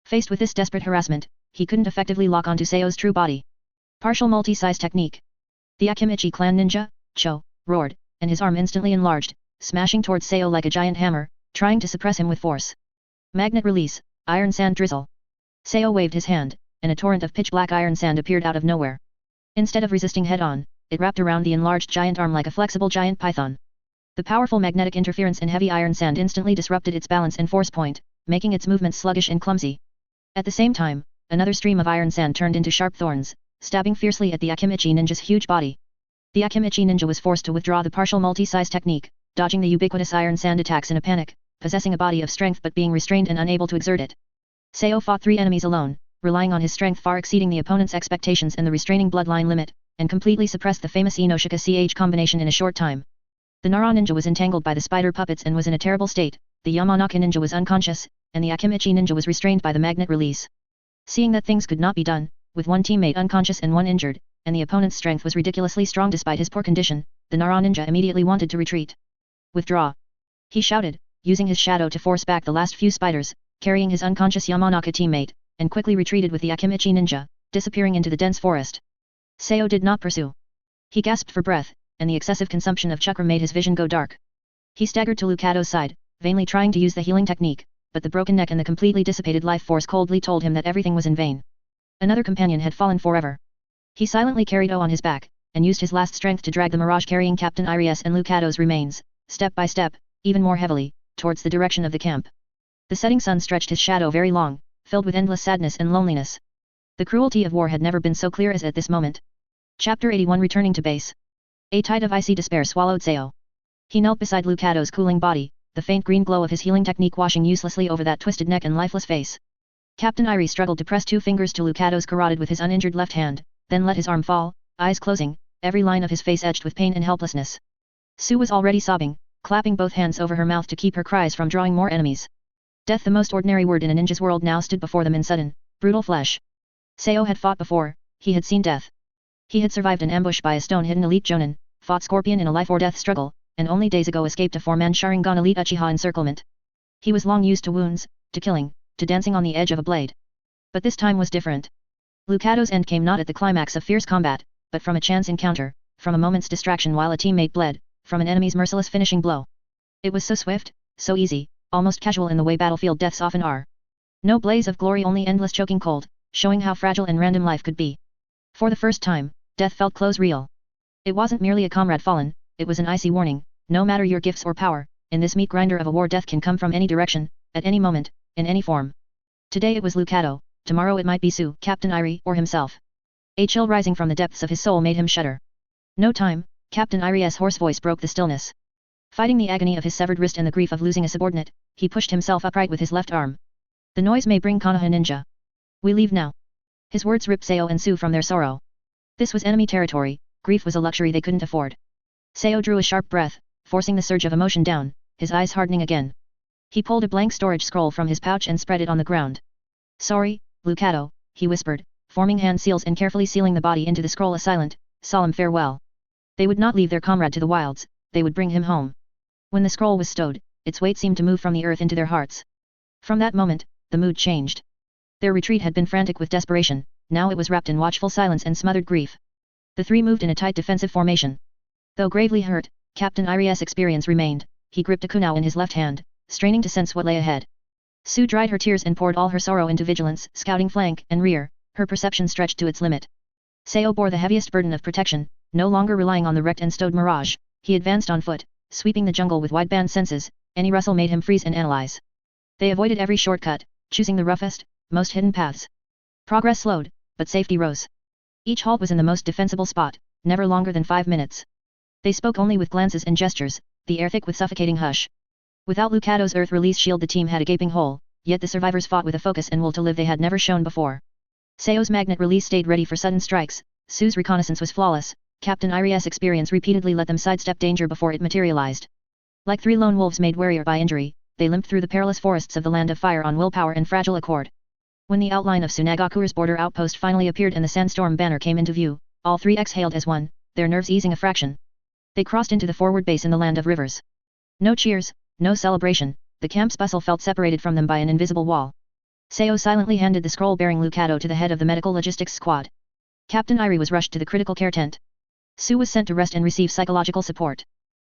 Faced with this desperate harassment, he couldn't effectively lock onto Seo's true body. Partial multi-size technique. The Akimichi clan ninja, Cho, roared, and his arm instantly enlarged, smashing towards Seo like a giant hammer, trying to suppress him with force. Magnet release, iron sand drizzle. Seo waved his hand, and a torrent of pitch-black iron sand appeared out of nowhere. Instead of resisting head-on, it wrapped around the enlarged giant arm like a flexible giant python. The powerful magnetic interference and heavy iron sand instantly disrupted its balance and force point, making its movements sluggish and clumsy. At the same time, another stream of iron sand turned into sharp thorns, stabbing fiercely at the Akimichi ninja's huge body. The Akimichi ninja was forced to withdraw the partial multi-size technique, dodging the ubiquitous iron sand attacks in a panic, possessing a body of strength but being restrained and unable to exert it. Seo fought 3 enemies alone, relying on his strength far exceeding the opponent's expectations and the restraining bloodline limit, and completely suppressed the famous Inoshika CH combination in a short time. The Nara ninja was entangled by the spider puppets and was in a terrible state, the Yamanaka ninja was unconscious, and the Akimichi ninja was restrained by the magnet release. Seeing that things could not be done, with one teammate unconscious and one injured, and the opponent's strength was ridiculously strong despite his poor condition, the Nara ninja immediately wanted to retreat. Withdraw! He shouted, using his shadow to force back the last few spiders, carrying his unconscious Yamanaka teammate, and quickly retreated with the Akimichi ninja, disappearing into the dense forest. Seo did not pursue. He gasped for breath, and the excessive consumption of chakra made his vision go dark. He staggered to Lucado's side, vainly trying to use the healing technique, but the broken neck and the completely dissipated life force coldly told him that everything was in vain. Another companion had fallen forever. He silently carried O on his back, and used his last strength to drag the Mirage carrying Captain Iris and Lucado's remains, step by step, even more heavily, towards the direction of the camp. The setting sun stretched his shadow very long, filled with endless sadness and loneliness. The cruelty of war had never been so clear as at this moment. Chapter 81 Returning to base. A tide of icy despair swallowed Seo. He knelt beside Lucado's cooling body, the faint green glow of his healing technique washing uselessly over that twisted neck and lifeless face. Captain Iris struggled to press 2 fingers to Lucado's carotid with his uninjured left hand, then let his arm fall, eyes closing, every line of his face edged with pain and helplessness. Su was already sobbing, clapping both hands over her mouth to keep her cries from drawing more enemies. Death, the most ordinary word in a ninja's world, now stood before them in sudden, brutal flesh. Seo had fought before, he had seen death. He had survived an ambush by a stone-hidden elite Jonin, fought Scorpion in a life-or-death struggle, and only days ago escaped a four-man Sharingan elite Uchiha encirclement. He was long used to wounds, to killing, to dancing on the edge of a blade. But this time was different. Lucado's end came not at the climax of fierce combat, but from a chance encounter, from a moment's distraction while a teammate bled, from an enemy's merciless finishing blow. It was so swift, so easy, almost casual in the way battlefield deaths often are. No blaze of glory, only endless choking cold, showing how fragile and random life could be. For the first time, death felt close, real. It wasn't merely a comrade fallen, it was an icy warning: no matter your gifts or power, in this meat grinder of a war, death can come from any direction, at any moment, in any form. Today it was Lucado, tomorrow it might be Su, Captain Irie, or himself. A chill rising from the depths of his soul made him shudder. No time, Captain Irie's hoarse voice broke the stillness. Fighting the agony of his severed wrist and the grief of losing a subordinate, he pushed himself upright with his left arm. The noise may bring Konoha ninja. We leave now. His words ripped Seo and Su from their sorrow. This was enemy territory, grief was a luxury they couldn't afford. Seo drew a sharp breath, forcing the surge of emotion down, his eyes hardening again. He pulled a blank storage scroll from his pouch and spread it on the ground. Sorry, Lucado, he whispered, forming hand seals and carefully sealing the body into the scroll, a silent, solemn farewell. They would not leave their comrade to the wilds, they would bring him home. When the scroll was stowed, its weight seemed to move from the earth into their hearts. From that moment, the mood changed. Their retreat had been frantic with desperation, now it was wrapped in watchful silence and smothered grief. The three moved in a tight defensive formation. Though gravely hurt, Captain Irie's experience remained. He gripped a kunao in his left hand, straining to sense what lay ahead. Su dried her tears and poured all her sorrow into vigilance, scouting flank and rear, her perception stretched to its limit. Seo bore the heaviest burden of protection, no longer relying on the wrecked and stowed Mirage. He advanced on foot, sweeping the jungle with wideband senses. Any rustle made him freeze and analyze. They avoided every shortcut, choosing the roughest, most hidden paths. Progress slowed, but safety rose. Each halt was in the most defensible spot, never longer than 5 minutes. They spoke only with glances and gestures, the air thick with suffocating hush. Without Lucado's earth release shield, the team had a gaping hole, yet the survivors fought with a focus and will to live they had never shown before. Seo's magnet release stayed ready for sudden strikes, Su's reconnaissance was flawless, Captain Irie's experience repeatedly let them sidestep danger before it materialized. Like three lone wolves made warier by injury, they limped through the perilous forests of the Land of Fire on willpower and fragile accord. When the outline of Sunagakure's border outpost finally appeared and the sandstorm banner came into view, all three exhaled as one, their nerves easing a fraction. They crossed into the forward base in the Land of Rivers. No cheers, no celebration, the camp's bustle felt separated from them by an invisible wall. Seo silently handed the scroll bearing Lucado to the head of the medical logistics squad. Captain Irie was rushed to the critical care tent. Su was sent to rest and receive psychological support.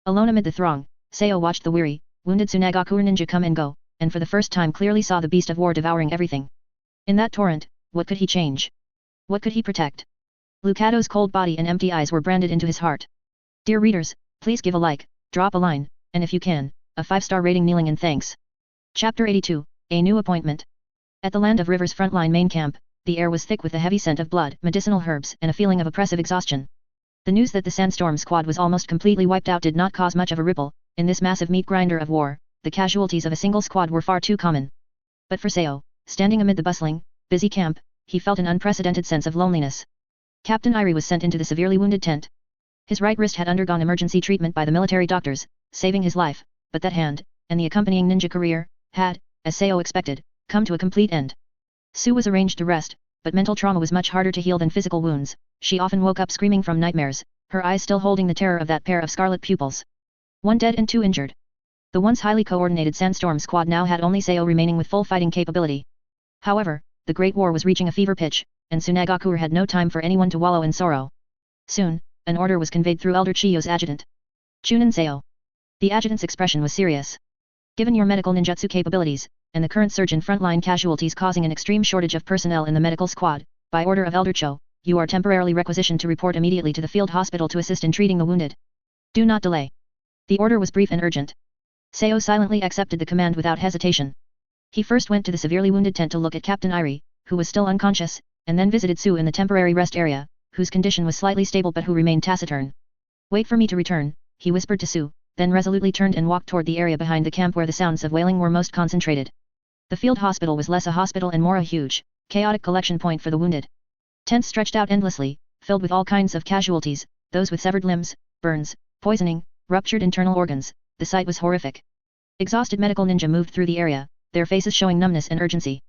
Alone amid the throng, Seo watched the weary, wounded Sunagakure ninja come and go, and for the first time clearly saw the beast of war devouring everything. In that torrent, what could he change? What could he protect? Lucado's cold body and empty eyes were branded into his heart. Dear readers, please give a like, drop a line, and if you can, a 5-star rating, kneeling in thanks. Chapter 82, A New Appointment. At the Land of Rivers frontline main camp, the air was thick with the heavy scent of blood, medicinal herbs, and a feeling of oppressive exhaustion. The news that the Sandstorm squad was almost completely wiped out did not cause much of a ripple. In this massive meat grinder of war, the casualties of a single squad were far too common. But for Seo, standing amid the bustling, busy camp, he felt an unprecedented sense of loneliness. Captain Irie was sent into the severely wounded tent. His right wrist had undergone emergency treatment by the military doctors, saving his life, but that hand, and the accompanying ninja career, had, as Seo expected, come to a complete end. Su was arranged to rest, but mental trauma was much harder to heal than physical wounds. She often woke up screaming from nightmares, her eyes still holding the terror of that pair of scarlet pupils. 1 dead and 2 injured. The once highly coordinated Sandstorm squad now had only Seo remaining with full fighting capability. However, the Great War was reaching a fever pitch, and Sunagakure had no time for anyone to wallow in sorrow. Soon, an order was conveyed through Elder Chiyo's adjutant. Chunin Seo. The adjutant's expression was serious. Given your medical ninjutsu capabilities, and the current surge in frontline casualties causing an extreme shortage of personnel in the medical squad, by order of Elder Cho, you are temporarily requisitioned to report immediately to the field hospital to assist in treating the wounded. Do not delay. The order was brief and urgent. Seo silently accepted the command without hesitation. He first went to the severely wounded tent to look at Captain Irie, who was still unconscious, and then visited Su in the temporary rest area, whose condition was slightly stable but who remained taciturn. Wait for me to return, he whispered to Su, then resolutely turned and walked toward the area behind the camp where the sounds of wailing were most concentrated. The field hospital was less a hospital and more a huge, chaotic collection point for the wounded. Tents stretched out endlessly, filled with all kinds of casualties, those with severed limbs, burns, poisoning, ruptured internal organs. The sight was horrific. Exhausted medical ninja moved through the area, their faces showing numbness and urgency.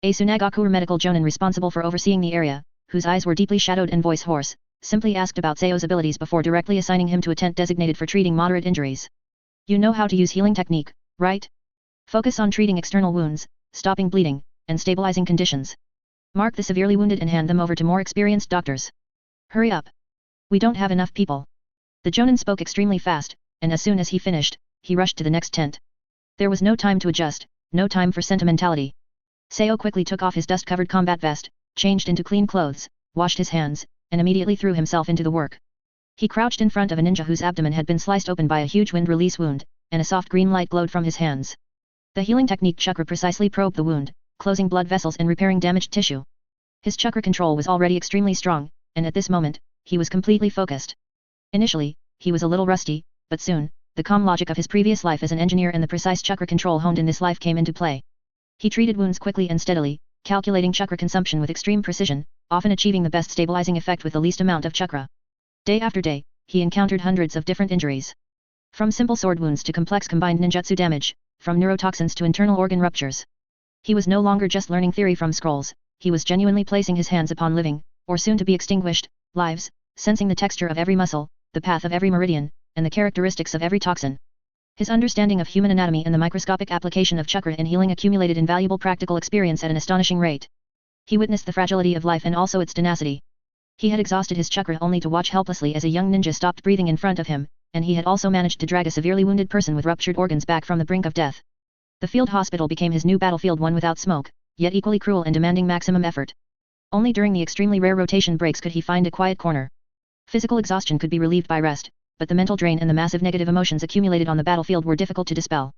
A Sunagakure medical jonin responsible for overseeing the area, whose eyes were deeply shadowed and voice hoarse, simply asked about Seo's abilities before directly assigning him to a tent designated for treating moderate injuries. You know how to use healing technique, right? Focus on treating external wounds, stopping bleeding, and stabilizing conditions. Mark the severely wounded and hand them over to more experienced doctors. Hurry up. We don't have enough people. The jonin spoke extremely fast, and as soon as he finished, he rushed to the next tent. There was no time to adjust, no time for sentimentality. Seo quickly took off his dust-covered combat vest, changed into clean clothes, washed his hands, and immediately threw himself into the work. He crouched in front of a ninja whose abdomen had been sliced open by a huge wind-release wound, and a soft green light glowed from his hands. The healing technique chakra precisely probed the wound, closing blood vessels and repairing damaged tissue. His chakra control was already extremely strong, and at this moment, he was completely focused. Initially, he was a little rusty, but soon, the calm logic of his previous life as an engineer and the precise chakra control honed in this life came into play. He treated wounds quickly and steadily, calculating chakra consumption with extreme precision, often achieving the best stabilizing effect with the least amount of chakra. Day after day, he encountered hundreds of different injuries. From simple sword wounds to complex combined ninjutsu damage, from neurotoxins to internal organ ruptures. He was no longer just learning theory from scrolls, he was genuinely placing his hands upon living, or soon to be extinguished, lives, sensing the texture of every muscle, the path of every meridian, and the characteristics of every toxin. His understanding of human anatomy and the microscopic application of chakra in healing accumulated invaluable practical experience at an astonishing rate. He witnessed the fragility of life and also its tenacity. He had exhausted his chakra only to watch helplessly as a young ninja stopped breathing in front of him, and he had also managed to drag a severely wounded person with ruptured organs back from the brink of death. The field hospital became his new battlefield, one without smoke, yet equally cruel and demanding maximum effort. Only during the extremely rare rotation breaks could he find a quiet corner. Physical exhaustion could be relieved by rest, but the mental drain and the massive negative emotions accumulated on the battlefield were difficult to dispel.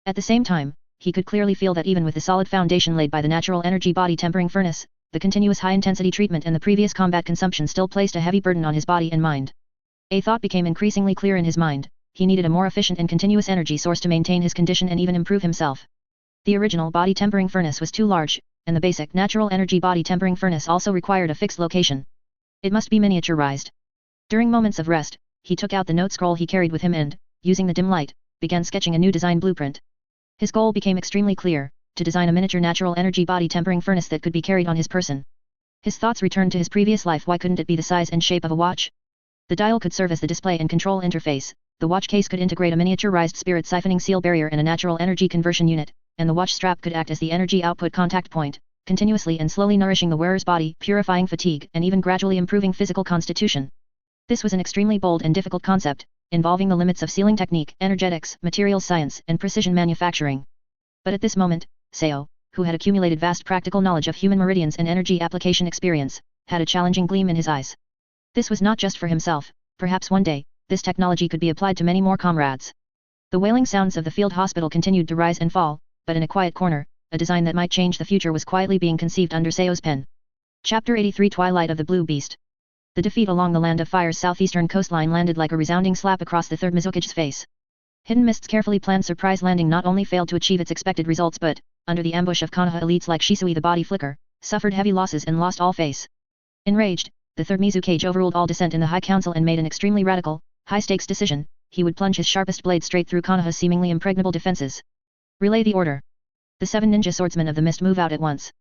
At the same time, he could clearly feel that even with the solid foundation laid by the natural energy body tempering furnace, the continuous high-intensity treatment and the previous combat consumption still placed a heavy burden on his body and mind. A thought became increasingly clear in his mind: he needed a more efficient and continuous energy source to maintain his condition and even improve himself. The original body tempering furnace was too large, and the basic natural energy body tempering furnace also required a fixed location. It must be miniaturized. During moments of rest, he took out the note scroll he carried with him and, using the dim light, began sketching a new design blueprint. His goal became extremely clear: to design a miniature natural energy body tempering furnace that could be carried on his person. His thoughts returned to his previous life. Why couldn't it be the size and shape of a watch? The dial could serve as the display and control interface, the watch case could integrate a miniaturized spirit siphoning seal barrier and a natural energy conversion unit, and the watch strap could act as the energy output contact point, continuously and slowly nourishing the wearer's body, purifying fatigue, and even gradually improving physical constitution. This was an extremely bold and difficult concept, involving the limits of sealing technique, energetics, materials science, and precision manufacturing. But at this moment, Seo, who had accumulated vast practical knowledge of human meridians and energy application experience, had a challenging gleam in his eyes. This was not just for himself, perhaps one day, this technology could be applied to many more comrades. The wailing sounds of the field hospital continued to rise and fall, but in a quiet corner, a design that might change the future was quietly being conceived under Seo's pen. Chapter 83: Twilight of the Blue Beast. The defeat along the Land of Fire's southeastern coastline landed like a resounding slap across the Third Kazekage's face. Hidden Mist's carefully planned surprise landing not only failed to achieve its expected results but, under the ambush of Konoha elites like Shisui the Body Flicker, suffered heavy losses and lost all face. Enraged, the Third Kazekage overruled all dissent in the High Council and made an extremely radical, high-stakes decision: he would plunge his sharpest blade straight through Konoha's seemingly impregnable defenses. Relay the order. The 7 ninja swordsmen of the mist move out at once.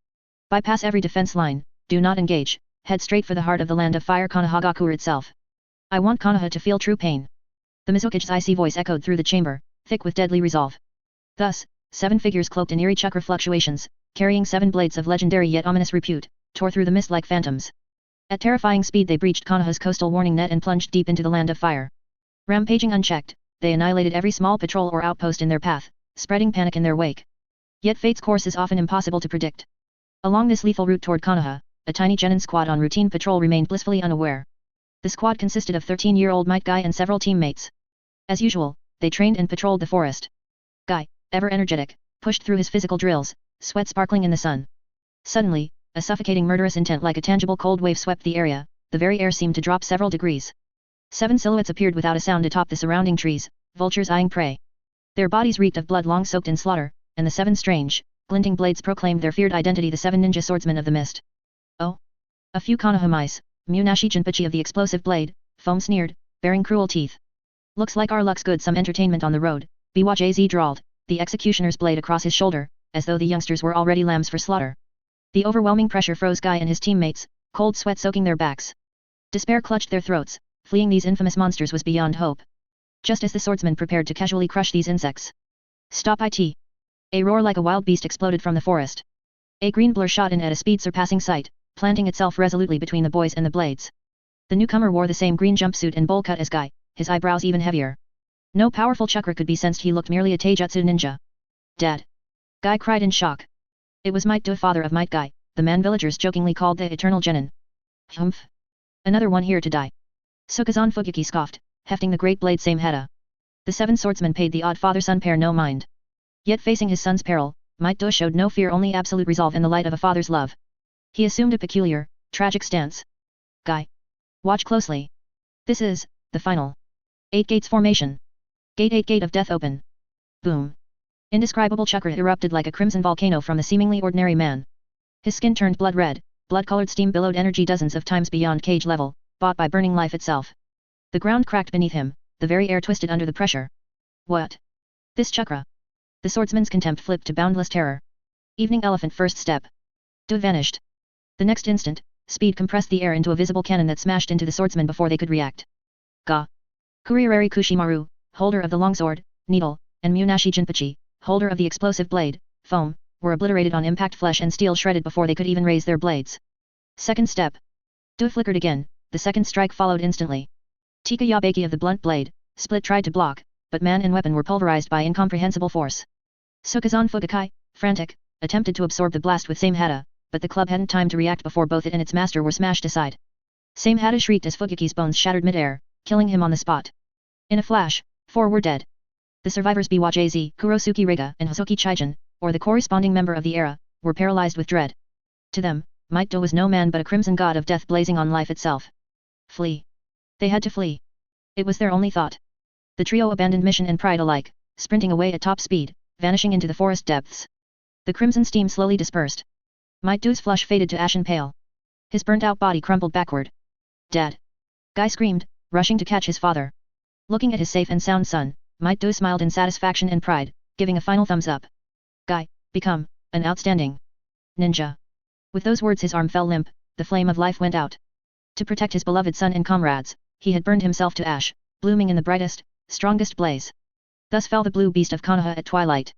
Bypass every defense line, do not engage, head straight for the heart of the Land of Fire, Konohagakure itself. I want Konoha to feel true pain. The Mizokage's icy voice echoed through the chamber, thick with deadly resolve. Thus, 7 figures cloaked in eerie chakra fluctuations, carrying 7 blades of legendary yet ominous repute, tore through the mist like phantoms. At terrifying speed they breached Konoha's coastal warning net and plunged deep into the Land of Fire. Rampaging unchecked, they annihilated every small patrol or outpost in their path, spreading panic in their wake. Yet fate's course is often impossible to predict. Along this lethal route toward Konoha, a tiny genin squad on routine patrol remained blissfully unaware. The squad consisted of 13-year-old Might Guy and several teammates. As usual, they trained and patrolled the forest. Guy, ever energetic, pushed through his physical drills, sweat sparkling in the sun. Suddenly, a suffocating murderous intent like a tangible cold wave swept the area, the very air seemed to drop several degrees. 7 silhouettes appeared without a sound atop the surrounding trees, vultures eyeing prey. Their bodies reeked of blood long soaked in slaughter, and the 7 strange, glinting blades proclaimed their feared identity: the 7 ninja swordsmen of the mist. Oh! A few Konoha mice, Munashi Jinpachi of the explosive blade, Foam sneered, baring cruel teeth. Looks like our luck's good, some entertainment on the road, Bwajz drawled, the executioner's blade across his shoulder, as though the youngsters were already lambs for slaughter. The overwhelming pressure froze Guy and his teammates, cold sweat soaking their backs. Despair clutched their throats, fleeing these infamous monsters was beyond hope. Just as the swordsman prepared to casually crush these insects. Stop it! A roar like a wild beast exploded from the forest. A green blur shot in at a speed surpassing sight, planting itself resolutely between the boys and the blades. The newcomer wore the same green jumpsuit and bowl cut as Guy, his eyebrows even heavier. No powerful chakra could be sensed, he looked merely a taijutsu ninja. Dead! Guy cried in shock. It was Might Do, father of Might Guy, the man villagers jokingly called the Eternal Genin. Humph! Another one here to die. Sukazan Fugyuki scoffed, hefting the great blade Samehada. The seven swordsmen paid the odd father-son pair no mind. Yet facing his son's peril, Might Do showed no fear, only absolute resolve in the light of a father's love. He assumed a peculiar, tragic stance. Guy. Watch closely. This is, the final. 8 gates formation. Gate 8, gate of death open. Boom. Indescribable chakra erupted like a crimson volcano from the seemingly ordinary man. His skin turned blood red, blood-colored steam billowed energy dozens of times beyond cage level, bought by burning life itself. The ground cracked beneath him, the very air twisted under the pressure. What? This chakra? The swordsman's contempt flipped to boundless terror. Evening elephant first step. Do vanished. The next instant, speed compressed the air into a visible cannon that smashed into the swordsmen before they could react. Ga. Kuriareri Kushimaru, holder of the longsword, needle, and Munashi Jinpachi, holder of the explosive blade, foam, were obliterated on impact, flesh and steel shredded before they could even raise their blades. Second step. Do flickered again, the second strike followed instantly. Tika Yabeki of the blunt blade, split tried to block, but man and weapon were pulverized by incomprehensible force. Sukazan Fugakai, frantic, attempted to absorb the blast with Samehada, but the club hadn't time to react before both it and its master were smashed aside. Samehada shrieked as Fugyuki's bones shattered mid-air, killing him on the spot. In a flash, 4 were dead. The survivors Bwajz, Kurosuke Riga, and Hosoki Chigen, or the corresponding member of the era, were paralyzed with dread. To them, Might Do was no man but a crimson god of death blazing on life itself. Flee. They had to flee. It was their only thought. The trio abandoned mission and pride alike, sprinting away at top speed, vanishing into the forest depths. The crimson steam slowly dispersed. Might Do's flush faded to ashen pale. His burnt-out body crumpled backward. Dead. Guy screamed, rushing to catch his father. Looking at his safe and sound son, Might Do smiled in satisfaction and pride, giving a final thumbs up. Guy, become an outstanding ninja. With those words his arm fell limp, the flame of life went out. To protect his beloved son and comrades, he had burned himself to ash, blooming in the brightest, strongest blaze. Thus fell the blue beast of Konoha at twilight.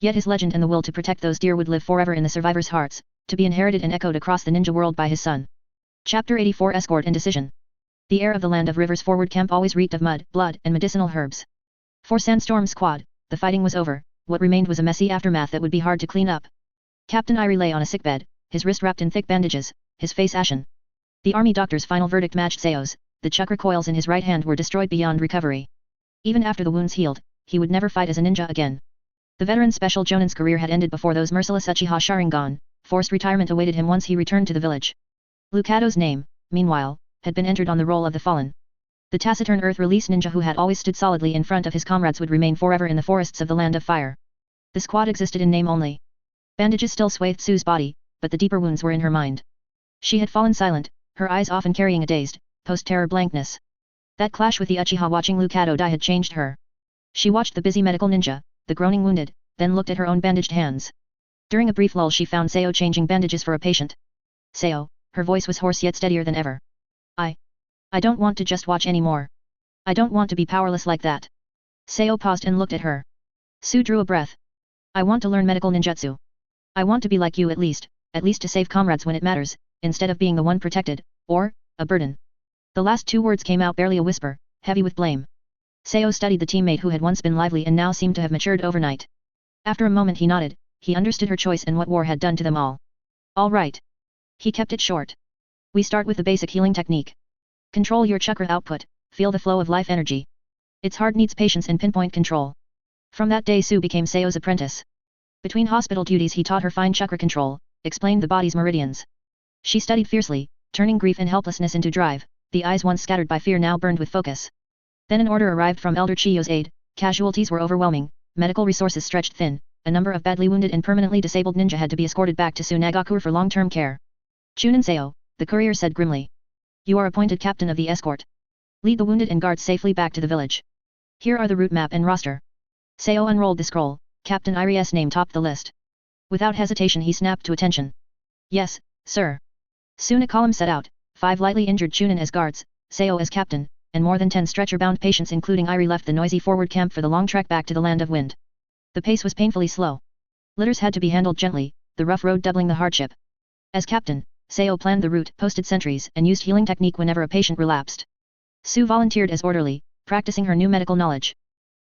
Yet his legend and the will to protect those dear would live forever in the survivors' hearts, to be inherited and echoed across the ninja world by his son. Chapter 84 Escort and Decision. The air of the land of rivers forward camp always reeked of mud, blood, and medicinal herbs. For Sandstorm Squad, the fighting was over, what remained was a messy aftermath that would be hard to clean up. Captain Irie lay on a sickbed, his wrist wrapped in thick bandages, his face ashen. The army doctor's final verdict matched Seo's, the chakra coils in his right hand were destroyed beyond recovery. Even after the wounds healed, he would never fight as a ninja again. The veteran Special Jonin's career had ended before those merciless Uchiha Sharingan. Forced retirement awaited him once he returned to the village. Lucado's name, meanwhile, had been entered on the roll of the fallen. The taciturn earth-release ninja who had always stood solidly in front of his comrades would remain forever in the forests of the Land of Fire. The squad existed in name only. Bandages still swathed Sue's body, but the deeper wounds were in her mind. She had fallen silent, her eyes often carrying a dazed, post-terror blankness. That clash with the Uchiha watching Lucado die had changed her. She watched the busy medical ninja, the groaning wounded, then looked at her own bandaged hands. During a brief lull she found Seo changing bandages for a patient. Seo, her voice was hoarse yet steadier than ever. I don't want to just watch anymore. I don't want to be powerless like that. Seo paused and looked at her. Sue drew a breath. I want to learn medical ninjutsu. I want to be like you at least to save comrades when it matters, instead of being the one protected, or, a burden. The last 2 words came out barely a whisper, heavy with blame. Seo studied the teammate who had once been lively and now seemed to have matured overnight. After a moment he nodded, he understood her choice and what war had done to them all. All right. He kept it short. We start with the basic healing technique. Control your chakra output, feel the flow of life energy. Its hard needs patience and pinpoint control. From that day Sue became Seo's apprentice. Between hospital duties he taught her fine chakra control, explained the body's meridians. She studied fiercely, turning grief and helplessness into drive, the eyes once scattered by fear now burned with focus. Then an order arrived from Elder Chiyo's aid, casualties were overwhelming, medical resources stretched thin, a number of badly wounded and permanently disabled ninja had to be escorted back to Sunagakure for long-term care. Chunin Seo, the courier said grimly. You are appointed captain of the escort. Lead the wounded and guards safely back to the village. Here are the route map and roster. Seo unrolled the scroll. Captain Iri's name topped the list. Without hesitation he snapped to attention. Yes, sir. Soon a column set out, 5 lightly injured Chunin as guards, Seo as captain, and more than 10 stretcher-bound patients including Iri left the noisy forward camp for the long trek back to the land of wind. The pace was painfully slow. Litters had to be handled gently, the rough road doubling the hardship. As captain, Seo planned the route, posted sentries, and used healing technique whenever a patient relapsed. Sue volunteered as orderly, practicing her new medical knowledge.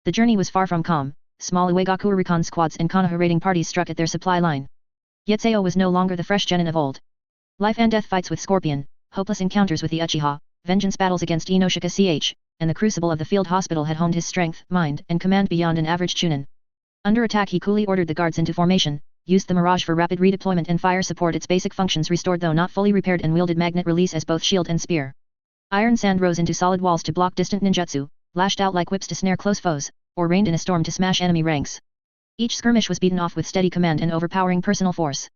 The journey was far from calm. Small Uegaku recon squads and Konoha raiding parties struck at their supply line. Yet Seo was no longer the fresh genin of old. Life and death fights with Scorpion, hopeless encounters with the Uchiha, vengeance battles against Inoshika Ch, and the crucible of the field hospital had honed his strength, mind, and command beyond an average Chunin. Under attack he coolly ordered the guards into formation, used the Mirage for rapid redeployment and fire support, its basic functions restored though not fully repaired, and wielded magnet release as both shield and spear. Iron sand rose into solid walls to block distant ninjutsu, lashed out like whips to snare close foes, or rained in a storm to smash enemy ranks. Each skirmish was beaten off with steady command and overpowering personal force.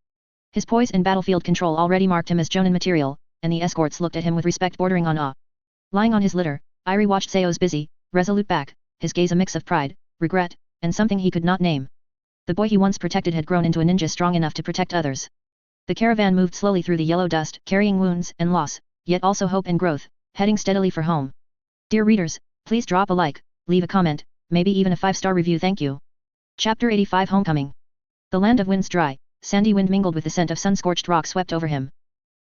His poise and battlefield control already marked him as Jonin material, and the escorts looked at him with respect bordering on awe. Lying on his litter, Iri watched Seo's busy, resolute back, his gaze a mix of pride, regret, and something he could not name. The boy he once protected had grown into a ninja strong enough to protect others. The caravan moved slowly through the yellow dust, carrying wounds and loss, yet also hope and growth, heading steadily for home. Dear readers, please drop a like, leave a comment, maybe even a 5-star review, thank you. Chapter 85 Homecoming. The land of winds dry, sandy wind mingled with the scent of sun-scorched rock swept over him.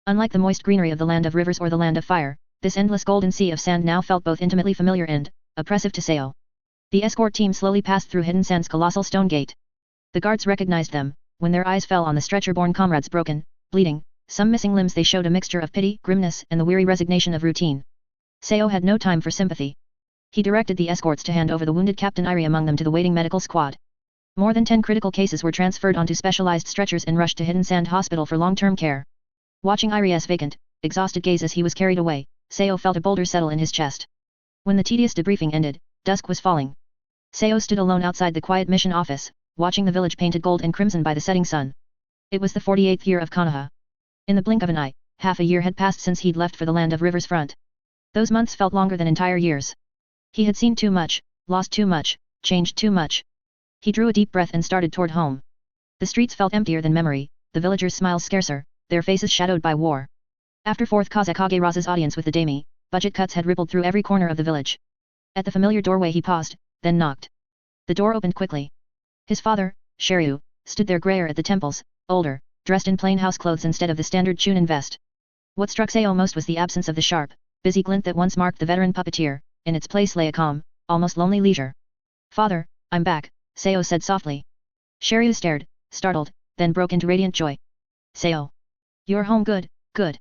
Unlike the moist greenery of the land of rivers or the land of fire, this endless golden sea of sand now felt both intimately familiar and oppressive to Seo. The escort team slowly passed through Hidden Sand's colossal stone gate. The guards recognized them. When their eyes fell on the stretcher-borne comrades, broken, bleeding, some missing limbs, they showed a mixture of pity, grimness, and the weary resignation of routine. Seo had no time for sympathy. He directed the escorts to hand over the wounded Captain Iri among them to the waiting medical squad. More than 10 critical cases were transferred onto specialized stretchers and rushed to Hidden Sand Hospital for long-term care. Watching Iri's vacant, exhausted gaze as he was carried away, Seo felt a boulder settle in his chest. When the tedious debriefing ended, dusk was falling. Seo stood alone outside the quiet mission office, watching the village painted gold and crimson by the setting sun. It was the 48th year of Konoha. In the blink of an eye, half a year had passed since he'd left for the land of River's front. Those months felt longer than entire years. He had seen too much, lost too much, changed too much. He drew a deep breath and started toward home. The streets felt emptier than memory, the villagers' smiles scarcer, their faces shadowed by war. After Fourth Kazekage Raza's audience with the daime, budget cuts had rippled through every corner of the village. At the familiar doorway he paused, then knocked. The door opened quickly. His father, Shiryu, stood there, grayer at the temples, older, dressed in plain house clothes instead of the standard Chunin vest. What struck Seo most was the absence of the sharp, busy glint that once marked the veteran puppeteer. In its place lay a calm, almost lonely leisure. Father, I'm back, Seo said softly. Shiryu stared, startled, then broke into radiant joy. Seo. You're home, good, good.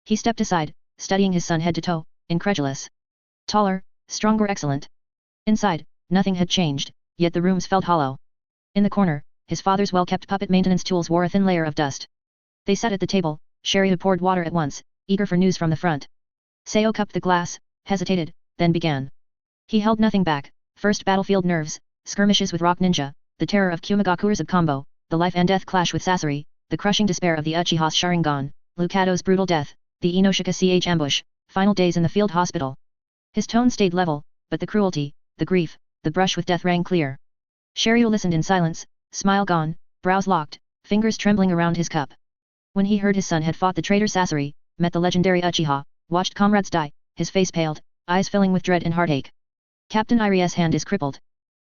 He stepped aside, studying his son head to toe, incredulous. Taller, stronger, excellent. Inside, nothing had changed, yet the rooms felt hollow. In the corner, his father's well-kept puppet maintenance tools wore a thin layer of dust. They sat at the table, Shiryu poured water at once, eager for news from the front. Seo cupped the glass, hesitated, then began. He held nothing back, first battlefield nerves, skirmishes with Rock Ninja, the terror of Kumigakure's combo, the life and death clash with Sasori, the crushing despair of the Uchiha's Sharingan, Lucado's brutal death, the Inoshika Ch ambush, final days in the field hospital. His tone stayed level, but the cruelty, the grief, the brush with death rang clear. Shiryu listened in silence, smile gone, brows locked, fingers trembling around his cup. When he heard his son had fought the traitor Sasori, met the legendary Uchiha, watched comrades die, his face paled, eyes filling with dread and heartache. Captain Iri's hand is crippled.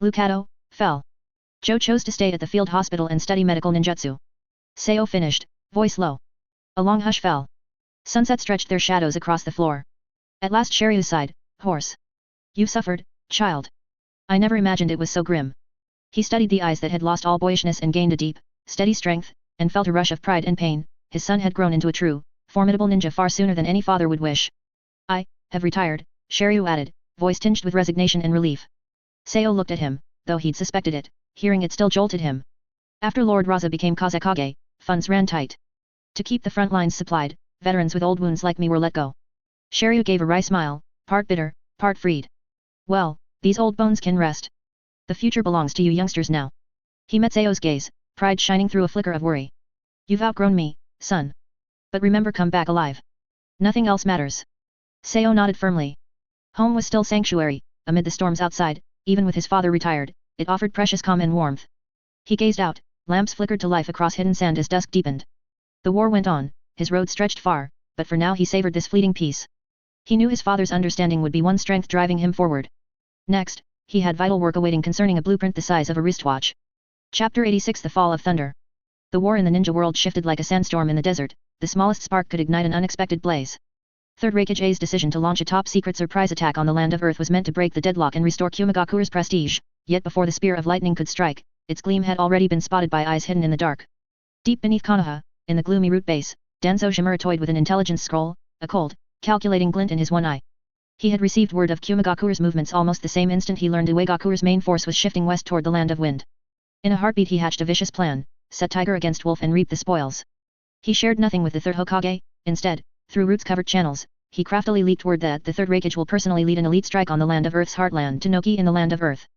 Lucado, fell. Joe chose to stay at the field hospital and study medical ninjutsu. Seo finished, voice low. A long hush fell. Sunset stretched their shadows across the floor. At last Shiryu sighed, hoarse. You've suffered, child. I never imagined it was so grim. He studied the eyes that had lost all boyishness and gained a deep, steady strength, and felt a rush of pride and pain. His son had grown into a true, formidable ninja far sooner than any father would wish. I have retired, Shiryu added, voice tinged with resignation and relief. Seo looked at him, though he'd suspected it, hearing it still jolted him. After Lord Raza became Kazekage, funds ran tight. To keep the front lines supplied, veterans with old wounds like me were let go. Shiryu gave a wry smile, part bitter, part freed. Well, these old bones can rest. The future belongs to you youngsters now. He met Seo's gaze, pride shining through a flicker of worry. You've outgrown me, son. But remember, come back alive. Nothing else matters. Seo nodded firmly. Home was still sanctuary, amid the storms outside, even with his father retired, it offered precious calm and warmth. He gazed out, lamps flickered to life across hidden sand as dusk deepened. The war went on, his road stretched far, but for now he savored this fleeting peace. He knew his father's understanding would be one strength driving him forward. Next, he had vital work awaiting concerning a blueprint the size of a wristwatch. Chapter 86 The Fall of Thunder. The war in the ninja world shifted like a sandstorm in the desert, the smallest spark could ignite an unexpected blaze. Third Kazekage's decision to launch a top-secret surprise attack on the land of Earth was meant to break the deadlock and restore Qinggakure's prestige, yet before the spear of lightning could strike, its gleam had already been spotted by eyes hidden in the dark. Deep beneath Konoha, in the gloomy root base, Danzo Shimura toyed with an intelligence scroll, a cold, calculating glint in his one eye. He had received word of Qinggakure's movements almost the same instant he learned Uegakure's main force was shifting west toward the land of wind. In a heartbeat he hatched a vicious plan, set tiger against wolf and reap the spoils. He shared nothing with the Third Hokage, instead, through roots-covered channels, he craftily leaked word that the Third Kazekage will personally lead an elite strike on the land of Earth's heartland to Noki in the land of Earth.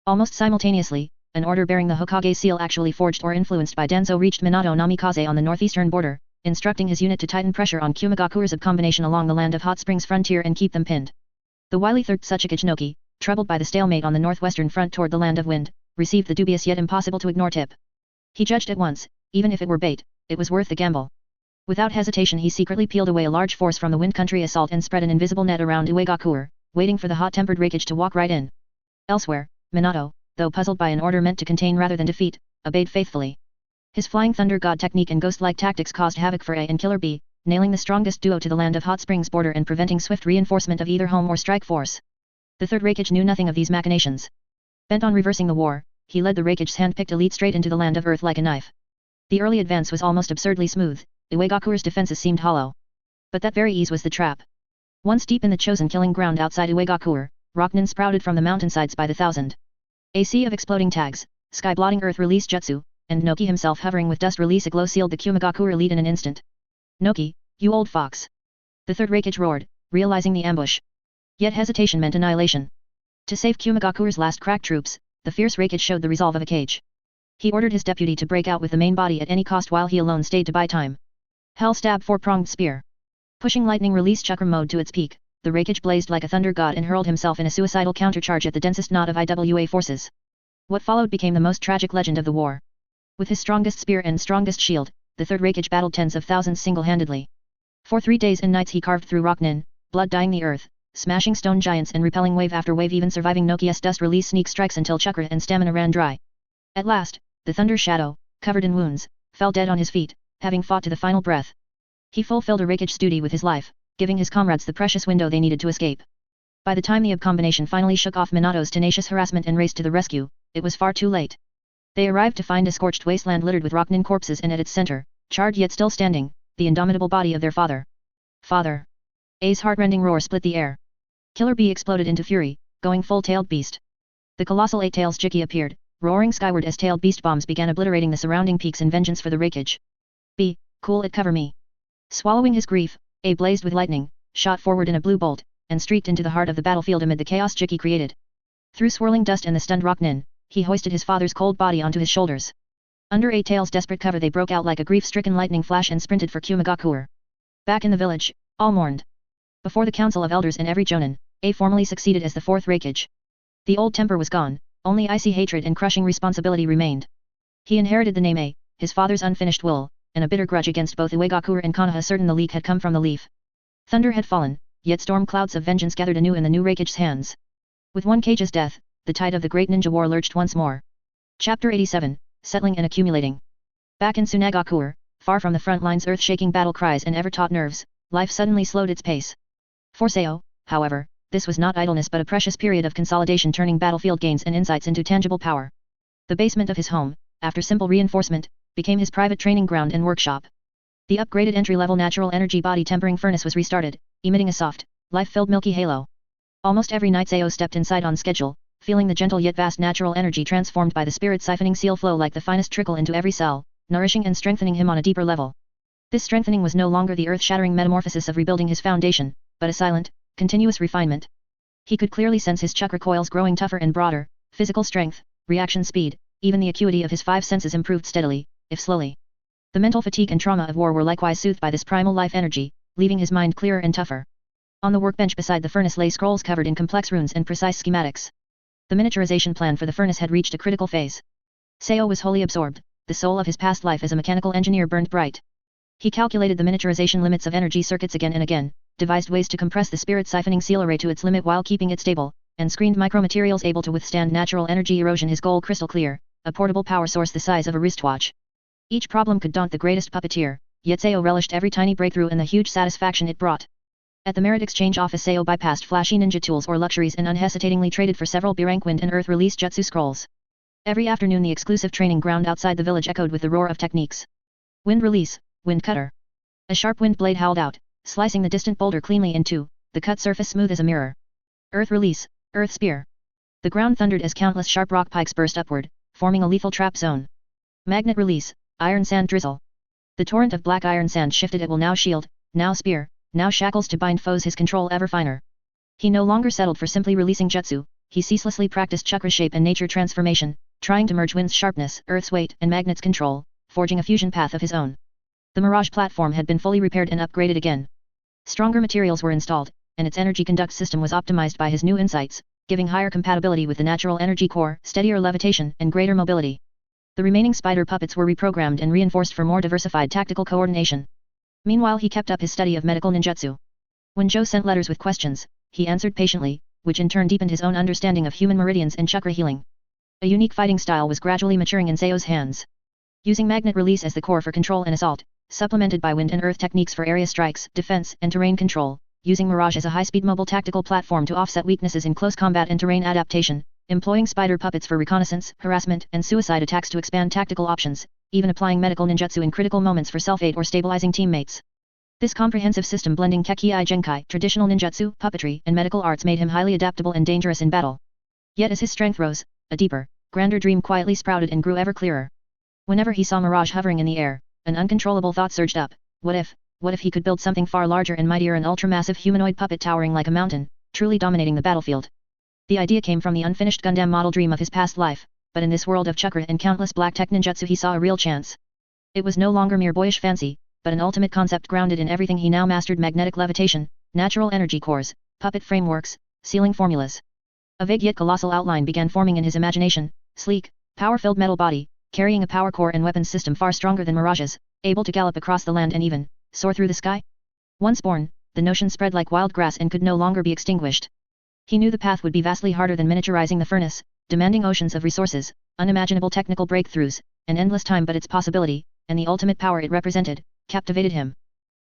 Almost simultaneously, an order bearing the Hokage's seal actually forged or influenced by Danzo reached Minato Namikaze on the northeastern border, instructing his unit to tighten pressure on Qinggakure's combination along the land of Hot Springs frontier and keep them pinned. The wily Third Kazekage Noki, troubled by the stalemate on the northwestern front toward the land of wind, received the dubious yet impossible to ignore tip. He judged at once, even if it were bait, it was worth the gamble. Without hesitation he secretly peeled away a large force from the wind country assault and spread an invisible net around Uegakure, waiting for the hot-tempered Kazekage to walk right in. Elsewhere, Minato, though puzzled by an order meant to contain rather than defeat, obeyed faithfully. His Flying Thunder God technique and ghost-like tactics caused havoc for A and Killer B, nailing the strongest duo to the land of Hot Springs border and preventing swift reinforcement of either home or strike force. The Third Kazekage knew nothing of these machinations. Bent on reversing the war, he led the Kazekage's hand-picked elite straight into the land of Earth like a knife. The early advance was almost absurdly smooth, Uegakure's defenses seemed hollow. But that very ease was the trap. Once deep in the chosen killing ground outside Uegakure, Rocknin sprouted from the mountainsides by the thousand. A sea of exploding tags, sky-blotting earth release jutsu, and Noki himself hovering with dust release aglow sealed the Qinggakure lead in an instant. Noki, you old fox! The Third Kazekage roared, realizing the ambush. Yet hesitation meant annihilation. To save Qinggakure's last crack troops, the fierce Kazekage showed the resolve of a cage. He ordered his deputy to break out with the main body at any cost while he alone stayed to buy time. Hell stab four-pronged spear. Pushing lightning release chakra mode to its peak, the Kazekage blazed like a thunder god and hurled himself in a suicidal countercharge at the densest knot of IWA forces. What followed became the most tragic legend of the war. With his strongest spear and strongest shield, the Third Kazekage battled tens of thousands single-handedly. For 3 days and nights he carved through Rocknin, blood-dyeing the earth, smashing stone giants and repelling wave after wave, even surviving Noki's dust release sneak strikes until chakra and stamina ran dry. At last, the Thunder Shadow, covered in wounds, fell dead on his feet, having fought to the final breath. He fulfilled a Kazekage's duty with his life, giving his comrades the precious window they needed to escape. By the time the combination finally shook off Minato's tenacious harassment and raced to the rescue, it was far too late. They arrived to find a scorched wasteland littered with Rocknin corpses and at its center, charred yet still standing, the indomitable body of their father. Father! A's heartrending roar split the air. Killer B exploded into fury, going full-tailed beast. The colossal eight-tails Jiki appeared, roaring skyward as tailed beast bombs began obliterating the surrounding peaks in vengeance for the Kazekage. B, cool it, cover me. Swallowing his grief, A blazed with lightning, shot forward in a blue bolt, and streaked into the heart of the battlefield amid the chaos Jiki created. Through swirling dust and the stunned Rocknin, he hoisted his father's cold body onto his shoulders. Under Eight-Tail's desperate cover they broke out like a grief-stricken lightning flash and sprinted for Qinggakure. Back in the village, all mourned. Before the council of elders in every jonin, A formally succeeded as the fourth Kazekage. The old temper was gone, only icy hatred and crushing responsibility remained. He inherited the name A, his father's unfinished will, and a bitter grudge against both Uegakure and Konoha, certain the leak had come from the leaf. Thunder had fallen, yet storm clouds of vengeance gathered anew in the new Kazekage's hands. With one Kage's death, the tide of the great ninja war lurched once more. Chapter 87, Settling and Accumulating. Back in Sunagakure, far from the front lines' earth-shaking battle cries and ever-taut nerves, life suddenly slowed its pace. For Sao, however, this was not idleness but a precious period of consolidation, turning battlefield gains and insights into tangible power. The basement of his home, after simple reinforcement, became his private training ground and workshop. The upgraded entry-level natural energy body tempering furnace was restarted, emitting a soft, life-filled milky halo. Almost every night Sao stepped inside on schedule, feeling the gentle yet vast natural energy transformed by the spirit siphoning seal flow like the finest trickle into every cell, nourishing and strengthening him on a deeper level. This strengthening was no longer the earth-shattering metamorphosis of rebuilding his foundation, but a silent, continuous refinement. He could clearly sense his chakra coils growing tougher and broader, physical strength, reaction speed, even the acuity of his 5 senses improved steadily, if slowly. The mental fatigue and trauma of war were likewise soothed by this primal life energy, leaving his mind clearer and tougher. On the workbench beside the furnace lay scrolls covered in complex runes and precise schematics. The miniaturization plan for the furnace had reached a critical phase. Seo was wholly absorbed, the soul of his past life as a mechanical engineer burned bright. He calculated the miniaturization limits of energy circuits again and again, devised ways to compress the spirit siphoning seal array to its limit while keeping it stable, and screened micromaterials able to withstand natural energy erosion. His goal crystal clear, a portable power source the size of a wristwatch. Each problem could daunt the greatest puppeteer, yet Seo relished every tiny breakthrough and the huge satisfaction it brought. At the merit exchange office, Seo bypassed flashy ninja tools or luxuries and unhesitatingly traded for several B-rank wind and earth release jutsu scrolls. Every afternoon the exclusive training ground outside the village echoed with the roar of techniques. Wind release, wind cutter. A sharp wind blade howled out, slicing the distant boulder cleanly in two, the cut surface smooth as a mirror. Earth release, earth spear. The ground thundered as countless sharp rock pikes burst upward, forming a lethal trap zone. Magnet release, iron sand drizzle. The torrent of black iron sand shifted. It will now shield, now spear, now shackles to bind foes. His control ever finer. He no longer settled for simply releasing jutsu, he ceaselessly practiced chakra shape and nature transformation, trying to merge wind's sharpness, earth's weight, and magnet's control, forging a fusion path of his own. The Mirage platform had been fully repaired and upgraded again. Stronger materials were installed, and its energy conduct system was optimized by his new insights, giving higher compatibility with the natural energy core, steadier levitation, and greater mobility. The remaining spider puppets were reprogrammed and reinforced for more diversified tactical coordination. Meanwhile he kept up his study of medical ninjutsu. When Joe sent letters with questions, he answered patiently, which in turn deepened his own understanding of human meridians and chakra healing. A unique fighting style was gradually maturing in Seo's hands. Using magnet release as the core for control and assault, supplemented by wind and earth techniques for area strikes, defense, and terrain control, using Mirage as a high-speed mobile tactical platform to offset weaknesses in close combat and terrain adaptation, employing spider puppets for reconnaissance, harassment, and suicide attacks to expand tactical options, even applying medical ninjutsu in critical moments for self-aid or stabilizing teammates. This comprehensive system blending Kekkei Genkai, traditional ninjutsu, puppetry, and medical arts made him highly adaptable and dangerous in battle. Yet as his strength rose, a deeper, grander dream quietly sprouted and grew ever clearer. Whenever he saw Mirage hovering in the air, an uncontrollable thought surged up: what if he could build something far larger and mightier, an ultramassive humanoid puppet towering like a mountain, truly dominating the battlefield. The idea came from the unfinished Gundam model dream of his past life, but in this world of chakra and countless black tech ninjutsu he saw a real chance. It was no longer mere boyish fancy, but an ultimate concept grounded in everything he now mastered: magnetic levitation, natural energy cores, puppet frameworks, sealing formulas. A vague yet colossal outline began forming in his imagination: sleek, power-filled metal body, carrying a power core and weapons system far stronger than Mirage's, able to gallop across the land and even soar through the sky. Once born, the notion spread like wild grass and could no longer be extinguished. He knew the path would be vastly harder than miniaturizing the furnace, demanding oceans of resources, unimaginable technical breakthroughs, and endless time, but its possibility, and the ultimate power it represented, captivated him.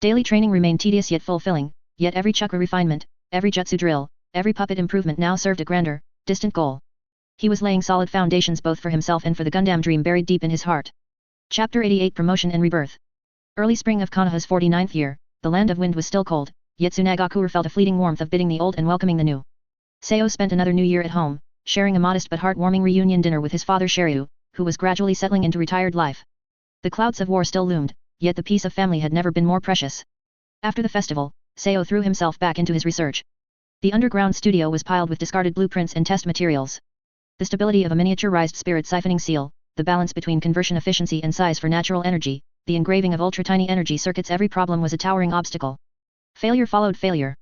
Daily training remained tedious yet fulfilling, yet every chakra refinement, every jutsu drill, every puppet improvement now served a grander, distant goal. He was laying solid foundations both for himself and for the Gundam dream buried deep in his heart. Chapter 88: Promotion and Rebirth. Early spring of Konoha's 49th year, the land of wind was still cold, yet Sunagakure felt a fleeting warmth of bidding the old and welcoming the new. Seo spent another new year at home, sharing a modest but heartwarming reunion dinner with his father Shiryu, who was gradually settling into retired life. The clouds of war still loomed, yet the peace of family had never been more precious. After the festival, Seo threw himself back into his research. The underground studio was piled with discarded blueprints and test materials. The stability of a miniaturized spirit siphoning seal, the balance between conversion efficiency and size for natural energy, the engraving of ultra-tiny energy circuits, every problem was a towering obstacle. Failure followed failure.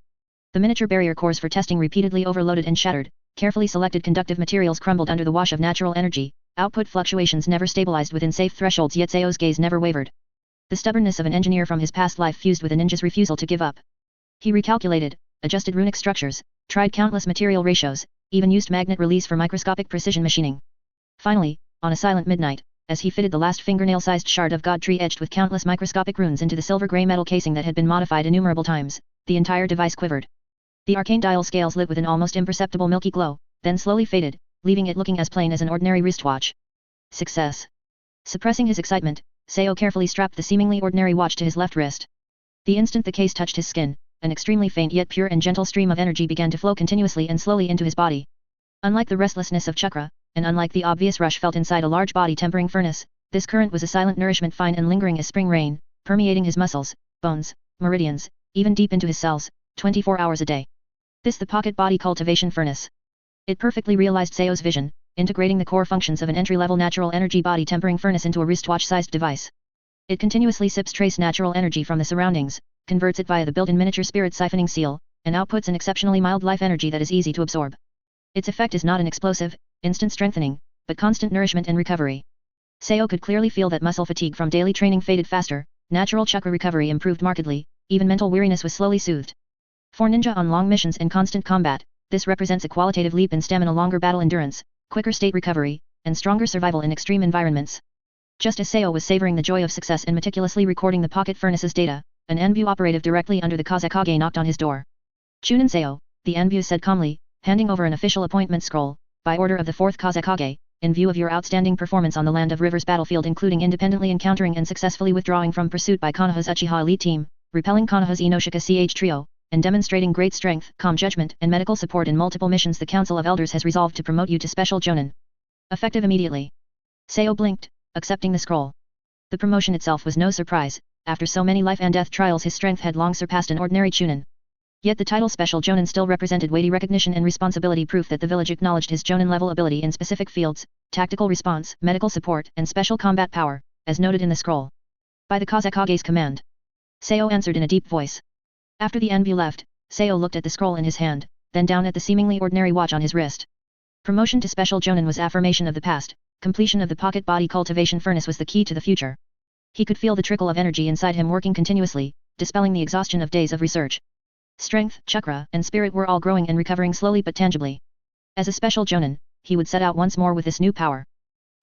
The miniature barrier cores for testing repeatedly overloaded and shattered, carefully selected conductive materials crumbled under the wash of natural energy, output fluctuations never stabilized within safe thresholds, yet Seo's gaze never wavered. The stubbornness of an engineer from his past life fused with a ninja's refusal to give up. He recalculated, adjusted runic structures, tried countless material ratios, even used magnet release for microscopic precision machining. Finally, on a silent midnight, as he fitted the last fingernail-sized shard of god tree etched with countless microscopic runes into the silver-gray metal casing that had been modified innumerable times, the entire device quivered. The arcane dial scales lit with an almost imperceptible milky glow, then slowly faded, leaving it looking as plain as an ordinary wristwatch. Success. Suppressing his excitement, Seo carefully strapped the seemingly ordinary watch to his left wrist. The instant the case touched his skin, an extremely faint yet pure and gentle stream of energy began to flow continuously and slowly into his body. Unlike the restlessness of chakra, and unlike the obvious rush felt inside a large body tempering furnace, this current was a silent nourishment, fine and lingering as spring rain, permeating his muscles, bones, meridians, even deep into his cells, 24 hours a day. This the pocket body cultivation furnace. It perfectly realized Seo's vision, integrating the core functions of an entry-level natural energy body tempering furnace into a wristwatch-sized device. It continuously sips trace natural energy from the surroundings, converts it via the built-in miniature spirit siphoning seal, and outputs an exceptionally mild life energy that is easy to absorb. Its effect is not an explosive, instant strengthening, but constant nourishment and recovery. Seo could clearly feel that muscle fatigue from daily training faded faster, natural chakra recovery improved markedly, even mental weariness was slowly soothed. For ninja on long missions and constant combat, this represents a qualitative leap in stamina, longer battle endurance, quicker state recovery, and stronger survival in extreme environments. Just as Seo was savoring the joy of success and meticulously recording the pocket furnace's data, an Enbu operative directly under the Kazekage knocked on his door. Chunin Seo, the Enbu said calmly, handing over an official appointment scroll, by order of the 4th Kazekage, in view of your outstanding performance on the Land of Rivers battlefield, including independently encountering and successfully withdrawing from pursuit by Konoha's Uchiha elite team, repelling Konoha's Inoshika CH trio, and demonstrating great strength, calm judgment, and medical support in multiple missions, the Council of Elders has resolved to promote you to Special Jonin. Effective immediately. Seo blinked, accepting the scroll. The promotion itself was no surprise. After so many life and death trials, his strength had long surpassed an ordinary Chunin. Yet the title Special Jonin still represented weighty recognition and responsibility, proof that the village acknowledged his Jonin level ability in specific fields, tactical response, medical support, and special combat power, as noted in the scroll. By the Kazekage's command. Seo answered in a deep voice. After the Enbu left, Seo looked at the scroll in his hand, then down at the seemingly ordinary watch on his wrist. Promotion to Special Jonin was affirmation of the past, completion of the pocket body cultivation furnace was the key to the future. He could feel the trickle of energy inside him working continuously, dispelling the exhaustion of days of research. Strength, chakra, and spirit were all growing and recovering slowly but tangibly. As a Special Jonin, he would set out once more with this new power.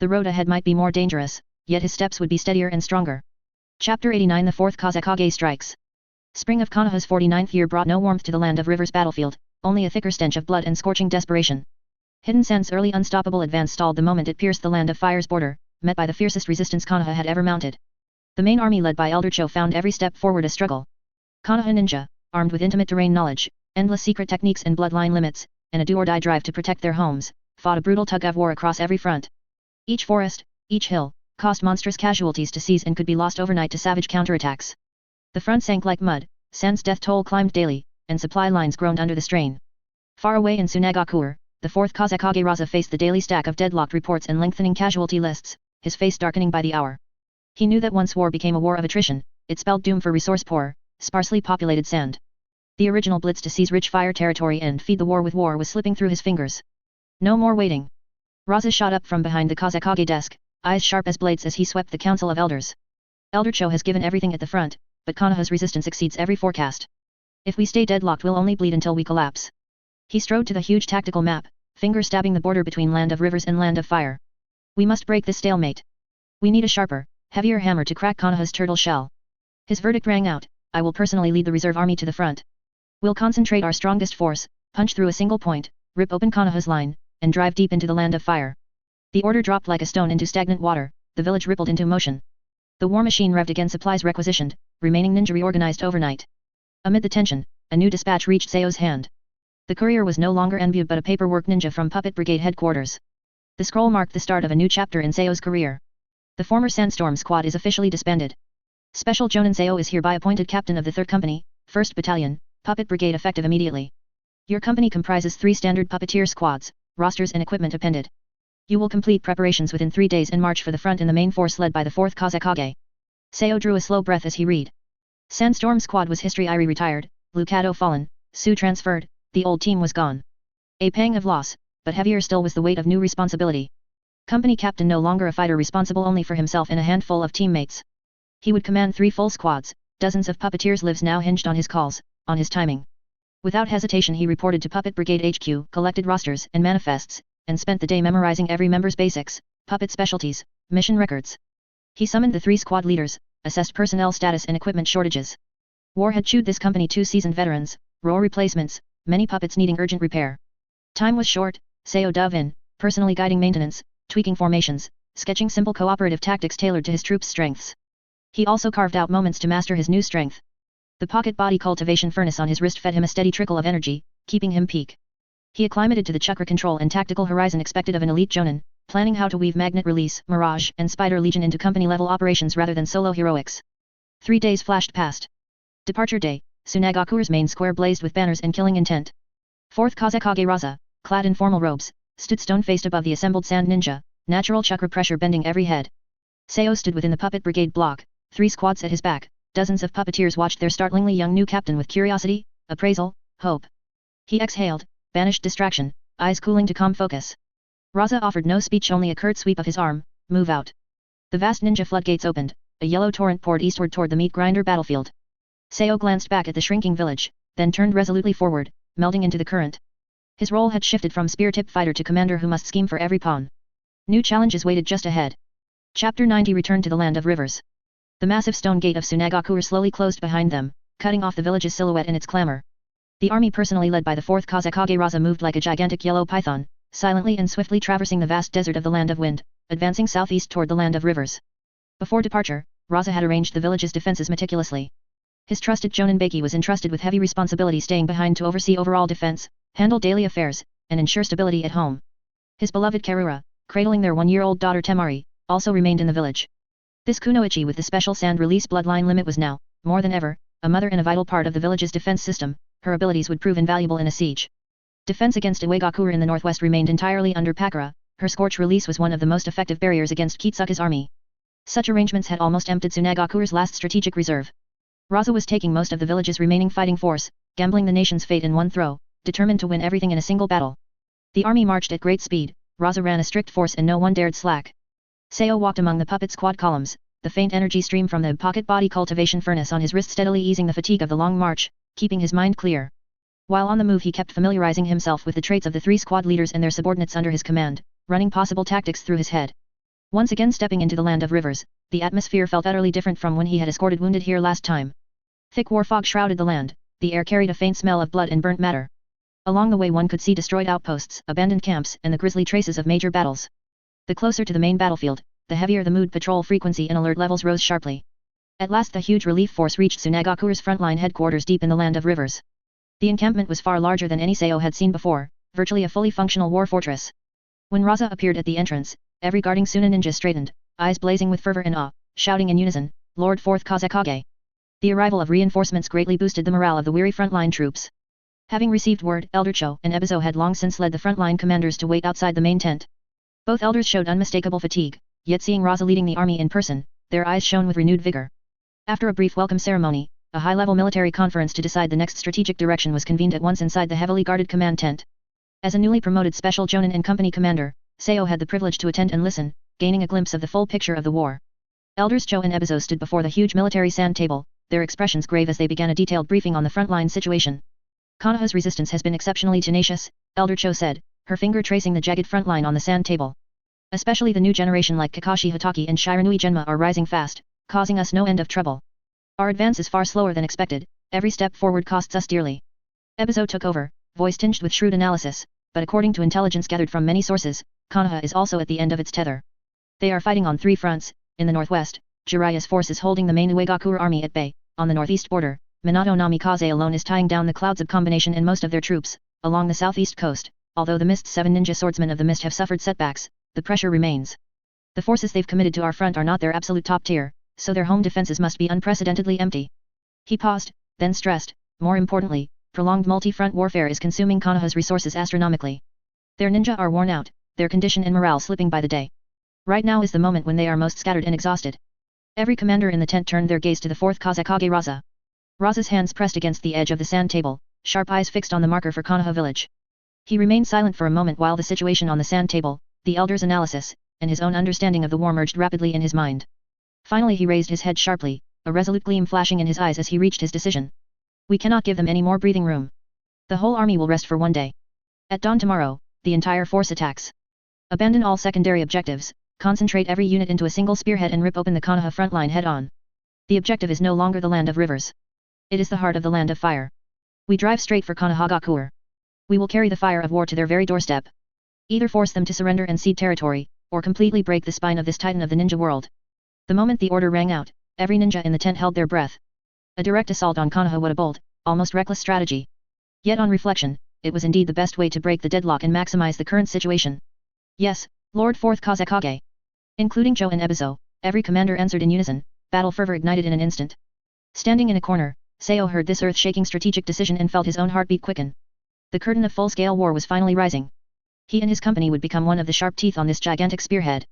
The road ahead might be more dangerous, yet his steps would be steadier and stronger. Chapter 89 The 4th Kazekage strikes. Spring of Konoha's 49th year brought no warmth to the Land of Rivers battlefield, only a thicker stench of blood and scorching desperation. Hidden Sen's early unstoppable advance stalled the moment it pierced the Land of Fire's border, met by the fiercest resistance Konoha had ever mounted. The main army led by Elder Cho found every step forward a struggle. Konoha ninja, armed with intimate terrain knowledge, endless secret techniques and bloodline limits, and a do-or-die drive to protect their homes, fought a brutal tug-of-war across every front. Each forest, each hill, cost monstrous casualties to seize and could be lost overnight to savage counterattacks. The front sank like mud, San's death toll climbed daily, and supply lines groaned under the strain. Far away in Sunagakure, the 4th Kazekage Raza faced the daily stack of deadlocked reports and lengthening casualty lists, his face darkening by the hour. He knew that once war became a war of attrition, it spelled doom for resource-poor, sparsely populated Sand. The original blitz to seize rich fire territory and feed the war with war was slipping through his fingers. No more waiting. Raza shot up from behind the Kazekage desk, eyes sharp as blades as he swept the Council of Elders. Elder Cho has given everything at the front, but Konoha's resistance exceeds every forecast. If we stay deadlocked, we'll only bleed until we collapse. He strode to the huge tactical map, finger stabbing the border between Land of Rivers and Land of Fire. We must break this stalemate. We need a sharper, heavier hammer to crack Konoha's turtle shell. His verdict rang out, I will personally lead the reserve army to the front. We'll concentrate our strongest force, punch through a single point, rip open Konoha's line, and drive deep into the Land of Fire. The order dropped like a stone into stagnant water, the village rippled into motion. The war machine revved again, supplies requisitioned, remaining ninja reorganized overnight. Amid the tension, a new dispatch reached Seo's hand. The courier was no longer Enbu but a paperwork ninja from Puppet Brigade headquarters. The scroll marked the start of a new chapter in Seo's career. The former Sandstorm Squad is officially disbanded. Special Jonin Seo is hereby appointed captain of the 3rd Company, 1st Battalion, Puppet Brigade, effective immediately. Your company comprises 3 standard puppeteer squads, rosters and equipment appended. You will complete preparations within 3 days and march for the front in the main force led by the 4th Kazekage. Seo drew a slow breath as he read. Sandstorm Squad was history. Irie retired, Lucado fallen, Su transferred, the old team was gone. A pang of loss, but heavier still was the weight of new responsibility. Company captain no longer a fighter responsible only for himself and a handful of teammates. He would command 3 full squads, dozens of puppeteers' lives now hinged on his calls, on his timing. Without hesitation he reported to Puppet Brigade HQ, collected rosters and manifests, and spent the day memorizing every member's basics, puppet specialties, mission records. He summoned the 3 squad leaders, assessed personnel status and equipment shortages. War had chewed this company 2 seasoned veterans, role replacements, many puppets needing urgent repair. Time was short, Seo dove in, personally guiding maintenance, tweaking formations, sketching simple cooperative tactics tailored to his troops' strengths. He also carved out moments to master his new strength. The pocket body cultivation furnace on his wrist fed him a steady trickle of energy, keeping him peak. He acclimated to the chakra control and tactical horizon expected of an elite Jonin, planning how to weave Magnet Release, Mirage, and Spider Legion into company-level operations rather than solo heroics. 3 days flashed past. Departure day, Sunagakure's main square blazed with banners and killing intent. 4th Kazekage Raza, clad in formal robes, stood stone-faced above the assembled sand ninja, natural chakra pressure bending every head. Seo stood within the Puppet Brigade block, 3 squads at his back, dozens of puppeteers watched their startlingly young new captain with curiosity, appraisal, hope. He exhaled, banished distraction, eyes cooling to calm focus. Raza offered no speech, only a curt sweep of his arm, move out. The vast ninja floodgates opened, a yellow torrent poured eastward toward the meat grinder battlefield. Seo glanced back at the shrinking village, then turned resolutely forward, melding into the current. His role had shifted from spear-tip fighter to commander who must scheme for every pawn. New challenges waited just ahead. Chapter 90 returned to the land of rivers. The massive stone gate of Sunagakure slowly closed behind them, cutting off the village's silhouette in its clamor. The army personally led by the Fourth Kazekage Raza moved like a gigantic yellow python, silently and swiftly traversing the vast desert of the land of wind, advancing southeast toward the land of rivers. Before departure, Raza had arranged the village's defenses meticulously. His trusted Jonin Baki was entrusted with heavy responsibility, staying behind to oversee overall defense, handle daily affairs, and ensure stability at home. His beloved Karura, cradling their one-year-old daughter Temari, also remained in the village. This kunoichi with the special sand release bloodline limit was now, more than ever, a mother and a vital part of the village's defense system. Her abilities would prove invaluable in a siege. Defense against Iwagakure in the northwest remained entirely under Pakura. Her scorch release was one of the most effective barriers against Kitsuka's army. Such arrangements had almost emptied Sunagakure's last strategic reserve. Raza was taking most of the village's remaining fighting force, gambling the nation's fate in one throw, determined to win everything in a single battle. The army marched at great speed. Raza ran a strict force and no one dared slack. Seo walked among the puppet squad columns, the faint energy stream from the pocket body cultivation furnace on his wrist steadily easing the fatigue of the long march, keeping his mind clear. While on the move, he kept familiarizing himself with the traits of the three squad leaders and their subordinates under his command, running possible tactics through his head. Once again stepping into the land of rivers, the atmosphere felt utterly different from when he had escorted wounded here last time. Thick war fog shrouded the land, the air carried a faint smell of blood and burnt matter. Along the way one could see destroyed outposts, abandoned camps, and the grisly traces of major battles. The closer to the main battlefield, the heavier the mood patrol frequency and alert levels rose sharply. At last the huge relief force reached Sunagakure's frontline headquarters deep in the land of rivers. The encampment was far larger than any Seo had seen before, virtually a fully functional war fortress. When Raza appeared at the entrance, every guarding Suna ninja straightened, eyes blazing with fervor and awe, shouting in unison, "Lord Fourth Kazekage!" The arrival of reinforcements greatly boosted the morale of the weary frontline troops. Having received word, Elder Cho and Ebizo had long since led the frontline commanders to wait outside the main tent. Both elders showed unmistakable fatigue, yet seeing Raza leading the army in person, their eyes shone with renewed vigor. After a brief welcome ceremony, a high-level military conference to decide the next strategic direction was convened at once inside the heavily guarded command tent. As a newly promoted Special Jonin and Company commander, Seo had the privilege to attend and listen, gaining a glimpse of the full picture of the war. Elders Cho and Ebizo stood before the huge military sand table, their expressions grave as they began a detailed briefing on the frontline situation. Konoha's resistance has been exceptionally tenacious, Elder Cho said, her finger tracing the jagged front line on the sand table. Especially the new generation like Kakashi Hatake and Shiranui Genma are rising fast, causing us no end of trouble. Our advance is far slower than expected, every step forward costs us dearly. Ebizo took over, voice tinged with shrewd analysis, but according to intelligence gathered from many sources, Konoha is also at the end of its tether. They are fighting on three fronts. In the northwest, Jiraiya's force is holding the main Uegakure army at bay. On the northeast border, Minato Namikaze alone is tying down the Clouds of Combination and most of their troops. Along the southeast coast, although the Mist's 7 ninja swordsmen of the Mist have suffered setbacks, the pressure remains. The forces they've committed to our front are not their absolute top tier, so their home defenses must be unprecedentedly empty. He paused, then stressed, more importantly, prolonged multi-front warfare is consuming Konoha's resources astronomically. Their ninja are worn out, their condition and morale slipping by the day. Right now is the moment when they are most scattered and exhausted. Every commander in the tent turned their gaze to the Fourth Kazekage Raza. Raza's hands pressed against the edge of the sand table, sharp eyes fixed on the marker for Konoha village. He remained silent for a moment while the situation on the sand table, the elder's analysis, and his own understanding of the war merged rapidly in his mind. Finally he raised his head sharply, a resolute gleam flashing in his eyes as he reached his decision. We cannot give them any more breathing room. The whole army will rest for one day. At dawn tomorrow, the entire force attacks. Abandon all secondary objectives, concentrate every unit into a single spearhead and rip open the Konoha front line head-on. The objective is no longer the land of rivers. It is the heart of the land of fire. We drive straight for Konohagakure. We will carry the fire of war to their very doorstep. Either force them to surrender and cede territory, or completely break the spine of this titan of the ninja world. The moment the order rang out, every ninja in the tent held their breath. A direct assault on Konoha, what a bold, almost reckless strategy. Yet on reflection, it was indeed the best way to break the deadlock and maximize the current situation. Yes, Lord Fourth Kazekage. Including Cho and Ebizo, every commander answered in unison, battle fervor ignited in an instant. Standing in a corner, Seo heard this earth-shaking strategic decision and felt his own heartbeat quicken. The curtain of full-scale war was finally rising. He and his company would become one of the sharp teeth on this gigantic spearhead.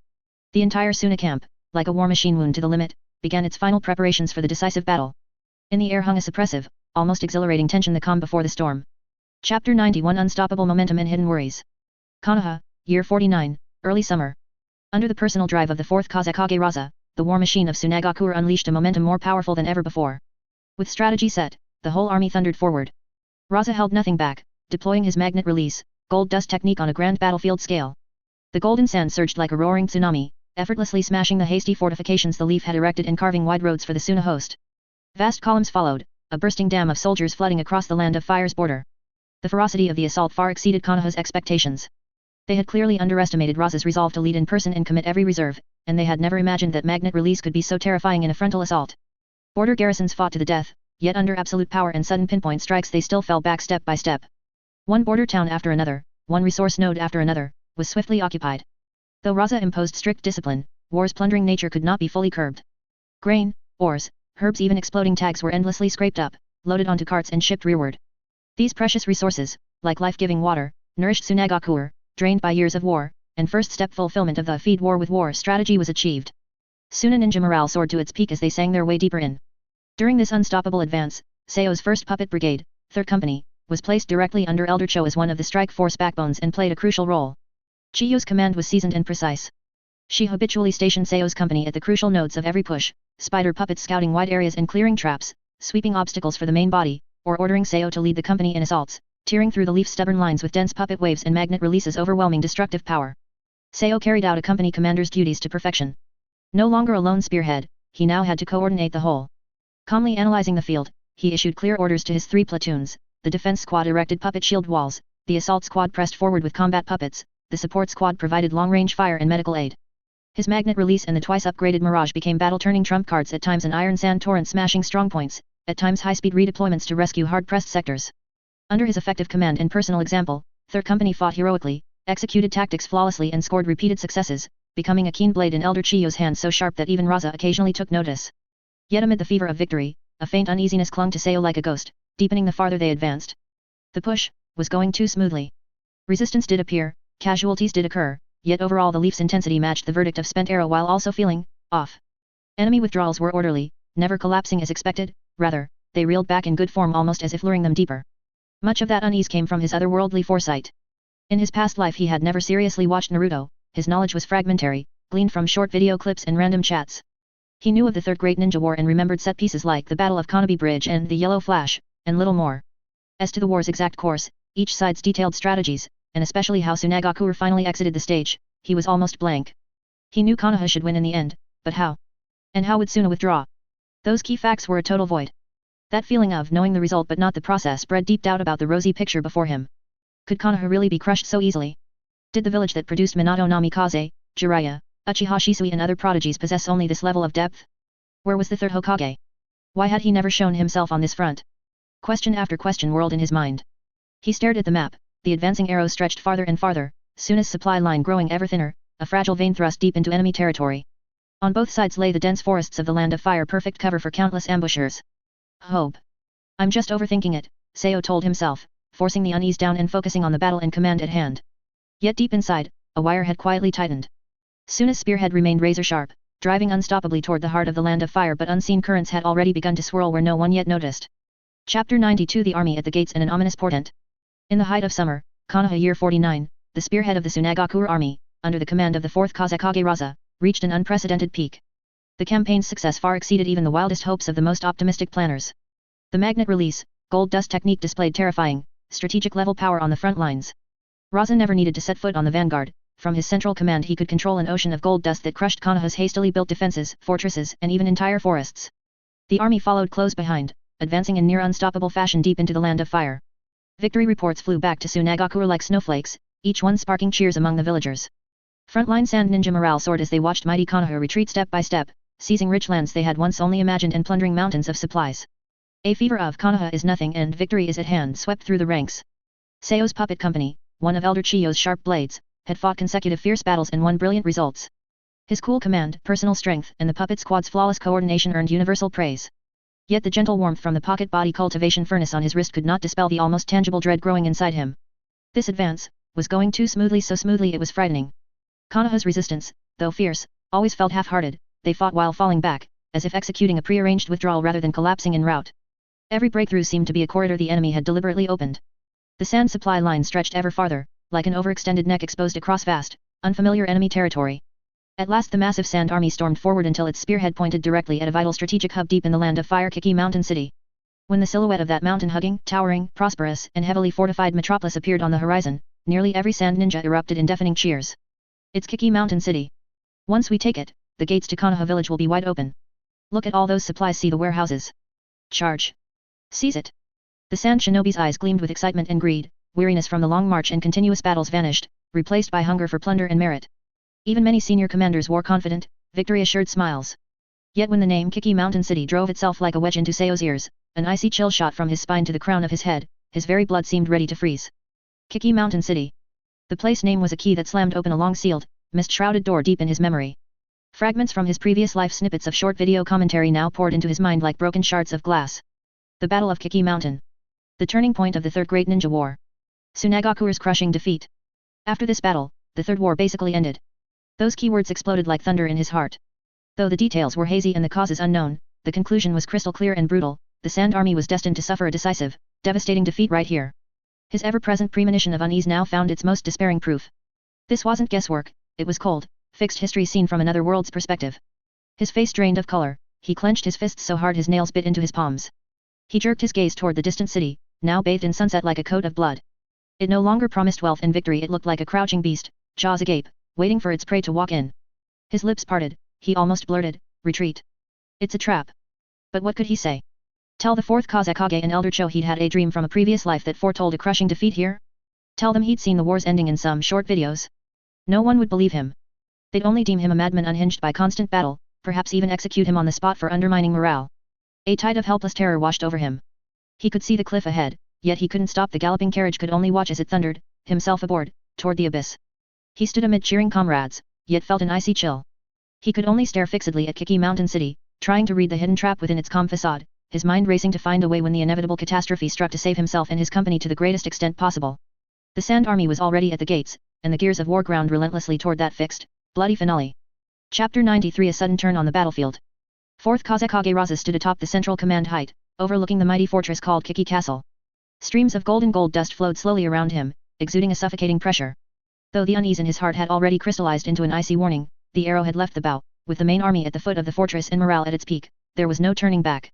The entire Suna camp, like a war machine wound to the limit, began its final preparations for the decisive battle. In the air hung a suppressive, almost exhilarating tension, the calm before the storm. Chapter 91 Unstoppable Momentum and Hidden Worries. Konoha, Year 49, Early Summer. Under the personal drive of the 4th Kazekage Raza, the war machine of Sunagakure unleashed a momentum more powerful than ever before. With strategy set, the whole army thundered forward. Raza held nothing back, deploying his magnet release, gold dust technique on a grand battlefield scale. The golden sand surged like a roaring tsunami, effortlessly smashing the hasty fortifications the Leaf had erected and carving wide roads for the Suna host. Vast columns followed, a bursting dam of soldiers flooding across the Land of Fire's border. The ferocity of the assault far exceeded Konoha's expectations. They had clearly underestimated Raza's resolve to lead in person and commit every reserve, and they had never imagined that magnet release could be so terrifying in a frontal assault. Border garrisons fought to the death, yet under absolute power and sudden pinpoint strikes they still fell back step by step. One border town after another, one resource node after another, was swiftly occupied. Though Raza imposed strict discipline, war's plundering nature could not be fully curbed. Grain, ores, herbs, even exploding tags were endlessly scraped up, loaded onto carts and shipped rearward. These precious resources, like life-giving water, nourished Sunagakure, drained by years of war, and first step fulfillment of the feed war with war strategy was achieved. Suna ninja morale soared to its peak as they sang their way deeper in. During this unstoppable advance, Seo's 1st Puppet Brigade, 3rd Company, was placed directly under Elder Cho as one of the strike force backbones and played a crucial role. Chiyo's command was seasoned and precise. She habitually stationed Seo's company at the crucial nodes of every push, spider puppets scouting wide areas and clearing traps, sweeping obstacles for the main body, or ordering Seo to lead the company in assaults, tearing through the Leaf's stubborn lines with dense puppet waves and magnet releases overwhelming destructive power. Seo carried out a company commander's duties to perfection. No longer a lone spearhead, he now had to coordinate the whole. Calmly analyzing the field, he issued clear orders to his 3 platoons. The defense squad erected puppet shield walls, the assault squad pressed forward with combat puppets, the support squad provided long-range fire and medical aid. His magnet release and the twice-upgraded Mirage became battle-turning trump cards, at times an iron sand torrent smashing strongpoints, at times high-speed redeployments to rescue hard-pressed sectors. Under his effective command and personal example, 3rd Company fought heroically, executed tactics flawlessly and scored repeated successes, becoming a keen blade in Elder Chiyo's hand so sharp that even Raza occasionally took notice. Yet amid the fever of victory, a faint uneasiness clung to Seo like a ghost, deepening the farther they advanced. The push was going too smoothly. Resistance did appear, casualties did occur, yet overall the Leaf's intensity matched the verdict of spent arrow while also feeling off. Enemy withdrawals were orderly, never collapsing as expected, rather, they reeled back in good form almost as if luring them deeper. Much of that unease came from his otherworldly foresight. In his past life he had never seriously watched Naruto, his knowledge was fragmentary, gleaned from short video clips and random chats. He knew of the Third Great Ninja War and remembered set pieces like the Battle of Konobe Bridge and the Yellow Flash, and little more. As to the war's exact course, each side's detailed strategies, and especially how Sunagakure finally exited the stage, he was almost blank. He knew Konoha should win in the end, but how? And how would Suna withdraw? Those key facts were a total void. That feeling of knowing the result but not the process bred deep doubt about the rosy picture before him. Could Konoha really be crushed so easily? Did the village that produced Minato Namikaze, Jiraiya, Uchiha Shisui and other prodigies possess only this level of depth? Where was the 3rd Hokage? Why had he never shown himself on this front? Question after question whirled in his mind. He stared at the map, the advancing arrows stretched farther and farther, Suna's supply line growing ever thinner, a fragile vein thrust deep into enemy territory. On both sides lay the dense forests of the Land of Fire, perfect cover for countless ambushers. Hope. I'm just overthinking it, Seo told himself, forcing the unease down and focusing on the battle and command at hand. Yet deep inside, a wire had quietly tightened. Suna's spearhead remained razor-sharp, driving unstoppably toward the heart of the Land of Fire, but unseen currents had already begun to swirl where no one yet noticed. Chapter 92 The Army at the Gates and an Ominous Portent. In the height of summer, Konoha Year 49, the spearhead of the Sunagakure army, under the command of the 4th Kazekage Raza, reached an unprecedented peak. The campaign's success far exceeded even the wildest hopes of the most optimistic planners. The magnet release, gold dust technique displayed terrifying, strategic level power on the front lines. Raza never needed to set foot on the vanguard. From his central command he could control an ocean of gold dust that crushed Konoha's hastily built defenses, fortresses, and even entire forests. The army followed close behind, advancing in near unstoppable fashion deep into the Land of Fire. Victory reports flew back to Sunagakure like snowflakes, each one sparking cheers among the villagers. Frontline sand ninja morale soared as they watched mighty Konoha retreat step by step, seizing rich lands they had once only imagined and plundering mountains of supplies. A fever of Konoha is nothing and victory is at hand swept through the ranks. Seo's puppet company, one of Elder Chiyo's sharp blades, had fought consecutive fierce battles and won brilliant results. His cool command, personal strength, and the puppet squad's flawless coordination earned universal praise. Yet the gentle warmth from the pocket body cultivation furnace on his wrist could not dispel the almost tangible dread growing inside him. This advance was going too smoothly, so smoothly it was frightening. Konoha's resistance, though fierce, always felt half-hearted. They fought while falling back, as if executing a prearranged withdrawal rather than collapsing in rout. Every breakthrough seemed to be a corridor the enemy had deliberately opened. The sand supply line stretched ever farther, like an overextended neck exposed across vast, unfamiliar enemy territory. At last the massive sand army stormed forward until its spearhead pointed directly at a vital strategic hub deep in the land of Fire Kiki Mountain City. When the silhouette of that mountain-hugging, towering, prosperous, and heavily fortified metropolis appeared on the horizon, nearly every sand ninja erupted in deafening cheers. It's Kiki Mountain City. Once we take it, the gates to Konoha village will be wide open. Look at all those supplies, see the warehouses. Charge. Seize it. The sand shinobi's eyes gleamed with excitement and greed, weariness from the long march and continuous battles vanished, replaced by hunger for plunder and merit. Even many senior commanders wore confident, victory-assured smiles. Yet when the name Kiki Mountain City drove itself like a wedge into Seo's ears, an icy chill shot from his spine to the crown of his head, his very blood seemed ready to freeze. Kiki Mountain City. The place name was a key that slammed open a long-sealed, mist-shrouded door deep in his memory. Fragments from his previous life, snippets of short video commentary now poured into his mind like broken shards of glass. The Battle of Kiki Mountain. The turning point of the Third Great Ninja War. Sunagakure's crushing defeat. After this battle, the Third War basically ended. Those keywords exploded like thunder in his heart. Though the details were hazy and the causes unknown, the conclusion was crystal clear and brutal. The Sand Army was destined to suffer a decisive, devastating defeat right here. His ever-present premonition of unease now found its most despairing proof. This wasn't guesswork, it was cold, fixed history seen from another world's perspective. His face drained of color, he clenched his fists so hard his nails bit into his palms. He jerked his gaze toward the distant city, now bathed in sunset like a coat of blood. It no longer promised wealth and victory, it looked like a crouching beast, jaws agape, waiting for its prey to walk in. His lips parted, he almost blurted, "Retreat. It's a trap." But what could he say? Tell the Fourth Kazekage and Elder Cho he'd had a dream from a previous life that foretold a crushing defeat here? Tell them he'd seen the wars ending in some short videos? No one would believe him. They'd only deem him a madman unhinged by constant battle, perhaps even execute him on the spot for undermining morale. A tide of helpless terror washed over him. He could see the cliff ahead, yet he couldn't stop. The galloping carriage could only watch as it thundered, himself aboard, toward the abyss. He stood amid cheering comrades, yet felt an icy chill. He could only stare fixedly at Kiki Mountain City, trying to read the hidden trap within its calm facade, his mind racing to find a way when the inevitable catastrophe struck to save himself and his company to the greatest extent possible. The Sand Army was already at the gates, and the gears of war ground relentlessly toward that fixed, bloody finale. Chapter 93: A sudden turn on the battlefield. Fourth Kazekage Raza stood atop the central command height, overlooking the mighty fortress called Kiki Castle. Streams of golden gold dust flowed slowly around him, exuding a suffocating pressure. Though the unease in his heart had already crystallized into an icy warning, the arrow had left the bow. With the main army at the foot of the fortress and morale at its peak, there was no turning back.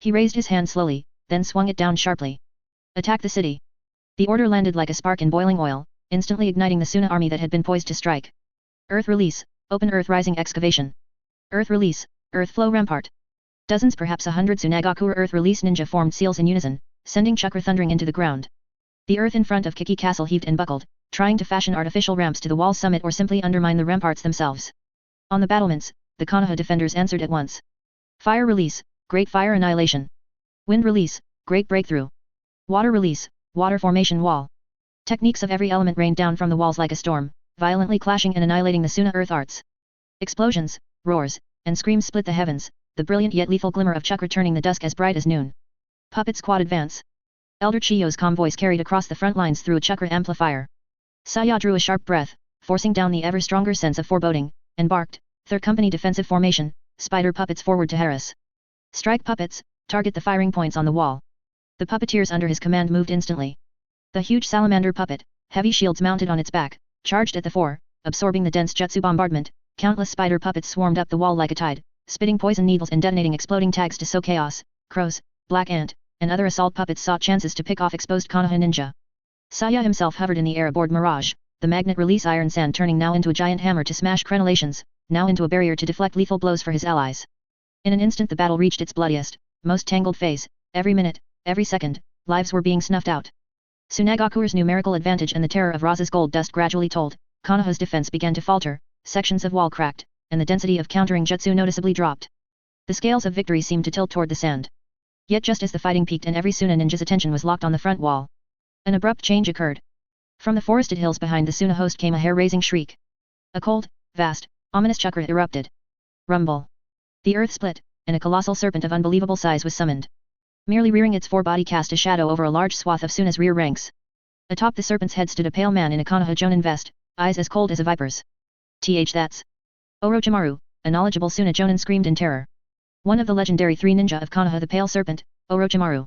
He raised his hand slowly, then swung it down sharply. Attack the city. The order landed like a spark in boiling oil, instantly igniting the Suna army that had been poised to strike. Earth release, open earth rising excavation. Earth release, earth flow rampart. Dozens, perhaps 100 Sunagakure earth release ninja formed seals in unison, sending chakra thundering into the ground. The earth in front of Kiki Castle heaved and buckled, trying to fashion artificial ramps to the wall's summit or simply undermine the ramparts themselves. On the battlements, the Konoha defenders answered at once. Fire release, great fire annihilation. Wind release, great breakthrough. Water release, water formation wall. Techniques of every element rained down from the walls like a storm, violently clashing and annihilating the Suna earth arts. Explosions, roars, and screams split the heavens, the brilliant yet lethal glimmer of chakra turning the dusk as bright as noon. Puppet squad advance. Elder Chiyo's calm voice carried across the front lines through a chakra amplifier. Saya drew a sharp breath, forcing down the ever stronger sense of foreboding, and barked, Third Company defensive formation, spider puppets forward to harass. Strike puppets, target the firing points on the wall. The puppeteers under his command moved instantly. The huge salamander puppet, heavy shields mounted on its back, charged at the fore, absorbing the dense jutsu bombardment. Countless spider puppets swarmed up the wall like a tide, spitting poison needles and detonating exploding tags to sow chaos. Crows, Black Ant, and other assault puppets sought chances to pick off exposed Konoha ninja. Saya himself hovered in the air aboard Mirage, the magnet release iron sand turning now into a giant hammer to smash crenellations, now into a barrier to deflect lethal blows for his allies. In an instant the battle reached its bloodiest, most tangled phase. Every minute, every second, lives were being snuffed out. Sunagakure's numerical advantage and the terror of Raza's gold dust gradually told. Konoha's defense began to falter, sections of wall cracked, and the density of countering jutsu noticeably dropped. The scales of victory seemed to tilt toward the sand. Yet just as the fighting peaked and every Suna ninja's attention was locked on the front wall, an abrupt change occurred. From the forested hills behind the Suna host came a hair-raising shriek. A cold, vast, ominous chakra erupted. Rumble. The earth split, and a colossal serpent of unbelievable size was summoned. Merely rearing its forebody cast a shadow over a large swath of Suna's rear ranks. Atop the serpent's head stood a pale man in a Konoha Jonin vest, eyes as cold as a viper's. That's Orochimaru, a knowledgeable Suna Jonin screamed in terror. One of the legendary three ninja of Konoha, the Pale Serpent, Orochimaru.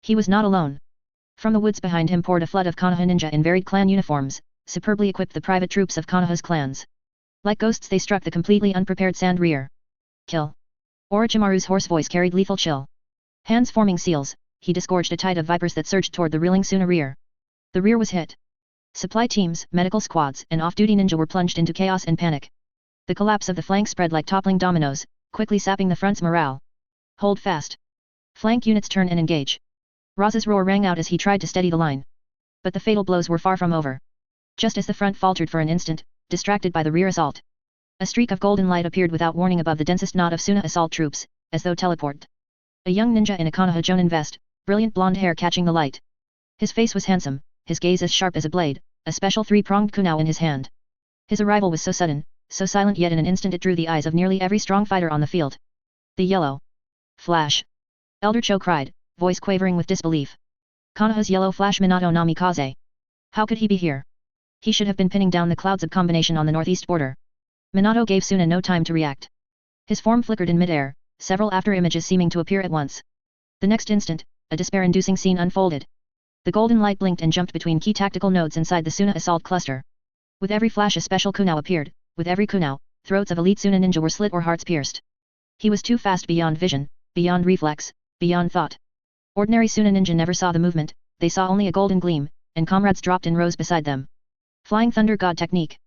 He was not alone. From the woods behind him poured a flood of Konoha ninja in varied clan uniforms, superbly equipped the private troops of Konoha's clans. Like ghosts they struck the completely unprepared sand rear. Kill. Orochimaru's hoarse voice carried lethal chill. Hands forming seals, he disgorged a tide of vipers that surged toward the reeling Suna rear. The rear was hit. Supply teams, medical squads, and off-duty ninja were plunged into chaos and panic. The collapse of the flank spread like toppling dominoes, quickly sapping the front's morale. Hold fast. Flank units turn and engage. Roz's roar rang out as he tried to steady the line. But the fatal blows were far from over. Just as the front faltered for an instant, distracted by the rear assault, a streak of golden light appeared without warning above the densest knot of Suna assault troops, as though teleported. A young ninja in a Konoha Jonin vest, brilliant blonde hair catching the light. His face was handsome, his gaze as sharp as a blade, a special three-pronged kunao in his hand. His arrival was so sudden, so silent, yet in an instant it drew the eyes of nearly every strong fighter on the field. The yellow flash. Elder Cho cried, voice quavering with disbelief. Konoha's yellow flash Minato Namikaze. How could he be here? He should have been pinning down the clouds of combination on the northeast border. Minato gave Suna no time to react. His form flickered in midair, several after-images seeming to appear at once. The next instant, a despair-inducing scene unfolded. The golden light blinked and jumped between key tactical nodes inside the Suna assault cluster. With every flash a special kunao appeared, with every kunao, throats of elite Suna ninja were slit or hearts pierced. He was too fast beyond vision, beyond reflex, beyond thought. Ordinary Suna ninja never saw the movement, they saw only a golden gleam, and comrades dropped in rows beside them. Flying Thunder God technique.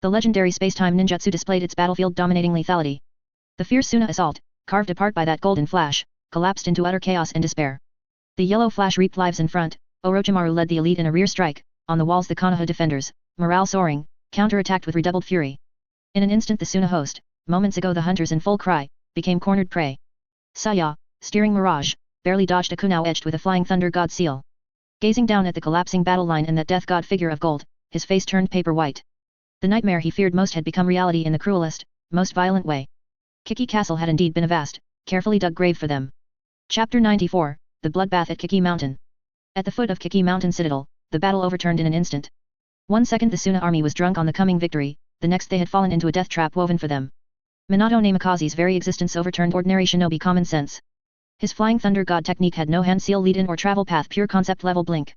The legendary space-time ninjutsu displayed its battlefield-dominating lethality. The fierce Suna assault, carved apart by that golden flash, collapsed into utter chaos and despair. The yellow flash reaped lives in front, Orochimaru led the elite in a rear strike, on the walls the Konoha defenders, morale soaring, counter-attacked with redoubled fury. In an instant the Suna host, moments ago the hunters in full cry, became cornered prey. Saya, steering Mirage, barely dodged a kunao edged with a Flying Thunder God seal. Gazing down at the collapsing battle line and that death god figure of gold, his face turned paper white. The nightmare he feared most had become reality in the cruelest, most violent way. Kiki Castle had indeed been a vast, carefully dug grave for them. Chapter 94, The Bloodbath at Kiki Mountain. At the foot of Kiki Mountain Citadel, the battle overturned in an instant. 1 second the Suna army was drunk on the coming victory, the next they had fallen into a death trap woven for them. Minato Namikaze's very existence overturned ordinary shinobi common sense. His Flying Thunder God technique had no hand seal lead-in or travel path, pure concept level blink.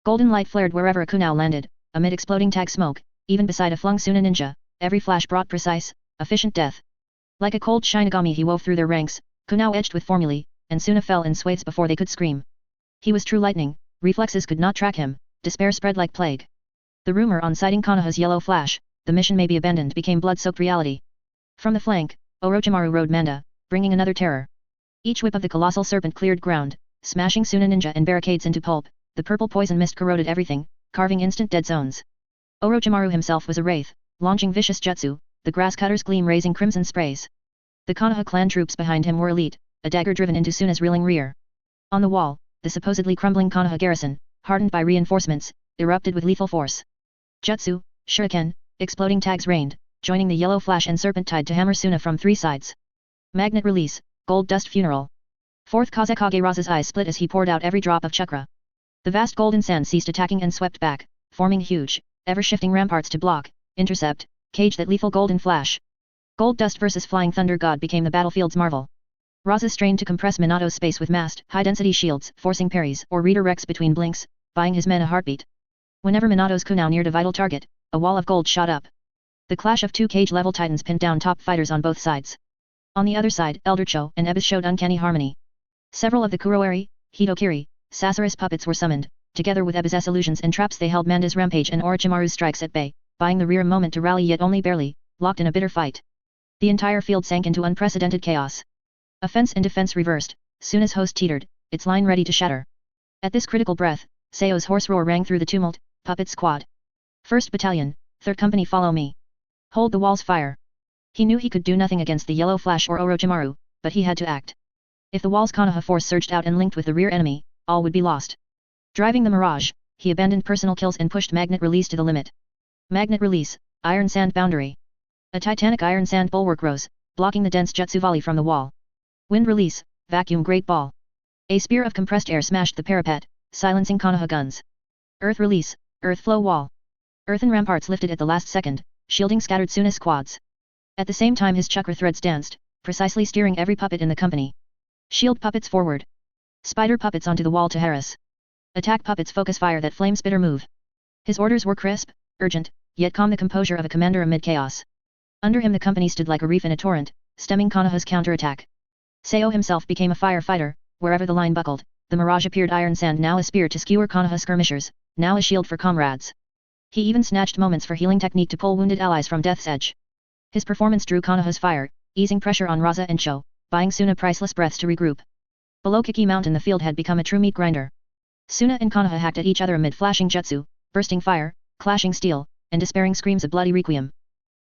Golden light flared wherever a kunao landed, amid exploding tag smoke, even beside a flung Suna ninja, every flash brought precise, efficient death. Like a cold shinigami he wove through their ranks, kunao edged with formulae, and Suna fell in swathes before they could scream. He was true lightning, reflexes could not track him, despair spread like plague. The rumor on sighting Konoha's yellow flash, the mission may be abandoned, became blood-soaked reality. From the flank, Orochimaru rode Manda, bringing another terror. Each whip of the colossal serpent cleared ground, smashing Suna ninja and barricades into pulp, the purple poison mist corroded everything, carving instant dead zones. Orochimaru himself was a wraith, launching vicious jutsu, the grass cutter's gleam raising crimson sprays. The Konoha clan troops behind him were elite, a dagger driven into Suna's reeling rear. On the wall, the supposedly crumbling Konoha garrison, hardened by reinforcements, erupted with lethal force. Jutsu, shuriken, exploding tags rained, joining the yellow flash and serpent tide to hammer Suna from 3 sides. Magnet release, gold dust funeral. Fourth Kazekage Roz's eyes split as he poured out every drop of chakra. The vast golden sand ceased attacking and swept back, forming huge, ever-shifting ramparts to block, intercept, cage that lethal golden flash. Gold dust versus Flying Thunder God became the battlefield's marvel. Roz's strained to compress Minato's space with massed, high-density shields, forcing parries or redirects between blinks, buying his men a heartbeat. Whenever Minato's kunao neared a vital target, a wall of gold shot up. The clash of 2 cage-level titans pinned down top fighters on both sides. On the other side, Elder Cho and Ebis showed uncanny harmony. Several of the Kuroeri, Hitokiri, Sasaris puppets were summoned, together with Ebis's illusions and traps they held Manda's rampage and Orochimaru's strikes at bay, buying the rear a moment to rally yet only barely, locked in a bitter fight. The entire field sank into unprecedented chaos. Offense and defense reversed, Suna's host teetered, its line ready to shatter. At this critical breath, Seo's hoarse roar rang through the tumult, Puppet Squad. 1st Battalion, 3rd Company follow me. Hold the walls fire. He knew he could do nothing against the yellow flash or Orochimaru, but he had to act. If the wall's Konoha force surged out and linked with the rear enemy, all would be lost. Driving the Mirage, he abandoned personal kills and pushed magnet release to the limit. Magnet release, iron sand boundary. A titanic iron sand bulwark rose, blocking the dense jutsu volley from the wall. Wind release, vacuum great ball. A spear of compressed air smashed the parapet, silencing Konoha guns. Earth release, earth flow wall. Earthen ramparts lifted at the last second, shielding scattered Suna's squads. At the same time his chakra threads danced, precisely steering every puppet in the company. Shield puppets forward. Spider puppets onto the wall to harass. Attack puppets focus fire that flame spitter move. His orders were crisp, urgent, yet calm, the composure of a commander amid chaos. Under him the company stood like a reef in a torrent, stemming Konoha's counterattack. Seo himself became a firefighter, wherever the line buckled. The Mirage appeared iron sand, now a spear to skewer Konoha skirmishers, now a shield for comrades. He even snatched moments for healing technique to pull wounded allies from death's edge. His performance drew Konoha's fire, easing pressure on Raza and Cho, buying Suna priceless breaths to regroup. Below Kiki Mountain the field had become a true meat grinder. Suna and Konoha hacked at each other amid flashing jutsu, bursting fire, clashing steel, and despairing screams of bloody requiem.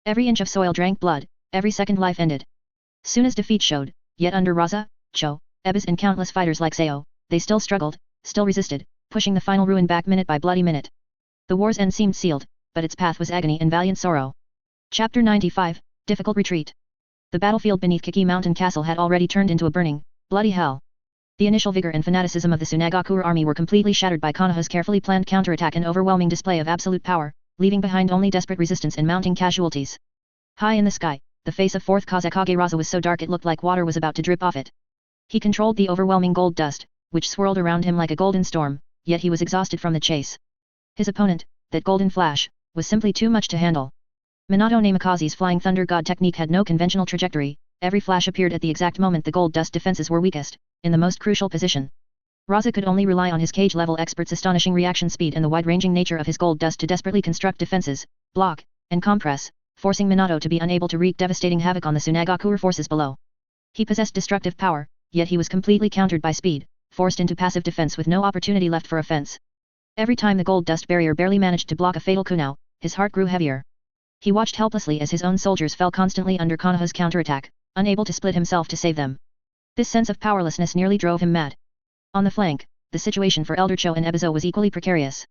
Every inch of soil drank blood, every second life ended. Suna's defeat showed, yet under Raza, Cho, Ebis and countless fighters like Seo, they still struggled, still resisted, pushing the final ruin back minute by bloody minute. The war's end seemed sealed, but its path was agony and valiant sorrow. Chapter 95, Difficult Retreat. The battlefield beneath Kiki Mountain Castle had already turned into a burning, bloody hell. The initial vigor and fanaticism of the Sunagakure army were completely shattered by Konoha's carefully planned counterattack and overwhelming display of absolute power, leaving behind only desperate resistance and mounting casualties. High in the sky, the face of Fourth Kazekage Raza was so dark it looked like water was about to drip off it. He controlled the overwhelming gold dust, which swirled around him like a golden storm, yet he was exhausted from the chase. His opponent, that golden flash, was simply too much to handle. Minato Namikaze's Flying Thunder God technique had no conventional trajectory, every flash appeared at the exact moment the gold dust defenses were weakest, in the most crucial position. Raza could only rely on his cage-level expert's astonishing reaction speed and the wide-ranging nature of his gold dust to desperately construct defenses, block, and compress, forcing Minato to be unable to wreak devastating havoc on the Sunagakure forces below. He possessed destructive power, yet he was completely countered by speed, forced into passive defense with no opportunity left for offense. Every time the gold dust barrier barely managed to block a fatal kunao, his heart grew heavier. He watched helplessly as his own soldiers fell constantly under Konoha's counterattack, unable to split himself to save them. This sense of powerlessness nearly drove him mad. On the flank, the situation for Elder Cho and Ebizo was equally precarious.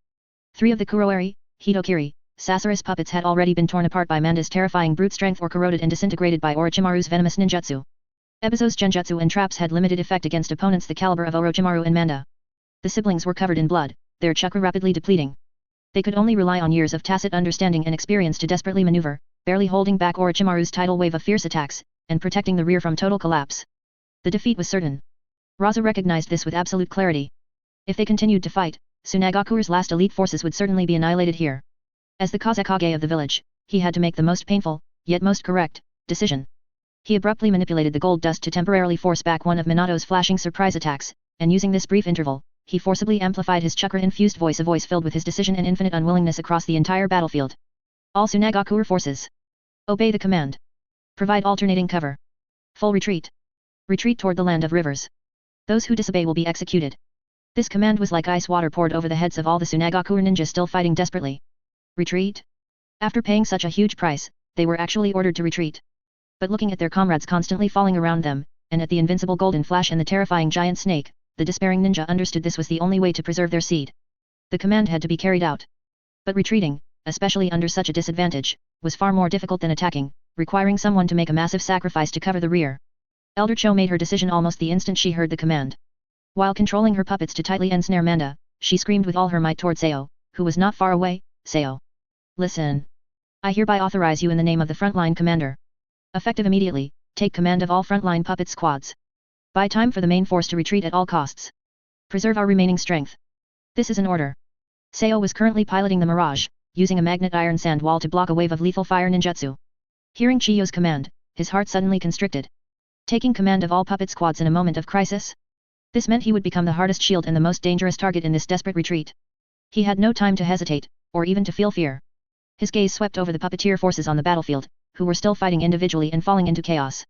3 of the Kuroeri, Hitokiri, Sasori's puppets had already been torn apart by Manda's terrifying brute strength or corroded and disintegrated by Orochimaru's venomous ninjutsu. Ebizo's genjutsu and traps had limited effect against opponents the caliber of Orochimaru and Manda. The siblings were covered in blood, their chakra rapidly depleting. They could only rely on years of tacit understanding and experience to desperately maneuver, barely holding back Orochimaru's tidal wave of fierce attacks, and protecting the rear from total collapse. The defeat was certain. Raza recognized this with absolute clarity. If they continued to fight, Sunagakure's last elite forces would certainly be annihilated here. As the Kazekage of the village, he had to make the most painful, yet most correct, decision. He abruptly manipulated the gold dust to temporarily force back one of Minato's flashing surprise attacks, and using this brief interval, he forcibly amplified his chakra-infused voice, a voice filled with his decision and infinite unwillingness across the entire battlefield. All Sunagakure forces. Obey the command. Provide alternating cover. Full retreat. Retreat toward the land of rivers. Those who disobey will be executed. This command was like ice water poured over the heads of all the Sunagakure ninjas still fighting desperately. Retreat? After paying such a huge price, they were actually ordered to retreat. But looking at their comrades constantly falling around them, and at the invincible golden flash and the terrifying giant snake, the despairing ninja understood this was the only way to preserve their seed. The command had to be carried out. But retreating, especially under such a disadvantage, was far more difficult than attacking, requiring someone to make a massive sacrifice to cover the rear. Elder Cho made her decision almost the instant she heard the command. While controlling her puppets to tightly ensnare Manda, she screamed with all her might toward Seo, who was not far away. Seo. Listen. I hereby authorize you in the name of the frontline commander. Effective immediately, take command of all frontline puppet squads. Buy time for the main force to retreat at all costs. Preserve our remaining strength. This is an order. Seo was currently piloting the Mirage, using a magnet iron sand wall to block a wave of lethal fire ninjutsu. Hearing Chiyo's command, his heart suddenly constricted. Taking command of all puppet squads in a moment of crisis? This meant he would become the hardest shield and the most dangerous target in this desperate retreat. He had no time to hesitate, or even to feel fear. His gaze swept over the puppeteer forces on the battlefield, who were still fighting individually and falling into chaos.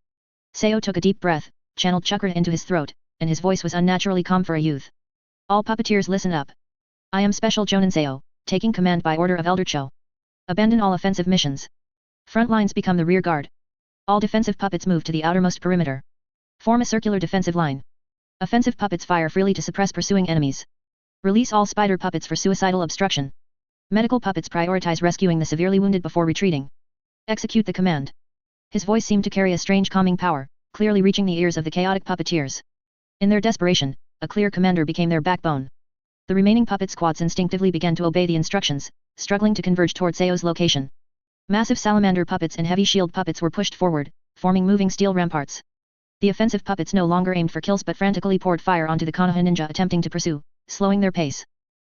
Seo took a deep breath, channeled chakra into his throat, and his voice was unnaturally calm for a youth. All puppeteers listen up. I am Special Jonin Seo, taking command by order of Elder Cho. Abandon all offensive missions. Front lines become the rear guard. All defensive puppets move to the outermost perimeter. Form a circular defensive line. Offensive puppets fire freely to suppress pursuing enemies. Release all spider puppets for suicidal obstruction. Medical puppets prioritize rescuing the severely wounded before retreating. Execute the command. His voice seemed to carry a strange calming power, clearly reaching the ears of the chaotic puppeteers. In their desperation, a clear commander became their backbone. The remaining puppet squads instinctively began to obey the instructions, struggling to converge toward Seo's location. Massive salamander puppets and heavy shield puppets were pushed forward, forming moving steel ramparts. The offensive puppets no longer aimed for kills but frantically poured fire onto the Konoha ninja attempting to pursue, slowing their pace.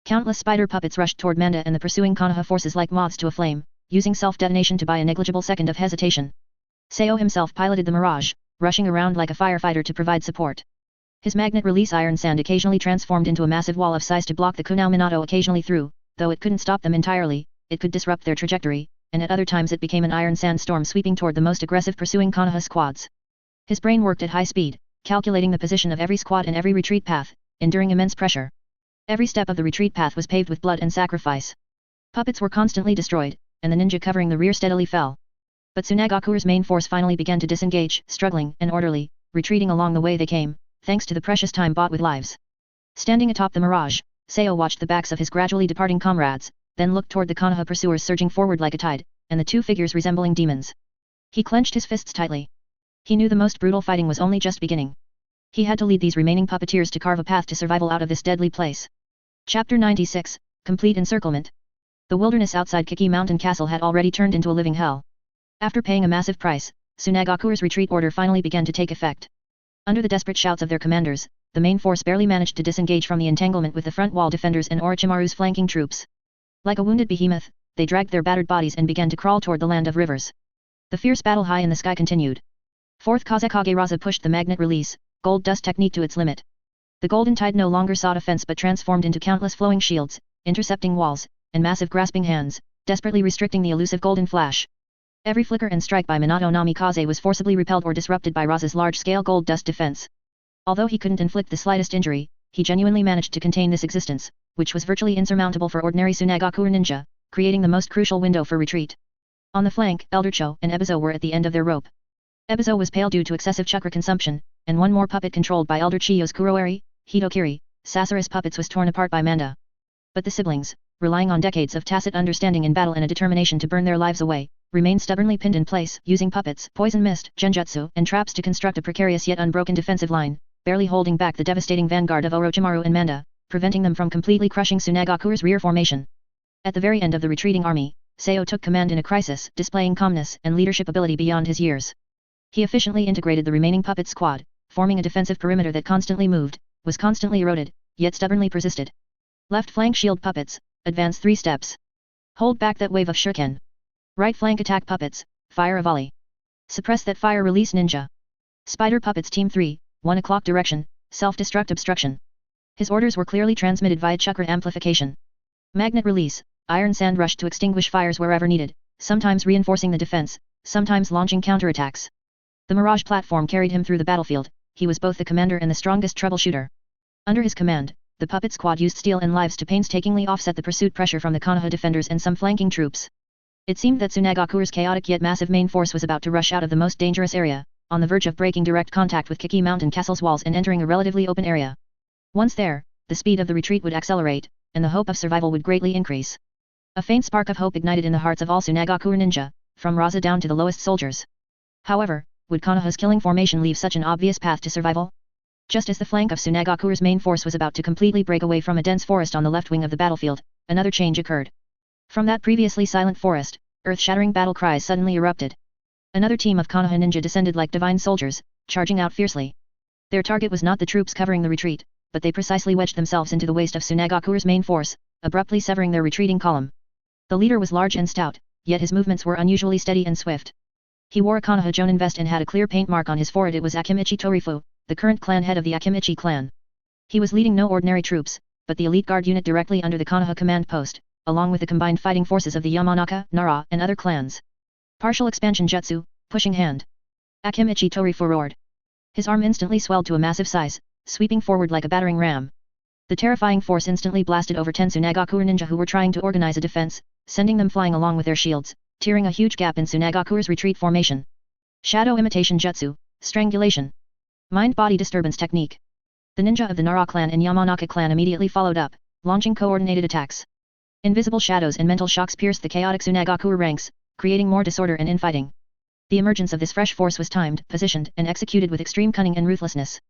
Countless spider puppets rushed toward Manda and the pursuing Konoha forces like moths to a flame, using self-detonation to buy a negligible second of hesitation. Seo himself piloted the Mirage, rushing around like a firefighter to provide support. His magnet-release iron sand occasionally transformed into a massive wall of size to block the Kunao Minato occasionally through, though it couldn't stop them entirely, it could disrupt their trajectory, and at other times it became an iron sandstorm sweeping toward the most aggressive pursuing Konoha squads. His brain worked at high speed, calculating the position of every squad and every retreat path, enduring immense pressure. Every step of the retreat path was paved with blood and sacrifice. Puppets were constantly destroyed, and the ninja covering the rear steadily fell. But Sunagakure's main force finally began to disengage, struggling and orderly, retreating along the way they came, thanks to the precious time bought with lives. Standing atop the Mirage, Seo watched the backs of his gradually departing comrades, then looked toward the Konoha pursuers surging forward like a tide, and the two figures resembling demons. He clenched his fists tightly. He knew the most brutal fighting was only just beginning. He had to lead these remaining puppeteers to carve a path to survival out of this deadly place. Chapter 96, Complete Encirclement. The wilderness outside Kiki Mountain Castle had already turned into a living hell. After paying a massive price, Sunagakure's retreat order finally began to take effect. Under the desperate shouts of their commanders, the main force barely managed to disengage from the entanglement with the front wall defenders and Orochimaru's flanking troops. Like a wounded behemoth, they dragged their battered bodies and began to crawl toward the land of rivers. The fierce battle high in the sky continued. Fourth Kazekage Raza pushed the magnet release, gold dust technique to its limit. The golden tide no longer sought offense but transformed into countless flowing shields, intercepting walls, and massive grasping hands, desperately restricting the elusive golden flash. Every flicker and strike by Minato Namikaze was forcibly repelled or disrupted by Raza's large-scale gold dust defense. Although he couldn't inflict the slightest injury, he genuinely managed to contain this existence, which was virtually insurmountable for ordinary Sunagakure ninja, creating the most crucial window for retreat. On the flank, Elder Cho and Ebizo were at the end of their rope. Ebizo was pale due to excessive chakra consumption, and one more puppet controlled by Elder Chiyo's Kuroeri, Hitokiri, Sasura's puppets was torn apart by Manda. But the siblings, relying on decades of tacit understanding in battle and a determination to burn their lives away, remained stubbornly pinned in place, using puppets, poison mist, genjutsu, and traps to construct a precarious yet unbroken defensive line, barely holding back the devastating vanguard of Orochimaru and Manda, preventing them from completely crushing Sunagakure's rear formation. At the very end of the retreating army, Seo took command in a crisis, displaying calmness and leadership ability beyond his years. He efficiently integrated the remaining puppet squad, forming a defensive perimeter that constantly moved, was constantly eroded, yet stubbornly persisted. Left flank shield puppets, advance 3 steps. Hold back that wave of shuriken. Right flank attack puppets, fire a volley. Suppress that fire release ninja. Spider puppets team 3, 1 o'clock direction, self-destruct obstruction. His orders were clearly transmitted via chakra amplification. Magnet release, iron sand rush to extinguish fires wherever needed, sometimes reinforcing the defense, sometimes launching counterattacks. The Mirage platform carried him through the battlefield. He was both the commander and the strongest troubleshooter. Under his command, the puppet squad used steel and lives to painstakingly offset the pursuit pressure from the Konoha defenders and some flanking troops. It seemed that Sunagakure's chaotic yet massive main force was about to rush out of the most dangerous area, on the verge of breaking direct contact with Kiki Mountain Castle's walls and entering a relatively open area. Once there, the speed of the retreat would accelerate, and the hope of survival would greatly increase. A faint spark of hope ignited in the hearts of all Sunagakure ninja, from Raza down to the lowest soldiers. However, would Konoha's killing formation leave such an obvious path to survival? Just as the flank of Sunagakure's main force was about to completely break away from a dense forest on the left wing of the battlefield, another change occurred. From that previously silent forest, earth-shattering battle cries suddenly erupted. Another team of Konoha ninja descended like divine soldiers, charging out fiercely. Their target was not the troops covering the retreat, but they precisely wedged themselves into the waist of Sunagakure's main force, abruptly severing their retreating column. The leader was large and stout, yet his movements were unusually steady and swift. He wore a Konoha Jonin vest and had a clear paint mark on his forehead. It was Akimichi Torifu, the current clan head of the Akimichi clan. He was leading no ordinary troops, but the elite guard unit directly under the Konoha command post, along with the combined fighting forces of the Yamanaka, Nara, and other clans. Partial expansion jutsu, pushing hand. Akimichi Torifu roared. His arm instantly swelled to a massive size, sweeping forward like a battering ram. The terrifying force instantly blasted over 10 Sunagakure ninja who were trying to organize a defense, sending them flying along with their shields, tearing a huge gap in Sunagakure's retreat formation. Shadow imitation jutsu, strangulation. Mind-body disturbance technique. The ninja of the Nara clan and Yamanaka clan immediately followed up, launching coordinated attacks. Invisible shadows and mental shocks pierced the chaotic Sunagakure ranks, creating more disorder and infighting. The emergence of this fresh force was timed, positioned, and executed with extreme cunning and ruthlessness.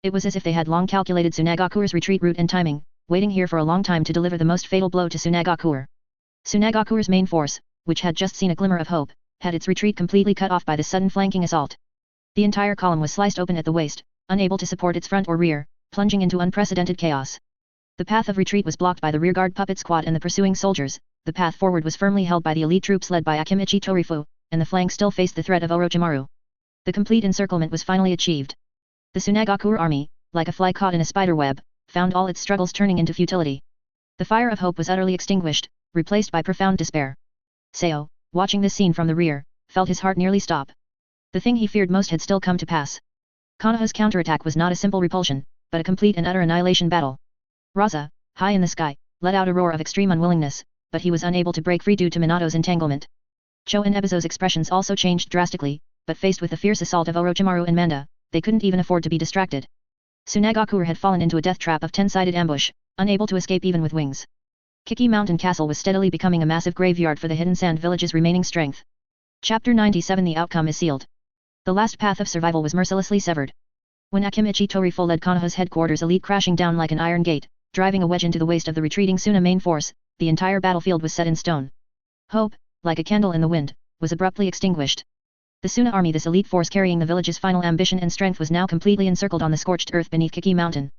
It was as if they had long calculated Sunagakure's retreat route and timing, waiting here for a long time to deliver the most fatal blow to Sunagakure. Sunagakure's main force, which had just seen a glimmer of hope, had its retreat completely cut off by the sudden flanking assault. The entire column was sliced open at the waist, unable to support its front or rear, plunging into unprecedented chaos. The path of retreat was blocked by the rearguard puppet squad and the pursuing soldiers, the path forward was firmly held by the elite troops led by Akimichi Torifu, and the flank still faced the threat of Orochimaru. The complete encirclement was finally achieved. The Sunagakure army, like a fly caught in a spider web, found all its struggles turning into futility. The fire of hope was utterly extinguished, replaced by profound despair. Seo, watching this scene from the rear, felt his heart nearly stop. The thing he feared most had still come to pass. Konoha's counterattack was not a simple repulsion, but a complete and utter annihilation battle. Raza, high in the sky, let out a roar of extreme unwillingness, but he was unable to break free due to Minato's entanglement. Cho and Ebizo's expressions also changed drastically, but faced with the fierce assault of Orochimaru and Manda, they couldn't even afford to be distracted. Sunagakure had fallen into a death trap of 10-sided ambush, unable to escape even with wings. Kiki Mountain Castle was steadily becoming a massive graveyard for the Hidden Sand Village's remaining strength. Chapter 97 The outcome is sealed. The last path of survival was mercilessly severed. When Akimichi Torifu led Konoha's headquarters elite crashing down like an iron gate, driving a wedge into the waist of the retreating Suna main force, the entire battlefield was set in stone. Hope, like a candle in the wind, was abruptly extinguished. The Suna army, this elite force carrying the village's final ambition and strength, was now completely encircled on the scorched earth beneath Kiki Mountain.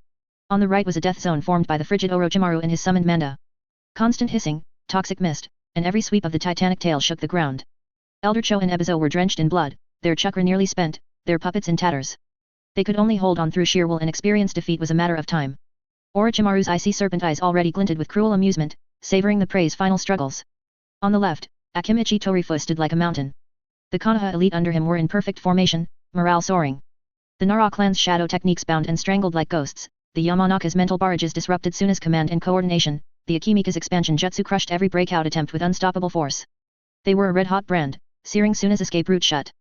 On the right was a death zone formed by the frigid Orochimaru and his summoned Manda. Constant hissing, toxic mist, and every sweep of the titanic tail shook the ground. Elder Cho and Ebizo were drenched in blood, their chakra nearly spent, their puppets in tatters. They could only hold on through sheer will, and experience defeat was a matter of time. Orochimaru's icy serpent eyes already glinted with cruel amusement, savoring the prey's final struggles. On the left, Akimichi Torifu stood like a mountain. The Konoha elite under him were in perfect formation, morale soaring. The Nara clan's shadow techniques bound and strangled like ghosts, the Yamanaka's mental barrages disrupted Suna's command and coordination, the Akimika's expansion jutsu crushed every breakout attempt with unstoppable force. They were a red-hot brand, searing Suna's escape route shut.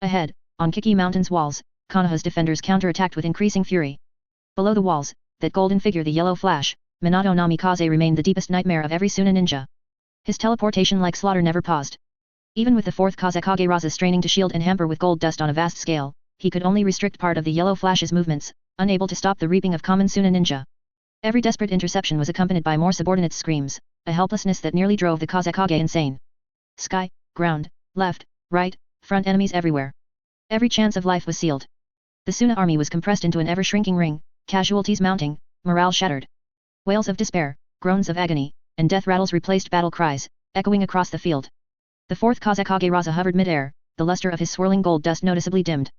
Ahead, on Kiki Mountain's walls, Konoha's defenders counterattacked with increasing fury. Below the walls, that golden figure, the yellow flash, Minato Namikaze, remained the deepest nightmare of every Suna ninja. His teleportation-like slaughter never paused. Even with the fourth Kazekage Raza straining to shield and hamper with gold dust on a vast scale, he could only restrict part of the yellow flash's movements, unable to stop the reaping of common Suna ninja. Every desperate interception was accompanied by more subordinate screams, a helplessness that nearly drove the Kazekage insane. Sky, ground, left, right, front, enemies everywhere. Every chance of life was sealed. The Suna army was compressed into an ever-shrinking ring, casualties mounting, morale shattered. Wails of despair, groans of agony, and death rattles replaced battle cries, echoing across the field. The fourth Kazekage Raza hovered mid-air, the luster of his swirling gold dust noticeably dimmed.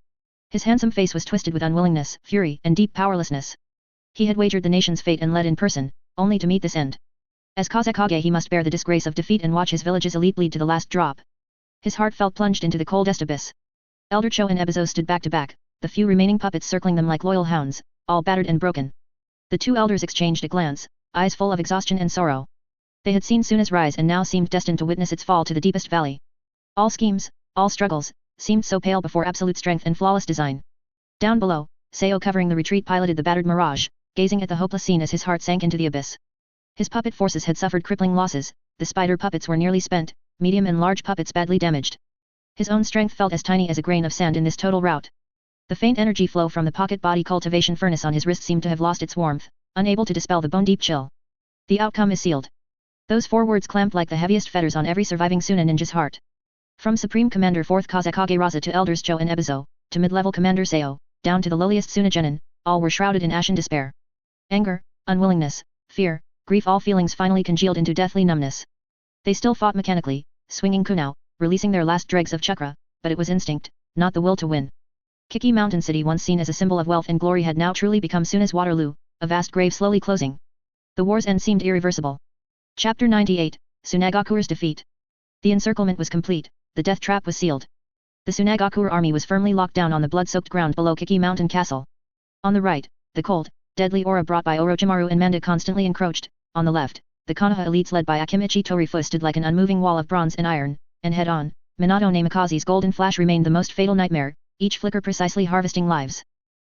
His handsome face was twisted with unwillingness, fury, and deep powerlessness. He had wagered the nation's fate and led in person, only to meet this end. As Kazekage he must bear the disgrace of defeat and watch his village's elite bleed to the last drop. His heart felt plunged into the coldest abyss. Elder Cho and Ebizo stood back to back, the few remaining puppets circling them like loyal hounds, all battered and broken. The two elders exchanged a glance, eyes full of exhaustion and sorrow. They had seen Suna's rise and now seemed destined to witness its fall to the deepest valley. All schemes, all struggles, seemed so pale before absolute strength and flawless design. Down below, Seo, covering the retreat, piloted the battered Mirage, gazing at the hopeless scene as his heart sank into the abyss. His puppet forces had suffered crippling losses, the spider puppets were nearly spent, medium and large puppets badly damaged. His own strength felt as tiny as a grain of sand in this total rout. The faint energy flow from the pocket body cultivation furnace on his wrist seemed to have lost its warmth, unable to dispel the bone-deep chill. The outcome is sealed. Those 4 words clamped like the heaviest fetters on every surviving Suna ninja's heart. From Supreme Commander 4th Kazekage Raza to Elders Cho and Ebizo, to mid-level Commander Seo, down to the lowliest Suna genin, all were shrouded in ashen despair. Anger, unwillingness, fear, grief, all feelings finally congealed into deathly numbness. They still fought mechanically, swinging kunao, releasing their last dregs of chakra, but it was instinct, not the will to win. Kiki Mountain City, once seen as a symbol of wealth and glory, had now truly become Suna's Waterloo, a vast grave slowly closing. The war's end seemed irreversible. Chapter 98, Sunagakure's defeat. The encirclement was complete, the death trap was sealed. The Sunagakure army was firmly locked down on the blood-soaked ground below Kiki Mountain Castle. On the right, the cold, deadly aura brought by Orochimaru and Manda constantly encroached. On the left, the Konoha elites led by Akimichi Torifu stood like an unmoving wall of bronze and iron, and head-on, Minato Namikaze's golden flash remained the most fatal nightmare, each flicker precisely harvesting lives.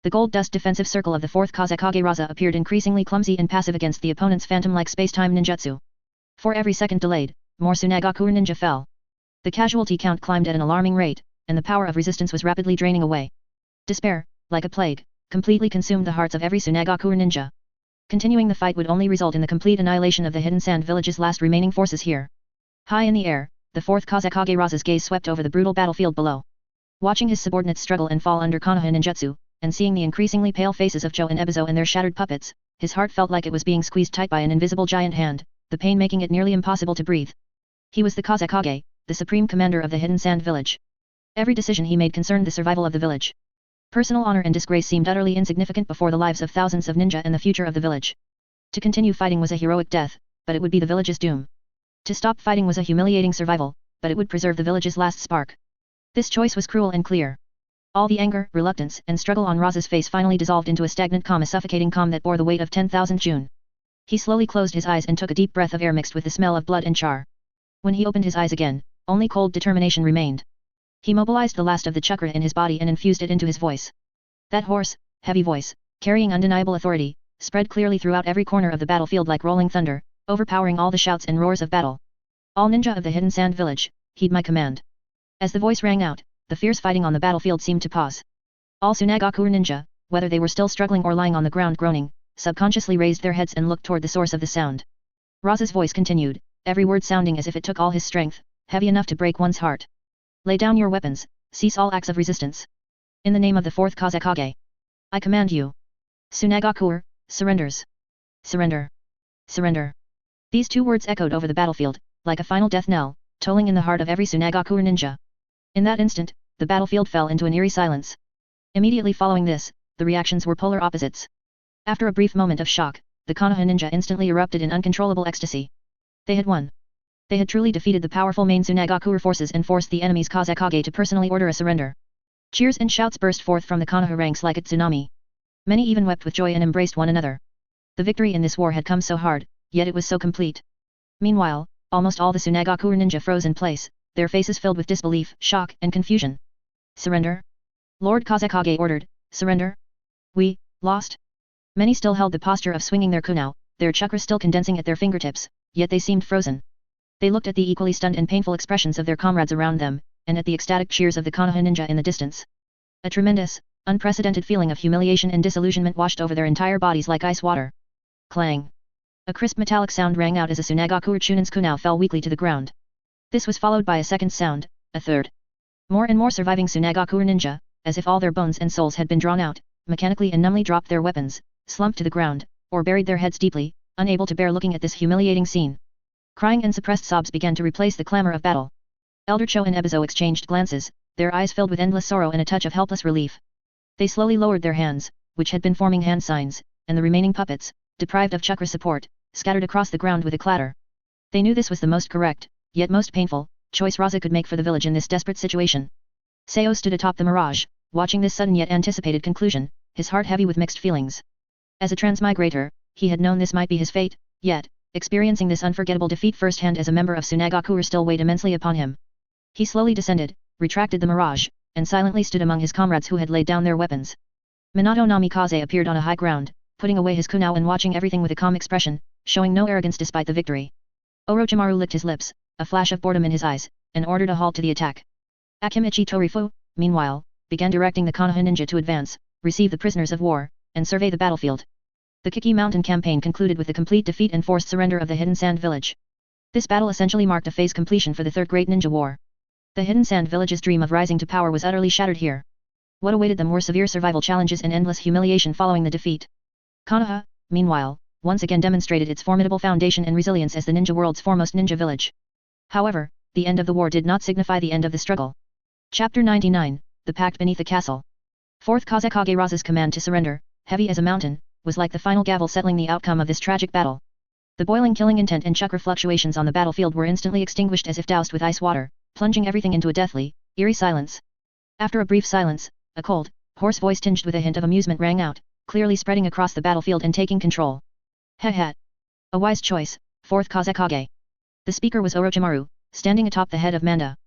The gold dust defensive circle of the 4th Kazekage Raza appeared increasingly clumsy and passive against the opponent's phantom-like space-time ninjutsu. For every second delayed, more Sunagakure ninja fell. The casualty count climbed at an alarming rate, and the power of resistance was rapidly draining away. Despair, like a plague, completely consumed the hearts of every Sunagakure ninja. Continuing the fight would only result in the complete annihilation of the Hidden Sand Village's last remaining forces here. High in the air, the 4th Kazekage Raza's gaze swept over the brutal battlefield below. Watching his subordinates struggle and fall under Konoha ninjutsu, and seeing the increasingly pale faces of Cho and Ebizo and their shattered puppets, his heart felt like it was being squeezed tight by an invisible giant hand, the pain making it nearly impossible to breathe. He was the Kazekage, the supreme commander of the hidden sand village. Every decision he made concerned the survival of the village. Personal honor and disgrace seemed utterly insignificant before the lives of thousands of ninja and the future of the village. To continue fighting was a heroic death, but it would be the village's doom. To stop fighting was a humiliating survival, but it would preserve the village's last spark. This choice was cruel and clear. All the anger, reluctance, and struggle on Raza's face finally dissolved into a stagnant calm, a suffocating calm that bore the weight of 10,000 June. He slowly closed his eyes and took a deep breath of air mixed with the smell of blood and char. When he opened his eyes again, only cold determination remained. He mobilized the last of the chakra in his body and infused it into his voice. That hoarse, heavy voice, carrying undeniable authority, spread clearly throughout every corner of the battlefield like rolling thunder, overpowering all the shouts and roars of battle. All ninja of the hidden sand village, heed my command. As the voice rang out, the fierce fighting on the battlefield seemed to pause. All Sunagakure ninja, whether they were still struggling or lying on the ground groaning, subconsciously raised their heads and looked toward the source of the sound. Raza's voice continued, every word sounding as if it took all his strength, heavy enough to break one's heart. Lay down your weapons, cease all acts of resistance. In the name of the Fourth Kazekage, I command you. Sunagakure, surrenders. Surrender. Surrender. These two words echoed over the battlefield, like a final death knell, tolling in the heart of every Sunagakure ninja. In that instant, the battlefield fell into an eerie silence. Immediately following this, the reactions were polar opposites. After a brief moment of shock, the Konoha ninja instantly erupted in uncontrollable ecstasy. They had won. They had truly defeated the powerful main Sunagakure forces and forced the enemy's Kazekage to personally order a surrender. Cheers and shouts burst forth from the Konoha ranks like a tsunami. Many even wept with joy and embraced one another. The victory in this war had come so hard, yet it was so complete. Meanwhile, almost all the Sunagakure ninja froze in place, their faces filled with disbelief, shock, and confusion. Surrender? Lord Kazekage ordered, surrender? We, lost? Many still held the posture of swinging their kunao, their chakra still condensing at their fingertips, yet they seemed frozen. They looked at the equally stunned and painful expressions of their comrades around them, and at the ecstatic cheers of the Konoha ninja in the distance. A tremendous, unprecedented feeling of humiliation and disillusionment washed over their entire bodies like ice water. Clang! A crisp metallic sound rang out as a Sunagakure Chunin's kunao fell weakly to the ground. This was followed by a second sound, a third. More and more surviving Sunagakure ninja, as if all their bones and souls had been drawn out, mechanically and numbly dropped their weapons, slumped to the ground, or buried their heads deeply, unable to bear looking at this humiliating scene. Crying and suppressed sobs began to replace the clamor of battle. Elder Cho and Ebizo exchanged glances, their eyes filled with endless sorrow and a touch of helpless relief. They slowly lowered their hands, which had been forming hand signs, and the remaining puppets, deprived of chakra support, scattered across the ground with a clatter. They knew this was the most correct, yet most painful, choice Raza could make for the village in this desperate situation. Seo stood atop the Mirage, watching this sudden yet anticipated conclusion, his heart heavy with mixed feelings. As a transmigrator, he had known this might be his fate, yet, experiencing this unforgettable defeat firsthand as a member of Sunagakure still weighed immensely upon him. He slowly descended, retracted the Mirage, and silently stood among his comrades who had laid down their weapons. Minato Namikaze appeared on a high ground, putting away his kunao and watching everything with a calm expression, showing no arrogance despite the victory. Orochimaru licked his lips, a flash of boredom in his eyes, and ordered a halt to the attack. Akimichi Torifu, meanwhile, began directing the Konoha ninja to advance, receive the prisoners of war, and survey the battlefield. The Kiki Mountain campaign concluded with the complete defeat and forced surrender of the Hidden Sand Village. This battle essentially marked a phase completion for the Third Great Ninja War. The Hidden Sand Village's dream of rising to power was utterly shattered here. What awaited them were severe survival challenges and endless humiliation following the defeat. Konoha, meanwhile, once again demonstrated its formidable foundation and resilience as the ninja world's foremost ninja village. However, the end of the war did not signify the end of the struggle. Chapter 99, The Pact Beneath the Castle. Fourth Kazekage Raza's command to surrender, heavy as a mountain, was like the final gavel settling the outcome of this tragic battle. The boiling killing intent and chakra fluctuations on the battlefield were instantly extinguished as if doused with ice water, plunging everything into a deathly, eerie silence. After a brief silence, a cold, hoarse voice tinged with a hint of amusement rang out, clearly spreading across the battlefield and taking control. He. A wise choice, Fourth Kazekage. The speaker was Orochimaru, standing atop the head of Manda.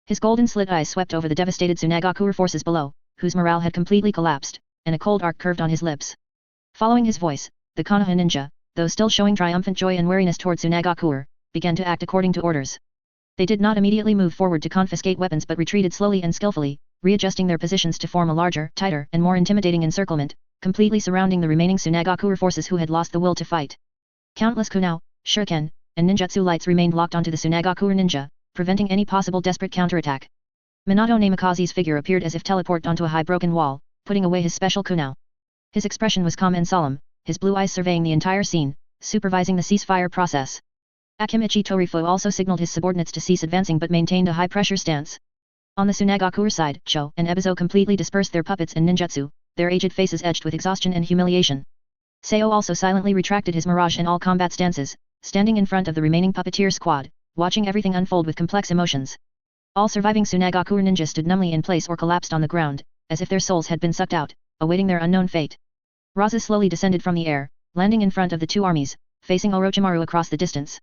His golden slit eyes swept over the devastated Sunagakure forces below, whose morale had completely collapsed, and a cold arc curved on his lips. Following his voice, the Konoha ninja, though still showing triumphant joy and wariness toward Sunagakure, began to act according to orders. They did not immediately move forward to confiscate weapons but retreated slowly and skillfully, readjusting their positions to form a larger, tighter, and more intimidating encirclement, completely surrounding the remaining Sunagakure forces who had lost the will to fight. Countless kunao, shuriken, and ninjutsu lights remained locked onto the Sunagakure ninja, preventing any possible desperate counterattack. Minato Namikaze's figure appeared as if teleported onto a high broken wall, putting away his special kunao. His expression was calm and solemn, his blue eyes surveying the entire scene, supervising the ceasefire process. Akimichi Torifo also signaled his subordinates to cease advancing but maintained a high-pressure stance. On the Sunagakure side, Cho and Ebizo completely dispersed their puppets and ninjutsu, their aged faces edged with exhaustion and humiliation. Seo also silently retracted his Mirage and all combat stances, standing in front of the remaining puppeteer squad, watching everything unfold with complex emotions. All surviving Sunagakure ninjas stood numbly in place or collapsed on the ground, as if their souls had been sucked out, awaiting their unknown fate. Raza slowly descended from the air, landing in front of the two armies, facing Orochimaru across the distance.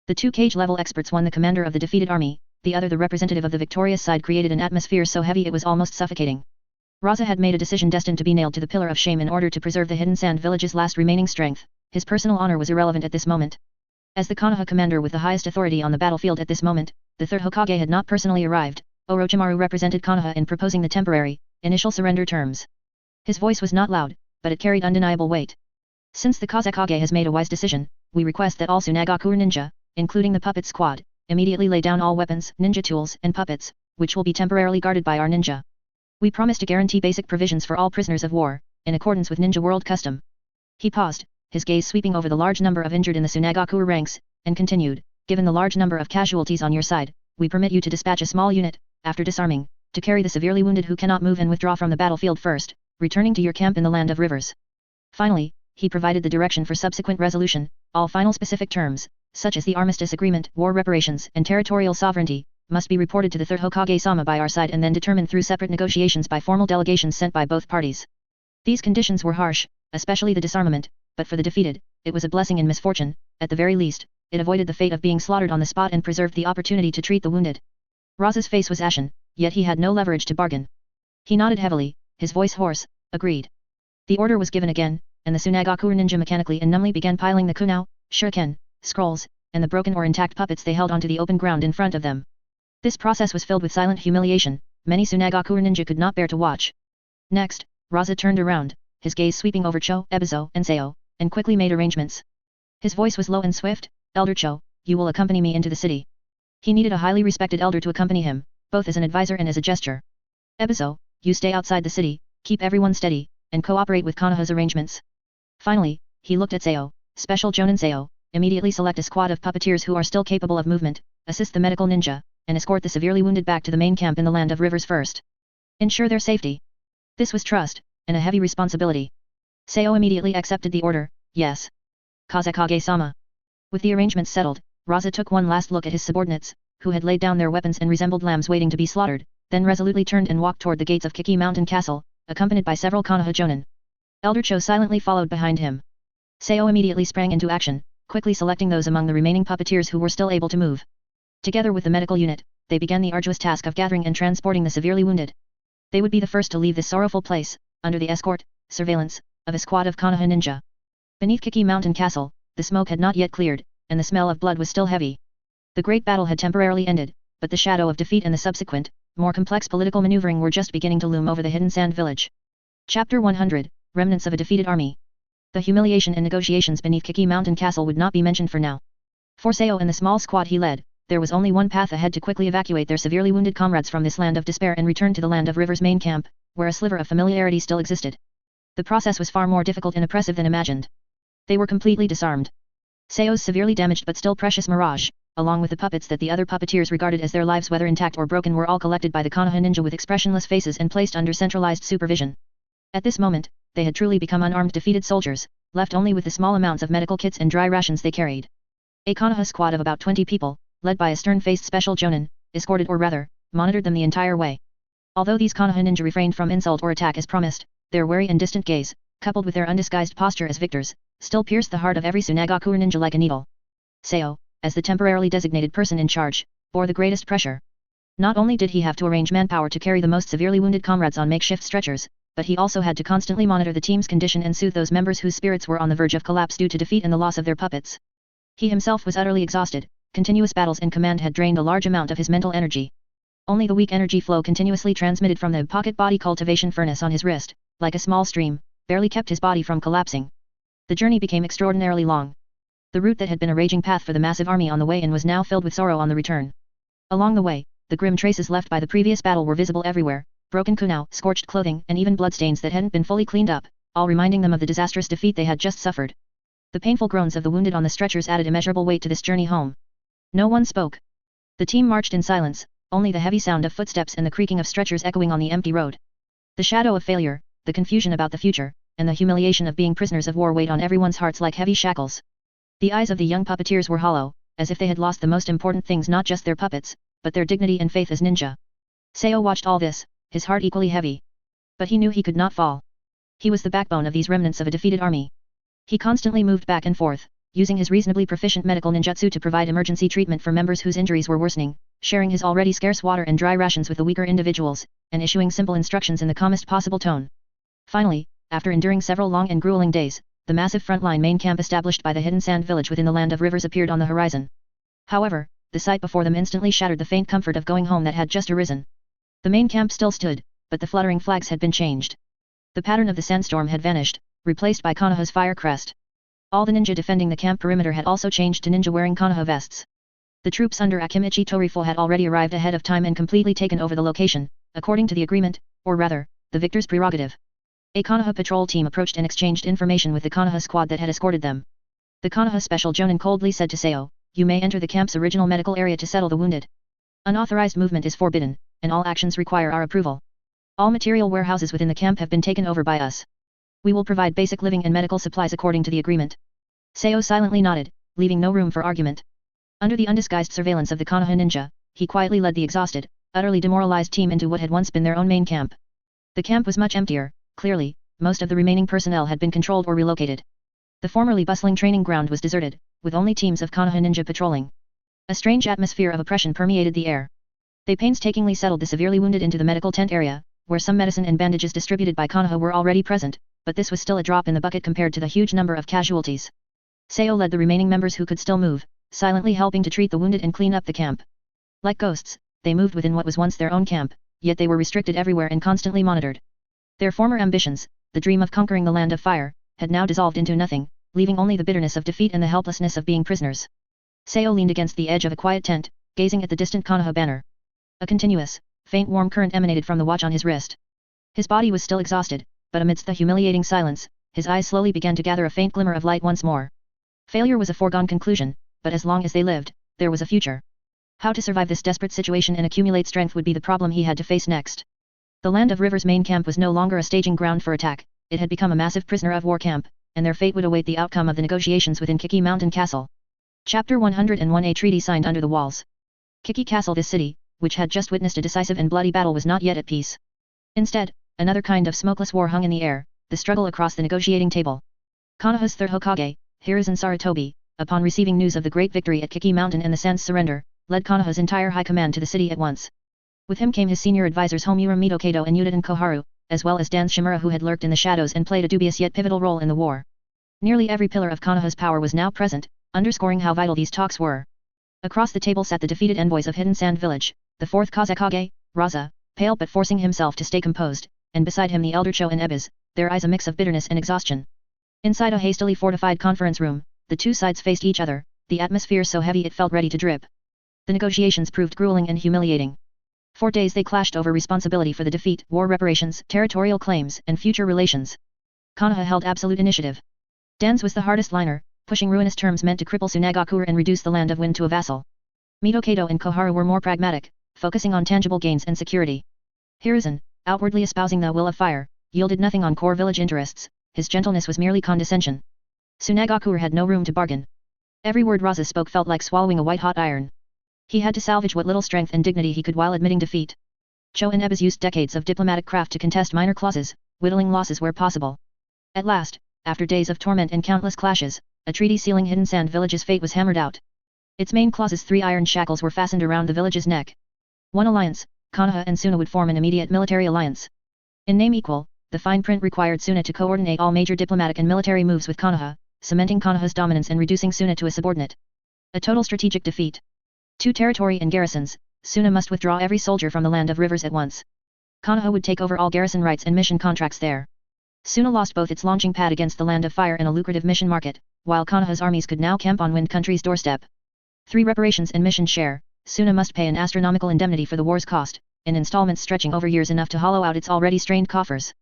The two cage-level experts, one the commander of the defeated army, the other the representative of the victorious side, created an atmosphere so heavy it was almost suffocating. Raza had made a decision destined to be nailed to the pillar of shame in order to preserve the hidden sand village's last remaining strength. His personal honor was irrelevant at this moment. As the Konoha commander with the highest authority on the battlefield at this moment, the third Hokage had not personally arrived. Orochimaru represented Konoha in proposing the temporary, initial surrender terms. His voice was not loud, but it carried undeniable weight. Since the Kazekage has made a wise decision, we request that all Sunagakure ninja, including the puppet squad, immediately lay down all weapons, ninja tools, and puppets, which will be temporarily guarded by our ninja. We promise to guarantee basic provisions for all prisoners of war, in accordance with ninja world custom. He paused, his gaze sweeping over the large number of injured in the Sunagakure ranks, and continued, given the large number of casualties on your side, we permit you to dispatch a small unit, after disarming, to carry the severely wounded who cannot move and withdraw from the battlefield first, returning to your camp in the land of rivers. Finally, he provided the direction for subsequent resolution, all final specific terms, such as the armistice agreement, war reparations, and territorial sovereignty, must be reported to the third Hokage-sama by our side and then determined through separate negotiations by formal delegations sent by both parties. These conditions were harsh, especially the disarmament, but for the defeated, it was a blessing in misfortune. At the very least, it avoided the fate of being slaughtered on the spot and preserved the opportunity to treat the wounded. Raza's face was ashen, yet he had no leverage to bargain. He nodded heavily, his voice hoarse, agreed. The order was given again, and the Sunagakure ninja mechanically and numbly began piling the kunao, shuriken, scrolls, and the broken or intact puppets they held onto the open ground in front of them. This process was filled with silent humiliation. Many Sunagakure ninja could not bear to watch. Next, Raza turned around, his gaze sweeping over Cho, Ebizo, and Seo, and quickly made arrangements. His voice was low and swift. Elder Cho, you will accompany me into the city. He needed a highly respected elder to accompany him, both as an advisor and as a gesture. Ebizo, you stay outside the city, keep everyone steady, and cooperate with Konoha's arrangements. Finally, he looked at Seo, Special Jonin Seo, immediately select a squad of puppeteers who are still capable of movement, assist the medical ninja, and escort the severely wounded back to the main camp in the land of rivers first. Ensure their safety. This was trust, and a heavy responsibility. Seo immediately accepted the order. Yes. Kazekage-sama. With the arrangements settled, Raza took one last look at his subordinates, who had laid down their weapons and resembled lambs waiting to be slaughtered, then resolutely turned and walked toward the gates of Kiki Mountain Castle, accompanied by several Konoha Jonin. Elder Cho silently followed behind him. Seo immediately sprang into action, quickly selecting those among the remaining puppeteers who were still able to move. Together with the medical unit, they began the arduous task of gathering and transporting the severely wounded. They would be the first to leave this sorrowful place, under the escort, surveillance, of a squad of Konoha ninja. Beneath Kiki Mountain Castle, the smoke had not yet cleared, and the smell of blood was still heavy. The great battle had temporarily ended, but the shadow of defeat and the subsequent, more complex political maneuvering were just beginning to loom over the hidden sand village. Chapter 100, Remnants of a Defeated Army. The humiliation and negotiations beneath Kiki Mountain Castle would not be mentioned for now. For Seo and the small squad he led, there was only one path ahead: to quickly evacuate their severely wounded comrades from this land of despair and return to the land of River's main camp, where a sliver of familiarity still existed. The process was far more difficult and oppressive than imagined. They were completely disarmed. Seo's severely damaged but still precious Mirage, along with the puppets that the other puppeteers regarded as their lives whether intact or broken, were all collected by the Konoha ninja with expressionless faces and placed under centralized supervision. At this moment, they had truly become unarmed defeated soldiers, left only with the small amounts of medical kits and dry rations they carried. A Konoha squad of about 20 people, led by a stern-faced special jonin, escorted or rather, monitored them the entire way. Although these Konoha ninja refrained from insult or attack as promised, their wary and distant gaze, coupled with their undisguised posture as victors, still pierced the heart of every Sunagakure ninja like a needle. Seo, as the temporarily designated person in charge, bore the greatest pressure. Not only did he have to arrange manpower to carry the most severely wounded comrades on makeshift stretchers, but he also had to constantly monitor the team's condition and soothe those members whose spirits were on the verge of collapse due to defeat and the loss of their puppets. He himself was utterly exhausted. Continuous battles in command had drained a large amount of his mental energy. Only the weak energy flow continuously transmitted from the pocket body cultivation furnace on his wrist, like a small stream, barely kept his body from collapsing. The journey became extraordinarily long. The route that had been a raging path for the massive army on the way in was now filled with sorrow on the return. Along the way, the grim traces left by the previous battle were visible everywhere: broken kunao, scorched clothing, and even bloodstains that hadn't been fully cleaned up, all reminding them of the disastrous defeat they had just suffered. The painful groans of the wounded on the stretchers added immeasurable weight to this journey home. No one spoke. The team marched in silence, only the heavy sound of footsteps and the creaking of stretchers echoing on the empty road. The shadow of failure, the confusion about the future, and the humiliation of being prisoners of war weighed on everyone's hearts like heavy shackles. The eyes of the young puppeteers were hollow, as if they had lost the most important things, not just their puppets, but their dignity and faith as ninja. Seo watched all this, his heart equally heavy. But he knew he could not fall. He was the backbone of these remnants of a defeated army. He constantly moved back and forth, using his reasonably proficient medical ninjutsu to provide emergency treatment for members whose injuries were worsening, sharing his already scarce water and dry rations with the weaker individuals, and issuing simple instructions in the calmest possible tone. Finally, after enduring several long and grueling days, the massive frontline main camp established by the hidden sand village within the land of rivers appeared on the horizon. However, the sight before them instantly shattered the faint comfort of going home that had just arisen. The main camp still stood, but the fluttering flags had been changed. The pattern of the sandstorm had vanished, replaced by Konoha's fire crest. All the ninja defending the camp perimeter had also changed to ninja wearing Konoha vests. The troops under Akimichi Torifo had already arrived ahead of time and completely taken over the location, according to the agreement, or rather, the victor's prerogative. A Konoha patrol team approached and exchanged information with the Konoha squad that had escorted them. The Konoha Special Jonin coldly said to Seo, "You may enter the camp's original medical area to settle the wounded. Unauthorized movement is forbidden, and all actions require our approval. All material warehouses within the camp have been taken over by us. We will provide basic living and medical supplies according to the agreement." Seo silently nodded, leaving no room for argument. Under the undisguised surveillance of the Konoha ninja, he quietly led the exhausted, utterly demoralized team into what had once been their own main camp. The camp was much emptier. Clearly, most of the remaining personnel had been controlled or relocated. The formerly bustling training ground was deserted, with only teams of Konoha ninja patrolling. A strange atmosphere of oppression permeated the air. They painstakingly settled the severely wounded into the medical tent area, where some medicine and bandages distributed by Konoha were already present, but this was still a drop in the bucket compared to the huge number of casualties. Seo led the remaining members who could still move, silently helping to treat the wounded and clean up the camp. Like ghosts, they moved within what was once their own camp, yet they were restricted everywhere and constantly monitored. Their former ambitions, the dream of conquering the land of fire, had now dissolved into nothing, leaving only the bitterness of defeat and the helplessness of being prisoners. Seo leaned against the edge of a quiet tent, gazing at the distant Konoha banner. A continuous, faint warm current emanated from the watch on his wrist. His body was still exhausted, but amidst the humiliating silence, his eyes slowly began to gather a faint glimmer of light once more. Failure was a foregone conclusion, but as long as they lived, there was a future. How to survive this desperate situation and accumulate strength would be the problem he had to face next. The land of River's main camp was no longer a staging ground for attack, it had become a massive prisoner of war camp, and their fate would await the outcome of the negotiations within Kiki Mountain Castle. Chapter 101. A treaty signed under the walls. Kiki Castle. This city, which had just witnessed a decisive and bloody battle, was not yet at peace. Instead, another kind of smokeless war hung in the air, the struggle across the negotiating table. Konoha's third Hokage, Hiruzen Sarutobi, upon receiving news of the great victory at Kiki Mountain and the Sands surrender, led Konoha's entire high command to the city at once. With him came his senior advisors Homura Mitokado and Yudin Koharu, as well as Dan Shimura, who had lurked in the shadows and played a dubious yet pivotal role in the war. Nearly every pillar of Konoha's power was now present, underscoring how vital these talks were. Across the table sat the defeated envoys of Hidden Sand Village, the fourth Kazekage, Raza, pale but forcing himself to stay composed, and beside him the elder Cho and Ebis, their eyes a mix of bitterness and exhaustion. Inside a hastily fortified conference room, the two sides faced each other, the atmosphere so heavy it felt ready to drip. The negotiations proved grueling and humiliating. For days they clashed over responsibility for the defeat, war reparations, territorial claims, and future relations. Konoha held absolute initiative. Dan's was the hardest liner, pushing ruinous terms meant to cripple Sunagakure and reduce the land of Wind to a vassal. Mitokado and Koharu were more pragmatic, focusing on tangible gains and security. Hiruzen, outwardly espousing the will of fire, yielded nothing on core village interests, his gentleness was merely condescension. Sunagakure had no room to bargain. Every word Raza spoke felt like swallowing a white-hot iron. He had to salvage what little strength and dignity he could while admitting defeat. Cho and Ebis used decades of diplomatic craft to contest minor clauses, whittling losses where possible. At last, after days of torment and countless clashes, a treaty sealing Hidden Sand Village's fate was hammered out. Its main clause's 3 iron shackles were fastened around the village's neck. One alliance, Konoha and Suna would form an immediate military alliance. In name equal, the fine print required Suna to coordinate all major diplomatic and military moves with Konoha, cementing Konoha's dominance and reducing Suna to a subordinate. A total strategic defeat. 2 territory and garrisons, Suna must withdraw every soldier from the land of rivers at once. Konoha would take over all garrison rights and mission contracts there. Suna lost both its launching pad against the land of fire and a lucrative mission market, while Konoha's armies could now camp on Wind Country's doorstep. 3 reparations and mission share, Suna must pay an astronomical indemnity for the war's cost, in installments stretching over years enough to hollow out its already strained coffers.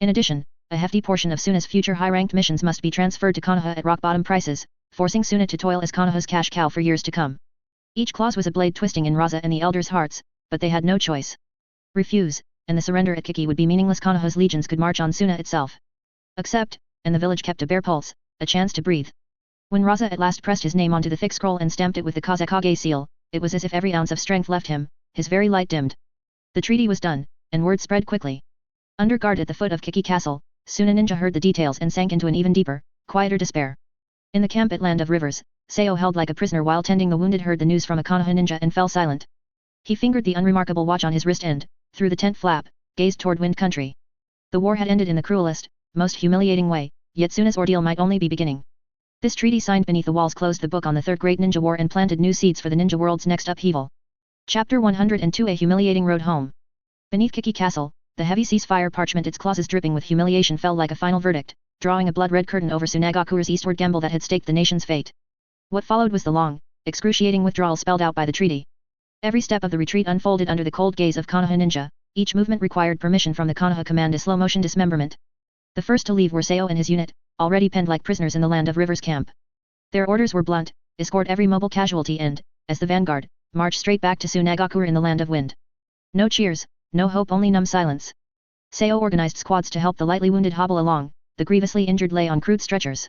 In addition, a hefty portion of Suna's future high-ranked missions must be transferred to Konoha at rock-bottom prices, forcing Suna to toil as Konoha's cash cow for years to come. Each clause was a blade twisting in Raza and the elders' hearts, but they had no choice. Refuse, and the surrender at Kiki would be meaningless. Konoha's legions could march on Suna itself. Accept, and the village kept a bare pulse, a chance to breathe. When Raza at last pressed his name onto the thick scroll and stamped it with the Kazekage seal, it was as if every ounce of strength left him, his very light dimmed. The treaty was done, and word spread quickly. Under guard at the foot of Kiki Castle, Suna Ninja heard the details and sank into an even deeper, quieter despair. In the camp at Land of Rivers, Seo held like a prisoner while tending the wounded heard the news from a Konoha ninja and fell silent. He fingered the unremarkable watch on his wrist and, through the tent flap, gazed toward Wind Country. The war had ended in the cruelest, most humiliating way, yet Suna's ordeal might only be beginning. This treaty signed beneath the walls closed the book on the Third Great Ninja War and planted new seeds for the ninja world's next upheaval. Chapter 102 A Humiliating Road Home. Beneath Kiki Castle, the heavy ceasefire parchment, its clauses dripping with humiliation, fell like a final verdict, drawing a blood-red curtain over Sunagakure's eastward gamble that had staked the nation's fate. What followed was the long, excruciating withdrawal spelled out by the treaty. Every step of the retreat unfolded under the cold gaze of Konoha ninja, each movement required permission from the Konoha command, a slow-motion dismemberment. The first to leave were Seo and his unit, already penned like prisoners in the Land of Rivers camp. Their orders were blunt: escort every mobile casualty and, as the vanguard, march straight back to Sunagakure in the Land of Wind. No cheers, no hope, only numb silence. Seo organized squads to help the lightly wounded hobble along, the grievously injured lay on crude stretchers.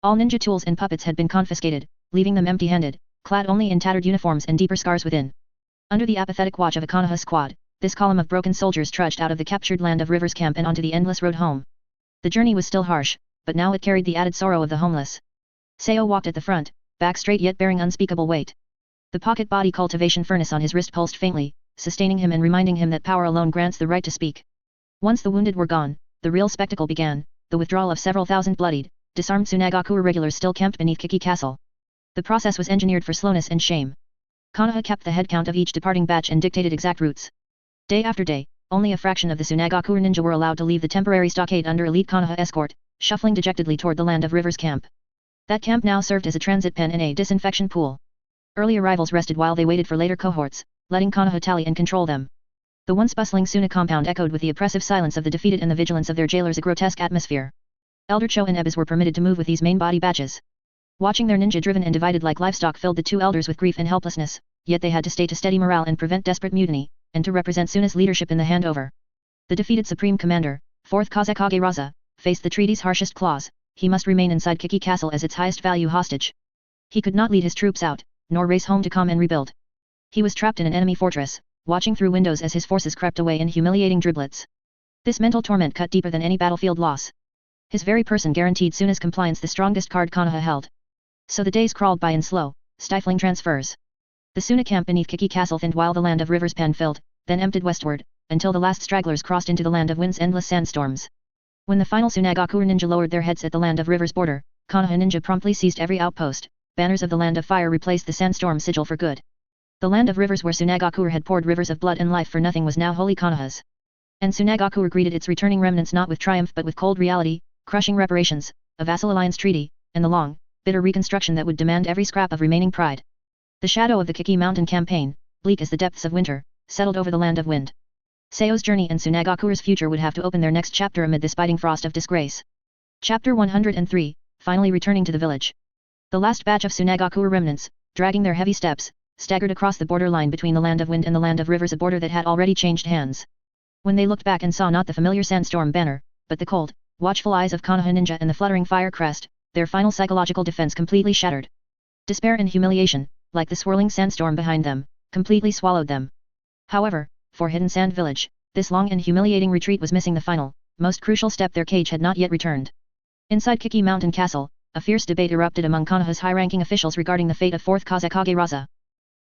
All ninja tools and puppets had been confiscated, leaving them empty-handed, clad only in tattered uniforms and deeper scars within. Under the apathetic watch of a Konoha squad, this column of broken soldiers trudged out of the captured Land of Rivers camp and onto the endless road home. The journey was still harsh, but now it carried the added sorrow of the homeless. Seo walked at the front, back straight yet bearing unspeakable weight. The pocket body cultivation furnace on his wrist pulsed faintly, sustaining him and reminding him that power alone grants the right to speak. Once the wounded were gone, the real spectacle began, the withdrawal of several thousand bloodied, disarmed Sunagakure regulars still camped beneath Kiki Castle. The process was engineered for slowness and shame. Konoha kept the head count of each departing batch and dictated exact routes. Day after day, only a fraction of the Sunagakure ninja were allowed to leave the temporary stockade under elite Konoha escort, shuffling dejectedly toward the Land of Rivers camp. That camp now served as a transit pen and a disinfection pool. Early arrivals rested while they waited for later cohorts, letting Konoha tally and control them. The once bustling Suna compound echoed with the oppressive silence of the defeated and the vigilance of their jailers, a grotesque atmosphere. Elder Cho and Ebis were permitted to move with these main body batches. Watching their ninja driven and divided like livestock filled the two elders with grief and helplessness, yet they had to stay to steady morale and prevent desperate mutiny, and to represent Suna's leadership in the handover. The defeated Supreme Commander, Fourth Kazekage Raza, faced the treaty's harshest clause: he must remain inside Kiki Castle as its highest value hostage. He could not lead his troops out, nor race home to come and rebuild. He was trapped in an enemy fortress, watching through windows as his forces crept away in humiliating driblets. This mental torment cut deeper than any battlefield loss. His very person guaranteed Suna's compliance, the strongest card Konoha held. So the days crawled by in slow, stifling transfers. The Suna camp beneath Kiki Castle thinned while the Land of Rivers pan filled, then emptied westward, until the last stragglers crossed into the Land of Wind's endless sandstorms. When the final Sunagakure ninja lowered their heads at the Land of Rivers border, Konoha ninja promptly seized every outpost. Banners of the Land of Fire replaced the sandstorm sigil for good. The Land of Rivers, where Sunagakure had poured rivers of blood and life for nothing, was now wholly Konoha's. And Sunagakure greeted its returning remnants not with triumph but with cold reality, crushing reparations, a vassal alliance treaty, and the long, bitter reconstruction that would demand every scrap of remaining pride. The shadow of the Kiki Mountain campaign, bleak as the depths of winter, settled over the Land of Wind. Seo's journey and Sunagakure's future would have to open their next chapter amid this biting frost of disgrace. Chapter 103, finally returning to the village. The last batch of Sunagakure remnants, dragging their heavy steps, staggered across the border line between the Land of Wind and the Land of Rivers, a border that had already changed hands. When they looked back and saw not the familiar sandstorm banner, but the cold, watchful eyes of Konoha ninja and the fluttering fire crest, their final psychological defense completely shattered. Despair and humiliation, like the swirling sandstorm behind them, completely swallowed them. However, for Hidden Sand Village, this long and humiliating retreat was missing the final, most crucial step. Their cage had not yet returned. Inside Kiki Mountain Castle, a fierce debate erupted among Konoha's high-ranking officials regarding the fate of Fourth Kazekage Raza.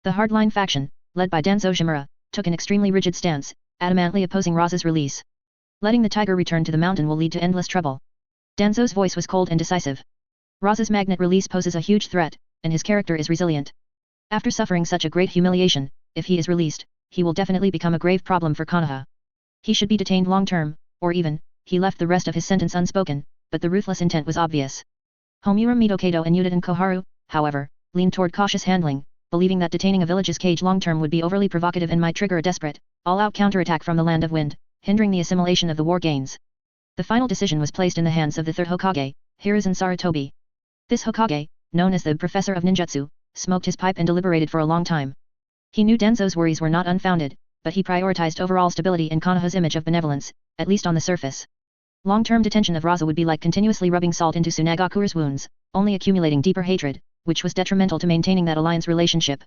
The hardline faction, led by Danzo Shimura, took an extremely rigid stance, adamantly opposing Raza's release. Letting the tiger return to the mountain will lead to endless trouble. Danzo's voice was cold and decisive. Raza's magnet release poses a huge threat, and his character is resilient. After suffering such a great humiliation, if he is released, he will definitely become a grave problem for Konoha. He should be detained long-term, or even, he left the rest of his sentence unspoken, but the ruthless intent was obvious. Homura Midokado and Udon Koharu, however, leaned toward cautious handling, believing that detaining a village's cage long-term would be overly provocative and might trigger a desperate, all-out counterattack from the Land of Wind, hindering the assimilation of the war gains. The final decision was placed in the hands of the third Hokage, Hiruzen Sarutobi. This Hokage, known as the Professor of Ninjutsu, smoked his pipe and deliberated for a long time. He knew Denzo's worries were not unfounded, but he prioritized overall stability in Konoha's image of benevolence, at least on the surface. Long-term detention of Raza would be like continuously rubbing salt into Sunagakure's wounds, only accumulating deeper hatred, which was detrimental to maintaining that alliance relationship.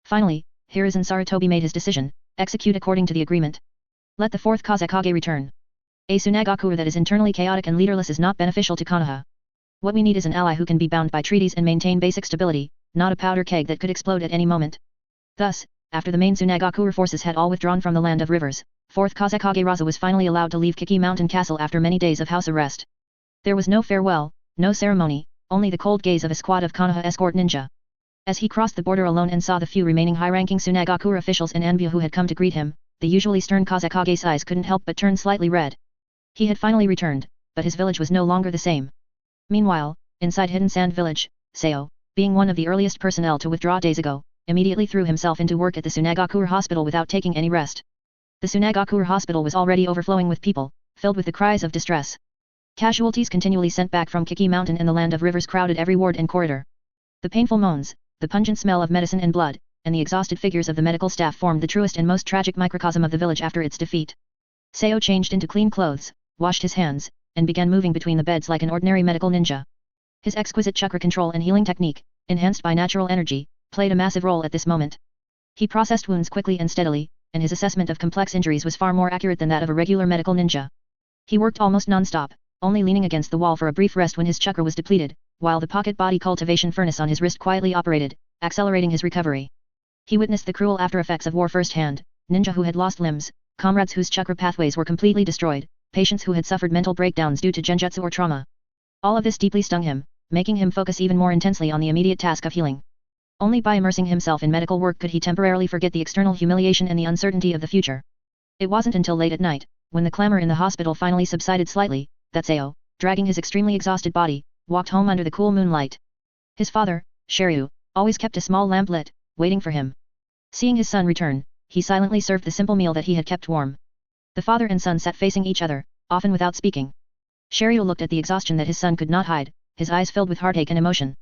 Finally, Hiruzen Sarutobi made his decision: execute according to the agreement. Let the fourth Kazekage return. A Sunagakure that is internally chaotic and leaderless is not beneficial to Konoha. What we need is an ally who can be bound by treaties and maintain basic stability, not a powder keg that could explode at any moment. Thus, after the main Sunagakure forces had all withdrawn from the Land of Rivers, 4th Kazekage Raza was finally allowed to leave Kiki Mountain Castle after many days of house arrest. There was no farewell, no ceremony, only the cold gaze of a squad of Konoha escort ninja. As he crossed the border alone and saw the few remaining high-ranking Sunagakure officials and Anbya who had come to greet him, the usually stern Kazekage's eyes couldn't help but turn slightly red. He had finally returned, but his village was no longer the same. Meanwhile, inside Hidden Sand Village, Seo, being one of the earliest personnel to withdraw days ago, immediately threw himself into work at the Sunagakure Hospital without taking any rest. The Sunagakure Hospital was already overflowing with people, filled with the cries of distress. Casualties continually sent back from Kiki Mountain and the Land of Rivers crowded every ward and corridor. The painful moans, the pungent smell of medicine and blood, and the exhausted figures of the medical staff formed the truest and most tragic microcosm of the village after its defeat. Seo changed into clean clothes, washed his hands, and began moving between the beds like an ordinary medical ninja. His exquisite chakra control and healing technique, enhanced by natural energy, played a massive role at this moment. He processed wounds quickly and steadily, and his assessment of complex injuries was far more accurate than that of a regular medical ninja. He worked almost non-stop, only leaning against the wall for a brief rest when his chakra was depleted, while the pocket body cultivation furnace on his wrist quietly operated, accelerating his recovery. He witnessed the cruel after-effects of war firsthand: ninja who had lost limbs, comrades whose chakra pathways were completely destroyed, patients who had suffered mental breakdowns due to genjutsu or trauma. All of this deeply stung him, making him focus even more intensely on the immediate task of healing. Only by immersing himself in medical work could he temporarily forget the external humiliation and the uncertainty of the future. It wasn't until late at night, when the clamor in the hospital finally subsided slightly, that Seo, dragging his extremely exhausted body, walked home under the cool moonlight. His father, Shiryu, always kept a small lamp lit, waiting for him. Seeing his son return, he silently served the simple meal that he had kept warm. The father and son sat facing each other, often without speaking. Shiryu looked at the exhaustion that his son could not hide, his eyes filled with heartache and emotion.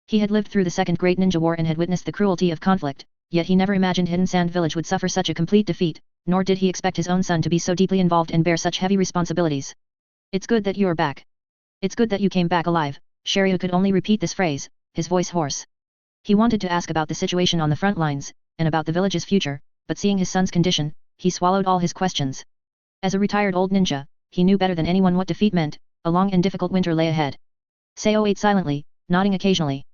He had lived through the Second Great Ninja War and had witnessed the cruelty of conflict, yet he never imagined Hidden Sand Village would suffer such a complete defeat, nor did he expect his own son to be so deeply involved and bear such heavy responsibilities. "It's good that you're back. It's good that you came back alive." Shiryu could only repeat this phrase, his voice hoarse. He wanted to ask about the situation on the front lines, and about the village's future, but seeing his son's condition, he swallowed all his questions. As a retired old ninja, he knew better than anyone what defeat meant. A long and difficult winter lay ahead. Seo ate silently, nodding occasionally.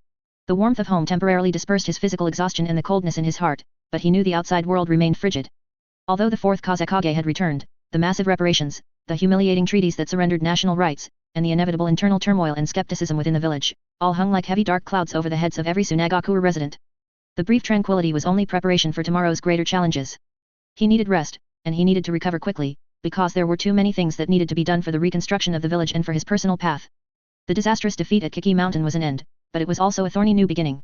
The warmth of home temporarily dispersed his physical exhaustion and the coldness in his heart, but he knew the outside world remained frigid. Although the 4th Kazekage had returned, the massive reparations, the humiliating treaties that surrendered national rights, and the inevitable internal turmoil and skepticism within the village, all hung like heavy dark clouds over the heads of every Sunagakure resident. The brief tranquility was only preparation for tomorrow's greater challenges. He needed rest, and he needed to recover quickly, because there were too many things that needed to be done for the reconstruction of the village and for his personal path. The disastrous defeat at Kiki Mountain was an end, but it was also a thorny new beginning.